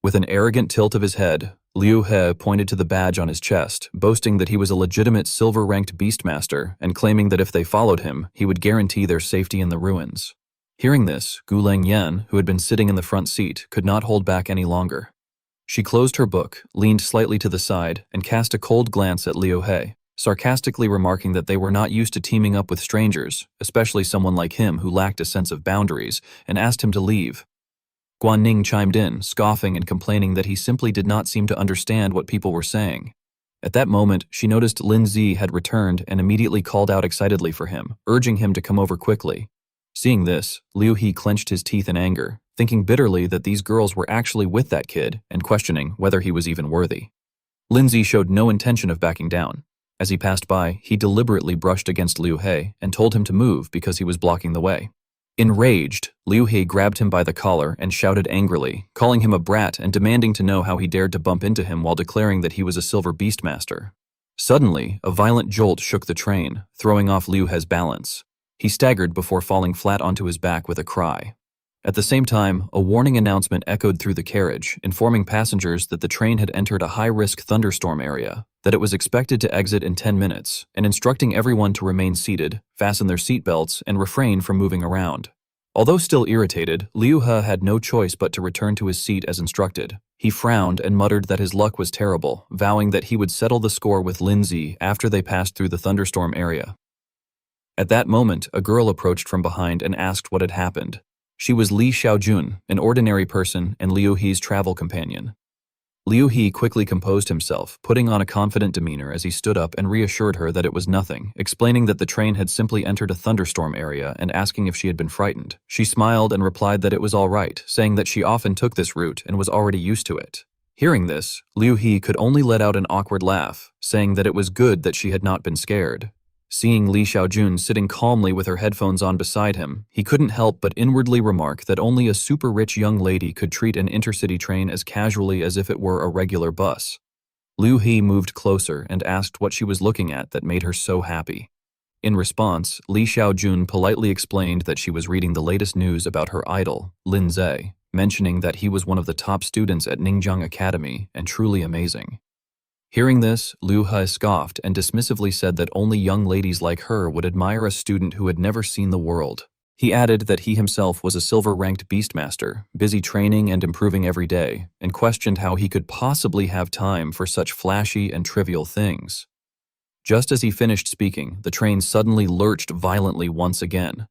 With an arrogant tilt of his head, Liu He pointed to the badge on his chest, boasting that he was a legitimate silver-ranked beastmaster and claiming that if they followed him, he would guarantee their safety in the ruins. Hearing this, Guleng Yan, who had been sitting in the front seat, could not hold back any longer. She closed her book, leaned slightly to the side, and cast a cold glance at Liu He, sarcastically remarking that they were not used to teaming up with strangers, especially someone like him who lacked a sense of boundaries, and asked him to leave. Guan Ning chimed in, scoffing and complaining that he simply did not seem to understand what people were saying. At that moment, she noticed Lindsay had returned and immediately called out excitedly for him, urging him to come over quickly. Seeing this, Liu He clenched his teeth in anger, thinking bitterly that these girls were actually with that kid and questioning whether he was even worthy. Lindsay showed no intention of backing down. As he passed by, he deliberately brushed against Liu He and told him to move because he was blocking the way. Enraged, Liu He grabbed him by the collar and shouted angrily, calling him a brat and demanding to know how he dared to bump into him while declaring that he was a silver beastmaster. Suddenly, a violent jolt shook the train, throwing off Liu He's balance. He staggered before falling flat onto his back with a cry. At the same time, a warning announcement echoed through the carriage, informing passengers that the train had entered a high-risk thunderstorm area, that it was expected to exit in 10 minutes, and instructing everyone to remain seated, fasten their seatbelts, and refrain from moving around. Although still irritated, Liu He had no choice but to return to his seat as instructed. He frowned and muttered that his luck was terrible, vowing that he would settle the score with Lindsay after they passed through the thunderstorm area. At that moment, a girl approached from behind and asked what had happened. She was Li Xiaojun, an ordinary person and Liu He's travel companion. Liu He quickly composed himself, putting on a confident demeanor as he stood up and reassured her that it was nothing, explaining that the train had simply entered a thunderstorm area and asking if she had been frightened. She smiled and replied that it was all right, saying that she often took this route and was already used to it. Hearing this, Liu He could only let out an awkward laugh, saying that it was good that she had not been scared. Seeing Li Xiaojun sitting calmly with her headphones on beside him, he couldn't help but inwardly remark that only a super-rich young lady could treat an intercity train as casually as if it were a regular bus. Liu He moved closer and asked what she was looking at that made her so happy. In response, Li Xiaojun politely explained that she was reading the latest news about her idol, Lindsay, mentioning that he was one of the top students at Ningjiang Academy and truly amazing. Hearing this, Liu He scoffed and dismissively said that only young ladies like her would admire a student who had never seen the world. He added that he himself was a silver-ranked beastmaster, busy training and improving every day, and questioned how he could possibly have time for such flashy and trivial things. Just as he finished speaking, the train suddenly lurched violently once again.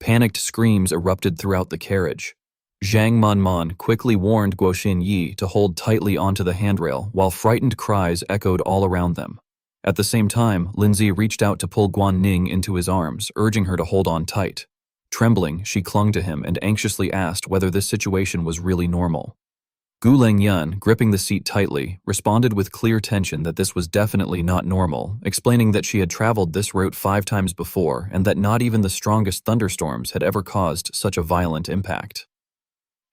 Panicked screams erupted throughout the carriage. Zhang Manman quickly warned Guoxin Yi to hold tightly onto the handrail while frightened cries echoed all around them. At the same time, Lindsay reached out to pull Guan Ning into his arms, urging her to hold on tight. Trembling, she clung to him and anxiously asked whether this situation was really normal. Gu Lengyun, gripping the seat tightly, responded with clear tension that this was definitely not normal, explaining that she had traveled this route 5 times before and that not even the strongest thunderstorms had ever caused such a violent impact.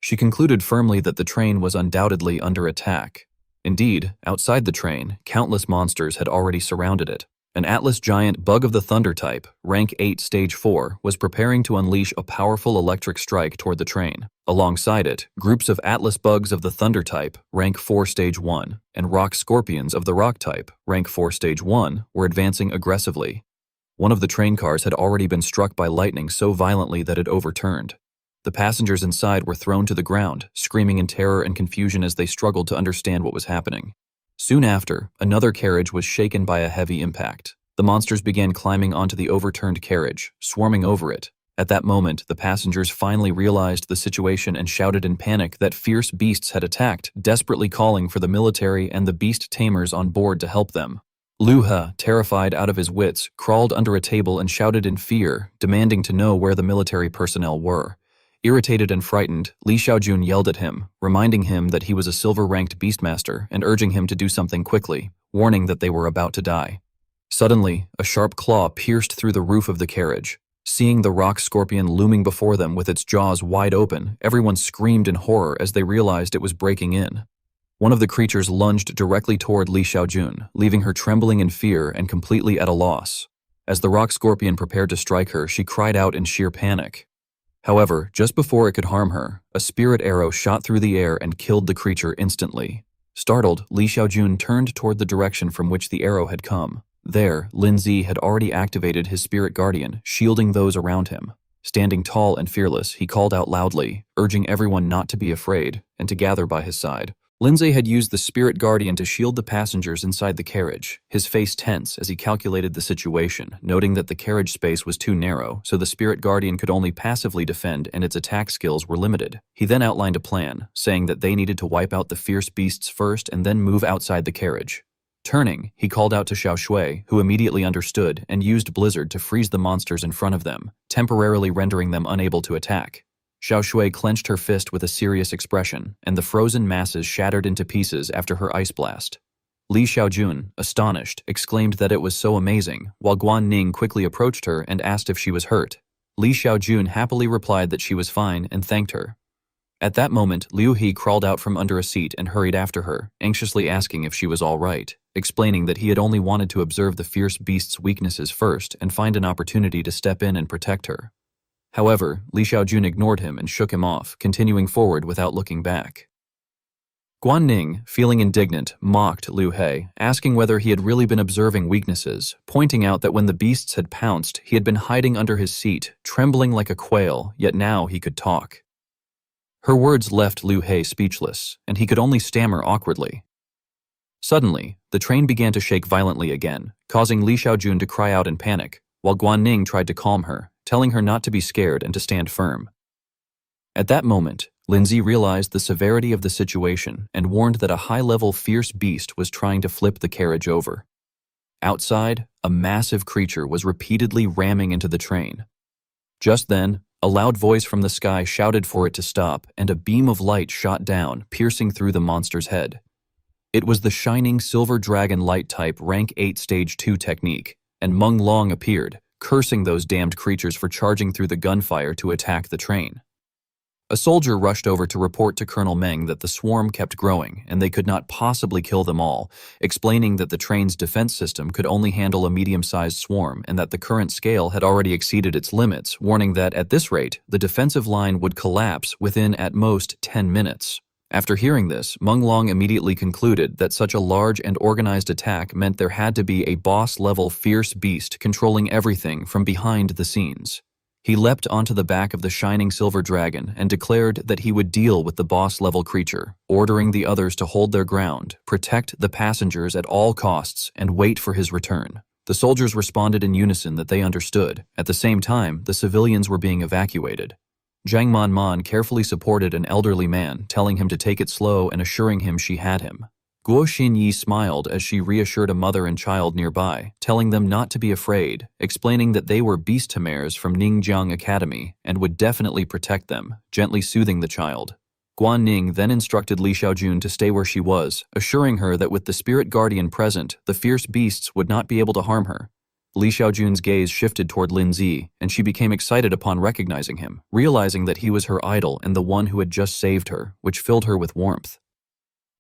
She concluded firmly that the train was undoubtedly under attack. Indeed, outside the train, countless monsters had already surrounded it. An Atlas giant bug of the Thunder type, rank 8 stage 4, was preparing to unleash a powerful electric strike toward the train. Alongside it, groups of Atlas bugs of the Thunder type, rank 4 stage 1, and rock scorpions of the Rock type, rank 4 stage 1, were advancing aggressively. One of the train cars had already been struck by lightning so violently that it overturned. The passengers inside were thrown to the ground, screaming in terror and confusion as they struggled to understand what was happening. Soon after, another carriage was shaken by a heavy impact. The monsters began climbing onto the overturned carriage, swarming over it. At that moment, the passengers finally realized the situation and shouted in panic that fierce beasts had attacked, desperately calling for the military and the beast tamers on board to help them. Liu He, terrified out of his wits, crawled under a table and shouted in fear, demanding to know where the military personnel were. Irritated and frightened, Li Xiaojun yelled at him, reminding him that he was a silver-ranked beastmaster and urging him to do something quickly, warning that they were about to die. Suddenly, a sharp claw pierced through the roof of the carriage. Seeing the rock scorpion looming before them with its jaws wide open, everyone screamed in horror as they realized it was breaking in. One of the creatures lunged directly toward Li Xiaojun, leaving her trembling in fear and completely at a loss. As the rock scorpion prepared to strike her, she cried out in sheer panic. However, just before it could harm her, a spirit arrow shot through the air and killed the creature instantly. Startled, Li Xiaojun turned toward the direction from which the arrow had come. There, Lin Zi had already activated his spirit guardian, shielding those around him. Standing tall and fearless, he called out loudly, urging everyone not to be afraid and to gather by his side. Lindsay had used the spirit guardian to shield the passengers inside the carriage, his face tense as he calculated the situation, noting that the carriage space was too narrow, so the spirit guardian could only passively defend and its attack skills were limited. He then outlined a plan, saying that they needed to wipe out the fierce beasts first and then move outside the carriage. Turning, he called out to Xiao Shui, who immediately understood and used Blizzard to freeze the monsters in front of them, temporarily rendering them unable to attack. Xiao Shui clenched her fist with a serious expression, and the frozen masses shattered into pieces after her ice blast. Li Xiaojun, astonished, exclaimed that it was so amazing, while Guan Ning quickly approached her and asked if she was hurt. Li Xiaojun happily replied that she was fine and thanked her. At that moment, Liu He crawled out from under a seat and hurried after her, anxiously asking if she was all right, explaining that he had only wanted to observe the fierce beast's weaknesses first and find an opportunity to step in and protect her. However, Li Xiaojun ignored him and shook him off, continuing forward without looking back. Guan Ning, feeling indignant, mocked Liu He, asking whether he had really been observing weaknesses, pointing out that when the beasts had pounced, he had been hiding under his seat, trembling like a quail, yet now he could talk. Her words left Liu He speechless, and he could only stammer awkwardly. Suddenly, the train began to shake violently again, causing Li Xiaojun to cry out in panic, while Guan Ning tried to calm her, telling her not to be scared and to stand firm. At that moment, Lindsay realized the severity of the situation and warned that a high-level fierce beast was trying to flip the carriage over. Outside, a massive creature was repeatedly ramming into the train. Just then, a loud voice from the sky shouted for it to stop, and a beam of light shot down, piercing through the monster's head. It was the shining silver dragon light type rank 8 stage 2 technique, and Meng Long appeared, cursing those damned creatures for charging through the gunfire to attack the train. A soldier rushed over to report to Colonel Meng that the swarm kept growing and they could not possibly kill them all, explaining that the train's defense system could only handle a medium-sized swarm and that the current scale had already exceeded its limits, warning that at this rate, the defensive line would collapse within at most 10 minutes. After hearing this, Meng Long immediately concluded that such a large and organized attack meant there had to be a boss-level fierce beast controlling everything from behind the scenes. He leapt onto the back of the shining silver dragon and declared that he would deal with the boss-level creature, ordering the others to hold their ground, protect the passengers at all costs, and wait for his return. The soldiers responded in unison that they understood. At the same time, the civilians were being evacuated. Zhang Man carefully supported an elderly man, telling him to take it slow and assuring him she had him. Guo Xinyi smiled as she reassured a mother and child nearby, telling them not to be afraid, explaining that they were beast Tamers from Ningjiang Academy and would definitely protect them, gently soothing the child. Guan Ning then instructed Li Xiaojun to stay where she was, assuring her that with the spirit guardian present, the fierce beasts would not be able to harm her. Li Xiaojun's gaze shifted toward Lin Zi, and she became excited upon recognizing him, realizing that he was her idol and the one who had just saved her, which filled her with warmth.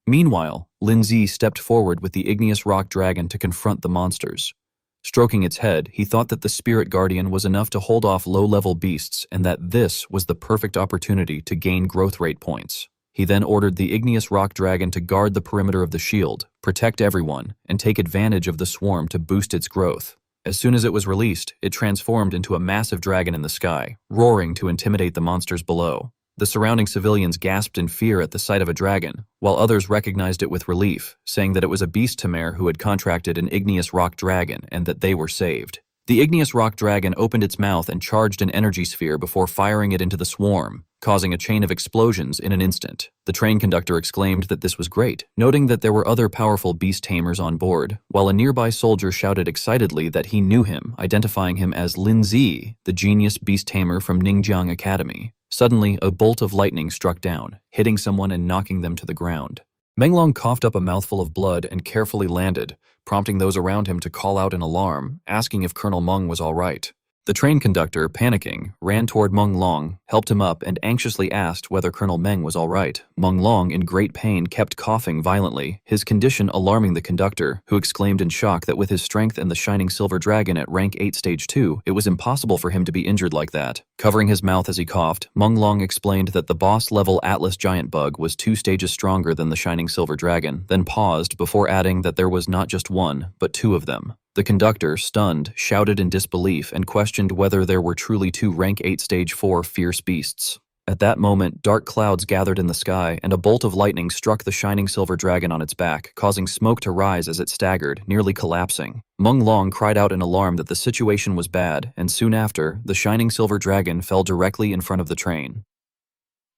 Meanwhile, Lin Zi stepped forward with the igneous rock dragon to confront the monsters. Stroking its head, he thought that the spirit guardian was enough to hold off low-level beasts and that this was the perfect opportunity to gain growth rate points. He then ordered the igneous rock dragon to guard the perimeter of the shield, protect everyone, and take advantage of the swarm to boost its growth. As soon as it was released, it transformed into a massive dragon in the sky, roaring to intimidate the monsters below. The surrounding civilians gasped in fear at the sight of a dragon, while others recognized it with relief, saying that it was a beast Tamer who had contracted an igneous rock dragon and that they were saved. The igneous rock dragon opened its mouth and charged an energy sphere before firing it into the swarm, causing a chain of explosions in an instant. The train conductor exclaimed that this was great, noting that there were other powerful beast tamers on board, while a nearby soldier shouted excitedly that he knew him, identifying him as Lin Zi, the genius beast tamer from Ningjiang Academy. Suddenly, a bolt of lightning struck down, hitting someone and knocking them to the ground. Menglong coughed up a mouthful of blood and carefully landed, prompting those around him to call out in alarm, asking if Colonel Meng was all right. The train conductor, panicking, ran toward Meng Long, helped him up, and anxiously asked whether Colonel Meng was all right. Meng Long, in great pain, kept coughing violently, his condition alarming the conductor, who exclaimed in shock that with his strength and the shining silver dragon at rank 8 stage 2, it was impossible for him to be injured like that. Covering his mouth as he coughed, Meng Long explained that the boss-level Atlas giant bug was 2 stages stronger than the shining silver dragon, then paused before adding that there was not just one, but 2 of them. The conductor, stunned, shouted in disbelief and questioned whether there were truly 2 rank 8 stage 4 fierce beasts. At that moment, dark clouds gathered in the sky, and a bolt of lightning struck the shining silver dragon on its back, causing smoke to rise as it staggered, nearly collapsing. Meng Long cried out in alarm that the situation was bad, and soon after, the shining silver dragon fell directly in front of the train.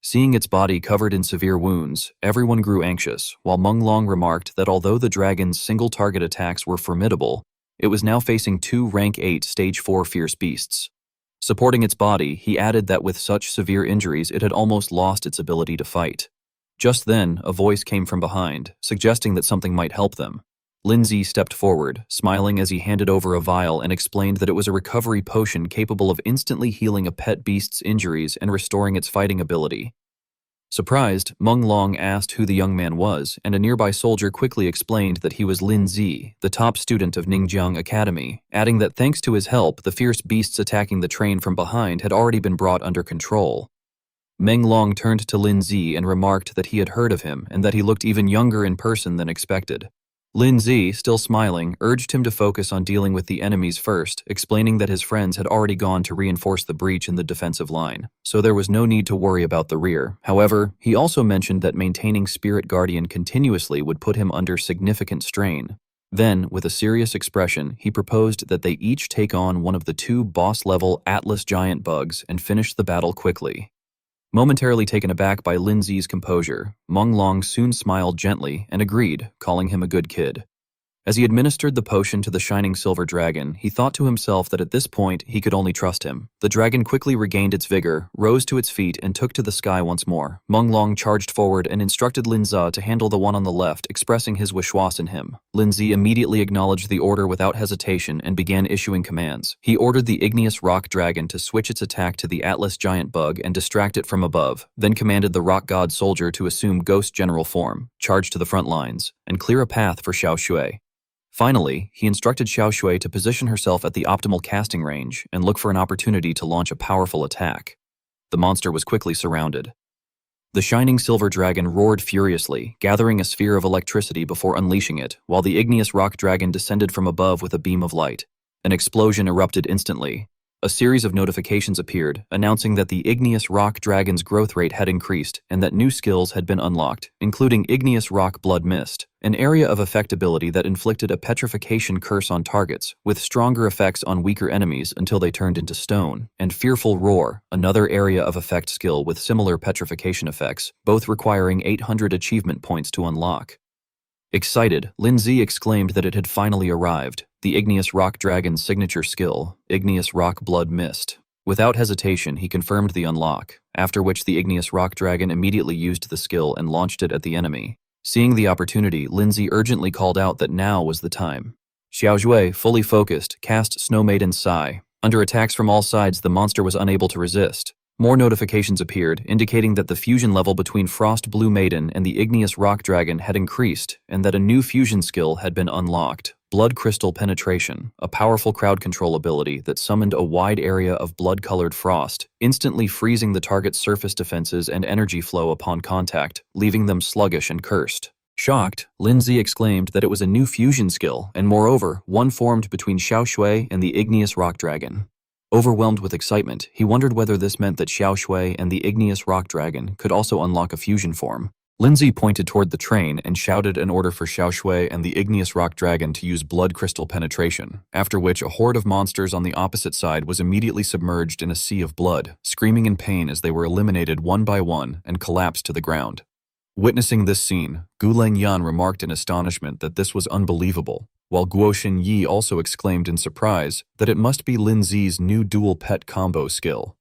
Seeing its body covered in severe wounds, everyone grew anxious, while Meng Long remarked that although the dragon's single-target attacks were formidable, it was now facing 2 rank 8 stage 4 fierce beasts. Supporting its body, he added that with such severe injuries it had almost lost its ability to fight. Just then, a voice came from behind, suggesting that something might help them. Lin Zi stepped forward, smiling as he handed over a vial and explained that it was a recovery potion capable of instantly healing a pet beast's injuries and restoring its fighting ability. Surprised, Meng Long asked who the young man was, and a nearby soldier quickly explained that he was Lin Zi, the top student of Ningjiang Academy, adding that thanks to his help, the fierce beasts attacking the train from behind had already been brought under control. Meng Long turned to Lin Zi and remarked that he had heard of him and that he looked even younger in person than expected. Lin Zi, still smiling, urged him to focus on dealing with the enemies first, explaining that his friends had already gone to reinforce the breach in the defensive line, so there was no need to worry about the rear. However, he also mentioned that maintaining Spirit Guardian continuously would put him under significant strain. Then, with a serious expression, he proposed that they each take on one of the 2 boss-level Atlas giant bugs and finish the battle quickly. Momentarily taken aback by Lin Zi's composure, Meng Long soon smiled gently and agreed, calling him a good kid. As he administered the potion to the shining silver dragon, he thought to himself that at this point he could only trust him. The dragon quickly regained its vigor, rose to its feet, and took to the sky once more. Meng Long charged forward and instructed Lin Zi to handle the one on the left, expressing his wiswas in him. Lin Zi immediately acknowledged the order without hesitation and began issuing commands. He ordered the igneous rock dragon to switch its attack to the Atlas giant bug and distract it from above, then commanded the rock god soldier to assume ghost general form, charge to the front lines, and clear a path for Xiao Shui. Finally, he instructed Xiao Shui to position herself at the optimal casting range and look for an opportunity to launch a powerful attack. The monster was quickly surrounded. The shining silver dragon roared furiously, gathering a sphere of electricity before unleashing it, while the igneous rock dragon descended from above with a beam of light. An explosion erupted instantly. A series of notifications appeared, announcing that the igneous rock dragon's growth rate had increased and that new skills had been unlocked, including igneous rock blood mist, an area of effect ability that inflicted a petrification curse on targets, with stronger effects on weaker enemies until they turned into stone, and fearful roar, another area of effect skill with similar petrification effects, both requiring 800 achievement points to unlock. Excited, Lindsay exclaimed that it had finally arrived, the igneous rock dragon's signature skill, igneous rock blood mist. Without hesitation, he confirmed the unlock, after which the igneous rock dragon immediately used the skill and launched it at the enemy. Seeing the opportunity, Lindsay urgently called out that now was the time. Xiaozhui, fully focused, cast Snow Maiden's Sigh. Under attacks from all sides, the monster was unable to resist. More notifications appeared, indicating that the fusion level between Frost Blue Maiden and the igneous rock dragon had increased, and that a new fusion skill had been unlocked, Blood Crystal Penetration, a powerful crowd control ability that summoned a wide area of blood-colored frost, instantly freezing the target's surface defenses and energy flow upon contact, leaving them sluggish and cursed. Shocked, Lindsay exclaimed that it was a new fusion skill, and moreover, one formed between Xiaoshui and the igneous rock dragon. Overwhelmed with excitement, he wondered whether this meant that Xiaoshui and the igneous rock dragon could also unlock a fusion form. Lindsay pointed toward the train and shouted an order for Xiaoshui and the igneous rock dragon to use blood crystal penetration, after which a horde of monsters on the opposite side was immediately submerged in a sea of blood, screaming in pain as they were eliminated one by one and collapsed to the ground. Witnessing this scene, Guleng Yan remarked in astonishment that this was unbelievable, while Guoshin Yi also exclaimed in surprise that it must be Lindsay's new dual pet combo skill.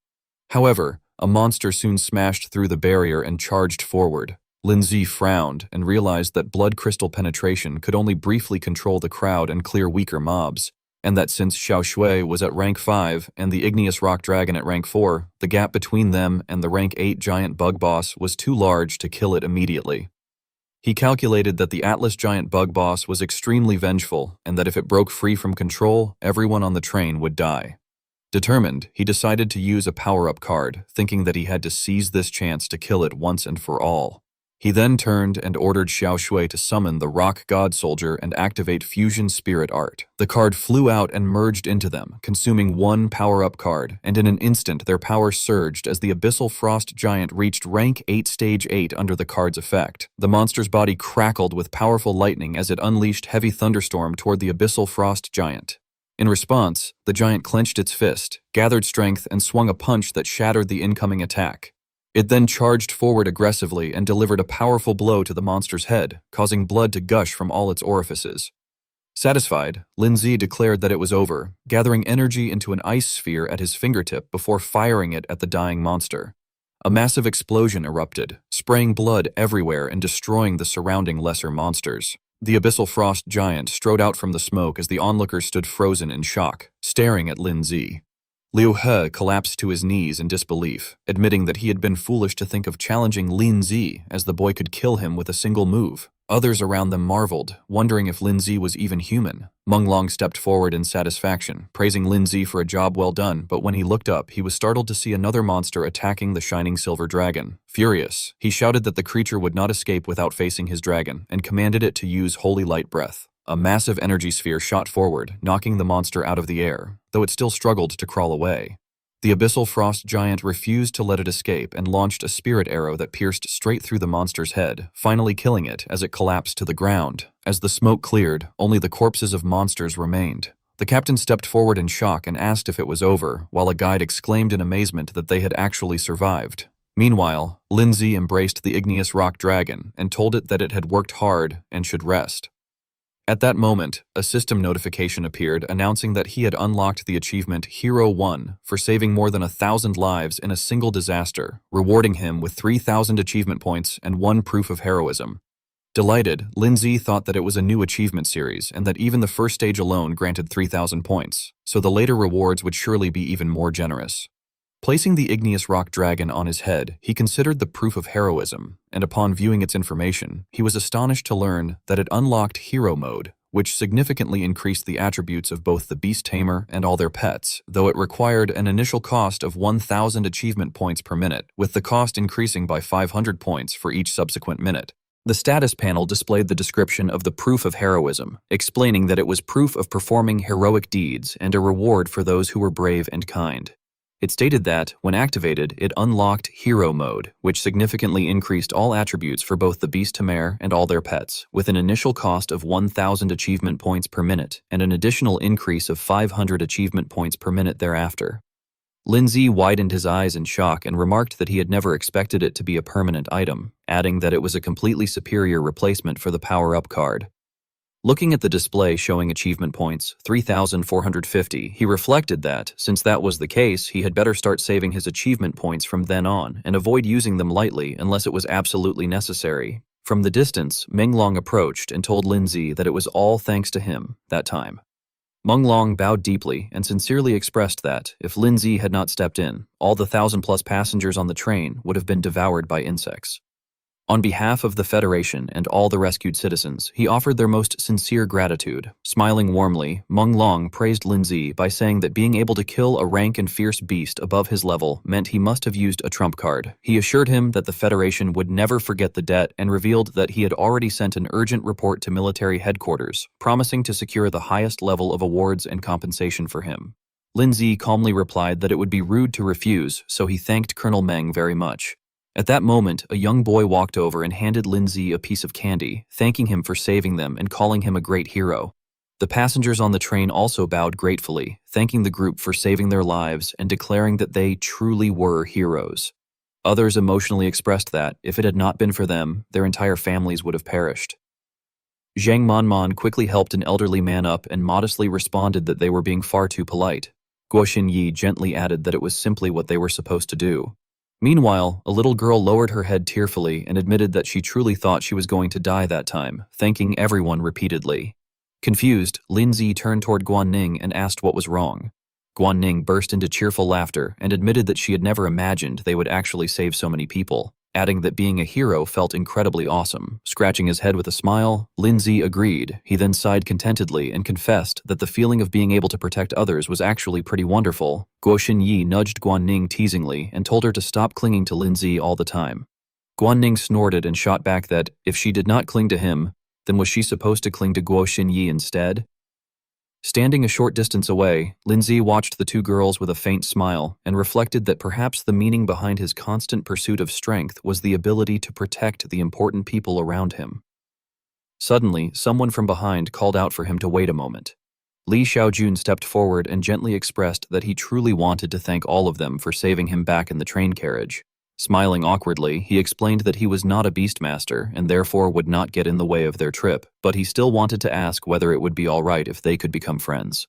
However, a monster soon smashed through the barrier and charged forward. Lindsay frowned and realized that blood crystal penetration could only briefly control the crowd and clear weaker mobs, and that since Xiaoshui was at rank 5 and the igneous rock dragon at rank 4, the gap between them and the rank 8 giant bug boss was too large to kill it immediately. He calculated that the Atlas giant bug boss was extremely vengeful and that if it broke free from control, everyone on the train would die. Determined, he decided to use a power-up card, thinking that he had to seize this chance to kill it once and for all. He then turned and ordered Xiaoshui to summon the Rock God Soldier and activate Fusion Spirit Art. The card flew out and merged into them, consuming one power-up card, and in an instant their power surged as the Abyssal Frost Giant reached rank 8 stage 8 under the card's effect. The monster's body crackled with powerful lightning as it unleashed heavy thunderstorm toward the Abyssal Frost Giant. In response, the giant clenched its fist, gathered strength, and swung a punch that shattered the incoming attack. It then charged forward aggressively and delivered a powerful blow to the monster's head, causing blood to gush from all its orifices. Satisfied, Lindsay declared that it was over, gathering energy into an ice sphere at his fingertip before firing it at the dying monster. A massive explosion erupted, spraying blood everywhere and destroying the surrounding lesser monsters. The Abyssal Frost Giant strode out from the smoke as the onlookers stood frozen in shock, staring at Lindsay. Liu He collapsed to his knees in disbelief, admitting that he had been foolish to think of challenging Lindsay, as the boy could kill him with a single move. Others around them marveled, wondering if Lindsay was even human. Meng Long stepped forward in satisfaction, praising Lindsay for a job well done, but when he looked up, he was startled to see another monster attacking the shining silver dragon. Furious, he shouted that the creature would not escape without facing his dragon, and commanded it to use Holy Light Breath. A massive energy sphere shot forward, knocking the monster out of the air, though it still struggled to crawl away. The Abyssal Frost Giant refused to let it escape and launched a spirit arrow that pierced straight through the monster's head, finally killing it as it collapsed to the ground. As the smoke cleared, only the corpses of monsters remained. The captain stepped forward in shock and asked if it was over, while a guide exclaimed in amazement that they had actually survived. Meanwhile, Lindsay embraced the igneous rock dragon and told it that it had worked hard and should rest. At that moment, a system notification appeared announcing that he had unlocked the achievement Hero 1 for saving more than 1,000 lives in a single disaster, rewarding him with 3,000 achievement points and 1 proof of heroism. Delighted, Lindsay thought that it was a new achievement series and that even the first stage alone granted 3,000 points, so the later rewards would surely be even more generous. Placing the igneous rock dragon on his head, he considered the proof of heroism, and upon viewing its information, he was astonished to learn that it unlocked Hero Mode, which significantly increased the attributes of both the beast tamer and all their pets, though it required an initial cost of 1,000 achievement points per minute, with the cost increasing by 500 points for each subsequent minute. The status panel displayed the description of the proof of heroism, explaining that it was proof of performing heroic deeds and a reward for those who were brave and kind. It stated that, when activated, it unlocked Hero Mode, which significantly increased all attributes for both the Beast Tamer and all their pets, with an initial cost of 1,000 achievement points per minute and an additional increase of 500 achievement points per minute thereafter. Lindsay widened his eyes in shock and remarked that he had never expected it to be a permanent item, adding that it was a completely superior replacement for the power-up card. Looking at the display showing achievement points, 3,450, he reflected that, since that was the case, he had better start saving his achievement points from then on and avoid using them lightly unless it was absolutely necessary. From the distance, Menglong approached and told Lindsay that it was all thanks to him, that time. Menglong bowed deeply and sincerely expressed that, if Lindsay had not stepped in, all the 1,000+ passengers on the train would have been devoured by insects. On behalf of the Federation and all the rescued citizens, he offered their most sincere gratitude. Smiling warmly, Menglong praised Lindsay by saying that being able to kill a rank and fierce beast above his level meant he must have used a trump card. He assured him that the Federation would never forget the debt and revealed that he had already sent an urgent report to military headquarters, promising to secure the highest level of awards and compensation for him. Lindsay calmly replied that it would be rude to refuse, so he thanked Colonel Meng very much. At that moment, a young boy walked over and handed Lindsay a piece of candy, thanking him for saving them and calling him a great hero. The passengers on the train also bowed gratefully, thanking the group for saving their lives and declaring that they truly were heroes. Others emotionally expressed that, if it had not been for them, their entire families would have perished. Zhang Manman quickly helped an elderly man up and modestly responded that they were being far too polite. Guo Xinyi gently added that it was simply what they were supposed to do. Meanwhile, a little girl lowered her head tearfully and admitted that she truly thought she was going to die that time, thanking everyone repeatedly. Confused, Lindsay turned toward Guanning and asked what was wrong. Guanning burst into cheerful laughter and admitted that she had never imagined they would actually save so many people, adding that being a hero felt incredibly awesome. Scratching his head with a smile, Lindsay agreed. He then sighed contentedly and confessed that the feeling of being able to protect others was actually pretty wonderful. Guo Xinyi nudged Guanning teasingly and told her to stop clinging to Lindsay all the time. Guanning snorted and shot back that, if she did not cling to him, then was she supposed to cling to Guo Xinyi instead? Standing a short distance away, Lindsay watched the two girls with a faint smile and reflected that perhaps the meaning behind his constant pursuit of strength was the ability to protect the important people around him. Suddenly, someone from behind called out for him to wait a moment. Li Xiaojun stepped forward and gently expressed that he truly wanted to thank all of them for saving him back in the train carriage. Smiling awkwardly, he explained that he was not a beastmaster and therefore would not get in the way of their trip, but he still wanted to ask whether it would be all right if they could become friends.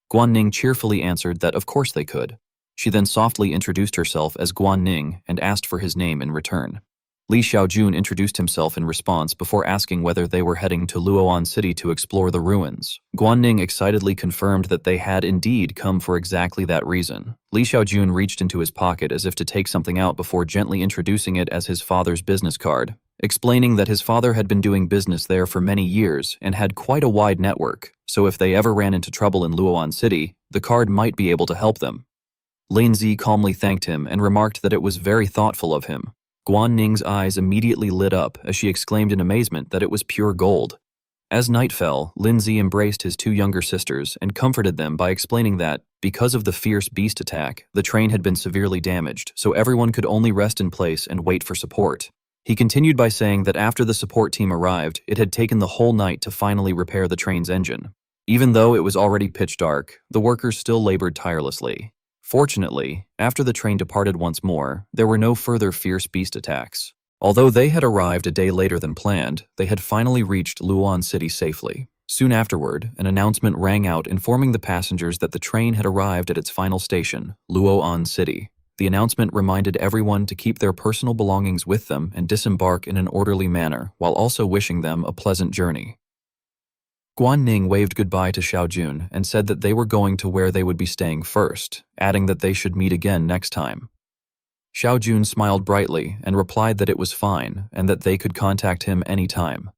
Guanning cheerfully answered that of course they could. She then softly introduced herself as Guanning and asked for his name in return. Li Xiaojun introduced himself in response before asking whether they were heading to Luoan City to explore the ruins. Guanning excitedly confirmed that they had indeed come for exactly that reason. Li Xiaojun reached into his pocket as if to take something out before gently introducing it as his father's business card, explaining that his father had been doing business there for many years and had quite a wide network, so if they ever ran into trouble in Luoan City, the card might be able to help them. Lindsay calmly thanked him and remarked that it was very thoughtful of him. Guanning's eyes immediately lit up as she exclaimed in amazement that it was pure gold. As night fell, Lindsay embraced his two younger sisters and comforted them by explaining that, because of the fierce beast attack, the train had been severely damaged, so everyone could only rest in place and wait for support. He continued by saying that after the support team arrived, it had taken the whole night to finally repair the train's engine. Even though it was already pitch dark, the workers still labored tirelessly. Fortunately, after the train departed once more, there were no further fierce beast attacks. Although they had arrived a day later than planned, they had finally reached Luoan City safely. Soon afterward, an announcement rang out informing the passengers that the train had arrived at its final station, Luoan City. The announcement reminded everyone to keep their personal belongings with them and disembark in an orderly manner, while also wishing them a pleasant journey. Guanning waved goodbye to Xiaojun and said that they were going to where they would be staying first, adding that they should meet again next time. Xiaojun smiled brightly and replied that it was fine and that they could contact him any time.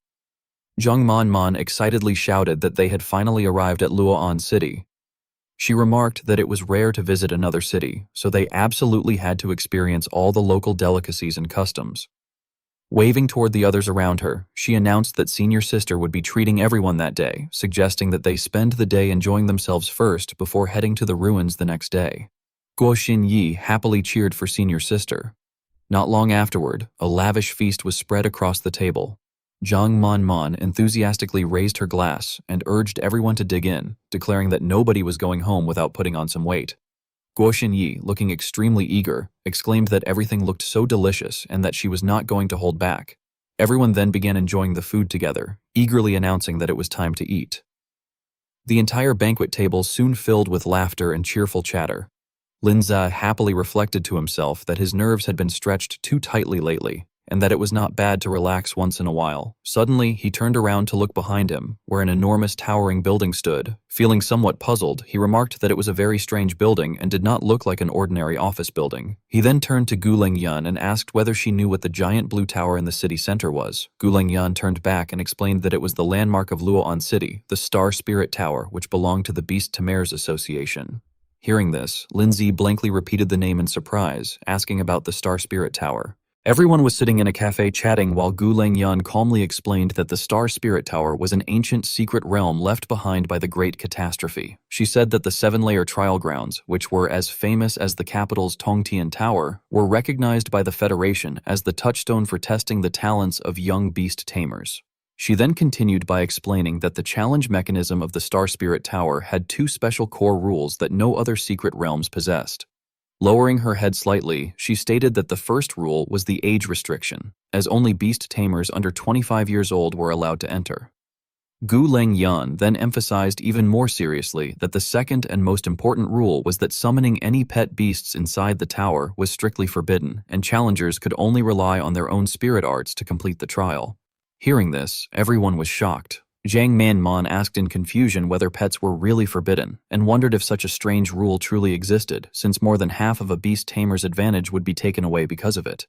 Zhang Manman excitedly shouted that they had finally arrived at Luoan City. She remarked that it was rare to visit another city, so they absolutely had to experience all the local delicacies and customs. Waving toward the others around her, she announced that senior sister would be treating everyone that day, suggesting that they spend the day enjoying themselves first before heading to the ruins the next day. Guo Xinyi happily cheered for senior sister. Not long afterward, a lavish feast was spread across the table. Zhang Manman enthusiastically raised her glass and urged everyone to dig in, declaring that nobody was going home without putting on some weight. Guo Xinyi, looking extremely eager, exclaimed that everything looked so delicious and that she was not going to hold back. Everyone then began enjoying the food together, eagerly announcing that it was time to eat. The entire banquet table soon filled with laughter and cheerful chatter. Linza happily reflected to himself that his nerves had been stretched too tightly lately, and that it was not bad to relax once in a while. Suddenly, he turned around to look behind him, where an enormous towering building stood. Feeling somewhat puzzled, he remarked that it was a very strange building and did not look like an ordinary office building. He then turned to Gu Lengyan and asked whether she knew what the giant blue tower in the city center was. Gu Lengyan turned back and explained that it was the landmark of Luoan City, the Star Spirit Tower, which belonged to the Beast Tamer's Association. Hearing this, Lindsay blankly repeated the name in surprise, asking about the Star Spirit Tower. Everyone was sitting in a cafe chatting while Gu Lengyan calmly explained that the Star Spirit Tower was an ancient secret realm left behind by the Great Catastrophe. She said that the 7-layer trial grounds, which were as famous as the capital's Tongtian Tower, were recognized by the Federation as the touchstone for testing the talents of young beast tamers. She then continued by explaining that the challenge mechanism of the Star Spirit Tower had 2 special core rules that no other secret realms possessed. Lowering her head slightly, she stated that the first rule was the age restriction, as only beast tamers under 25 years old were allowed to enter. Gu Lengyan then emphasized even more seriously that the second and most important rule was that summoning any pet beasts inside the tower was strictly forbidden, and challengers could only rely on their own spirit arts to complete the trial. Hearing this, everyone was shocked. Zhang Manman asked in confusion whether pets were really forbidden, and wondered if such a strange rule truly existed, since more than half of a beast tamer's advantage would be taken away because of it.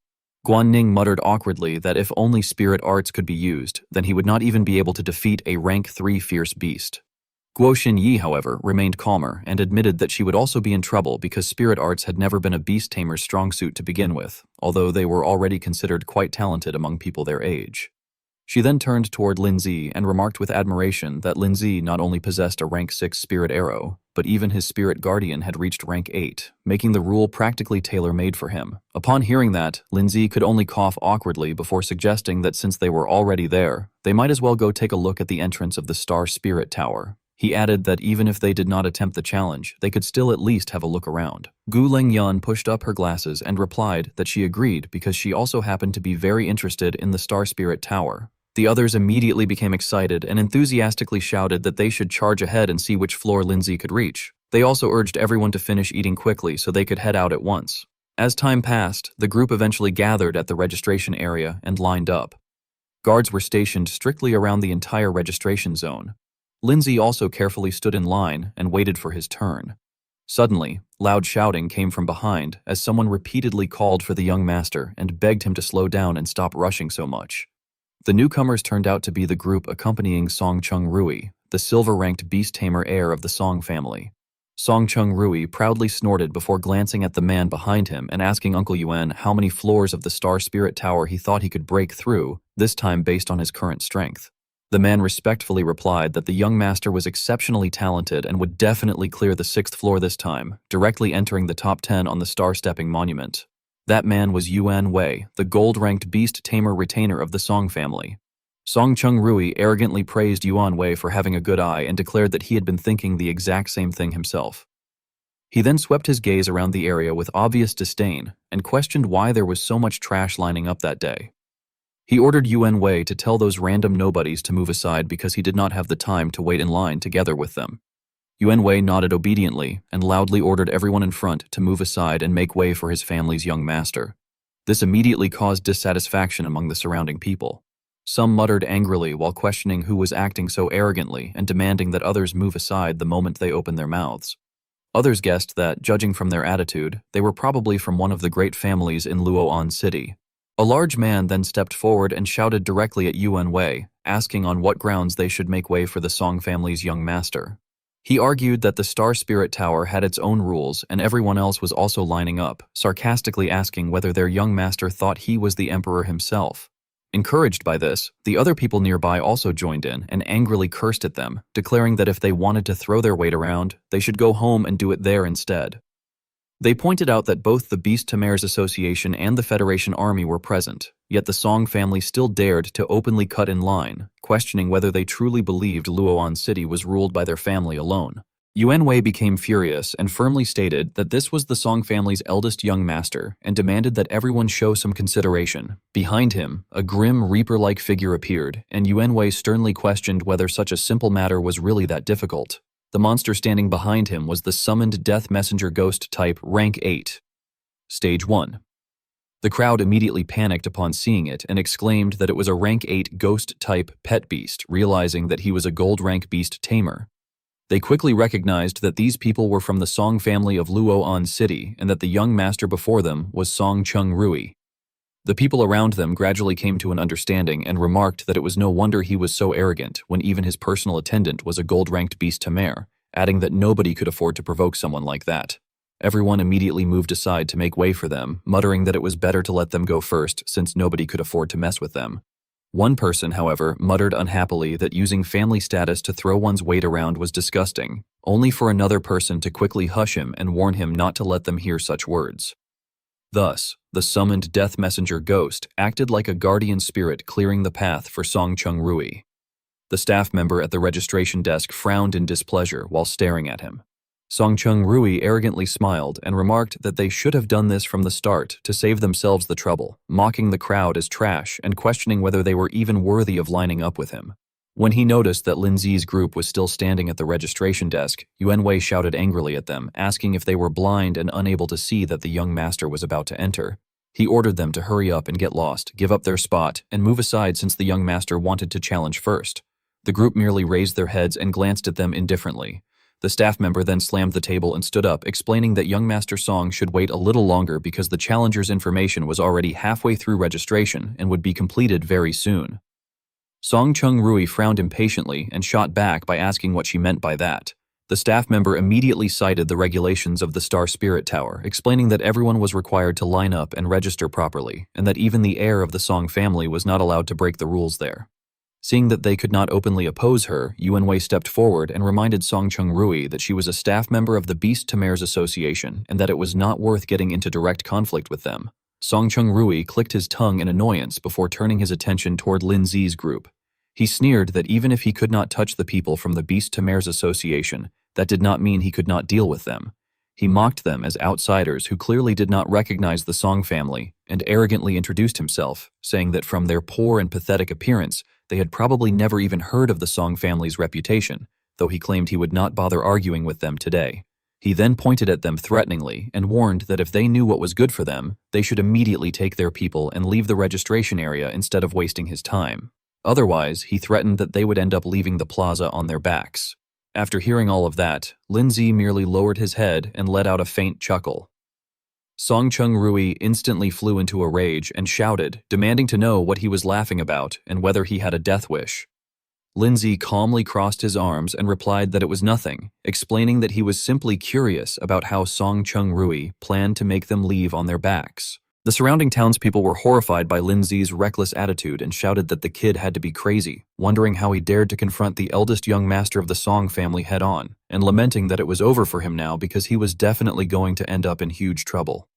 Guanning muttered awkwardly that if only spirit arts could be used, then he would not even be able to defeat a rank 3 fierce beast. Guo Xinyi, however, remained calmer and admitted that she would also be in trouble because spirit arts had never been a beast tamer's strong suit to begin with, although they were already considered quite talented among people their age. She then turned toward Linzi and remarked with admiration that Linzi not only possessed a rank 6 spirit arrow, but even his spirit guardian had reached rank 8, making the rule practically tailor-made for him. Upon hearing that, Linzi could only cough awkwardly before suggesting that since they were already there, they might as well go take a look at the entrance of the Star Spirit Tower. He added that even if they did not attempt the challenge, they could still at least have a look around. Gu Lengyan pushed up her glasses and replied that she agreed because she also happened to be very interested in the Star Spirit Tower. The others immediately became excited and enthusiastically shouted that they should charge ahead and see which floor Lindsay could reach. They also urged everyone to finish eating quickly so they could head out at once. As time passed, the group eventually gathered at the registration area and lined up. Guards were stationed strictly around the entire registration zone. Lindsay also carefully stood in line and waited for his turn. Suddenly, loud shouting came from behind as someone repeatedly called for the young master and begged him to slow down and stop rushing so much. The newcomers turned out to be the group accompanying Song Chung Rui, the silver-ranked beast tamer heir of the Song family. Song Chung Rui proudly snorted before glancing at the man behind him and asking Uncle Yuan how many floors of the Star Spirit Tower he thought he could break through, this time based on his current strength. The man respectfully replied that the young master was exceptionally talented and would definitely clear the 6th floor this time, directly entering the top 10 on the star-stepping monument. That man was Yuan Wei, the gold-ranked beast tamer retainer of the Song family. Song Chung Rui arrogantly praised Yuan Wei for having a good eye and declared that he had been thinking the exact same thing himself. He then swept his gaze around the area with obvious disdain and questioned why there was so much trash lining up that day. He ordered Yuan Wei to tell those random nobodies to move aside because he did not have the time to wait in line together with them. Yuan Wei nodded obediently and loudly ordered everyone in front to move aside and make way for his family's young master. This immediately caused dissatisfaction among the surrounding people. Some muttered angrily while questioning who was acting so arrogantly and demanding that others move aside the moment they opened their mouths. Others guessed that, judging from their attitude, they were probably from one of the great families in Luoan City. A large man then stepped forward and shouted directly at Yuan Wei, asking on what grounds they should make way for the Song family's young master. He argued that the Star Spirit Tower had its own rules and everyone else was also lining up, sarcastically asking whether their young master thought he was the emperor himself. Encouraged by this, the other people nearby also joined in and angrily cursed at them, declaring that if they wanted to throw their weight around, they should go home and do it there instead. They pointed out that both the Beast Tamer's Association and the Federation Army were present, yet the Song family still dared to openly cut in line, questioning whether they truly believed Luoan City was ruled by their family alone. Yuan Wei became furious and firmly stated that this was the Song family's eldest young master and demanded that everyone show some consideration. Behind him, a grim reaper-like figure appeared, and Yuan Wei sternly questioned whether such a simple matter was really that difficult. The monster standing behind him was the summoned Death Messenger Ghost type Rank 8. Stage 1. The crowd immediately panicked upon seeing it and exclaimed that it was a Rank 8 Ghost type Pet Beast, realizing that he was a Gold Rank Beast Tamer. They quickly recognized that these people were from the Song family of Luoan City and that the young master before them was Song Chung Rui. The people around them gradually came to an understanding and remarked that it was no wonder he was so arrogant when even his personal attendant was a gold-ranked beast Tamer, adding that nobody could afford to provoke someone like that. Everyone immediately moved aside to make way for them, muttering that it was better to let them go first since nobody could afford to mess with them. One person, however, muttered unhappily that using family status to throw one's weight around was disgusting, only for another person to quickly hush him and warn him not to let them hear such words. Thus, the summoned Death Messenger Ghost acted like a guardian spirit clearing the path for Song Chung Rui. The staff member at the registration desk frowned in displeasure while staring at him. Song Chung Rui arrogantly smiled and remarked that they should have done this from the start to save themselves the trouble, mocking the crowd as trash and questioning whether they were even worthy of lining up with him. When he noticed that Lin Zi's group was still standing at the registration desk, Yuan Wei shouted angrily at them, asking if they were blind and unable to see that the young master was about to enter. He ordered them to hurry up and get lost, give up their spot, and move aside since the young master wanted to challenge first. The group merely raised their heads and glanced at them indifferently. The staff member then slammed the table and stood up, explaining that young Master Song should wait a little longer because the challenger's information was already halfway through registration and would be completed very soon. Song Chung Rui frowned impatiently and shot back by asking what she meant by that. The staff member immediately cited the regulations of the Star Spirit Tower, explaining that everyone was required to line up and register properly, and that even the heir of the Song family was not allowed to break the rules there. Seeing that they could not openly oppose her, Yuan Wei stepped forward and reminded Song Chung Rui that she was a staff member of the Beast Tamer's Association and that it was not worth getting into direct conflict with them. Song Chung Rui clicked his tongue in annoyance before turning his attention toward Lin Zi's group. He sneered that even if he could not touch the people from the Beast Tamer's Association, that did not mean he could not deal with them. He mocked them as outsiders who clearly did not recognize the Song family and arrogantly introduced himself, saying that from their poor and pathetic appearance, they had probably never even heard of the Song family's reputation, though he claimed he would not bother arguing with them today. He then pointed at them threateningly and warned that if they knew what was good for them, they should immediately take their people and leave the registration area instead of wasting his time. Otherwise, he threatened that they would end up leaving the plaza on their backs. After hearing all of that, Lin Zi merely lowered his head and let out a faint chuckle. Song Chung Rui instantly flew into a rage and shouted, demanding to know what he was laughing about and whether he had a death wish. Lin Zi calmly crossed his arms and replied that it was nothing, explaining that he was simply curious about how Song Chung Rui planned to make them leave on their backs. The surrounding townspeople were horrified by Lin Zi's reckless attitude and shouted that the kid had to be crazy, wondering how he dared to confront the eldest young master of the Song family head-on, and lamenting that it was over for him now because he was definitely going to end up in huge trouble.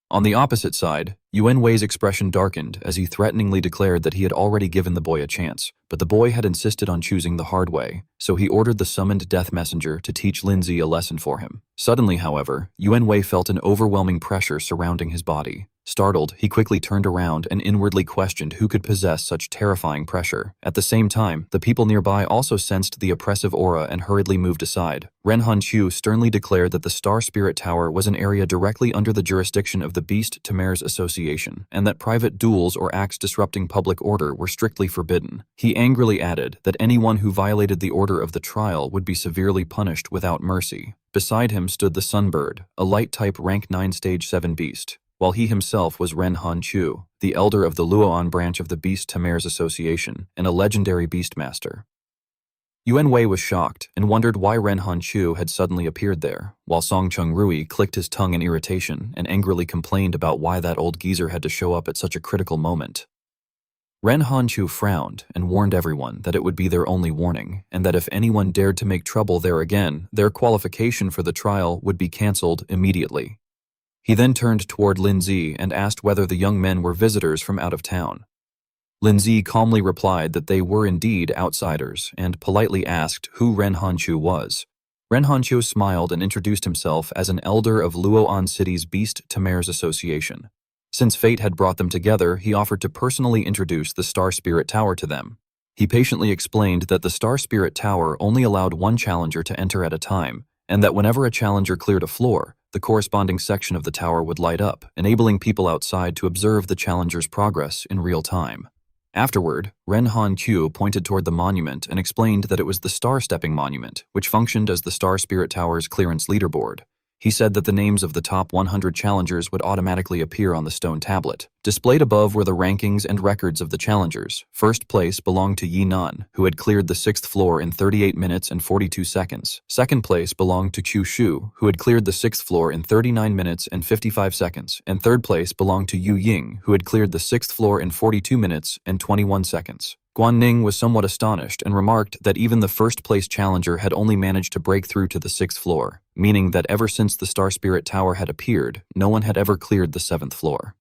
On the opposite side, Yuan Wei's expression darkened as he threateningly declared that he had already given the boy a chance, but the boy had insisted on choosing the hard way, so he ordered the summoned death messenger to teach Lin Zi a lesson for him. Suddenly, however, Yuan Wei felt an overwhelming pressure surrounding his body. Startled, he quickly turned around and inwardly questioned who could possess such terrifying pressure. At the same time, the people nearby also sensed the oppressive aura and hurriedly moved aside. Ren Hanqiu sternly declared that the Star Spirit Tower was an area directly under the jurisdiction of the Beast Tamer's Association, and that private duels or acts disrupting public order were strictly forbidden. He angrily added that anyone who violated the order of the trial would be severely punished without mercy. Beside him stood the Sunbird, a light-type Rank 9 Stage 7 beast, while he himself was Ren Hanqiu, the elder of the Luoan branch of the Beast Tamer's Association, and a legendary beastmaster. Yuan Wei was shocked and wondered why Ren Hanqiu had suddenly appeared there, while Song Chung Rui clicked his tongue in irritation and angrily complained about why that old geezer had to show up at such a critical moment. Ren Hanchu frowned and warned everyone that it would be their only warning, and that if anyone dared to make trouble there again, their qualification for the trial would be cancelled immediately. He then turned toward Lindsay and asked whether the young men were visitors from out of town. Lindsay calmly replied that they were indeed outsiders and politely asked who Ren Hanchu was. Ren Hanchu smiled and introduced himself as an elder of Luoan City's Beast Tamer's Association. Since fate had brought them together, he offered to personally introduce the Star Spirit Tower to them. He patiently explained that the Star Spirit Tower only allowed one challenger to enter at a time, and that whenever a challenger cleared a floor, the corresponding section of the tower would light up, enabling people outside to observe the challenger's progress in real time. Afterward, Ren Han-kyu pointed toward the monument and explained that it was the Star Stepping Monument, which functioned as the Star Spirit Tower's clearance leaderboard. He said that the names of the top 100 challengers would automatically appear on the stone tablet. Displayed above were the rankings and records of the challengers. First place belonged to Yi Nan, who had cleared the 6th floor in 38 minutes and 42 seconds. Second place belonged to Qiu Shu, who had cleared the 6th floor in 39 minutes and 55 seconds. And third place belonged to Yu Ying, who had cleared the 6th floor in 42 minutes and 21 seconds. Guan Ning was somewhat astonished and remarked that even the first-place challenger had only managed to break through to the 6th floor, meaning that ever since the Star Spirit Tower had appeared, no one had ever cleared the 7th floor.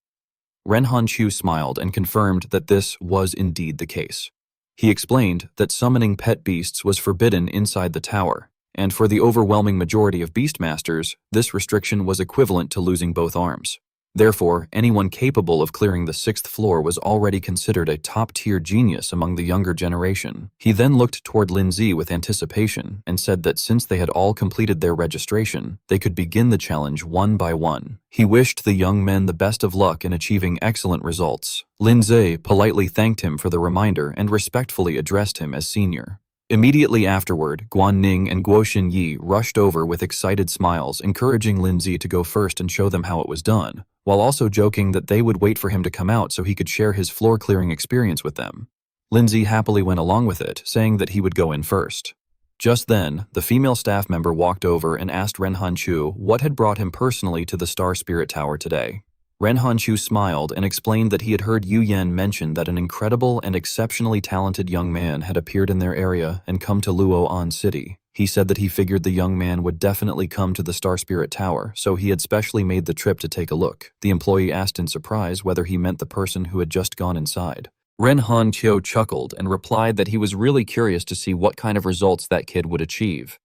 Ren Han-chu smiled and confirmed that this was indeed the case. He explained that summoning pet beasts was forbidden inside the tower, and for the overwhelming majority of beastmasters, this restriction was equivalent to losing both arms. Therefore, anyone capable of clearing the 6th floor was already considered a top-tier genius among the younger generation. He then looked toward Lindsay with anticipation and said that since they had all completed their registration, they could begin the challenge one by one. He wished the young men the best of luck in achieving excellent results. Lindsay politely thanked him for the reminder and respectfully addressed him as senior. Immediately afterward, Guan Ning and Guo Xinyi rushed over with excited smiles, encouraging Lindsay to go first and show them how it was done, while also joking that they would wait for him to come out so he could share his floor-clearing experience with them. Lindsay happily went along with it, saying that he would go in first. Just then, the female staff member walked over and asked Ren Han-chu what had brought him personally to the Star Spirit Tower today. Ren Han-chu smiled and explained that he had heard Yu Yan mention that an incredible and exceptionally talented young man had appeared in their area and come to Luoan City. He said that he figured the young man would definitely come to the Star Spirit Tower, so he had specially made the trip to take a look. The employee asked in surprise whether he meant the person who had just gone inside. Ren Han-kyo chuckled and replied that he was really curious to see what kind of results that kid would achieve.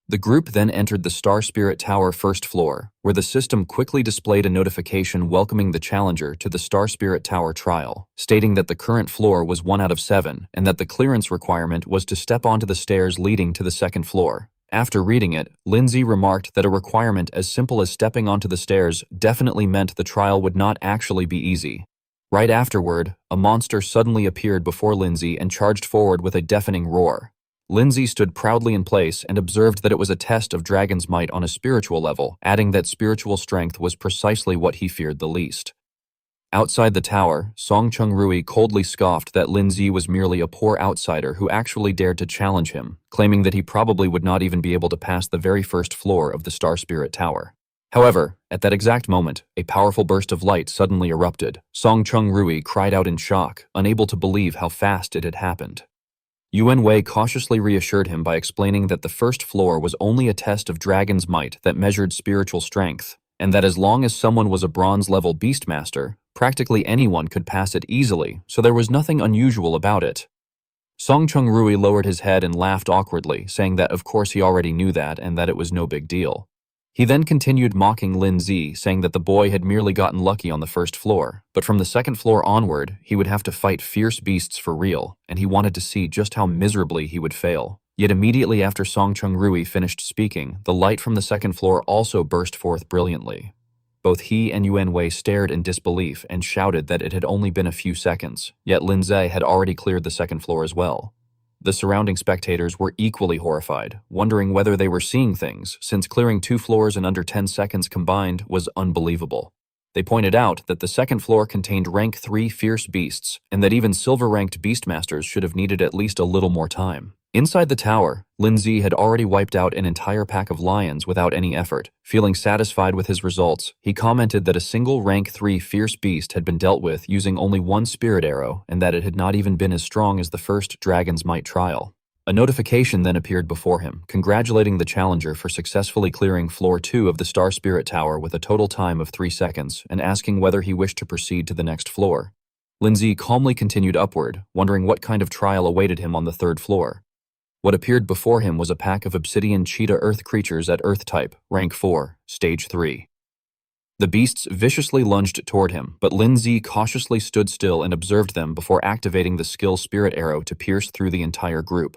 The group then entered the Star Spirit Tower first floor, where the system quickly displayed a notification welcoming the challenger to the Star Spirit Tower trial, stating that the current floor was 1 out of 7 and that the clearance requirement was to step onto the stairs leading to the 2nd floor. After reading it, Lindsay remarked that a requirement as simple as stepping onto the stairs definitely meant the trial would not actually be easy. Right afterward, a monster suddenly appeared before Lindsay and charged forward with a deafening roar. Lindsay stood proudly in place and observed that it was a test of dragon's might on a spiritual level, adding that spiritual strength was precisely what he feared the least. Outside the tower, Song Chung-rui coldly scoffed that Lindsay was merely a poor outsider who actually dared to challenge him, claiming that he probably would not even be able to pass the very first floor of the Star Spirit Tower. However, at that exact moment, a powerful burst of light suddenly erupted. Song Chung-rui cried out in shock, unable to believe how fast it had happened. Yuan Wei cautiously reassured him by explaining that the first floor was only a test of dragon's might that measured spiritual strength, and that as long as someone was a bronze-level beastmaster, practically anyone could pass it easily, so there was nothing unusual about it. Song Chung-rui lowered his head and laughed awkwardly, saying that of course he already knew that and that it was no big deal. He then continued mocking Lin Zi, saying that the boy had merely gotten lucky on the first floor, but from the 2nd floor onward, he would have to fight fierce beasts for real, and he wanted to see just how miserably he would fail. Yet immediately after Song Chung-rui finished speaking, the light from the 2nd floor also burst forth brilliantly. Both he and Yuan Wei stared in disbelief and shouted that it had only been a few seconds, yet Lin Zi had already cleared the 2nd floor as well. The surrounding spectators were equally horrified, wondering whether they were seeing things, since clearing 2 floors in under 10 seconds combined was unbelievable. They pointed out that the second floor contained rank 3 fierce beasts, and that even silver-ranked beastmasters should have needed at least a little more time. Inside the tower, Lindsay had already wiped out an entire pack of lions without any effort. Feeling satisfied with his results, he commented that a single rank 3 fierce beast had been dealt with using only one spirit arrow, and that it had not even been as strong as the first Dragon's Might trial. A notification then appeared before him, congratulating the challenger for successfully clearing floor 2 of the Star Spirit Tower with a total time of 3 seconds, and asking whether he wished to proceed to the next floor. Lindsay calmly continued upward, wondering what kind of trial awaited him on the 3rd floor. What appeared before him was a pack of obsidian cheetah earth creatures at Earth type, rank 4, stage 3. The beasts viciously lunged toward him, but Lindsay cautiously stood still and observed them before activating the skill spirit arrow to pierce through the entire group.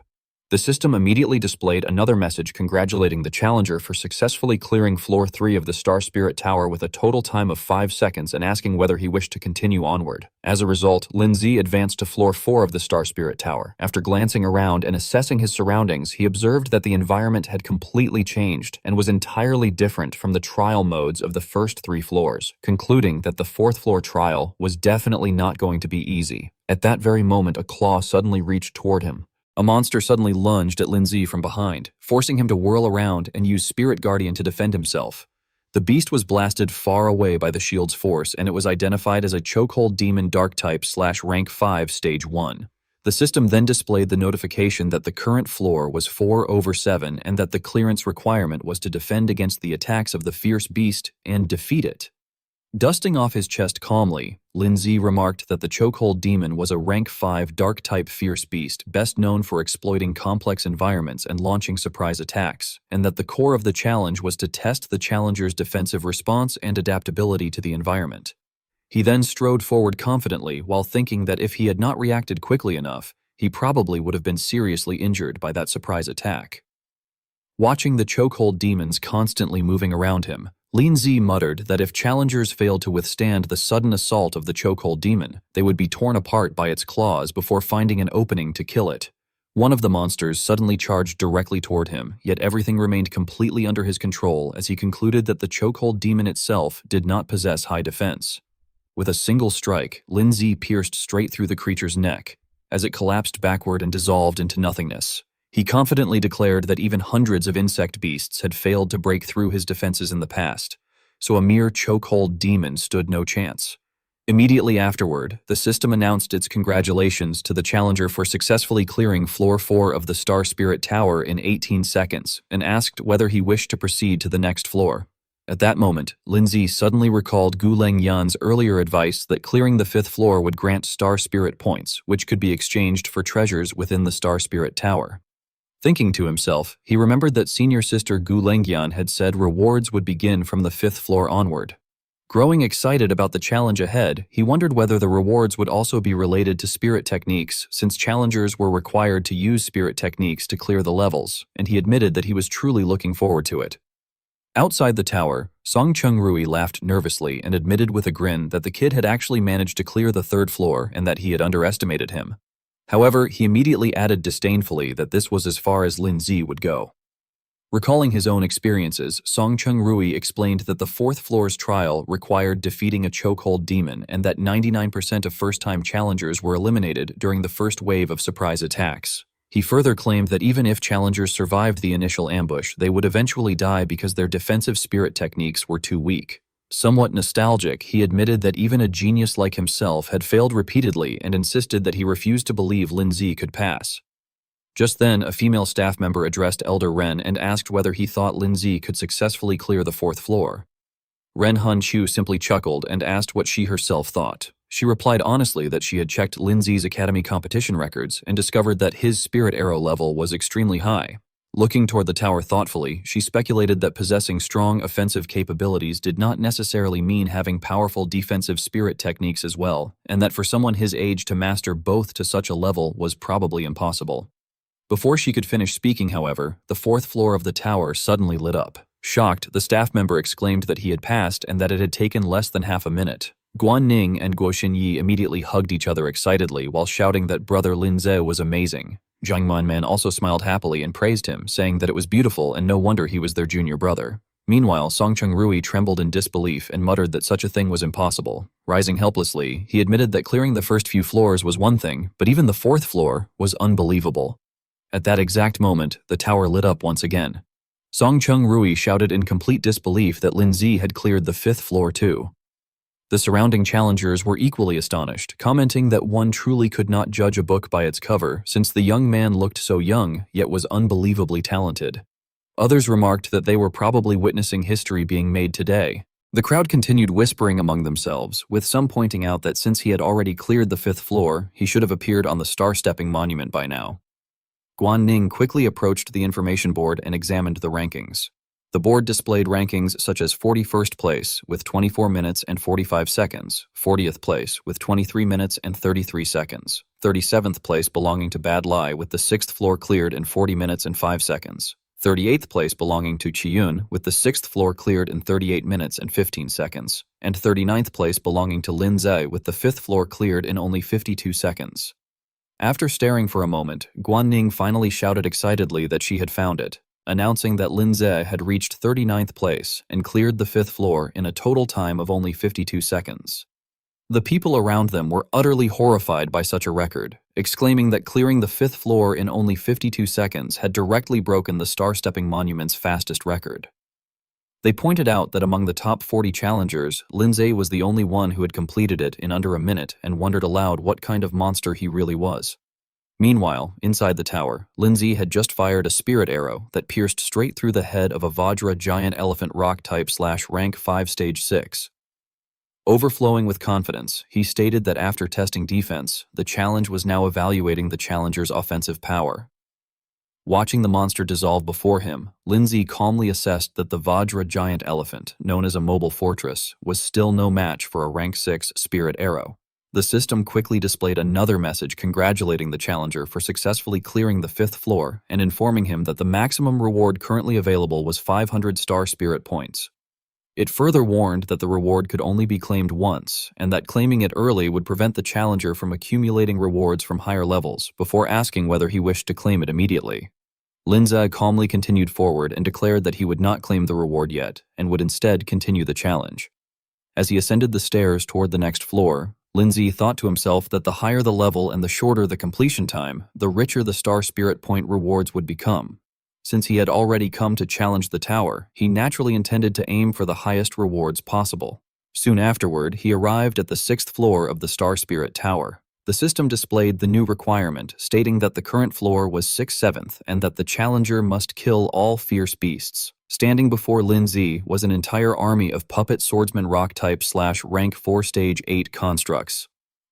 The system immediately displayed another message congratulating the challenger for successfully clearing floor 3 of the Star Spirit Tower with a total time of 5 seconds and asking whether he wished to continue onward. As a result, Lindsay advanced to floor 4 of the Star Spirit Tower. After glancing around and assessing his surroundings, he observed that the environment had completely changed and was entirely different from the trial modes of the first 3 floors, concluding that the 4th floor trial was definitely not going to be easy. At that very moment, a claw suddenly reached toward him. A monster suddenly lunged at Lindsay from behind, forcing him to whirl around and use Spirit Guardian to defend himself. The beast was blasted far away by the shield's force, and it was identified as a chokehold demon dark type / rank 5 stage 1. The system then displayed the notification that the current floor was 4/7 and that the clearance requirement was to defend against the attacks of the fierce beast and defeat it. Dusting off his chest calmly, Lindsay remarked that the chokehold demon was a rank 5 dark-type fierce beast best known for exploiting complex environments and launching surprise attacks, and that the core of the challenge was to test the challenger's defensive response and adaptability to the environment. He then strode forward confidently while thinking that if he had not reacted quickly enough, he probably would have been seriously injured by that surprise attack. Watching the chokehold demons constantly moving around him, Lindsay muttered that if challengers failed to withstand the sudden assault of the chokehold demon, they would be torn apart by its claws before finding an opening to kill it. One of the monsters suddenly charged directly toward him, yet everything remained completely under his control as he concluded that the chokehold demon itself did not possess high defense. With a single strike, Lindsay pierced straight through the creature's neck, as it collapsed backward and dissolved into nothingness. He confidently declared that even hundreds of insect beasts had failed to break through his defenses in the past, so a mere chokehold demon stood no chance. Immediately afterward, the system announced its congratulations to the challenger for successfully clearing floor 4 of the Star Spirit Tower in 18 seconds and asked whether he wished to proceed to the next floor. At that moment, Lindsay suddenly recalled Gu Leng Yan's earlier advice that clearing the 5th floor would grant Star Spirit points, which could be exchanged for treasures within the Star Spirit Tower. Thinking to himself, he remembered that senior sister Gu Lengyan had said rewards would begin from the 5th floor onward. Growing excited about the challenge ahead, he wondered whether the rewards would also be related to spirit techniques, since challengers were required to use spirit techniques to clear the levels, and he admitted that he was truly looking forward to it. Outside the tower, Song Chung-rui laughed nervously and admitted with a grin that the kid had actually managed to clear the 3rd floor and that he had underestimated him. However, he immediately added disdainfully that this was as far as Lindsay would go. Recalling his own experiences, Song Chung-rui explained that the 4th floor's trial required defeating a chokehold demon and that 99% of first-time challengers were eliminated during the first wave of surprise attacks. He further claimed that even if challengers survived the initial ambush, they would eventually die because their defensive spirit techniques were too weak. Somewhat nostalgic, he admitted that even a genius like himself had failed repeatedly and insisted that he refused to believe Lindsay could pass. Just then, a female staff member addressed Elder Ren and asked whether he thought Lindsay could successfully clear the 4th floor. Ren Han Chu simply chuckled and asked what she herself thought. She replied honestly that she had checked Lindsay's academy competition records and discovered that his spirit arrow level was extremely high. Looking toward the tower thoughtfully, she speculated that possessing strong offensive capabilities did not necessarily mean having powerful defensive spirit techniques as well, and that for someone his age to master both to such a level was probably impossible. Before she could finish speaking, however, the 4th floor of the tower suddenly lit up. Shocked, the staff member exclaimed that he had passed and that it had taken less than half a minute. Guan Ning and Guo Xinyi immediately hugged each other excitedly while shouting that brother Linze was amazing. Zhang Manman also smiled happily and praised him, saying that it was beautiful and no wonder he was their junior brother. Meanwhile, Song Chung-rui trembled in disbelief and muttered that such a thing was impossible. Rising helplessly, he admitted that clearing the first few floors was one thing, but even the fourth floor was unbelievable. At that exact moment, the tower lit up once again. Song Chung-rui shouted in complete disbelief that Lin Zi had cleared the fifth floor too. The surrounding challengers were equally astonished, commenting that one truly could not judge a book by its cover, since the young man looked so young, yet was unbelievably talented. Others remarked that they were probably witnessing history being made today. The crowd continued whispering among themselves, with some pointing out that since he had already cleared the fifth floor, he should have appeared on the star-stepping monument by now. Guan Ning quickly approached the information board and examined the rankings. The board displayed rankings such as 41st place with 24 minutes and 45 seconds, 40th place with 23 minutes and 33 seconds, 37th place belonging to Bad Lai with the 6th floor cleared in 40 minutes and 5 seconds, 38th place belonging to Chiyun with the 6th floor cleared in 38 minutes and 15 seconds, and 39th place belonging to Lin Zhe with the 5th floor cleared in only 52 seconds. After staring for a moment, Guan Ning finally shouted excitedly that she had found it, announcing that Lin Zhe had reached 39th place and cleared the 5th floor in a total time of only 52 seconds. The people around them were utterly horrified by such a record, exclaiming that clearing the 5th floor in only 52 seconds had directly broken the star-stepping monument's fastest record. They pointed out that among the top 40 challengers, Lin Zhe was the only one who had completed it in under a minute and wondered aloud what kind of monster he really was. Meanwhile, inside the tower, Lin Zhe had just fired a spirit arrow that pierced straight through the head of a Vajra giant elephant rock type / rank 5 stage 6. Overflowing with confidence, he stated that after testing defense, the challenge was now evaluating the challenger's offensive power. Watching the monster dissolve before him, Lin Zhe calmly assessed that the Vajra giant elephant, known as a mobile fortress, was still no match for a rank 6 spirit arrow. The system quickly displayed another message congratulating the challenger for successfully clearing the 5th floor and informing him that the maximum reward currently available was 500 star spirit points. It further warned that the reward could only be claimed once, and that claiming it early would prevent the challenger from accumulating rewards from higher levels before asking whether he wished to claim it immediately. Lin Zhe calmly continued forward and declared that he would not claim the reward yet, and would instead continue the challenge. As he ascended the stairs toward the next floor, Lin Zhe thought to himself that the higher the level and the shorter the completion time, the richer the star spirit point rewards would become. Since he had already come to challenge the tower, he naturally intended to aim for the highest rewards possible. Soon afterward, he arrived at the 6th floor of the Star Spirit Tower. The system displayed the new requirement, stating that the current floor was 6/7 and that the challenger must kill all fierce beasts. Standing before Lin Zhe was an entire army of puppet swordsman rock type / rank 4 stage 8 constructs.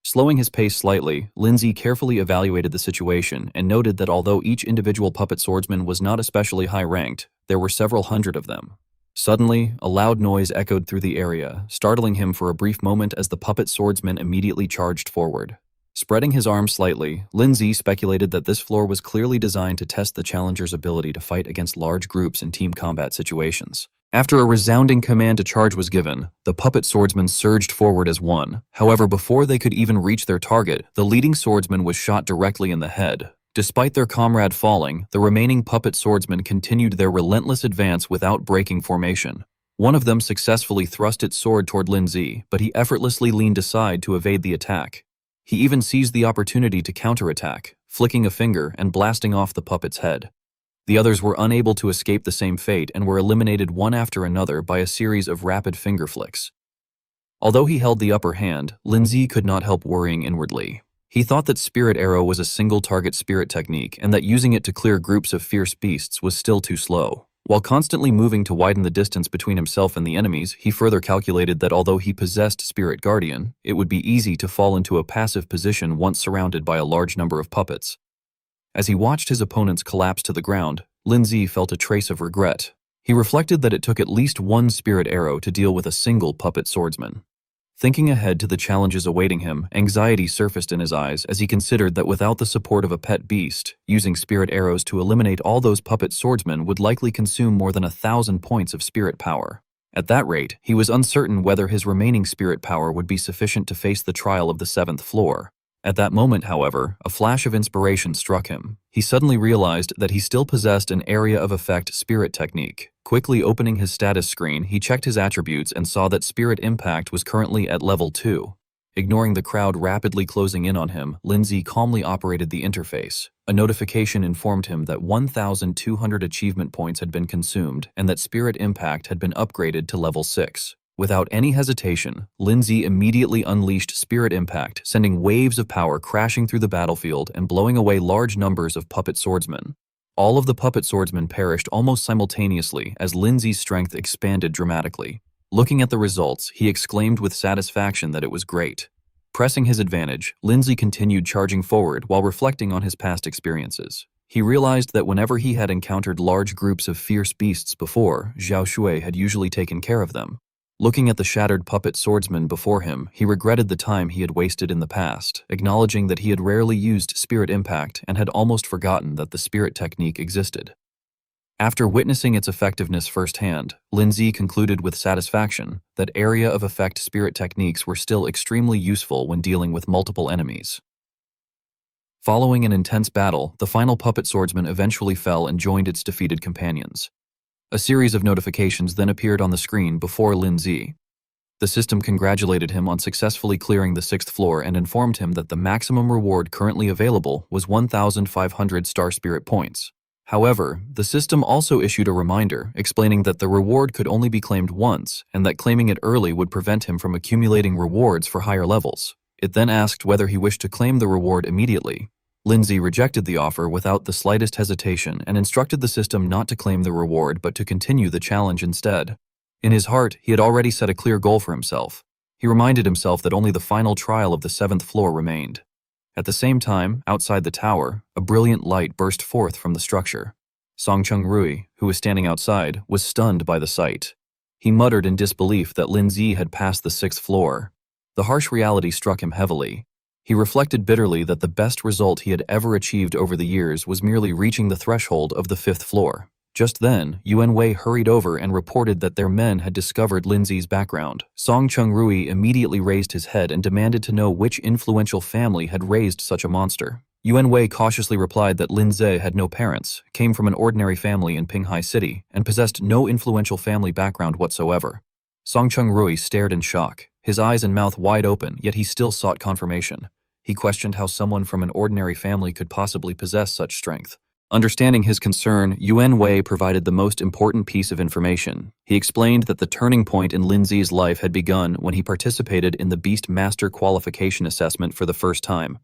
Slowing his pace slightly, Lin Zhe carefully evaluated the situation and noted that although each individual puppet swordsman was not especially high-ranked, there were several hundred of them. Suddenly, a loud noise echoed through the area, startling him for a brief moment as the puppet swordsman immediately charged forward. Spreading his arms slightly, Lin Zhe speculated that this floor was clearly designed to test the challenger's ability to fight against large groups in team combat situations. After a resounding command to charge was given, the puppet swordsmen surged forward as one. However, before they could even reach their target, the leading swordsman was shot directly in the head. Despite their comrade falling, the remaining puppet swordsmen continued their relentless advance without breaking formation. One of them successfully thrust its sword toward Lin Zhe, but he effortlessly leaned aside to evade the attack. He even seized the opportunity to counterattack, flicking a finger and blasting off the puppet's head. The others were unable to escape the same fate and were eliminated one after another by a series of rapid finger flicks. Although he held the upper hand, Lin Zhe could not help worrying inwardly. He thought that Spirit Arrow was a single-target spirit technique and that using it to clear groups of fierce beasts was still too slow. While constantly moving to widen the distance between himself and the enemies, he further calculated that although he possessed Spirit Guardian, it would be easy to fall into a passive position once surrounded by a large number of puppets. As he watched his opponents collapse to the ground, Lin Zhe felt a trace of regret. He reflected that it took at least one spirit arrow to deal with a single puppet swordsman. Thinking ahead to the challenges awaiting him, anxiety surfaced in his eyes as he considered that without the support of a pet beast, using spirit arrows to eliminate all those puppet swordsmen would likely consume more than 1,000 points of spirit power. At that rate, he was uncertain whether his remaining spirit power would be sufficient to face the trial of the 7th floor. At that moment, however, a flash of inspiration struck him. He suddenly realized that he still possessed an area of effect spirit technique. Quickly opening his status screen, he checked his attributes and saw that spirit impact was currently at level 2. Ignoring the crowd rapidly closing in on him, Lindsay calmly operated the interface. A notification informed him that 1,200 achievement points had been consumed and that spirit impact had been upgraded to level 6. Without any hesitation, Lindsay immediately unleashed Spirit Impact, sending waves of power crashing through the battlefield and blowing away large numbers of puppet swordsmen. All of the puppet swordsmen perished almost simultaneously as Lindsay's strength expanded dramatically. Looking at the results, he exclaimed with satisfaction that it was great. Pressing his advantage, Lindsay continued charging forward while reflecting on his past experiences. He realized that whenever he had encountered large groups of fierce beasts before, Zhao Shui had usually taken care of them. Looking at the shattered puppet swordsman before him, he regretted the time he had wasted in the past, acknowledging that he had rarely used Spirit Impact and had almost forgotten that the spirit technique existed. After witnessing its effectiveness firsthand, Lindsay concluded with satisfaction that area of effect spirit techniques were still extremely useful when dealing with multiple enemies. Following an intense battle, the final puppet swordsman eventually fell and joined its defeated companions. A series of notifications then appeared on the screen before Lindsay. The system congratulated him on successfully clearing the 6th floor and informed him that the maximum reward currently available was 1,500 Star Spirit points. However, the system also issued a reminder explaining that the reward could only be claimed once and that claiming it early would prevent him from accumulating rewards for higher levels. It then asked whether he wished to claim the reward immediately. Lindsay rejected the offer without the slightest hesitation and instructed the system not to claim the reward but to continue the challenge instead. In his heart, he had already set a clear goal for himself. He reminded himself that only the final trial of the 7th floor remained. At the same time, outside the tower, a brilliant light burst forth from the structure. Song Chung-rui, who was standing outside, was stunned by the sight. He muttered in disbelief that Lindsay had passed the 6th floor. The harsh reality struck him heavily. He reflected bitterly that the best result he had ever achieved over the years was merely reaching the threshold of the 5th floor. Just then, Yuan Wei hurried over and reported that their men had discovered Lindsay's background. Song Chung-rui immediately raised his head and demanded to know which influential family had raised such a monster. Yuan Wei cautiously replied that Lindsay had no parents, came from an ordinary family in Pinghai City, and possessed no influential family background whatsoever. Song Chung-rui stared in shock, his eyes and mouth wide open, yet he still sought confirmation. He questioned how someone from an ordinary family could possibly possess such strength. Understanding his concern, Yuan Wei provided the most important piece of information. He explained that the turning point in Lindsay's life had begun when he participated in the Beast Master qualification assessment for the first time.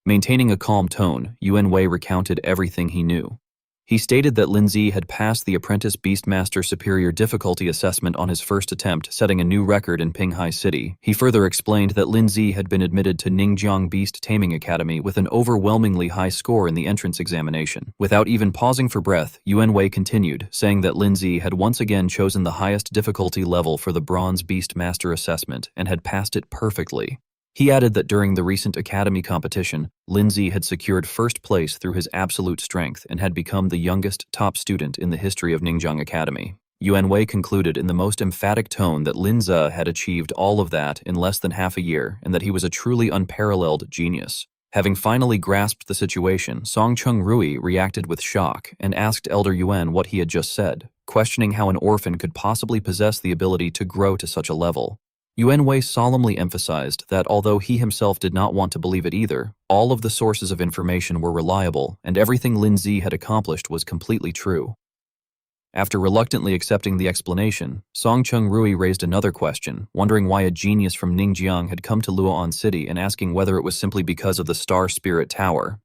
Maintaining a calm tone, Yuan Wei recounted everything he knew. He stated that Lindsay had passed the Apprentice Beastmaster Superior Difficulty Assessment on his first attempt, setting a new record in Pinghai City. He further explained that Lindsay had been admitted to Ningjiang Beast Taming Academy with an overwhelmingly high score in the entrance examination. Without even pausing for breath, Yuan Wei continued, saying that Lindsay had once again chosen the highest difficulty level for the Bronze Beastmaster Assessment and had passed it perfectly. He added that during the recent academy competition, Lindsay had secured first place through his absolute strength and had become the youngest top student in the history of Ningjiang Academy. Yuan Wei concluded in the most emphatic tone that Lindsay had achieved all of that in less than half a year and that he was a truly unparalleled genius. Having finally grasped the situation, Song Chung-rui reacted with shock and asked Elder Yuan what he had just said, questioning how an orphan could possibly possess the ability to grow to such a level. Yuan Wei solemnly emphasized that although he himself did not want to believe it either, all of the sources of information were reliable and everything Lindsay had accomplished was completely true. After reluctantly accepting the explanation, Song Chung-rui raised another question, wondering why a genius from Ningjiang had come to Luoan City and asking whether it was simply because of the Star Spirit Tower.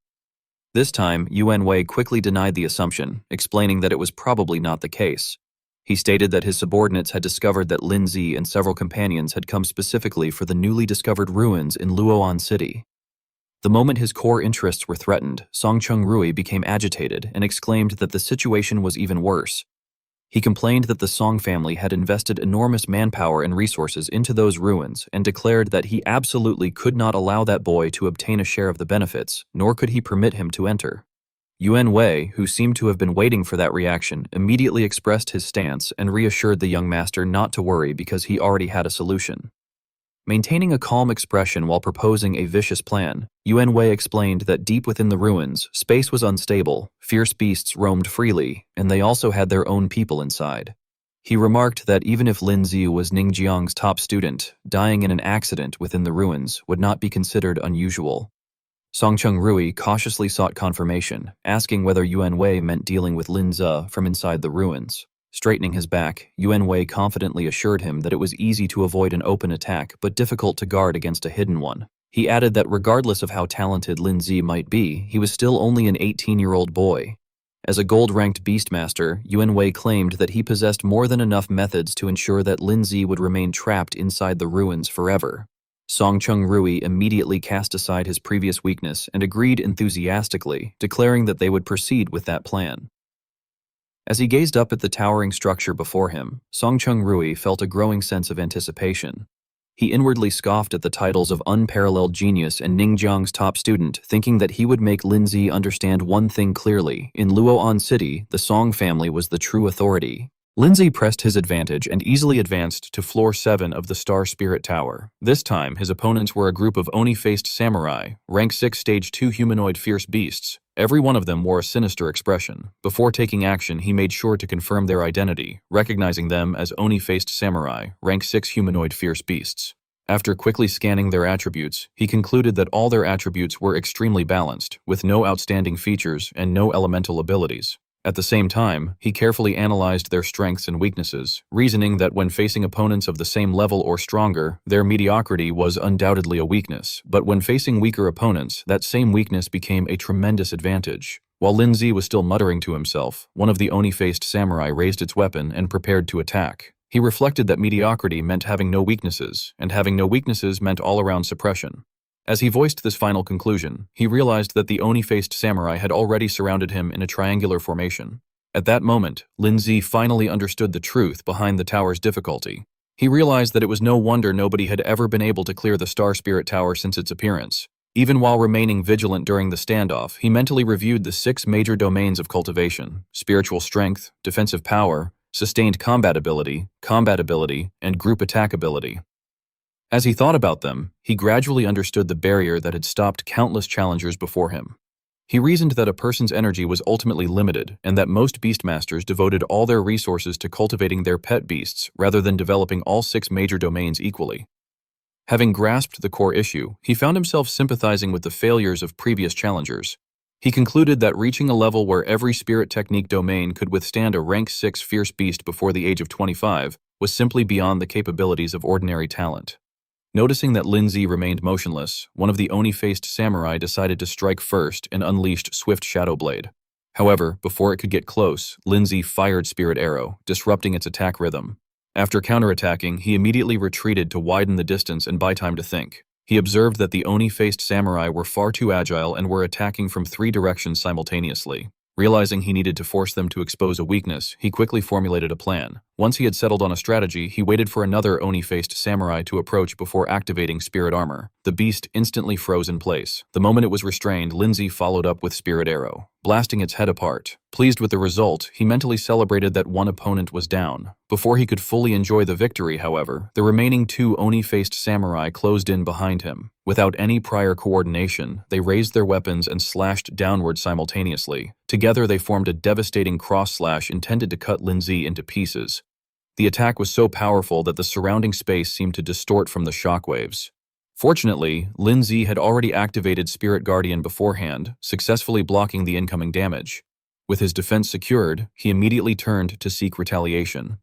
This time, Yuan Wei quickly denied the assumption, explaining that it was probably not the case. He stated that his subordinates had discovered that Lindsay and several companions had come specifically for the newly discovered ruins in Luoan City. The moment his core interests were threatened, Song Chung-rui became agitated and exclaimed that the situation was even worse. He complained that the Song family had invested enormous manpower and resources into those ruins and declared that he absolutely could not allow that boy to obtain a share of the benefits, nor could he permit him to enter. Yuan Wei, who seemed to have been waiting for that reaction, immediately expressed his stance and reassured the young master not to worry because he already had a solution. Maintaining a calm expression while proposing a vicious plan, Yuan Wei explained that deep within the ruins, space was unstable, fierce beasts roamed freely, and they also had their own people inside. He remarked that even if Lin Zi was Ningjiang's top student, dying in an accident within the ruins would not be considered unusual. Songcheng Rui cautiously sought confirmation, asking whether Yuan Wei meant dealing with Lin Zi from inside the ruins. Straightening his back, Yuan Wei confidently assured him that it was easy to avoid an open attack but difficult to guard against a hidden one. He added that regardless of how talented Lin Zi might be, he was still only an 18-year-old boy. As a gold-ranked beastmaster, Yuan Wei claimed that he possessed more than enough methods to ensure that Lin Zi would remain trapped inside the ruins forever. Songcheng Rui immediately cast aside his previous weakness and agreed enthusiastically, declaring that they would proceed with that plan. As he gazed up at the towering structure before him, Songcheng Rui felt a growing sense of anticipation. He inwardly scoffed at the titles of unparalleled genius and Ningjiang's top student, thinking that he would make Lin Zi understand one thing clearly: in Luoan City, the Song family was the true authority. Lin Zi pressed his advantage and easily advanced to floor 7 of the Star Spirit Tower. This time, his opponents were a group of oni-faced samurai, rank 6 stage 2 humanoid fierce beasts. Every one of them wore a sinister expression. Before taking action, he made sure to confirm their identity, recognizing them as oni-faced samurai, rank 6 humanoid fierce beasts. After quickly scanning their attributes, he concluded that all their attributes were extremely balanced, with no outstanding features and no elemental abilities. At the same time, he carefully analyzed their strengths and weaknesses, reasoning that when facing opponents of the same level or stronger, their mediocrity was undoubtedly a weakness, but when facing weaker opponents, that same weakness became a tremendous advantage. While Lin Zi was still muttering to himself, one of the oni-faced samurai raised its weapon and prepared to attack. He reflected that mediocrity meant having no weaknesses, and having no weaknesses meant all-around suppression. As he voiced this final conclusion, he realized that the oni-faced samurai had already surrounded him in a triangular formation. At that moment, Lin Zi finally understood the truth behind the tower's difficulty. He realized that it was no wonder nobody had ever been able to clear the Star Spirit Tower since its appearance. Even while remaining vigilant during the standoff, he mentally reviewed the 6 major domains of cultivation: spiritual strength, defensive power, sustained combat ability, and group attack ability. As he thought about them, he gradually understood the barrier that had stopped countless challengers before him. He reasoned that a person's energy was ultimately limited and that most beastmasters devoted all their resources to cultivating their pet beasts rather than developing all 6 major domains equally. Having grasped the core issue, he found himself sympathizing with the failures of previous challengers. He concluded that reaching a level where every spirit technique domain could withstand a rank 6 fierce beast before the age of 25 was simply beyond the capabilities of ordinary talent. Noticing that Lin Zi remained motionless, one of the oni-faced samurai decided to strike first and unleashed Swift Shadow Blade. However, before it could get close, Lin Zi fired Spirit Arrow, disrupting its attack rhythm. After counterattacking, he immediately retreated to widen the distance and buy time to think. He observed that the oni-faced samurai were far too agile and were attacking from 3 directions simultaneously. Realizing he needed to force them to expose a weakness, he quickly formulated a plan. Once he had settled on a strategy, he waited for another oni-faced samurai to approach before activating Spirit Armor. The beast instantly froze in place. The moment it was restrained, Lin Zi followed up with Spirit Arrow, blasting its head apart. Pleased with the result, he mentally celebrated that one opponent was down. Before he could fully enjoy the victory, however, the remaining 2 oni-faced samurai closed in behind him. Without any prior coordination, they raised their weapons and slashed downward simultaneously. Together they formed a devastating cross-slash intended to cut Lin Zi into pieces. The attack was so powerful that the surrounding space seemed to distort from the shockwaves. Fortunately, Lin Zi had already activated Spirit Guardian beforehand, successfully blocking the incoming damage. With his defense secured, he immediately turned to seek retaliation.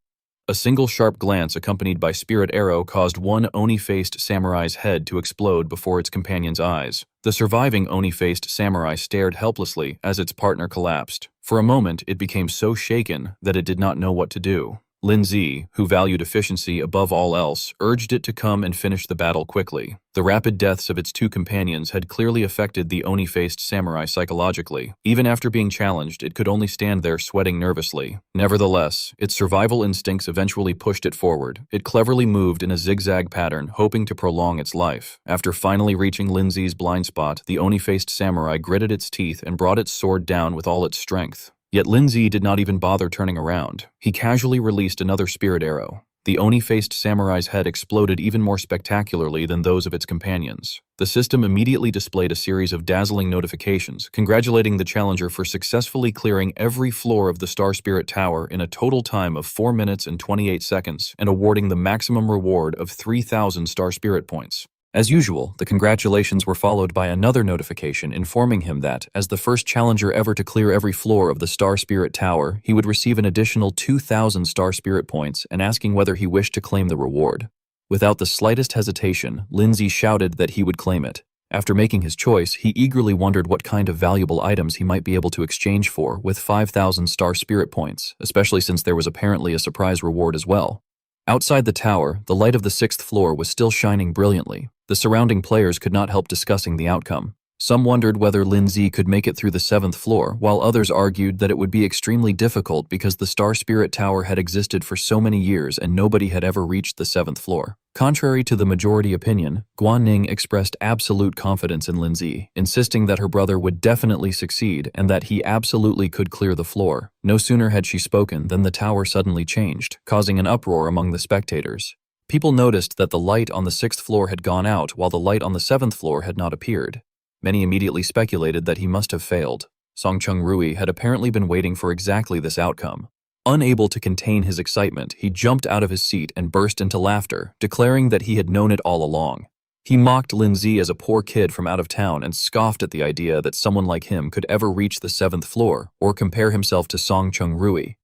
A single sharp glance accompanied by Spirit Arrow caused one oni-faced samurai's head to explode before its companion's eyes. The surviving oni-faced samurai stared helplessly as its partner collapsed. For a moment, it became so shaken that it did not know what to do. Lin Zi, who valued efficiency above all else, urged it to come and finish the battle quickly. The rapid deaths of its 2 companions had clearly affected the oni-faced samurai psychologically. Even after being challenged, it could only stand there sweating nervously. Nevertheless, its survival instincts eventually pushed it forward. It cleverly moved in a zigzag pattern, hoping to prolong its life. After finally reaching Lin Zi's blind spot, the oni-faced samurai gritted its teeth and brought its sword down with all its strength. Yet Lin Zi did not even bother turning around. He casually released another Spirit Arrow. The oni-faced samurai's head exploded even more spectacularly than those of its companions. The system immediately displayed a series of dazzling notifications, congratulating the challenger for successfully clearing every floor of the Star Spirit Tower in a total time of 4 minutes and 28 seconds, and awarding the maximum reward of 3,000 Star Spirit points. As usual, the congratulations were followed by another notification informing him that, as the first challenger ever to clear every floor of the Star Spirit Tower, he would receive an additional 2,000 Star Spirit points, and asking whether he wished to claim the reward. Without the slightest hesitation, Lindsay shouted that he would claim it. After making his choice, he eagerly wondered what kind of valuable items he might be able to exchange for with 5,000 Star Spirit points, especially since there was apparently a surprise reward as well. Outside the tower, the light of the 6th floor was still shining brilliantly. The surrounding players could not help discussing the outcome. Some wondered whether Lindsay could make it through the 7th floor, while others argued that it would be extremely difficult because the Star Spirit Tower had existed for so many years and nobody had ever reached the 7th floor. Contrary to the majority opinion, Guan-Ning expressed absolute confidence in Lindsay, insisting that her brother would definitely succeed and that he absolutely could clear the floor. No sooner had she spoken than the tower suddenly changed, causing an uproar among the spectators. People noticed that the light on the 6th floor had gone out while the light on the 7th floor had not appeared. Many immediately speculated that he must have failed. Song Chung-rui had apparently been waiting for exactly this outcome. Unable to contain his excitement, he jumped out of his seat and burst into laughter, declaring that he had known it all along. He mocked Lindsay as a poor kid from out of town and scoffed at the idea that someone like him could ever reach the 7th floor or compare himself to Song Chung-rui.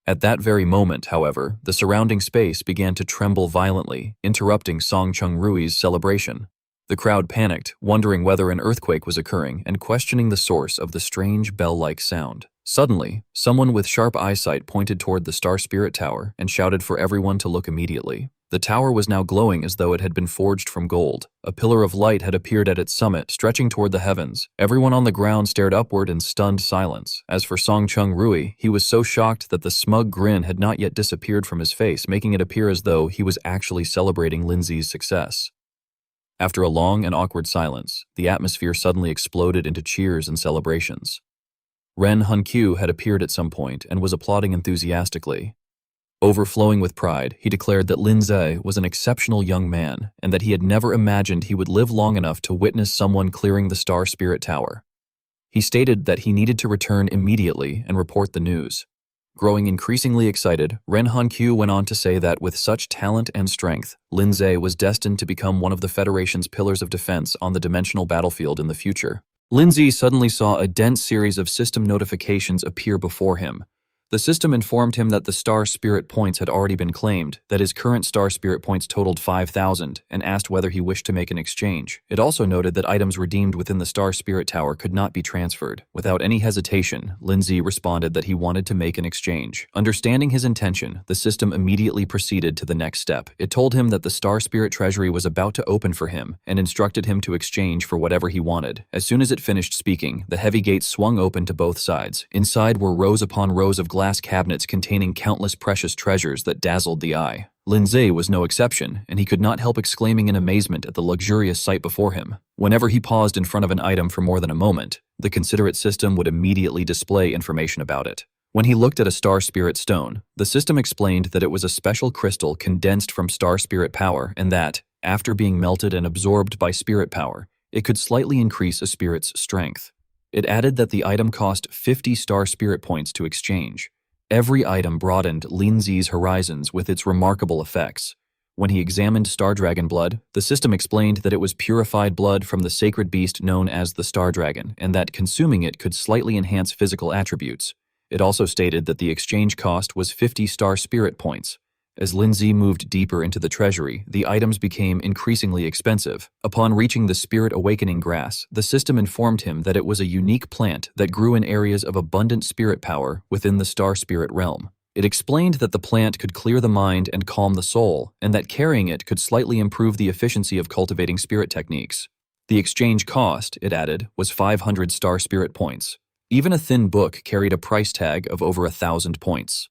At that very moment, however, the surrounding space began to tremble violently, interrupting Song Chung-rui's celebration. The crowd panicked, wondering whether an earthquake was occurring and questioning the source of the strange bell-like sound. Suddenly, someone with sharp eyesight pointed toward the Star Spirit Tower and shouted for everyone to look immediately. The tower was now glowing as though it had been forged from gold. A pillar of light had appeared at its summit, stretching toward the heavens. Everyone on the ground stared upward in stunned silence. As for Song Chung-rui, he was so shocked that the smug grin had not yet disappeared from his face, making it appear as though he was actually celebrating Lindsay's success. After a long and awkward silence, the atmosphere suddenly exploded into cheers and celebrations. Ren Hunkyu had appeared at some point and was applauding enthusiastically. Overflowing with pride, he declared that Lindsay was an exceptional young man and that he had never imagined he would live long enough to witness someone clearing the Star Spirit Tower. He stated that he needed to return immediately and report the news. Growing increasingly excited, Ren Hankyu went on to say that with such talent and strength, Lindsay was destined to become one of the Federation's pillars of defense on the dimensional battlefield in the future. Lindsay suddenly saw a dense series of system notifications appear before him. The system informed him that the Star Spirit points had already been claimed, that his current Star Spirit points totaled 5,000, and asked whether he wished to make an exchange. It also noted that items redeemed within the Star Spirit Tower could not be transferred. Without any hesitation, Lindsay responded that he wanted to make an exchange. Understanding his intention, the system immediately proceeded to the next step. It told him that the Star Spirit treasury was about to open for him, and instructed him to exchange for whatever he wanted. As soon as it finished speaking, the heavy gates swung open to both sides. Inside were rows upon rows of glass cabinets containing countless precious treasures that dazzled the eye. Lindsay was no exception, and he could not help exclaiming in amazement at the luxurious sight before him. Whenever he paused in front of an item for more than a moment, the considerate system would immediately display information about it. When he looked at a Star Spirit stone, the system explained that it was a special crystal condensed from Star Spirit power and that, after being melted and absorbed by Spirit power, it could slightly increase a spirit's strength. It added that the item cost 50 Star Spirit points to exchange. Every item broadened Lindsay's horizons with its remarkable effects. When he examined Star Dragon blood, the system explained that it was purified blood from the sacred beast known as the Star Dragon, and that consuming it could slightly enhance physical attributes. It also stated that the exchange cost was 50 Star Spirit points. As Lindsay moved deeper into the treasury, the items became increasingly expensive. Upon reaching the Spirit Awakening grass, the system informed him that it was a unique plant that grew in areas of abundant spirit power within the Star Spirit realm. It explained that the plant could clear the mind and calm the soul, and that carrying it could slightly improve the efficiency of cultivating spirit techniques. The exchange cost, it added, was 500 Star Spirit points. Even a thin book carried a price tag of over 1,000 points.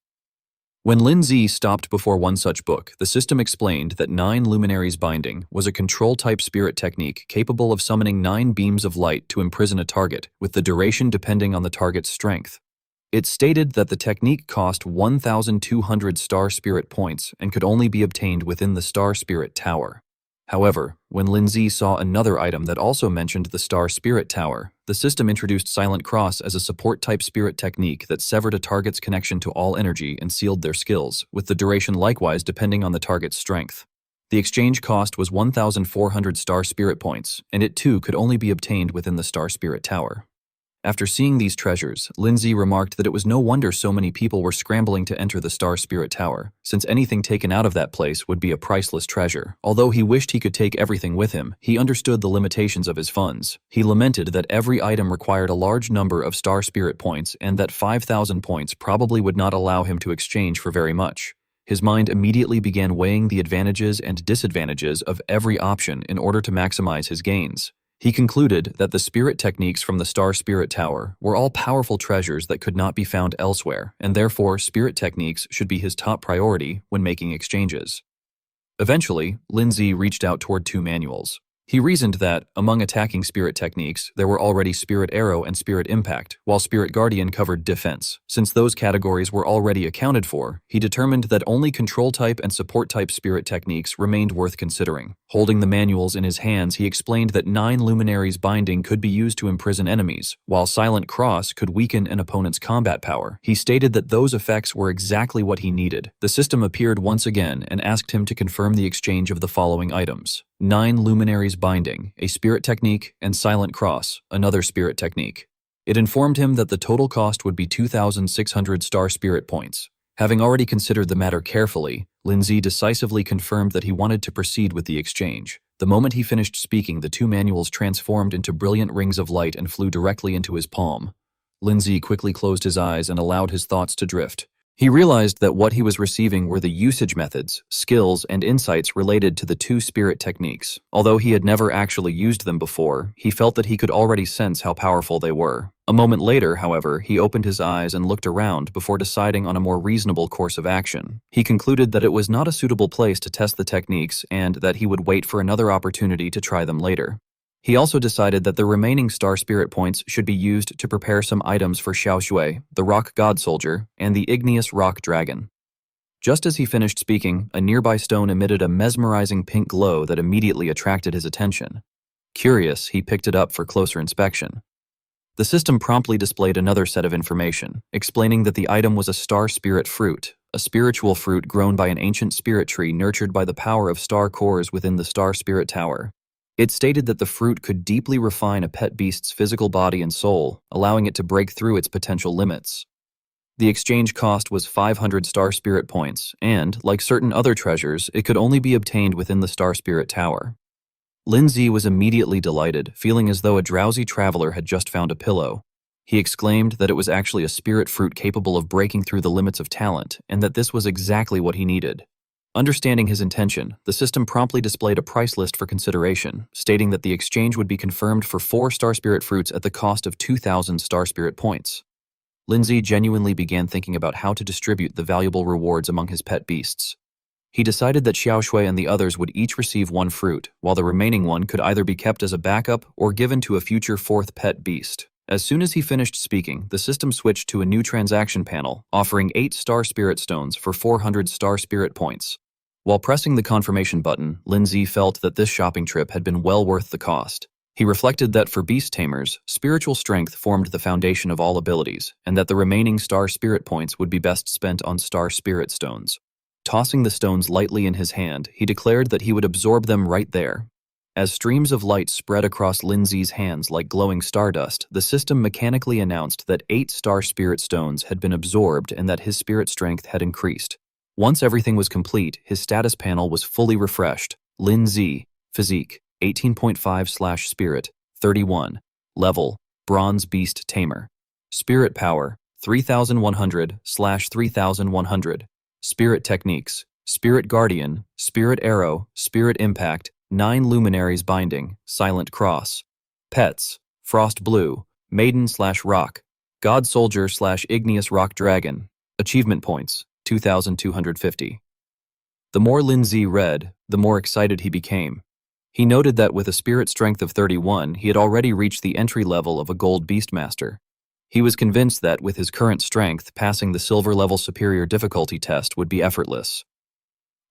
When Lindsay stopped before one such book, the system explained that 9 Luminaries Binding was a control-type spirit technique capable of summoning 9 beams of light to imprison a target, with the duration depending on the target's strength. It stated that the technique cost 1,200 star spirit points and could only be obtained within the Star Spirit Tower. However, when Lindsay saw another item that also mentioned the Star Spirit Tower, the system introduced Silent Cross as a support-type spirit technique that severed a target's connection to all energy and sealed their skills, with the duration likewise depending on the target's strength. The exchange cost was 1,400 star spirit points, and it too could only be obtained within the Star Spirit Tower. After seeing these treasures, Lindsay remarked that it was no wonder so many people were scrambling to enter the Star Spirit Tower, since anything taken out of that place would be a priceless treasure. Although he wished he could take everything with him, he understood the limitations of his funds. He lamented that every item required a large number of Star Spirit points and that 5,000 points probably would not allow him to exchange for very much. His mind immediately began weighing the advantages and disadvantages of every option in order to maximize his gains. He concluded that the spirit techniques from the Star Spirit Tower were all powerful treasures that could not be found elsewhere, and therefore spirit techniques should be his top priority when making exchanges. Eventually, Lindsay reached out toward two manuals. He reasoned that, among attacking spirit techniques, there were already Spirit Arrow and Spirit Impact, while Spirit Guardian covered defense. Since those categories were already accounted for, he determined that only control-type and support-type spirit techniques remained worth considering. Holding the manuals in his hands, he explained that 9 Luminaries Binding could be used to imprison enemies, while Silent Cross could weaken an opponent's combat power. He stated that those effects were exactly what he needed. The system appeared once again and asked him to confirm the exchange of the following items: 9 Luminaries Binding, a spirit technique, and Silent Cross, another spirit technique. It informed him that the total cost would be 2,600 star spirit points. Having already considered the matter carefully, Lindsay decisively confirmed that he wanted to proceed with the exchange. The moment he finished speaking, the two manuals transformed into brilliant rings of light and flew directly into his palm. Lindsay quickly closed his eyes and allowed his thoughts to drift. He realized that what he was receiving were the usage methods, skills, and insights related to the two spirit techniques. Although he had never actually used them before, he felt that he could already sense how powerful they were. A moment later, however, he opened his eyes and looked around before deciding on a more reasonable course of action. He concluded that it was not a suitable place to test the techniques and that he would wait for another opportunity to try them later. He also decided that the remaining star spirit points should be used to prepare some items for Xiaoshui, the rock god soldier, and the igneous rock dragon. Just as he finished speaking, a nearby stone emitted a mesmerizing pink glow that immediately attracted his attention. Curious, he picked it up for closer inspection. The system promptly displayed another set of information, explaining that the item was a star spirit fruit, a spiritual fruit grown by an ancient spirit tree nurtured by the power of star cores within the Star Spirit Tower. It stated that the fruit could deeply refine a pet beast's physical body and soul, allowing it to break through its potential limits. The exchange cost was 500 star spirit points, and, like certain other treasures, it could only be obtained within the Star Spirit Tower. Lindsay was immediately delighted, feeling as though a drowsy traveler had just found a pillow. He exclaimed that it was actually a spirit fruit capable of breaking through the limits of talent, and that this was exactly what he needed. Understanding his intention, the system promptly displayed a price list for consideration, stating that the exchange would be confirmed for 4 star spirit fruits at the cost of 2,000 star spirit points. Lindsay genuinely began thinking about how to distribute the valuable rewards among his pet beasts. He decided that Xiaoshui and the others would each receive 1 fruit, while the remaining one could either be kept as a backup or given to a future 4th pet beast. As soon as he finished speaking, the system switched to a new transaction panel, offering 8 star spirit stones for 400 star spirit points. While pressing the confirmation button, Lindsay felt that this shopping trip had been well worth the cost. He reflected that for beast tamers, spiritual strength formed the foundation of all abilities, and that the remaining star spirit points would be best spent on star spirit stones. Tossing the stones lightly in his hand, he declared that he would absorb them right there. As streams of light spread across Lindsay's hands like glowing stardust, the system mechanically announced that 8 star spirit stones had been absorbed and that his spirit strength had increased. Once everything was complete, his status panel was fully refreshed. Lindsay, Physique, 18.5/Spirit, 31. Level, Bronze Beast Tamer. Spirit Power, 3,100/3,100. Spirit Techniques, Spirit Guardian, Spirit Arrow, Spirit Impact, 9 Luminaries Binding, Silent Cross. Pets, Frost Blue, Maiden/Rock, God Soldier/Igneous Rock Dragon. Achievement Points, 2,250. The more Lindsay read, the more excited he became. He noted that with a spirit strength of 31, he had already reached the entry level of a Gold Beastmaster. He was convinced that, with his current strength, passing the silver level superior difficulty test would be effortless.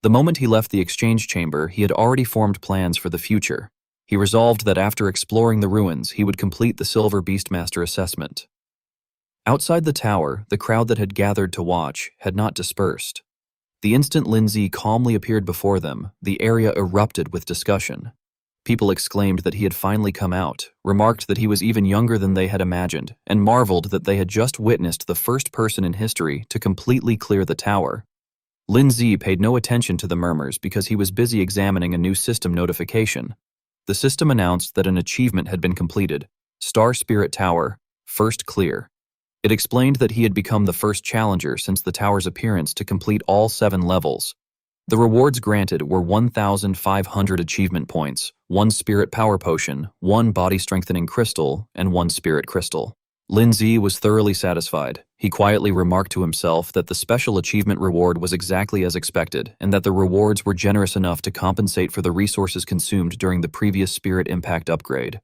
The moment he left the exchange chamber, he had already formed plans for the future. He resolved that after exploring the ruins, he would complete the Silver Beastmaster assessment. Outside the tower, the crowd that had gathered to watch had not dispersed. The instant Lindsay calmly appeared before them, the area erupted with discussion. People exclaimed that he had finally come out, remarked that he was even younger than they had imagined, and marveled that they had just witnessed the first person in history to completely clear the tower. Lindsay paid no attention to the murmurs because he was busy examining a new system notification. The system announced that an achievement had been completed: Star Spirit Tower, first clear. It explained that he had become the first challenger since the tower's appearance to complete all 7 levels. The rewards granted were 1,500 achievement points, 1 spirit power potion, 1 body strengthening crystal, and 1 spirit crystal. Lindsay was thoroughly satisfied. He quietly remarked to himself that the special achievement reward was exactly as expected, and that the rewards were generous enough to compensate for the resources consumed during the previous spirit impact upgrade.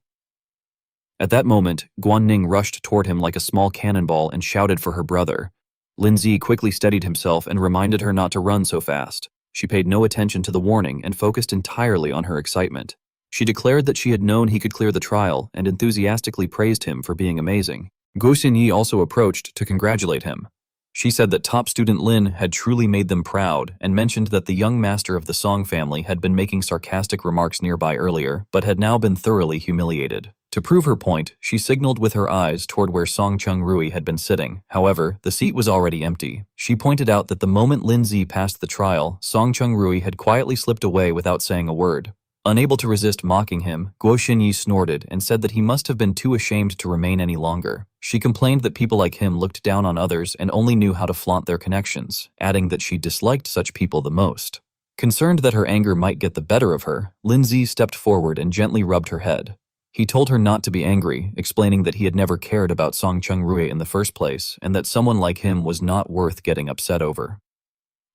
At that moment, Guanning rushed toward him like a small cannonball and shouted for her brother. Lindsay quickly steadied himself and reminded her not to run so fast. She paid no attention to the warning and focused entirely on her excitement. She declared that she had known he could clear the trial and enthusiastically praised him for being amazing. Guo Xinyi also approached to congratulate him. She said that top student Lin had truly made them proud and mentioned that the young master of the Song family had been making sarcastic remarks nearby earlier, but had now been thoroughly humiliated. To prove her point, she signaled with her eyes toward where Song Chung Rui had been sitting. However, the seat was already empty. She pointed out that the moment Lindsay passed the trial, Song Chung Rui had quietly slipped away without saying a word. Unable to resist mocking him, Guo Xinyi snorted and said that he must have been too ashamed to remain any longer. She complained that people like him looked down on others and only knew how to flaunt their connections, adding that she disliked such people the most. Concerned that her anger might get the better of her, Lindsay stepped forward and gently rubbed her head. He told her not to be angry, explaining that he had never cared about Song Chung Rui in the first place and that someone like him was not worth getting upset over.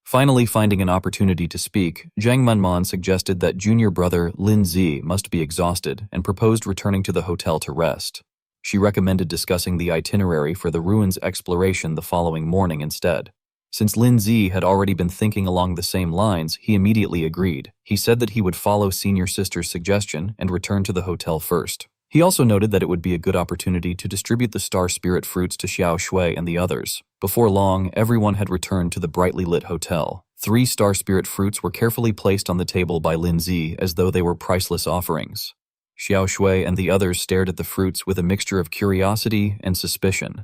Finally, finding an opportunity to speak, Zhang Manman suggested that junior brother Lin Zi must be exhausted and proposed returning to the hotel to rest. She recommended discussing the itinerary for the ruins exploration the following morning instead. Since Lin Zi had already been thinking along the same lines, he immediately agreed. He said that he would follow senior sister's suggestion and return to the hotel first. He also noted that it would be a good opportunity to distribute the star spirit fruits to Xiao Shui and the others. Before long, everyone had returned to the brightly lit hotel. 3 star spirit fruits were carefully placed on the table by Lin Zi as though they were priceless offerings. Xiao Shui and the others stared at the fruits with a mixture of curiosity and suspicion.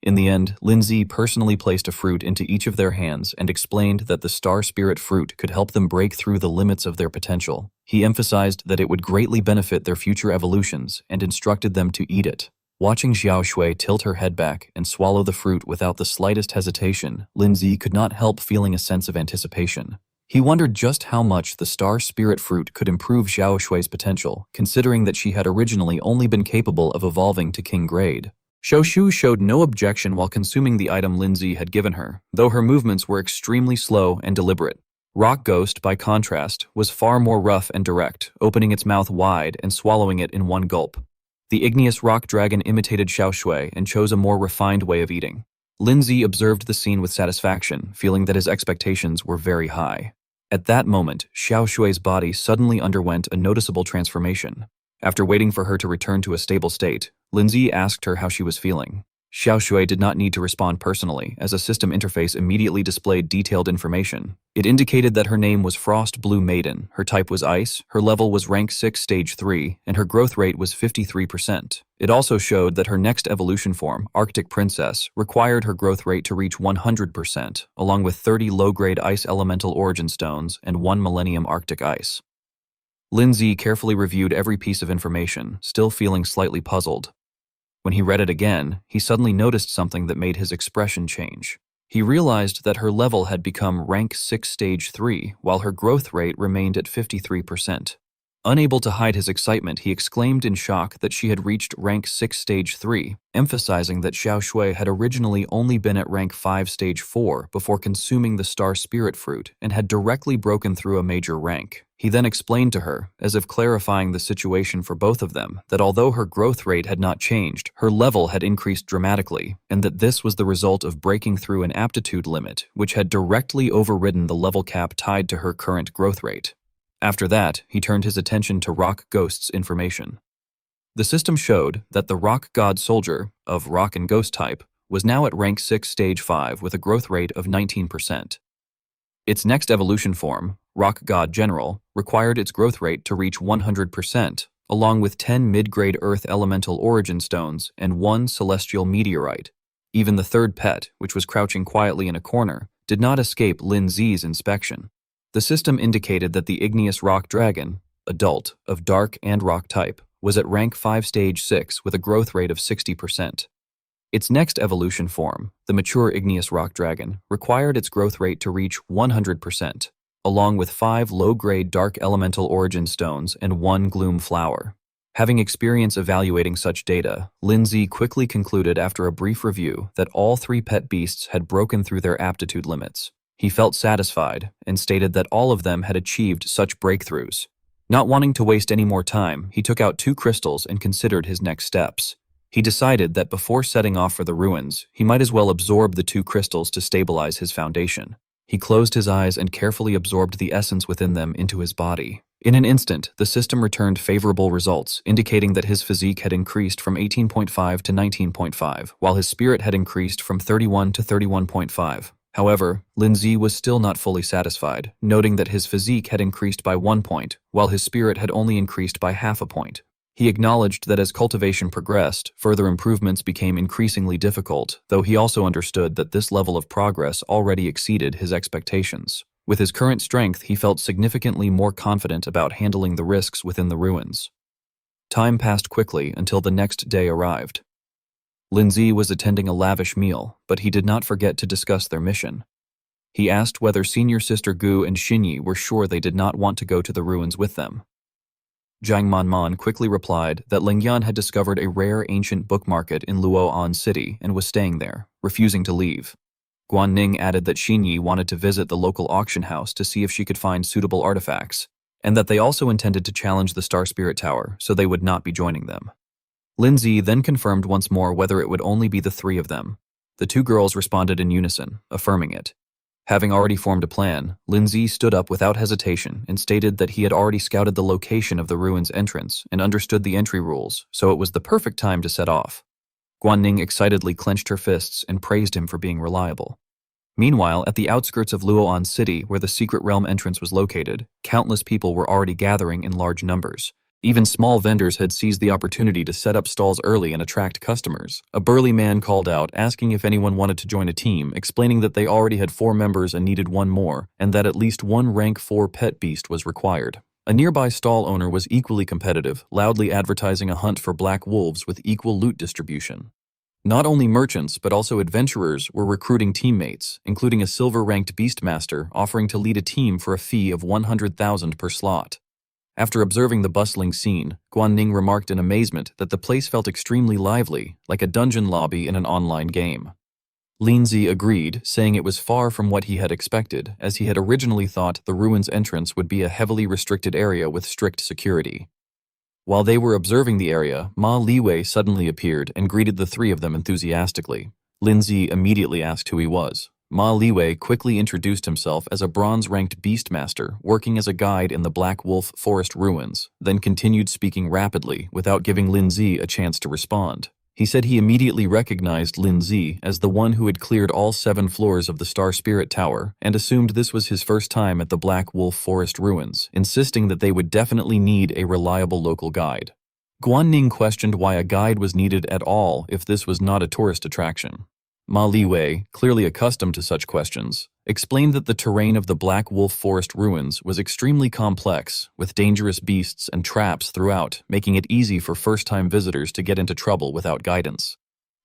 In the end, Lin Zi personally placed a fruit into each of their hands and explained that the star spirit fruit could help them break through the limits of their potential. He emphasized that it would greatly benefit their future evolutions and instructed them to eat it. Watching Xiao Shui tilt her head back and swallow the fruit without the slightest hesitation, Lin Zi could not help feeling a sense of anticipation. He wondered just how much the star spirit fruit could improve Xiao Shui's potential, considering that she had originally only been capable of evolving to king grade. Xiao Shu showed no objection while consuming the item Lin Zi had given her, though her movements were extremely slow and deliberate. Rock Ghost, by contrast, was far more rough and direct, opening its mouth wide and swallowing it in one gulp. The igneous rock dragon imitated Xiao Shui and chose a more refined way of eating. Lin Zi observed the scene with satisfaction, feeling that his expectations were very high. At that moment, Xiao Shui's body suddenly underwent a noticeable transformation. After waiting for her to return to a stable state, Lin Zi asked her how she was feeling. Xiao Shui did not need to respond personally, as a system interface immediately displayed detailed information. It indicated that her name was Frost Blue Maiden, her type was Ice, her level was rank 6 stage 3, and her growth rate was 53%. It also showed that her next evolution form, Arctic Princess, required her growth rate to reach 100%, along with 30 low-grade ice elemental origin stones and 1 Millennium Arctic Ice. Lin Zi carefully reviewed every piece of information, still feeling slightly puzzled. When he read it again, he suddenly noticed something that made his expression change. He realized that her level had become rank 6 stage 3, while her growth rate remained at 53%. Unable to hide his excitement, he exclaimed in shock that she had reached rank 6 stage 3, emphasizing that Xiao Shui had originally only been at rank 5 stage 4 before consuming the star spirit fruit and had directly broken through a major rank. He then explained to her, as if clarifying the situation for both of them, that although her growth rate had not changed, her level had increased dramatically, and that this was the result of breaking through an aptitude limit, which had directly overridden the level cap tied to her current growth rate. After that, he turned his attention to Rock Ghost's information. The system showed that the Rock God Soldier, of Rock and Ghost type, was now at rank 6 stage 5 with a growth rate of 19%. Its next evolution form, Rock God General, required its growth rate to reach 100%, along with 10 mid-grade Earth Elemental Origin Stones and 1 Celestial Meteorite. Even the third pet, which was crouching quietly in a corner, did not escape Lin Zi's inspection. The system indicated that the Igneous Rock Dragon, adult, of Dark and Rock type, was at rank 5 stage 6 with a growth rate of 60%. Its next evolution form, the mature Igneous Rock Dragon, required its growth rate to reach 100%, along with 5 low-grade Dark Elemental Origin Stones and 1 Gloom Flower. Having experience evaluating such data, Lin Zi quickly concluded after a brief review that all 3 pet beasts had broken through their aptitude limits. He felt satisfied and stated that all of them had achieved such breakthroughs. Not wanting to waste any more time, he took out 2 crystals and considered his next steps. He decided that before setting off for the ruins, he might as well absorb the 2 crystals to stabilize his foundation. He closed his eyes and carefully absorbed the essence within them into his body. In an instant, the system returned favorable results, indicating that his physique had increased from 18.5 to 19.5, while his spirit had increased from 31 to 31.5. However, Lin Zi was still not fully satisfied, noting that his physique had increased by 1 point, while his spirit had only increased by half a point. He acknowledged that as cultivation progressed, further improvements became increasingly difficult, though he also understood that this level of progress already exceeded his expectations. With his current strength, he felt significantly more confident about handling the risks within the ruins. Time passed quickly until the next day arrived. Lin Zi was attending a lavish meal, but he did not forget to discuss their mission. He asked whether Senior Sister Gu and Xinyi were sure they did not want to go to the ruins with them. Jiang Manman quickly replied that Lingyan had discovered a rare ancient book market in Luo'an City and was staying there, refusing to leave. Guan Ning added that Xinyi wanted to visit the local auction house to see if she could find suitable artifacts, and that they also intended to challenge the Star Spirit Tower, so they would not be joining them. Lin Zi then confirmed once more whether it would only be the 3 of them. The 2 girls responded in unison, affirming it. Having already formed a plan, Lin Zi stood up without hesitation and stated that he had already scouted the location of the ruins' entrance and understood the entry rules, so it was the perfect time to set off. Guan Ning excitedly clenched her fists and praised him for being reliable. Meanwhile, at the outskirts of Luo'an City, where the secret realm entrance was located, countless people were already gathering in large numbers. Even small vendors had seized the opportunity to set up stalls early and attract customers. A burly man called out, asking if anyone wanted to join a team, explaining that they already had 4 members and needed 1 more, and that at least 1 rank 4 pet beast was required. A nearby stall owner was equally competitive, loudly advertising a hunt for black wolves with equal loot distribution. Not only merchants, but also adventurers were recruiting teammates, including a silver-ranked beastmaster offering to lead a team for a fee of 100,000 per slot. After observing the bustling scene, Guan Ning remarked in amazement that the place felt extremely lively, like a dungeon lobby in an online game. Lin Zi agreed, saying it was far from what he had expected, as he had originally thought the ruins' entrance would be a heavily restricted area with strict security. While they were observing the area, Ma Liwei suddenly appeared and greeted the 3 of them enthusiastically. Lin Zi immediately asked who he was. Ma Liwei quickly introduced himself as a bronze-ranked beastmaster working as a guide in the Black Wolf Forest ruins, then continued speaking rapidly without giving Lin Zi a chance to respond. He said he immediately recognized Lin Zi as the one who had cleared all 7 floors of the Star Spirit Tower and assumed this was his first time at the Black Wolf Forest ruins, insisting that they would definitely need a reliable local guide. Guan Ning questioned why a guide was needed at all if this was not a tourist attraction. Ma Liwei, clearly accustomed to such questions, explained that the terrain of the Black Wolf Forest ruins was extremely complex, with dangerous beasts and traps throughout, making it easy for first-time visitors to get into trouble without guidance.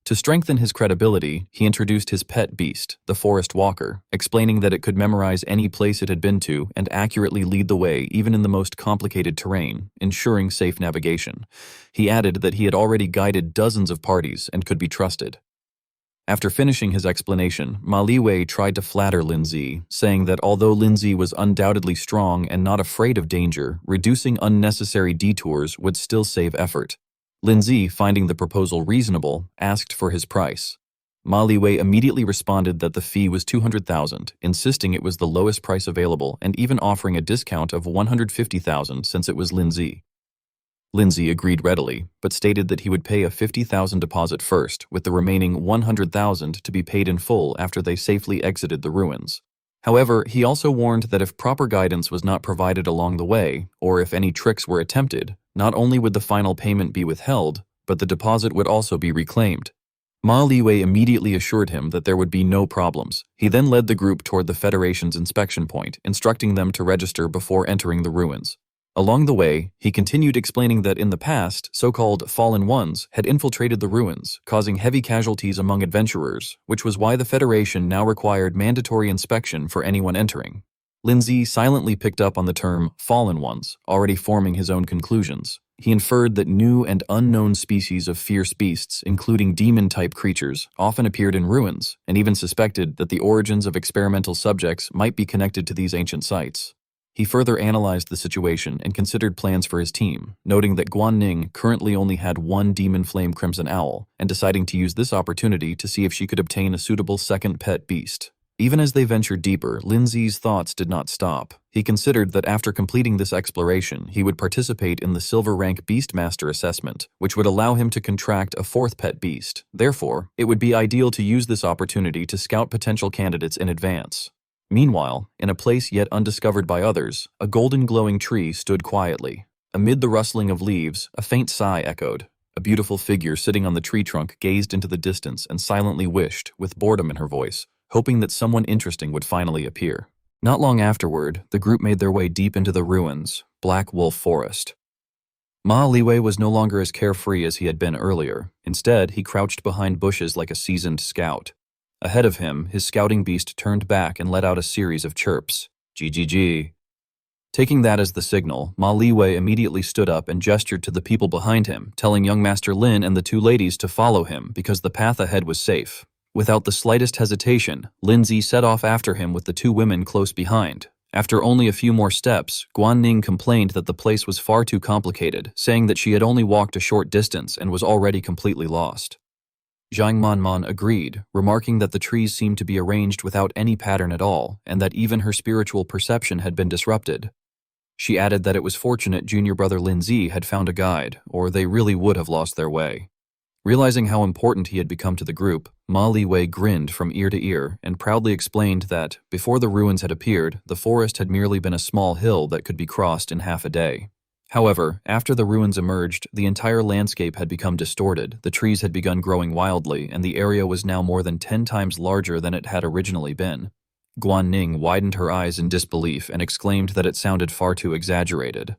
To strengthen his credibility, he introduced his pet beast, the forest walker, explaining that it could memorize any place it had been to and accurately lead the way even in the most complicated terrain, ensuring safe navigation. He added that he had already guided dozens of parties and could be trusted. After finishing his explanation, Ma Liwei tried to flatter Linzi, saying that although Linzi was undoubtedly strong and not afraid of danger, reducing unnecessary detours would still save effort. Linzi, finding the proposal reasonable, asked for his price. Ma Liwei immediately responded that the fee was 200,000, insisting it was the lowest price available and even offering a discount of 150,000 since it was Linzi. Linzi agreed readily, but stated that he would pay a 50,000 deposit first, with the remaining 100,000 to be paid in full after they safely exited the ruins. However, he also warned that if proper guidance was not provided along the way, or if any tricks were attempted, not only would the final payment be withheld, but the deposit would also be reclaimed. Ma Liwei immediately assured him that there would be no problems. He then led the group toward the Federation's inspection point, instructing them to register before entering the ruins. Along the way, he continued explaining that in the past, so-called Fallen Ones had infiltrated the ruins, causing heavy casualties among adventurers, which was why the Federation now required mandatory inspection for anyone entering. Linzi silently picked up on the term Fallen Ones, already forming his own conclusions. He inferred that new and unknown species of fierce beasts, including demon-type creatures, often appeared in ruins, and even suspected that the origins of experimental subjects might be connected to these ancient sites. He further analyzed the situation and considered plans for his team, noting that Guanning currently only had one demon flame crimson owl, and deciding to use this opportunity to see if she could obtain a suitable second pet beast. Even as they ventured deeper, Linzi's thoughts did not stop. He considered that after completing this exploration, he would participate in the Silver Rank Beastmaster assessment, which would allow him to contract a fourth pet beast. Therefore, it would be ideal to use this opportunity to scout potential candidates in advance. Meanwhile, in a place yet undiscovered by others, a golden glowing tree stood quietly. Amid the rustling of leaves, a faint sigh echoed. A beautiful figure sitting on the tree trunk gazed into the distance and silently wished, with boredom in her voice, hoping that someone interesting would finally appear. Not long afterward, the group made their way deep into the ruins, Black Wolf Forest. Ma Liwei was no longer as carefree as he had been earlier. Instead, he crouched behind bushes like a seasoned scout. Ahead of him, his scouting beast turned back and let out a series of chirps. GGG. Taking that as the signal, Ma Liwei immediately stood up and gestured to the people behind him, telling young Master Lin and the two ladies to follow him because the path ahead was safe. Without the slightest hesitation, Linzi set off after him with the two women close behind. After only a few more steps, Guanning complained that the place was far too complicated, saying that she had only walked a short distance and was already completely lost. Zhang Manman agreed, remarking that the trees seemed to be arranged without any pattern at all, and that even her spiritual perception had been disrupted. She added that it was fortunate junior brother Linzi had found a guide, or they really would have lost their way. Realizing how important he had become to the group, Ma Liwei grinned from ear to ear and proudly explained that, before the ruins had appeared, the forest had merely been a small hill that could be crossed in half a day. However, after the ruins emerged, the entire landscape had become distorted, the trees had begun growing wildly, and the area was now more than 10 times larger than it had originally been. Guanning widened her eyes in disbelief and exclaimed that it sounded far too exaggerated.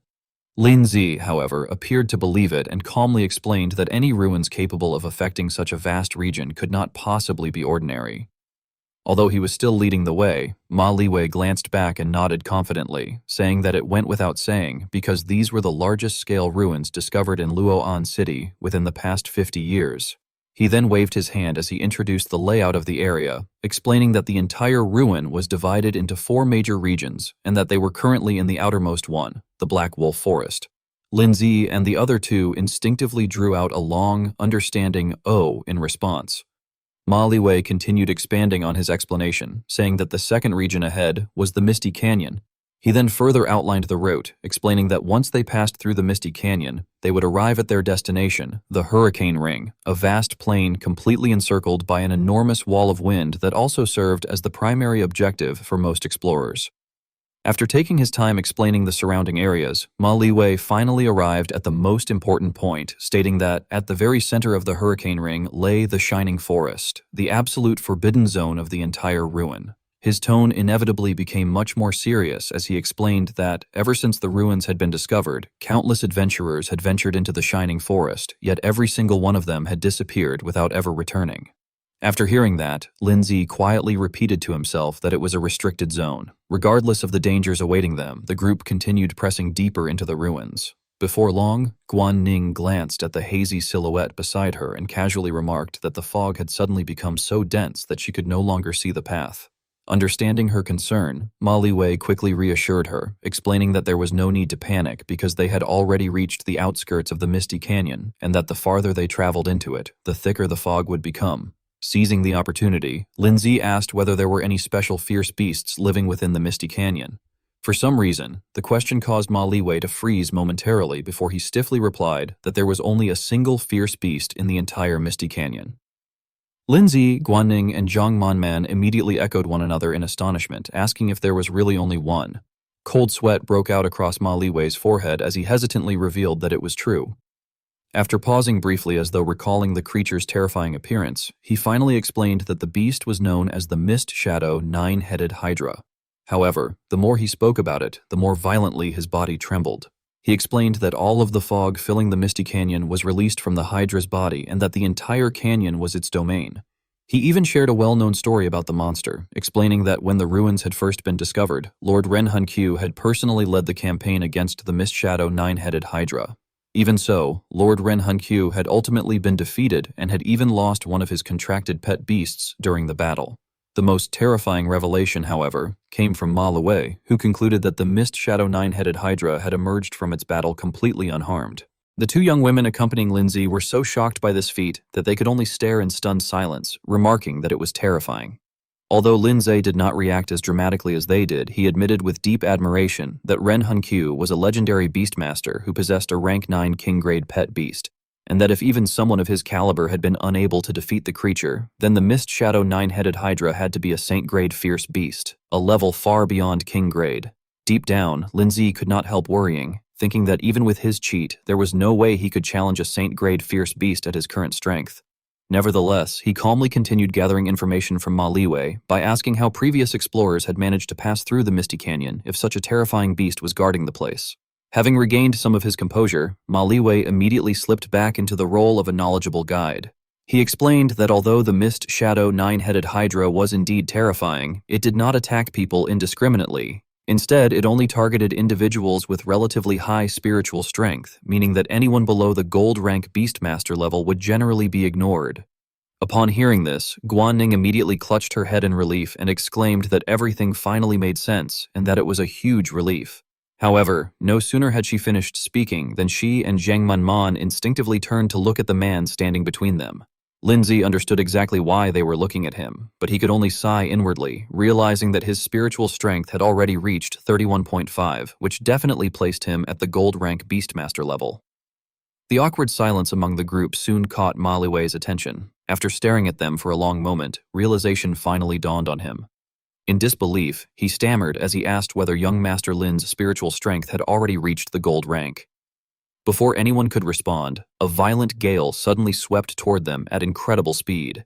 Linzi, however, appeared to believe it and calmly explained that any ruins capable of affecting such a vast region could not possibly be ordinary. Although he was still leading the way, Ma Liwei glanced back and nodded confidently, saying that it went without saying because these were the largest-scale ruins discovered in Luo'an City within the past 50 years. He then waved his hand as he introduced the layout of the area, explaining that the entire ruin was divided into 4 major regions and that they were currently in the outermost one, the Black Wolf Forest. Linzi and the other two instinctively drew out a long, understanding "oh" in response. Ma Liwei continued expanding on his explanation, saying that the second region ahead was the Misty Canyon. He then further outlined the route, explaining that once they passed through the Misty Canyon, they would arrive at their destination, the Hurricane Ring, a vast plain completely encircled by an enormous wall of wind that also served as the primary objective for most explorers. After taking his time explaining the surrounding areas, Ma Liwei finally arrived at the most important point, stating that at the very center of the Hurricane Ring lay the Shining Forest, the absolute forbidden zone of the entire ruin. His tone inevitably became much more serious as he explained that, ever since the ruins had been discovered, countless adventurers had ventured into the Shining Forest, yet every single one of them had disappeared without ever returning. After hearing that, Lindsay quietly repeated to himself that it was a restricted zone. Regardless of the dangers awaiting them, the group continued pressing deeper into the ruins. Before long, Guan Ning glanced at the hazy silhouette beside her and casually remarked that the fog had suddenly become so dense that she could no longer see the path. Understanding her concern, Ma Liwei quickly reassured her, explaining that there was no need to panic because they had already reached the outskirts of the Misty Canyon and that the farther they traveled into it, the thicker the fog would become. Seizing the opportunity, Lindsay asked whether there were any special fierce beasts living within the Misty Canyon. For some reason, the question caused Ma Liwei to freeze momentarily before he stiffly replied that there was only a single fierce beast in the entire Misty Canyon. Lindsay, Guanning, and Zhang Manman immediately echoed one another in astonishment, asking if there was really only one. Cold sweat broke out across Ma Liwei's forehead as he hesitantly revealed that it was true. After pausing briefly as though recalling the creature's terrifying appearance, he finally explained that the beast was known as the Mist Shadow Nine-Headed Hydra. However, the more he spoke about it, the more violently his body trembled. He explained that all of the fog filling the Misty Canyon was released from the Hydra's body and that the entire canyon was its domain. He even shared a well-known story about the monster, explaining that when the ruins had first been discovered, Lord Ren Hunkyu had personally led the campaign against the Mist Shadow Nine-Headed Hydra. Even so, Lord Ren Hunkyu had ultimately been defeated and had even lost one of his contracted pet beasts during the battle. The most terrifying revelation, however, came from Ma Liwei, who concluded that the Mist Shadow Nine-Headed Hydra had emerged from its battle completely unharmed. The two young women accompanying Lindsay were so shocked by this feat that they could only stare in stunned silence, remarking that it was terrifying. Although Lindsay did not react as dramatically as they did, he admitted with deep admiration that Ren Hunkyu was a legendary beastmaster who possessed a rank 9 king-grade pet beast, and that if even someone of his caliber had been unable to defeat the creature, then the Mist Shadow Nine-Headed Hydra had to be a Saint-grade fierce beast, a level far beyond king-grade. Deep down, Lindsay could not help worrying, thinking that even with his cheat, there was no way he could challenge a Saint-grade fierce beast at his current strength. Nevertheless, he calmly continued gathering information from Ma Liwei by asking how previous explorers had managed to pass through the Misty Canyon if such a terrifying beast was guarding the place. Having regained some of his composure, Ma Liwei immediately slipped back into the role of a knowledgeable guide. He explained that although the Mist Shadow Nine-Headed Hydra was indeed terrifying, it did not attack people indiscriminately. Instead, it only targeted individuals with relatively high spiritual strength, meaning that anyone below the gold rank Beastmaster level would generally be ignored. Upon hearing this, Guanning immediately clutched her head in relief and exclaimed that everything finally made sense and that it was a huge relief. However, no sooner had she finished speaking than she and Zhang Manman instinctively turned to look at the man standing between them. Lindsay understood exactly why they were looking at him, but he could only sigh inwardly, realizing that his spiritual strength had already reached 31.5, which definitely placed him at the gold rank Beastmaster level. The awkward silence among the group soon caught Ma Liwei's attention. After staring at them for a long moment, realization finally dawned on him. In disbelief, he stammered as he asked whether young Master Lin's spiritual strength had already reached the gold rank. Before anyone could respond, a violent gale suddenly swept toward them at incredible speed.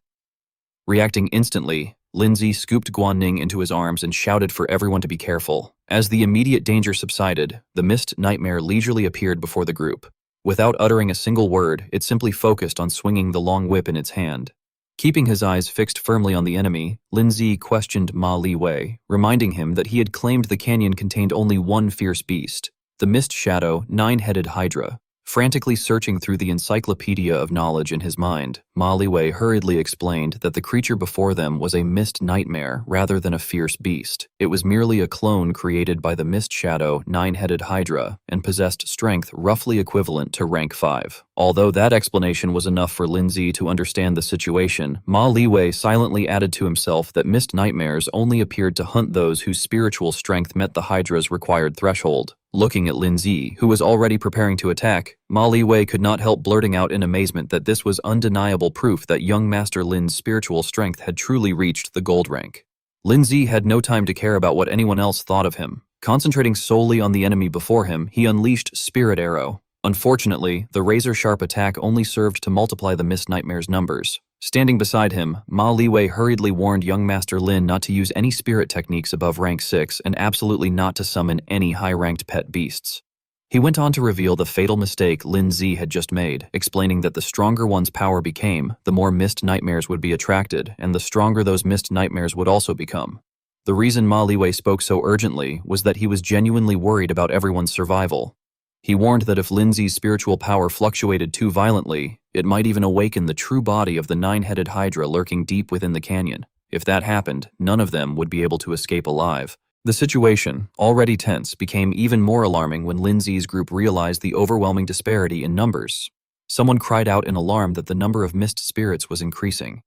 Reacting instantly, Lindsay scooped Guanning into his arms and shouted for everyone to be careful. As the immediate danger subsided, the mist nightmare leisurely appeared before the group. Without uttering a single word, it simply focused on swinging the long whip in its hand. Keeping his eyes fixed firmly on the enemy, Lindsay questioned Ma Liwei, reminding him that he had claimed the canyon contained only one fierce beast, the Mist Shadow Nine-Headed Hydra. Frantically searching through the encyclopedia of knowledge in his mind, Ma Liwei hurriedly explained that the creature before them was a mist nightmare rather than a fierce beast. It was merely a clone created by the Mist Shadow Nine-Headed Hydra and possessed strength roughly equivalent to rank 5. Although that explanation was enough for Lindsay to understand the situation, Ma Liwei silently added to himself that mist nightmares only appeared to hunt those whose spiritual strength met the Hydra's required threshold. Looking at Lindsay, who was already preparing to attack, Ma Liwei could not help blurting out in amazement that this was undeniable proof that young Master Lin's spiritual strength had truly reached the gold rank. Lindsay had no time to care about what anyone else thought of him. Concentrating solely on the enemy before him, he unleashed Spirit Arrow. Unfortunately, the razor-sharp attack only served to multiply the Mist Nightmare's numbers. Standing beside him, Ma Liwei hurriedly warned young Master Lin not to use any spirit techniques above rank 6 and absolutely not to summon any high-ranked pet beasts. He went on to reveal the fatal mistake Lin Zi had just made, explaining that the stronger one's power became, the more mist nightmares would be attracted, and the stronger those mist nightmares would also become. The reason Ma Liwei spoke so urgently was that he was genuinely worried about everyone's survival. He warned that if Lin Zi's spiritual power fluctuated too violently, it might even awaken the true body of the nine-headed hydra lurking deep within the canyon. If that happened, none of them would be able to escape alive. The situation, already tense, became even more alarming when Lin Zi's group realized the overwhelming disparity in numbers. Someone cried out in alarm that the number of mist spirits was increasing.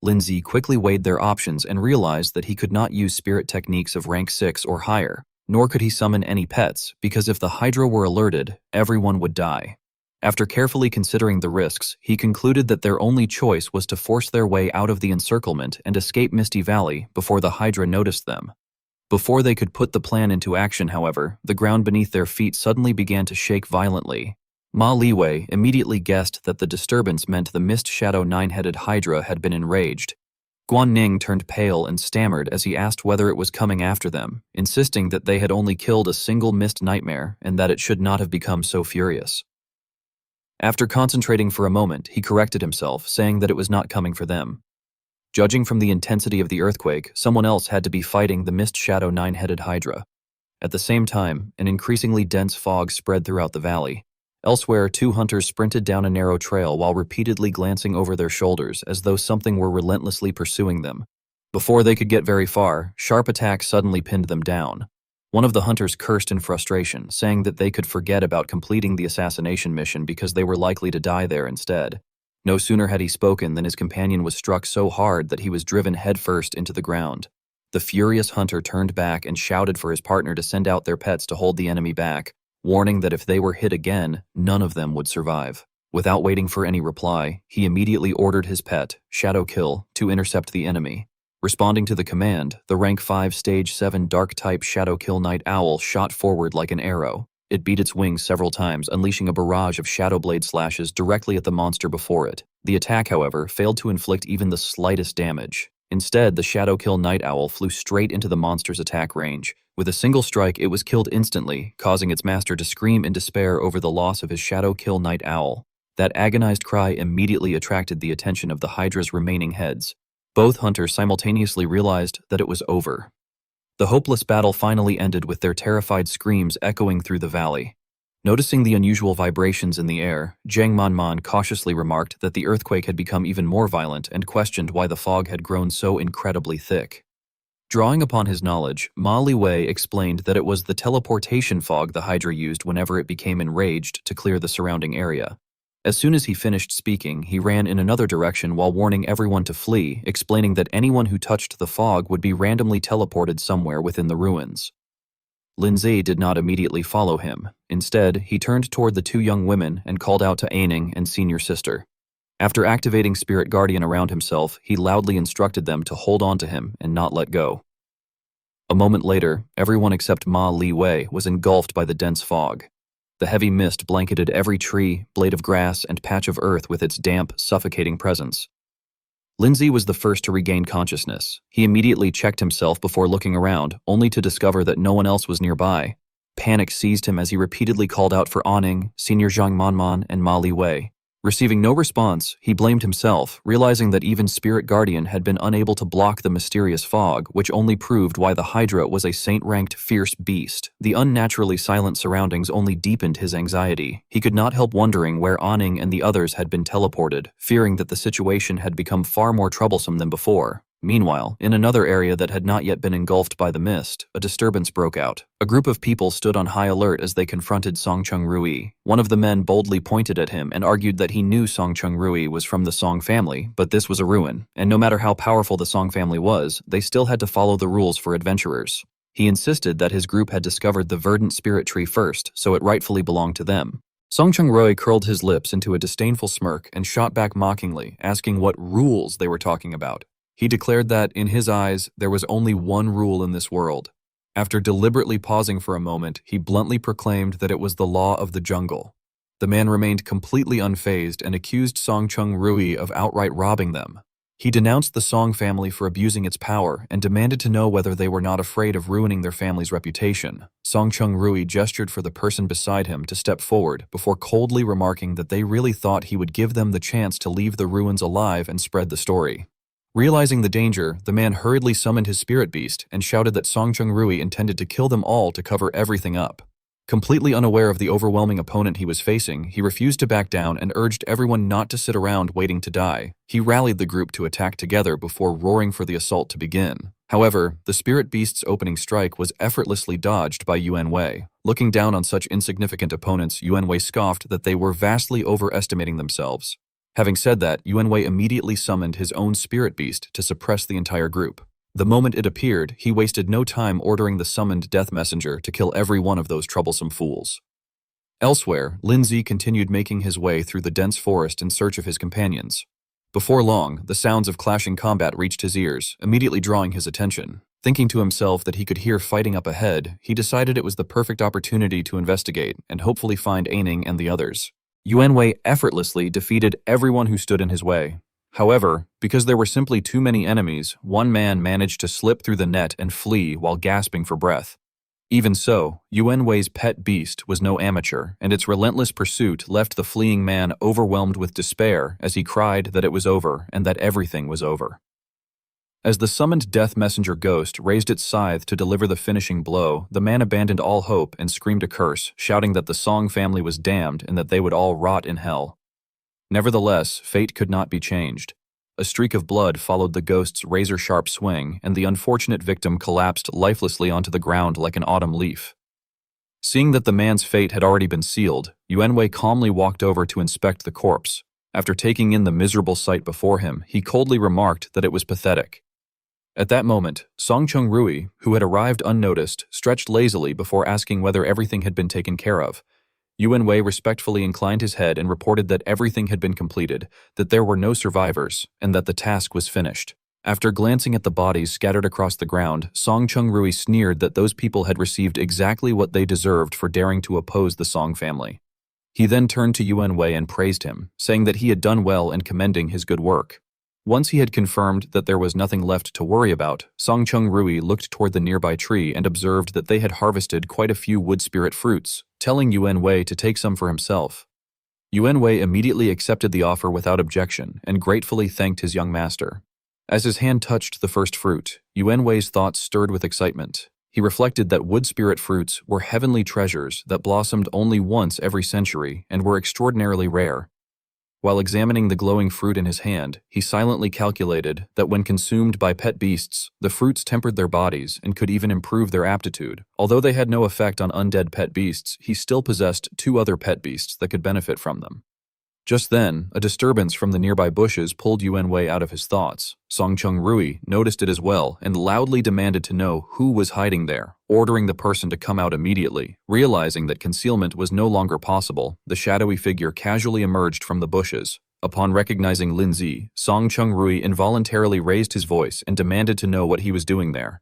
Lin Zi quickly weighed their options and realized that he could not use spirit techniques of rank 6 or higher, nor could he summon any pets, because if the Hydra were alerted, everyone would die. After carefully considering the risks, he concluded that their only choice was to force their way out of the encirclement and escape Misty Valley before the Hydra noticed them. Before they could put the plan into action, however, the ground beneath their feet suddenly began to shake violently. Ma Liwei immediately guessed that the disturbance meant the Mist Shadow nine-headed Hydra had been enraged. Guan Ning turned pale and stammered as he asked whether it was coming after them, insisting that they had only killed a single mist nightmare and that it should not have become so furious. After concentrating for a moment, he corrected himself, saying that it was not coming for them. Judging from the intensity of the earthquake, someone else had to be fighting the Mist Shadow nine-headed Hydra. At the same time, an increasingly dense fog spread throughout the valley. Elsewhere, two hunters sprinted down a narrow trail while repeatedly glancing over their shoulders as though something were relentlessly pursuing them. Before they could get very far, sharp attacks suddenly pinned them down. One of the hunters cursed in frustration, saying that they could forget about completing the assassination mission because they were likely to die there instead. No sooner had he spoken than his companion was struck so hard that he was driven headfirst into the ground. The furious hunter turned back and shouted for his partner to send out their pets to hold the enemy back, warning that if they were hit again, none of them would survive. Without waiting for any reply, he immediately ordered his pet, Shadow Kill, to intercept the enemy. Responding to the command, the rank 5 stage 7 dark-type Shadow Kill Night Owl shot forward like an arrow. It beat its wings several times, unleashing a barrage of shadow blade slashes directly at the monster before it. The attack, however, failed to inflict even the slightest damage. Instead, the Shadow Kill Night Owl flew straight into the monster's attack range. With a single strike, it was killed instantly, causing its master to scream in despair over the loss of his Shadow Kill Night Owl. That agonized cry immediately attracted the attention of the Hydra's remaining heads. Both hunters simultaneously realized that it was over. The hopeless battle finally ended with their terrified screams echoing through the valley. Noticing the unusual vibrations in the air, Zhang Manman cautiously remarked that the earthquake had become even more violent and questioned why the fog had grown so incredibly thick. Drawing upon his knowledge, Ma Liwei explained that it was the teleportation fog the Hydra used whenever it became enraged to clear the surrounding area. As soon as he finished speaking, he ran in another direction while warning everyone to flee, explaining that anyone who touched the fog would be randomly teleported somewhere within the ruins. Lin Zi did not immediately follow him. Instead, he turned toward the two young women and called out to Aining and senior sister. After activating Spirit Guardian around himself, he loudly instructed them to hold on to him and not let go. A moment later, everyone except Ma Liwei was engulfed by the dense fog. The heavy mist blanketed every tree, blade of grass, and patch of earth with its damp, suffocating presence. Lin Zi was the first to regain consciousness. He immediately checked himself before looking around, only to discover that no one else was nearby. Panic seized him as he repeatedly called out for Aning, Senior Zhang Manman, and Ma Liwei. Receiving no response, he blamed himself, realizing that even Spirit Guardian had been unable to block the mysterious fog, which only proved why the Hydra was a saint-ranked fierce beast. The unnaturally silent surroundings only deepened his anxiety. He could not help wondering where Aning and the others had been teleported, fearing that the situation had become far more troublesome than before. Meanwhile, in another area that had not yet been engulfed by the mist, a disturbance broke out. A group of people stood on high alert as they confronted Song Chung Rui. One of the men boldly pointed at him and argued that he knew Song Chung Rui was from the Song family, but this was a ruin, and no matter how powerful the Song family was, they still had to follow the rules for adventurers. He insisted that his group had discovered the verdant spirit tree first, so it rightfully belonged to them. Song Chung Rui curled his lips into a disdainful smirk and shot back mockingly, asking what rules they were talking about. He declared that, in his eyes, there was only one rule in this world. After deliberately pausing for a moment, he bluntly proclaimed that it was the law of the jungle. The man remained completely unfazed and accused Song Chung-rui of outright robbing them. He denounced the Song family for abusing its power and demanded to know whether they were not afraid of ruining their family's reputation. Song Chung-rui gestured for the person beside him to step forward before coldly remarking that they really thought he would give them the chance to leave the ruins alive and spread the story. Realizing the danger, the man hurriedly summoned his spirit beast and shouted that Song Chung-rui intended to kill them all to cover everything up. Completely unaware of the overwhelming opponent he was facing, he refused to back down and urged everyone not to sit around waiting to die. He rallied the group to attack together before roaring for the assault to begin. However, the spirit beast's opening strike was effortlessly dodged by Yuan Wei. Looking down on such insignificant opponents, Yuan Wei scoffed that they were vastly overestimating themselves. Having said that, Yuan Wei immediately summoned his own spirit beast to suppress the entire group. The moment it appeared, he wasted no time ordering the summoned death messenger to kill every one of those troublesome fools. Elsewhere, Lin Zi continued making his way through the dense forest in search of his companions. Before long, the sounds of clashing combat reached his ears, immediately drawing his attention. Thinking to himself that he could hear fighting up ahead, he decided it was the perfect opportunity to investigate and hopefully find Aining and the others. Yuan Wei effortlessly defeated everyone who stood in his way. However, because there were simply too many enemies, one man managed to slip through the net and flee while gasping for breath. Even so, Yuan Wei's pet beast was no amateur, and its relentless pursuit left the fleeing man overwhelmed with despair as he cried that it was over and that everything was over. As the summoned death messenger ghost raised its scythe to deliver the finishing blow, the man abandoned all hope and screamed a curse, shouting that the Song family was damned and that they would all rot in hell. Nevertheless, fate could not be changed. A streak of blood followed the ghost's razor-sharp swing, and the unfortunate victim collapsed lifelessly onto the ground like an autumn leaf. Seeing that the man's fate had already been sealed, Yuan Wei calmly walked over to inspect the corpse. After taking in the miserable sight before him, he coldly remarked that it was pathetic. At that moment, Song Chung-rui, who had arrived unnoticed, stretched lazily before asking whether everything had been taken care of. Yuan Wei respectfully inclined his head and reported that everything had been completed, that there were no survivors, and that the task was finished. After glancing at the bodies scattered across the ground, Song Chung-rui sneered that those people had received exactly what they deserved for daring to oppose the Song family. He then turned to Yuan Wei and praised him, saying that he had done well and commending his good work. Once he had confirmed that there was nothing left to worry about, Song Chung-rui looked toward the nearby tree and observed that they had harvested quite a few wood spirit fruits, telling Yuan Wei to take some for himself. Yuan Wei immediately accepted the offer without objection and gratefully thanked his young master. As his hand touched the first fruit, Yuan Wei's thoughts stirred with excitement. He reflected that wood spirit fruits were heavenly treasures that blossomed only once every century and were extraordinarily rare. While examining the glowing fruit in his hand, he silently calculated that when consumed by pet beasts, the fruits tempered their bodies and could even improve their aptitude. Although they had no effect on undead pet beasts, he still possessed 2 other pet beasts that could benefit from them. Just then, a disturbance from the nearby bushes pulled Yuan Wei out of his thoughts. Song Chung-rui noticed it as well and loudly demanded to know who was hiding there, ordering the person to come out immediately. Realizing that concealment was no longer possible, the shadowy figure casually emerged from the bushes. Upon recognizing Lin Zi, Song Chung-rui involuntarily raised his voice and demanded to know what he was doing there.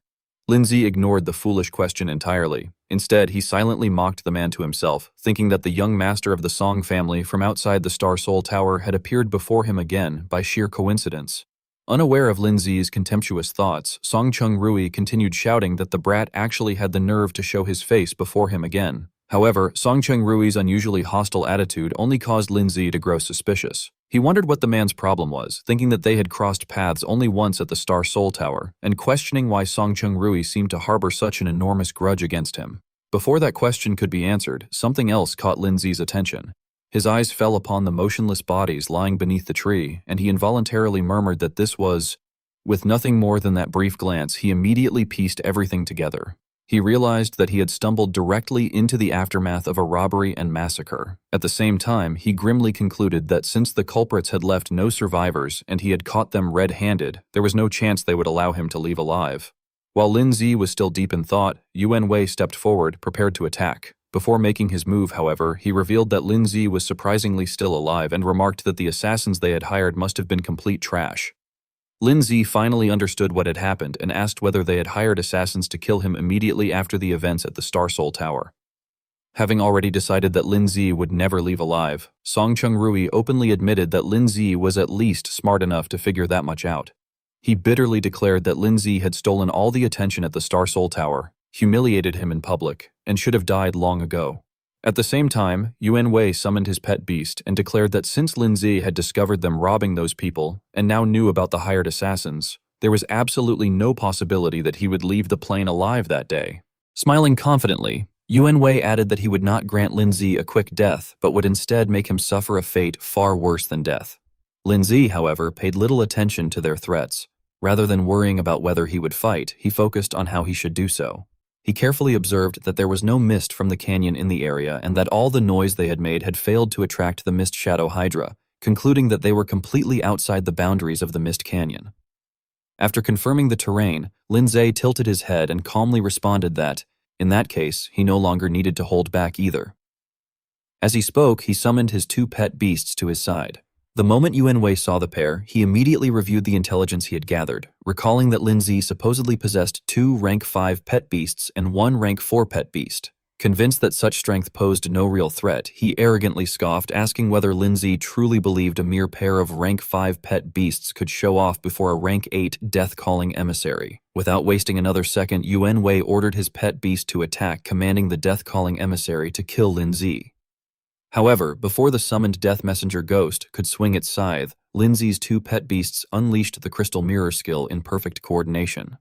Lin Zi ignored the foolish question entirely. Instead, he silently mocked the man to himself, thinking that the young master of the Song family from outside the Star Soul Tower had appeared before him again by sheer coincidence. Unaware of Lin Zi's contemptuous thoughts, Song Chung-rui continued shouting that the brat actually had the nerve to show his face before him again. However, Song Chung-rui's unusually hostile attitude only caused Lin Zi to grow suspicious. He wondered what the man's problem was, thinking that they had crossed paths only once at the Star Soul Tower, and questioning why Song Chung-rui seemed to harbor such an enormous grudge against him. Before that question could be answered, something else caught Lin Zi's attention. His eyes fell upon the motionless bodies lying beneath the tree, and he involuntarily murmured that this was... With nothing more than that brief glance, he immediately pieced everything together. He realized that he had stumbled directly into the aftermath of a robbery and massacre. At the same time, he grimly concluded that since the culprits had left no survivors and he had caught them red-handed, there was no chance they would allow him to leave alive. While Lin Zi was still deep in thought, Yuan Wei stepped forward, prepared to attack. Before making his move, however, he revealed that Lin Zi was surprisingly still alive and remarked that the assassins they had hired must have been complete trash. Lin Zi finally understood what had happened and asked whether they had hired assassins to kill him immediately after the events at the Star Soul Tower. Having already decided that Lin Zi would never leave alive, Song Chung-rui openly admitted that Lin Zi was at least smart enough to figure that much out. He bitterly declared that Lin Zi had stolen all the attention at the Star Soul Tower, humiliated him in public, and should have died long ago. At the same time, Yuan Wei summoned his pet beast and declared that since Lin Zi had discovered them robbing those people and now knew about the hired assassins, there was absolutely no possibility that he would leave the plane alive that day. Smiling confidently, Yuan Wei added that he would not grant Lin Zi a quick death, but would instead make him suffer a fate far worse than death. Lin Zi, however, paid little attention to their threats. Rather than worrying about whether he would fight, he focused on how he should do so. He carefully observed that there was no mist from the canyon in the area and that all the noise they had made had failed to attract the Mist Shadow Hydra, concluding that they were completely outside the boundaries of the Mist Canyon. After confirming the terrain, Lin Zi tilted his head and calmly responded that, in that case, he no longer needed to hold back either. As he spoke, he summoned his two pet beasts to his side. The moment Yuan Wei saw the pair, he immediately reviewed the intelligence he had gathered, recalling that Lin Zi supposedly possessed 2 rank 5 pet beasts and 1 rank 4 pet beast. Convinced that such strength posed no real threat, he arrogantly scoffed, asking whether Lin Zi truly believed a mere pair of rank 5 pet beasts could show off before a rank 8 death-calling emissary. Without wasting another second, Yuan Wei ordered his pet beast to attack, commanding the death-calling emissary to kill Lin Zi. However, before the summoned death messenger ghost could swing its scythe, Lin Zi's 2 pet beasts unleashed the crystal mirror skill in perfect coordination.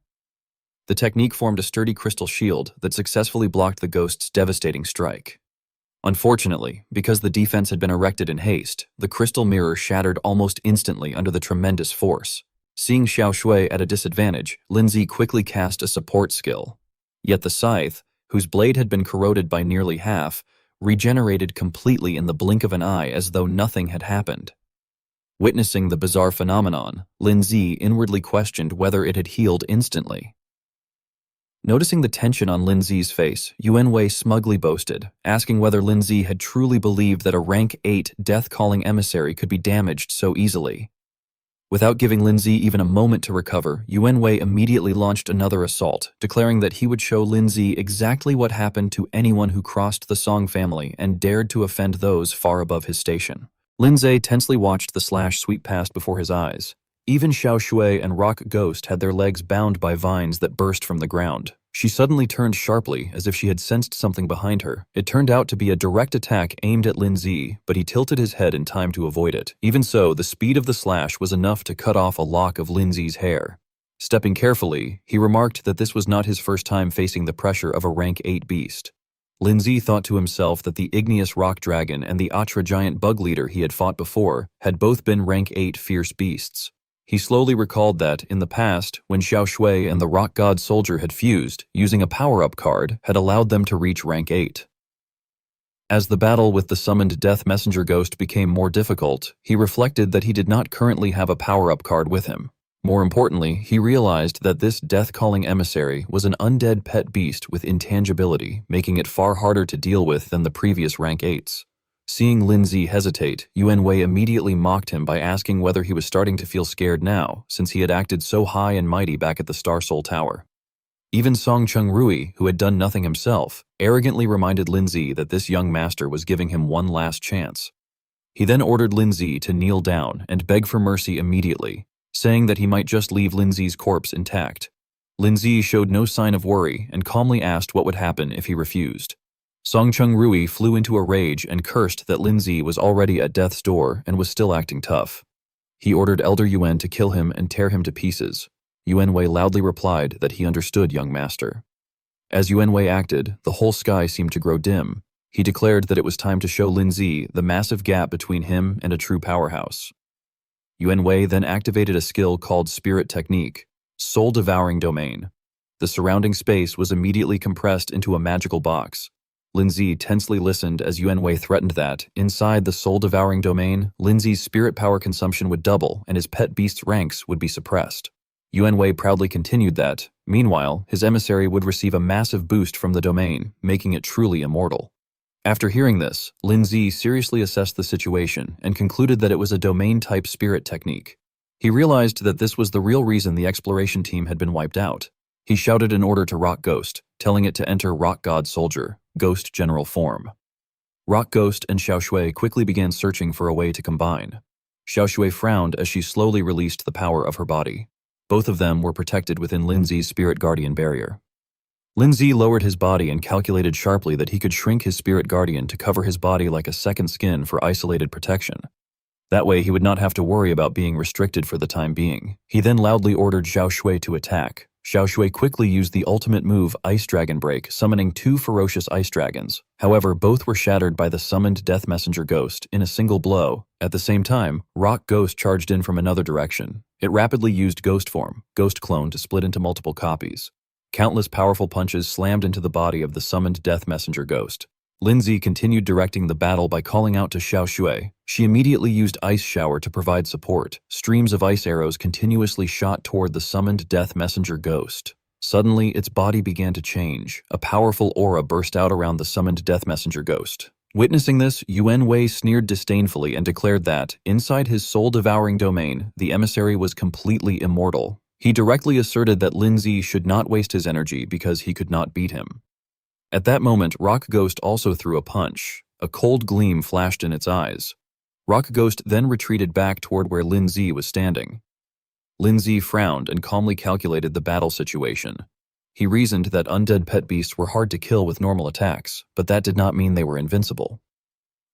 The technique formed a sturdy crystal shield that successfully blocked the ghost's devastating strike. Unfortunately, because the defense had been erected in haste, the crystal mirror shattered almost instantly under the tremendous force. Seeing Xiao Shui at a disadvantage, Lin Zi quickly cast a support skill. Yet the scythe, whose blade had been corroded by nearly half, regenerated completely in the blink of an eye as though nothing had happened. Witnessing the bizarre phenomenon, Lin Zi inwardly questioned whether it had healed instantly. Noticing the tension on Lin Zi's face, Yuan Wei smugly boasted, asking whether Lin Zi had truly believed that a rank 8 death-calling emissary could be damaged so easily. Without giving Lin Zi even a moment to recover, Yuan Wei immediately launched another assault, declaring that he would show Lin Zi exactly what happened to anyone who crossed the Song family and dared to offend those far above his station. Lin Zi tensely watched the slash sweep past before his eyes. Even Xiao Shui and Rock Ghost had their legs bound by vines that burst from the ground. She suddenly turned sharply, as if she had sensed something behind her. It turned out to be a direct attack aimed at Lin Zi, but he tilted his head in time to avoid it. Even so, the speed of the slash was enough to cut off a lock of Lin Zi's hair. Stepping carefully, he remarked that this was not his first time facing the pressure of a rank 8 beast. Lin Zi thought to himself that the igneous rock dragon and the Atra giant bug leader he had fought before had both been rank 8 fierce beasts. He slowly recalled that, in the past, when Xiao Shui and the rock god soldier had fused, using a power-up card had allowed them to reach rank 8. As the battle with the summoned death messenger ghost became more difficult, he reflected that he did not currently have a power-up card with him. More importantly, he realized that this death-calling emissary was an undead pet beast with intangibility, making it far harder to deal with than the previous rank 8s. Seeing Lin Zi hesitate, Yuan Wei immediately mocked him by asking whether he was starting to feel scared now, since he had acted so high and mighty back at the Star Soul Tower. Even Song Chung-rui, who had done nothing himself, arrogantly reminded Lin Zi that this young master was giving him one last chance. He then ordered Lin Zi to kneel down and beg for mercy immediately, saying that he might just leave Lin Zi's corpse intact. Lin Zi showed no sign of worry and calmly asked what would happen if he refused. Song Chung-rui flew into a rage and cursed that Lin Zi was already at death's door and was still acting tough. He ordered Elder Yuan to kill him and tear him to pieces. Yuan Wei loudly replied that he understood, young master. As Yuan Wei acted, the whole sky seemed to grow dim. He declared that it was time to show Lin Zi the massive gap between him and a true powerhouse. Yuan Wei then activated a skill called Spirit Technique, Soul Devouring Domain. The surrounding space was immediately compressed into a magical box. Lin Zi tensely listened as Yuan Wei threatened that, inside the soul-devouring domain, Lin Zi's spirit power consumption would double and his pet beast's ranks would be suppressed. Yuan Wei proudly continued that, meanwhile, his emissary would receive a massive boost from the domain, making it truly immortal. After hearing this, Lin Zi seriously assessed the situation and concluded that it was a domain-type spirit technique. He realized that this was the real reason the exploration team had been wiped out. He shouted an order to Rock Ghost, telling it to enter Rock God Soldier. Ghost General Form. Rock Ghost and Xiaoshui quickly began searching for a way to combine. Xiaoshui frowned as she slowly released the power of her body. Both of them were protected within Linzi's spirit guardian barrier. Linzi lowered his body and calculated sharply that he could shrink his spirit guardian to cover his body like a second skin for isolated protection. That way he would not have to worry about being restricted for the time being. He then loudly ordered Xiaoshui to attack. Xiaoshui quickly used the ultimate move Ice Dragon Break, summoning 2 ferocious ice dragons. However, both were shattered by the summoned Death Messenger Ghost in a single blow. At the same time, Rock Ghost charged in from another direction. It rapidly used Ghost Form, Ghost Clone, to split into multiple copies. Countless powerful punches slammed into the body of the summoned Death Messenger Ghost. Linzi continued directing the battle by calling out to Xiaoshui. She immediately used Ice Shower to provide support. Streams of ice arrows continuously shot toward the summoned Death Messenger Ghost. Suddenly, its body began to change. A powerful aura burst out around the summoned Death Messenger Ghost. Witnessing this, Yuan Wei sneered disdainfully and declared that, inside his soul-devouring domain, the emissary was completely immortal. He directly asserted that Linzi should not waste his energy because he could not beat him. At that moment, Rock Ghost also threw a punch. A cold gleam flashed in its eyes. Rock Ghost then retreated back toward where Linzi was standing. Linzi frowned and calmly calculated the battle situation. He reasoned that undead pet beasts were hard to kill with normal attacks, but that did not mean they were invincible.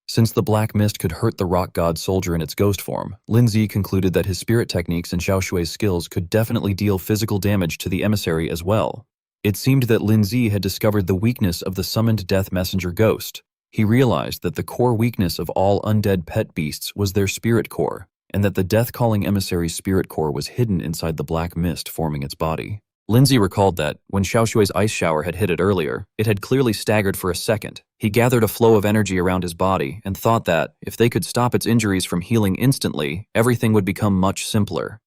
Since the black mist could hurt the rock god soldier in its ghost form, Linzi concluded that his spirit techniques and Xiaoshui's skills could definitely deal physical damage to the emissary as well. It seemed that Linzi had discovered the weakness of the summoned Death Messenger Ghost. He realized that the core weakness of all undead pet beasts was their spirit core, and that the death-calling emissary's spirit core was hidden inside the black mist forming its body. Linzi recalled that, when Xiaoshui's ice shower had hit it earlier, it had clearly staggered for a second. He gathered a flow of energy around his body and thought that, if they could stop its injuries from healing instantly, everything would become much simpler.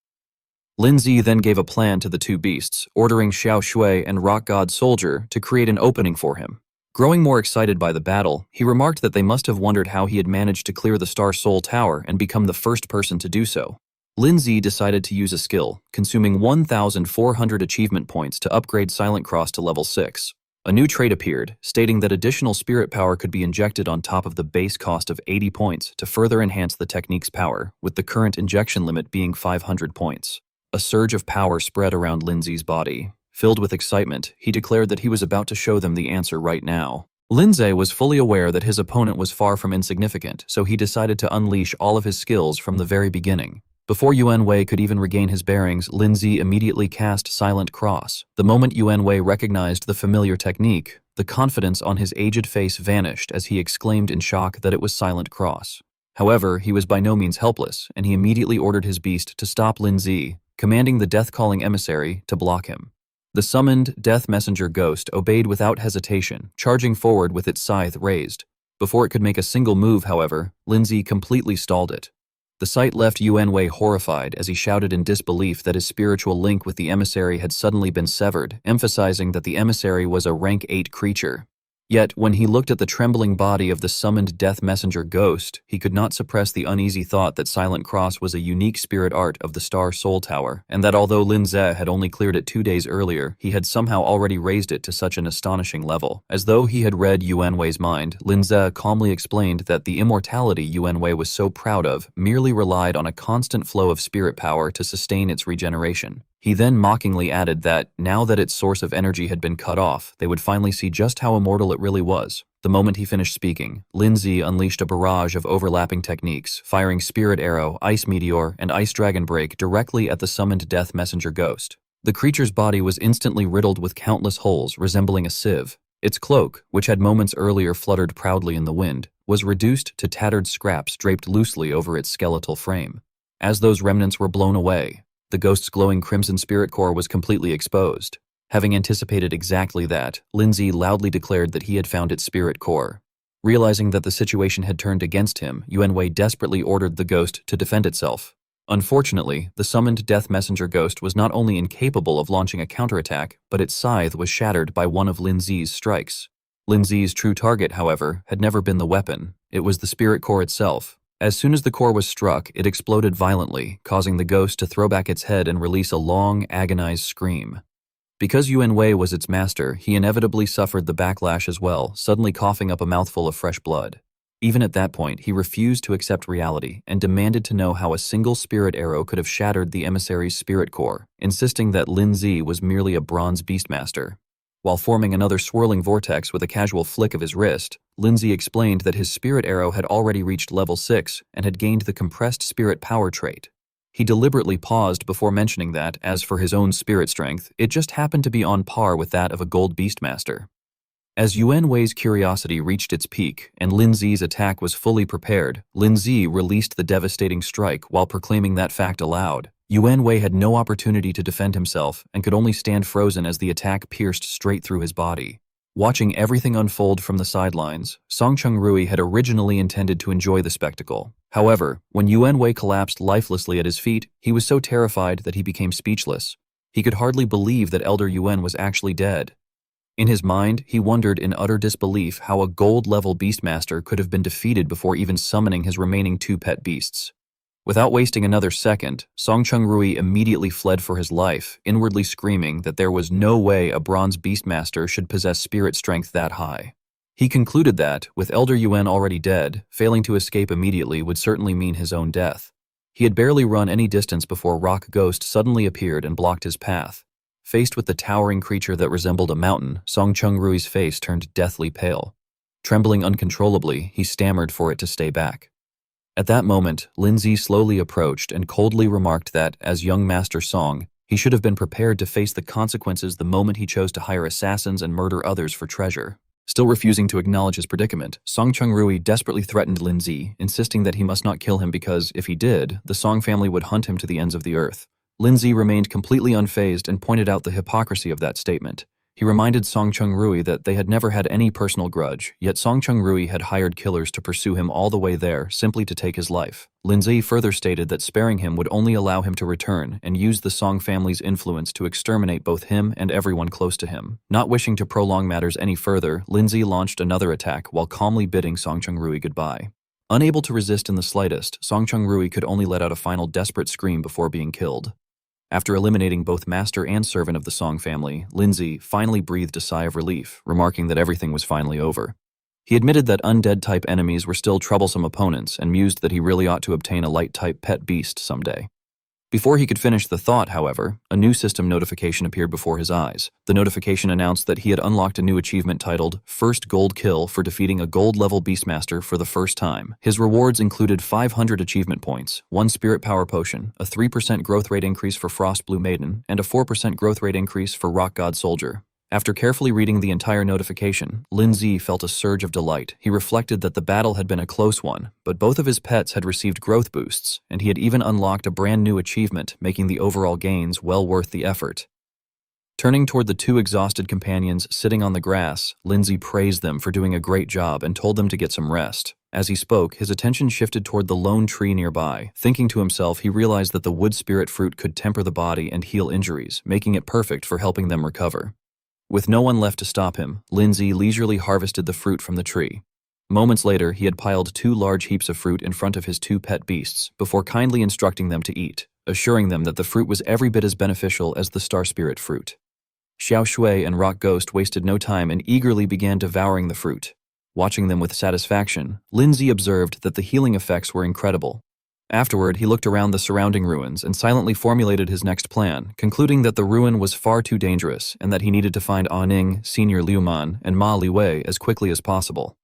Linzi then gave a plan to the two beasts, ordering Xiaoshui and Rock God Soldier to create an opening for him. Growing more excited by the battle, he remarked that they must have wondered how he had managed to clear the Star Soul Tower and become the first person to do so. Linzi decided to use a skill, consuming 1,400 achievement points to upgrade Silent Cross to level 6. A new trait appeared, stating that additional spirit power could be injected on top of the base cost of 80 points to further enhance the technique's power, with the current injection limit being 500 points. A surge of power spread around Linzi's body. Filled with excitement, he declared that he was about to show them the answer right now. Linzi was fully aware that his opponent was far from insignificant, so he decided to unleash all of his skills from the very beginning. Before Yuan Wei could even regain his bearings, Linzi immediately cast Silent Cross. The moment Yuan Wei recognized the familiar technique, the confidence on his aged face vanished as he exclaimed in shock that it was Silent Cross. However, he was by no means helpless, and he immediately ordered his beast to stop Linzi, commanding the death-calling emissary to block him. The summoned Death Messenger Ghost obeyed without hesitation, charging forward with its scythe raised. Before it could make a single move, however, Linzi completely stalled it. The sight left Yuan Wei horrified as he shouted in disbelief that his spiritual link with the emissary had suddenly been severed, emphasizing that the emissary was a rank 8 creature. Yet, when he looked at the trembling body of the summoned Death Messenger Ghost, he could not suppress the uneasy thought that Silent Cross was a unique spirit art of the Star Soul Tower, and that although Linzi had only cleared it 2 days earlier, he had somehow already raised it to such an astonishing level. As though he had read Yuan Wei's mind, Linzi calmly explained that the immortality Yuan Wei was so proud of merely relied on a constant flow of spirit power to sustain its regeneration. He then mockingly added that, now that its source of energy had been cut off, they would finally see just how immortal it really was. The moment he finished speaking, Linzi unleashed a barrage of overlapping techniques, firing Spirit Arrow, Ice Meteor, and Ice Dragon Break directly at the summoned Death Messenger Ghost. The creature's body was instantly riddled with countless holes resembling a sieve. Its cloak, which had moments earlier fluttered proudly in the wind, was reduced to tattered scraps draped loosely over its skeletal frame. As those remnants were blown away, the ghost's glowing crimson spirit core was completely exposed. Having anticipated exactly that, Linzi loudly declared that he had found its spirit core. Realizing that the situation had turned against him, Yuan Wei desperately ordered the ghost to defend itself. Unfortunately, the summoned Death Messenger Ghost was not only incapable of launching a counterattack, but its scythe was shattered by one of Linzi's strikes. Linzi's true target, however, had never been the weapon. It was the spirit core itself. As soon as the core was struck, it exploded violently, causing the ghost to throw back its head and release a long, agonized scream. Because Yuan Wei was its master, he inevitably suffered the backlash as well, suddenly coughing up a mouthful of fresh blood. Even at that point, he refused to accept reality and demanded to know how a single spirit arrow could have shattered the emissary's spirit core, insisting that Lin Zi was merely a bronze beastmaster. While forming another swirling vortex with a casual flick of his wrist, Lin Zi explained that his spirit arrow had already reached level 6 and had gained the compressed spirit power trait. He deliberately paused before mentioning that, as for his own spirit strength, it just happened to be on par with that of a gold beastmaster. As Yuan Wei's curiosity reached its peak and Lin Zi's attack was fully prepared, Lin Zi released the devastating strike while proclaiming that fact aloud. Yuan Wei had no opportunity to defend himself and could only stand frozen as the attack pierced straight through his body. Watching everything unfold from the sidelines, Song Chung-rui had originally intended to enjoy the spectacle. However, when Yuan Wei collapsed lifelessly at his feet, he was so terrified that he became speechless. He could hardly believe that Elder Yuan was actually dead. In his mind, he wondered in utter disbelief how a gold-level beastmaster could have been defeated before even summoning his remaining 2 pet beasts. Without wasting another second, Song Chung-rui immediately fled for his life, inwardly screaming that there was no way a bronze beastmaster should possess spirit strength that high. He concluded that, with Elder Yuan already dead, failing to escape immediately would certainly mean his own death. He had barely run any distance before Rock Ghost suddenly appeared and blocked his path. Faced with the towering creature that resembled a mountain, Song Chung-rui's face turned deathly pale. Trembling uncontrollably, he stammered for it to stay back. At that moment, Lin Zi slowly approached and coldly remarked that, as young Master Song, he should have been prepared to face the consequences the moment he chose to hire assassins and murder others for treasure. Still refusing to acknowledge his predicament, Song Chung-rui desperately threatened Lin Zi, insisting that he must not kill him because, if he did, the Song family would hunt him to the ends of the earth. Lin Zi remained completely unfazed and pointed out the hypocrisy of that statement. He reminded Song Chung-rui that they had never had any personal grudge, yet Song Chung-rui had hired killers to pursue him all the way there simply to take his life. Lin Zi further stated that sparing him would only allow him to return and use the Song family's influence to exterminate both him and everyone close to him. Not wishing to prolong matters any further, Lin Zi launched another attack while calmly bidding Song Chung-rui goodbye. Unable to resist in the slightest, Song Chung-rui could only let out a final desperate scream before being killed. After eliminating both master and servant of the Song family, Lin Zi finally breathed a sigh of relief, remarking that everything was finally over. He admitted that undead-type enemies were still troublesome opponents and mused that he really ought to obtain a light-type pet beast someday. Before he could finish the thought, however, a new system notification appeared before his eyes. The notification announced that he had unlocked a new achievement titled First Gold Kill for defeating a gold-level beastmaster for the first time. His rewards included 500 achievement points, 1 spirit power potion, a 3% growth rate increase for Frost Blue Maiden, and a 4% growth rate increase for Rock God Soldier. After carefully reading the entire notification, Lin Zi felt a surge of delight. He reflected that the battle had been a close one, but both of his pets had received growth boosts, and he had even unlocked a brand new achievement, making the overall gains well worth the effort. Turning toward the 2 exhausted companions sitting on the grass, Lin Zi praised them for doing a great job and told them to get some rest. As he spoke, his attention shifted toward the lone tree nearby. Thinking to himself, he realized that the wood spirit fruit could temper the body and heal injuries, making it perfect for helping them recover. With no one left to stop him, Lin Zi leisurely harvested the fruit from the tree. Moments later, he had piled 2 large heaps of fruit in front of his 2 pet beasts, before kindly instructing them to eat, assuring them that the fruit was every bit as beneficial as the star spirit fruit. Xiao Shui and Rock Ghost wasted no time and eagerly began devouring the fruit. Watching them with satisfaction, Lin Zi observed that the healing effects were incredible. Afterward, he looked around the surrounding ruins and silently formulated his next plan, concluding that the ruin was far too dangerous and that he needed to find Ning, Senior Liu Man, and Ma Liwei as quickly as possible.